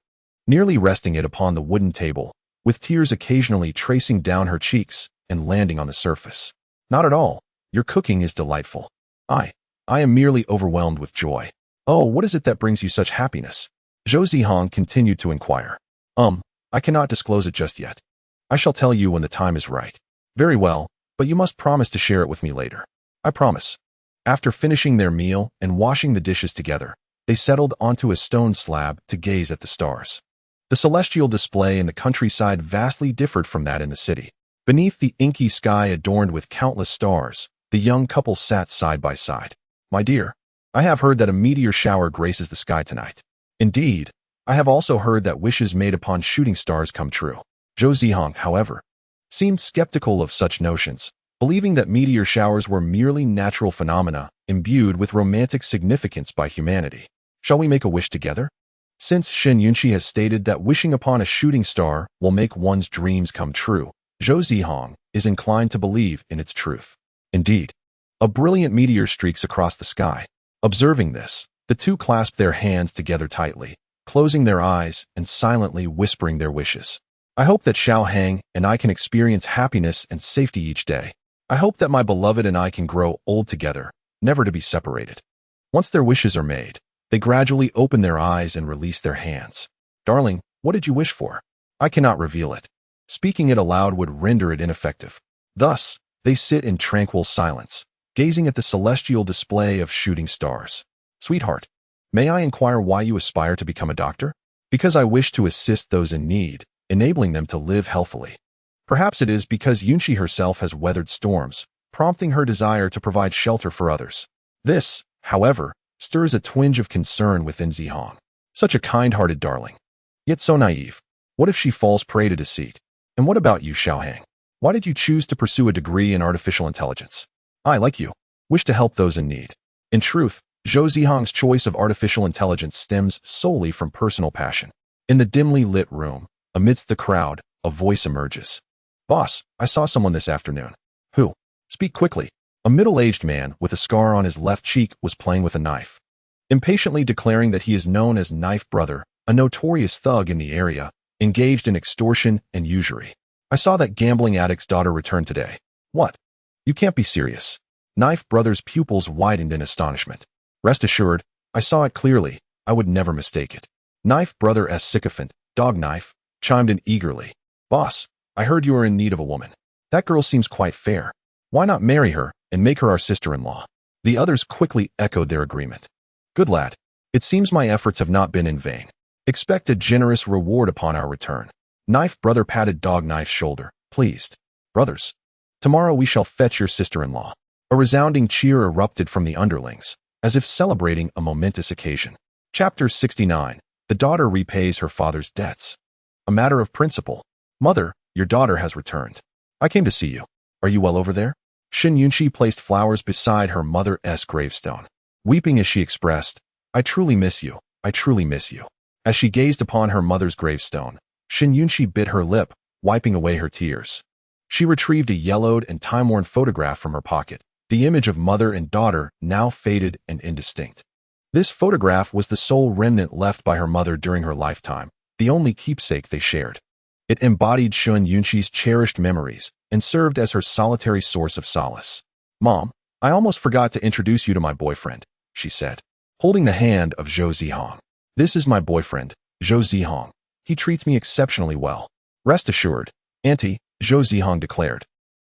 nearly resting it upon the wooden table, with tears occasionally tracing down her cheeks and landing on the surface. Not at all. Your cooking is delightful. I am merely overwhelmed with joy. Oh, what is it that brings you such happiness? Zhou Zihang continued to inquire. I cannot disclose it just yet. I shall tell you when the time is right. Very well, but you must promise to share it with me later. I promise. After finishing their meal and washing the dishes together, they settled onto a stone slab to gaze at the stars. The celestial display in the countryside vastly differed from that in the city. Beneath the inky sky adorned with countless stars, the young couple sat side by side. My dear, I have heard that a meteor shower graces the sky tonight. Indeed, I have also heard that wishes made upon shooting stars come true. Zhou Zihang, however, seemed skeptical of such notions, believing that meteor showers were merely natural phenomena imbued with romantic significance by humanity. Shall we make a wish together? Since Shun Yunqi has stated that wishing upon a shooting star will make one's dreams come true, Zhou Zihang is inclined to believe in its truth. Indeed, a brilliant meteor streaks across the sky. Observing this, the two clasped their hands together tightly, closing their eyes and silently whispering their wishes. I hope that Xiaohang and I can experience happiness and safety each day. I hope that my beloved and I can grow old together, never to be separated. Once their wishes are made, they gradually open their eyes and release their hands. Darling, what did you wish for? I cannot reveal it. Speaking it aloud would render it ineffective. Thus, they sit in tranquil silence, gazing at the celestial display of shooting stars. Sweetheart, may I inquire why you aspire to become a doctor? Because I wish to assist those in need, enabling them to live healthily. Perhaps it is because Yunqi herself has weathered storms, prompting her desire to provide shelter for others. This, however, stirs a twinge of concern within Zihang. Such a kind-hearted darling, yet so naive. What if she falls prey to deceit? And what about you, Xiaohang? Why did you choose to pursue a degree in artificial intelligence? I, like you, wish to help those in need. In truth, Zhou Zihang's choice of artificial intelligence stems solely from personal passion. In the dimly lit room, amidst the crowd, a voice emerges. Boss, I saw someone this afternoon. Who? Speak quickly. A middle-aged man with a scar on his left cheek was playing with a knife, impatiently declaring that he is known as Knife Brother, a notorious thug in the area, engaged in extortion and usury. I saw that gambling addict's daughter return today. What? You can't be serious. Knife Brother's pupils widened in astonishment. Rest assured, I saw it clearly. I would never mistake it. Knife Brother's sycophant, Dog Knife, chimed in eagerly. Boss, I heard you are in need of a woman. That girl seems quite fair. Why not marry her and make her our sister-in-law? The others quickly echoed their agreement. Good lad. It seems my efforts have not been in vain. Expect a generous reward upon our return. Knife Brother patted Dog Knife's shoulder, pleased. Brothers, tomorrow we shall fetch your sister-in-law. A resounding cheer erupted from the underlings, as if celebrating a momentous occasion. Chapter 69. The daughter repays her father's debts. A matter of principle. Mother, your daughter has returned. I came to see you. Are you well over there? Shin Yunshi placed flowers beside her mother's gravestone, weeping as she expressed, I truly miss you. I truly miss you. As she gazed upon her mother's gravestone, Shin Yunshi bit her lip, wiping away her tears. She retrieved a yellowed and time-worn photograph from her pocket, the image of mother and daughter now faded and indistinct. This photograph was the sole remnant left by her mother during her lifetime, the only keepsake they shared. It embodied Shin Yunshi's cherished memories and served as her solitary source of solace. Mom, I almost forgot to introduce you to my boyfriend, she said, holding the hand of Zhou Zihang. This is my boyfriend, Zhou Zihang. He treats me exceptionally well. Rest assured, Auntie, Zhou Zihang declared.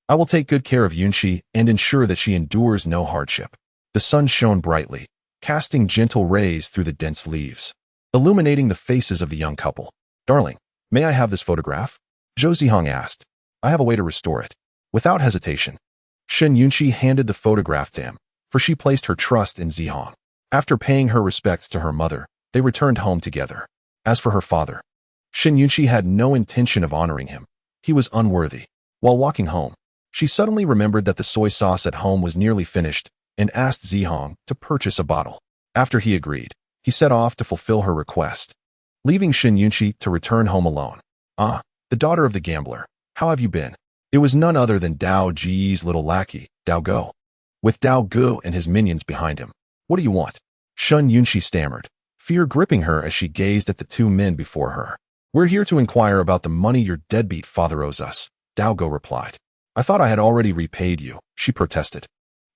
I will take good care of Yunshi and ensure that she endures no hardship. The sun shone brightly, casting gentle rays through the dense leaves, illuminating the faces of the young couple. Darling, may I have this photograph? Zhou Zihang asked. I have a way to restore it. Without hesitation, Shin Yunshi handed the photograph to him, for she placed her trust in Zihang. After paying her respects to her mother, they returned home together. As for her father, Shin Yunshi had no intention of honoring him. He was unworthy. While walking home, she suddenly remembered that the soy sauce at home was nearly finished and asked Zihang to purchase a bottle. After he agreed, he set off to fulfill her request, leaving Shin Yunshi to return home alone. Ah, the daughter of the gambler, how have you been? It was none other than Dao Ji's little lackey, Dao Go, with Dao Gu and his minions behind him. What do you want? Shin Yunshi stammered, fear gripping her as she gazed at the two men before her. We're here to inquire about the money your deadbeat father owes us, Dao Go replied. I thought I had already repaid you, she protested.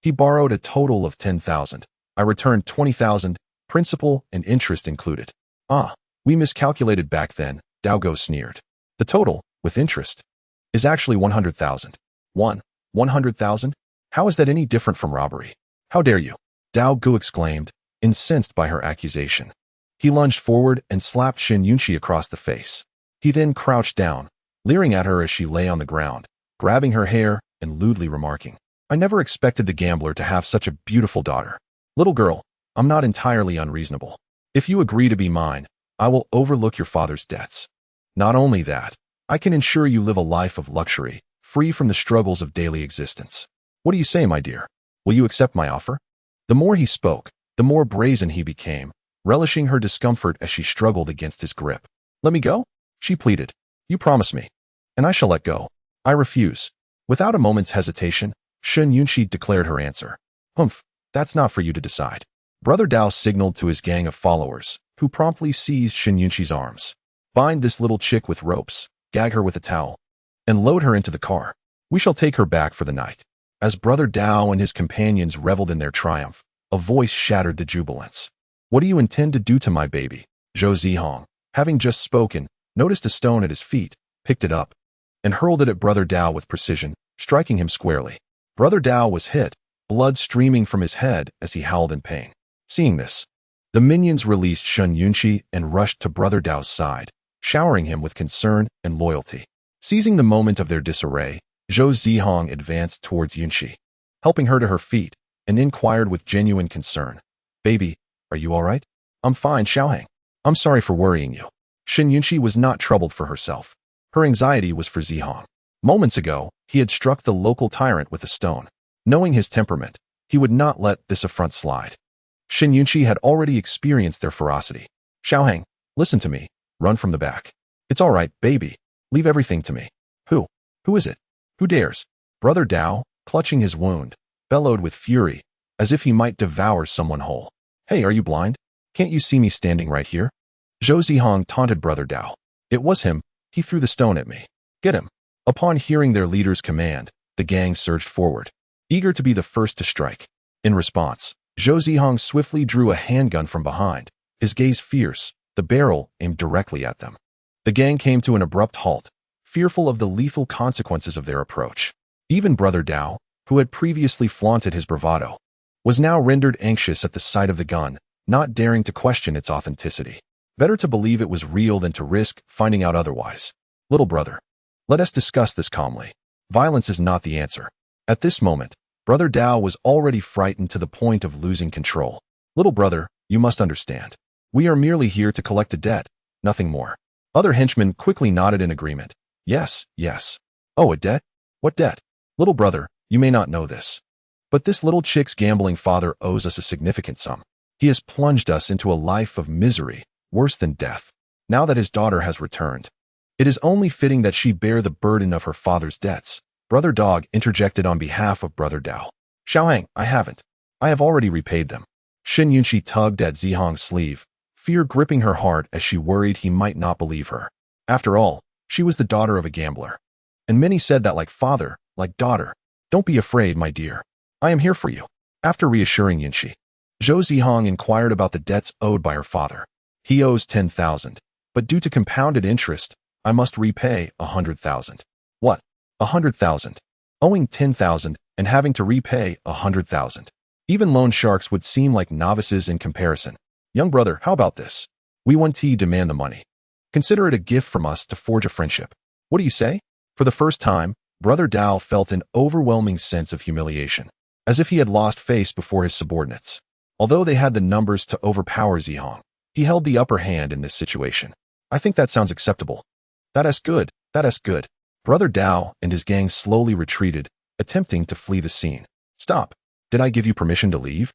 He borrowed a total of 10,000. I returned 20,000, principal and interest included. Ah, we miscalculated back then, Dao Go sneered. The total, with interest, is actually 100,000. 100,000? How is that any different from robbery? How dare you? Dao Gu exclaimed, incensed by her accusation. He lunged forward and slapped Shin Yunshi across the face. He then crouched down, leering at her as she lay on the ground, grabbing her hair and lewdly remarking, I never expected the gambler to have such a beautiful daughter. Little girl, I'm not entirely unreasonable. If you agree to be mine, I will overlook your father's debts. Not only that, I can ensure you live a life of luxury, free from the struggles of daily existence. What do you say, my dear? Will you accept my offer? The more he spoke, the more brazen he became, relishing her discomfort as she struggled against his grip. Let me go? She pleaded. You promise me, and I shall let go. I refuse. Without a moment's hesitation, Shin Yunshi declared her answer. Humph, that's not for you to decide. Brother Dao signaled to his gang of followers, who promptly seized Shin Yunshi's arms. Bind this little chick with ropes, gag her with a towel, and load her into the car. We shall take her back for the night. As Brother Dao and his companions reveled in their triumph, a voice shattered the jubilance. What do you intend to do to my baby? Zhou Zihang, having just spoken, noticed a stone at his feet, picked it up, and hurled it at Brother Dao with precision, striking him squarely. Brother Dao was hit, blood streaming from his head as he howled in pain. Seeing this, the minions released Shin Yunshi and rushed to Brother Dao's side, showering him with concern and loyalty. Seizing the moment of their disarray, Zhou Zihang advanced towards Yunshi, helping her to her feet, and inquired with genuine concern. Baby, are you all right? I'm fine, Xiaohang. I'm sorry for worrying you. Shin Yunshi was not troubled for herself. Her anxiety was for Zihang. Moments ago, he had struck the local tyrant with a stone. Knowing his temperament, he would not let this affront slide. Shin Yunshi had already experienced their ferocity. Xiaohang, listen to me. run from the back. It's all right, baby. Leave everything to me. Who? Who is it? Who dares? Brother Dao, clutching his wound, bellowed with fury, as if he might devour someone whole. Hey, are you blind? Can't you see me standing right here? Zhou Zihang taunted Brother Dao. It was him. He threw the stone at me. Get him. Upon hearing their leader's command, the gang surged forward, eager to be the first to strike. In response, Zhou Zihang swiftly drew a handgun from behind, his gaze fierce, the barrel aimed directly at them. The gang came to an abrupt halt, fearful of the lethal consequences of their approach. Even Brother Dao, who had previously flaunted his bravado, was now rendered anxious at the sight of the gun, not daring to question its authenticity. Better to believe it was real than to risk finding out otherwise. Little brother, let us discuss this calmly. Violence is not the answer. At this moment, Brother Dao was already frightened to the point of losing control. Little brother, you must understand. We are merely here to collect a debt, nothing more. Other henchmen quickly nodded in agreement. Yes, yes. Oh, a debt? What debt? Little brother, you may not know this, but this little chick's gambling father owes us a significant sum. He has plunged us into a life of misery, worse than death. Now that his daughter has returned, it is only fitting that she bear the burden of her father's debts. Brother Dog interjected on behalf of Brother Dao. Xiaohang, I haven't. I have already repaid them. Xin Yunxi tugged at Zihang's sleeve, fear gripping her heart as she worried he might not believe her. After all, she was the daughter of a gambler. And many said that like father, like daughter. Don't be afraid, my dear. I am here for you. After reassuring Yunxi, Zhou Zihang inquired about the debts owed by her father. He owes 10,000, but due to compounded interest, I must repay 100,000. What? 100,000? Owing 10,000 and having to repay 100,000. Even loan sharks would seem like novices in comparison. Young brother, how about this? We want to demand the money. Consider it a gift from us to forge a friendship. What do you say? For the first time, Brother Dao felt an overwhelming sense of humiliation, as if he had lost face before his subordinates. Although they had the numbers to overpower Zihang, he held the upper hand in this situation. I think that sounds acceptable. That is good. That is good. Brother Dao and his gang slowly retreated, attempting to flee the scene. Stop. Did I give you permission to leave?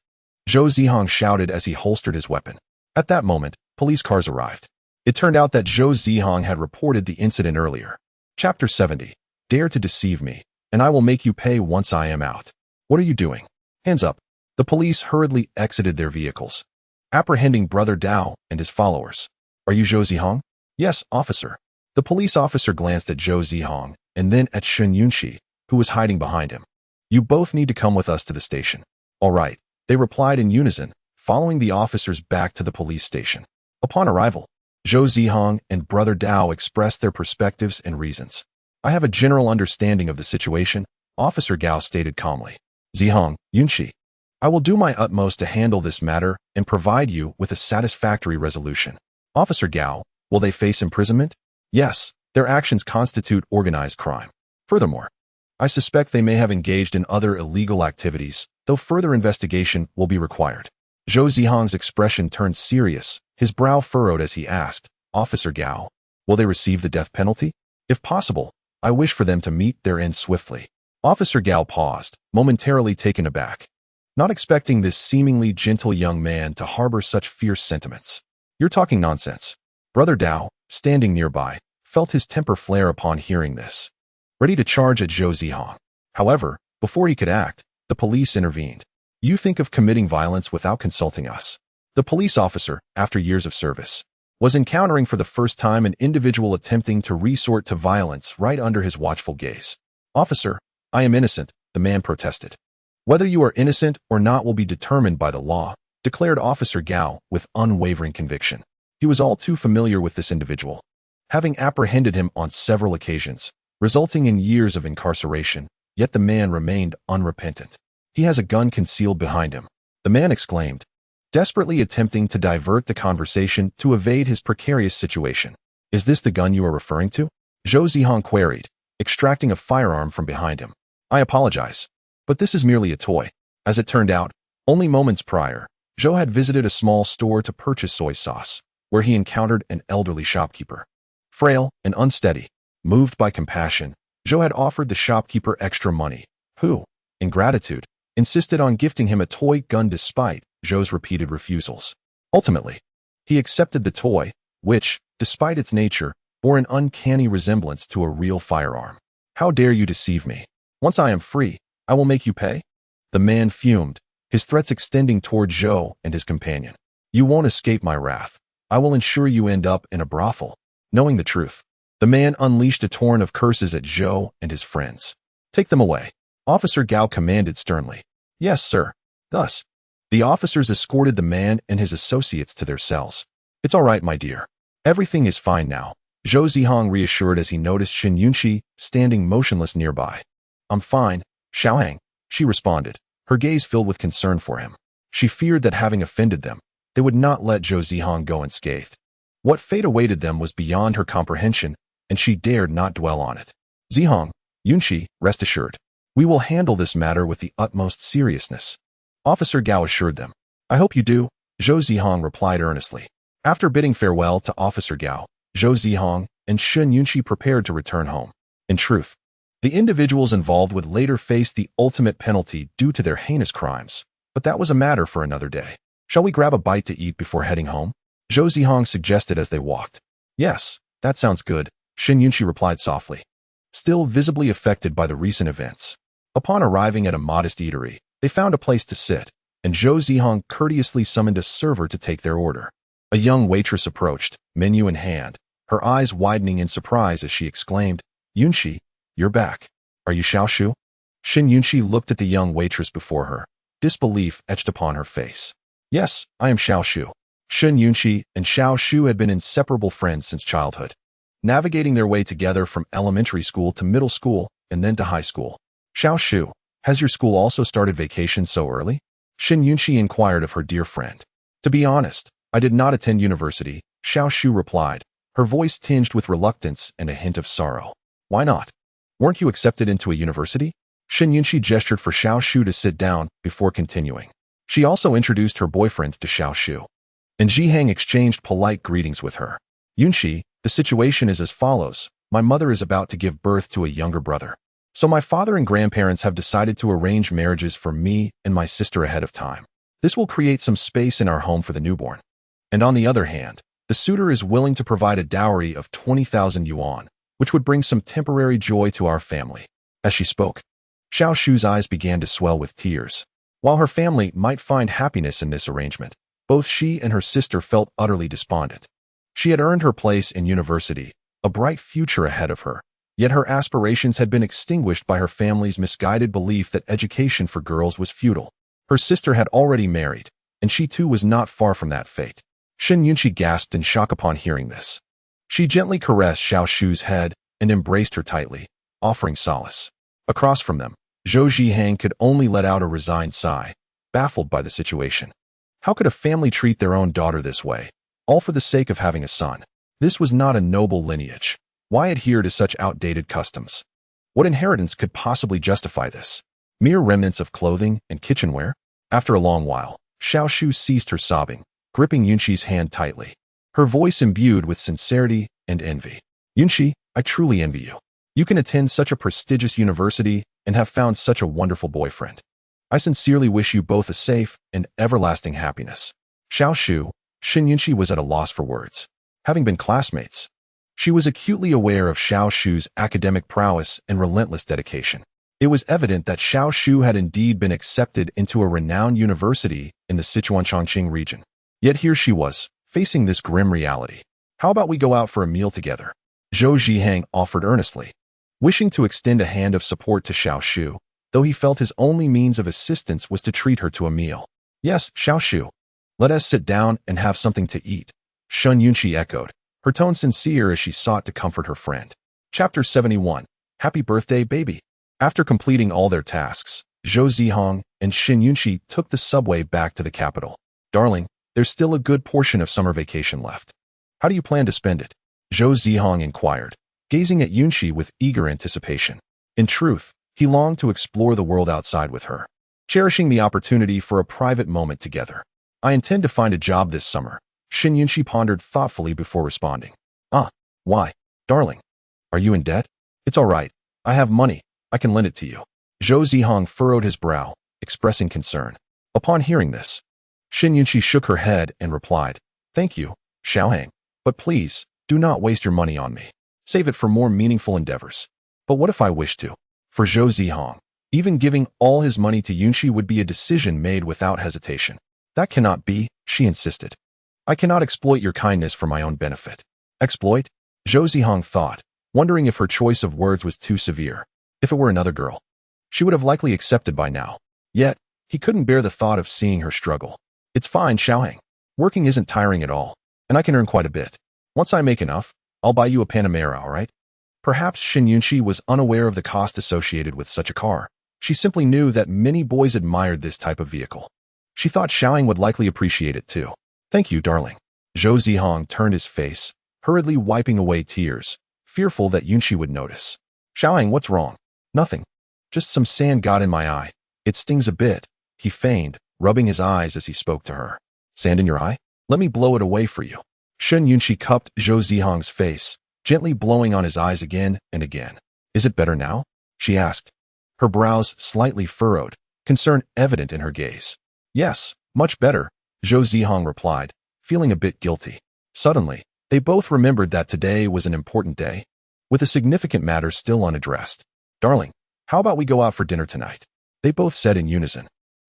Zhou Zihang shouted as he holstered his weapon. At that moment, police cars arrived. It turned out that Zhou Zihang had reported the incident earlier. Chapter 70. Dare to deceive me, and I will make you pay once I am out. What are you doing? Hands up. The police hurriedly exited their vehicles, apprehending Brother Dao and his followers. Are you Zhou Zihang? Yes, officer. The police officer glanced at Zhou Zihang and then at Xin Yunxi, who was hiding behind him. You both need to come with us to the station. All right, they replied in unison, following the officers back to the police station. Upon arrival, Zhou Zihang and Brother Dao expressed their perspectives and reasons. I have a general understanding of the situation, Officer Gao stated calmly. Zihang, Yunxi, I will do my utmost to handle this matter and provide you with a satisfactory resolution. Officer Gao, will they face imprisonment? Yes, their actions constitute organized crime. Furthermore, I suspect they may have engaged in other illegal activities, though further investigation will be required. Zhou Zihang's expression turned serious, his brow furrowed as he asked, Officer Gao, will they receive the death penalty? If possible, I wish for them to meet their end swiftly. Officer Gao paused, momentarily taken aback, not expecting this seemingly gentle young man to harbor such fierce sentiments. You're talking nonsense. Brother Dao, standing nearby, felt his temper flare upon hearing this, ready to charge at Zhou Zihang. However, before he could act, the police intervened. You think of committing violence without consulting us. The police officer, after years of service, was encountering for the first time an individual attempting to resort to violence right under his watchful gaze. Officer, I am innocent, the man protested. Whether you are innocent or not will be determined by the law, declared Officer Gao with unwavering conviction. He was all too familiar with this individual, having apprehended him on several occasions, resulting in years of incarceration, yet the man remained unrepentant. He has a gun concealed behind him, the man exclaimed, desperately attempting to divert the conversation to evade his precarious situation. Is this the gun you are referring to? Zhou Zihang queried, extracting a firearm from behind him. I apologize, but this is merely a toy. As it turned out, only moments prior, Zhou had visited a small store to purchase soy sauce, where he encountered an elderly shopkeeper. Frail and unsteady, moved by compassion, Zhou had offered the shopkeeper extra money, who, in gratitude, insisted on gifting him a toy gun despite Zhou's repeated refusals. Ultimately, he accepted the toy, which, despite its nature, bore an uncanny resemblance to a real firearm. How dare you deceive me? Once I am free, I will make you pay. The man fumed, his threats extending toward Zhou and his companion. You won't escape my wrath. I will ensure you end up in a brothel. Knowing the truth, the man unleashed a torrent of curses at Zhou and his friends. Take them away. Officer Gao commanded sternly. Yes, sir. Thus, the officers escorted the man and his associates to their cells. It's all right, my dear. Everything is fine now, Zhou Zihang reassured as he noticed Shen Yunqi standing motionless nearby. I'm fine, Xiaohang, she responded, her gaze filled with concern for him. She feared that having offended them, they would not let Zhou Zihang go unscathed. What fate awaited them was beyond her comprehension, and she dared not dwell on it. Zihang, Yunqi, rest assured. We will handle this matter with the utmost seriousness. Officer Gao assured them. I hope you do, Zhou Zihang replied earnestly. After bidding farewell to Officer Gao, Zhou Zihang and Shen Yunqi prepared to return home. In truth, the individuals involved would later face the ultimate penalty due to their heinous crimes, but that was a matter for another day. Shall we grab a bite to eat before heading home? Zhou Zihang suggested as they walked. Yes, that sounds good, Shen Yunqi replied softly, still visibly affected by the recent events. Upon arriving at a modest eatery, they found a place to sit, and Zhou Zihang courteously summoned a server to take their order. A young waitress approached, menu in hand, her eyes widening in surprise as she exclaimed, Yunqi, you're back. Are you Xiao Shu? Shen Yunqi looked at the young waitress before her, disbelief etched upon her face. Yes, I am Xiao Shu. Shen Yunqi and Xiao Shu had been inseparable friends since childhood, navigating their way together from elementary school to middle school and then to high school. Xiao Shu, has your school also started vacation so early? Shen Yunqi inquired of her dear friend. To be honest, I did not attend university, Xiao Shu replied, her voice tinged with reluctance and a hint of sorrow. Why not? Weren't you accepted into a university? Shen Yunqi gestured for Xiao Shu to sit down before continuing. She also introduced her boyfriend to Xiao Shu, and Zihang exchanged polite greetings with her. Yunqi, the situation is as follows. My mother is about to give birth to a younger brother. So my father and grandparents have decided to arrange marriages for me and my sister ahead of time. This will create some space in our home for the newborn. And on the other hand, the suitor is willing to provide a dowry of 20,000 yuan, which would bring some temporary joy to our family. As she spoke, Xiao Shu's eyes began to swell with tears. While her family might find happiness in this arrangement, both she and her sister felt utterly despondent. She had earned her place in university, a bright future ahead of her, yet her aspirations had been extinguished by her family's misguided belief that education for girls was futile. Her sister had already married, and she too was not far from that fate. Shen Yunqi gasped in shock upon hearing this. She gently caressed Xiao Shu's head and embraced her tightly, offering solace. Across from them, Zhou Zihang could only let out a resigned sigh, baffled by the situation. How could a family treat their own daughter this way, all for the sake of having a son? This was not a noble lineage. Why adhere to such outdated customs? What inheritance could possibly justify this? Mere remnants of clothing and kitchenware? After a long while, Xiao Shu ceased her sobbing, gripping Yunqi's hand tightly, her voice imbued with sincerity and envy. Yunqi, I truly envy you. You can attend such a prestigious university and have found such a wonderful boyfriend. I sincerely wish you both a safe and everlasting happiness. Xiao Shu, Shen Yunqi was at a loss for words. Having been classmates, she was acutely aware of Xiao Shu's academic prowess and relentless dedication. It was evident that Xiao Shu had indeed been accepted into a renowned university in the Sichuan-Chongqing region. Yet here she was, facing this grim reality. How about we go out for a meal together? Zhou Zihang offered earnestly, wishing to extend a hand of support to Xiao Shu, though he felt his only means of assistance was to treat her to a meal. Yes, Xiao Shu. Let us sit down and have something to eat, Shen Yunqi echoed, her tone sincere as she sought to comfort her friend. Chapter 71. Happy birthday, baby. After completing all their tasks, Zhou Zihang and Shen Yunqi took the subway back to the capital. Darling, there's still a good portion of summer vacation left. How do you plan to spend it? Zhou Zihang inquired, gazing at Yunqi with eager anticipation. In truth, he longed to explore the world outside with her, cherishing the opportunity for a private moment together. I intend to find a job this summer, Shen Yunqi pondered thoughtfully before responding. Why? Darling, are you in debt? It's all right. I have money. I can lend it to you. Zhou Zihang furrowed his brow, expressing concern. Upon hearing this, Shen Yunqi shook her head and replied, Thank you, Xiaohang. But please, do not waste your money on me. Save it for more meaningful endeavors. But what if I wish to? For Zhou Zihang, even giving all his money to Yunxi would be a decision made without hesitation. That cannot be, she insisted. I cannot exploit your kindness for my own benefit. Exploit? Zhou Zihang thought, wondering if her choice of words was too severe. If it were another girl, she would have likely accepted by now. Yet, he couldn't bear the thought of seeing her struggle. It's fine, Xiaohang. Working isn't tiring at all, and I can earn quite a bit. Once I make enough, I'll buy you a Panamera, all right? Perhaps Shen Yunxi was unaware of the cost associated with such a car. She simply knew that many boys admired this type of vehicle. She thought Xiaohang would likely appreciate it too. Thank you, darling. Zhou Zihang turned his face, hurriedly wiping away tears, fearful that Yunxi would notice. Xiaohang, what's wrong? Nothing. Just some sand got in my eye. It stings a bit, he feigned, rubbing his eyes as he spoke to her. Sand in your eye? Let me blow it away for you. Shen Yunxi cupped Zhou Zihang's face, gently blowing on his eyes again and again. Is it better now? She asked, her brows slightly furrowed, concern evident in her gaze. Yes, much better, Zhou Zihang replied, feeling a bit guilty. Suddenly, they both remembered that today was an important day, with a significant matter still unaddressed. Darling, how about we go out for dinner tonight? They both said in unison.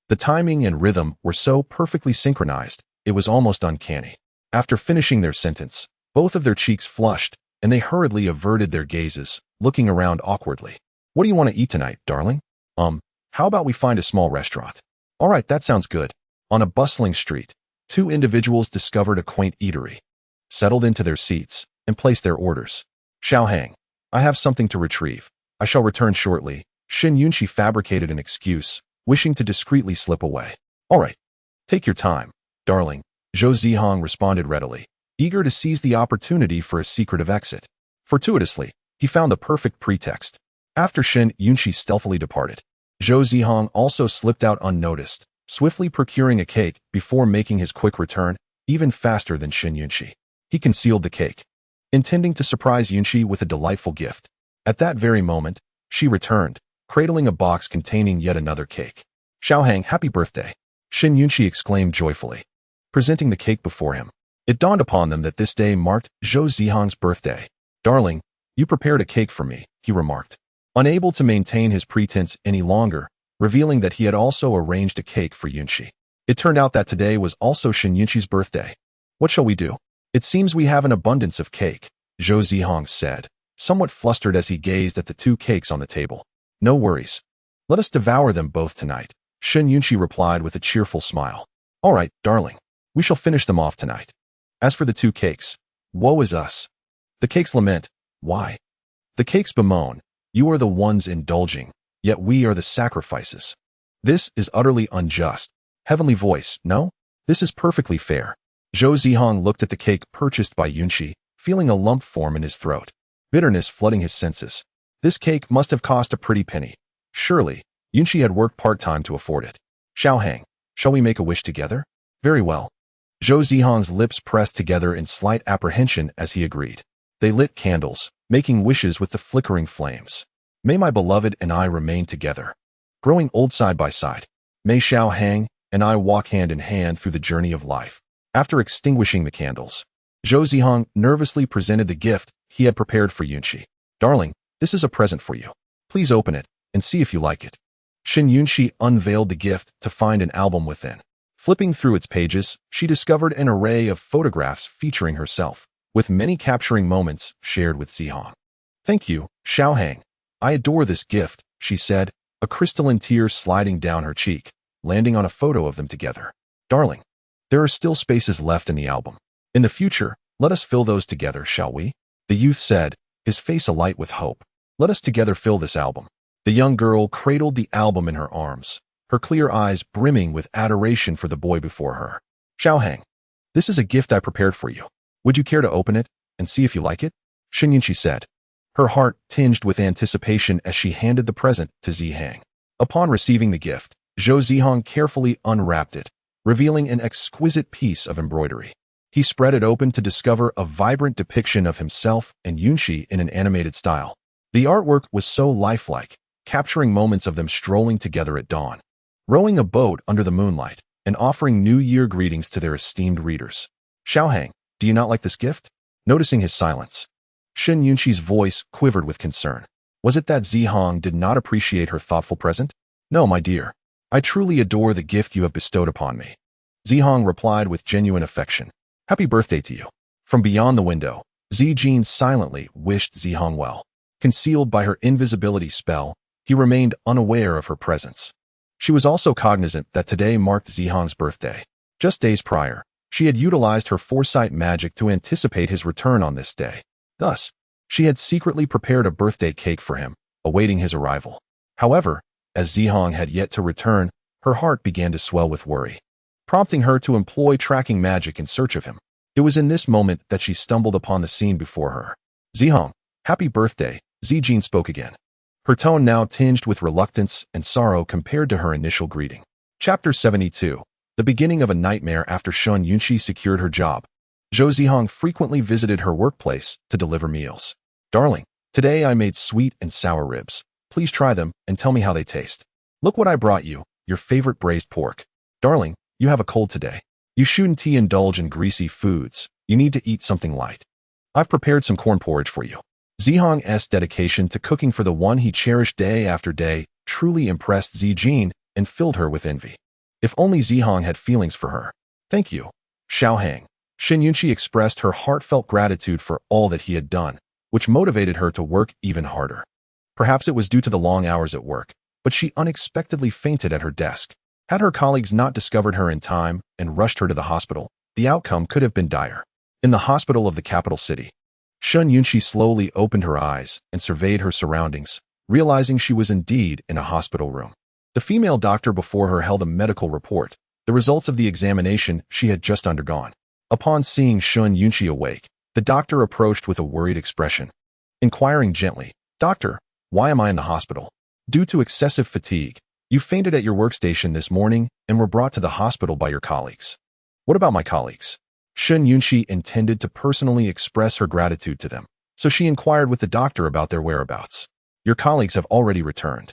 The timing and rhythm were so perfectly synchronized, it was almost uncanny. After finishing their sentence, both of their cheeks flushed, and they hurriedly averted their gazes, looking around awkwardly. What do you want to eat tonight, darling? How about we find a small restaurant? All right, that sounds good. On a bustling street, two individuals discovered a quaint eatery, settled into their seats, and placed their orders. Xiaohang, I have something to retrieve. I shall return shortly. Shen Yunxi fabricated an excuse, wishing to discreetly slip away. All right, take your time, darling, Zhou Zihang responded readily, eager to seize the opportunity for a secretive exit. Fortuitously, he found the perfect pretext. After Shen Yunxi stealthily departed, Zhou Zihang also slipped out unnoticed, swiftly procuring a cake before making his quick return, even faster than Shen Yunxi. He concealed the cake, intending to surprise Yunxi with a delightful gift. At that very moment, she returned, cradling a box containing yet another cake. Xiaohang, happy birthday! Shen Yunxi exclaimed joyfully, presenting the cake before him. It dawned upon them that this day marked Zhou Zihang's birthday. Darling, you prepared a cake for me, he remarked, unable to maintain his pretense any longer, revealing that he had also arranged a cake for Yunxi. It turned out that today was also Shen Yunxi's birthday. What shall we do? It seems we have an abundance of cake, Zhou Zihang said, somewhat flustered as he gazed at the two cakes on the table. No worries. Let us devour them both tonight, Shen Yunxi replied with a cheerful smile. All right, darling. We shall finish them off tonight. As for the two cakes, woe is us. The cakes lament. Why? The cakes bemoan. You are the ones indulging, yet we are the sacrifices. This is utterly unjust. Heavenly voice, no? This is perfectly fair. Zhou Zihang looked at the cake purchased by Yunxi, feeling a lump form in his throat, bitterness flooding his senses. This cake must have cost a pretty penny. Surely, Yunxi had worked part-time to afford it. Xiaohang, shall we make a wish together? Very well. Zhou Zihang's lips pressed together in slight apprehension as he agreed. They lit candles, making wishes with the flickering flames. May my beloved and I remain together, growing old side by side. May Xiaohang and I walk hand in hand through the journey of life. After extinguishing the candles, Zhou Zihang nervously presented the gift he had prepared for Yunxi. Darling, this is a present for you. Please open it and see if you like it. Shen Yunxi unveiled the gift to find an album within. Flipping through its pages, she discovered an array of photographs featuring herself, with many capturing moments shared with Zihang. Thank you, Xiaohang. I adore this gift, she said, a crystalline tear sliding down her cheek, landing on a photo of them together. Darling, there are still spaces left in the album. In the future, let us fill those together, shall we? The youth said, his face alight with hope. Let us together fill this album. The young girl cradled the album in her arms, her clear eyes brimming with adoration for the boy before her. Xiaohang, this is a gift I prepared for you. Would you care to open it and see if you like it? Shen Yunxi said, her heart tinged with anticipation as she handed the present to Zihang. Upon receiving the gift, Zhou Zihang carefully unwrapped it, revealing an exquisite piece of embroidery. He spread it open to discover a vibrant depiction of himself and Yunxi in an animated style. The artwork was so lifelike, capturing moments of them strolling together at dawn, rowing a boat under the moonlight, and offering New Year greetings to their esteemed readers. Xiaohang, do you not like this gift? Noticing his silence, Shen Yunqi's voice quivered with concern. Was it that Zihang did not appreciate her thoughtful present? No, my dear. I truly adore the gift you have bestowed upon me. Zihang replied with genuine affection. Happy birthday to you. From beyond the window, Zijing silently wished Zihang well. Concealed by her invisibility spell, he remained unaware of her presence. She was also cognizant that today marked Zihang's birthday. Just days prior, she had utilized her foresight magic to anticipate his return on this day. Thus, she had secretly prepared a birthday cake for him, awaiting his arrival. However, as Zihang had yet to return, her heart began to swell with worry, prompting her to employ tracking magic in search of him. It was in this moment that she stumbled upon the scene before her. Zihang, happy birthday, Zijing spoke again. Her tone now tinged with reluctance and sorrow compared to her initial greeting. Chapter 72. The beginning of a nightmare after Shen Yunqi secured her job. Zhou Zihang frequently visited her workplace to deliver meals. Darling, today I made sweet and sour ribs. Please try them and tell me how they taste. Look what I brought you, your favorite braised pork. Darling, you have a cold today. You shouldn't indulge in greasy foods. You need to eat something light. I've prepared some corn porridge for you. Zihang's dedication to cooking for the one he cherished day after day truly impressed Zijing and filled her with envy. If only Zihang had feelings for her. Thank you, Xiaohang. Shen Yunqi expressed her heartfelt gratitude for all that he had done, which motivated her to work even harder. Perhaps it was due to the long hours at work, but she unexpectedly fainted at her desk. Had her colleagues not discovered her in time and rushed her to the hospital, the outcome could have been dire. In the hospital of the capital city, Shen Yunqi slowly opened her eyes and surveyed her surroundings, realizing she was indeed in a hospital room. The female doctor before her held a medical report, the results of the examination she had just undergone. Upon seeing Shen Yunqi awake, the doctor approached with a worried expression. Inquiring gently, Doctor, why am I in the hospital? Due to excessive fatigue, you fainted at your workstation this morning and were brought to the hospital by your colleagues. What about my colleagues? Shen Yunqi intended to personally express her gratitude to them, so she inquired with the doctor about their whereabouts. Your colleagues have already returned.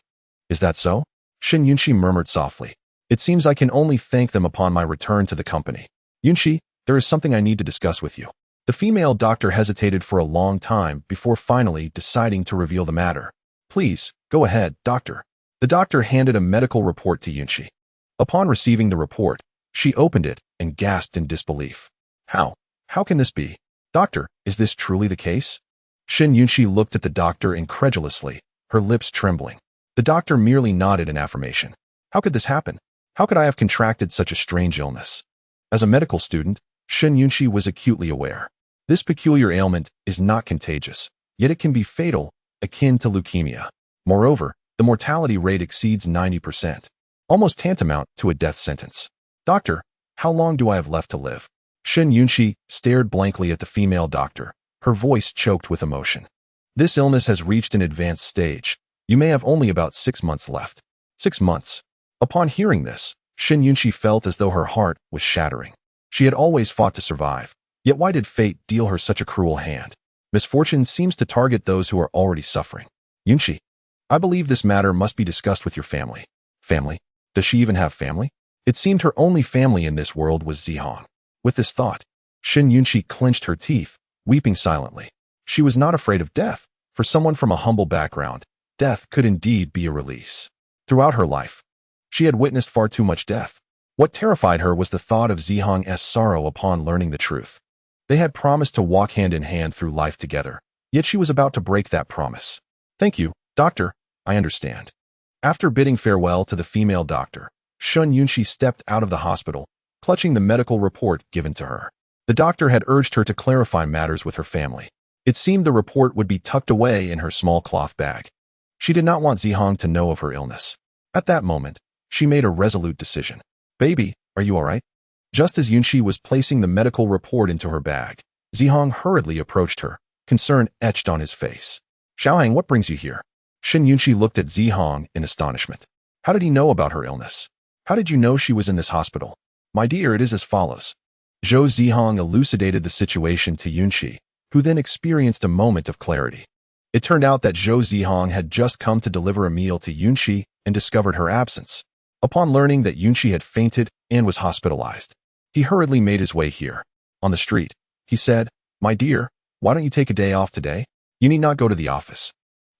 Is that so? Shen Yunqi murmured softly. It seems I can only thank them upon my return to the company. Yunqi, there is something I need to discuss with you. The female doctor hesitated for a long time before finally deciding to reveal the matter. Please, go ahead, doctor. The doctor handed a medical report to Yunqi. Upon receiving the report, she opened it and gasped in disbelief. How can this be? Doctor, is this truly the case? Shen Yunqi looked at the doctor incredulously, her lips trembling. The doctor merely nodded in affirmation. How could this happen? How could I have contracted such a strange illness? As a medical student, Shen Yunqi was acutely aware. This peculiar ailment is not contagious, yet it can be fatal, akin to leukemia. Moreover, the mortality rate exceeds 90%, almost tantamount to a death sentence. Doctor, how long do I have left to live? Shen Yunqi stared blankly at the female doctor, her voice choked with emotion. This illness has reached an advanced stage. You may have only about 6 months left. 6 months. Upon hearing this, Shen Yunqi felt as though her heart was shattering. She had always fought to survive, yet why did fate deal her such a cruel hand? Misfortune seems to target those who are already suffering. Yunqi, I believe this matter must be discussed with your family. Family? Does she even have family? It seemed her only family in this world was Zihang. With this thought, Shen Yunqi clenched her teeth, weeping silently. She was not afraid of death. For someone from a humble background, death could indeed be a release. Throughout her life, she had witnessed far too much death. What terrified her was the thought of Zihang's sorrow upon learning the truth. They had promised to walk hand in hand through life together, yet she was about to break that promise. Thank you, doctor, I understand. After bidding farewell to the female doctor, Shen Yunqi stepped out of the hospital, clutching the medical report given to her. The doctor had urged her to clarify matters with her family. It seemed the report would be tucked away in her small cloth bag. She did not want Zihang to know of her illness. At that moment, she made a resolute decision. Baby, are you all right? Just as Yunqi was placing the medical report into her bag, Zihang hurriedly approached her, concern etched on his face. Xiaohang, what brings you here? Shen Yunqi looked at Zihang in astonishment. How did he know about her illness? How did you know she was in this hospital? My dear, it is as follows. Zhou Zihang elucidated the situation to Yunqi, who then experienced a moment of clarity. It turned out that Zhou Zihang had just come to deliver a meal to Yunqi and discovered her absence. Upon learning that Yunqi had fainted and was hospitalized, he hurriedly made his way here. On the street, he said, My dear, Why don't you take a day off today? You need not go to the office.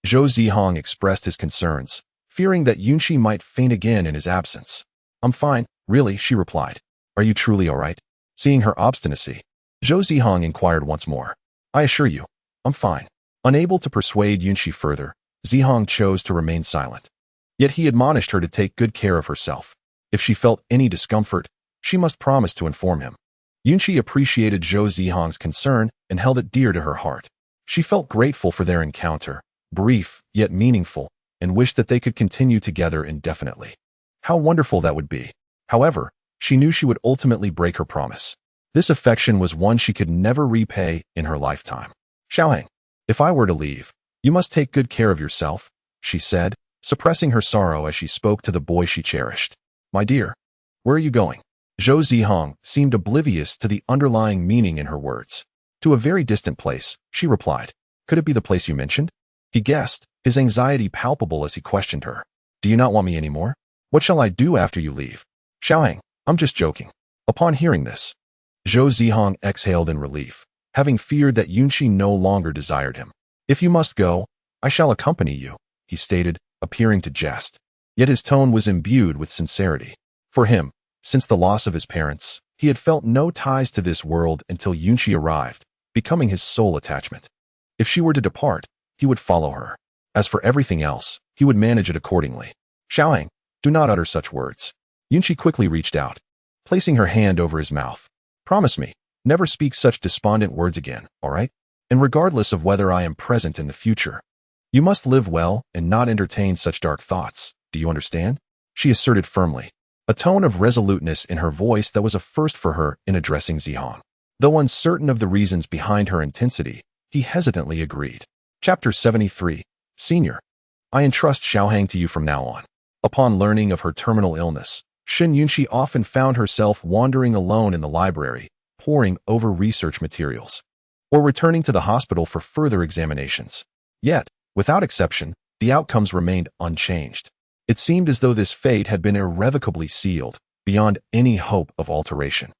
Zhou Zihang expressed his concerns, fearing that Yunqi might faint again in his absence. I'm fine, really, she replied. Are you truly all right? Seeing her obstinacy, Zhou Zihang inquired once more. I assure you, I'm fine. Unable to persuade Yunqi further, Zihang chose to remain silent. Yet he admonished her to take good care of herself. If she felt any discomfort, she must promise to inform him. Yunqi appreciated Zhou Zihang's concern and held it dear to her heart. She felt grateful for their encounter, brief yet meaningful, and wished that they could continue together indefinitely. How wonderful that would be. However, she knew she would ultimately break her promise. This affection was one she could never repay in her lifetime. Xiaohang, if I were to leave, you must take good care of yourself, she said, suppressing her sorrow as she spoke to the boy she cherished. My dear, where are you going? Zhou Zihang seemed oblivious to the underlying meaning in her words. To a very distant place, she replied. Could it be the place you mentioned? He guessed, his anxiety palpable as he questioned her. Do you not want me anymore? What shall I do after you leave? Xiaohang, I'm just joking. Upon hearing this, Zhou Zihang exhaled in relief, having feared that Yunqi no longer desired him. If you must go, I shall accompany you, he stated, appearing to jest. Yet his tone was imbued with sincerity. For him, since the loss of his parents, he had felt no ties to this world until Yunqi arrived, becoming his sole attachment. If she were to depart, he would follow her. As for everything else, he would manage it accordingly. Xiaohang, do not utter such words. Yunqi quickly reached out, placing her hand over his mouth. Promise me, never speak such despondent words again, all right? And regardless of whether I am present in the future, you must live well and not entertain such dark thoughts. Do you understand? She asserted firmly, a tone of resoluteness in her voice that was a first for her in addressing Zihang. Though uncertain of the reasons behind her intensity, he hesitantly agreed. Chapter 73. Senior. I entrust Xiaohang to you from now on. Upon learning of her terminal illness, Shen Yunqi often found herself wandering alone in the library, poring over research materials, or returning to the hospital for further examinations. Yet, without exception, the outcomes remained unchanged. It seemed as though this fate had been irrevocably sealed, beyond any hope of alteration.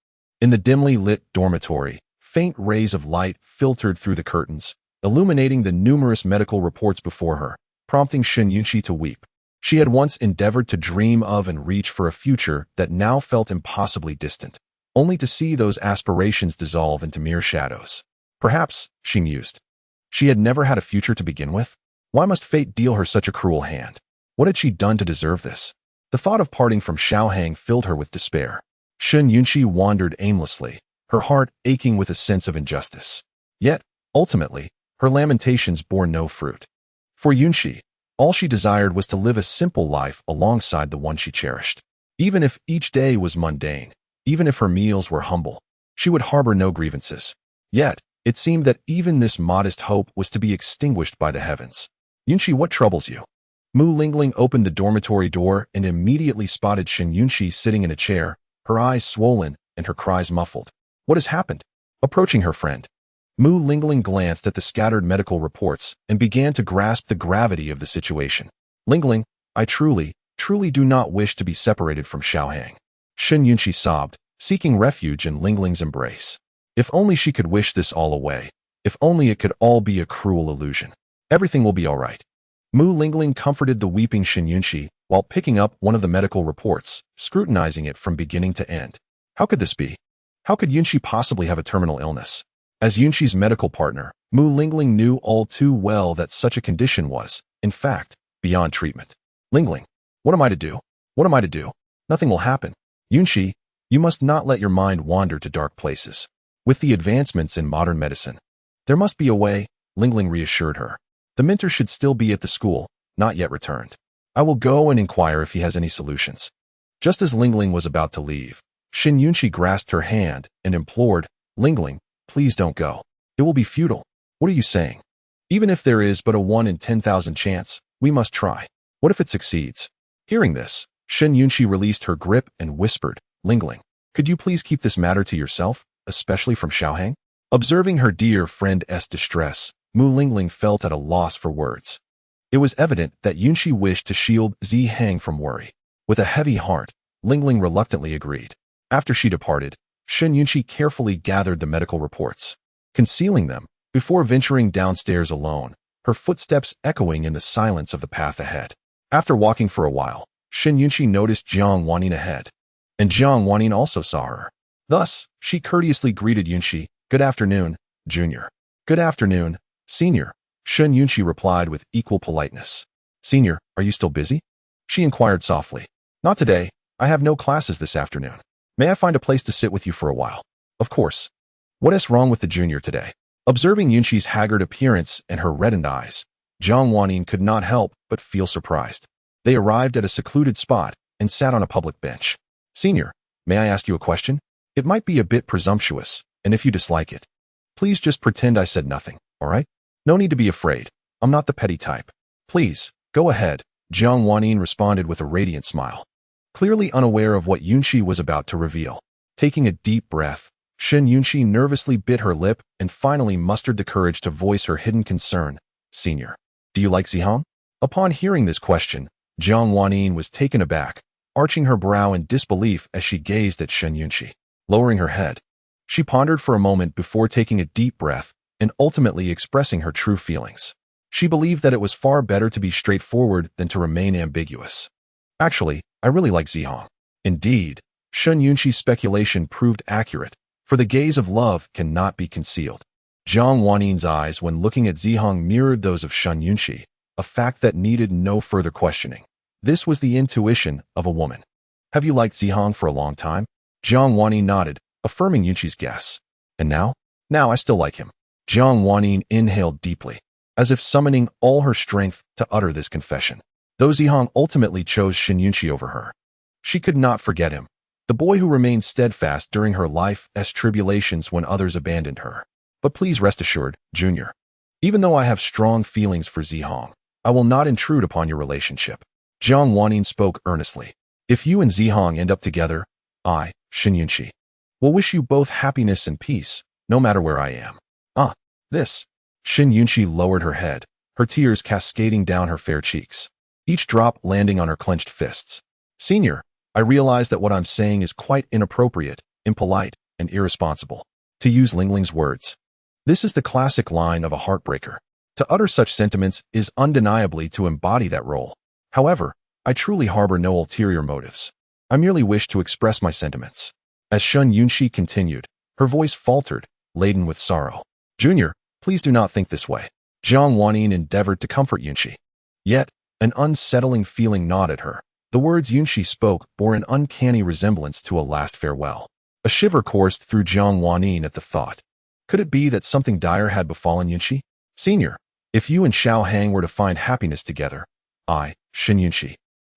In the dimly lit dormitory, faint rays of light filtered through the curtains, illuminating the numerous medical reports before her, prompting Shen Yunqi to weep. She had once endeavored to dream of and reach for a future that now felt impossibly distant, only to see those aspirations dissolve into mere shadows. Perhaps, she mused, she had never had a future to begin with? Why must fate deal her such a cruel hand? What had she done to deserve this? The thought of parting from Xiaohang filled her with despair. Shen Yunqi wandered aimlessly, her heart aching with a sense of injustice. Yet, ultimately, her lamentations bore no fruit. For Yunqi, all she desired was to live a simple life alongside the one she cherished. Even if each day was mundane, even if her meals were humble, she would harbor no grievances. Yet, it seemed that even this modest hope was to be extinguished by the heavens. Yunqi, what troubles you? Mu Lingling opened the dormitory door and immediately spotted Shen Yunqi sitting in a chair, her eyes swollen and her cries muffled. What has happened? Approaching her friend, Mu Lingling glanced at the scattered medical reports and began to grasp the gravity of the situation. Lingling, I truly do not wish to be separated from Xiaohang. Shen Yunqi sobbed, seeking refuge in Lingling's embrace. If only she could wish this all away. If only it could all be a cruel illusion. Everything will be all right. Mu Lingling comforted the weeping Shen Yunqi while picking up one of the medical reports, scrutinizing it from beginning to end. How could this be? How could Yunqi possibly have a terminal illness? As Yunqi's medical partner, Mu Lingling knew all too well that such a condition was, in fact, beyond treatment. Lingling, what am I to do? What am I to do? Nothing will happen. Yunqi, you must not let your mind wander to dark places. With the advancements in modern medicine, there must be a way, Lingling reassured her. The mentor should still be at the school, not yet returned. I will go and inquire if he has any solutions. Just as Lingling was about to leave, Shen Yunqi grasped her hand and implored, Lingling, please don't go. It will be futile. What are you saying? Even if there is but a 1 in 10,000 chance, we must try. What if it succeeds? Hearing this, Shen Yunqi released her grip and whispered, Lingling, could you please keep this matter to yourself, especially from Xiaohang? Observing her dear friend's distress, Mu Lingling felt at a loss for words. It was evident that Yunqi wished to shield Zihang from worry. With a heavy heart, Lingling reluctantly agreed. After she departed, Shen Yunqi carefully gathered the medical reports. Concealing them, before venturing downstairs alone, her footsteps echoing in the silence of the path ahead. After walking for a while, Shen Yunqi noticed Jiang Wanning ahead, and Jiang Wanning also saw her. Thus, she courteously greeted Yunqi, "Good afternoon, Junior." "Good afternoon, Senior," Shen Yunqi replied with equal politeness. "Senior, are you still busy?" she inquired softly. "Not today. I have no classes this afternoon. May I find a place to sit with you for a while?" "Of course." "What is wrong with the junior today?" Observing Yunqi's haggard appearance and her reddened eyes, Jiang Wanning could not help but feel surprised. They arrived at a secluded spot and sat on a public bench. "Senior, may I ask you a question? It might be a bit presumptuous, and if you dislike it, please just pretend I said nothing, all right? No need to be afraid. I'm not the petty type." "Please, go ahead," Jiang Wanning responded with a radiant smile, clearly unaware of what Yunqi was about to reveal. Taking a deep breath, Shen Yunqi nervously bit her lip and finally mustered the courage to voice her hidden concern. "Senior, do you like Zihang?" Upon hearing this question, Jiang Wanning was taken aback, arching her brow in disbelief as she gazed at Shen Yunqi. Lowering her head, she pondered for a moment before taking a deep breath and ultimately expressing her true feelings. She believed that it was far better to be straightforward than to remain ambiguous. "Actually, I really like Zihang." Indeed, Shen Yunqi's speculation proved accurate, for the gaze of love cannot be concealed. Jiang Wanning's eyes when looking at Zihang mirrored those of Shen Yunqi, a fact that needed no further questioning. This was the intuition of a woman. "Have you liked Zihang for a long time?" Jiang Wanning nodded, affirming Yunqi's guess. "And now?" "Now I still like him." Jiang Wanning inhaled deeply, as if summoning all her strength to utter this confession. Though Zihang ultimately chose Shen Yunqi over her, she could not forget him, the boy who remained steadfast during her life's tribulations when others abandoned her. "But please rest assured, Junior, even though I have strong feelings for Zihang, I will not intrude upon your relationship." Jiang Wanning spoke earnestly. "If you and Zihang end up together, I, Shen Yunqi, will wish you both happiness and peace, no matter where I am." This. Shen Yunqi lowered her head, her tears cascading down her fair cheeks, each drop landing on her clenched fists. "Senior, I realize that what I'm saying is quite inappropriate, impolite, and irresponsible. To use Lingling's words, this is the classic line of a heartbreaker. To utter such sentiments is undeniably to embody that role. However, I truly harbor no ulterior motives. I merely wish to express my sentiments." As Shen Yunqi continued, her voice faltered, laden with sorrow. "Junior, please do not think this way." Jiang Wanning endeavored to comfort Yunqi. Yet, an unsettling feeling gnawed at her. The words Yunqi spoke bore an uncanny resemblance to a last farewell. A shiver coursed through Jiang Wanning at the thought. Could it be that something dire had befallen Yunqi? "Senior, if you and Xiaohang were to find happiness together, I, Shen Yunqi,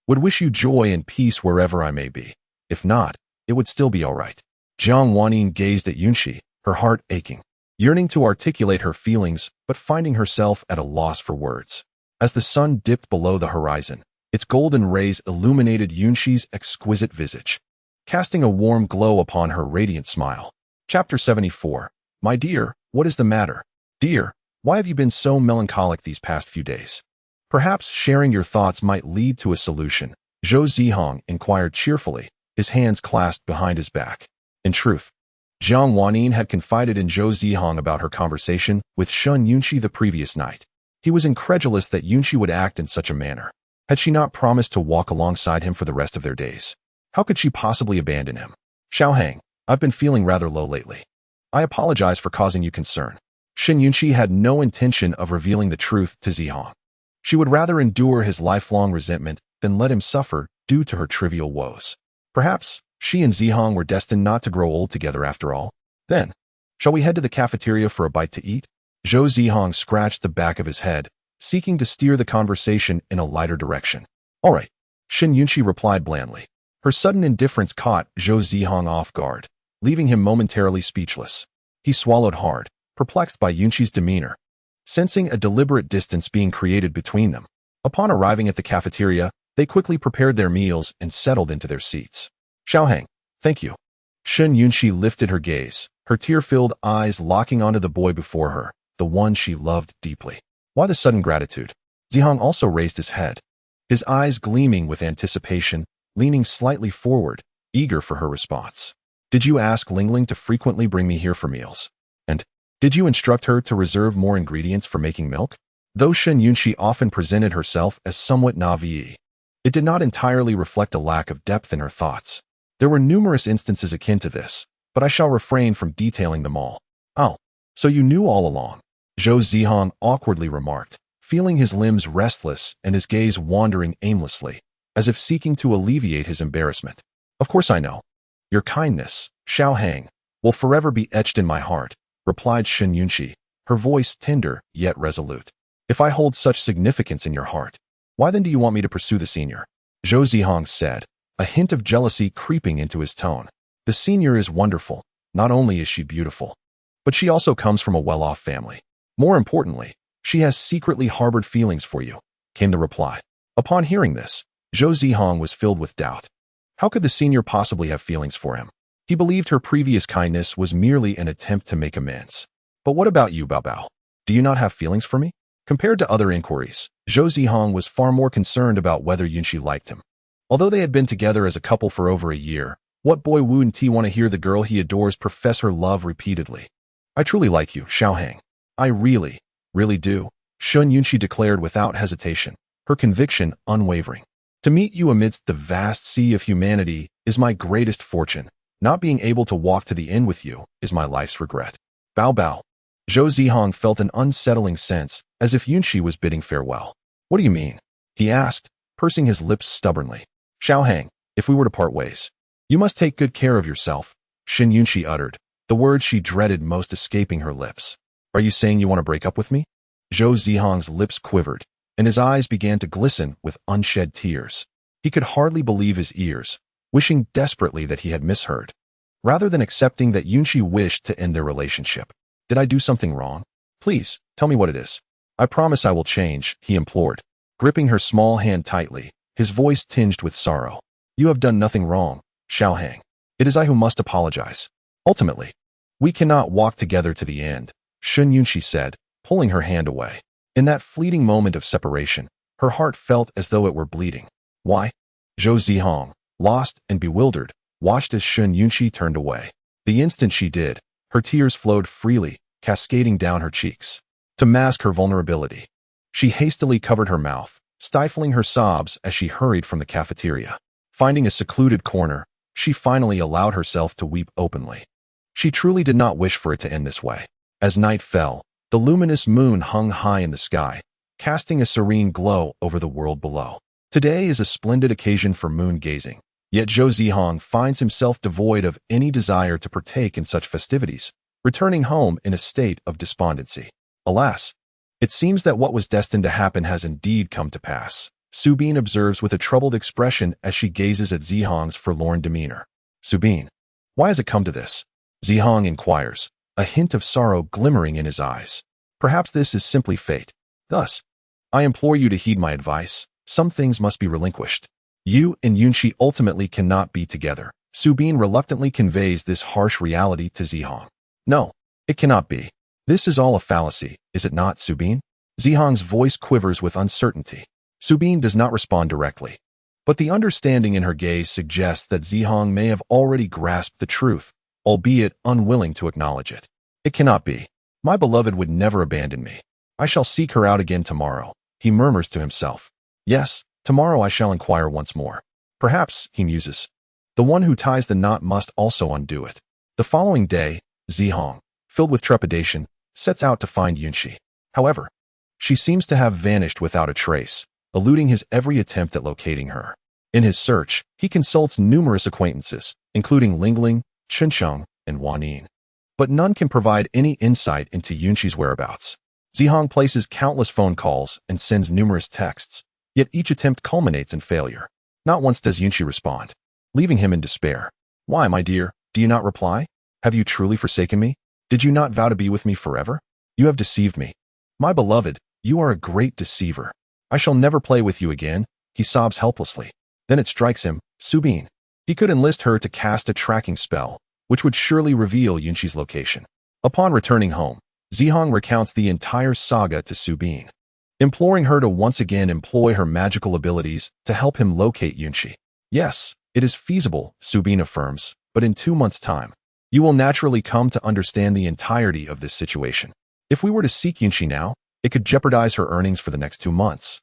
would wish you joy and peace wherever I may be. If not, it would still be all right." Jiang Wanning gazed at Yunqi, her heart aching, yearning to articulate her feelings, but finding herself at a loss for words. As the sun dipped below the horizon, its golden rays illuminated Yunqi's exquisite visage, casting a warm glow upon her radiant smile. Chapter 74. "My dear, what is the matter? Dear, why have you been so melancholic these past few days? Perhaps sharing your thoughts might lead to a solution," Zhou Zihang inquired cheerfully, his hands clasped behind his back. In truth, Jiang Wanning had confided in Zhou Zihang about her conversation with Shen Yunqi the previous night. He was incredulous that Yunqi would act in such a manner. Had she not promised to walk alongside him for the rest of their days? How could she possibly abandon him? "Xiaohang, I've been feeling rather low lately. I apologize for causing you concern." Shen Yunqi had no intention of revealing the truth to Zihang. She would rather endure his lifelong resentment than let him suffer due to her trivial woes. Perhaps she and Zihang were destined not to grow old together after all. "Then, shall we head to the cafeteria for a bite to eat?" Zhou Zihang scratched the back of his head, seeking to steer the conversation in a lighter direction. "All right," Shen Yunqi replied blandly. Her sudden indifference caught Zhou Zihang off guard, leaving him momentarily speechless. He swallowed hard, perplexed by Yunqi's demeanor, sensing a deliberate distance being created between them. Upon arriving at the cafeteria, they quickly prepared their meals and settled into their seats. "Xiaohang, thank you." Shen Yunqi lifted her gaze, her tear-filled eyes locking onto the boy before her, the one she loved deeply. Why the sudden gratitude? Zihang also raised his head, his eyes gleaming with anticipation, leaning slightly forward, eager for her response. "Did you ask Lingling to frequently bring me here for meals? And Did you instruct her to reserve more ingredients for making milk? Though Shen Yunxi often presented herself as somewhat naive, it did not entirely reflect a lack of depth in her thoughts. There were numerous instances akin to this, but I shall refrain from detailing them all. Oh, so you knew all along, Zhou Zihang awkwardly remarked, feeling his limbs restless and his gaze wandering aimlessly, as if seeking to alleviate his embarrassment. Of course I know. Your kindness, Xiaohang, will forever be etched in my heart, replied Shen Yunxi, her voice tender yet resolute. If I hold such significance in your heart, why then do you want me to pursue the senior? Zhou Zihang said, a hint of jealousy creeping into his tone. The senior is wonderful. Not only is she beautiful, but she also comes from a well-off family. More importantly, she has secretly harbored feelings for you, came the reply. Upon hearing this, Zhou Zihang was filled with doubt. How could the senior possibly have feelings for him? He believed her previous kindness was merely an attempt to make amends. But what about you, Bao Bao? Do you not have feelings for me? Compared to other inquiries, Zhou Zihang was far more concerned about whether Yunxi liked him. Although they had been together as a couple for over a year, what boy wouldn't he want to hear the girl he adores profess her love repeatedly? I truly like you, Xiaohang. I really do, Shen Yunxi declared without hesitation, her conviction unwavering. To meet you amidst the vast sea of humanity is my greatest fortune. Not being able to walk to the end with you is my life's regret. Bao Bao. Zhou Zihang felt an unsettling sense, as if Yunxi was bidding farewell. What do you mean? He asked, pursing his lips stubbornly. Xiaohang, if we were to part ways, you must take good care of yourself, Shen Yunxi uttered, the word she dreaded most escaping her lips. Are you saying you want to break up with me? Zhou Zihang's lips quivered, and his eyes began to glisten with unshed tears. He could hardly believe his ears, wishing desperately that he had misheard. Rather than accepting that Yunxi wished to end their relationship, did I do something wrong? Please, tell me what it is. I promise I will change, he implored, gripping her small hand tightly, his voice tinged with sorrow. You have done nothing wrong, Xiaohang. It is I who must apologize. Ultimately, we cannot walk together to the end, Shen Yunxi said, pulling her hand away. In that fleeting moment of separation, her heart felt as though it were bleeding. Why? Zhou Zihang, lost and bewildered, watched as Shen Yunxi turned away. The instant she did, her tears flowed freely, cascading down her cheeks. To mask her vulnerability, she hastily covered her mouth, stifling her sobs as she hurried from the cafeteria. Finding a secluded corner, she finally allowed herself to weep openly. She truly did not wish for it to end this way. As night fell, the luminous moon hung high in the sky, casting a serene glow over the world below. Today is a splendid occasion for moon gazing, yet Zhou Zihang finds himself devoid of any desire to partake in such festivities, returning home in a state of despondency. Alas, it seems that what was destined to happen has indeed come to pass, Subin observes with a troubled expression as she gazes at Zihang's forlorn demeanor. Subin, why has it come to this? Zihang inquires, a hint of sorrow glimmering in his eyes. Perhaps this is simply fate. Thus, I implore you to heed my advice. Some things must be relinquished. You and Yunxi ultimately cannot be together. Subin reluctantly conveys this harsh reality to Zihang. No, it cannot be. This is all a fallacy, is it not, Subin? Zihang's voice quivers with uncertainty. Subin does not respond directly, but the understanding in her gaze suggests that Zihang may have already grasped the truth, albeit unwilling to acknowledge it. It cannot be. My beloved would never abandon me. I shall seek her out again tomorrow, he murmurs to himself. Yes, tomorrow I shall inquire once more. Perhaps, he muses, the one who ties the knot must also undo it. The following day, Zihang, filled with trepidation, sets out to find Yunxi. However, she seems to have vanished without a trace, eluding his every attempt at locating her. In his search, he consults numerous acquaintances, including Lingling, Chensheng, and Wanin. But none can provide any insight into Yunxi's whereabouts. Zihang places countless phone calls and sends numerous texts, yet each attempt culminates in failure. Not once does Yunxi respond, leaving him in despair. Why, my dear, do you not reply? Have you truly forsaken me? Did you not vow to be with me forever? You have deceived me. My beloved, you are a great deceiver. I shall never play with you again, he sobs helplessly. Then it strikes him, Subin. He could enlist her to cast a tracking spell, which would surely reveal Yunxi's location. Upon returning home, Zihang recounts the entire saga to Subin, imploring her to once again employ her magical abilities to help him locate Yunxi. Yes, it is feasible, Subin affirms, but in 2 months' time. You will naturally come to understand the entirety of this situation. If we were to seek Yunxi now, it could jeopardize her earnings for the next 2 months.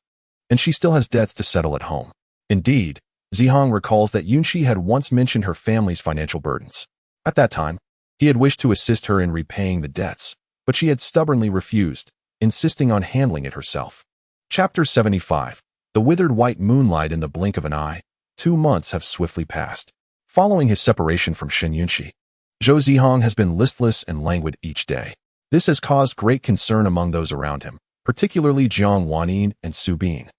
And she still has debts to settle at home. Indeed, Zihang recalls that Yunxi had once mentioned her family's financial burdens. At that time, he had wished to assist her in repaying the debts, but she had stubbornly refused, insisting on handling it herself. Chapter 75. The withered white moonlight in the blink of an eye. 2 months have swiftly passed. Following his separation from Shen Yunxi, Zhou Zihang has been listless and languid each day. This has caused great concern among those around him, particularly Jiang Wanyin and Su Bin,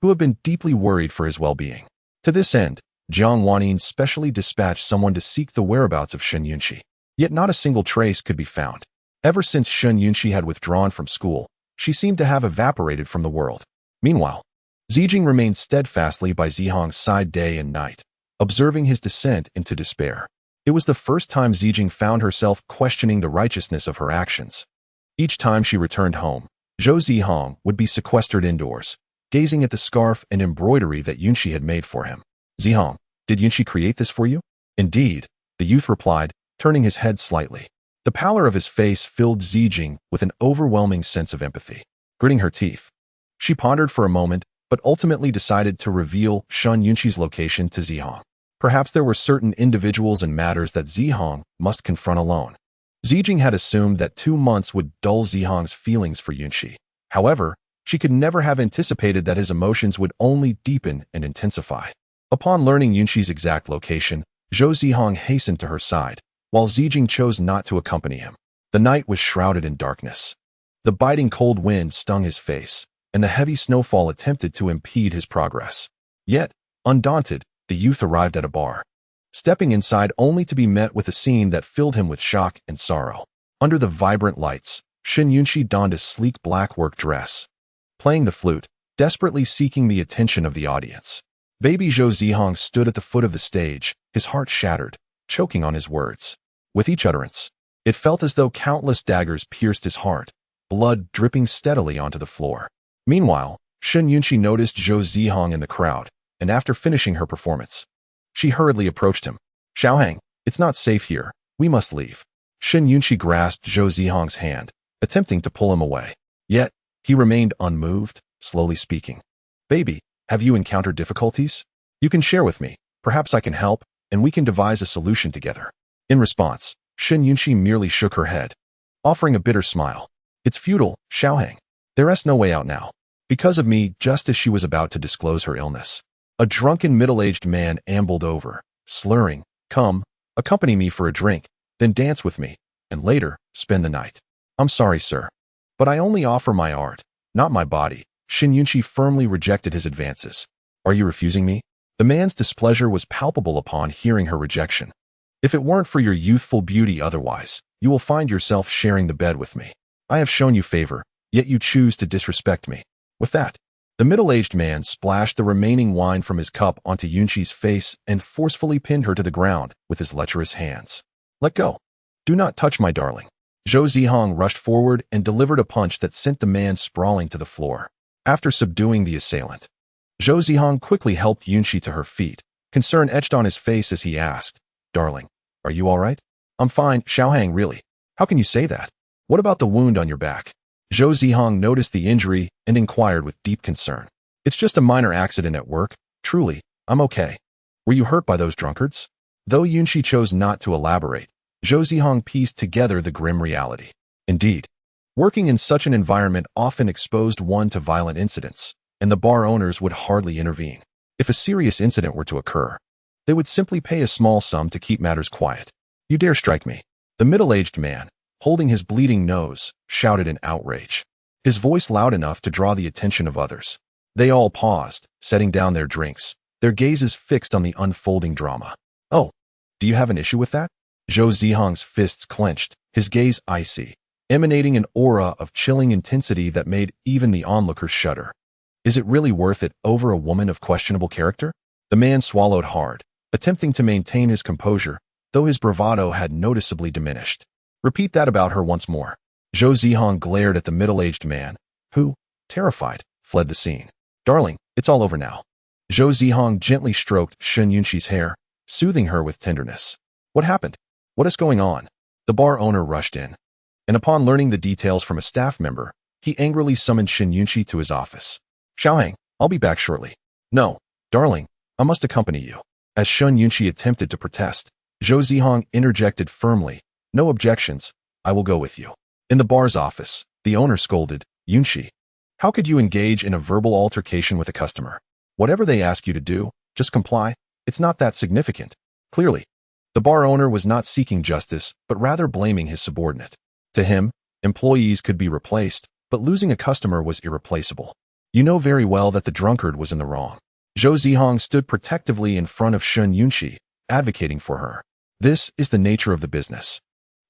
who have been deeply worried for his well-being. To this end, Jiang Wanyin specially dispatched someone to seek the whereabouts of Shen Yunxi. Yet not a single trace could be found. Ever since Shen Yunxi had withdrawn from school, she seemed to have evaporated from the world. Meanwhile, Zijing remained steadfastly by Zihang's side day and night, observing his descent into despair. It was the first time Zijing found herself questioning the righteousness of her actions. Each time she returned home, Zhou Zihang would be sequestered indoors, gazing at the scarf and embroidery that Yunxi had made for him. Zihang, did Yunxi create this for you? Indeed, the youth replied, turning his head slightly. The pallor of his face filled Zijing with an overwhelming sense of empathy. Gritting her teeth, she pondered for a moment, but ultimately decided to reveal Shen Yunxi's location to Zihang. Perhaps there were certain individuals and matters that Zihang must confront alone. Zijing had assumed that 2 months would dull Zihang's feelings for Yunxi. However, she could never have anticipated that his emotions would only deepen and intensify. Upon learning Yunxi's exact location, Zhou Zihang hastened to her side, while Zijing chose not to accompany him. The night was shrouded in darkness. The biting cold wind stung his face, and the heavy snowfall attempted to impede his progress. Yet, undaunted, the youth arrived at a bar, stepping inside only to be met with a scene that filled him with shock and sorrow. Under the vibrant lights, Shen Yunxi donned a sleek black work dress, playing the flute, desperately seeking the attention of the audience. Baby Zhou Zihang stood at the foot of the stage, his heart shattered, choking on his words. With each utterance, it felt as though countless daggers pierced his heart, blood dripping steadily onto the floor. Meanwhile, Shen Yunxi noticed Zhou Zihang in the crowd, and after finishing her performance, she hurriedly approached him. Xiaohang, it's not safe here. We must leave. Shen Yunxi grasped Zhou Zihang's hand, attempting to pull him away. Yet, he remained unmoved, slowly speaking. Baby, have you encountered difficulties? You can share with me. Perhaps I can help, and we can devise a solution together. In response, Shen Yunxi merely shook her head, offering a bitter smile. It's futile, Xiaohang. There is no way out now. Because of me, just as she was about to disclose her illness, a drunken middle-aged man ambled over, slurring, "Come, accompany me for a drink, then dance with me, and later, spend the night." I'm sorry, sir, but I only offer my art, not my body. Shen Yunxi firmly rejected his advances. Are you refusing me? The man's displeasure was palpable upon hearing her rejection. If it weren't for your youthful beauty otherwise, you will find yourself sharing the bed with me. I have shown you favor, yet you choose to disrespect me. With that, the middle-aged man splashed the remaining wine from his cup onto Yunxi's face and forcefully pinned her to the ground with his lecherous hands. Let go. Do not touch my darling. Zhou Zihang rushed forward and delivered a punch that sent the man sprawling to the floor. After subduing the assailant, Zhou Zihang quickly helped Yunxi to her feet, concern etched on his face as he asked, Darling, are you all right? I'm fine, Xiaohang, really. How can you say that? What about the wound on your back? Zhou Zihang noticed the injury and inquired with deep concern. It's just a minor accident at work. Truly, I'm okay. Were you hurt by those drunkards? Though Yunxi chose not to elaborate, Zhou Zihang pieced together the grim reality. Indeed, working in such an environment often exposed one to violent incidents, and the bar owners would hardly intervene. If a serious incident were to occur, they would simply pay a small sum to keep matters quiet. You dare strike me? The middle-aged man, holding his bleeding nose, shouted in outrage, his voice loud enough to draw the attention of others. They all paused, setting down their drinks, their gazes fixed on the unfolding drama. Oh, do you have an issue with that? Zhou Zihang's fists clenched, his gaze icy, emanating an aura of chilling intensity that made even the onlookers shudder. Is it really worth it over a woman of questionable character? The man swallowed hard, attempting to maintain his composure, though his bravado had noticeably diminished. Repeat that about her once more. Zhou Zihang glared at the middle-aged man, who, terrified, fled the scene. Darling, it's all over now. Zhou Zihang gently stroked Shen Yunxi's hair, soothing her with tenderness. What happened? What is going on? The bar owner rushed in, and upon learning the details from a staff member, he angrily summoned Shen Yunqi to his office. Xiaohang, I'll be back shortly. No, darling, I must accompany you. As Shen Yunqi attempted to protest, Zhou Zihang interjected firmly. No objections, I will go with you. In the bar's office, the owner scolded, Yunqi, how could you engage in a verbal altercation with a customer? Whatever they ask you to do, just comply. It's not that significant. Clearly, the bar owner was not seeking justice, but rather blaming his subordinate. To him, employees could be replaced, but losing a customer was irreplaceable. You know very well that the drunkard was in the wrong. Zhou Zihang stood protectively in front of Shen Yunqi, advocating for her. This is the nature of the business.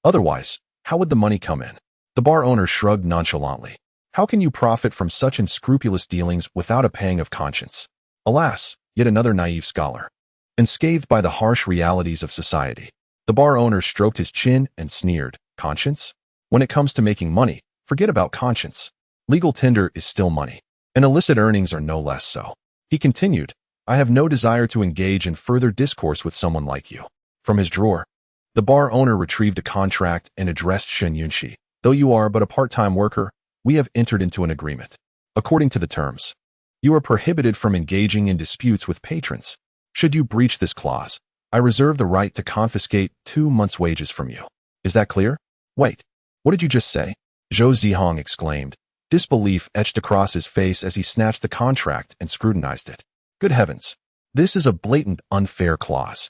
Otherwise, how would the money come in? The bar owner shrugged nonchalantly. How can you profit from such unscrupulous dealings without a pang of conscience? Alas, yet another naive scholar. Unscathed by the harsh realities of society, the bar owner stroked his chin and sneered, conscience? When it comes to making money, forget about conscience. Legal tender is still money, and illicit earnings are no less so. He continued, I have no desire to engage in further discourse with someone like you. From his drawer, the bar owner retrieved a contract and addressed Shen Yunqi. Though you are but a part-time worker, we have entered into an agreement. According to the terms, you are prohibited from engaging in disputes with patrons. Should you breach this clause, I reserve the right to confiscate 2 months' wages from you. Is that clear? Wait, what did you just say? Zhou Zihang exclaimed. Disbelief etched across his face as he snatched the contract and scrutinized it. Good heavens, this is a blatant unfair clause.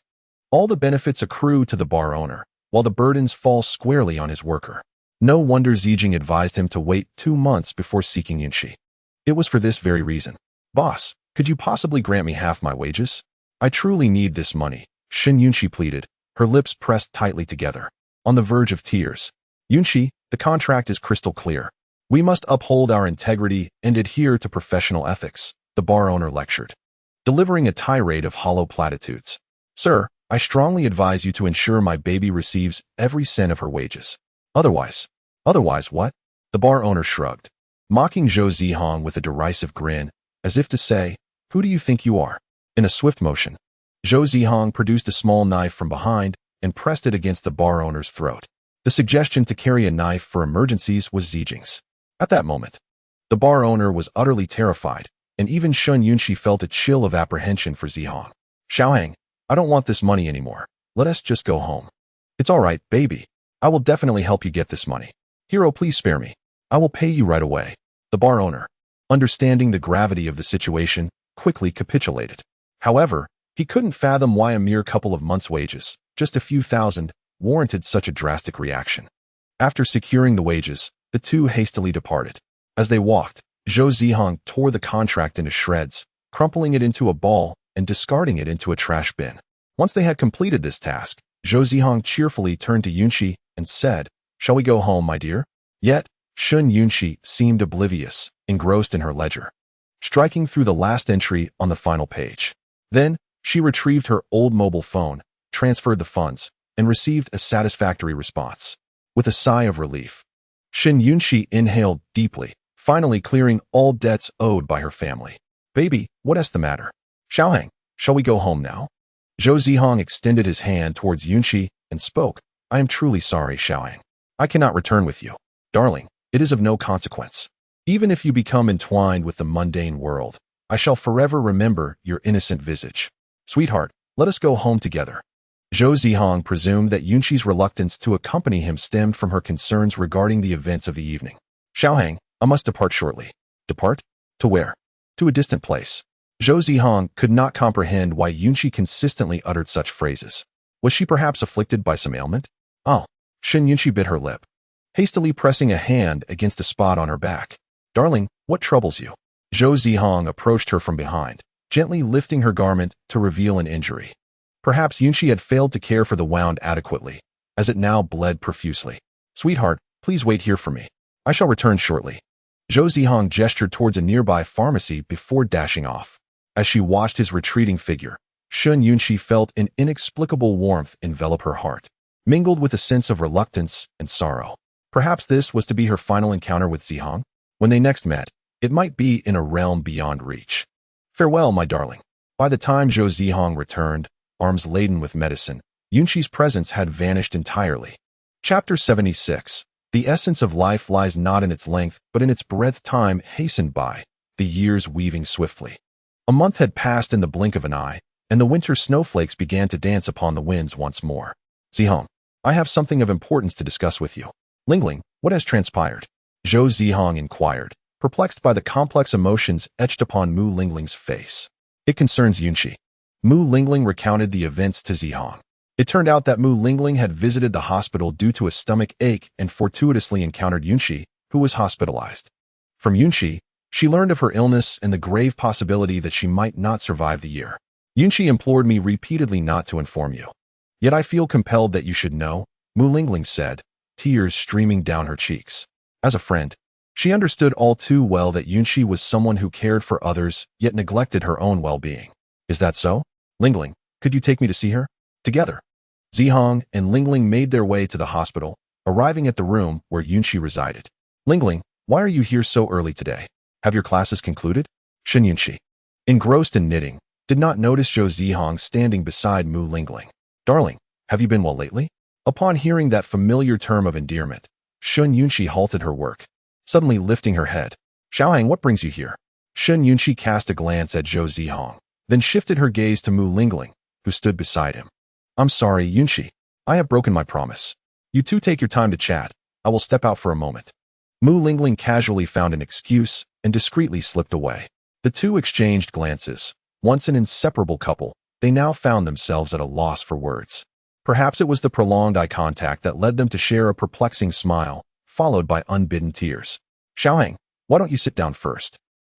All the benefits accrue to the bar owner, while the burdens fall squarely on his worker. No wonder Zijing advised him to wait 2 months before seeking Yunqi. It was for this very reason. Boss, could you possibly grant me half my wages? I truly need this money, Shen Yunqi pleaded, her lips pressed tightly together, on the verge of tears. Yunqi, the contract is crystal clear. We must uphold our integrity and adhere to professional ethics, the bar owner lectured, delivering a tirade of hollow platitudes. Sir, I strongly advise you to ensure my baby receives every cent of her wages. Otherwise what? The bar owner shrugged, mocking Zhou Zihang with a derisive grin, as if to say, who do you think you are? In a swift motion, Zhou Zihang produced a small knife from behind and pressed it against the bar owner's throat. The suggestion to carry a knife for emergencies was Zijing's. At that moment, the bar owner was utterly terrified, and even Shen Yunqi felt a chill of apprehension for Zihang. Xiaohang, I don't want this money anymore. Let us just go home. It's all right, baby. I will definitely help you get this money. Hero, please spare me. I will pay you right away. The bar owner, understanding the gravity of the situation, quickly capitulated. However, he couldn't fathom why a mere couple of months' wages, just a few thousand, warranted such a drastic reaction. After securing the wages, the two hastily departed. As they walked, Zhou Zihang tore the contract into shreds, crumpling it into a ball and discarding it into a trash bin. Once they had completed this task, Zhou Zihang cheerfully turned to Yunqi and said, Shall we go home, my dear? Yet, Shen Yunqi seemed oblivious, engrossed in her ledger, striking through the last entry on the final page. Then, she retrieved her old mobile phone, transferred the funds, and received a satisfactory response. With a sigh of relief, Shen Yunqi inhaled deeply, finally clearing all debts owed by her family. Baby, what is the matter? Xiaohang, shall we go home now? Zhou Zihang extended his hand towards Yunqi and spoke. I am truly sorry, Xiaohang. I cannot return with you. Darling, it is of no consequence. Even if you become entwined with the mundane world, I shall forever remember your innocent visage. Sweetheart, let us go home together. Zhou Zihang presumed that Yunqi's reluctance to accompany him stemmed from her concerns regarding the events of the evening. Xiaohang, I must depart shortly. Depart? To where? To a distant place. Zhou Zihang could not comprehend why Yunqi consistently uttered such phrases. Was she perhaps afflicted by some ailment? Oh, Shen Yunqi bit her lip, hastily pressing a hand against a spot on her back. Darling, what troubles you? Zhou Zihang approached her from behind, gently lifting her garment to reveal an injury. Perhaps Yunqi had failed to care for the wound adequately, as it now bled profusely. Sweetheart, please wait here for me. I shall return shortly. Zhou Zihang gestured towards a nearby pharmacy before dashing off. As she watched his retreating figure, Shen Yunqi felt an inexplicable warmth envelop her heart, mingled with a sense of reluctance and sorrow. Perhaps this was to be her final encounter with Zihang. When they next met, it might be in a realm beyond reach. Farewell, my darling. By the time Zhou Zihang returned, arms laden with medicine, Yunqi's presence had vanished entirely. Chapter 76. The essence of life lies not in its length, but in its breadth. Time hastened by, the years weaving swiftly. A month had passed in the blink of an eye, and the winter snowflakes began to dance upon the winds once more. Zihang, I have something of importance to discuss with you. Lingling, what has transpired? Zhou Zihang inquired, perplexed by the complex emotions etched upon Mu Lingling's face. It concerns Yunqi. Mu Lingling recounted the events to Zihang. It turned out that Mu Lingling had visited the hospital due to a stomach ache and fortuitously encountered Yunqi, who was hospitalized. From Yunqi, she learned of her illness and the grave possibility that she might not survive the year. Yunqi implored me repeatedly not to inform you. Yet I feel compelled that you should know, Mu Lingling said, tears streaming down her cheeks. As a friend, she understood all too well that Yunqi was someone who cared for others yet neglected her own well-being. Is that so? Lingling, could you take me to see her? Together, Zihang and Lingling made their way to the hospital, arriving at the room where Yunqi resided. Lingling, why are you here so early today? Have your classes concluded? Shen Yunqi, engrossed in knitting, did not notice Zhou Zihang standing beside Mu Lingling. Darling, have you been well lately? Upon hearing that familiar term of endearment, Shen Yunqi halted her work, suddenly lifting her head. Xiaohang, what brings you here? Shen Yunqi cast a glance at Zhou Zihang, then shifted her gaze to Mu Lingling, who stood beside him. I'm sorry, Yunqi. I have broken my promise. You two take your time to chat. I will step out for a moment. Mu Lingling casually found an excuse and discreetly slipped away. The two exchanged glances. Once an inseparable couple, they now found themselves at a loss for words. Perhaps it was the prolonged eye contact that led them to share a perplexing smile, followed by unbidden tears. Xiaohang, why don't you sit down first?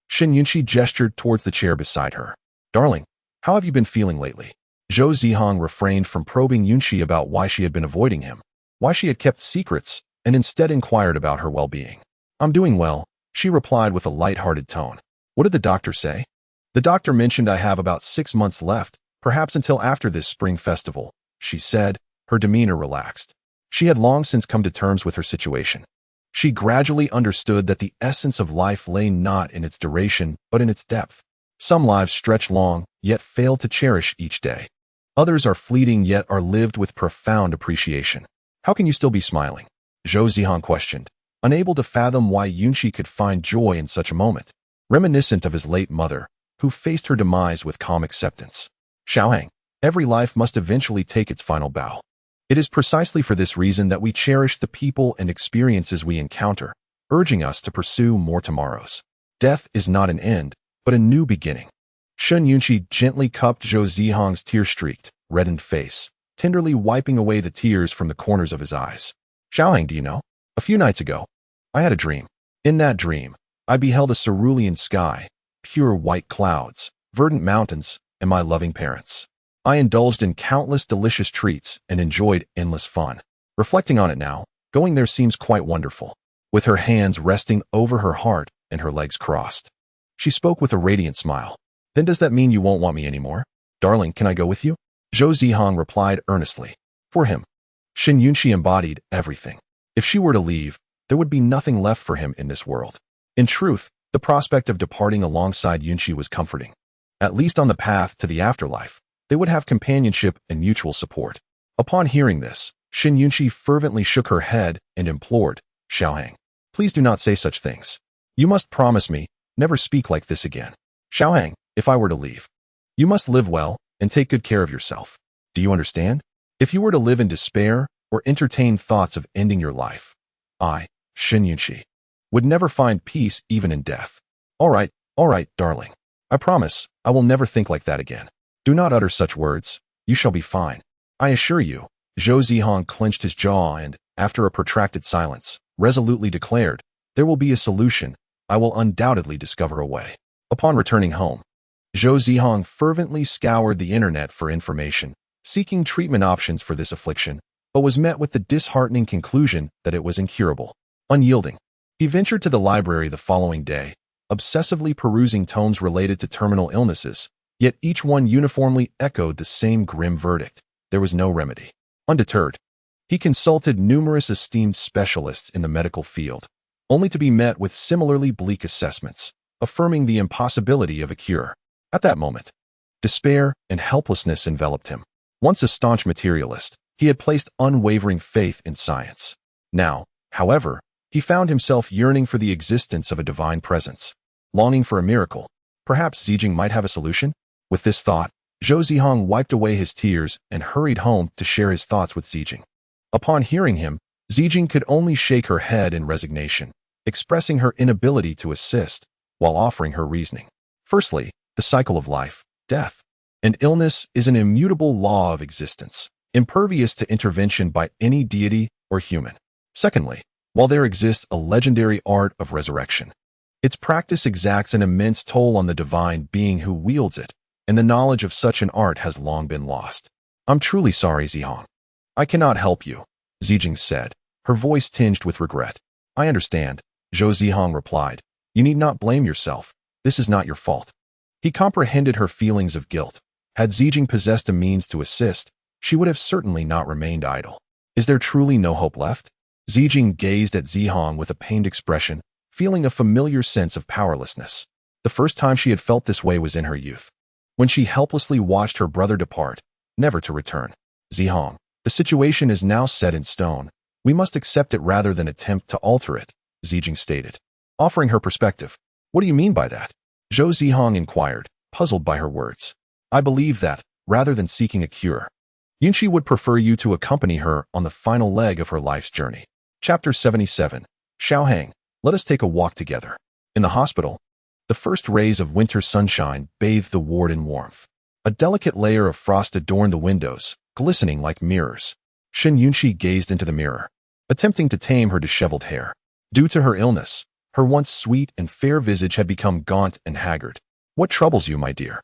Shen Yunqi gestured towards the chair beside her. Darling, how have you been feeling lately? Zhou Zihang refrained from probing Yunqi about why she had been avoiding him, why she had kept secrets, and instead inquired about her well-being. I'm doing well, she replied with a light-hearted tone. What did the doctor say? The doctor mentioned I have about 6 months left, perhaps until after this spring festival, she said, her demeanor relaxed. She had long since come to terms with her situation. She gradually understood that the essence of life lay not in its duration, but in its depth. Some lives stretch long, yet fail to cherish each day. Others are fleeting yet are lived with profound appreciation. How can you still be smiling? Zhou Zihang questioned, unable to fathom why Yunqi could find joy in such a moment. Reminiscent of his late mother, who faced her demise with calm acceptance. Xiaohang, every life must eventually take its final bow. It is precisely for this reason that we cherish the people and experiences we encounter, urging us to pursue more tomorrows. Death is not an end, but a new beginning. Shen Yunqi gently cupped Zhou Zihang's tear-streaked, reddened face, tenderly wiping away the tears from the corners of his eyes. Xiaohang, do you know? A few nights ago, I had a dream. In that dream, I beheld a cerulean sky, pure white clouds, verdant mountains, and my loving parents. I indulged in countless delicious treats and enjoyed endless fun. Reflecting on it now, going there seems quite wonderful. With her hands resting over her heart and her legs crossed, she spoke with a radiant smile. Then does that mean you won't want me anymore? Darling, can I go with you? Zhou Zihang replied earnestly. For him, Shen Yunqi embodied everything. If she were to leave, there would be nothing left for him in this world. In truth, the prospect of departing alongside Yunqi was comforting. At least on the path to the afterlife, they would have companionship and mutual support. Upon hearing this, Shen Yunqi fervently shook her head and implored, Xiaohang, please do not say such things. You must promise me, never speak like this again. Xiaohang, if I were to leave, you must live well and take good care of yourself. Do you understand? If you were to live in despair or entertain thoughts of ending your life, I, Shen Yunqi, would never find peace even in death. All right, darling. I promise, I will never think like that again. Do not utter such words. You shall be fine. I assure you. Zhou Zihang clenched his jaw and, after a protracted silence, resolutely declared, there will be a solution. I will undoubtedly discover a way. Upon returning home, Zhou Zihang fervently scoured the internet for information, seeking treatment options for this affliction, but was met with the disheartening conclusion that it was incurable. Unyielding, he ventured to the library the following day, obsessively perusing tomes related to terminal illnesses, yet each one uniformly echoed the same grim verdict. There was no remedy. Undeterred, he consulted numerous esteemed specialists in the medical field, only to be met with similarly bleak assessments, affirming the impossibility of a cure. At that moment, despair and helplessness enveloped him. Once a staunch materialist, he had placed unwavering faith in science. Now, however, he found himself yearning for the existence of a divine presence, longing for a miracle. Perhaps Zijing might have a solution? With this thought, Zhou Zihang wiped away his tears and hurried home to share his thoughts with Zijing. Upon hearing him, Zijing could only shake her head in resignation, expressing her inability to assist while offering her reasoning. Firstly, the cycle of life, death, and illness is an immutable law of existence, impervious to intervention by any deity or human. Secondly, while there exists a legendary art of resurrection, its practice exacts an immense toll on the divine being who wields it, and the knowledge of such an art has long been lost. I'm truly sorry, Zihang. I cannot help you, Zijing said, her voice tinged with regret. I understand, Zhou Zihang replied. You need not blame yourself. This is not your fault. He comprehended her feelings of guilt. Had Zijing possessed a means to assist, she would have certainly not remained idle. Is there truly no hope left? Zijing gazed at Zihang with a pained expression, feeling a familiar sense of powerlessness. The first time she had felt this way was in her youth, when she helplessly watched her brother depart, never to return. Zihang, the situation is now set in stone. We must accept it rather than attempt to alter it, Zijing stated, offering her perspective. What do you mean by that? Zhou Zihang inquired, puzzled by her words. I believe that, rather than seeking a cure, Yunqi would prefer you to accompany her on the final leg of her life's journey. Chapter 77. Xiaohang, let us take a walk together. In the hospital, the first rays of winter sunshine bathed the ward in warmth. A delicate layer of frost adorned the windows, glistening like mirrors. Shen Yunqi gazed into the mirror, attempting to tame her disheveled hair. Due to her illness, her once sweet and fair visage had become gaunt and haggard. What troubles you, my dear?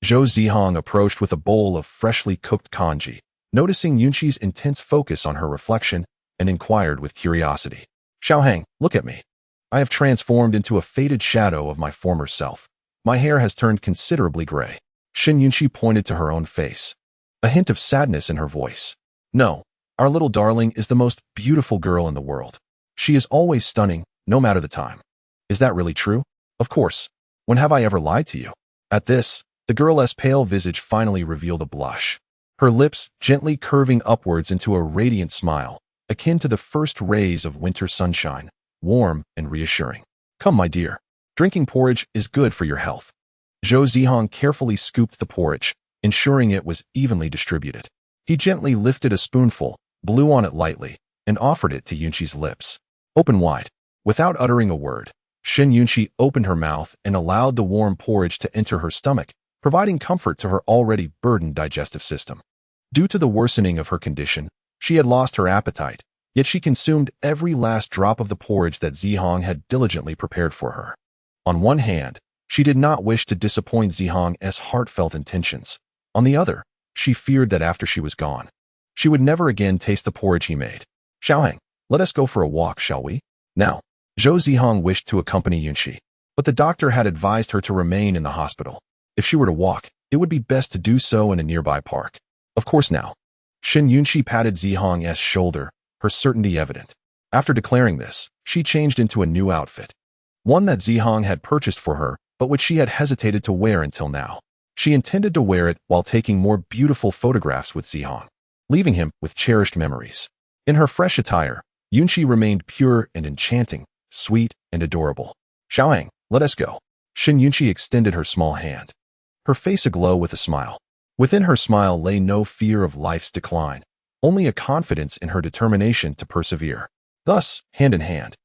Zhou Zihang approached with a bowl of freshly cooked congee, noticing Yunqi's intense focus on her reflection, and inquired with curiosity. Xiaohang, look at me. I have transformed into a faded shadow of my former self. My hair has turned considerably gray. Shen Yunqi pointed to her own face, a hint of sadness in her voice. No, our little darling is the most beautiful girl in the world. She is always stunning, no matter the time. Is that really true? Of course. When have I ever lied to you? At this, the girl's pale visage finally revealed a blush, her lips gently curving upwards into a radiant smile, akin to the first rays of winter sunshine, warm and reassuring. Come, my dear. Drinking porridge is good for your health. Zhou Zihang carefully scooped the porridge, ensuring it was evenly distributed. He gently lifted a spoonful, blew on it lightly, and offered it to Yunqi's lips. Open wide. Without uttering a word, Shen Yunqi opened her mouth and allowed the warm porridge to enter her stomach, providing comfort to her already burdened digestive system. Due to the worsening of her condition, she had lost her appetite, yet she consumed every last drop of the porridge that Zihang had diligently prepared for her. On one hand, she did not wish to disappoint Zihang's heartfelt intentions. On the other, she feared that after she was gone, she would never again taste the porridge he made. Xiaohang, let us go for a walk, shall we? Now, Zhou Zihang wished to accompany Yunqi, but the doctor had advised her to remain in the hospital. If she were to walk, it would be best to do so in a nearby park. Of course now. Shen Yunqi patted Zihang's shoulder, her certainty evident. After declaring this, she changed into a new outfit, one that Zihang had purchased for her, but which she had hesitated to wear until now. She intended to wear it while taking more beautiful photographs with Zihang, leaving him with cherished memories. In her fresh attire, Yunqi remained pure and enchanting, sweet and adorable. Xiaohang, let us go. Shen Yunqi extended her small hand, her face aglow with a smile. Within her smile lay no fear of life's decline, only a confidence in her determination to persevere. Thus, hand in hand,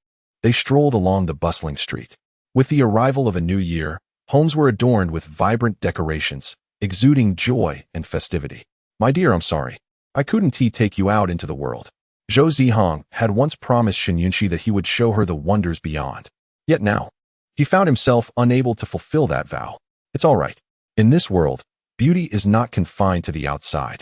they strolled along the bustling street. With the arrival of a new year, homes were adorned with vibrant decorations, exuding joy and festivity. My dear, I'm sorry. I couldn't take you out into the world. Zhou Zihang had once promised Shen Yunqi that he would show her the wonders beyond. Yet now, he found himself unable to fulfill that vow. It's all right. In this world, beauty is not confined to the outside.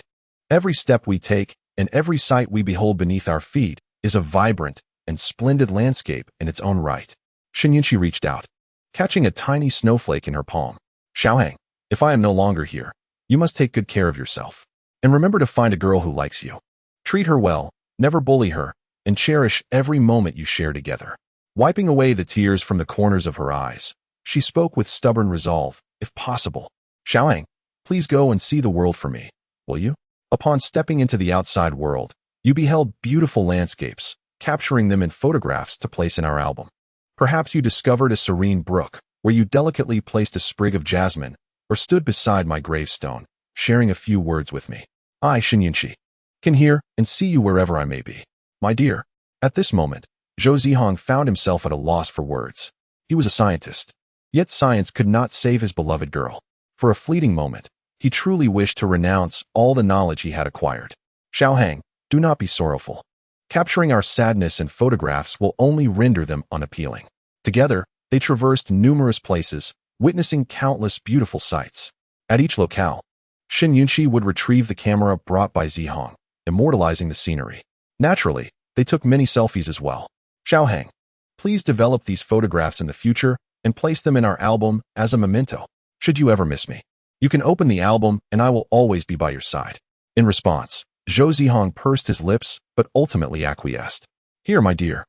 Every step we take and every sight we behold beneath our feet is a vibrant and splendid landscape in its own right. Shen Yunqi reached out, catching a tiny snowflake in her palm. Xiaohang, if I am no longer here, you must take good care of yourself. And remember to find a girl who likes you. Treat her well, never bully her, and cherish every moment you share together. Wiping away the tears from the corners of her eyes, she spoke with stubborn resolve, if possible. Xiaohang, please go and see the world for me, will you? Upon stepping into the outside world, you beheld beautiful landscapes, capturing them in photographs to place in our album. Perhaps you discovered a serene brook, where you delicately placed a sprig of jasmine, or stood beside my gravestone, sharing a few words with me. I, Shin Yunqi, can hear and see you wherever I may be. My dear. At this moment, Zhou Zihang found himself at a loss for words. He was a scientist. Yet science could not save his beloved girl. For a fleeting moment, he truly wished to renounce all the knowledge he had acquired. Xiaohang, do not be sorrowful. Capturing our sadness in photographs will only render them unappealing. Together, they traversed numerous places, witnessing countless beautiful sights. At each locale, Shin Yunqi would retrieve the camera brought by Zihang, immortalizing the scenery. Naturally, they took many selfies as well. Xiaohang, please develop these photographs in the future and place them in our album as a memento. Should you ever miss me, you can open the album and I will always be by your side. In response, Zhou Zihang pursed his lips but ultimately acquiesced. Here, my dear.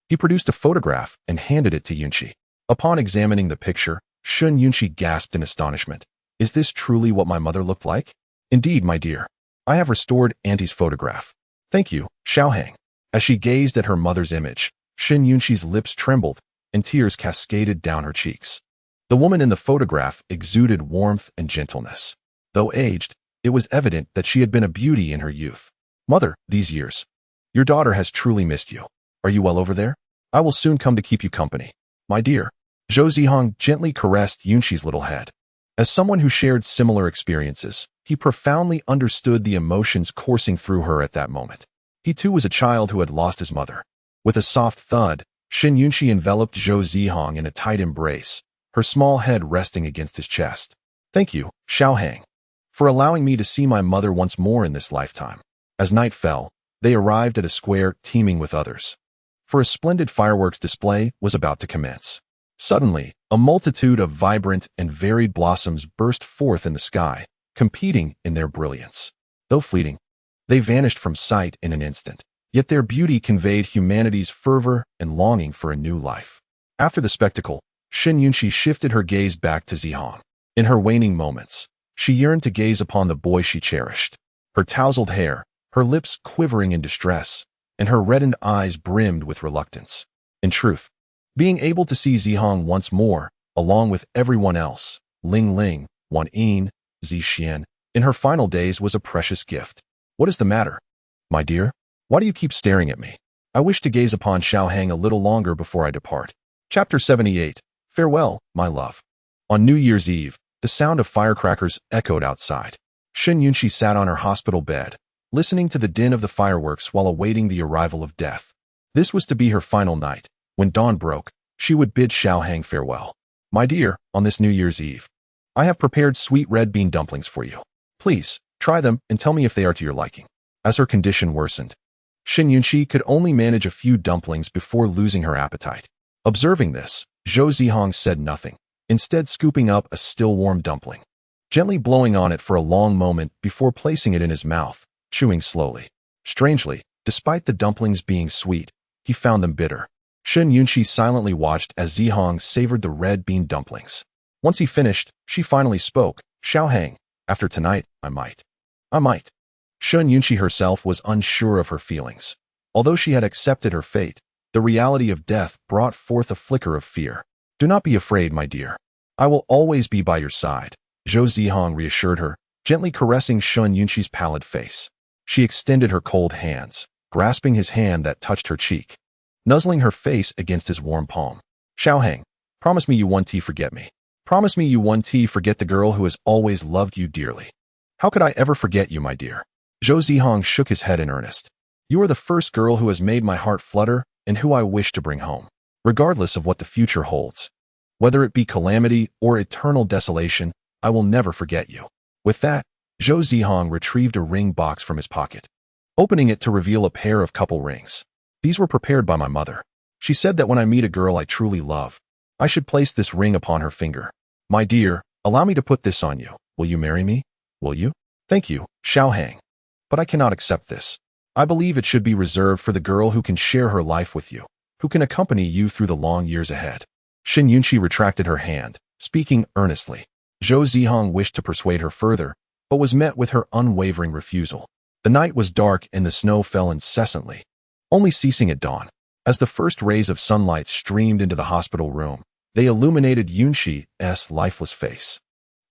He produced a photograph and handed it to Yunqi. Upon examining the picture, Shin Yunqi gasped in astonishment. Is this truly what my mother looked like? Indeed, my dear. I have restored Auntie's photograph. Thank you, Xiaohang. As she gazed at her mother's image, Shin Yunqi's lips trembled and tears cascaded down her cheeks. The woman in the photograph exuded warmth and gentleness. Though aged, it was evident that she had been a beauty in her youth. Mother, these years. Your daughter has truly missed you. Are you well over there? I will soon come to keep you company. My dear. Zhou Zihang gently caressed Yunqi's little head. As someone who shared similar experiences, he profoundly understood the emotions coursing through her at that moment. He too was a child who had lost his mother. With a soft thud, Shin Yunqi enveloped Zhou Zihang in a tight embrace, her small head resting against his chest. Thank you, Xiaohang, for allowing me to see my mother once more in this lifetime. As night fell, they arrived at a square teeming with others. For a splendid fireworks display was about to commence. Suddenly, a multitude of vibrant and varied blossoms burst forth in the sky, competing in their brilliance. Though fleeting, they vanished from sight in an instant, yet their beauty conveyed humanity's fervor and longing for a new life. After the spectacle, Shin Yunqi shifted her gaze back to Zihang. In her waning moments, she yearned to gaze upon the boy she cherished. Her tousled hair, her lips quivering in distress, and her reddened eyes brimmed with reluctance. In truth, being able to see Zihang once more, along with everyone else, Ling Ling, Wan Yin, Zixian, in her final days was a precious gift. What is the matter? My dear, why do you keep staring at me? I wish to gaze upon Xiaohang a little longer before I depart. Chapter 78. Farewell, my love. On New Year's Eve, the sound of firecrackers echoed outside. Shin Yunqi sat on her hospital bed, listening to the din of the fireworks while awaiting the arrival of death. This was to be her final night. When dawn broke, she would bid Xiaohang farewell. My dear, on this New Year's Eve, I have prepared sweet red bean dumplings for you. Please, try them and tell me if they are to your liking. As her condition worsened, Shin Yunqi could only manage a few dumplings before losing her appetite. Observing this, Zhou Zihang said nothing, instead scooping up a still warm dumpling, gently blowing on it for a long moment before placing it in his mouth, chewing slowly. Strangely, despite the dumplings being sweet, he found them bitter. Shin Yunqi silently watched as Zihang savored the red bean dumplings. Once he finished, she finally spoke. Xiaohang, after tonight, I might. Shin Yunqi herself was unsure of her feelings. Although she had accepted her fate, the reality of death brought forth a flicker of fear. Do not be afraid, my dear. I will always be by your side, Zhou Zihang reassured her, gently caressing Shin Yunqi's pallid face. She extended her cold hands, grasping his hand that touched her cheek, nuzzling her face against his warm palm. Xiaohang, promise me you won't forget me. Promise me you won't forget the girl who has always loved you dearly. How could I ever forget you, my dear? Zhou Zihang shook his head in earnest. You are the first girl who has made my heart flutter and who I wish to bring home, regardless of what the future holds. Whether it be calamity or eternal desolation, I will never forget you. With that, Zhou Zihang retrieved a ring box from his pocket, opening it to reveal a pair of couple rings. These were prepared by my mother. She said that when I meet a girl I truly love, I should place this ring upon her finger. My dear, allow me to put this on you. Will you marry me? Will you? Thank you, Xiaohang. But I cannot accept this. I believe it should be reserved for the girl who can share her life with you, who can accompany you through the long years ahead. Shin Yunqi retracted her hand, speaking earnestly. Zhou Zihang wished to persuade her further, but was met with her unwavering refusal. The night was dark and the snow fell incessantly, only ceasing at dawn. As the first rays of sunlight streamed into the hospital room, they illuminated Yunxi's lifeless face.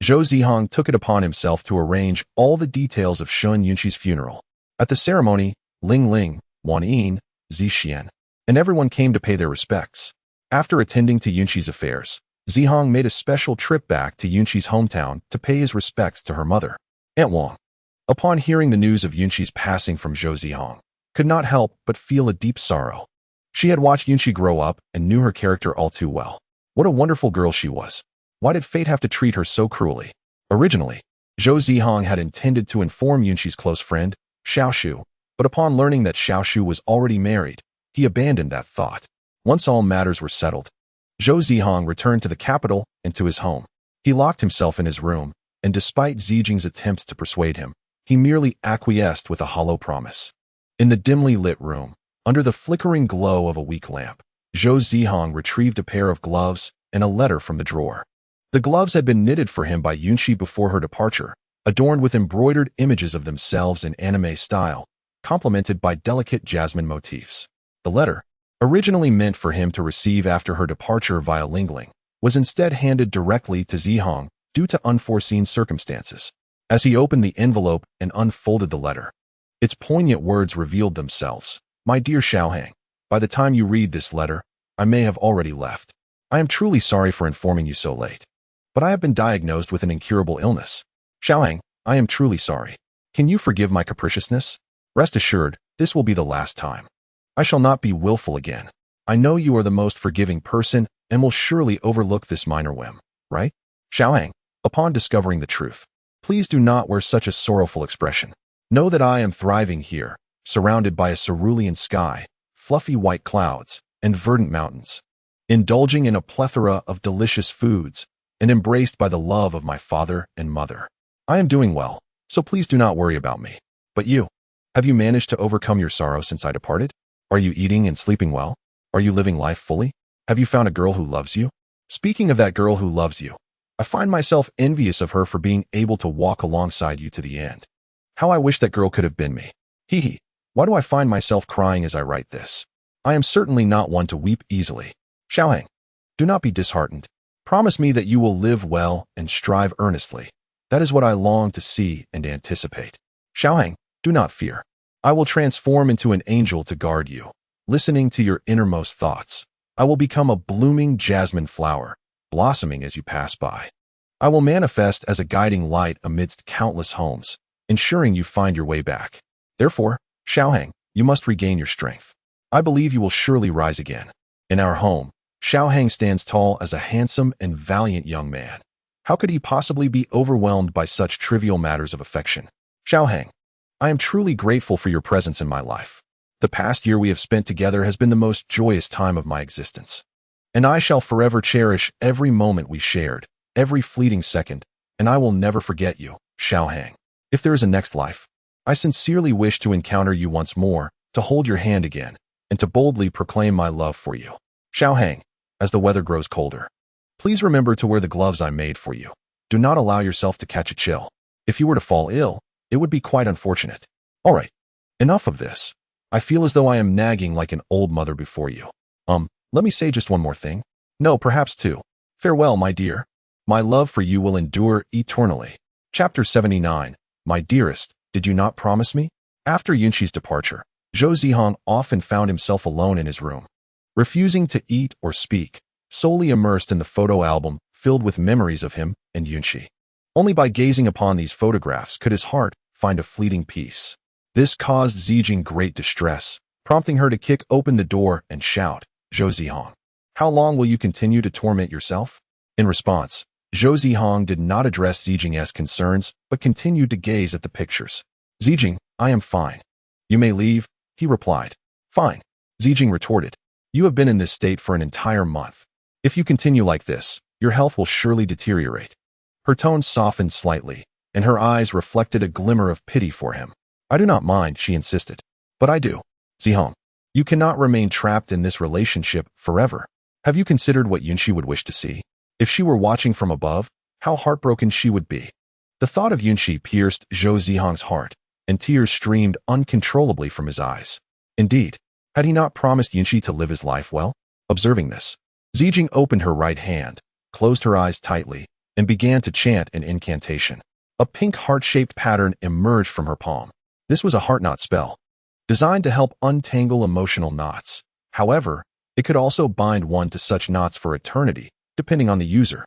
Zhou Zihang took it upon himself to arrange all the details of Shun Yunxi's funeral. At the ceremony, Ling Ling, Wan Yin, Zixian, and everyone came to pay their respects. After attending to Yunxi's affairs, Zihang made a special trip back to Yunxi's hometown to pay his respects to her mother, Aunt Wang. Upon hearing the news of Yunxi's passing from Zhou Zihang, could not help but feel a deep sorrow. She had watched Yunxi grow up and knew her character all too well. What a wonderful girl she was. Why did fate have to treat her so cruelly? Originally, Zhou Zihang had intended to inform Yunxi's close friend, Xiaoshu, but upon learning that Xiaoshu was already married, he abandoned that thought. Once all matters were settled, Zhou Zihang returned to the capital and to his home. He locked himself in his room, and despite Zijing's attempts to persuade him, he merely acquiesced with a hollow promise. In the dimly lit room, under the flickering glow of a weak lamp, Zhou Zihang retrieved a pair of gloves and a letter from the drawer. The gloves had been knitted for him by Yunxi before her departure, adorned with embroidered images of themselves in anime style, complemented by delicate jasmine motifs. The letter, originally meant for him to receive after her departure via Ling Ling, was instead handed directly to Zihang due to unforeseen circumstances. As he opened the envelope and unfolded the letter, its poignant words revealed themselves. My dear Xiaohang, by the time you read this letter, I may have already left. I am truly sorry for informing you so late, but I have been diagnosed with an incurable illness. Xiaohang, I am truly sorry. Can you forgive my capriciousness? Rest assured, this will be the last time. I shall not be willful again. I know you are the most forgiving person and will surely overlook this minor whim, right? Xiaohang, upon discovering the truth, please do not wear such a sorrowful expression. Know that I am thriving here, surrounded by a cerulean sky, fluffy white clouds, and verdant mountains, indulging in a plethora of delicious foods, and embraced by the love of my father and mother. I am doing well, so please do not worry about me. But you, have you managed to overcome your sorrow since I departed? Are you eating and sleeping well? Are you living life fully? Have you found a girl who loves you? Speaking of that girl who loves you, I find myself envious of her for being able to walk alongside you to the end. How I wish that girl could have been me. Hee hee. Why do I find myself crying as I write this? I am certainly not one to weep easily. Xiaohang, do not be disheartened. Promise me that you will live well and strive earnestly. That is what I long to see and anticipate. Xiaohang, do not fear. I will transform into an angel to guard you, listening to your innermost thoughts. I will become a blooming jasmine flower, blossoming as you pass by. I will manifest as a guiding light amidst countless homes, ensuring you find your way back. Therefore, Xiaohang, you must regain your strength. I believe you will surely rise again. In our home, Xiaohang stands tall as a handsome and valiant young man. How could he possibly be overwhelmed by such trivial matters of affection? Xiaohang, I am truly grateful for your presence in my life. The past year we have spent together has been the most joyous time of my existence. And I shall forever cherish every moment we shared, every fleeting second, and I will never forget you, Xiaohang. If there is a next life, I sincerely wish to encounter you once more, to hold your hand again, and to boldly proclaim my love for you. Xiaohang, as the weather grows colder, please remember to wear the gloves I made for you. Do not allow yourself to catch a chill. If you were to fall ill, it would be quite unfortunate. All right, enough of this. I feel as though I am nagging like an old mother before you. Let me say just one more thing. No, perhaps two. Farewell, my dear. My love for you will endure eternally. Chapter 79. My dearest, did you not promise me? After Yunxi's departure, Zhou Zihang often found himself alone in his room, refusing to eat or speak, solely immersed in the photo album filled with memories of him and Yunxi. Only by gazing upon these photographs could his heart find a fleeting peace. This caused Zijing great distress, prompting her to kick open the door and shout, Zhou Zihang, how long will you continue to torment yourself? In response, Zhou Zihang did not address Zijing's concerns, but continued to gaze at the pictures. Zijing, I am fine. You may leave, he replied. Fine, Zijing retorted. You have been in this state for an entire month. If you continue like this, your health will surely deteriorate. Her tone softened slightly, and her eyes reflected a glimmer of pity for him. I do not mind, she insisted. But I do. Zihang, you cannot remain trapped in this relationship forever. Have you considered what Yunxi would wish to see? If she were watching from above, how heartbroken she would be. The thought of Yunxi pierced Zhou Zihang's heart, and tears streamed uncontrollably from his eyes. Indeed, had he not promised Yunxi to live his life well? Observing this, Zijing opened her right hand, closed her eyes tightly, and began to chant an incantation. A pink heart-shaped pattern emerged from her palm. This was a heart knot spell, designed to help untangle emotional knots. However, it could also bind one to such knots for eternity, depending on the user.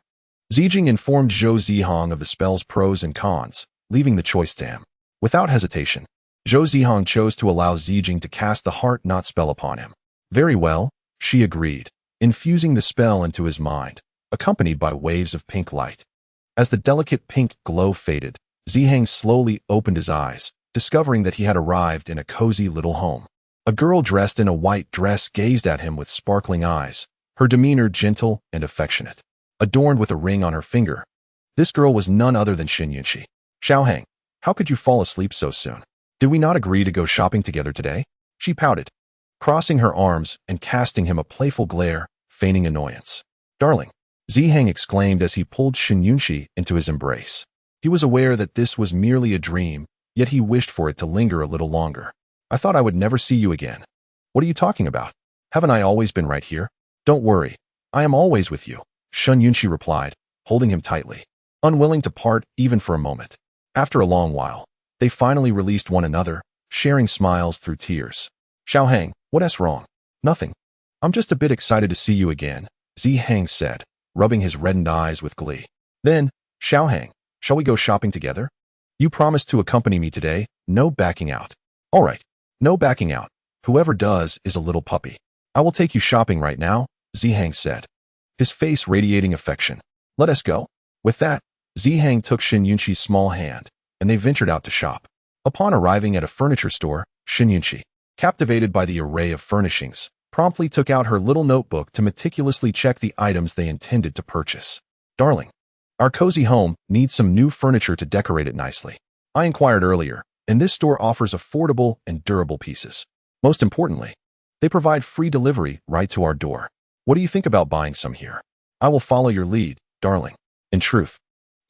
Zijing informed Zhou Zihang of the spell's pros and cons, leaving the choice to him. Without hesitation, Zhou Zihang chose to allow Zijing to cast the heart knot spell upon him. Very well, she agreed, infusing the spell into his mind, accompanied by waves of pink light. As the delicate pink glow faded, Zihang slowly opened his eyes, discovering that he had arrived in a cozy little home. A girl dressed in a white dress gazed at him with sparkling eyes, her demeanor gentle and affectionate, adorned with a ring on her finger. This girl was none other than Xin Yunxi. Xiaohang, how could you fall asleep so soon? Did we not agree to go shopping together today? She pouted, crossing her arms and casting him a playful glare, feigning annoyance. Darling, Zihang exclaimed as he pulled Xin Yunxi into his embrace. He was aware that this was merely a dream, yet he wished for it to linger a little longer. I thought I would never see you again. What are you talking about? Haven't I always been right here? Don't worry, I am always with you, Xin Yunxi replied, holding him tightly, unwilling to part even for a moment. After a long while, they finally released one another, sharing smiles through tears. Xiaohang, what's wrong? Nothing. I'm just a bit excited to see you again, Zihang said, rubbing his reddened eyes with glee. Then, Xiaohang, shall we go shopping together? You promised to accompany me today, no backing out. All right, no backing out. Whoever does is a little puppy. I will take you shopping right now, Zihang said, his face radiating affection. Let us go. With that, Zihang took Xin Yunxi's small hand, and they ventured out to shop. Upon arriving at a furniture store, Xin Yunxi, captivated by the array of furnishings, promptly took out her little notebook to meticulously check the items they intended to purchase. Darling, our cozy home needs some new furniture to decorate it nicely. I inquired earlier, and this store offers affordable and durable pieces. Most importantly, they provide free delivery right to our door. What do you think about buying some here? I will follow your lead, darling. In truth,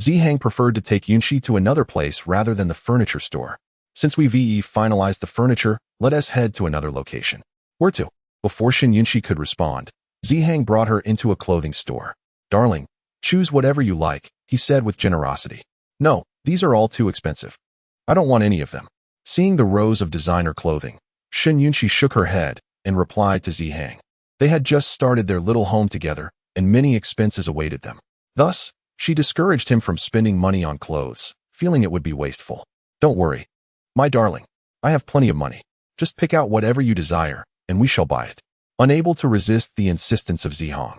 Zihang preferred to take Yunxi to another place rather than the furniture store. Since we've finalized the furniture, let us head to another location. Where to? Before Xin Yunxi could respond, Zihang brought her into a clothing store. Darling, choose whatever you like, he said with generosity. No, these are all too expensive. I don't want any of them. Seeing the rows of designer clothing, Xin Yunxi shook her head and replied to Zihang. They had just started their little home together, and many expenses awaited them. Thus, she discouraged him from spending money on clothes, feeling it would be wasteful. Don't worry, my darling. I have plenty of money. Just pick out whatever you desire, and we shall buy it. Unable to resist the insistence of Zihang,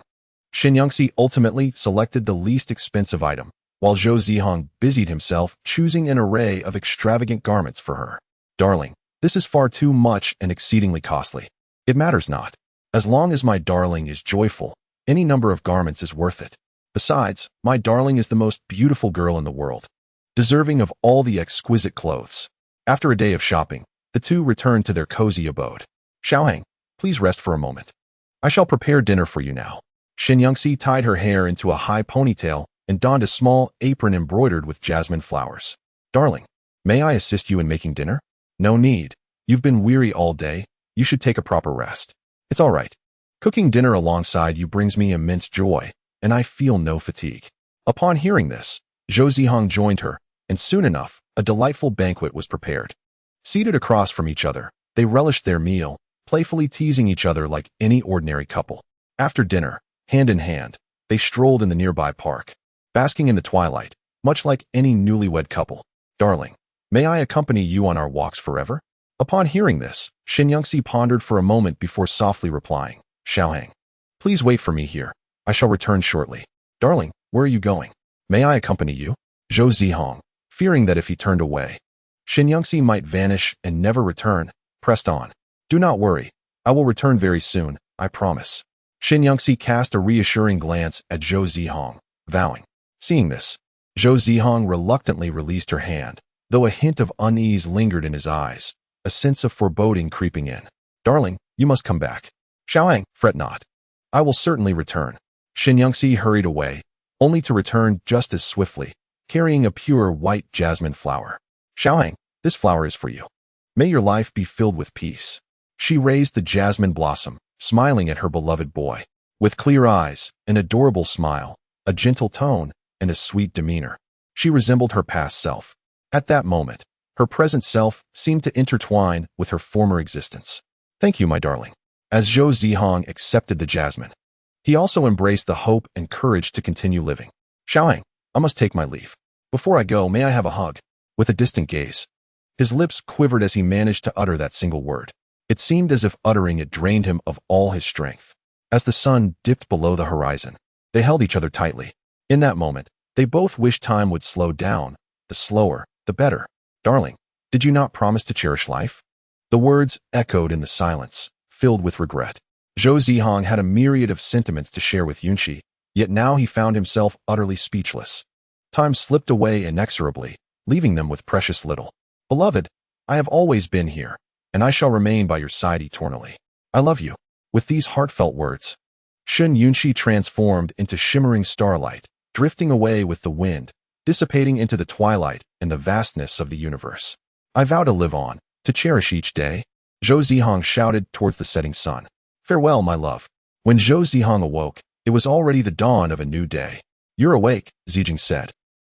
Xin Yunxi ultimately selected the least expensive item, while Zhou Zihang busied himself choosing an array of extravagant garments for her. Darling, this is far too much and exceedingly costly. It matters not. As long as my darling is joyful, any number of garments is worth it. Besides, my darling is the most beautiful girl in the world, deserving of all the exquisite clothes. After a day of shopping, the two returned to their cozy abode. Xiaohang, please rest for a moment. I shall prepare dinner for you now. Xin Yunxi tied her hair into a high ponytail and donned a small apron embroidered with jasmine flowers. Darling, may I assist you in making dinner? No need. You've been weary all day. You should take a proper rest. It's all right. Cooking dinner alongside you brings me immense joy, and I feel no fatigue. Upon hearing this, Zhou Zihang joined her, and soon enough, a delightful banquet was prepared. Seated across from each other, they relished their meal, playfully teasing each other like any ordinary couple. After dinner, hand in hand, they strolled in the nearby park, basking in the twilight, much like any newlywed couple. Darling, may I accompany you on our walks forever? Upon hearing this, Xin Yunxi pondered for a moment before softly replying, Xiaohang, please wait for me here. I shall return shortly. Darling, where are you going? May I accompany you? Zhou Zihang, fearing that if he turned away, Xin Yunxi might vanish and never return, pressed on. Do not worry. I will return very soon, I promise. Xin Yunxi cast a reassuring glance at Zhou Zihang, vowing. Seeing this, Zhou Zihang reluctantly released her hand, though a hint of unease lingered in his eyes, a sense of foreboding creeping in. Darling, you must come back. Xiaohang, fret not. I will certainly return. Xin Yunxi hurried away, only to return just as swiftly, carrying a pure white jasmine flower. Xiaohang, This flower is for you. May your life be filled with peace." She raised the jasmine blossom, smiling at her beloved boy. With clear eyes, an adorable smile, a gentle tone, and a sweet demeanor, she resembled her past self. At that moment, her present self seemed to intertwine with her former existence. "Thank you, my darling." As Zhou Zihang accepted the jasmine, he also embraced the hope and courage to continue living. "Xiaohang, I must take my leave. Before I go, may I have a hug?" With a distant gaze, his lips quivered as he managed to utter that single word. It seemed as if uttering it drained him of all his strength. As the sun dipped below the horizon, they held each other tightly. In that moment, they both wished time would slow down. The slower, the better. "Darling, did you not promise to cherish life?" The words echoed in the silence, filled with regret. Zhou Zihang had a myriad of sentiments to share with Yunqi, yet now he found himself utterly speechless. Time slipped away inexorably, leaving them with precious little. "Beloved, I have always been here, and I shall remain by your side eternally. I love you." With these heartfelt words, Shun Yunqi transformed into shimmering starlight, drifting away with the wind, dissipating into the twilight and the vastness of the universe. "I vow to live on, to cherish each day," Zhou Zihang shouted towards the setting sun. "Farewell, my love." When Zhou Zihang awoke, it was already the dawn of a new day. "You're awake," Zijing said.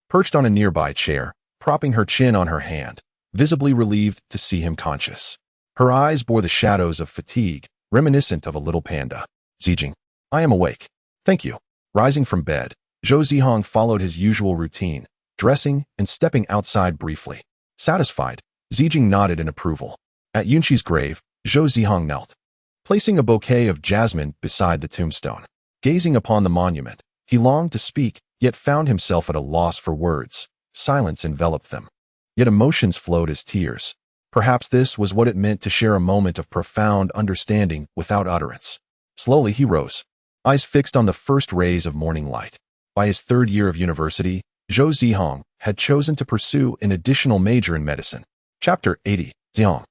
Perched on a nearby chair, propping her chin on her hand, visibly relieved to see him conscious. Her eyes bore the shadows of fatigue, reminiscent of a little panda. "Zijing, I am awake. Thank you." Rising from bed, Zhou Zihang followed his usual routine, dressing and stepping outside briefly. Satisfied, Zijing nodded in approval. At Yunqi's grave, Zhou Zihang knelt, placing a bouquet of jasmine beside the tombstone. Gazing upon the monument, he longed to speak, yet found himself at a loss for words. Silence enveloped them. Yet emotions flowed as tears. Perhaps this was what it meant to share a moment of profound understanding without utterance. Slowly he rose, eyes fixed on the first rays of morning light. By his third year of university, Zhou Zihang had chosen to pursue an additional major in medicine. Chapter 80. Zihang,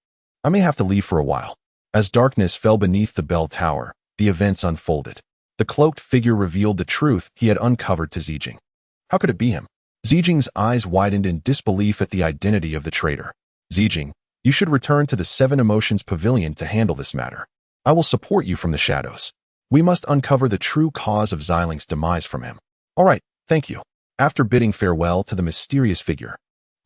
I may have to leave for a while. As darkness fell beneath the bell tower, the events unfolded. The cloaked figure revealed the truth he had uncovered to Zijing. How could it be him? Zijing's eyes widened in disbelief at the identity of the traitor. "Zijing, you should return to the Seven Emotions Pavilion to handle this matter. I will support you from the shadows. We must uncover the true cause of Xiling's demise from him." "All right, thank you." After bidding farewell to the mysterious figure,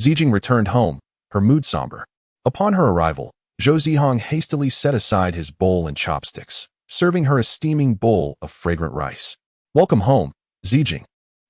Zijing returned home, her mood somber. Upon her arrival, Zhou Zihang hastily set aside his bowl and chopsticks, serving her a steaming bowl of fragrant rice. "Welcome home, Zijing.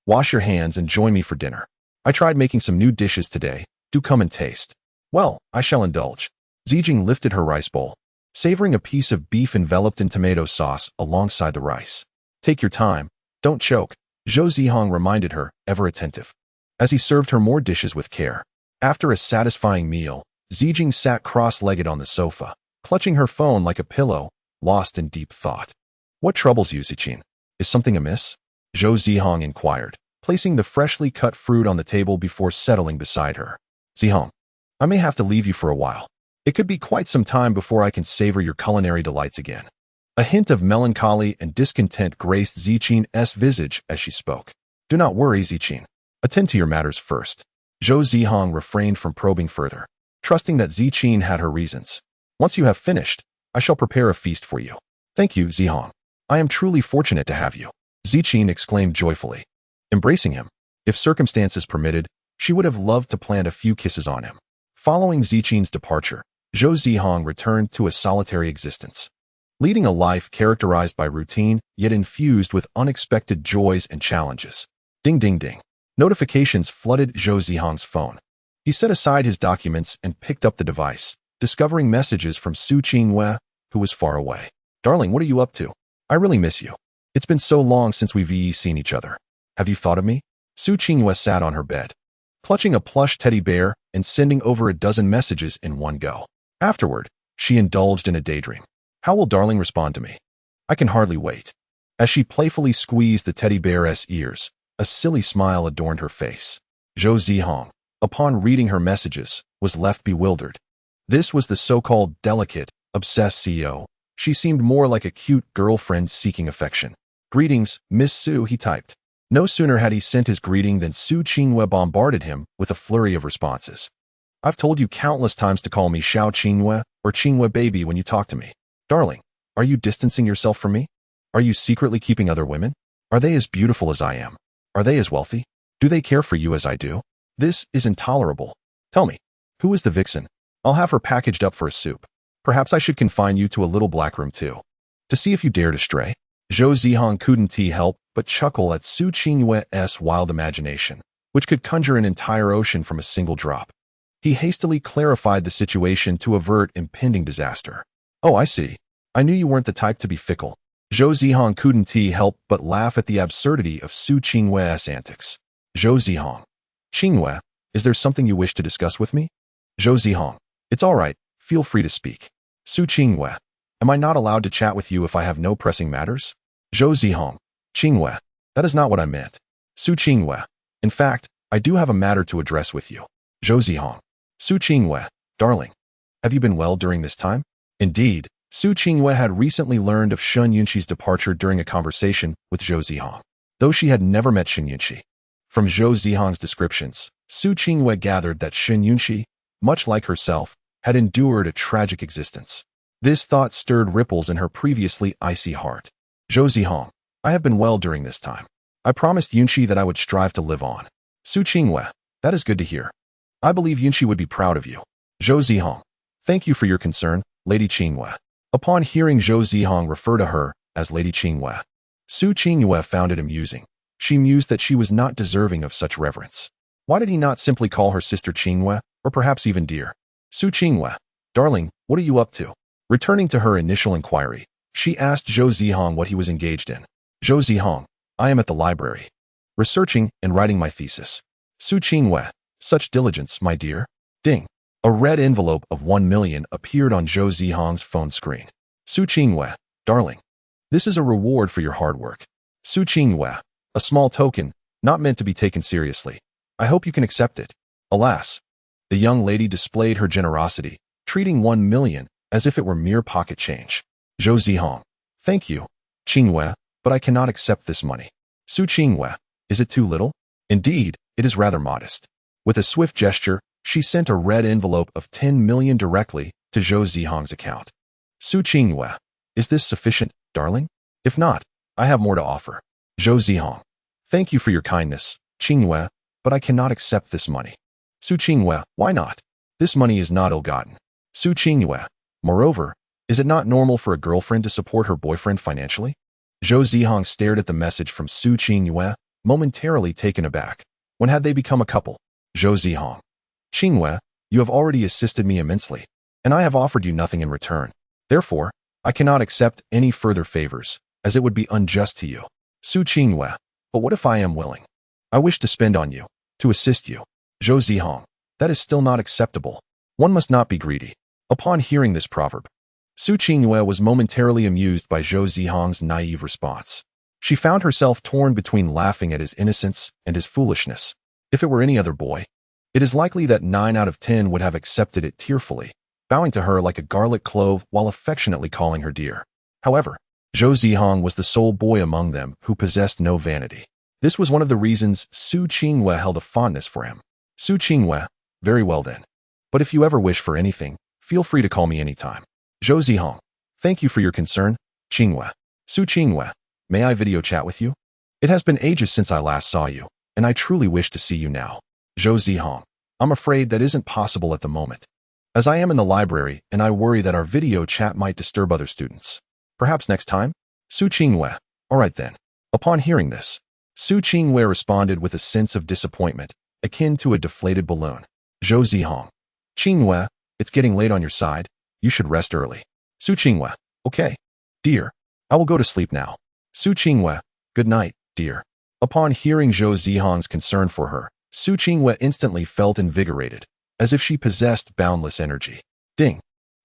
Wash your hands and join me for dinner. I tried making some new dishes today. Do come and taste." "Well, I shall indulge." Zijing lifted her rice bowl, savoring a piece of beef enveloped in tomato sauce alongside the rice. "Take your time. Don't choke," Zhou Zihang reminded her, ever attentive, as he served her more dishes with care. After a satisfying meal, Zijing sat cross-legged on the sofa, clutching her phone like a pillow, lost in deep thought. "What troubles you, Zijing? Is something amiss?" Zhou Zihang inquired, placing the freshly cut fruit on the table before settling beside her. "Zihang, I may have to leave you for a while. It could be quite some time before I can savor your culinary delights again." A hint of melancholy and discontent graced Ziqing's visage as she spoke. "Do not worry, Ziqing. Attend to your matters first." Zhou Zihang refrained from probing further, trusting that Ziqing had her reasons. "Once you have finished, I shall prepare a feast for you." "Thank you, Zihang. I am truly fortunate to have you," Ziqing exclaimed joyfully. Embracing him, if circumstances permitted, she would have loved to plant a few kisses on him. Following Ziqing's departure, Zhou Zihang returned to a solitary existence, leading a life characterized by routine, yet infused with unexpected joys and challenges. Ding ding ding. Notifications flooded Zhou Zihang's phone. He set aside his documents and picked up the device, discovering messages from Su Qingwei, who was far away. "Darling, what are you up to? I really miss you. It's been so long since we've seen each other. Have you thought of me?" Su Qingwei sat on her bed, clutching a plush teddy bear and sending over a dozen messages in one go. Afterward, she indulged in a daydream. "How will darling respond to me? I can hardly wait." As she playfully squeezed the teddy bear's ears, a silly smile adorned her face. Zhou Zihang, upon reading her messages, was left bewildered. This was the so-called delicate, obsessed CEO. She seemed more like a cute girlfriend seeking affection. "Greetings, Miss Su," he typed. No sooner had he sent his greeting than Su Qingwei bombarded him with a flurry of responses. I've told you countless times to call me Xiao Qinghue or Qinghue baby when you talk to me. Darling, are you distancing yourself from me? Are you secretly keeping other women? Are they as beautiful as I am? Are they as wealthy? Do they care for you as I do? This is intolerable. Tell me, who is the vixen? I'll have her packaged up for a soup. Perhaps I should confine you to a little black room too, to see if you dare to stray. Zhou Zihang couldn't help but chuckle at Su Qinghue's wild imagination, which could conjure an entire ocean from a single drop. He hastily clarified the situation to avert impending disaster. Oh, I see. I knew you weren't the type to be fickle. Zhou Zihang couldn't help but laugh at the absurdity of Su Qinghue's antics. Zhou Zihang. Qinghue, is there something you wish to discuss with me? Zhou Zihang. It's all right, feel free to speak. Su Qinghue. Am I not allowed to chat with you if I have no pressing matters? Zhou Zihang. Qinghue. That is not what I meant. Su Qinghue. In fact, I do have a matter to address with you. Zhou Zihang. Su Qinghue. Darling. Have you been well during this time? Indeed, Su Qinghue had recently learned of Shen Yunqi's departure during a conversation with Zhou Zihang, though she had never met Shen Yunqi. From Zhou Zihang's descriptions, Su Qinghue gathered that Shen Yunqi, much like herself, had endured a tragic existence. This thought stirred ripples in her previously icy heart. Zhou Zihang, I have been well during this time. I promised Yunqi that I would strive to live on. Su Qinghue, that is good to hear. I believe Yunqi would be proud of you. Zhou Zihang, thank you for your concern, Lady Qinghue. Upon hearing Zhou Zihang refer to her as Lady Qinghue, Su Qinghue found it amusing. She mused that she was not deserving of such reverence. Why did he not simply call her sister Qinghue, or perhaps even dear? Su Qinghue, darling, what are you up to? Returning to her initial inquiry, she asked Zhou Zihang what he was engaged in. Zhou Zihang, I am at the library, researching and writing my thesis. Su Qinghue, such diligence, my dear. Ding. A red envelope of 1 million appeared on Zhou Zihang's phone screen. Su Qinghue, darling, this is a reward for your hard work. Su Qinghue, a small token, not meant to be taken seriously. I hope you can accept it. Alas, the young lady displayed her generosity, treating 1 million as if it were mere pocket change. Zhou Zihang, thank you, Qinghue, but I cannot accept this money. Su Qinghue, is it too little? Indeed, it is rather modest. With a swift gesture, she sent a red envelope of 10 million directly to Zhou Zihang's account. Su Qinghue, is this sufficient, darling? If not, I have more to offer. Zhou Zihang, thank you for your kindness, Qinghue, but I cannot accept this money. Su Qinghue, why not? This money is not ill-gotten. Su Qinghue, moreover, is it not normal for a girlfriend to support her boyfriend financially? Zhou Zihang stared at the message from Su Qinghue, momentarily taken aback. When had they become a couple? Zhou Zihang, Qinghue, you have already assisted me immensely, and I have offered you nothing in return. Therefore, I cannot accept any further favors, as it would be unjust to you. Su Qinghue, but what if I am willing? I wish to spend on you, to assist you. Zhou Zihang, that is still not acceptable. One must not be greedy. Upon hearing this proverb, Su Qinghue was momentarily amused by Zhou Zihang's naive response. She found herself torn between laughing at his innocence and his foolishness. If it were any other boy, it is likely that 9 out of 10 would have accepted it tearfully, bowing to her like a garlic clove while affectionately calling her dear. However, Zhou Zihang was the sole boy among them who possessed no vanity. This was one of the reasons Su Qinghue held a fondness for him. Su Qinghue, very well then. But if you ever wish for anything, feel free to call me anytime. Zhou Zihang, thank you for your concern, Qinghue. Su Qinghue, may I video chat with you? It has been ages since I last saw you, and I truly wish to see you now. Zhou Zihang, I'm afraid that isn't possible at the moment, as I am in the library and I worry that our video chat might disturb other students. Perhaps next time? Su Qinghue, all right then. Upon hearing this, Su Qinghue responded with a sense of disappointment, akin to a deflated balloon. Zhou Zihang, Qinghue, it's getting late on your side. You should rest early. Su Qinghue, okay. Dear, I will go to sleep now. Su Qinghue, good night, dear. Upon hearing Zhou Zihang's concern for her, Su Qinghue instantly felt invigorated, as if she possessed boundless energy. Ding.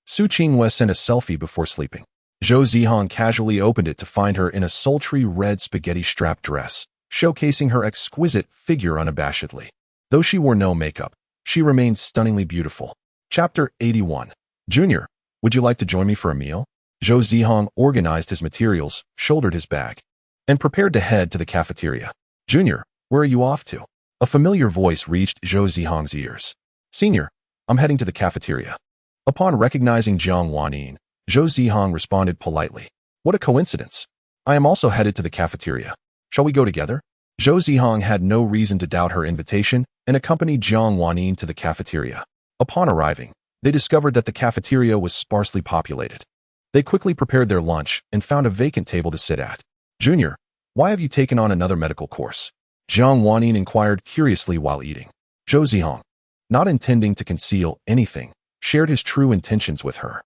Su Qinghue sent a selfie before sleeping. Zhou Zihang casually opened it to find her in a sultry red spaghetti-strap dress, showcasing her exquisite figure unabashedly. Though she wore no makeup, she remained stunningly beautiful. Chapter 81. Junior, would you like to join me for a meal? Zhou Zihang organized his materials, shouldered his bag, and prepared to head to the cafeteria. Junior, where are you off to? A familiar voice reached Zhou Zihang's ears. Senior, I'm heading to the cafeteria. Upon recognizing Jiang Wanyin, Zhou Zihang responded politely. What a coincidence. I am also headed to the cafeteria. Shall we go together? Zhou Zihang had no reason to doubt her invitation and accompanied Jiang Wanyin to the cafeteria. Upon arriving, they discovered that the cafeteria was sparsely populated. They quickly prepared their lunch and found a vacant table to sit at. Junior, why have you taken on another medical course? Jiang Wanyin inquired curiously while eating. Zhou Zihang, not intending to conceal anything, shared his true intentions with her.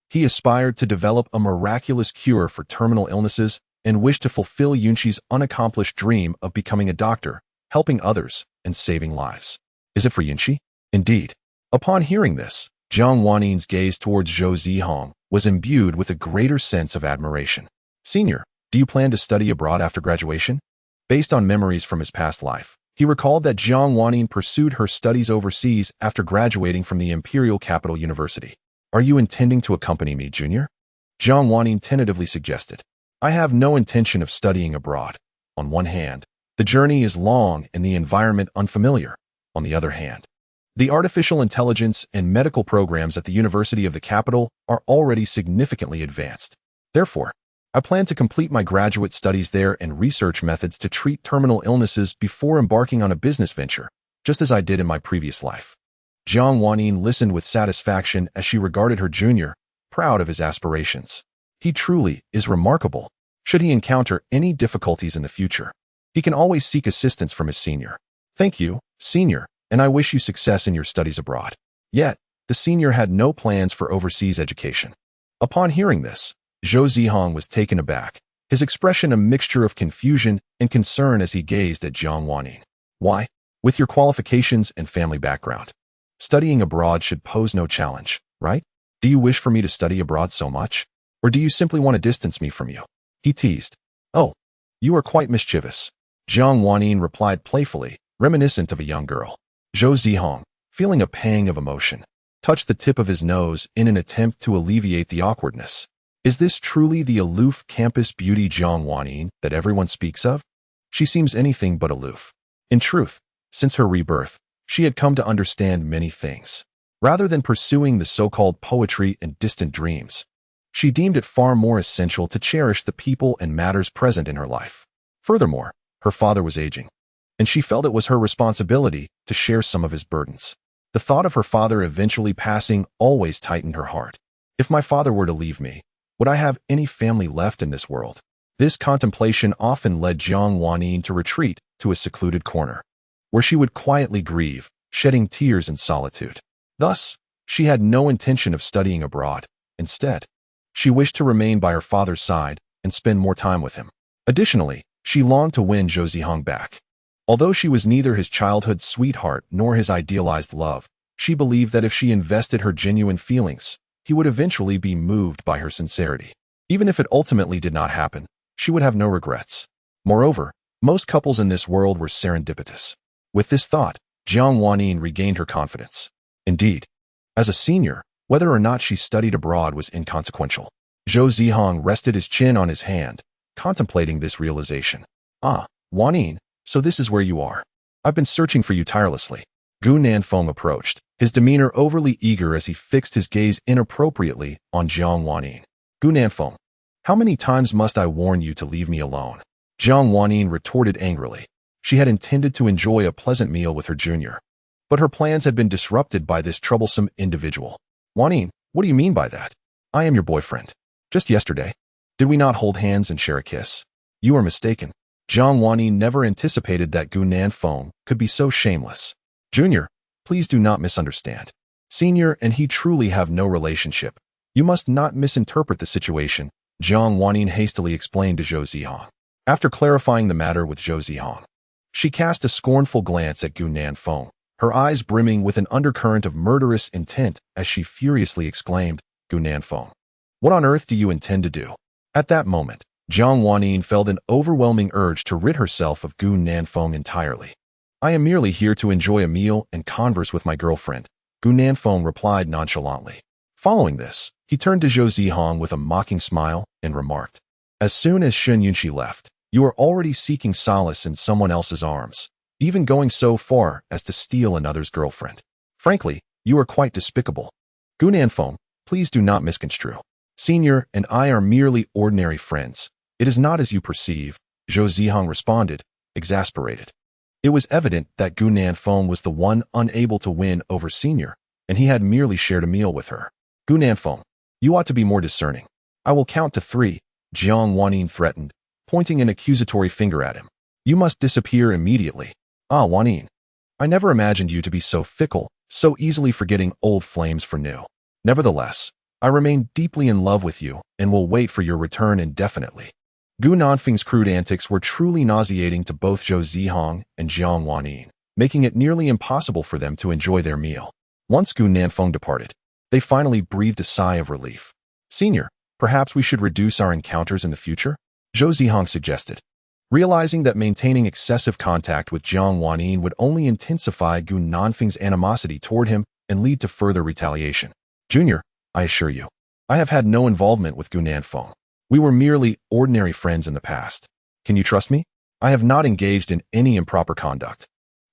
He aspired to develop a miraculous cure for terminal illnesses and wished to fulfill Yunqi's unaccomplished dream of becoming a doctor, helping others, and saving lives. Is it for Yunqi? Indeed. Upon hearing this, Jiang Wanyin's gaze towards Zhou Zihang was imbued with a greater sense of admiration. Senior, do you plan to study abroad after graduation? Based on memories from his past life, he recalled that Jiang Wanyin pursued her studies overseas after graduating from the Imperial Capital University. Are you intending to accompany me, Junior? Jiang Wanyin tentatively suggested. I have no intention of studying abroad. On one hand, the journey is long and the environment unfamiliar. On the other hand, the artificial intelligence and medical programs at the University of the Capital are already significantly advanced. Therefore, I plan to complete my graduate studies there and research methods to treat terminal illnesses before embarking on a business venture, just as I did in my previous life. Jiang Wanyin listened with satisfaction as she regarded her junior, proud of his aspirations. He truly is remarkable. Should he encounter any difficulties in the future, he can always seek assistance from his senior. Thank you, senior, and I wish you success in your studies abroad. Yet, the senior had no plans for overseas education. Upon hearing this, Zhou Zihang was taken aback, his expression a mixture of confusion and concern as he gazed at Jiang Wanyin. Why? With your qualifications and family background, studying abroad should pose no challenge, right? Do you wish for me to study abroad so much? Or do you simply want to distance me from you? He teased. Oh, you are quite mischievous. Jiang Wanyin replied playfully, reminiscent of a young girl. Zhou Zihang, feeling a pang of emotion, touched the tip of his nose in an attempt to alleviate the awkwardness. Is this truly the aloof campus beauty Jiang Wanyin that everyone speaks of? She seems anything but aloof. In truth, since her rebirth, she had come to understand many things. Rather than pursuing the so-called poetry and distant dreams, she deemed it far more essential to cherish the people and matters present in her life. Furthermore, her father was aging, and she felt it was her responsibility to share some of his burdens. The thought of her father eventually passing always tightened her heart. If my father were to leave me, would I have any family left in this world? This contemplation often led Jiang Wanyin to retreat to a secluded corner, where she would quietly grieve, shedding tears in solitude. Thus, she had no intention of studying abroad. Instead, she wished to remain by her father's side and spend more time with him. Additionally, she longed to win Zhou Zihang back. Although she was neither his childhood sweetheart nor his idealized love, she believed that if she invested her genuine feelings, he would eventually be moved by her sincerity. Even if it ultimately did not happen, she would have no regrets. Moreover, most couples in this world were serendipitous. With this thought, Jiang Wanyin regained her confidence. Indeed, as a senior, whether or not she studied abroad was inconsequential. Zhou Zihang rested his chin on his hand, contemplating this realization. Ah, Wanyin, so this is where you are. I've been searching for you tirelessly. Gu Nanfeng approached, his demeanor overly eager as he fixed his gaze inappropriately on Jiang Wanyin. Gu Nanfeng, how many times must I warn you to leave me alone? Jiang Wanyin retorted angrily. She had intended to enjoy a pleasant meal with her junior, but her plans had been disrupted by this troublesome individual. Wanyin, what do you mean by that? I am your boyfriend. Just yesterday, did we not hold hands and share a kiss? You are mistaken. Jiang Wanyin never anticipated that Gu Nanfeng could be so shameless. Junior, please do not misunderstand. Senior and he truly have no relationship. You must not misinterpret the situation, Jiang Wanyin hastily explained to Zhou Zihang. After clarifying the matter with Zhou Zihang, she cast a scornful glance at Gu Nanfeng, her eyes brimming with an undercurrent of murderous intent as she furiously exclaimed, Gu Nanfeng, what on earth do you intend to do? At that moment, Jiang Wanyin felt an overwhelming urge to rid herself of Gu Nanfeng entirely. I am merely here to enjoy a meal and converse with my girlfriend, Gu Nanfeng replied nonchalantly. Following this, he turned to Zhou Zihang with a mocking smile and remarked, as soon as Shen Yunqi left, you are already seeking solace in someone else's arms, even going so far as to steal another's girlfriend. Frankly, You are quite despicable. Gu Nanfeng, please do not misconstrue. Senior and I are merely ordinary friends. It is not as you perceive, Zhou Zihang responded, exasperated. It was evident that Gu Nanfeng was the one unable to win over Senior, and he had merely shared a meal with her. Gu Nanfeng, you ought to be more discerning. I will count to 3, Jiang Wanyin threatened, pointing an accusatory finger at him. You must disappear immediately. Ah, Wanyin. I never imagined you to be so fickle, so easily forgetting old flames for new. Nevertheless, I remain deeply in love with you and will wait for your return indefinitely. Gu Nanfeng's crude antics were truly nauseating to both Zhou Zihang and Jiang Wanyin, making it nearly impossible for them to enjoy their meal. Once Gu Nanfeng departed, they finally breathed a sigh of relief. Senior, perhaps we should reduce our encounters in the future? Zhou Zihang suggested. Realizing that maintaining excessive contact with Jiang Wanyin would only intensify Gu Nanfeng's animosity toward him and lead to further retaliation. Junior, I assure you, I have had no involvement with Gu Nanfeng. We were merely ordinary friends in the past. Can you trust me? I have not engaged in any improper conduct.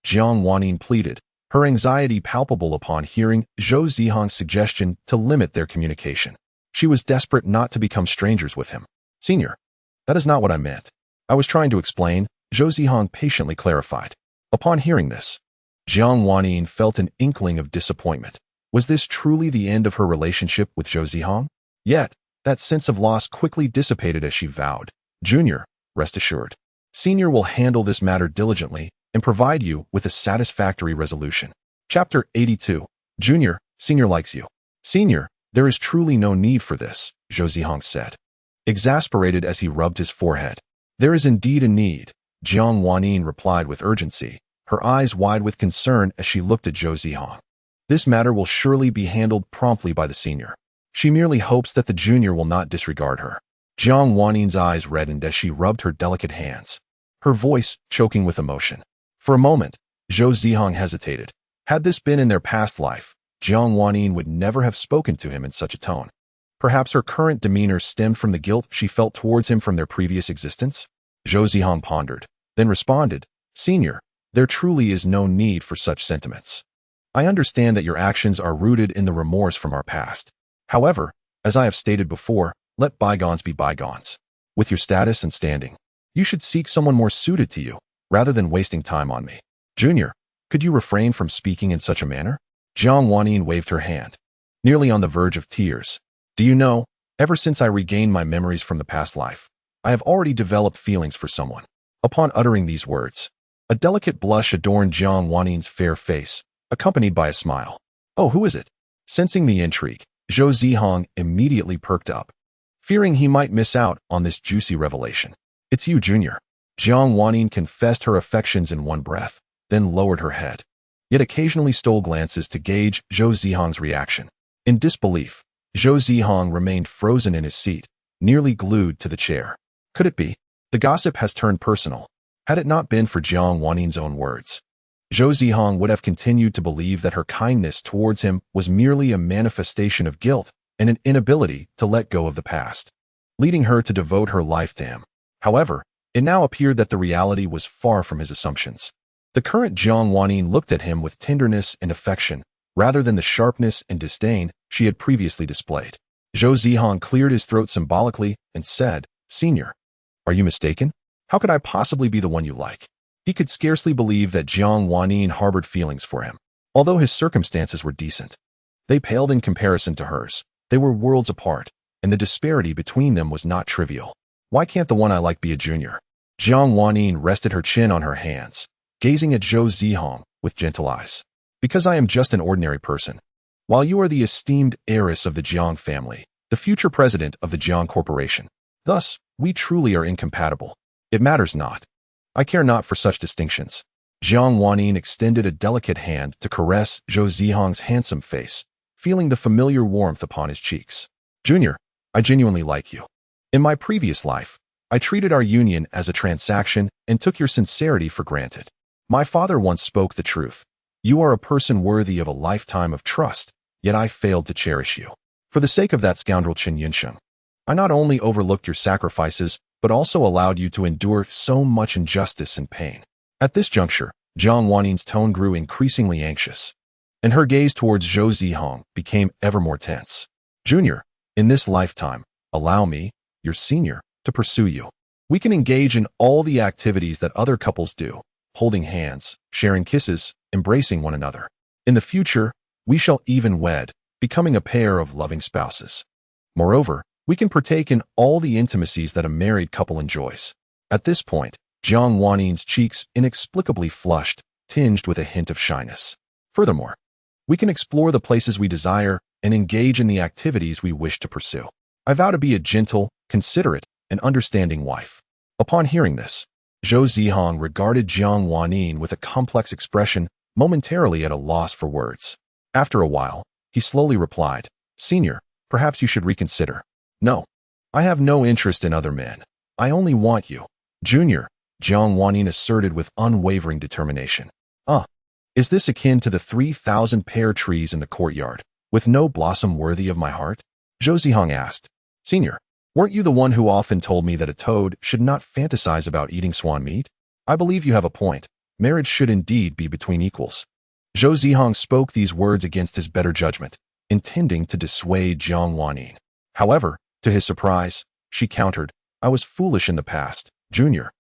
Jiang Wanyin pleaded, her anxiety palpable upon hearing Zhou Zihang's suggestion to limit their communication. She was desperate not to become strangers with him. Senior, that is not what I meant. I was trying to explain, Zhou Zihang patiently clarified. Upon hearing this, Jiang Wanyin felt an inkling of disappointment. Was this truly the end of her relationship with Zhou Zihang? Yet, that sense of loss quickly dissipated as she vowed. Junior, rest assured. Senior will handle this matter diligently and provide you with a satisfactory resolution. Chapter 82. Junior, Senior likes you. Senior, there is truly no need for this, Zhou Zihang said, exasperated as he rubbed his forehead. There is indeed a need, Jiang Wanyin replied with urgency, her eyes wide with concern as she looked at Zhou Zihang. This matter will surely be handled promptly by the senior. She merely hopes that the junior will not disregard her. Jiang Wanyin's eyes reddened as she rubbed her delicate hands, her voice choking with emotion. For a moment, Zhou Zihang hesitated. Had this been in their past life, Jiang Wanyin would never have spoken to him in such a tone. Perhaps her current demeanor stemmed from the guilt she felt towards him from their previous existence? Zhou Zihang pondered, then responded, Senior, there truly is no need for such sentiments. I understand that your actions are rooted in the remorse from our past. However, as I have stated before, let bygones be bygones. With your status and standing, you should seek someone more suited to you, rather than wasting time on me. Junior, could you refrain from speaking in such a manner? Jiang Wanyin waved her hand, nearly on the verge of tears. Do you know, ever since I regained my memories from the past life, I have already developed feelings for someone. Upon uttering these words, a delicate blush adorned Jiang Wanyin's fair face, accompanied by a smile. Oh, who is it? Sensing the intrigue, Zhou Zihang immediately perked up, fearing he might miss out on this juicy revelation. It's you, Junior. Jiang Wanyin confessed her affections in one breath, then lowered her head, yet occasionally stole glances to gauge Zhou Zihang's reaction. In disbelief, Zhou Zihang remained frozen in his seat, nearly glued to the chair. Could it be? The gossip has turned personal. Had it not been for Jiang Wanyin's own words, Zhou Zihang would have continued to believe that her kindness towards him was merely a manifestation of guilt and an inability to let go of the past, leading her to devote her life to him. However, it now appeared that the reality was far from his assumptions. The current Jiang Wanyin looked at him with tenderness and affection, rather than the sharpness and disdain she had previously displayed. Zhou Zihang cleared his throat symbolically and said, Senior, are you mistaken? How could I possibly be the one you like? He could scarcely believe that Jiang Wanyin harbored feelings for him, although his circumstances were decent. They paled in comparison to hers. They were worlds apart, and the disparity between them was not trivial. Why can't the one I like be a junior? Jiang Wanyin rested her chin on her hands, gazing at Zhou Zihang with gentle eyes. Because I am just an ordinary person, while you are the esteemed heiress of the Jiang family, the future president of the Jiang Corporation. Thus, we truly are incompatible. It matters not. I care not for such distinctions. Jiang Wanyin extended a delicate hand to caress Zhou Zihang's handsome face, feeling the familiar warmth upon his cheeks. Junior, I genuinely like you. In my previous life, I treated our union as a transaction and took your sincerity for granted. My father once spoke the truth. You are a person worthy of a lifetime of trust, yet I failed to cherish you. For the sake of that scoundrel Chen Yinsheng, I not only overlooked your sacrifices, but also allowed you to endure so much injustice and pain. At this juncture, Jiang Wanyin's tone grew increasingly anxious. and her gaze towards Zhou Zihang became ever more tense. Junior, in this lifetime, allow me, your senior, to pursue you. We can engage in all the activities that other couples do, holding hands, sharing kisses, embracing one another. In the future, we shall even wed, becoming a pair of loving spouses. Moreover, we can partake in all the intimacies that a married couple enjoys. At this point, Jiang Wannin's cheeks inexplicably flushed, tinged with a hint of shyness. Furthermore, we can explore the places we desire and engage in the activities we wish to pursue. I vow to be a gentle, considerate, and understanding wife. Upon hearing this, Zhou Zihang regarded Jiang Wannin with a complex expression, momentarily at a loss for words. After a while, he slowly replied, Senior, perhaps you should reconsider. No, I have no interest in other men. I only want you. Junior, Jiang Wannin asserted with unwavering determination. Is this akin to the 3,000 pear trees in the courtyard, with no blossom worthy of my heart? Zhou Zihang asked. Senior, weren't you the one who often told me that a toad should not fantasize about eating swan meat? I believe you have a point. Marriage should indeed be between equals. Zhou Zihang spoke these words against his better judgment, intending to dissuade Jiang Wannin. However, to his surprise, she countered, I was foolish in the past, Junior.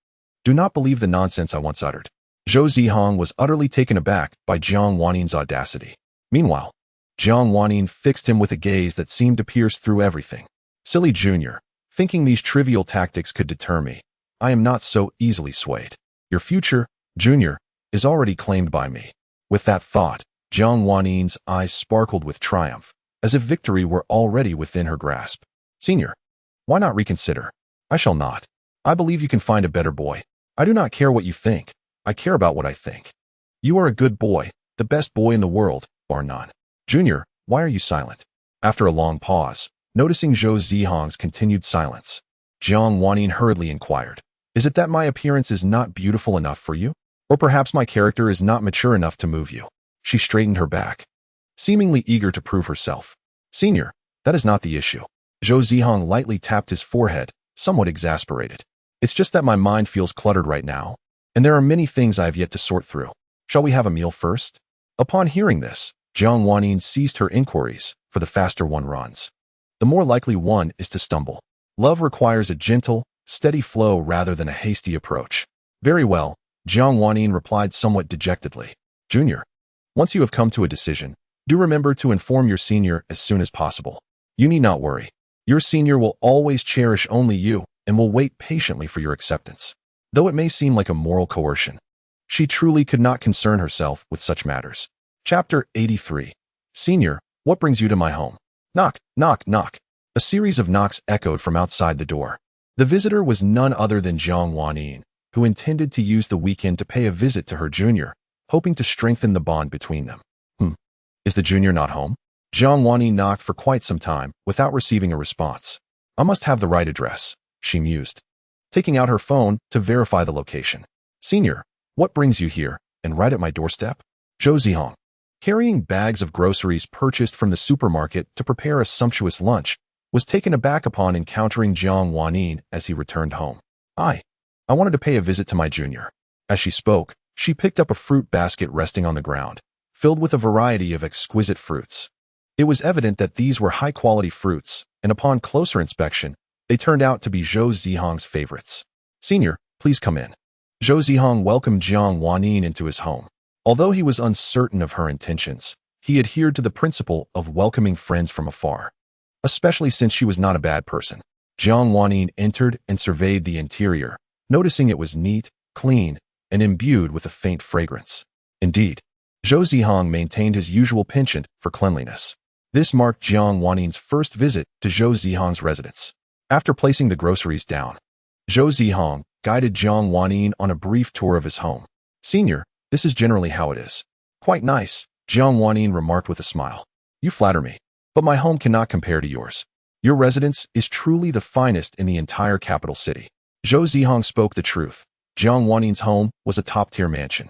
Do not believe the nonsense I once uttered. Zhou Zihang was utterly taken aback by Jiang Wannin's audacity. Meanwhile, Jiang Wannin fixed him with a gaze that seemed to pierce through everything. Silly Junior, thinking these trivial tactics could deter me, I am not so easily swayed. Your future, Junior, is already claimed by me. With that thought, Jiang Wannin's eyes sparkled with triumph, as if victory were already within her grasp. Senior, why not reconsider? I shall not. I believe you can find a better boy. I do not care what you think. I care about what I think. You are a good boy, the best boy in the world, bar none. Junior, why are you silent? After a long pause, noticing Zhou Zihang's continued silence, Jiang Wannin hurriedly inquired, Is it that my appearance is not beautiful enough for you? Or perhaps my character is not mature enough to move you? She straightened her back, seemingly eager to prove herself. Senior, that is not the issue. Zhou Zihang lightly tapped his forehead, somewhat exasperated. It's just that my mind feels cluttered right now, and there are many things I have yet to sort through. Shall we have a meal first? Upon hearing this, Jiang Wannin ceased her inquiries, for the faster one runs, the more likely one is to stumble. Love requires a gentle, steady flow rather than a hasty approach. Very well, Jiang Wannin replied somewhat dejectedly. Junior, once you have come to a decision, do remember to inform your senior as soon as possible. You need not worry. Your senior will always cherish only you and will wait patiently for your acceptance. Though it may seem like a moral coercion, she truly could not concern herself with such matters. Chapter 83. Senior, what brings you to my home? Knock, knock, knock. A series of knocks echoed from outside the door. The visitor was none other than Jiang Wannin, who intended to use the weekend to pay a visit to her junior, hoping to strengthen the bond between them. Is the junior not home? Jiang Wannin knocked for quite some time without receiving a response. I must have the right address, she mused, taking out her phone to verify the location. Senior, what brings you here, and right at my doorstep? Zhou Zihang, carrying bags of groceries purchased from the supermarket to prepare a sumptuous lunch, was taken aback upon encountering Jiang Wannin as he returned home. I wanted to pay a visit to my junior. As she spoke, she picked up a fruit basket resting on the ground, filled with a variety of exquisite fruits. It was evident that these were high-quality fruits, and upon closer inspection, they turned out to be Zhou Zihang's favorites. Senior, please come in. Zhou Zihang welcomed Jiang Wannin into his home. Although he was uncertain of her intentions, he adhered to the principle of welcoming friends from afar, especially since she was not a bad person. Jiang Wannin entered and surveyed the interior, noticing it was neat, clean, and imbued with a faint fragrance. Indeed, Zhou Zihang maintained his usual penchant for cleanliness. This marked Jiang Wannin's first visit to Zhou Zihang's residence. After placing the groceries down, Zhou Zihang guided Jiang Wannin on a brief tour of his home. Senior, this is generally how it is. Quite nice, Jiang Wannin remarked with a smile. You flatter me, but my home cannot compare to yours. Your residence is truly the finest in the entire capital city. Zhou Zihang spoke the truth. Jiang Wannin's home was a top-tier mansion,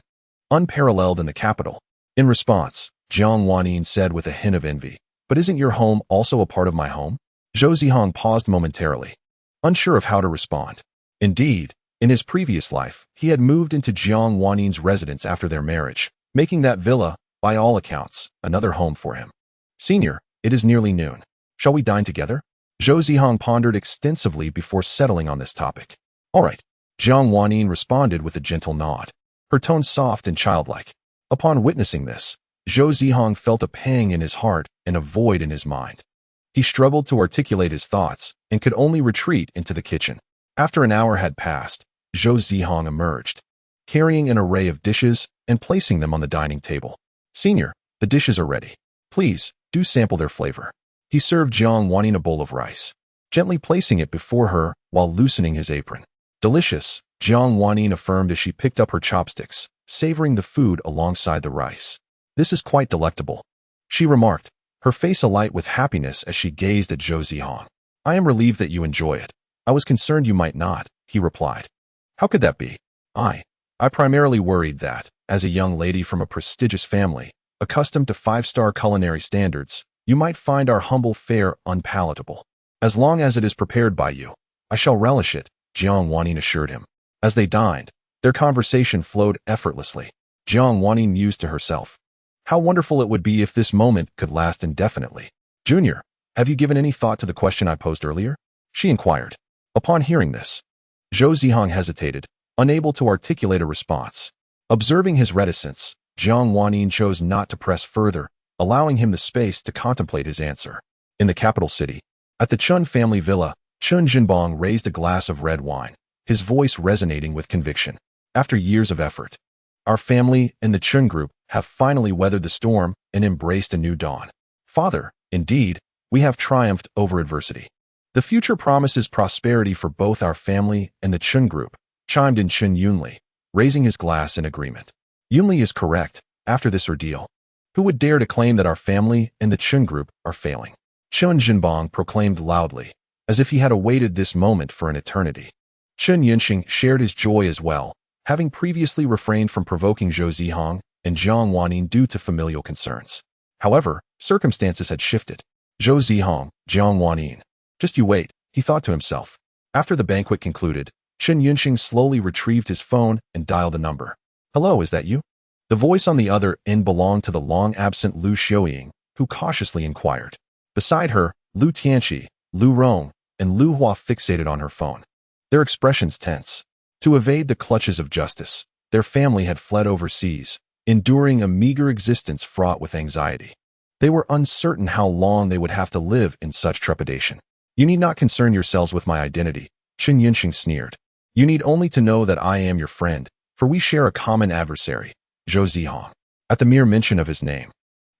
unparalleled in the capital. In response, Jiang Wannin said with a hint of envy, But isn't your home also a part of my home? Zhou Zihang paused momentarily, unsure of how to respond. Indeed, in his previous life, he had moved into Jiang Wannin's residence after their marriage, making that villa By all accounts, another home for him. Senior, it is nearly noon. Shall we dine together? Zhou Zihang pondered extensively before settling on this topic. All right. Jiang Wanyin responded with a gentle nod, her tone soft and childlike. Upon witnessing this, Zhou Zihang felt a pang in his heart and a void in his mind. He struggled to articulate his thoughts and could only retreat into the kitchen. After an hour had passed, Zhou Zihang emerged, carrying an array of dishes and placing them on the dining table. Senior, the dishes are ready. Please, do sample their flavor. He served Jiang Wanyin a bowl of rice, gently placing it before her while loosening his apron. Delicious, Jiang Wanyin affirmed as she picked up her chopsticks, savoring the food alongside the rice. This is quite delectable, she remarked, her face alight with happiness as she gazed at Zhou Zihang. I am relieved that you enjoy it. I was concerned you might not, he replied. How could that be? I primarily worried that, as a young lady from a prestigious family, accustomed to 5-star culinary standards, you might find our humble fare unpalatable. As long as it is prepared by you, I shall relish it, Jiang Wanyin assured him. As they dined, their conversation flowed effortlessly. Jiang Wanyin mused to herself. How wonderful it would be if this moment could last indefinitely. Junior, have you given any thought to the question I posed earlier? She inquired. Upon hearing this, Zhou Zihang hesitated, unable to articulate a response. Observing his reticence, Jiang Wanyin chose not to press further, allowing him the space to contemplate his answer. In the capital city, at the Chun family villa, Chun Jinbong raised a glass of red wine, his voice resonating with conviction. After years of effort, our family and the Chun group have finally weathered the storm and embraced a new dawn. Father, indeed, we have triumphed over adversity. The future promises prosperity for both our family and the Chun group, chimed in Chun Yunli, raising his glass in agreement. Yunli is correct. After this ordeal, who would dare to claim that our family and the Chun group are failing? Chun Jinbong proclaimed loudly, as if he had awaited this moment for an eternity. Chun Yunxing shared his joy as well, having previously refrained from provoking Zhou Zihang and Jiang Wanyin due to familial concerns. However, circumstances had shifted. Zhou Zihang, Jiang Wanyin. Just you wait, he thought to himself. After the banquet concluded, Chun Yunxing slowly retrieved his phone and dialed a number. Hello, is that you? The voice on the other end belonged to the long-absent Lu Xiaoying, who cautiously inquired. Beside her, Lu Tianqi, Lu Rong, and Lu Hua fixated on her phone, their expressions tense. To evade the clutches of justice, their family had fled overseas, enduring a meager existence fraught with anxiety. They were uncertain how long they would have to live in such trepidation. You need not concern yourselves with my identity, Chun Yunxing sneered. You need only to know that I am your friend, for we share a common adversary, Zhou Zihang. At the mere mention of his name,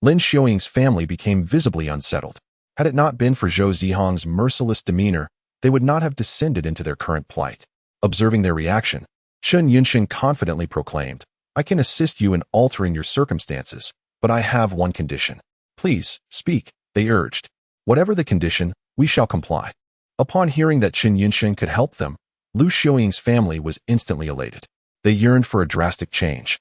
Lin Xiaoying's family became visibly unsettled. Had it not been for Zhou Zihang's merciless demeanor, they would not have descended into their current plight. Observing their reaction, Chun Yunxing confidently proclaimed, I can assist you in altering your circumstances, but I have one condition. Please, speak, they urged. Whatever the condition, we shall comply. Upon hearing that Chun Yunxing could help them, Lu Xiaoying's family was instantly elated. They yearned for a drastic change,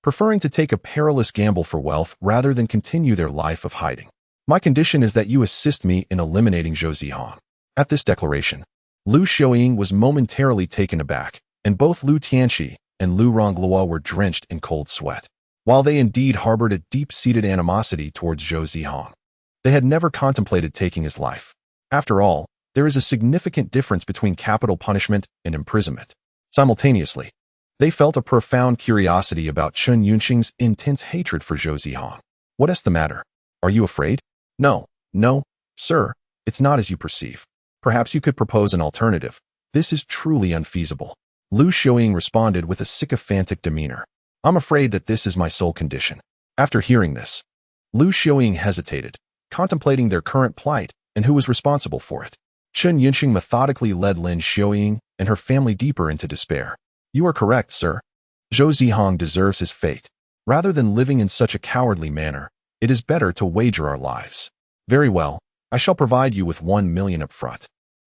preferring to take a perilous gamble for wealth rather than continue their life of hiding. My condition is that you assist me in eliminating Zhou Zihang. At this declaration, Lu Xiaoying was momentarily taken aback, and both Lu Tianqi and Lu Ronglua were drenched in cold sweat. While they indeed harbored a deep-seated animosity towards Zhou Zihang, they had never contemplated taking his life. After all, there is a significant difference between capital punishment and imprisonment. Simultaneously, they felt a profound curiosity about Chun Yunxing's intense hatred for Zhou Zihang. What is the matter? Are you afraid? No, sir, it's not as you perceive. Perhaps you could propose an alternative. This is truly unfeasible. Lu Xiaoying responded with a sycophantic demeanor. I'm afraid that this is my sole condition. After hearing this, Lu Xiaoying hesitated, contemplating their current plight and who was responsible for it. Chun Yunxing methodically led Lin Xiaoying and her family deeper into despair. You are correct, sir. Zhou Zihang deserves his fate. Rather than living in such a cowardly manner, it is better to wager our lives. Very well, I shall provide you with 1 million upfront.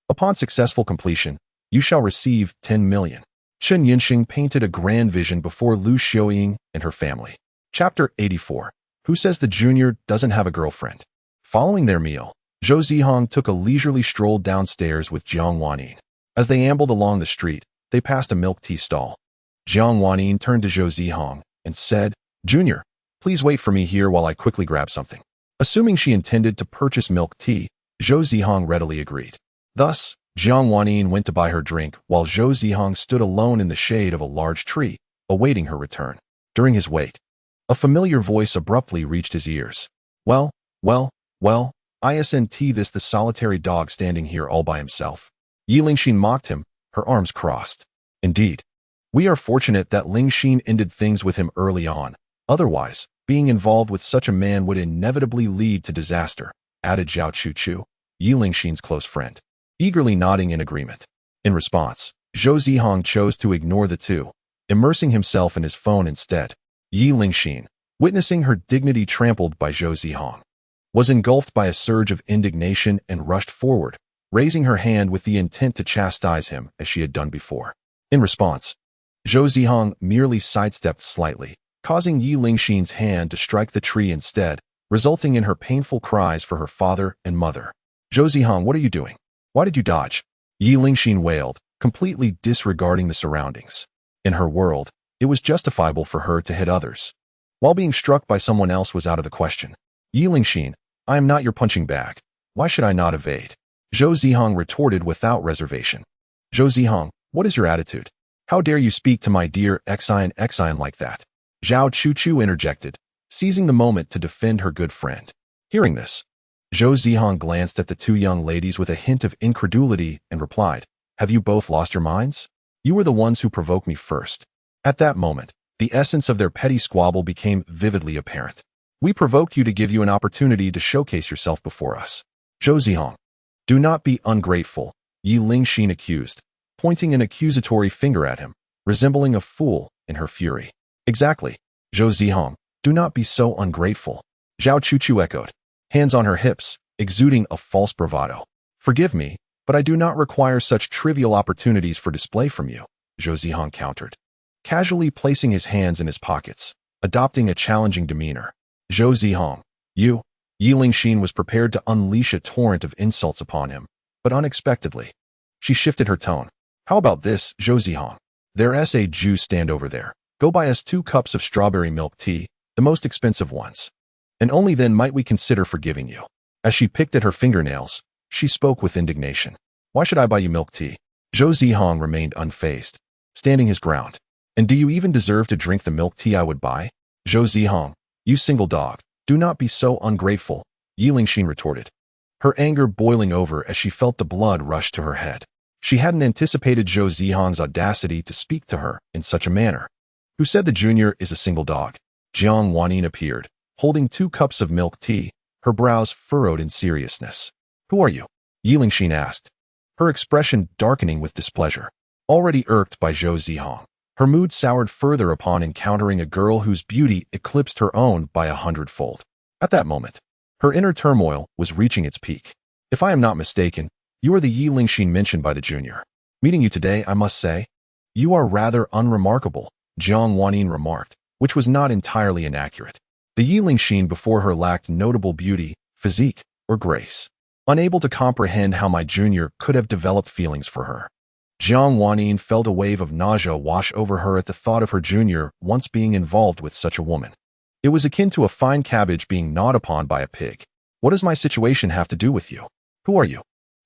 Upon successful completion, you shall receive 10 million. Chun Yunxing painted a grand vision before Lu Xiaoying and her family. Chapter 84. Who says the junior doesn't have a girlfriend? Following their meal, Zhou Zihang took a leisurely stroll downstairs with Jiang Wanyin. As they ambled along the street, they passed a milk tea stall. Jiang Wanyin turned to Zhou Zihang and said, Junior, Please wait for me here while I quickly grab something. Assuming she intended to purchase milk tea, Zhou Zihang readily agreed. Thus, Jiang Wanyin went to buy her drink while Zhou Zihang stood alone in the shade of a large tree, awaiting her return. During his wait, a familiar voice abruptly reached his ears. Well, isn't this the solitary dog standing here all by himself? Yi Lingxin mocked him, her arms crossed. Indeed. We are fortunate that Lingxin ended things with him early on. Otherwise, being involved with such a man would inevitably lead to disaster, added Zhao Chuchu, Yi Lingxin's close friend, eagerly nodding in agreement. In response, Zhou Zihang chose to ignore the two, immersing himself in his phone instead. Yi Lingxin, witnessing her dignity trampled by Zhou Zihang, was engulfed by a surge of indignation and rushed forward, raising her hand with the intent to chastise him as she had done before. In response, Zhou Zihang merely sidestepped slightly, causing Yi Lingxin's hand to strike the tree instead, resulting in her painful cries for her father and mother. Zhou Zihang, what are you doing? Why did you dodge? Yi Lingxin wailed, completely disregarding the surroundings. In her world, it was justifiable for her to hit others, while being struck by someone else was out of the question. Yi Lingxin, I am not your punching bag. Why should I not evade? Zhou Zihang retorted without reservation. Zhou Zihang, what is your attitude? How dare you speak to my dear Xian like that? Zhao Chuchu interjected, seizing the moment to defend her good friend. Hearing this, Zhou Zihang glanced at the two young ladies with a hint of incredulity and replied, Have you both lost your minds? You were the ones who provoked me first. At that moment, the essence of their petty squabble became vividly apparent. We provoked you to give you an opportunity to showcase yourself before us. Zhou Zihang, do not be ungrateful, Yi Lingxin accused, pointing an accusatory finger at him, resembling a fool in her fury. Exactly. Zhou Zihang, do not be so ungrateful. Zhao Chuchu echoed, hands on her hips, exuding a false bravado. Forgive me, but I do not require such trivial opportunities for display from you, Zhou Zihang countered, casually placing his hands in his pockets, adopting a challenging demeanor. Zhou Zihang, you. Yi Lingxin was prepared to unleash a torrent of insults upon him, but unexpectedly, she shifted her tone. How about this, Zhou Zihang? There's a juice stand over there. Go buy us 2 cups of strawberry milk tea, the most expensive ones. And only then might we consider forgiving you. As she picked at her fingernails, she spoke with indignation. Why should I buy you milk tea? Zhou Zihang remained unfazed, standing his ground. And do you even deserve to drink the milk tea I would buy? Zhou Zihang, you single dog, do not be so ungrateful, Yi Lingxin retorted, her anger boiling over as she felt the blood rush to her head. She hadn't anticipated Zhou Zihang's audacity to speak to her in such a manner. Who said the junior is a single dog? Jiang Wanyin appeared, holding 2 cups of milk tea, her brows furrowed in seriousness. Who are you? Yi Lingxin asked, her expression darkening with displeasure. Already irked by Zhou Zihang, her mood soured further upon encountering a girl whose beauty eclipsed her own by 100-fold. At that moment, her inner turmoil was reaching its peak. If I am not mistaken, you are the Yi Lingxin mentioned by the junior. Meeting you today, I must say, you are rather unremarkable, Jiang Wanyin remarked, which was not entirely inaccurate. The Yi Lingxin before her lacked notable beauty, physique, or grace, unable to comprehend how my junior could have developed feelings for her. Jiang Wanyin felt a wave of nausea wash over her at the thought of her junior once being involved with such a woman. It was akin to a fine cabbage being gnawed upon by a pig. What does my situation have to do with you? Who are you?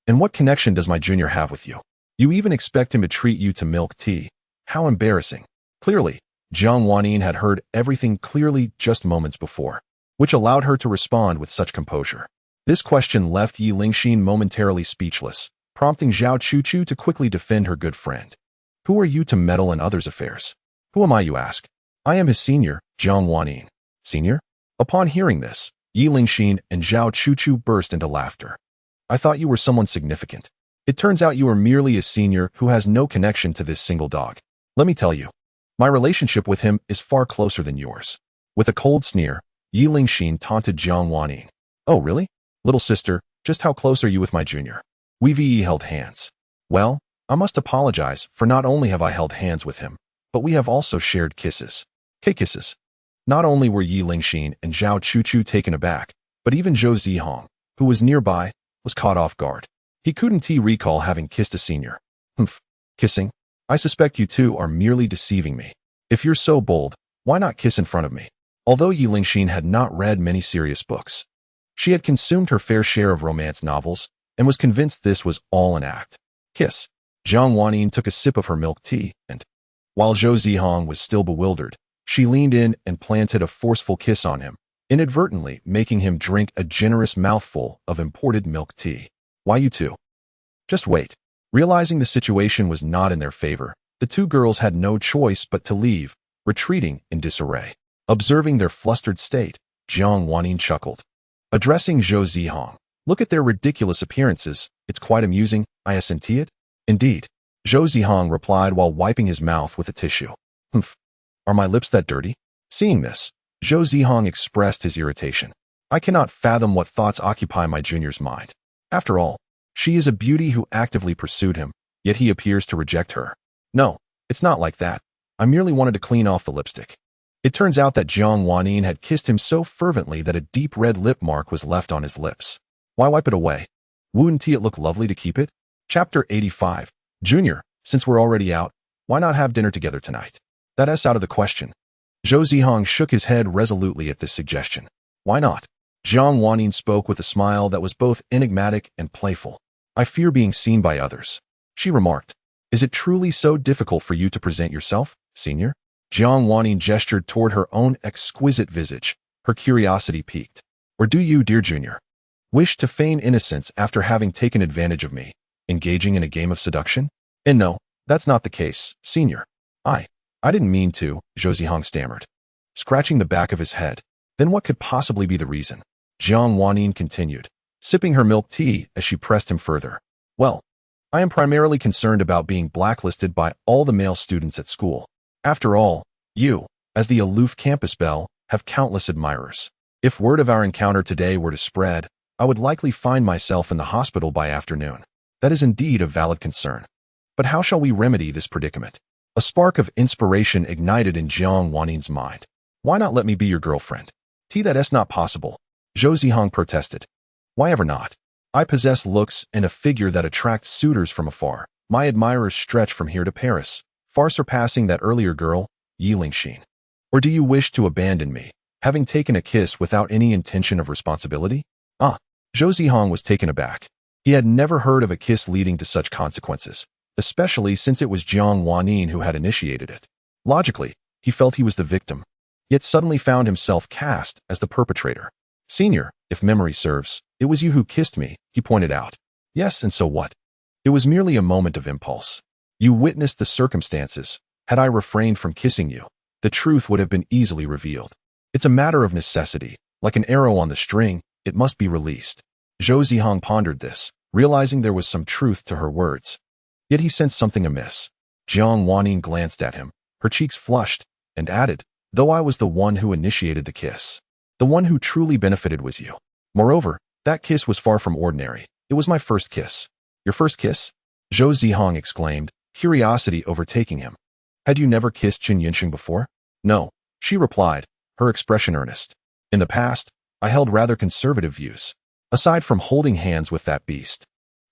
And what connection does my junior have with you? You even expect him to treat you to milk tea. How embarrassing. Clearly, Jiang Wanyin had heard everything clearly just moments before, which allowed her to respond with such composure. This question left Yi Lingxin momentarily speechless, prompting Zhao Chuchu to quickly defend her good friend. Who are you to meddle in others' affairs? Who am I, you ask? I am his senior, Jiang Wanyin. Senior? Upon hearing this, Yi Lingxin and Zhao Chuchu burst into laughter. I thought you were someone significant. It turns out you are merely a senior who has no connection to this single dog. Let me tell you, my relationship with him is far closer than yours. With a cold sneer, Yi Lingxin taunted Jiang Wanyin. Oh, really? Little sister, just how close are you with my junior? We've held hands. Well, I must apologize, for not only have I held hands with him, but we have also shared kisses. Kisses. Not only were Yi Lingxin and Zhao Chuchu taken aback, but even Zhou Zihang, who was nearby, was caught off guard. He couldn't recall having kissed a senior. Kissing? I suspect you two are merely deceiving me. If you're so bold, why not kiss in front of me? Although Yi Lingxin had not read many serious books, she had consumed her fair share of romance novels and was convinced this was all an act. Kiss. Jiang Wanyin took a sip of her milk tea, and, while Zhou Zihang was still bewildered, she leaned in and planted a forceful kiss on him, inadvertently making him drink a generous mouthful of imported milk tea. Why you two? Just wait. Realizing the situation was not in their favor, the two girls had no choice but to leave, retreating in disarray. Observing their flustered state, Jiang Wanyin chuckled. Addressing Zhou Zihang, look at their ridiculous appearances. It's quite amusing, I assent it. Indeed. Zhou Zihang replied while wiping his mouth with a tissue. Humph. Are my lips that dirty? Seeing this, Zhou Zihang expressed his irritation. I cannot fathom what thoughts occupy my junior's mind. After all, she is a beauty who actively pursued him, yet he appears to reject her. No, it's not like that. I merely wanted to clean off the lipstick. It turns out that Jiang Wanyin had kissed him so fervently that a deep red lip mark was left on his lips. Why wipe it away? Wouldn't it look lovely to keep it? Chapter 85. Junior, since we're already out, why not have dinner together tonight? That's out of the question. Zhou Zihang shook his head resolutely at this suggestion. Why not? Jiang Wanyin spoke with a smile that was both enigmatic and playful. I fear being seen by others. She remarked. Is it truly so difficult for you to present yourself, senior? Jiang Wanyin gestured toward her own exquisite visage, her curiosity piqued. Or do you, dear junior, wish to feign innocence after having taken advantage of me, engaging in a game of seduction? And no, that's not the case, senior. I didn't mean to, Zhou Zihang stammered, scratching the back of his head. Then what could possibly be the reason? Jiang Wanyin continued, sipping her milk tea as she pressed him further. Well, I am primarily concerned about being blacklisted by all the male students at school. After all, you, as the aloof campus belle, have countless admirers. If word of our encounter today were to spread, I would likely find myself in the hospital by afternoon. That is indeed a valid concern. But how shall we remedy this predicament? A spark of inspiration ignited in Jiang Wanyin's mind. Why not let me be your girlfriend? That's not possible, Zhou Zihang protested. Why ever not? I possess looks and a figure that attracts suitors from afar. My admirers stretch from here to Paris, far surpassing that earlier girl, Yi Lingxin. Or do you wish to abandon me, having taken a kiss without any intention of responsibility? Zhou Zihang was taken aback. He had never heard of a kiss leading to such consequences, especially since it was Jiang Wanyin who had initiated it. Logically, he felt he was the victim, yet suddenly found himself cast as the perpetrator. Senior, if memory serves, it was you who kissed me, he pointed out. Yes, and so what? It was merely a moment of impulse. You witnessed the circumstances. Had I refrained from kissing you, the truth would have been easily revealed. It's a matter of necessity. Like an arrow on the string, it must be released. Zhou Zihang pondered this, realizing there was some truth to her words. Yet he sensed something amiss. Jiang Wanyin glanced at him, her cheeks flushed, and added, though I was the one who initiated the kiss, the one who truly benefited was you. Moreover, that kiss was far from ordinary. It was my first kiss. Your first kiss? Zhou Zihang exclaimed, curiosity overtaking him. Had you never kissed Qin Yinsheng before? No, she replied, her expression earnest. In the past, I held rather conservative views. Aside from holding hands with that beast,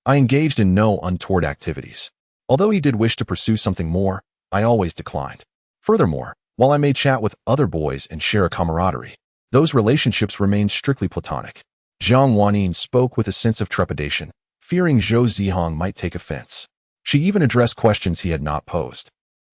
I engaged in no untoward activities. Although he did wish to pursue something more, I always declined. Furthermore, while I may chat with other boys and share a camaraderie, those relationships remained strictly platonic. Jiang Wanyin spoke with a sense of trepidation, fearing Zhou Zihang might take offense. She even addressed questions he had not posed.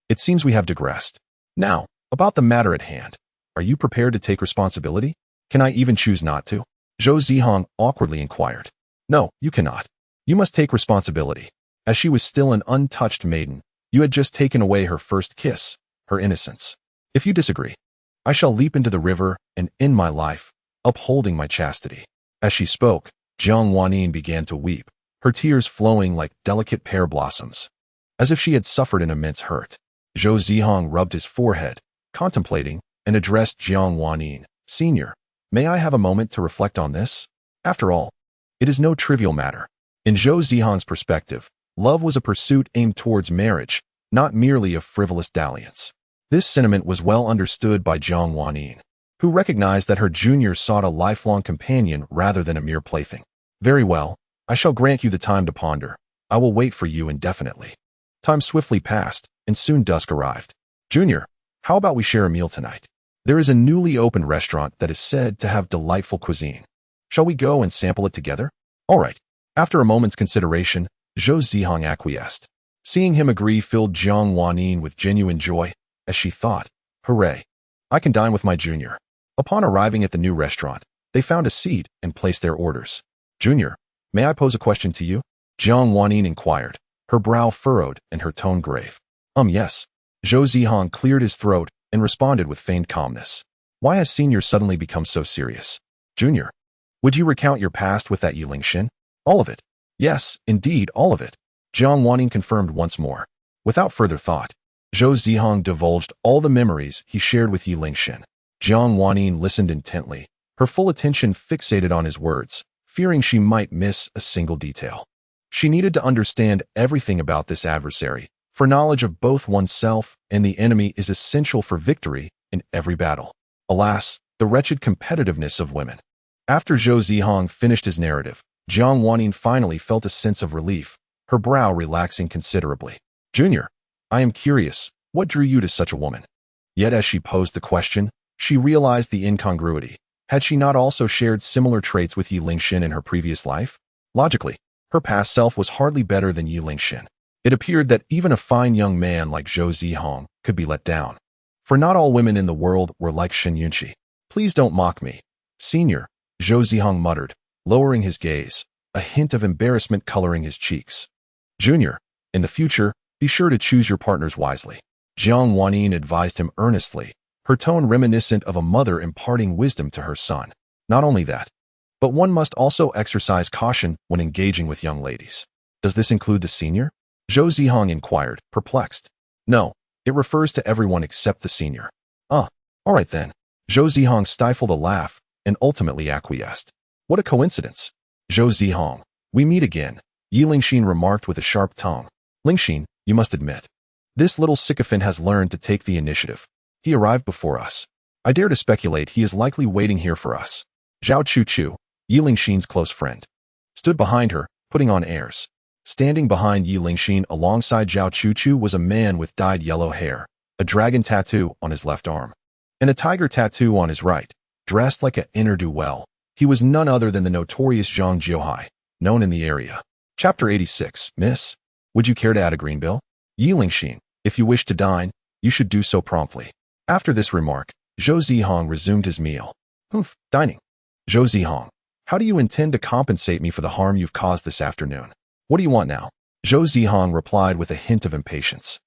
It seems we have digressed. Now, about the matter at hand. Are you prepared to take responsibility? Can I even choose not to? Zhou Zihang awkwardly inquired. No, you cannot. You must take responsibility. As she was still an untouched maiden, you had just taken away her first kiss, her innocence. If you disagree, I shall leap into the river and end my life, upholding my chastity. As she spoke, Jiang Wanyin began to weep, her tears flowing like delicate pear blossoms, as if she had suffered an immense hurt. Zhou Zihang rubbed his forehead, contemplating, and addressed Jiang Wanyin. Senior, may I have a moment to reflect on this? After all, it is no trivial matter. In Zhou Zihang's perspective, love was a pursuit aimed towards marriage, not merely a frivolous dalliance. This sentiment was well understood by Jiang Wanyin, who recognized that her junior sought a lifelong companion rather than a mere plaything. Very well, I shall grant you the time to ponder. I will wait for you indefinitely. Time swiftly passed, and soon dusk arrived. Junior, how about we share a meal tonight? There is a newly opened restaurant that is said to have delightful cuisine. Shall we go and sample it together? All right. After a moment's consideration, Zhou Zihang acquiesced. Seeing him agree filled Jiang Wanyin with genuine joy, as she thought, hooray, I can dine with my junior. Upon arriving at the new restaurant, they found a seat and placed their orders. Junior, may I pose a question to you? Jiang Wanyin inquired, her brow furrowed and her tone grave. Yes. Zhou Zihang cleared his throat and responded with feigned calmness. Why has Senior suddenly become so serious? Junior, would you recount your past with that Yi Lingxin? All of it. Yes, indeed, all of it. Jiang Wanyin confirmed once more. Without further thought, Zhou Zihang divulged all the memories he shared with Yi Lingxin. Jiang Wanyin listened intently, her full attention fixated on his words, fearing she might miss a single detail. She needed to understand everything about this adversary, for knowledge of both oneself and the enemy is essential for victory in every battle. Alas, the wretched competitiveness of women. After Zhou Zihang finished his narrative, Jiang Wanyin finally felt a sense of relief, her brow relaxing considerably. Junior, I am curious, what drew you to such a woman? Yet as she posed the question, she realized the incongruity. Had she not also shared similar traits with Yi Lingxin in her previous life? Logically, her past self was hardly better than Yi Lingxin. It appeared that even a fine young man like Zhou Zihang could be let down. For not all women in the world were like Shen Yunqi. Please don't mock me. Senior, Zhou Zihang muttered, lowering his gaze, a hint of embarrassment coloring his cheeks. Junior, in the future, be sure to choose your partners wisely. Jiang Wanyin advised him earnestly, her tone reminiscent of a mother imparting wisdom to her son. Not only that, but one must also exercise caution when engaging with young ladies. Does this include the senior? Zhou Zihang inquired, perplexed. No, it refers to everyone except the senior. All right then. Zhou Zihang stifled a laugh and ultimately acquiesced. What a coincidence. Zhou Zihang, we meet again, Yi Lingxin remarked with a sharp tone. Lingxin, you must admit, this little sycophant has learned to take the initiative. He arrived before us. I dare to speculate he is likely waiting here for us. Zhao Chu-Chu, Yi Lingxin's close friend, stood behind her, putting on airs. Standing behind Yi Lingxin alongside Zhao Chu-Chu was a man with dyed yellow hair, a dragon tattoo on his left arm, and a tiger tattoo on his right. Dressed like a ne'er-do-well, he was none other than the notorious Zhang Jiuhai, known in the area. Chapter 86, Miss, would you care to add a green bill? Yi Lingxin, if you wish to dine, you should do so promptly. After this remark, Zhou Zihang resumed his meal. Dining. Zhou Zihang, how do you intend to compensate me for the harm you've caused this afternoon? What do you want now? Zhou Zihang replied with a hint of impatience.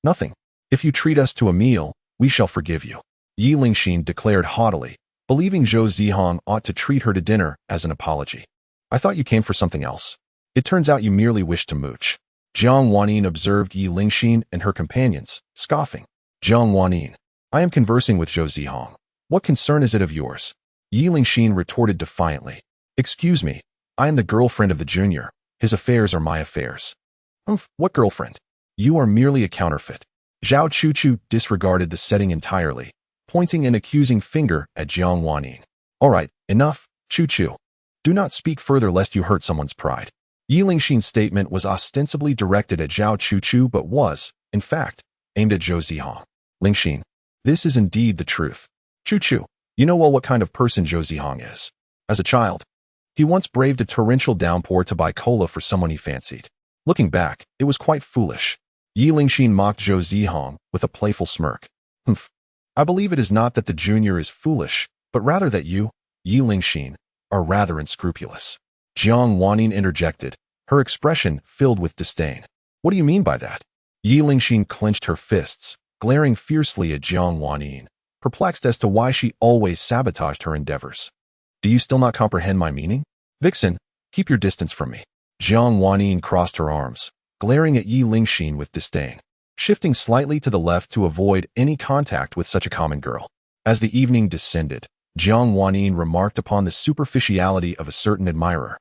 Nothing. If you treat us to a meal, we shall forgive you. Yi Lingxin declared haughtily, believing Zhou Zihang ought to treat her to dinner as an apology. I thought you came for something else. It turns out you merely wish to mooch. Jiang Wanyin observed Yi Lingxin and her companions, scoffing. Jiang Wanyin, I am conversing with Zhou Zihang. What concern is it of yours? Yi Lingxin retorted defiantly. Excuse me, I am the girlfriend of the junior. His affairs are my affairs. What girlfriend? You are merely a counterfeit. Zhao Chu-Chu disregarded the setting entirely, pointing an accusing finger at Jiang Wanyin. All right, enough, Chu-Chu. Do not speak further lest you hurt someone's pride. Yi Lingxin's statement was ostensibly directed at Zhao Chu-Chu but was, in fact, aimed at Zhou Zihang. Lingxin, this is indeed the truth. Chu-Chu, you know well what kind of person Zhou Zihang is. As a child, he once braved a torrential downpour to buy cola for someone he fancied. Looking back, it was quite foolish. Yi Lingxin mocked Zhou Zihang with a playful smirk. I believe it is not that the junior is foolish, but rather that you, Yi Lingxin, are rather unscrupulous. Jiang Wanyin interjected, her expression filled with disdain. What do you mean by that? Yi Lingxin clenched her fists, glaring fiercely at Jiang Wanyin, perplexed as to why she always sabotaged her endeavors. Do you still not comprehend my meaning? Vixen, keep your distance from me. Jiang Wanyin crossed her arms, glaring at Yi Lingxin with disdain, shifting slightly to the left to avoid any contact with such a common girl. As the evening descended, Jiang Wanyin remarked upon the superficiality of a certain admirer,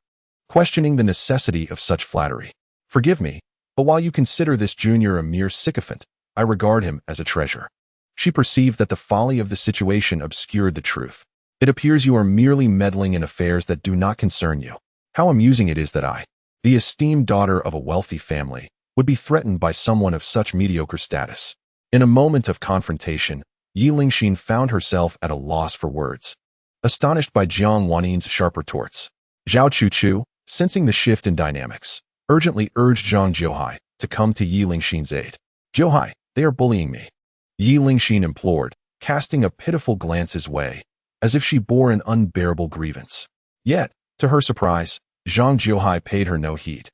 questioning the necessity of such flattery. Forgive me, but while you consider this junior a mere sycophant, I regard him as a treasure. She perceived that the folly of the situation obscured the truth. It appears you are merely meddling in affairs that do not concern you. How amusing it is that I, the esteemed daughter of a wealthy family, would be threatened by someone of such mediocre status. In a moment of confrontation, Yi Lingxin found herself at a loss for words, astonished by Jiang Wannin's sharp retorts. Zhao Chuchu, sensing the shift in dynamics, urgently urged Zhang Jiuhai to come to Yi Lingxin's aid. Jiuhai, they are bullying me. Yi Lingxin implored, casting a pitiful glance his way, as if she bore an unbearable grievance. Yet, to her surprise, Zhang Jiuhai paid her no heed,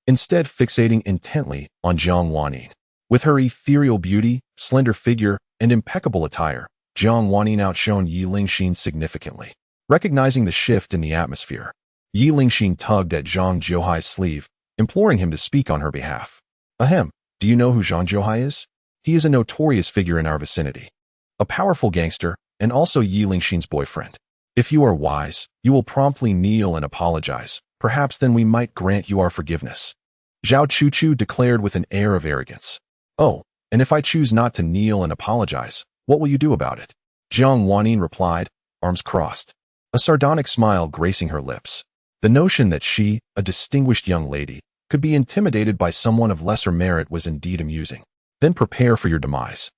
instead fixating intently on Jiang Wannin. With her ethereal beauty, slender figure, and impeccable attire, Jiang Wannin outshone Yi Lingxin significantly. Recognizing the shift in the atmosphere, Yi Lingxin tugged at Zhang Jiuhai's sleeve, imploring him to speak on her behalf. Ahem, do you know who Zhang Jiuhai is? He is a notorious figure in our vicinity, a powerful gangster, and also Yi Lingxin's boyfriend. If you are wise, you will promptly kneel and apologize. Perhaps then we might grant you our forgiveness. Zhao Chuchu declared with an air of arrogance. Oh, and if I choose not to kneel and apologize, what will you do about it? Jiang Wannin replied, arms crossed, a sardonic smile gracing her lips. The notion that she, a distinguished young lady, could be intimidated by someone of lesser merit was indeed amusing. Then prepare for your demise.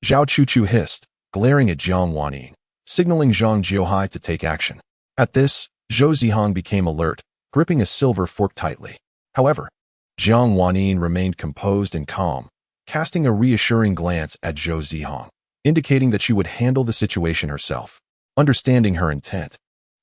Zhao Chuchu hissed, glaring at Jiang Wannin, signaling Zhang Jiuhai to take action. At this, Zhou Zihang became alert, gripping a silver fork tightly. However, Jiang Wannin remained composed and calm, casting a reassuring glance at Zhou Zihang, indicating that she would handle the situation herself. Understanding her intent,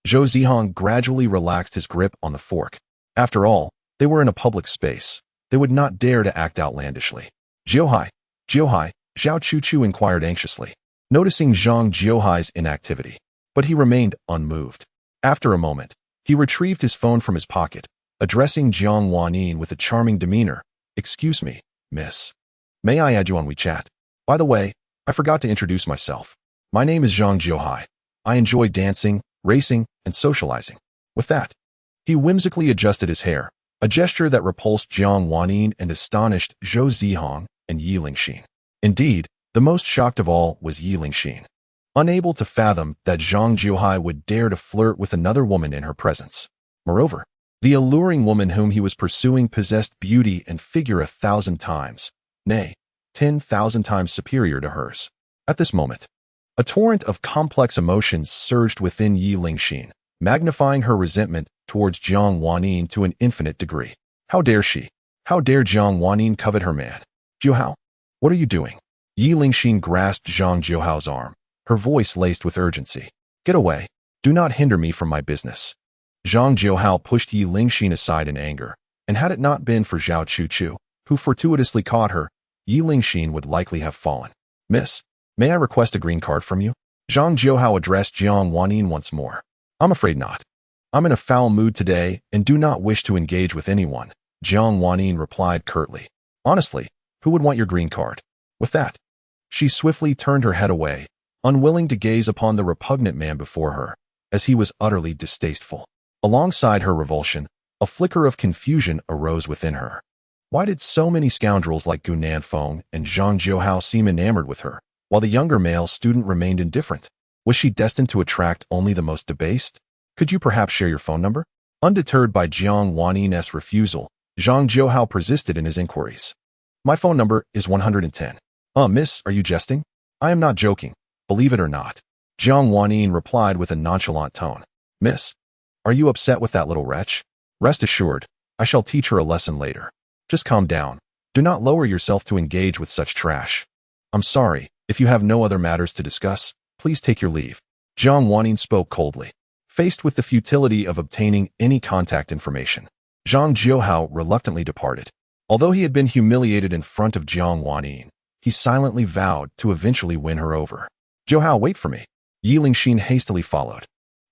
Zhou Zihang gradually relaxed his grip on the fork. After all, they were in a public space. They would not dare to act outlandishly. Jiuhai, Zhao Chuchu inquired anxiously, noticing Zhang Jiuhai's inactivity, but he remained unmoved. After a moment, he retrieved his phone from his pocket, addressing Jiang Wannin with a charming demeanor. Excuse me, miss. May I add you on WeChat? By the way, I forgot to introduce myself. My name is Zhang Jiuhai. I enjoy dancing, racing, and socializing. With that, he whimsically adjusted his hair, a gesture that repulsed Jiang Wannin and astonished Zhou Zihang and Yi Lingxin. Indeed, the most shocked of all was Yi Lingxin, unable to fathom that Zhang Jiuhai would dare to flirt with another woman in her presence. Moreover, the alluring woman whom he was pursuing possessed beauty and figure 1,000 times, nay, 10,000 times superior to hers. At this moment, a torrent of complex emotions surged within Yi Lingxin, magnifying her resentment towards Jiang Wannin to an infinite degree. How dare she? How dare Jiang Wannin covet her man? Jiuhao, what are you doing? Yi Lingxin grasped Zhang Jiuhao's arm, her voice laced with urgency. Get away. Do not hinder me from my business. Zhang Jiuhao pushed Yi Lingxin aside in anger, and had it not been for Zhao Chuchu, who fortuitously caught her, Yi Lingxin would likely have fallen. Miss, may I request a green card from you? Zhang Jiuhao addressed Jiang Wannin once more. I'm afraid not. I'm in a foul mood today and do not wish to engage with anyone, Jiang Wannin replied curtly. Honestly, who would want your green card? With that, she swiftly turned her head away, unwilling to gaze upon the repugnant man before her, as he was utterly distasteful. Alongside her revulsion, a flicker of confusion arose within her. Why did so many scoundrels like Gu Nanfeng and Zhang Jiuhao seem enamored with her, while the younger male student remained indifferent? Was she destined to attract only the most debased? Could you perhaps share your phone number? Undeterred by Jiang Wannin's refusal, Zhang Jiuhao persisted in his inquiries. My phone number is 110. Miss, are you jesting? I am not joking, believe it or not. Jiang Wannin replied with a nonchalant tone. Miss, are you upset with that little wretch? Rest assured, I shall teach her a lesson later. Just calm down. Do not lower yourself to engage with such trash. I'm sorry, if you have no other matters to discuss, please take your leave. Jiang Wannin spoke coldly, faced with the futility of obtaining any contact information. Zhang Jiuhao reluctantly departed. Although he had been humiliated in front of Jiang Wannin, he silently vowed to eventually win her over. Jiuhao, wait for me. Yi Lingxin hastily followed.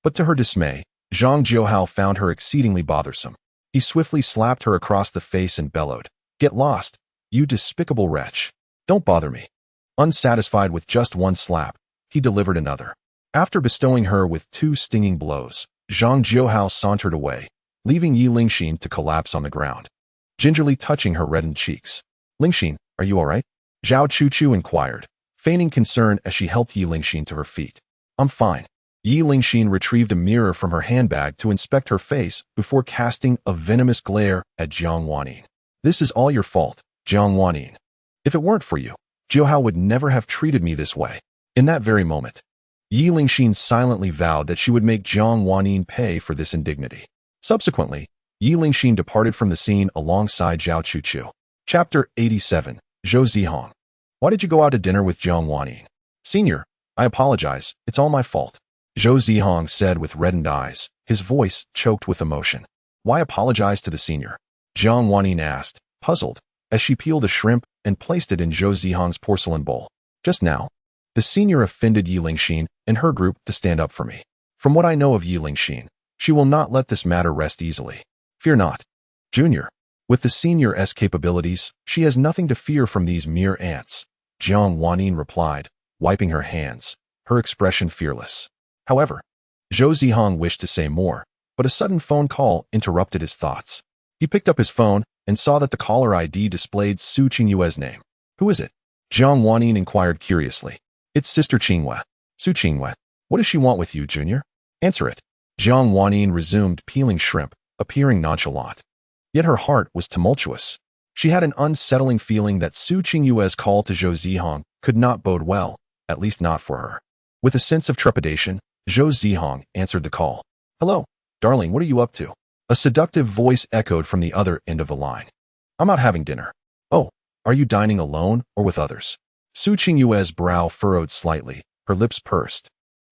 But to her dismay, Zhang Jiuhao found her exceedingly bothersome. He swiftly slapped her across the face and bellowed, Get lost, you despicable wretch. Don't bother me. Unsatisfied with just one slap, he delivered another. After bestowing her with 2 stinging blows, Zhang Jiuhao sauntered away, leaving Yi Lingxin to collapse on the ground, gingerly touching her reddened cheeks. Lingxin, are you all right? Zhao Chuchu inquired, feigning concern as she helped Yi Lingxin to her feet. I'm fine. Yi Lingxin retrieved a mirror from her handbag to inspect her face before casting a venomous glare at Jiang Wannin. This is all your fault, Jiang Wannin. If it weren't for you, Jiuhao would never have treated me this way. In that very moment, Yi Lingxin silently vowed that she would make Jiang Wanyin pay for this indignity. Subsequently, Yi Lingxin departed from the scene alongside Zhao Chuchu. Chapter 87. Zhou Zihang. Why did you go out to dinner with Jiang Wanyin? Senior, I apologize, it's all my fault. Zhou Zihang said with reddened eyes, his voice choked with emotion. Why apologize to the senior? Jiang Wanyin asked, puzzled, as she peeled a shrimp and placed it in Zhou Zihang's porcelain bowl. Just now, the senior offended Yi Lingxin and her group to stand up for me. From what I know of Yi Lingxin, she will not let this matter rest easily. Fear not. Junior, with the senior's capabilities, she has nothing to fear from these mere ants, Jiang Wanyin replied, wiping her hands, her expression fearless. However, Zhou Zihang wished to say more, but a sudden phone call interrupted his thoughts. He picked up his phone and saw that the caller ID displayed Su Qingyue's name. Who is it? Jiang Wanyin inquired curiously. It's Sister Qingyue. Su Qingyue. What does she want with you, Junior? Answer it. Jiang Wanyin resumed peeling shrimp, appearing nonchalant. Yet her heart was tumultuous. She had an unsettling feeling that Su Qingyue's call to Zhou Zihang could not bode well, at least not for her. With a sense of trepidation, Zhou Zihang answered the call. Hello, darling, what are you up to? A seductive voice echoed from the other end of the line. I'm out having dinner. Oh, are you dining alone or with others? Su Qingyue's brow furrowed slightly, her lips pursed.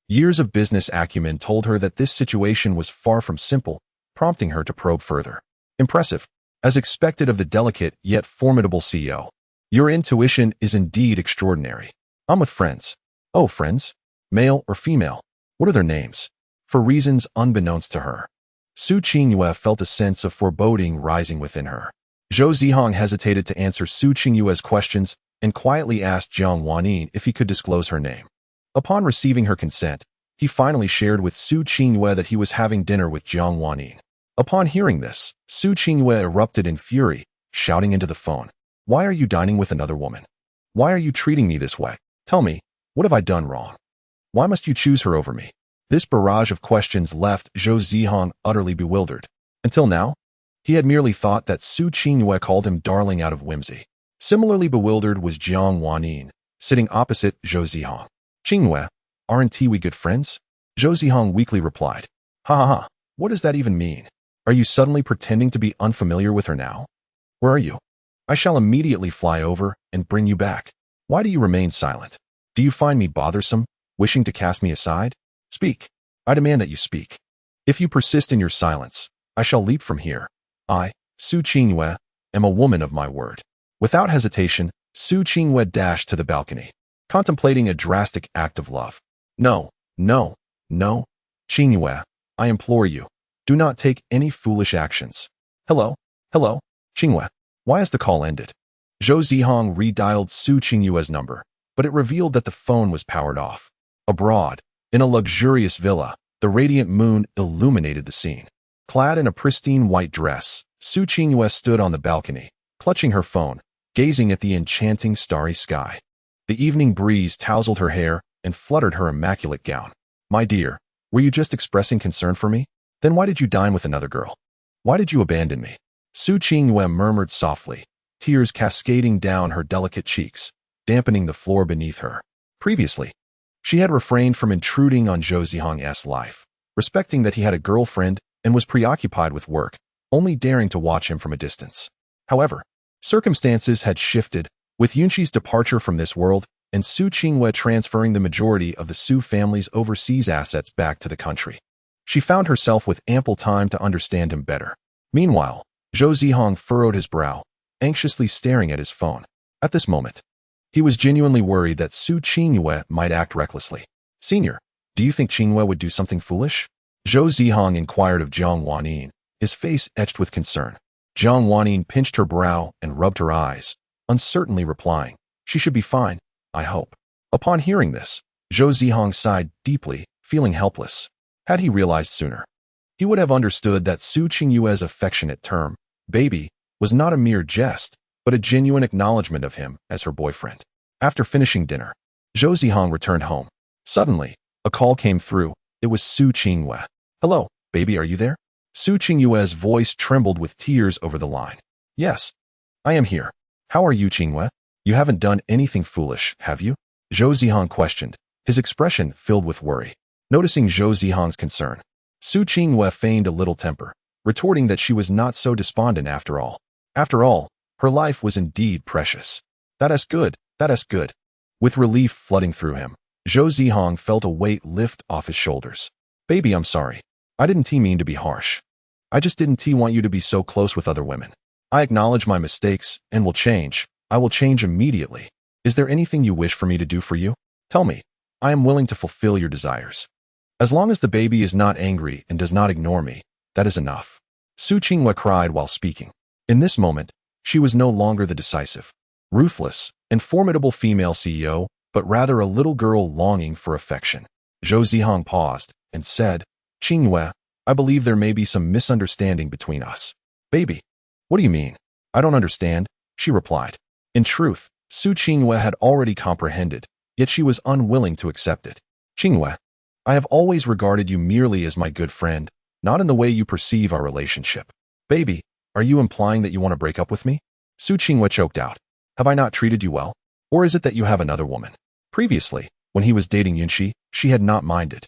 Years of business acumen told her that this situation was far from simple, prompting her to probe further. Impressive, as expected of the delicate yet formidable CEO. Your intuition is indeed extraordinary. I'm with friends. Oh, friends? Male or female? What are their names? For reasons unbeknownst to her, Su Qingyue felt a sense of foreboding rising within her. Zhou Zihang hesitated to answer Su Qingyue's questions and quietly asked Jiang Wanyin if he could disclose her name. Upon receiving her consent, he finally shared with Su Qingyue that he was having dinner with Jiang Wanyin. Upon hearing this, Su Qingyue erupted in fury, shouting into the phone, Why are you dining with another woman? Why are you treating me this way? Tell me, what have I done wrong? Why must you choose her over me? This barrage of questions left Zhou Zihang utterly bewildered. Until now, he had merely thought that Su Qingyue called him darling out of whimsy. Similarly bewildered was Jiang Wanyin, sitting opposite Zhou Zihang. Qingyue, aren't we good friends? Zhou Zihang weakly replied. Ha ha ha, what does that even mean? Are you suddenly pretending to be unfamiliar with her now? Where are you? I shall immediately fly over and bring you back. Why do you remain silent? Do you find me bothersome, wishing to cast me aside? Speak. I demand that you speak. If you persist in your silence, I shall leap from here. I, Su Qingyue, am a woman of my word. Without hesitation, Su Qingyue dashed to the balcony, contemplating a drastic act of love. No, no, no. Qingyue, I implore you, do not take any foolish actions. Hello, hello, Qingyue. Why has the call ended? Zhou Zihang redialed Su Qingyue's number, but it revealed that the phone was powered off. Abroad, in a luxurious villa, the radiant moon illuminated the scene. Clad in a pristine white dress, Su Qingyue stood on the balcony, clutching her phone, gazing at the enchanting starry sky. The evening breeze tousled her hair and fluttered her immaculate gown. My dear, were you just expressing concern for me? Then why did you dine with another girl? Why did you abandon me? Su Qingyue murmured softly, tears cascading down her delicate cheeks, dampening the floor beneath her. Previously, she had refrained from intruding on Zhou Zihang's life, respecting that he had a girlfriend and was preoccupied with work, only daring to watch him from a distance. However, circumstances had shifted, with Yunqi's departure from this world and Su Qingyue transferring the majority of the Su family's overseas assets back to the country. She found herself with ample time to understand him better. Meanwhile, Zhou Zihang furrowed his brow, anxiously staring at his phone. At this moment, he was genuinely worried that Su Qingyue might act recklessly. Senior, do you think Qingyue would do something foolish? Zhou Zihang inquired of Jiang Wanyin, his face etched with concern. Jiang Wanyin pinched her brow and rubbed her eyes, uncertainly replying, She should be fine, I hope. Upon hearing this, Zhou Zihang sighed deeply, feeling helpless. Had he realized sooner, he would have understood that Su Qingyue's affectionate term, baby, was not a mere jest, but a genuine acknowledgement of him as her boyfriend. After finishing dinner, Zhou Zihang returned home. Suddenly, a call came through. It was Su Qingyue. Hello, baby, are you there? Su Qingyue's voice trembled with tears over the line. Yes, I am here. How are you, Qingyue? You haven't done anything foolish, have you? Zhou Zihang questioned, his expression filled with worry. Noticing Zhou Zihang's concern, Su Qingyue feigned a little temper, retorting that she was not so despondent after all. After all, her life was indeed precious. That is good, that is good. With relief flooding through him, Zhou Zihang felt a weight lift off his shoulders. Baby, I'm sorry. I didn't mean to be harsh. I just didn't want you to be so close with other women. I acknowledge my mistakes and will change. I will change immediately. Is there anything you wish for me to do for you? Tell me. I am willing to fulfill your desires. As long as the baby is not angry and does not ignore me, that is enough. Su Qingyue cried while speaking. In this moment, she was no longer the decisive, ruthless, and formidable female CEO, but rather a little girl longing for affection. Zhou Zihang paused and said, Qingyue, I believe there may be some misunderstanding between us. Baby, what do you mean? I don't understand, she replied. In truth, Su Qingyue had already comprehended, yet she was unwilling to accept it. Qingyue, I have always regarded you merely as my good friend, not in the way you perceive our relationship. Baby, are you implying that you want to break up with me? Su Qingyue choked out. Have I not treated you well? Or is it that you have another woman? Previously, when he was dating Yunqi, she had not minded.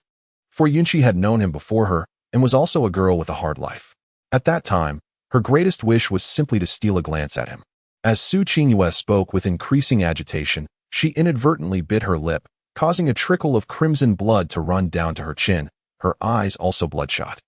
For Yunqi had known him before her and was also a girl with a hard life. At that time, her greatest wish was simply to steal a glance at him. As Su Qingyue spoke with increasing agitation, she inadvertently bit her lip, causing a trickle of crimson blood to run down to her chin, her eyes also bloodshot,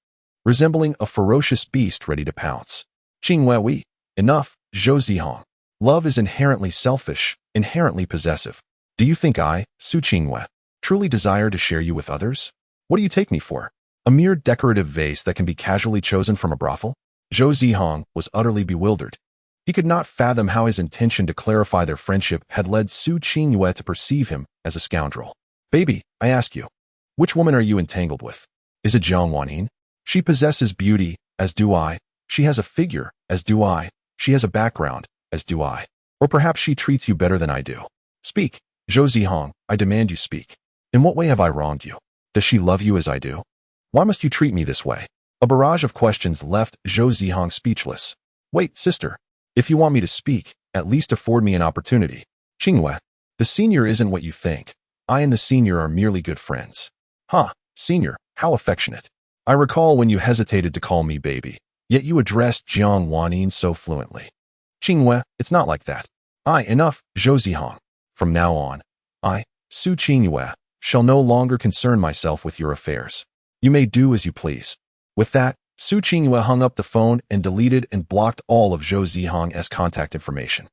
resembling a ferocious beast ready to pounce. Qingyue, oui. Enough, Zhou Zihang. Love is inherently selfish, inherently possessive. Do you think I, Su Qingyue, truly desire to share you with others? What do you take me for? A mere decorative vase that can be casually chosen from a brothel? Zhou Zihang was utterly bewildered. He could not fathom how his intention to clarify their friendship had led Su Qingyue to perceive him as a scoundrel. Baby, I ask you, which woman are you entangled with? Is it Jiang Wanyin? She possesses beauty, as do I. She has a figure, as do I. She has a background, as do I. Or perhaps she treats you better than I do. Speak, Zhou Zihang, I demand you speak. In what way have I wronged you? Does she love you as I do? Why must you treat me this way? A barrage of questions left Zhou Zihang speechless. Wait, sister. If you want me to speak, at least afford me an opportunity. Qingyue, the senior isn't what you think. I and the senior are merely good friends. Huh, senior, how affectionate. I recall when you hesitated to call me baby, yet you addressed Jiang Wanyin so fluently. Qingyue, it's not like that. Enough, Zhou Zihang. From now on, I, Su Qingyue, shall no longer concern myself with your affairs. You may do as you please. With that, Su Qingyue hung up the phone and deleted and blocked all of Zhou Zihang's contact information.